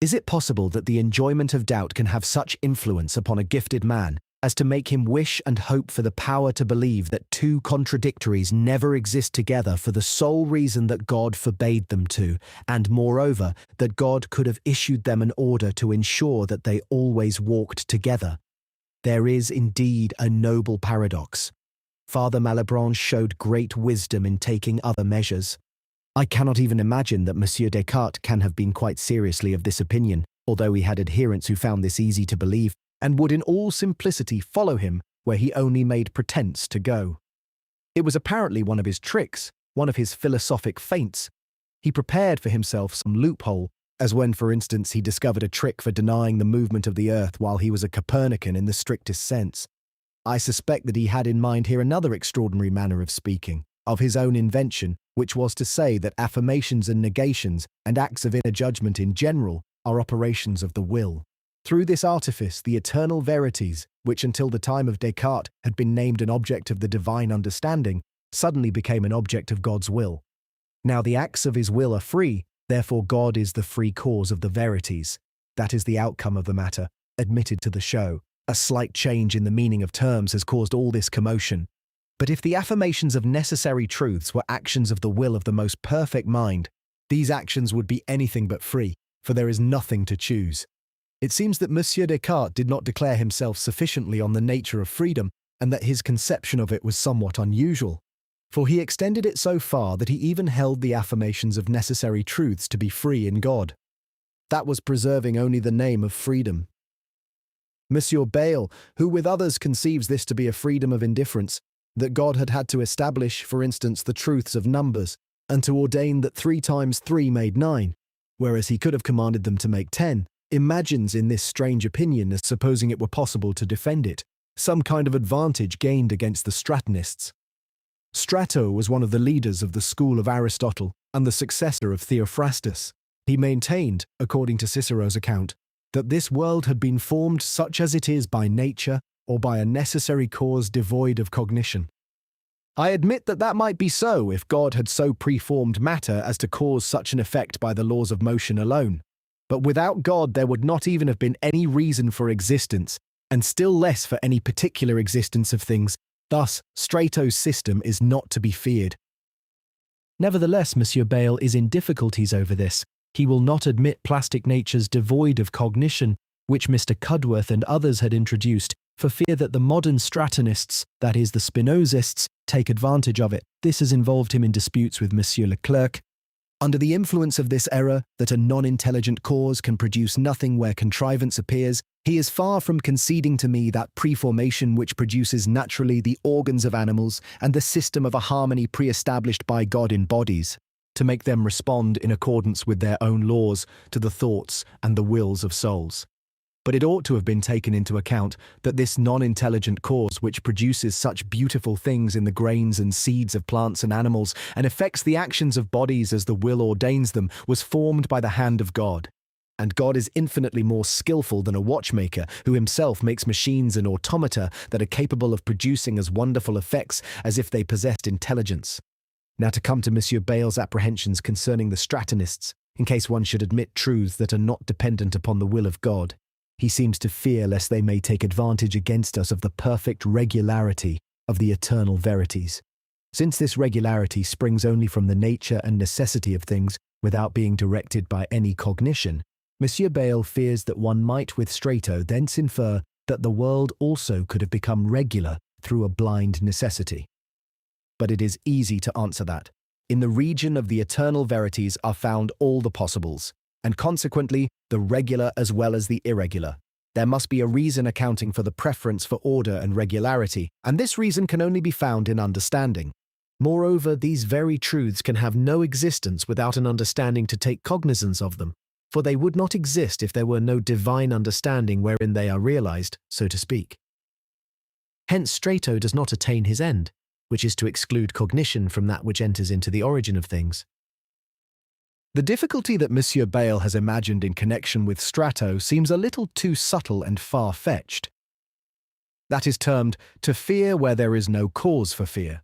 Is it possible that the enjoyment of doubt can have such influence upon a gifted man as to make him wish and hope for the power to believe that two contradictories never exist together for the sole reason that God forbade them to, and moreover, that God could have issued them an order to ensure that they always walked together? There is indeed a noble paradox. Father Malebranche showed great wisdom in taking other measures. I cannot even imagine that Monsieur Descartes can have been quite seriously of this opinion, although he had adherents who found this easy to believe, and would in all simplicity follow him where he only made pretence to go. It was apparently one of his tricks, one of his philosophic feints. He prepared for himself some loophole, as when, for instance, he discovered a trick for denying the movement of the earth while he was a Copernican in the strictest sense. I suspect that he had in mind here another extraordinary manner of speaking, of his own invention, which was to say that affirmations and negations and acts of inner judgment in general are operations of the will. Through this artifice, the eternal verities, which until the time of Descartes had been named an object of the divine understanding, suddenly became an object of God's will. Now the acts of his will are free, therefore God is the free cause of the verities. That is the outcome of the matter, admitted to the show. A slight change in the meaning of terms has caused all this commotion. But if the affirmations of necessary truths were actions of the will of the most perfect mind, these actions would be anything but free, for there is nothing to choose. It seems that Monsieur Descartes did not declare himself sufficiently on the nature of freedom, and that his conception of it was somewhat unusual. For he extended it so far that he even held the affirmations of necessary truths to be free in God. That was preserving only the name of freedom. Monsieur Bayle, who with others conceives this to be a freedom of indifference, that God had had to establish, for instance, the truths of numbers, and to ordain that 3 times 3 made 9, whereas he could have commanded them to make 10, imagines in this strange opinion as supposing it were possible to defend it, some kind of advantage gained against the Stratonists. Strato was one of the leaders of the school of Aristotle and the successor of Theophrastus. He maintained, according to Cicero's account, that this world had been formed such as it is by nature or by a necessary cause devoid of cognition. I admit that that might be so if God had so preformed matter as to cause such an effect by the laws of motion alone. But without God there would not even have been any reason for existence, and still less for any particular existence of things. Thus, Strato's system is not to be feared. Nevertheless, Monsieur Bayle is in difficulties over this. He will not admit plastic natures devoid of cognition, which Mr. Cudworth and others had introduced, for fear that the modern Stratonists, that is, the Spinozists, take advantage of it. This has involved him in disputes with Monsieur Leclerc. Under the influence of this error, that a non-intelligent cause can produce nothing where contrivance appears, he is far from conceding to me that preformation which produces naturally the organs of animals and the system of a harmony pre-established by God in bodies, to make them respond in accordance with their own laws to the thoughts and the wills of souls. But it ought to have been taken into account that this non-intelligent cause which produces such beautiful things in the grains and seeds of plants and animals and affects the actions of bodies as the will ordains them was formed by the hand of God. And God is infinitely more skillful than a watchmaker who himself makes machines and automata that are capable of producing as wonderful effects as if they possessed intelligence. Now to come to Monsieur Bayle's apprehensions concerning the Stratonists, in case one should admit truths that are not dependent upon the will of God. He seems to fear lest they may take advantage against us of the perfect regularity of the eternal verities. Since this regularity springs only from the nature and necessity of things without being directed by any cognition, Monsieur Bayle fears that one might with Strato thence infer that the world also could have become regular through a blind necessity. But it is easy to answer that. In the region of the eternal verities are found all the possibles, and consequently the regular as well as the irregular. There must be a reason accounting for the preference for order and regularity, and this reason can only be found in understanding. Moreover, these very truths can have no existence without an understanding to take cognizance of them, for they would not exist if there were no divine understanding wherein they are realized, so to speak. Hence Strato does not attain his end, which is to exclude cognition from that which enters into the origin of things. The difficulty that Monsieur Bayle has imagined in connection with Strato seems a little too subtle and far-fetched. That is termed to fear where there is no cause for fear.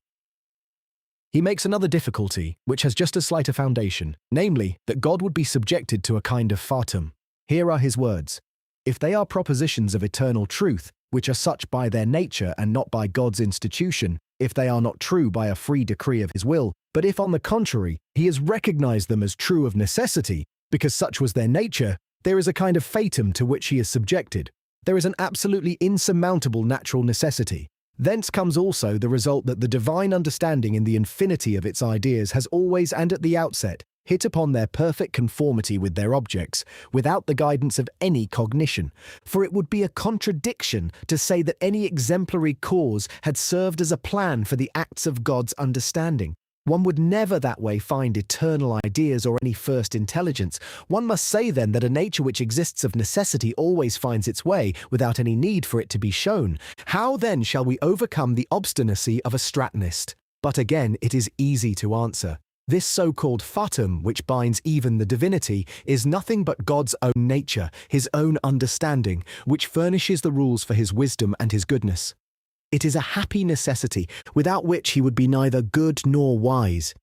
He makes another difficulty, which has just as slight a foundation, namely, that God would be subjected to a kind of fatum. Here are his words. If they are propositions of eternal truth, which are such by their nature and not by God's institution, if they are not true by a free decree of his will, but if on the contrary, he has recognized them as true of necessity, because such was their nature, there is a kind of fatum to which he is subjected. There is an absolutely insurmountable natural necessity. Thence comes also the result that the divine understanding in the infinity of its ideas has always and at the outset hit upon their perfect conformity with their objects, without the guidance of any cognition, for it would be a contradiction to say that any exemplary cause had served as a plan for the acts of God's understanding. One would never that way find eternal ideas or any first intelligence. One must say then that a nature which exists of necessity always finds its way, without any need for it to be shown. How then shall we overcome the obstinacy of a Stratonist? But again, it is easy to answer. This so-called fatum, which binds even the divinity, is nothing but God's own nature, his own understanding, which furnishes the rules for his wisdom and his goodness. It is a happy necessity, without which he would be neither good nor wise.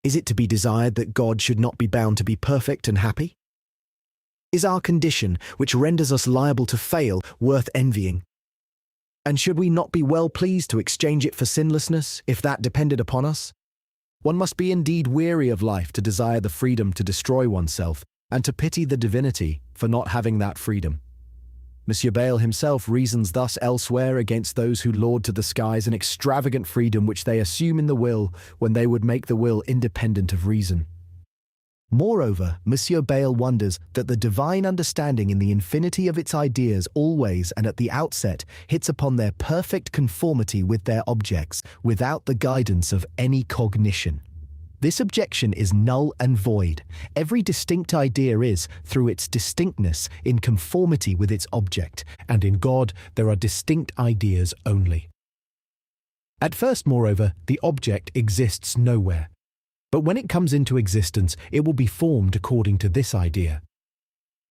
Is it to be desired that God should not be bound to be perfect and happy? Is our condition, which renders us liable to fail, worth envying? And should we not be well pleased to exchange it for sinlessness, if that depended upon us? One must be indeed weary of life to desire the freedom to destroy oneself, and to pity the divinity for not having that freedom. Monsieur Bayle himself reasons thus elsewhere against those who laud to the skies an extravagant freedom which they assume in the will, when they would make the will independent of reason. Moreover, Monsieur Bayle wonders that the divine understanding in the infinity of its ideas always and at the outset hits upon their perfect conformity with their objects, without the guidance of any cognition. This objection is null and void. Every distinct idea is, through its distinctness, in conformity with its object, and in God there are distinct ideas only. At first, moreover, the object exists nowhere. But when it comes into existence, it will be formed according to this idea.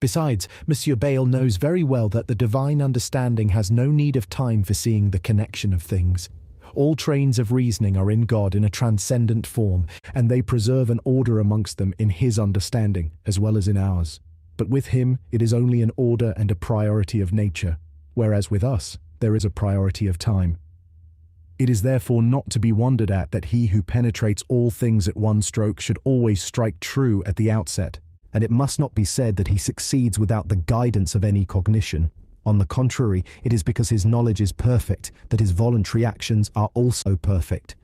Besides, Monsieur Bayle knows very well that the divine understanding has no need of time for seeing the connection of things. All trains of reasoning are in God in a transcendent form, and they preserve an order amongst them in his understanding, as well as in ours. But with him it is only an order and a priority of nature, whereas with us there is a priority of time. It is therefore not to be wondered at that he who penetrates all things at one stroke should always strike true at the outset, and it must not be said that he succeeds without the guidance of any cognition. On the contrary, it is because his knowledge is perfect that his voluntary actions are also perfect.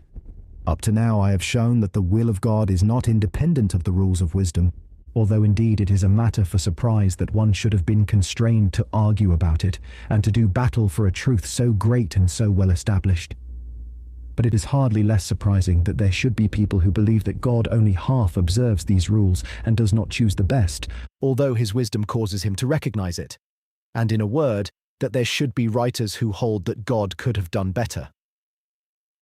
Up to now I have shown that the will of God is not independent of the rules of wisdom, although indeed it is a matter for surprise that one should have been constrained to argue about it, and to do battle for a truth so great and so well established. But it is hardly less surprising that there should be people who believe that God only half observes these rules and does not choose the best, although his wisdom causes him to recognize it. And in a word, that there should be writers who hold that God could have done better.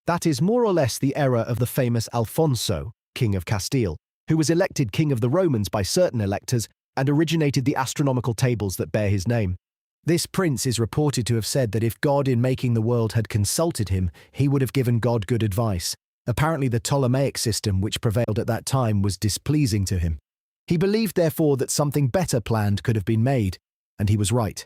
That is more or less the error of the famous Alfonso, King of Castile, who was elected King of the Romans by certain electors and originated the astronomical tables that bear his name. This prince is reported to have said that if God in making the world had consulted him, he would have given God good advice. Apparently the Ptolemaic system which prevailed at that time was displeasing to him. He believed therefore that something better planned could have been made, and he was right.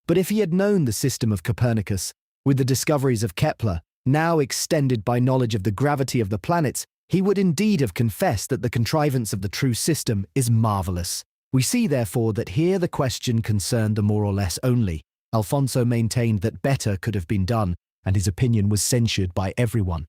But if he had known the system of Copernicus, with the discoveries of Kepler, now extended by knowledge of the gravity of the planets, he would indeed have confessed that the contrivance of the true system is marvelous. We see, therefore, that here the question concerned the more or less only. Alfonso maintained that better could have been done, and his opinion was censured by everyone.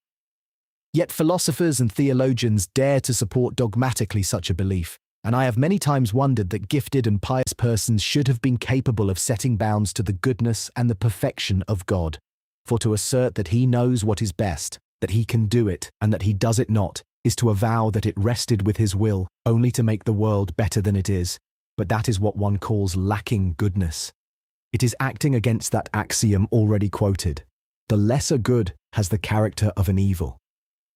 Yet philosophers and theologians dare to support dogmatically such a belief, and I have many times wondered that gifted and pious persons should have been capable of setting bounds to the goodness and the perfection of God. For to assert that he knows what is best, that he can do it, and that he does it not, is to avow that it rested with his will only to make the world better than it is, but that is what one calls lacking goodness. It is acting against that axiom already quoted. The lesser good has the character of an evil.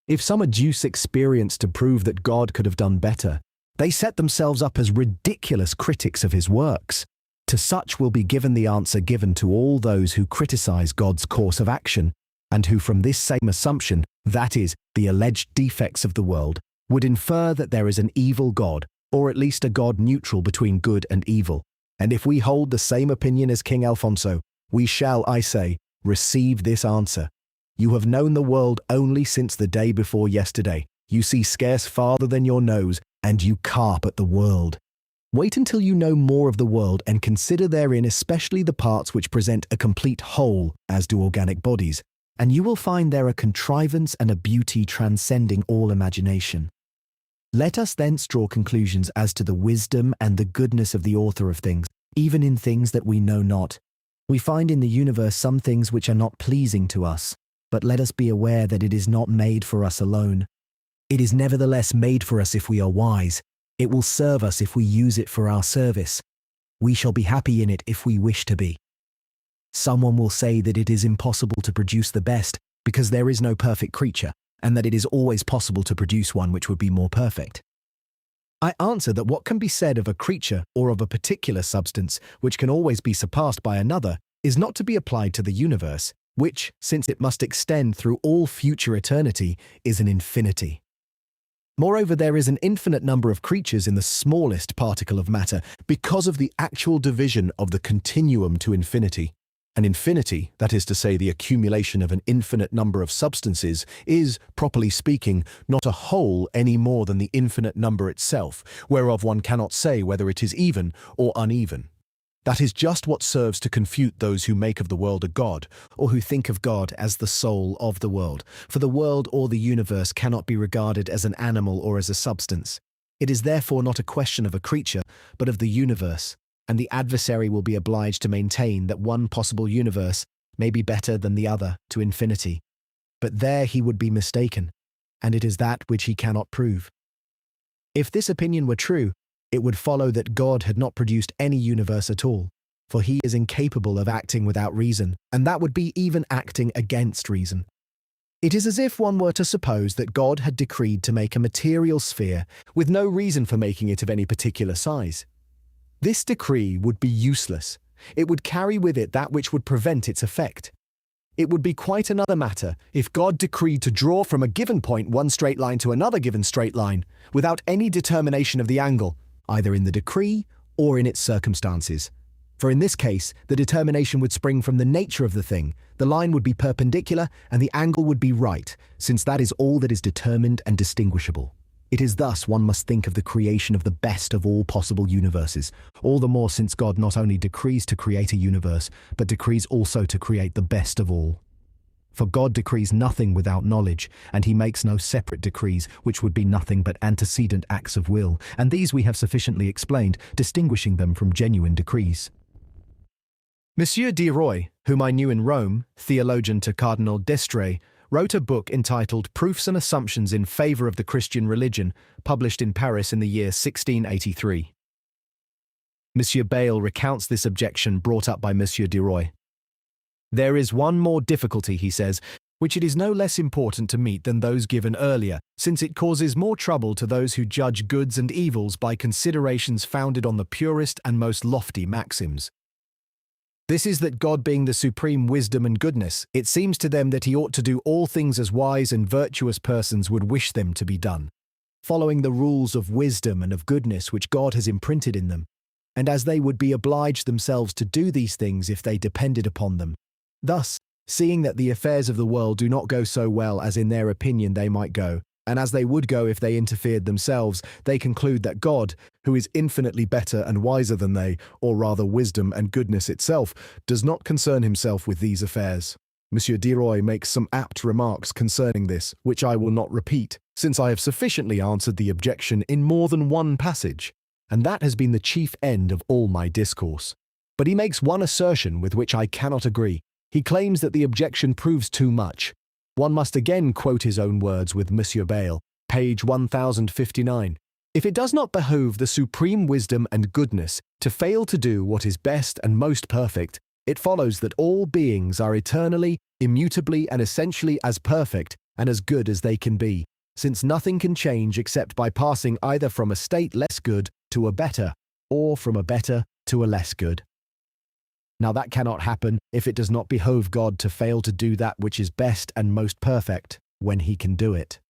If some adduce experience to prove that God could have done better, they set themselves up as ridiculous critics of his works. To such will be given the answer given to all those who criticize God's course of action, and who from this same assumption, that is, the alleged defects of the world, would infer that there is an evil God, or at least a God neutral between good and evil. And if we hold the same opinion as King Alfonso, we shall, I say, receive this answer. You have known the world only since the day before yesterday. You see scarce farther than your nose, and you carp at the world. Wait until you know more of the world and consider therein especially the parts which present a complete whole, as do organic bodies, and you will find there a contrivance and a beauty transcending all imagination. Let us thence draw conclusions as to the wisdom and the goodness of the author of things, even in things that we know not. We find in the universe some things which are not pleasing to us, but let us be aware that it is not made for us alone. It is nevertheless made for us if we are wise. It will serve us if we use it for our service. We shall be happy in it if we wish to be. Someone will say that it is impossible to produce the best because there is no perfect creature, and that it is always possible to produce one which would be more perfect. I answer that what can be said of a creature or of a particular substance which can always be surpassed by another is not to be applied to the universe, which, since it must extend through all future eternity, is an infinity. Moreover, there is an infinite number of creatures in the smallest particle of matter because of the actual division of the continuum to infinity. An infinity, that is to say the accumulation of an infinite number of substances, is, properly speaking, not a whole any more than the infinite number itself, whereof one cannot say whether it is even or uneven. That is just what serves to confute those who make of the world a god, or who think of God as the soul of the world. For the world or the universe cannot be regarded as an animal or as a substance. It is therefore not a question of a creature, but of the universe, and the adversary will be obliged to maintain that one possible universe may be better than the other to infinity. But there he would be mistaken, and it is that which he cannot prove. If this opinion were true, it would follow that God had not produced any universe at all, for he is incapable of acting without reason, and that would be even acting against reason. It is as if one were to suppose that God had decreed to make a material sphere with no reason for making it of any particular size. This decree would be useless. It would carry with it that which would prevent its effect. It would be quite another matter if God decreed to draw from a given point one straight line to another given straight line, without any determination of the angle, either in the decree or in its circumstances. For in this case, the determination would spring from the nature of the thing, the line would be perpendicular, and the angle would be right, since that is all that is determined and distinguishable. It is thus one must think of the creation of the best of all possible universes, all the more since God not only decrees to create a universe, but decrees also to create the best of all. For God decrees nothing without knowledge, and he makes no separate decrees, which would be nothing but antecedent acts of will, and these we have sufficiently explained, distinguishing them from genuine decrees. Monsieur de Roy, whom I knew in Rome, theologian to Cardinal d'Estrees, wrote a book entitled Proofs and Assumptions in Favour of the Christian Religion, published in Paris in the year 1683. Monsieur Bayle recounts this objection brought up by Monsieur de Roy. There is one more difficulty, he says, which it is no less important to meet than those given earlier, since it causes more trouble to those who judge goods and evils by considerations founded on the purest and most lofty maxims. This is that God being the supreme wisdom and goodness, it seems to them that he ought to do all things as wise and virtuous persons would wish them to be done, following the rules of wisdom and of goodness which God has imprinted in them, and as they would be obliged themselves to do these things if they depended upon them. Thus, seeing that the affairs of the world do not go so well as in their opinion they might go, and as they would go if they interfered themselves, they conclude that God, who is infinitely better and wiser than they, or rather wisdom and goodness itself, does not concern himself with these affairs. Monsieur de Roy makes some apt remarks concerning this, which I will not repeat, since I have sufficiently answered the objection in more than one passage, and that has been the chief end of all my discourse. But he makes one assertion with which I cannot agree. He claims that the objection proves too much. One must again quote his own words with Monsieur Bayle, page 1059. If it does not behoove the supreme wisdom and goodness to fail to do what is best and most perfect, it follows that all beings are eternally, immutably, and essentially as perfect and as good as they can be, since nothing can change except by passing either from a state less good to a better, or from a better to a less good. Now that cannot happen if it does not behove God to fail to do that which is best and most perfect when he can do it.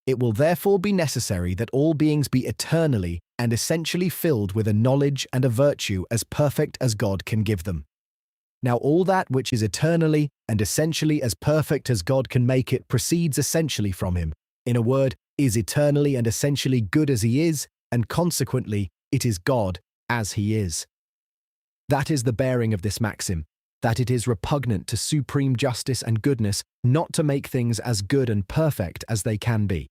It will therefore be necessary that all beings be eternally and essentially filled with a knowledge and a virtue as perfect as God can give them. Now all that which is eternally and essentially as perfect as God can make it proceeds essentially from him. In a word, is eternally and essentially good as he is, and consequently it is God as he is. That is the bearing of this maxim, that it is repugnant to supreme justice and goodness not to make things as good and perfect as they can be.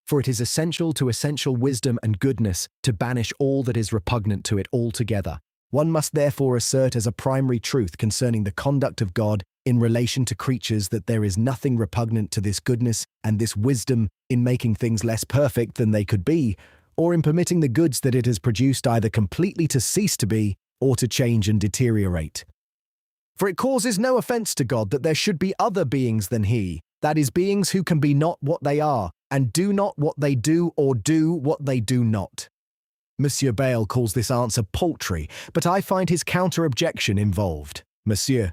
For it is essential to essential wisdom and goodness to banish all that is repugnant to it altogether. One must therefore assert as a primary truth concerning the conduct of God in relation to creatures that there is nothing repugnant to this goodness and this wisdom in making things less perfect than they could be, or in permitting the goods that it has produced either completely to cease to be or to change and deteriorate. For it causes no offence to God that there should be other beings than he, That is, beings who can be not what they are, and do not what they do or do what they do not. Monsieur Bayle calls this answer paltry, but I find his counter-objection involved. Monsieur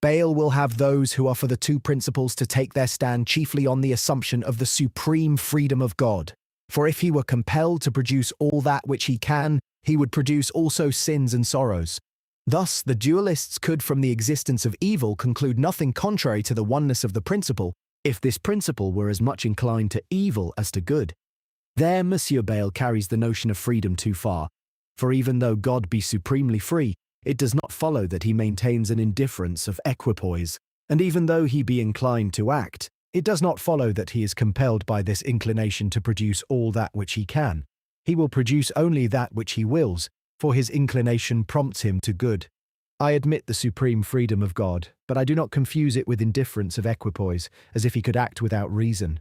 Bayle will have those who are for the two principles to take their stand chiefly on the assumption of the supreme freedom of God. For if he were compelled to produce all that which he can, he would produce also sins and sorrows. Thus, the dualists could from the existence of evil conclude nothing contrary to the oneness of the principle, if this principle were as much inclined to evil as to good. There Monsieur Bayle carries the notion of freedom too far, for even though God be supremely free, it does not follow that he maintains an indifference of equipoise, and even though he be inclined to act, it does not follow that he is compelled by this inclination to produce all that which he can. He will produce only that which he wills, for his inclination prompts him to good. I admit the supreme freedom of God, but I do not confuse it with indifference of equipoise, as if he could act without reason.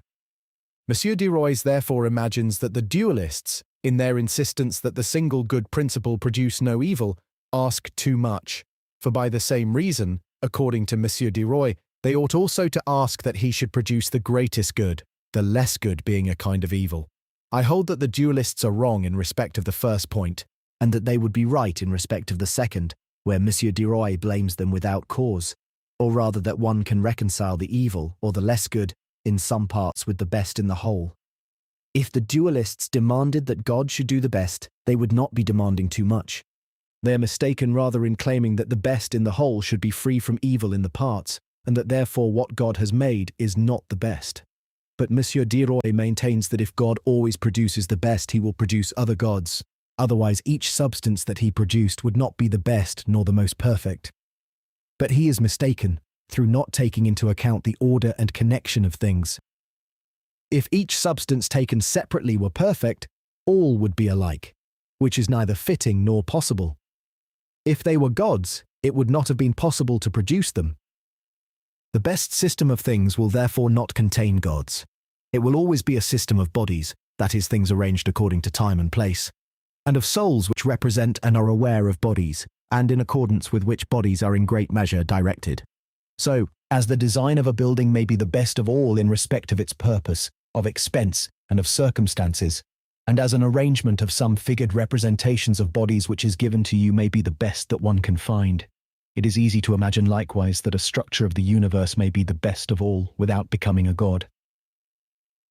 Monsieur de Roys therefore imagines that the dualists, in their insistence that the single good principle produce no evil, ask too much, for by the same reason, according to Monsieur de Roy, they ought also to ask that he should produce the greatest good, the less good being a kind of evil. I hold that the dualists are wrong in respect of the first point, and that they would be right in respect of the second, where Monsieur de Roy blames them without cause, or rather that one can reconcile the evil, or the less good, in some parts with the best in the whole. If the dualists demanded that God should do the best, they would not be demanding too much. They are mistaken rather in claiming that the best in the whole should be free from evil in the parts, and that therefore what God has made is not the best. But Monsieur de Roy maintains that if God always produces the best, he will produce other gods. Otherwise, each substance that he produced would not be the best nor the most perfect. But he is mistaken, through not taking into account the order and connection of things. If each substance taken separately were perfect, all would be alike, which is neither fitting nor possible. If they were gods, it would not have been possible to produce them. The best system of things will therefore not contain gods. It will always be a system of bodies, that is, things arranged according to time and place, and of souls which represent and are aware of bodies, and in accordance with which bodies are in great measure directed. So, as the design of a building may be the best of all in respect of its purpose, of expense, and of circumstances, and as an arrangement of some figured representations of bodies which is given to you may be the best that one can find, it is easy to imagine likewise that a structure of the universe may be the best of all without becoming a god.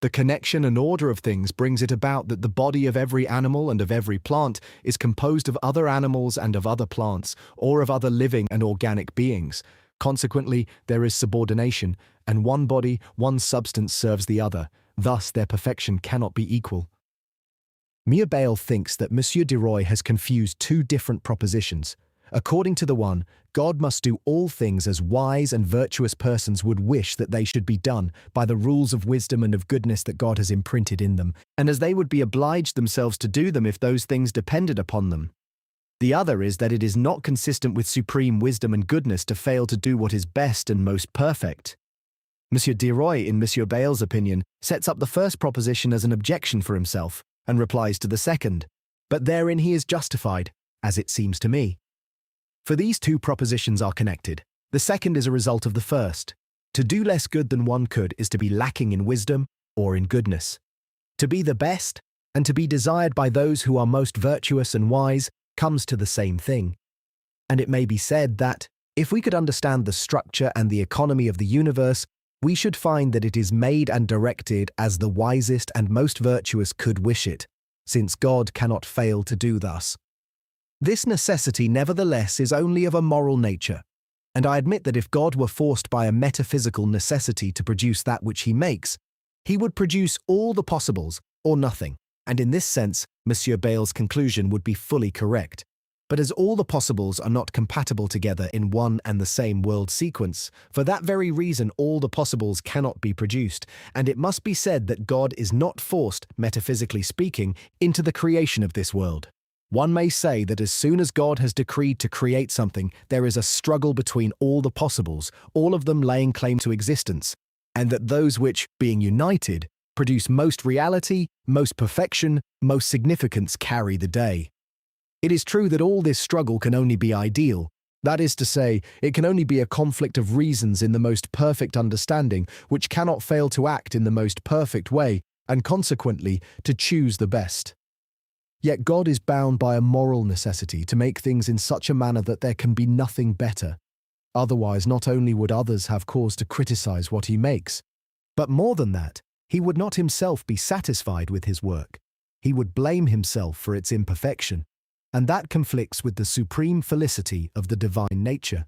The connection and order of things brings it about that the body of every animal and of every plant is composed of other animals and of other plants, or of other living and organic beings. Consequently, there is subordination, and one body, one substance serves the other. Thus, their perfection cannot be equal. Monsieur Bayle thinks that Monsieur de Roy has confused two different propositions. According to the one, God must do all things as wise and virtuous persons would wish that they should be done, by the rules of wisdom and of goodness that God has imprinted in them, and as they would be obliged themselves to do them if those things depended upon them. The other is that it is not consistent with supreme wisdom and goodness to fail to do what is best and most perfect. Monsieur de Roy, in Monsieur Bayle's opinion, sets up the first proposition as an objection for himself, and replies to the second, but therein he is justified, as it seems to me. For these two propositions are connected. The second is a result of the first. To do less good than one could is to be lacking in wisdom or in goodness. To be the best, and to be desired by those who are most virtuous and wise, comes to the same thing. And it may be said that, if we could understand the structure and the economy of the universe, we should find that it is made and directed as the wisest and most virtuous could wish it, since God cannot fail to do thus. This necessity, nevertheless, is only of a moral nature, and I admit that if God were forced by a metaphysical necessity to produce that which he makes, he would produce all the possibles, or nothing, and in this sense, Monsieur Bayle's conclusion would be fully correct. But as all the possibles are not compatible together in one and the same world sequence, for that very reason all the possibles cannot be produced, and it must be said that God is not forced, metaphysically speaking, into the creation of this world. One may say that as soon as God has decreed to create something, there is a struggle between all the possibles, all of them laying claim to existence, and that those which, being united, produce most reality, most perfection, most significance carry the day. It is true that all this struggle can only be ideal, That is to say, it can only be a conflict of reasons in the most perfect understanding, which cannot fail to act in the most perfect way, and consequently, to choose the best. Yet God is bound by a moral necessity to make things in such a manner that there can be nothing better. Otherwise, not only would others have cause to criticize what he makes, but more than that, he would not himself be satisfied with his work. He would blame himself for its imperfection, and that conflicts with the supreme felicity of the divine nature.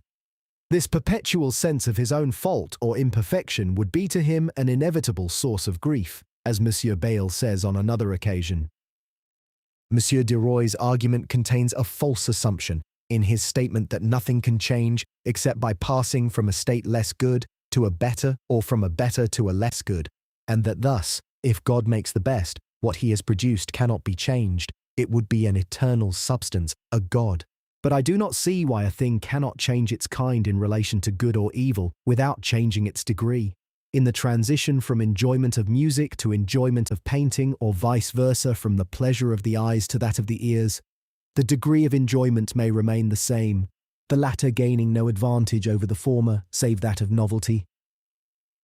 This perpetual sense of his own fault or imperfection would be to him an inevitable source of grief, as M. Bayle says on another occasion. M. de Roy's argument contains a false assumption in his statement that nothing can change except by passing from a state less good to a better or from a better to a less good, and that thus, if God makes the best, what he has produced cannot be changed. It would be an eternal substance, a God. But I do not see why a thing cannot change its kind in relation to good or evil without changing its degree. In the transition from enjoyment of music to enjoyment of painting, or vice versa from the pleasure of the eyes to that of the ears, the degree of enjoyment may remain the same, the latter gaining no advantage over the former, save that of novelty.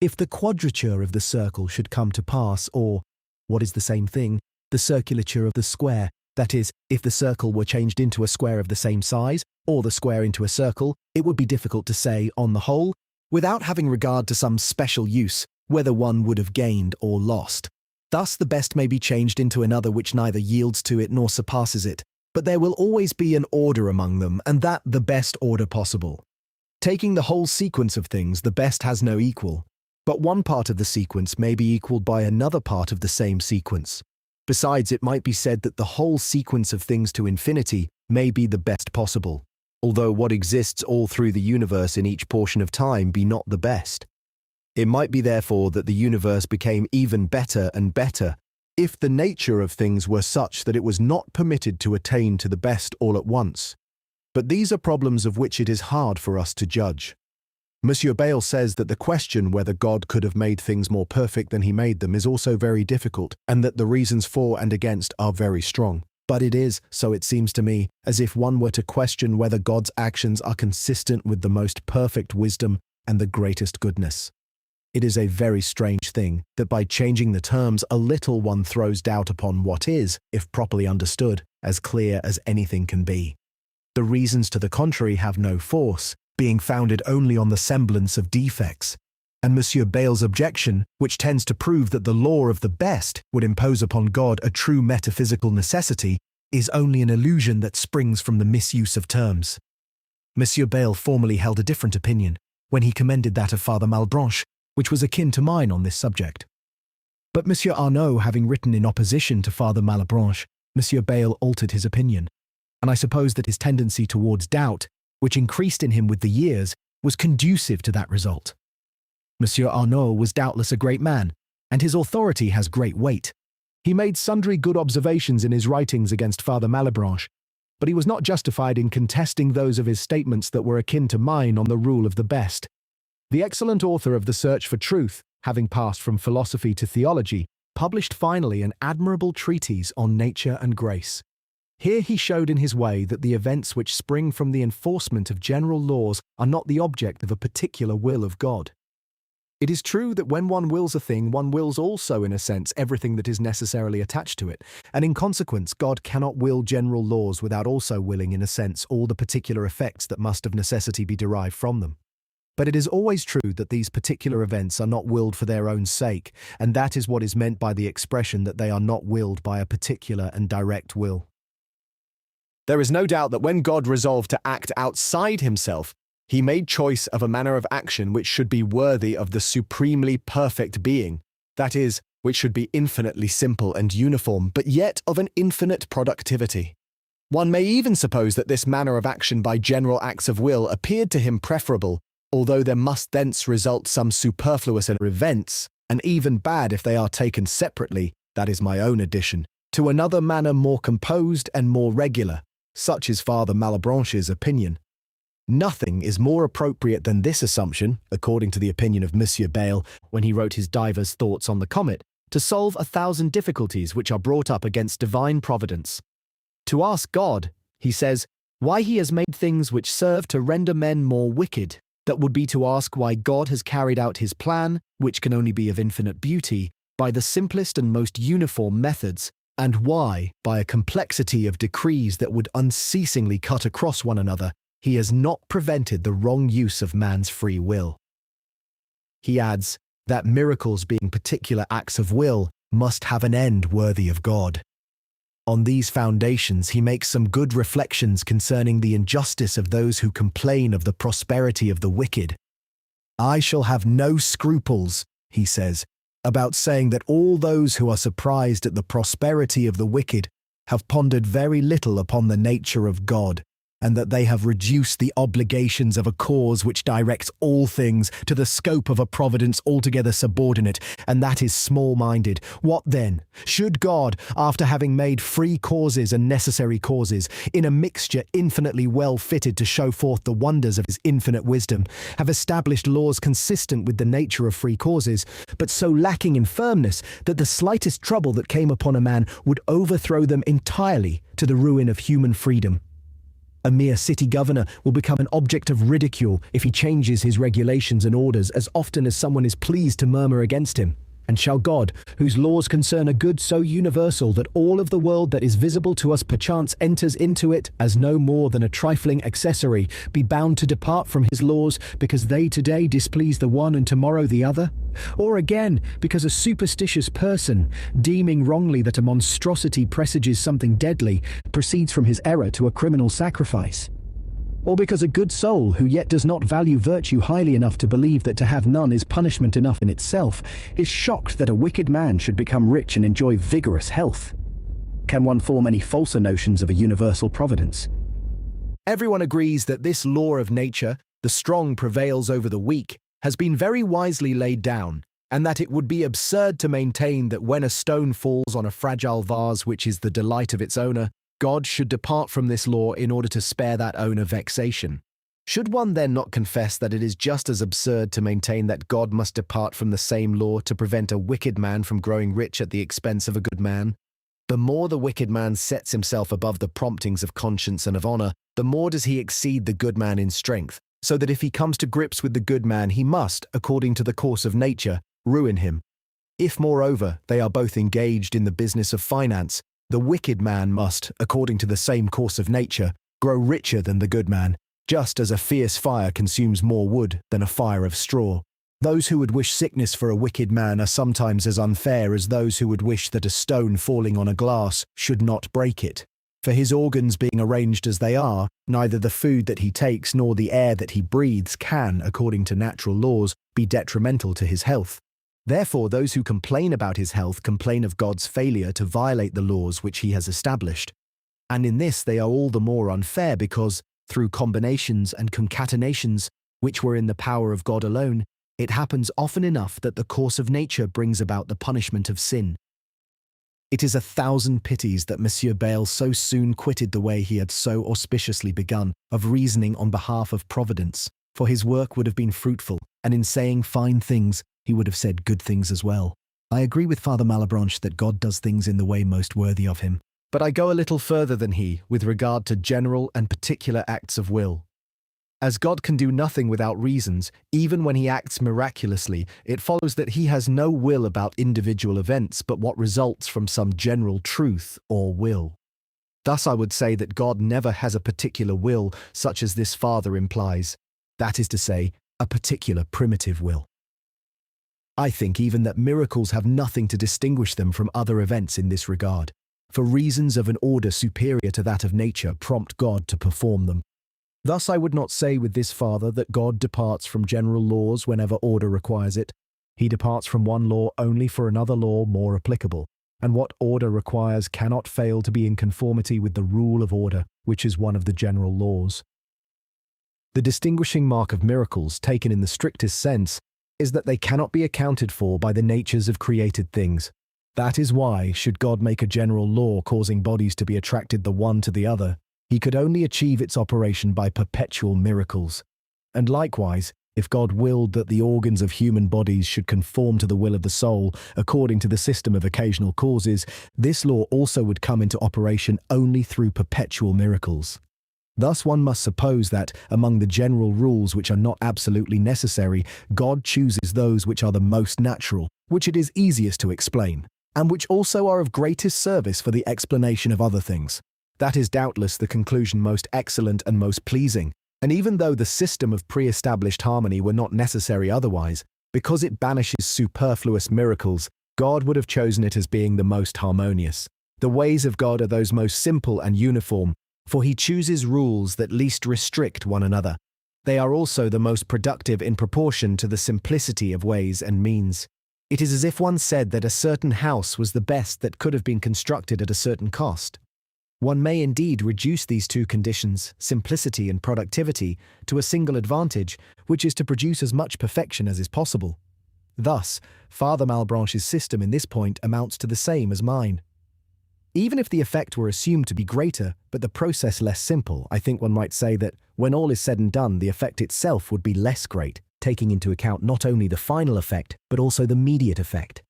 If the quadrature of the circle should come to pass, or, what is the same thing, the circulature of the square, that is, if the circle were changed into a square of the same size, or the square into a circle, it would be difficult to say, on the whole, without having regard to some special use, whether one would have gained or lost. Thus the best may be changed into another which neither yields to it nor surpasses it, but there will always be an order among them, and that the best order possible. Taking the whole sequence of things, the best has no equal, but one part of the sequence may be equalled by another part of the same sequence. Besides, it might be said that the whole sequence of things to infinity may be the best possible, although what exists all through the universe in each portion of time be not the best. It might be therefore that the universe became even better and better, if the nature of things were such that it was not permitted to attain to the best all at once. But these are problems of which it is hard for us to judge. M. Bayle says that the question whether God could have made things more perfect than he made them is also very difficult, and that the reasons for and against are very strong. But it is, so it seems to me, as if one were to question whether God's actions are consistent with the most perfect wisdom and the greatest goodness. It is a very strange thing that by changing the terms a little one throws doubt upon what is, if properly understood, as clear as anything can be. The reasons to the contrary have no force, being founded only on the semblance of defects, and M. Bayle's objection, which tends to prove that the law of the best would impose upon God a true metaphysical necessity, is only an illusion that springs from the misuse of terms. M. Bayle formerly held a different opinion, when he commended that of Father Malebranche, which was akin to mine on this subject. But M. Arnaud having written in opposition to Father Malebranche, M. Bayle altered his opinion, and I suppose that his tendency towards doubt, which increased in him with the years, was conducive to that result. M. Arnaud was doubtless a great man, and his authority has great weight. He made sundry good observations in his writings against Father Malebranche, but he was not justified in contesting those of his statements that were akin to mine on the rule of the best. The excellent author of The Search for Truth, having passed from philosophy to theology, published finally an admirable treatise on nature and grace. Here he showed in his way that the events which spring from the enforcement of general laws are not the object of a particular will of God. It is true that when one wills a thing, one wills also, in a sense, everything that is necessarily attached to it, and in consequence God cannot will general laws without also willing, in a sense, all the particular effects that must of necessity be derived from them. But it is always true that these particular events are not willed for their own sake, and that is what is meant by the expression that they are not willed by a particular and direct will. There is no doubt that when God resolved to act outside himself, he made choice of a manner of action which should be worthy of the supremely perfect being, that is, which should be infinitely simple and uniform, but yet of an infinite productivity. One may even suppose that this manner of action by general acts of will appeared to him preferable, although there must thence result some superfluous events, and even bad if they are taken separately, that is my own addition, to another manner more composed and more regular. Such is Father Malebranche's opinion. Nothing is more appropriate than this assumption, according to the opinion of M. Bayle, when he wrote his Divers Thoughts on the Comet, to solve 1,000 difficulties which are brought up against divine providence. To ask God, he says, Why he has made things which serve to render men more wicked. That would be to ask why God has carried out his plan, which can only be of infinite beauty, by the simplest and most uniform methods, and why, by a complexity of decrees that would unceasingly cut across one another, he has not prevented the wrong use of man's free will. He adds that miracles, being particular acts of will, must have an end worthy of God. On these foundations he makes some good reflections concerning the injustice of those who complain of the prosperity of the wicked. I shall have no scruples, he says, about saying that all those who are surprised at the prosperity of the wicked have pondered very little upon the nature of God, and that they have reduced the obligations of a cause which directs all things to the scope of a providence altogether subordinate, and that is small-minded. What then? Should God, after having made free causes and necessary causes, in a mixture infinitely well fitted to show forth the wonders of his infinite wisdom, have established laws consistent with the nature of free causes, but so lacking in firmness that the slightest trouble that came upon a man would overthrow them entirely to the ruin of human freedom? A mere city governor will become an object of ridicule if he changes his regulations and orders as often as someone is pleased to murmur against him. And shall God, whose laws concern a good so universal that all of the world that is visible to us perchance enters into it as no more than a trifling accessory, be bound to depart from his laws because they today displease the one and tomorrow the other? Or again, because a superstitious person, deeming wrongly that a monstrosity presages something deadly, proceeds from his error to a criminal sacrifice? Or because a good soul, who yet does not value virtue highly enough to believe that to have none is punishment enough in itself, is shocked that a wicked man should become rich and enjoy vigorous health? Can one form any falser notions of a universal providence? Everyone agrees that this law of nature, the strong prevails over the weak, has been very wisely laid down, and that it would be absurd to maintain that when a stone falls on a fragile vase which is the delight of its owner, God should depart from this law in order to spare that owner vexation. Should one then not confess that it is just as absurd to maintain that God must depart from the same law to prevent a wicked man from growing rich at the expense of a good man? The more the wicked man sets himself above the promptings of conscience and of honor, the more does he exceed the good man in strength, so that if he comes to grips with the good man, he must, according to the course of nature, ruin him. If, moreover, they are both engaged in the business of finance, the wicked man must, according to the same course of nature, grow richer than the good man, just as a fierce fire consumes more wood than a fire of straw. Those who would wish sickness for a wicked man are sometimes as unfair as those who would wish that a stone falling on a glass should not break it. For his organs being arranged as they are, neither the food that he takes nor the air that he breathes can, according to natural laws, be detrimental to his health. Therefore, those who complain about his health complain of God's failure to violate the laws which he has established. And in this they are all the more unfair because, through combinations and concatenations, which were in the power of God alone, it happens often enough that the course of nature brings about the punishment of sin. It is 1,000 pities that Monsieur Bayle so soon quitted the way he had so auspiciously begun, of reasoning on behalf of Providence, for his work would have been fruitful, and in saying fine things, he would have said good things as well. I agree with Father Malebranche that God does things in the way most worthy of him. But I go a little further than he with regard to general and particular acts of will. As God can do nothing without reasons, even when he acts miraculously, it follows that he has no will about individual events but what results from some general truth or will. Thus I would say that God never has a particular will such as this Father implies, that is to say, a particular primitive will. I think even that miracles have nothing to distinguish them from other events in this regard, for reasons of an order superior to that of nature prompt God to perform them. Thus I would not say with this Father that God departs from general laws whenever order requires it. He departs from one law only for another law more applicable, and what order requires cannot fail to be in conformity with the rule of order, which is one of the general laws. The distinguishing mark of miracles, taken in the strictest sense, is that they cannot be accounted for by the natures of created things. That is why, should God make a general law causing bodies to be attracted the one to the other, he could only achieve its operation by perpetual miracles. And likewise, if God willed that the organs of human bodies should conform to the will of the soul according to the system of occasional causes, this law also would come into operation only through perpetual miracles. Thus one must suppose that, among the general rules which are not absolutely necessary, God chooses those which are the most natural, which it is easiest to explain, and which also are of greatest service for the explanation of other things. That is doubtless the conclusion most excellent and most pleasing, and even though the system of pre-established harmony were not necessary otherwise, because it banishes superfluous miracles, God would have chosen it as being the most harmonious. The ways of God are those most simple and uniform, for he chooses rules that least restrict one another. They are also the most productive in proportion to the simplicity of ways and means. It is as if one said that a certain house was the best that could have been constructed at a certain cost. One may indeed reduce these two conditions, simplicity and productivity, to a single advantage, which is to produce as much perfection as is possible. Thus, Father Malebranche's system in this point amounts to the same as mine. Even if the effect were assumed to be greater, but the process less simple, I think one might say that, when all is said and done, the effect itself would be less great, taking into account not only the final effect, but also the mediate effect.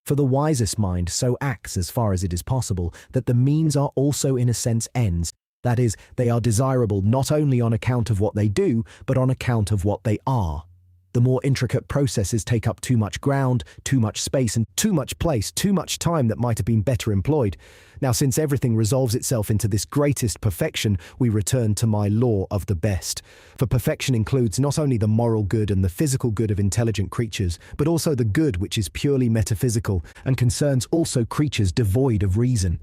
For the wisest mind so acts as far as it is possible that the means are also in a sense ends, that is, they are desirable not only on account of what they do, but on account of what they are. The more intricate processes take up too much ground, too much space, and too much place, too much time that might have been better employed. Now, since everything resolves itself into this greatest perfection, we return to my law of the best. For perfection includes not only the moral good and the physical good of intelligent creatures, but also the good which is purely metaphysical and concerns also creatures devoid of reason.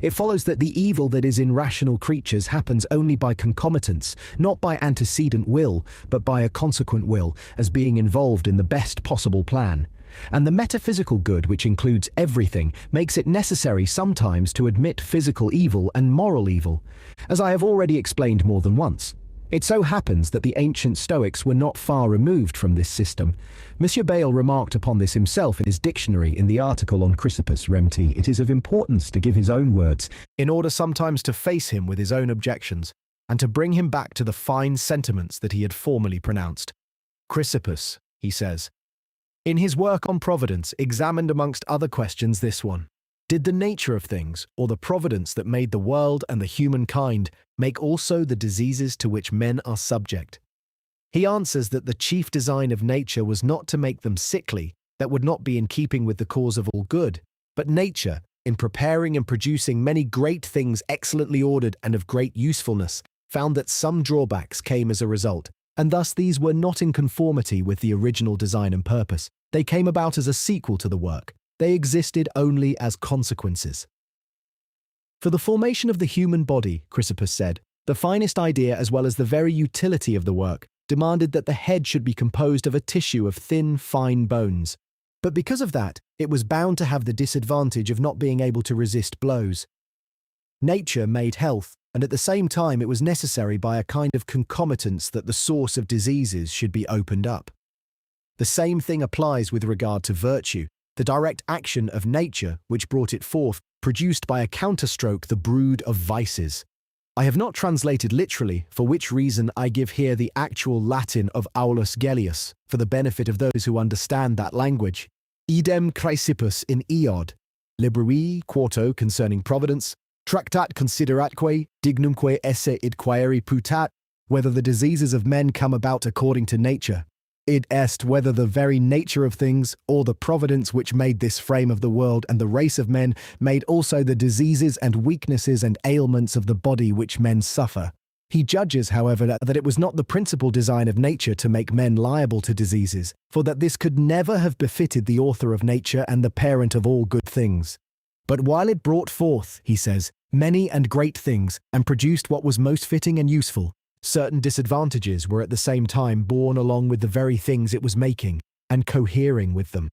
It follows that the evil that is in rational creatures happens only by concomitance, not by antecedent will, but by a consequent will, as being involved in the best possible plan. And the metaphysical good, which includes everything, makes it necessary sometimes to admit physical evil and moral evil, as I have already explained more than once. It so happens that the ancient Stoics were not far removed from this system. Monsieur Bayle remarked upon this himself in his dictionary in the article on Chrysippus Remti. It is of importance to give his own words, in order sometimes to face him with his own objections, and to bring him back to the fine sentiments that he had formerly pronounced. Chrysippus, he says, in his work on providence, examined amongst other questions this one: did the nature of things, or the providence that made the world and the humankind, make also the diseases to which men are subject? He answers that the chief design of nature was not to make them sickly, that would not be in keeping with the cause of all good, but nature, in preparing and producing many great things excellently ordered and of great usefulness, found that some drawbacks came as a result, and thus these were not in conformity with the original design and purpose. They came about as a sequel to the work. They existed only as consequences. For the formation of the human body, Chrysippus said, the finest idea as well as the very utility of the work demanded that the head should be composed of a tissue of thin, fine bones. But because of that, it was bound to have the disadvantage of not being able to resist blows. Nature made health, and at the same time it was necessary by a kind of concomitance that the source of diseases should be opened up. The same thing applies with regard to virtue. The direct action of nature, which brought it forth, produced by a counterstroke the brood of vices. I have not translated literally, for which reason I give here the actual Latin of Aulus Gellius, for the benefit of those who understand that language. Idem Chrysippus in Iod, Librui quarto concerning providence, Tractat consideratque dignumque esse id quaeri putat, whether the diseases of men come about according to nature. Id est whether the very nature of things, or the providence which made this frame of the world and the race of men, made also the diseases and weaknesses and ailments of the body which men suffer. He judges, however, that it was not the principal design of nature to make men liable to diseases, for that this could never have befitted the author of nature and the parent of all good things. But while it brought forth, he says, many and great things, and produced what was most fitting and useful, certain disadvantages were at the same time born along with the very things it was making, and cohering with them.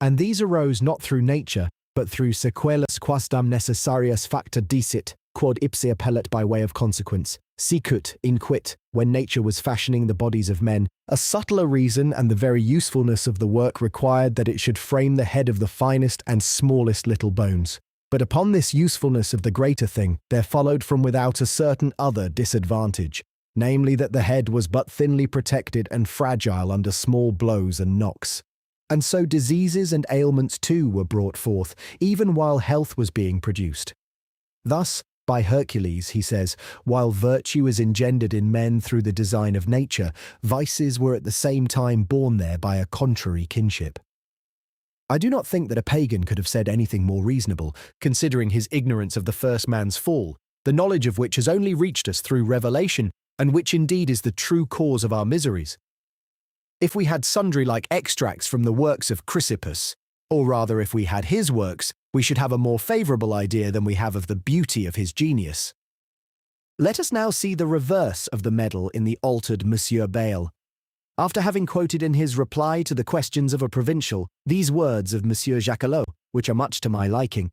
And these arose not through nature, but through sequelas quasdam necessarius facta dicit, quod ipse appellat by way of consequence, sicut inquit, when nature was fashioning the bodies of men, a subtler reason and the very usefulness of the work required that it should frame the head of the finest and smallest little bones. But upon this usefulness of the greater thing, there followed from without a certain other disadvantage, namely that the head was but thinly protected and fragile under small blows and knocks. And so diseases and ailments too were brought forth, even while health was being produced. Thus, By Hercules, he says, while virtue is engendered in men through the design of nature, vices were at the same time born there by a contrary kinship. I do not think that a pagan could have said anything more reasonable, considering his ignorance of the first man's fall, the knowledge of which has only reached us through revelation, and which indeed is the true cause of our miseries. If we had sundry like extracts from the works of Chrysippus, or rather if we had his works, we should have a more favourable idea than we have of the beauty of his genius. Let us now see the reverse of the medal in the altered Monsieur Bayle. After having quoted in his reply to the questions of a provincial these words of Monsieur Jacquelot, which are much to my liking,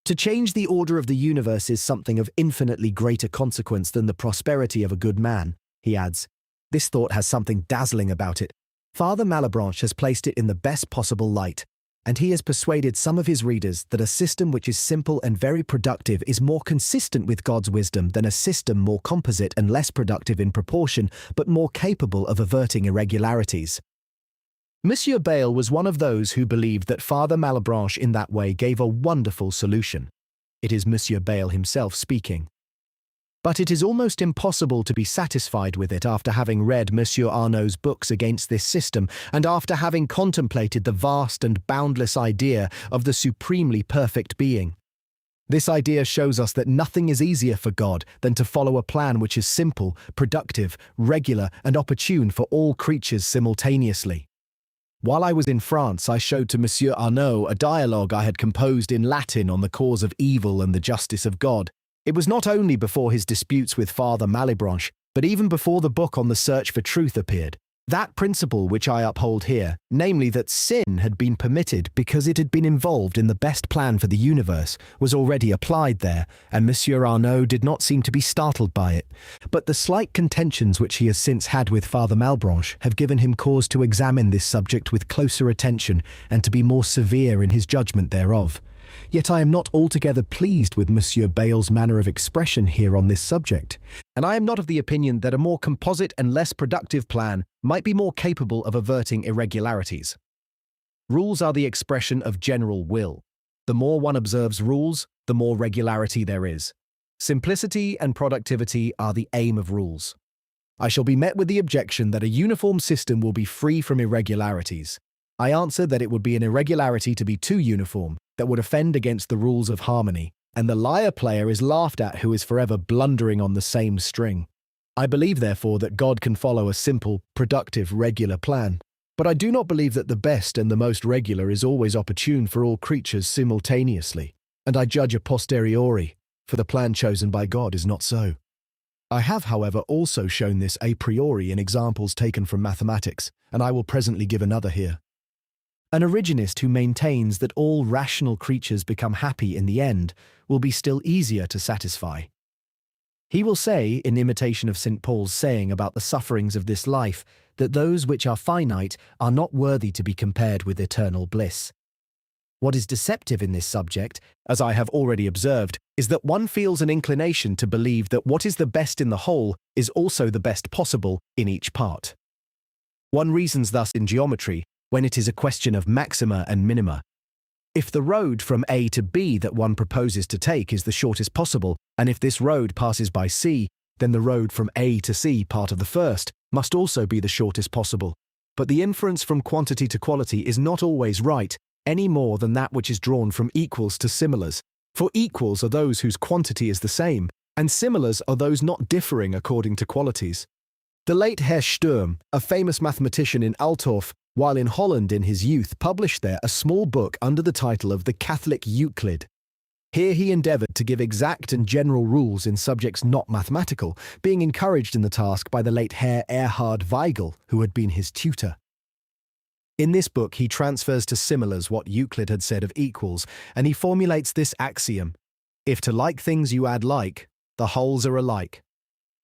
"To change the order of the universe is something of infinitely greater consequence than the prosperity of a good man," he adds. This thought has something dazzling about it. Father Malebranche has placed it in the best possible light, and he has persuaded some of his readers that a system which is simple and very productive is more consistent with God's wisdom than a system more composite and less productive in proportion, but more capable of averting irregularities. Monsieur Bayle was one of those who believed that Father Malebranche in that way gave a wonderful solution. It is Monsieur Bayle himself speaking. But it is almost impossible to be satisfied with it after having read Monsieur Arnaud's books against this system and after having contemplated the vast and boundless idea of the supremely perfect being. This idea shows us that nothing is easier for God than to follow a plan which is simple, productive, regular, and opportune for all creatures simultaneously. While I was in France, I showed to Monsieur Arnaud a dialogue I had composed in Latin on the cause of evil and the justice of God. It was not only before his disputes with Father Malebranche, but even before the book on the search for truth appeared. That principle which I uphold here, namely that sin had been permitted because it had been involved in the best plan for the universe, was already applied there, and Monsieur Arnaud did not seem to be startled by it. But the slight contentions which he has since had with Father Malebranche have given him cause to examine this subject with closer attention and to be more severe in his judgment thereof. Yet I am not altogether pleased with Monsieur Bayle's manner of expression here on this subject, and I am not of the opinion that a more composite and less productive plan might be more capable of averting irregularities. Rules are the expression of general will. The more one observes rules, the more regularity there is. Simplicity and productivity are the aim of rules. I shall be met with the objection that a uniform system will be free from irregularities. I answer that it would be an irregularity to be too uniform, that would offend against the rules of harmony, and the lyre player is laughed at who is forever blundering on the same string. I believe, therefore, that God can follow a simple, productive, regular plan. But I do not believe that the best and the most regular is always opportune for all creatures simultaneously, and I judge a posteriori, for the plan chosen by God is not so. I have, however, also shown this a priori in examples taken from mathematics, and I will presently give another here. An originist who maintains that all rational creatures become happy in the end will be still easier to satisfy. He will say, in imitation of St. Paul's saying about the sufferings of this life, that those which are finite are not worthy to be compared with eternal bliss. What is deceptive in this subject, as I have already observed, is that one feels an inclination to believe that what is the best in the whole is also the best possible in each part. One reasons thus in geometry, when it is a question of maxima and minima. If the road from A to B that one proposes to take is the shortest possible, and if this road passes by C, then the road from A to C, part of the first, must also be the shortest possible. But the inference from quantity to quality is not always right, any more than that which is drawn from equals to similars. For equals are those whose quantity is the same, and similars are those not differing according to qualities. The late Herr Sturm, a famous mathematician in Altorf, while in Holland in his youth, published there a small book under the title of The Catholic Euclid. Here he endeavoured to give exact and general rules in subjects not mathematical, being encouraged in the task by the late Herr Erhard Weigel, who had been his tutor. In this book he transfers to similars what Euclid had said of equals, and he formulates this axiom: if to like things you add like, the wholes are alike.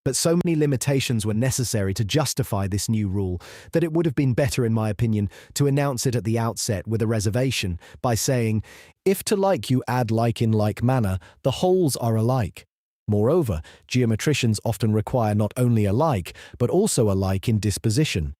But so many limitations were necessary to justify this new rule that it would have been better, in my opinion, to announce it at the outset with a reservation by saying, if to like you add like in like manner, the wholes are alike. Moreover, geometricians often require not only alike, but also alike in disposition.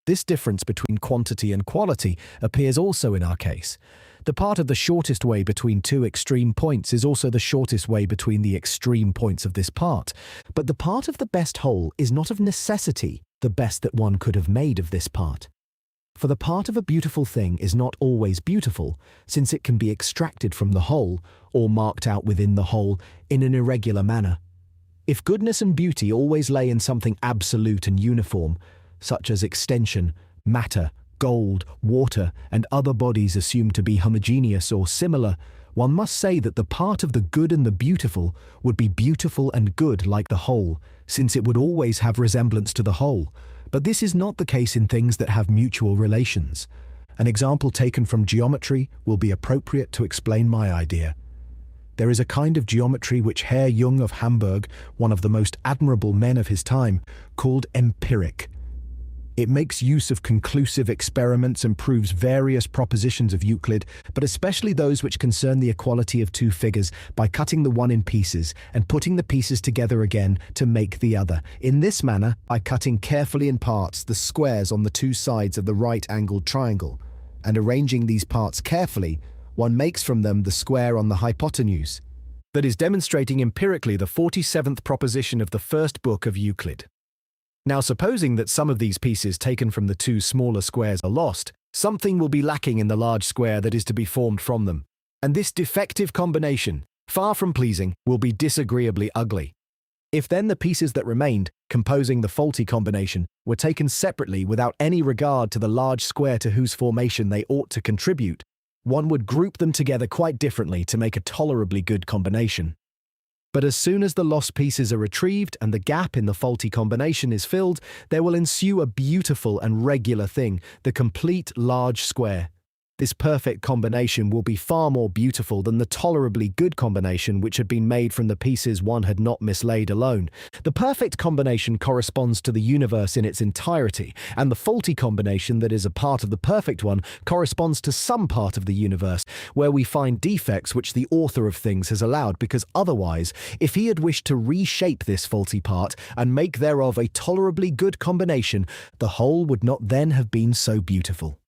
This difference between quantity and quality appears also in our case. The part of the shortest way between two extreme points is also the shortest way between the extreme points of this part. But the part of the best whole is not of necessity the best that one could have made of this part. For the part of a beautiful thing is not always beautiful, since it can be extracted from the whole, or marked out within the whole, in an irregular manner. If goodness and beauty always lay in something absolute and uniform, such as extension, matter, gold, water, and other bodies assumed to be homogeneous or similar, one must say that the part of the good and the beautiful would be beautiful and good like the whole, since it would always have resemblance to the whole. But this is not the case in things that have mutual relations. An example taken from geometry will be appropriate to explain my idea. There is a kind of geometry which Herr Jung of Hamburg, one of the most admirable men of his time, called empiric. It makes use of conclusive experiments and proves various propositions of Euclid, but especially those which concern the equality of two figures, by cutting the one in pieces and putting the pieces together again to make the other. In this manner, by cutting carefully in parts the squares on the two sides of the right-angled triangle, and arranging these parts carefully, one makes from them the square on the hypotenuse. That is demonstrating empirically the 47th proposition of the first book of Euclid. Now, supposing that some of these pieces taken from the two smaller squares are lost, something will be lacking in the large square that is to be formed from them. And this defective combination, far from pleasing, will be disagreeably ugly. If then the pieces that remained, composing the faulty combination, were taken separately without any regard to the large square to whose formation they ought to contribute, one would group them together quite differently to make a tolerably good combination. But as soon as the lost pieces are retrieved and the gap in the faulty combination is filled, there will ensue a beautiful and regular thing, the complete large square. This perfect combination will be far more beautiful than the tolerably good combination which had been made from the pieces one had not mislaid alone. The perfect combination corresponds to the universe in its entirety, and the faulty combination that is a part of the perfect one corresponds to some part of the universe, where we find defects which the author of things has allowed, because otherwise, if he had wished to reshape this faulty part and make thereof a tolerably good combination, the whole would not then have been so beautiful.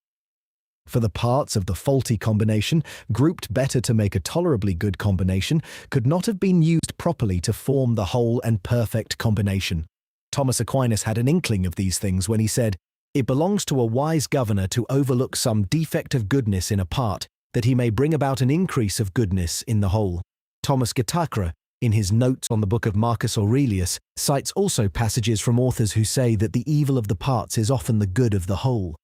For the parts of the faulty combination, grouped better to make a tolerably good combination, could not have been used properly to form the whole and perfect combination. Thomas Aquinas had an inkling of these things when he said, "It belongs to a wise governor to overlook some defect of goodness in a part, that he may bring about an increase of goodness in the whole." Thomas Getacre, in his notes on the book of Marcus Aurelius, cites also passages from authors who say that the evil of the parts is often the good of the whole.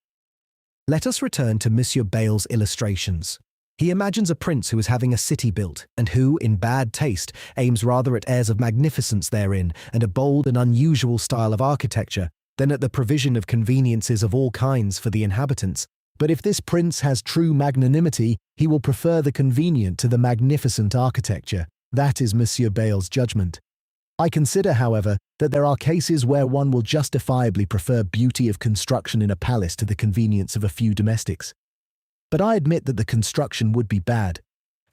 Let us return to Monsieur Bayle's illustrations. He imagines a prince who is having a city built, and who, in bad taste, aims rather at airs of magnificence therein, and a bold and unusual style of architecture, than at the provision of conveniences of all kinds for the inhabitants. But if this prince has true magnanimity, he will prefer the convenient to the magnificent architecture. That is Monsieur Bayle's judgment. I consider, however, that there are cases where one will justifiably prefer beauty of construction in a palace to the convenience of a few domestics. But I admit that the construction would be bad,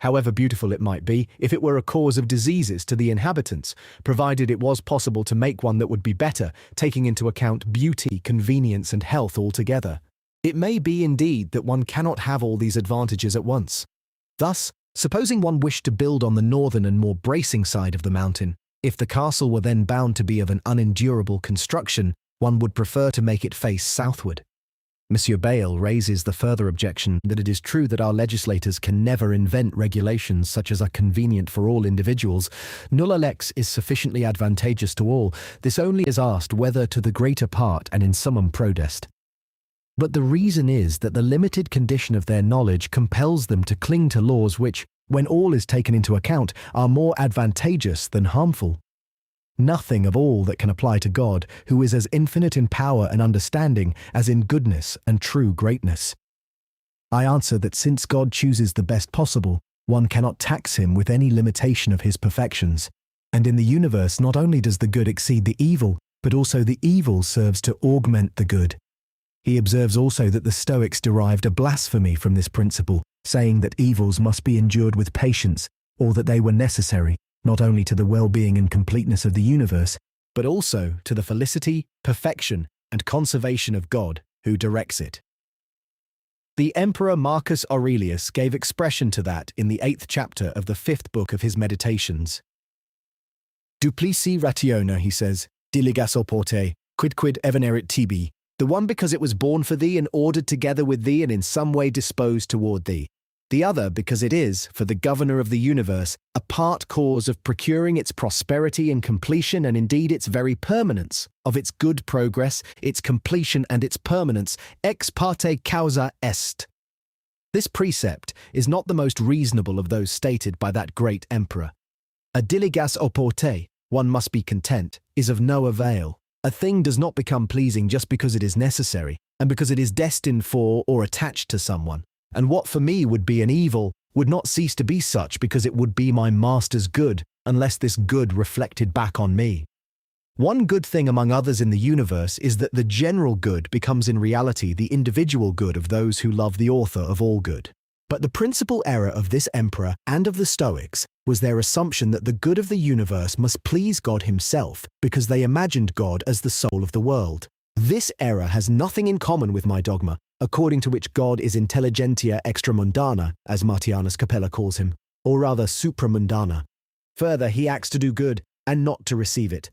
however beautiful it might be, if it were a cause of diseases to the inhabitants, provided it was possible to make one that would be better, taking into account beauty, convenience, and health altogether. It may be, indeed, that one cannot have all these advantages at once. Thus, supposing one wished to build on the northern and more bracing side of the mountain, if the castle were then bound to be of an unendurable construction, one would prefer to make it face southward. Monsieur Bayle raises the further objection that it is true that our legislators can never invent regulations such as are convenient for all individuals. Nulla lex is sufficiently advantageous to all. This only is asked whether to the greater part and in summum prodest. But the reason is that the limited condition of their knowledge compels them to cling to laws which, when all is taken into account, are more advantageous than harmful. Nothing of all that can apply to God, who is as infinite in power and understanding as in goodness and true greatness. I answer that since God chooses the best possible, one cannot tax him with any limitation of his perfections. And in the universe not only does the good exceed the evil, but also the evil serves to augment the good. He observes also that the Stoics derived a blasphemy from this principle, saying that evils must be endured with patience, or that they were necessary, not only to the well-being and completeness of the universe, but also to the felicity, perfection, and conservation of God, who directs it. The Emperor Marcus Aurelius gave expression to that in the 8th chapter of the 5th book of his Meditations. Duplici rationa, he says, diligas oporte, quidquid evenerit tibi, the one because it was born for thee and ordered together with thee and in some way disposed toward thee. The other because it is, for the governor of the universe, a part cause of procuring its prosperity and completion and indeed its very permanence, of its good progress, its completion and its permanence, ex parte causa est. This precept is not the most reasonable of those stated by that great emperor. A diligas oporte, one must be content, is of no avail. A thing does not become pleasing just because it is necessary, and because it is destined for or attached to someone. And what for me would be an evil would not cease to be such because it would be my master's good, unless this good reflected back on me. One good thing among others in the universe is that the general good becomes in reality the individual good of those who love the author of all good. But the principal error of this emperor and of the Stoics was their assumption that the good of the universe must please God himself because they imagined God as the soul of the world. This error has nothing in common with my dogma, according to which God is intelligentia extramundana, as Martianus Capella calls him, or rather supramundana. Further, he acts to do good and not to receive it.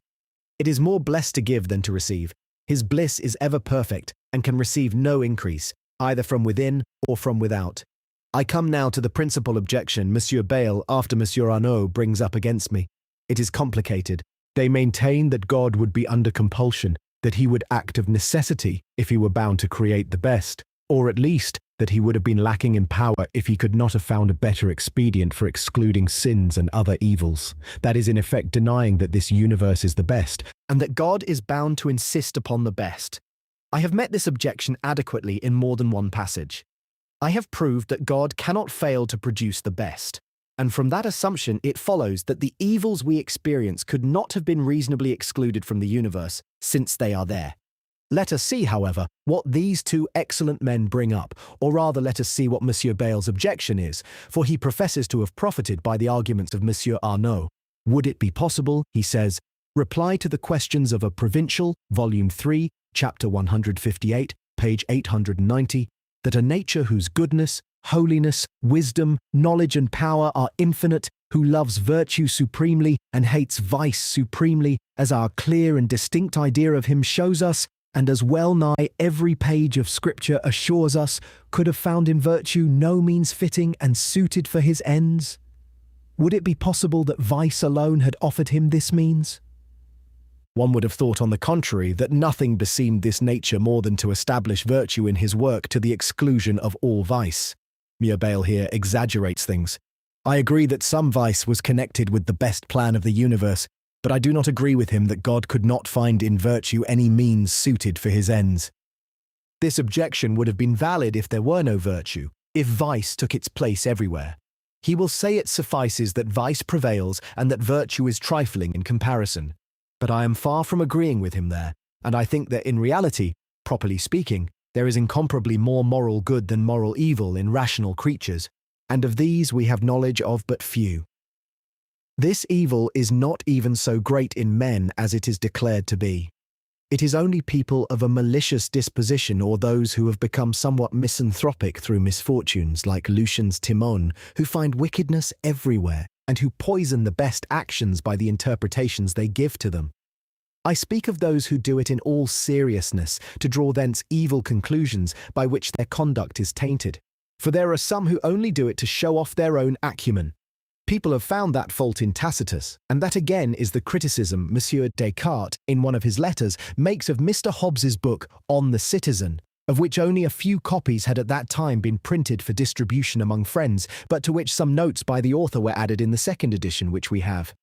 It is more blessed to give than to receive. His bliss is ever perfect and can receive no increase, either from within or from without. I come now to the principal objection Monsieur Bayle after Monsieur Arnaud brings up against me. It is complicated. They maintain that God would be under compulsion, that he would act of necessity if he were bound to create the best, or at least that he would have been lacking in power if he could not have found a better expedient for excluding sins and other evils. That is in effect denying that this universe is the best, and that God is bound to insist upon the best. I have met this objection adequately in more than one passage. I have proved that God cannot fail to produce the best, and from that assumption it follows that the evils we experience could not have been reasonably excluded from the universe, since they are there. Let us see, however, what these two excellent men bring up, or rather let us see what Monsieur Bayle's objection is, for he professes to have profited by the arguments of Monsieur Arnaud. Would it be possible, he says, reply to the questions of a provincial, Volume 3, Chapter 158, page 890, that a nature whose goodness, holiness, wisdom, knowledge and power are infinite, who loves virtue supremely and hates vice supremely, as our clear and distinct idea of him shows us, and as well nigh every page of Scripture assures us, could have found in virtue no means fitting and suited for his ends? Would it be possible that vice alone had offered him this means? One would have thought, on the contrary, that nothing beseemed this nature more than to establish virtue in his work to the exclusion of all vice. Monsieur Bayle here exaggerates things. I agree that some vice was connected with the best plan of the universe, but I do not agree with him that God could not find in virtue any means suited for his ends. This objection would have been valid if there were no virtue, if vice took its place everywhere. He will say it suffices that vice prevails and that virtue is trifling in comparison. But I am far from agreeing with him there, and I think that in reality, properly speaking, there is incomparably more moral good than moral evil in rational creatures, and of these we have knowledge of but few. This evil is not even so great in men as it is declared to be. It is only people of a malicious disposition or those who have become somewhat misanthropic through misfortunes like Lucian's Timon, who find wickedness everywhere, and who poison the best actions by the interpretations they give to them. I speak of those who do it in all seriousness, to draw thence evil conclusions by which their conduct is tainted. For there are some who only do it to show off their own acumen. People have found that fault in Tacitus, and that again is the criticism Monsieur Descartes, in one of his letters, makes of Mr. Hobbes's book On the Citizen, of which only a few copies had at that time been printed for distribution among friends, but to which some notes by the author were added in the second edition which we have.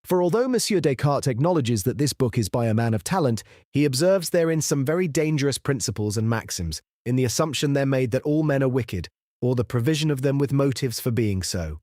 For although Monsieur Descartes acknowledges that this book is by a man of talent, he observes therein some very dangerous principles and maxims, in the assumption there made that all men are wicked, or the provision of them with motives for being so.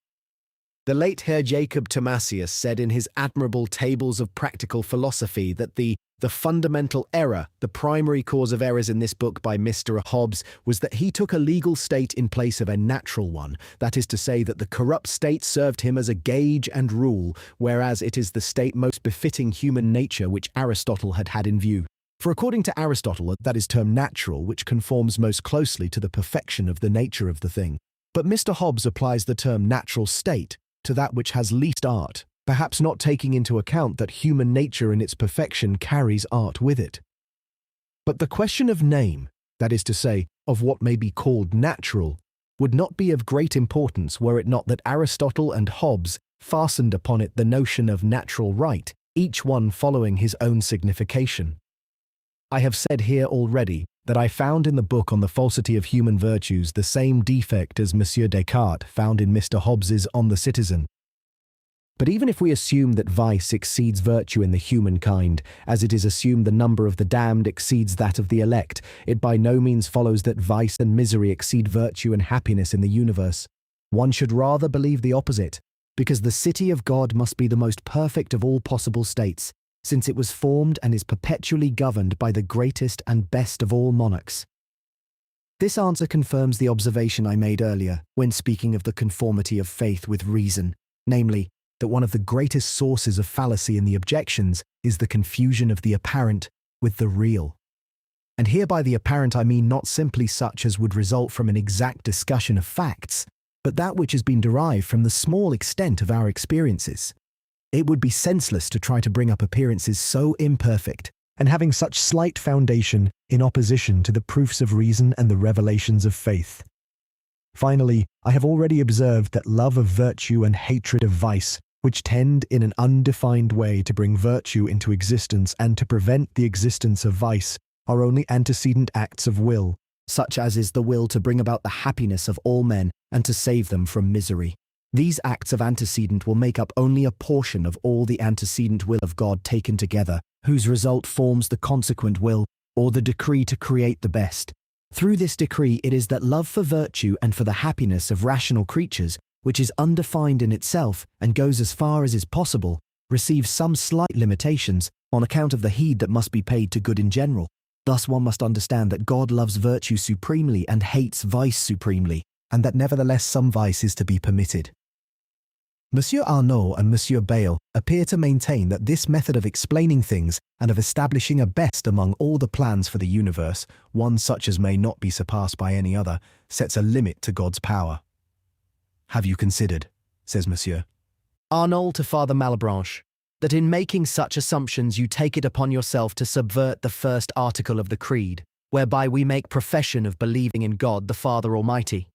The late Herr Jacob Thomasius said in his admirable Tables of Practical Philosophy that the fundamental error, the primary cause of errors in this book by Mr. Hobbes, was that he took a legal state in place of a natural one, that is to say that the corrupt state served him as a gauge and rule, whereas it is the state most befitting human nature which Aristotle had had in view. For according to Aristotle, that is termed natural, which conforms most closely to the perfection of the nature of the thing. But Mr. Hobbes applies the term natural state to that which has least art, perhaps not taking into account that human nature in its perfection carries art with it. But the question of name, that is to say, of what may be called natural, would not be of great importance were it not that Aristotle and Hobbes fastened upon it the notion of natural right, each one following his own signification. I have said here already that I found in the book on the falsity of human virtues the same defect as Monsieur Descartes found in Mr. Hobbes's On the Citizen. But even if we assume that vice exceeds virtue in the human kind, as it is assumed the number of the damned exceeds that of the elect, it by no means follows that vice and misery exceed virtue and happiness in the universe. One should rather believe the opposite, because the city of God must be the most perfect of all possible states, since it was formed and is perpetually governed by the greatest and best of all monarchs. This answer confirms the observation I made earlier when speaking of the conformity of faith with reason, namely, that one of the greatest sources of fallacy in the objections is the confusion of the apparent with the real. And here by the apparent I mean not simply such as would result from an exact discussion of facts, but that which has been derived from the small extent of our experiences. It would be senseless to try to bring up appearances so imperfect, and having such slight foundation in opposition to the proofs of reason and the revelations of faith. Finally, I have already observed that love of virtue and hatred of vice, which tend in an undefined way to bring virtue into existence and to prevent the existence of vice, are only antecedent acts of will, such as is the will to bring about the happiness of all men and to save them from misery. These acts of antecedent will make up only a portion of all the antecedent will of God taken together, whose result forms the consequent will, or the decree to create the best. Through this decree it is that love for virtue and for the happiness of rational creatures, which is undefined in itself and goes as far as is possible, receives some slight limitations on account of the heed that must be paid to good in general. Thus one must understand that God loves virtue supremely and hates vice supremely, and that nevertheless some vice is to be permitted. Monsieur Arnauld and Monsieur Bayle appear to maintain that this method of explaining things and of establishing a best among all the plans for the universe, one such as may not be surpassed by any other, sets a limit to God's power. Have you considered, says Monsieur Arnauld to Father Malebranche, that in making such assumptions you take it upon yourself to subvert the first article of the Creed, whereby we make profession of believing in God the Father Almighty?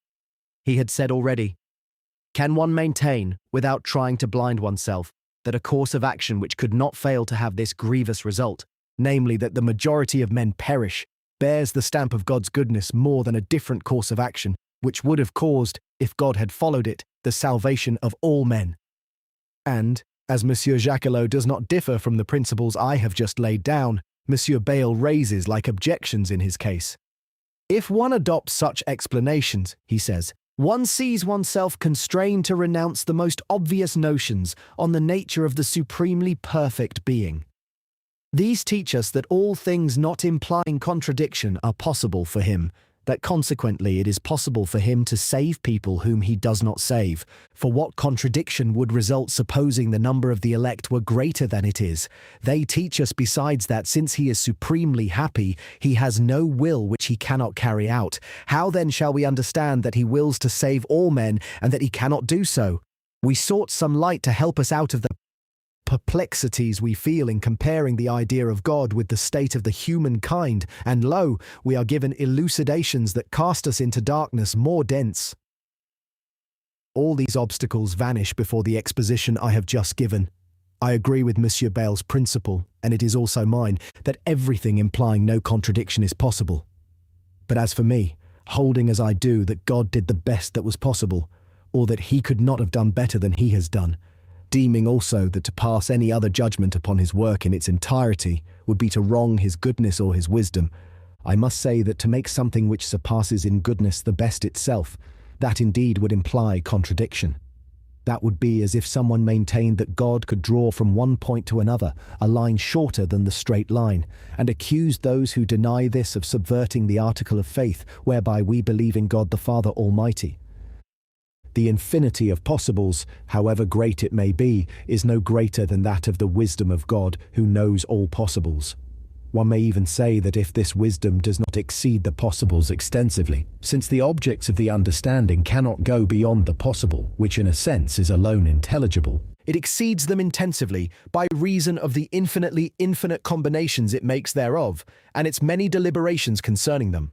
He had said already, can one maintain, without trying to blind oneself, that a course of action which could not fail to have this grievous result, namely that the majority of men perish, bears the stamp of God's goodness more than a different course of action, which would have caused, if God had followed it, the salvation of all men? And, as Monsieur Jacquelot does not differ from the principles I have just laid down, Monsieur Bayle raises like objections in his case. If one adopts such explanations, he says, one sees oneself constrained to renounce the most obvious notions on the nature of the supremely perfect being. These teach us that all things not implying contradiction are possible for him, that consequently it is possible for him to save people whom he does not save, for what contradiction would result supposing the number of the elect were greater than it is? They teach us besides that since he is supremely happy, he has no will which he cannot carry out. How then shall we understand that he wills to save all men and that he cannot do so? We sought some light to help us out of the perplexities we feel in comparing the idea of God with the state of the human kind, and lo, we are given elucidations that cast us into darkness more dense. All these obstacles vanish before the exposition I have just given. I agree with Monsieur Bayle's principle, and it is also mine, that everything implying no contradiction is possible. But as for me, holding as I do that God did the best that was possible, or that he could not have done better than he has done, deeming also that to pass any other judgment upon his work in its entirety would be to wrong his goodness or his wisdom, I must say that to make something which surpasses in goodness the best itself, that indeed would imply contradiction. That would be as if someone maintained that God could draw from one point to another a line shorter than the straight line, and accused those who deny this of subverting the article of faith whereby we believe in God the Father Almighty. The infinity of possibles, however great it may be, is no greater than that of the wisdom of God who knows all possibles. One may even say that if this wisdom does not exceed the possibles extensively, since the objects of the understanding cannot go beyond the possible, which in a sense is alone intelligible, it exceeds them intensively by reason of the infinitely infinite combinations it makes thereof, and its many deliberations concerning them.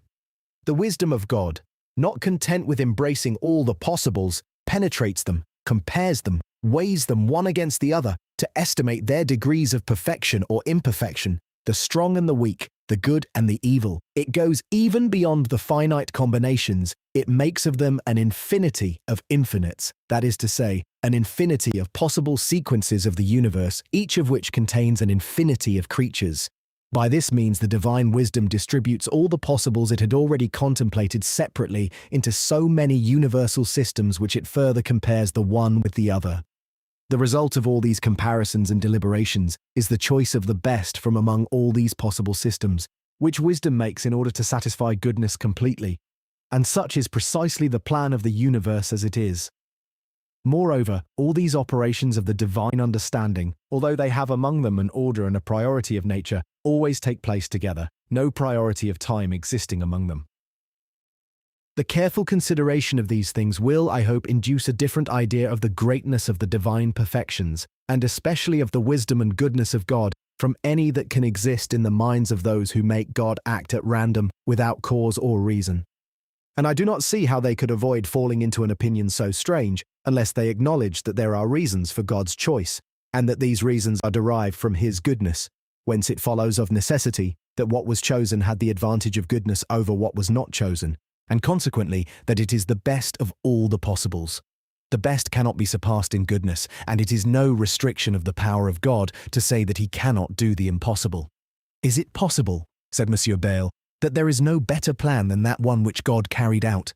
The wisdom of God, not content with embracing all the possibles, penetrates them, compares them, weighs them one against the other, to estimate their degrees of perfection or imperfection, the strong and the weak, the good and the evil. It goes even beyond the finite combinations. It makes of them an infinity of infinites, that is to say, an infinity of possible sequences of the universe, each of which contains an infinity of creatures. By this means, the divine wisdom distributes all the possibles it had already contemplated separately into so many universal systems which it further compares the one with the other. The result of all these comparisons and deliberations is the choice of the best from among all these possible systems, which wisdom makes in order to satisfy goodness completely, and such is precisely the plan of the universe as it is. Moreover, all these operations of the divine understanding, although they have among them an order and a priority of nature, always take place together, no priority of time existing among them. The careful consideration of these things will, I hope, induce a different idea of the greatness of the divine perfections, and especially of the wisdom and goodness of God, from any that can exist in the minds of those who make God act at random, without cause or reason. And I do not see how they could avoid falling into an opinion so strange, unless they acknowledge that there are reasons for God's choice, and that these reasons are derived from his goodness, whence it follows of necessity that what was chosen had the advantage of goodness over what was not chosen, and consequently that it is the best of all the possibles. The best cannot be surpassed in goodness, and it is no restriction of the power of God to say that he cannot do the impossible. Is it possible, said Monsieur Bayle, that there is no better plan than that one which God carried out?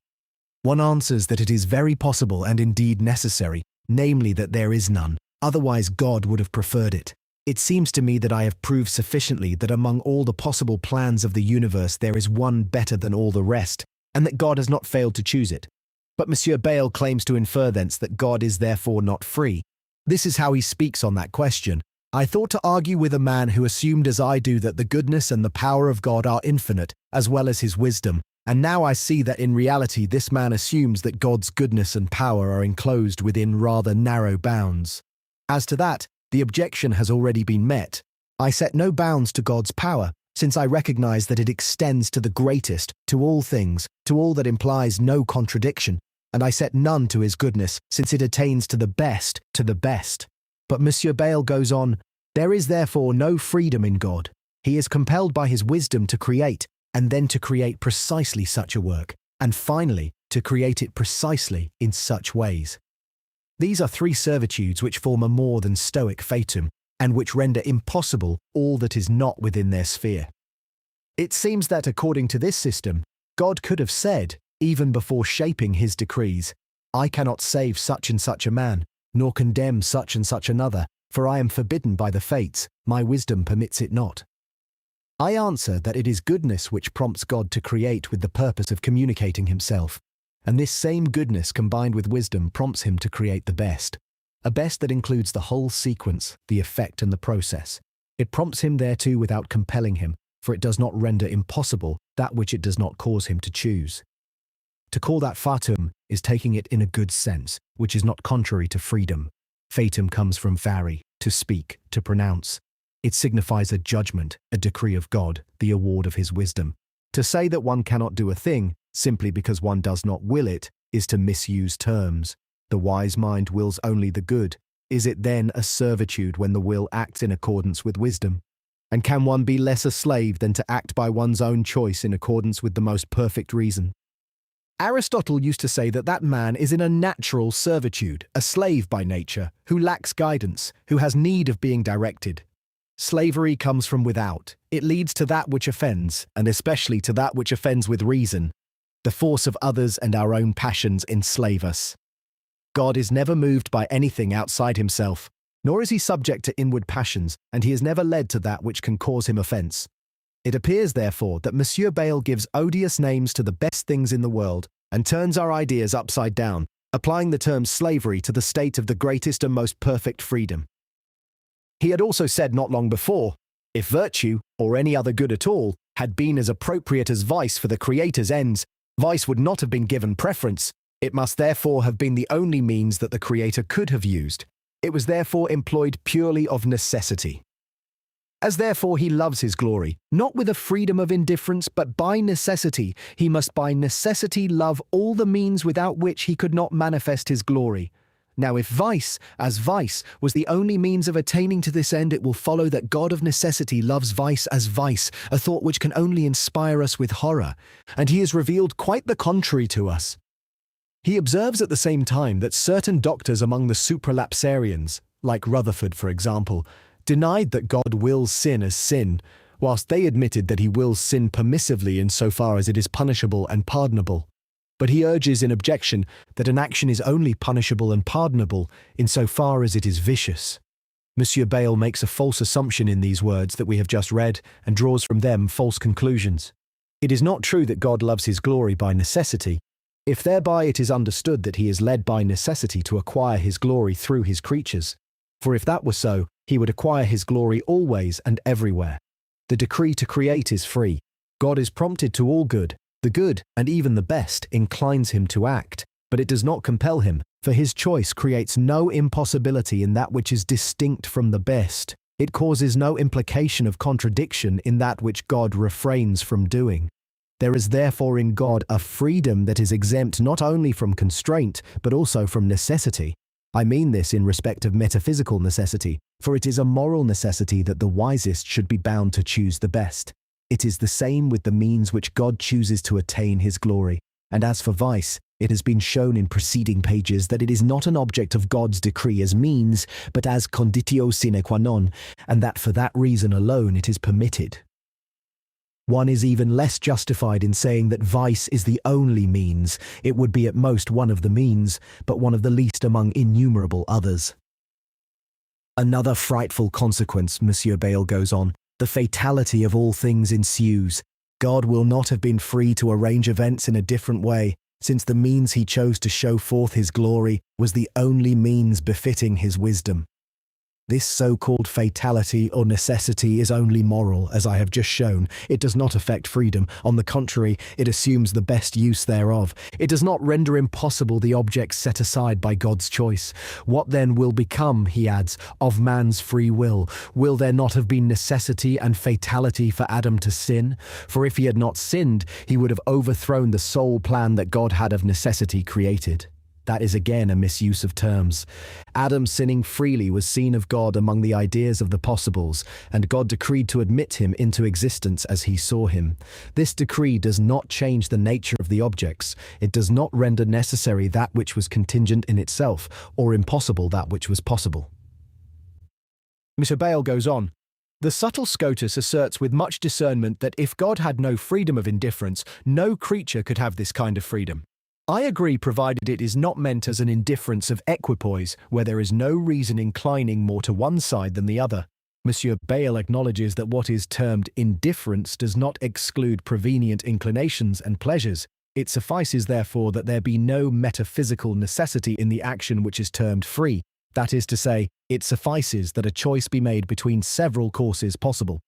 One answers that it is very possible and indeed necessary, namely that there is none, otherwise God would have preferred it. It seems to me that I have proved sufficiently that among all the possible plans of the universe there is one better than all the rest, and that God has not failed to choose it. But Monsieur Bayle claims to infer thence that God is therefore not free. This is how he speaks on that question. I thought to argue with a man who assumed as I do that the goodness and the power of God are infinite, as well as his wisdom, and now I see that in reality this man assumes that God's goodness and power are enclosed within rather narrow bounds. As to that, the objection has already been met. I set no bounds to God's power, since I recognize that it extends to the greatest, to all things, to all that implies no contradiction, and I set none to his goodness, since it attains to the best, to the best. But Monsieur Bayle goes on, there is therefore no freedom in God. He is compelled by his wisdom to create, and then to create precisely such a work, and finally to create it precisely in such ways. These are three servitudes which form a more than stoic fatum, and which render impossible all that is not within their sphere. It seems that according to this system, God could have said, even before shaping his decrees, I cannot save such and such a man, nor condemn such and such another, for I am forbidden by the fates, my wisdom permits it not. I answer that it is goodness which prompts God to create with the purpose of communicating himself, and this same goodness combined with wisdom prompts him to create the best, a best that includes the whole sequence, the effect and the process. It prompts him thereto without compelling him, for it does not render impossible that which it does not cause him to choose. To call that fatum is taking it in a good sense, which is not contrary to freedom. Fatum comes from vary, to speak, to pronounce. It signifies a judgment, a decree of God, the award of his wisdom. To say that one cannot do a thing, simply because one does not will it, is to misuse terms. The wise mind wills only the good. Is it then a servitude when the will acts in accordance with wisdom? And can one be less a slave than to act by one's own choice in accordance with the most perfect reason? Aristotle used to say that that man is in a natural servitude, a slave by nature, who lacks guidance, who has need of being directed. Slavery comes from without. It leads to that which offends, and especially to that which offends with reason. The force of others and our own passions enslave us. God is never moved by anything outside himself, nor is he subject to inward passions, and he is never led to that which can cause him offence. It appears, therefore, that Monsieur Bayle gives odious names to the best things in the world, and turns our ideas upside down, applying the term slavery to the state of the greatest and most perfect freedom. He had also said not long before, If virtue, or any other good at all, had been as appropriate as vice for the Creator's ends, vice would not have been given preference. It must therefore have been the only means that the Creator could have used. It was therefore employed purely of necessity. As therefore he loves his glory, not with a freedom of indifference, but by necessity, he must by necessity love all the means without which he could not manifest his glory. Now if vice, as vice, was the only means of attaining to this end, it will follow that God of necessity loves vice as vice, a thought which can only inspire us with horror, and he has revealed quite the contrary to us. He observes at the same time that certain doctors among the supralapsarians, like Rutherford for example, denied that God wills sin as sin, whilst they admitted that he wills sin permissively in so far as it is punishable and pardonable. But he urges in objection that an action is only punishable and pardonable in so far as it is vicious. Monsieur Bayle makes a false assumption in these words that we have just read and draws from them false conclusions. It is not true that God loves his glory by necessity, if thereby it is understood that he is led by necessity to acquire his glory through his creatures. For if that were so, he would acquire his glory always and everywhere. The decree to create is free. God is prompted to all good. The good, and even the best, inclines him to act, but it does not compel him, for his choice creates no impossibility in that which is distinct from the best. It causes no implication of contradiction in that which God refrains from doing. There is therefore in God a freedom that is exempt not only from constraint, but also from necessity. I mean this in respect of metaphysical necessity, for it is a moral necessity that the wisest should be bound to choose the best. It is the same with the means which God chooses to attain his glory. And as for vice, it has been shown in preceding pages that it is not an object of God's decree as means, but as conditio sine qua non, and that for that reason alone it is permitted. One is even less justified in saying that vice is the only means. It would be at most one of the means, but one of the least among innumerable others. Another frightful consequence, Monsieur Bayle goes on, the fatality of all things ensues. God will not have been free to arrange events in a different way, since the means he chose to show forth his glory was the only means befitting his wisdom. This so-called fatality or necessity is only moral, as I have just shown. It does not affect freedom. On the contrary, it assumes the best use thereof. It does not render impossible the objects set aside by God's choice. What then will become, he adds, of man's free will? Will there not have been necessity and fatality for Adam to sin? For if he had not sinned, he would have overthrown the sole plan that God had of necessity created. That is again a misuse of terms. Adam sinning freely was seen of God among the ideas of the possibles, and God decreed to admit him into existence as he saw him. This decree does not change the nature of the objects. It does not render necessary that which was contingent in itself, or impossible that which was possible. Mr. Bayle goes on. The subtle Scotus asserts with much discernment that if God had no freedom of indifference, no creature could have this kind of freedom. I agree, provided it is not meant as an indifference of equipoise, where there is no reason inclining more to one side than the other. Monsieur Bayle acknowledges that what is termed indifference does not exclude prevenient inclinations and pleasures. It suffices therefore that there be no metaphysical necessity in the action which is termed free. That is to say, it suffices that a choice be made between several courses possible.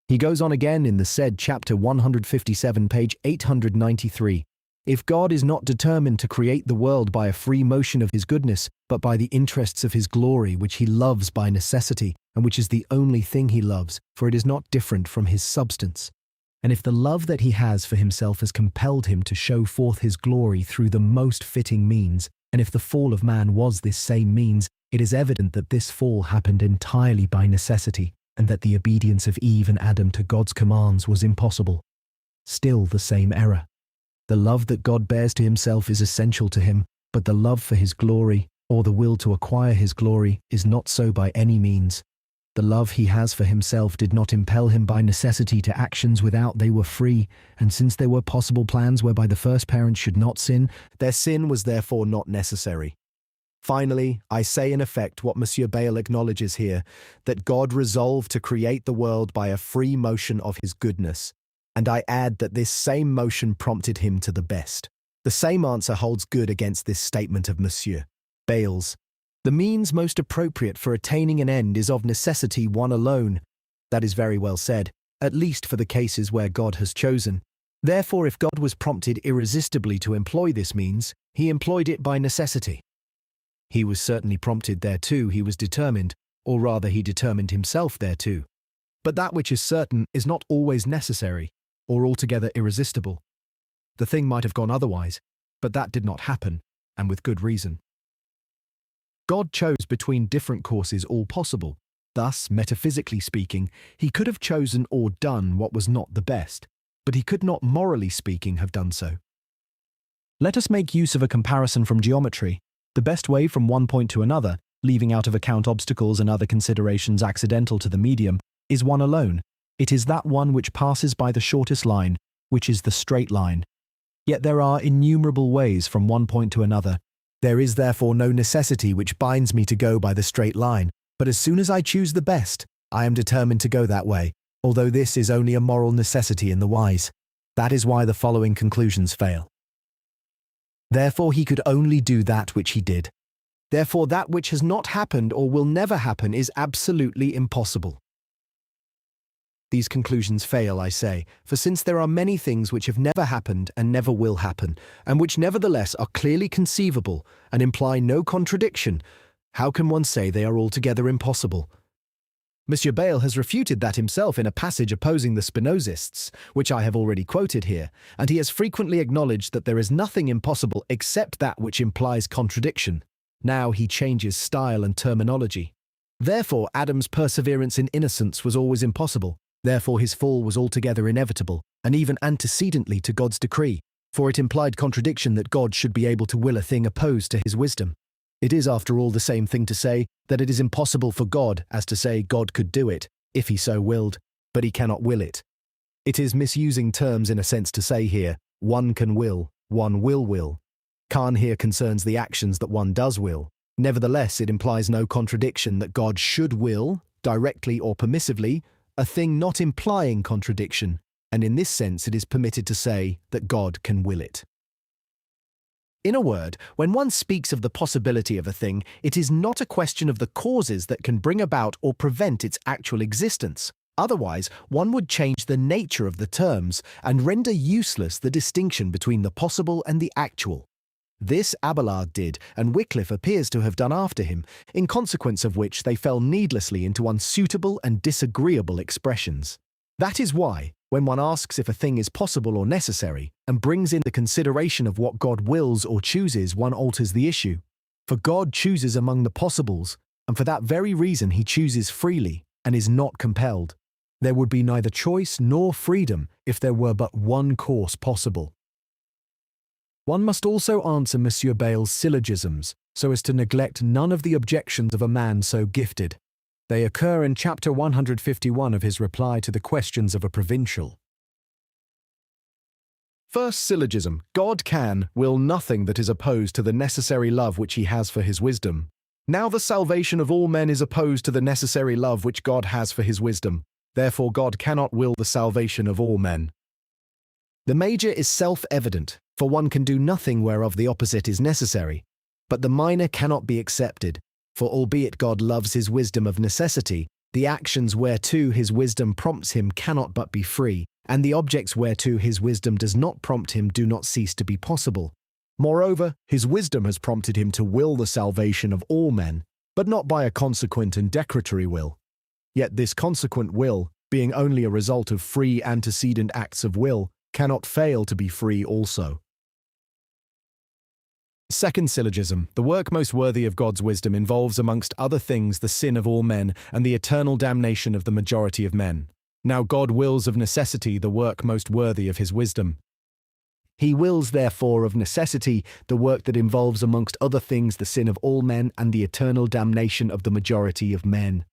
He goes on again in the said chapter 157, page 893. If God is not determined to create the world by a free motion of his goodness, but by the interests of his glory, which he loves by necessity, and which is the only thing he loves, for it is not different from his substance. And if the love that he has for himself has compelled him to show forth his glory through the most fitting means, and if the fall of man was this same means, it is evident that this fall happened entirely by necessity, and that the obedience of Eve and Adam to God's commands was impossible. Still the same error. The love that God bears to himself is essential to him, but the love for his glory, or the will to acquire his glory, is not so by any means. The love he has for himself did not impel him by necessity to actions without they were free, and since there were possible plans whereby the first parents should not sin, their sin was therefore not necessary. Finally, I say in effect what Monsieur Bayle acknowledges here, that God resolved to create the world by a free motion of his goodness. And I add that this same motion prompted him to the best. The same answer holds good against this statement of Monsieur Bayle's. The means most appropriate for attaining an end is of necessity one alone. That is very well said, at least for the cases where God has chosen. Therefore, if God was prompted irresistibly to employ this means, he employed it by necessity. He was certainly prompted thereto, he was determined, or rather he determined himself thereto. But that which is certain is not always necessary, or altogether irresistible. The thing might have gone otherwise, but that did not happen, and with good reason. God chose between different courses all possible. Thus, metaphysically speaking, he could have chosen or done what was not the best, but he could not, morally speaking, have done so. Let us make use of a comparison from geometry. The best way from one point to another, leaving out of account obstacles and other considerations accidental to the medium, is one alone. It is that one which passes by the shortest line, which is the straight line. Yet there are innumerable ways from one point to another. There is therefore no necessity which binds me to go by the straight line, but as soon as I choose the best, I am determined to go that way, although this is only a moral necessity in the wise. That is why the following conclusions fail. Therefore he could only do that which he did. Therefore that which has not happened or will never happen is absolutely impossible. These conclusions fail, I say, for since there are many things which have never happened and never will happen, and which nevertheless are clearly conceivable and imply no contradiction, how can one say they are altogether impossible? Monsieur Bayle has refuted that himself in a passage opposing the Spinozists, which I have already quoted here, and he has frequently acknowledged that there is nothing impossible except that which implies contradiction. Now he changes style and terminology. Therefore Adam's perseverance in innocence was always impossible. Therefore his fall was altogether inevitable, and even antecedently to God's decree, for it implied contradiction that God should be able to will a thing opposed to his wisdom. It is after all the same thing to say that it is impossible for God as to say God could do it, if he so willed, but he cannot will it. It is misusing terms in a sense to say here, one can will, one will will. Can here concerns the actions that one does will. Nevertheless, it implies no contradiction that God should will, directly or permissively, a thing not implying contradiction, and in this sense it is permitted to say that God can will it. In a word, when one speaks of the possibility of a thing, it is not a question of the causes that can bring about or prevent its actual existence. Otherwise, one would change the nature of the terms and render useless the distinction between the possible and the actual. This Abelard did, and Wycliffe appears to have done after him, in consequence of which they fell needlessly into unsuitable and disagreeable expressions. That is why, when one asks if a thing is possible or necessary, and brings in the consideration of what God wills or chooses, one alters the issue. For God chooses among the possibles, and for that very reason he chooses freely, and is not compelled. There would be neither choice nor freedom if there were but one course possible. One must also answer Monsieur Bayle's syllogisms, so as to neglect none of the objections of a man so gifted. They occur in chapter 151 of his reply to the questions of a provincial. First syllogism: God can will nothing that is opposed to the necessary love which he has for his wisdom. Now the salvation of all men is opposed to the necessary love which God has for his wisdom. Therefore God cannot will the salvation of all men. The major is self-evident, for one can do nothing whereof the opposite is necessary. But the minor cannot be accepted, for albeit God loves his wisdom of necessity, the actions whereto his wisdom prompts him cannot but be free, and the objects whereto his wisdom does not prompt him do not cease to be possible. Moreover, his wisdom has prompted him to will the salvation of all men, but not by a consequent and decretary will. Yet this consequent will, being only a result of free antecedent acts of will, cannot fail to be free also. Second syllogism: the work most worthy of God's wisdom involves amongst other things the sin of all men and the eternal damnation of the majority of men. Now God wills of necessity the work most worthy of his wisdom. He wills therefore of necessity the work that involves amongst other things the sin of all men and the eternal damnation of the majority of men.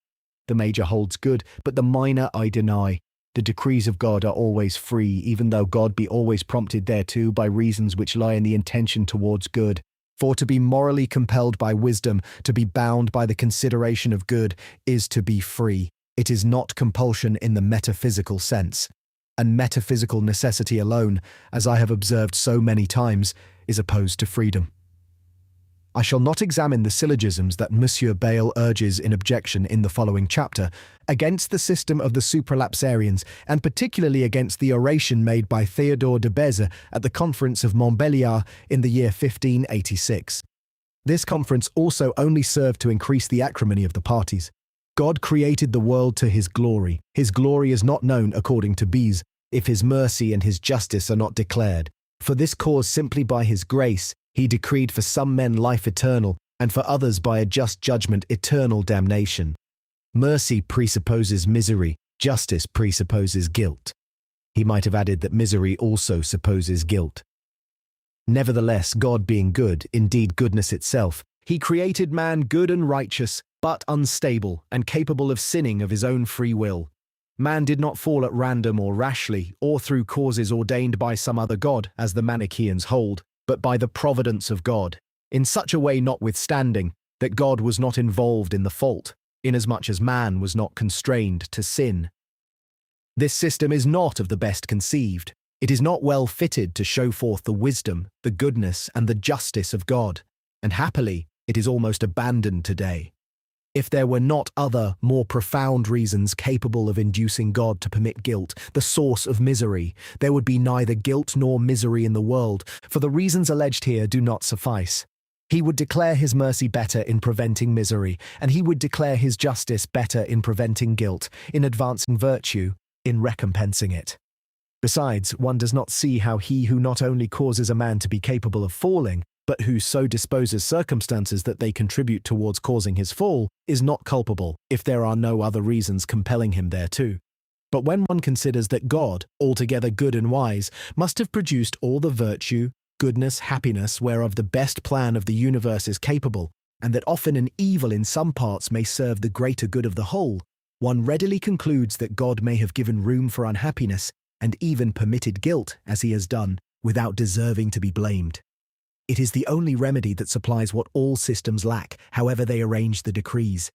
The major holds good, but the minor I deny. The decrees of God are always free, even though God be always prompted thereto by reasons which lie in the intention towards good. For to be morally compelled by wisdom, to be bound by the consideration of good, is to be free. It is not compulsion in the metaphysical sense. And metaphysical necessity alone, as I have observed so many times, is opposed to freedom. I shall not examine the syllogisms that Monsieur Bayle urges in objection in the following chapter against the system of the supralapsarians, and particularly against the oration made by Théodore de Bèze at the Conference of Montbéliard in the year 1586. This conference also only served to increase the acrimony of the parties. God created the world to his glory. His glory is not known, according to Bèze, if his mercy and his justice are not declared. For this cause, simply by his grace, he decreed for some men life eternal, and for others by a just judgment eternal damnation. Mercy presupposes misery, justice presupposes guilt. He might have added that misery also supposes guilt. Nevertheless, God being good, indeed goodness itself, he created man good and righteous, but unstable, and capable of sinning of his own free will. Man did not fall at random or rashly, or through causes ordained by some other god, as the Manichaeans hold, but by the providence of God, in such a way notwithstanding, that God was not involved in the fault, inasmuch as man was not constrained to sin. This system is not of the best conceived. It is not well fitted to show forth the wisdom, the goodness, and the justice of God, and happily it is almost abandoned today. If there were not other, more profound reasons capable of inducing God to permit guilt, the source of misery, there would be neither guilt nor misery in the world, for the reasons alleged here do not suffice. He would declare his mercy better in preventing misery, and he would declare his justice better in preventing guilt, in advancing virtue, in recompensing it. Besides, one does not see how he who not only causes a man to be capable of falling, but who so disposes circumstances that they contribute towards causing his fall, is not culpable, if there are no other reasons compelling him thereto. But when one considers that God, altogether good and wise, must have produced all the virtue, goodness, happiness, whereof the best plan of the universe is capable, and that often an evil in some parts may serve the greater good of the whole, one readily concludes that God may have given room for unhappiness, and even permitted guilt, as he has done, without deserving to be blamed. It is the only remedy that supplies what all systems lack, however they arrange the decrees.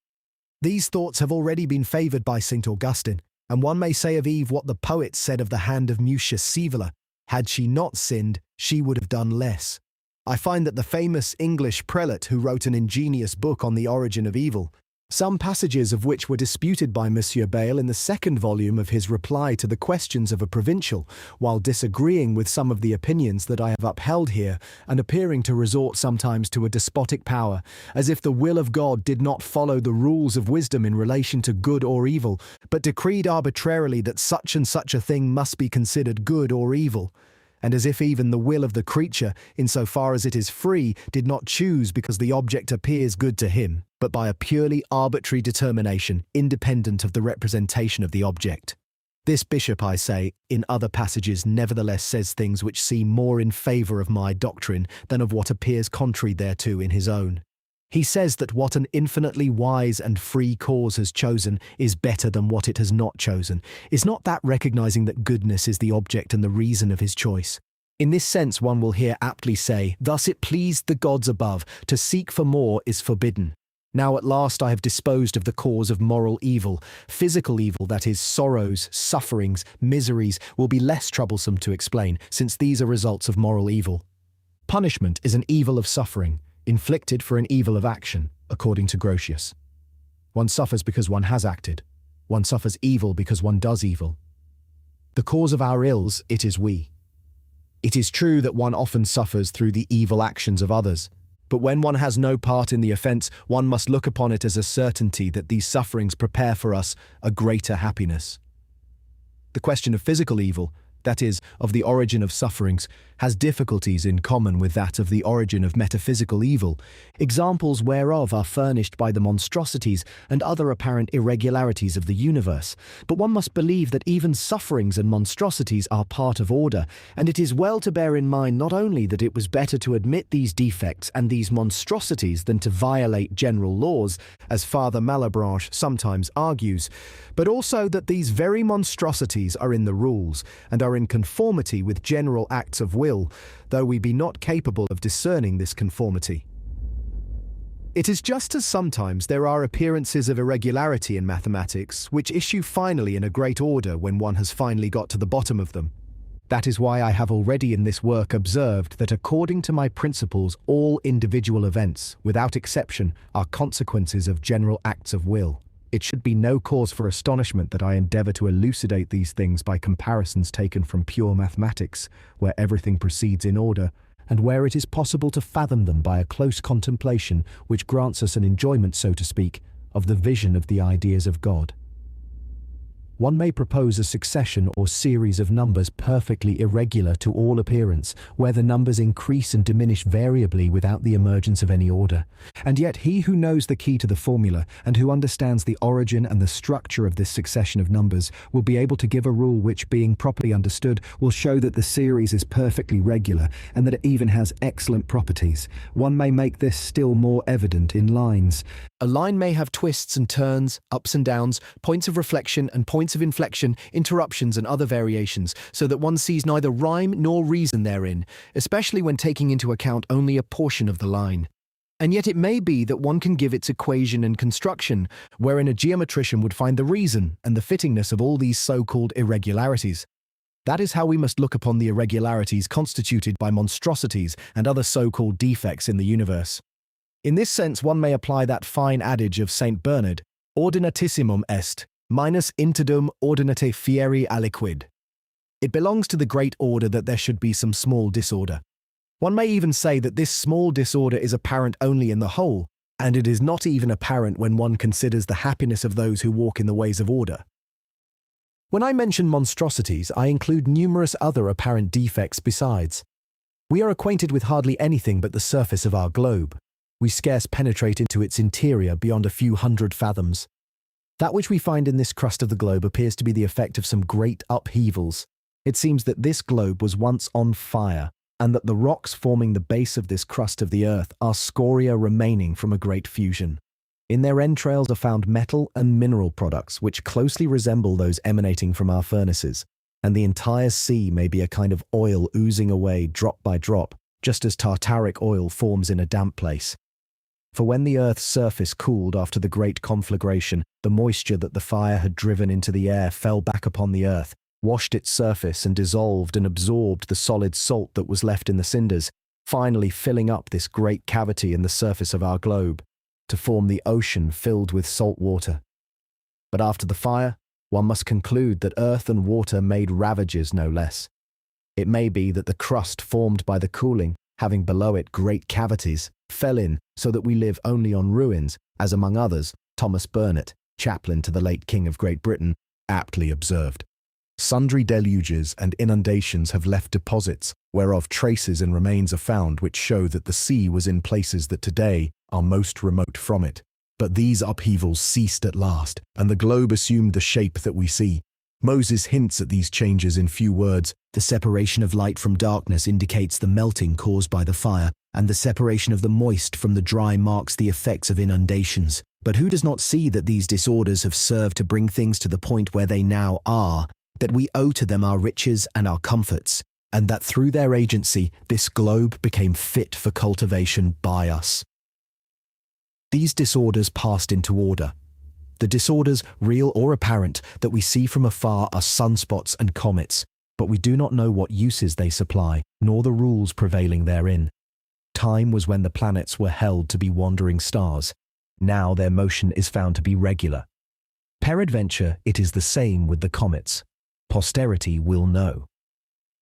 These thoughts have already been favoured by St. Augustine, and one may say of Eve what the poet said of the hand of Mucius Scaevola: had she not sinned, she would have done less. I find that the famous English prelate who wrote an ingenious book on the origin of evil, some passages of which were disputed by Monsieur Bayle in the second volume of his reply to the questions of a provincial, while disagreeing with some of the opinions that I have upheld here, and appearing to resort sometimes to a despotic power, as if the will of God did not follow the rules of wisdom in relation to good or evil, but decreed arbitrarily that such and such a thing must be considered good or evil, and as if even the will of the creature, in so far as it is free, did not choose because the object appears good to him, but by a purely arbitrary determination, independent of the representation of the object. This bishop, I say, in other passages nevertheless says things which seem more in favour of my doctrine than of what appears contrary thereto in his own. He says that what an infinitely wise and free cause has chosen is better than what it has not chosen. Is not that recognizing that goodness is the object and the reason of his choice? In this sense one will here aptly say, thus it pleased the gods above, to seek for more is forbidden. Now at last I have disposed of the cause of moral evil. Physical evil, that is, sorrows, sufferings, miseries, will be less troublesome to explain, since these are results of moral evil. Punishment is an evil of suffering, inflicted for an evil of action, according to Grotius. One suffers because one has acted. One suffers evil because one does evil. The cause of our ills, it is we. It is true that one often suffers through the evil actions of others, but when one has no part in the offence, one must look upon it as a certainty that these sufferings prepare for us a greater happiness. The question of physical evil, that is, of the origin of sufferings, has difficulties in common with that of the origin of metaphysical evil, examples whereof are furnished by the monstrosities and other apparent irregularities of the universe. But one must believe that even sufferings and monstrosities are part of order, and it is well to bear in mind not only that it was better to admit these defects and these monstrosities than to violate general laws, as Father Malebranche sometimes argues, but also that these very monstrosities are in the rules, and are in conformity with general acts of will, though we be not capable of discerning this conformity. It is just as sometimes there are appearances of irregularity in mathematics which issue finally in a great order when one has finally got to the bottom of them. That is why I have already in this work observed that according to my principles all individual events, without exception, are consequences of general acts of will. It should be no cause for astonishment that I endeavour to elucidate these things by comparisons taken from pure mathematics, where everything proceeds in order, and where it is possible to fathom them by a close contemplation which grants us an enjoyment, so to speak, of the vision of the ideas of God. One may propose a succession or series of numbers perfectly irregular to all appearance, where the numbers increase and diminish variably without the emergence of any order. And yet he who knows the key to the formula, and who understands the origin and the structure of this succession of numbers, will be able to give a rule which, being properly understood, will show that the series is perfectly regular, and that it even has excellent properties. One may make this still more evident in lines. A line may have twists and turns, ups and downs, points of reflection and points of inflection, interruptions and other variations, so that one sees neither rhyme nor reason therein, especially when taking into account only a portion of the line. And yet it may be that one can give its equation and construction, wherein a geometrician would find the reason and the fittingness of all these so-called irregularities. That is how we must look upon the irregularities constituted by monstrosities and other so-called defects in the universe. In this sense, one may apply that fine adage of St. Bernard, ordinatissimum est, minus interdum ordinate fieri aliquid. It belongs to the great order that there should be some small disorder. One may even say that this small disorder is apparent only in the whole, and it is not even apparent when one considers the happiness of those who walk in the ways of order. When I mention monstrosities, I include numerous other apparent defects besides. We are acquainted with hardly anything but the surface of our globe. We scarce penetrate into its interior beyond a few hundred fathoms. That which we find in this crust of the globe appears to be the effect of some great upheavals. It seems that this globe was once on fire, and that the rocks forming the base of this crust of the earth are scoria remaining from a great fusion. In their entrails are found metal and mineral products which closely resemble those emanating from our furnaces, and the entire sea may be a kind of oil oozing away drop by drop, just as tartaric oil forms in a damp place. For when the earth's surface cooled after the great conflagration, the moisture that the fire had driven into the air fell back upon the earth, washed its surface and dissolved and absorbed the solid salt that was left in the cinders, finally filling up this great cavity in the surface of our globe, to form the ocean filled with salt water. But after the fire, one must conclude that earth and water made ravages no less. It may be that the crust formed by the cooling, having below it great cavities, fell in so that we live only on ruins, as among others, Thomas Burnet, chaplain to the late King of Great Britain, aptly observed. Sundry deluges and inundations have left deposits, whereof traces and remains are found which show that the sea was in places that today are most remote from it. But these upheavals ceased at last, and the globe assumed the shape that we see. Moses hints at these changes in few words. The separation of light from darkness indicates the melting caused by the fire, and the separation of the moist from the dry marks the effects of inundations. But who does not see that these disorders have served to bring things to the point where they now are, that we owe to them our riches and our comforts, and that through their agency this globe became fit for cultivation by us? These disorders passed into order. The disorders, real or apparent, that we see from afar are sunspots and comets, but we do not know what uses they supply, nor the rules prevailing therein. Time was when the planets were held to be wandering stars. Now their motion is found to be regular. Peradventure, it is the same with the comets. Posterity will know.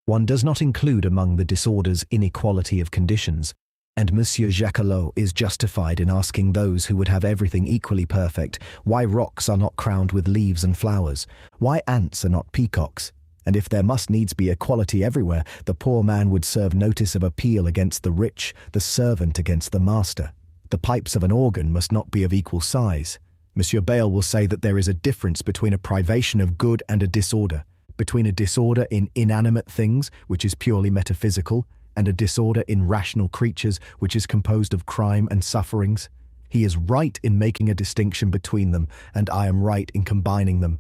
One does not include among the disorders inequality of conditions, and Monsieur Jacquelot is justified in asking those who would have everything equally perfect, why rocks are not crowned with leaves and flowers, why ants are not peacocks, and if there must needs be equality everywhere, the poor man would serve notice of appeal against the rich, the servant against the master. The pipes of an organ must not be of equal size. Monsieur Bayle will say that there is a difference between a privation of good and a disorder, between a disorder in inanimate things, which is purely metaphysical, and a disorder in rational creatures, which is composed of crime and sufferings. He is right in making a distinction between them, and I am right in combining them.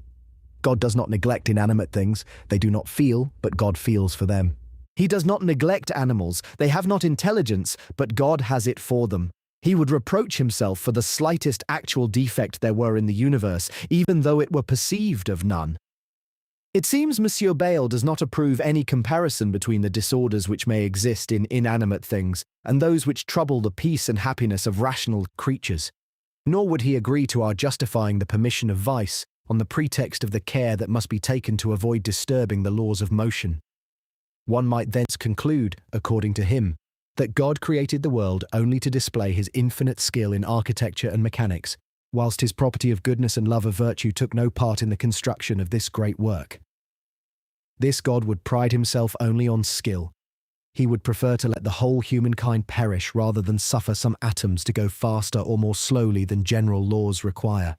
God does not neglect inanimate things. They do not feel, but God feels for them. He does not neglect animals. They have not intelligence, but God has it for them. He would reproach himself for the slightest actual defect there were in the universe, even though it were perceived of none. It seems Monsieur Bayle does not approve any comparison between the disorders which may exist in inanimate things and those which trouble the peace and happiness of rational creatures. Nor would he agree to our justifying the permission of vice on the pretext of the care that must be taken to avoid disturbing the laws of motion. One might thence conclude, according to him, that God created the world only to display his infinite skill in architecture and mechanics, whilst his property of goodness and love of virtue took no part in the construction of this great work. This God would pride himself only on skill. He would prefer to let the whole humankind perish rather than suffer some atoms to go faster or more slowly than general laws require.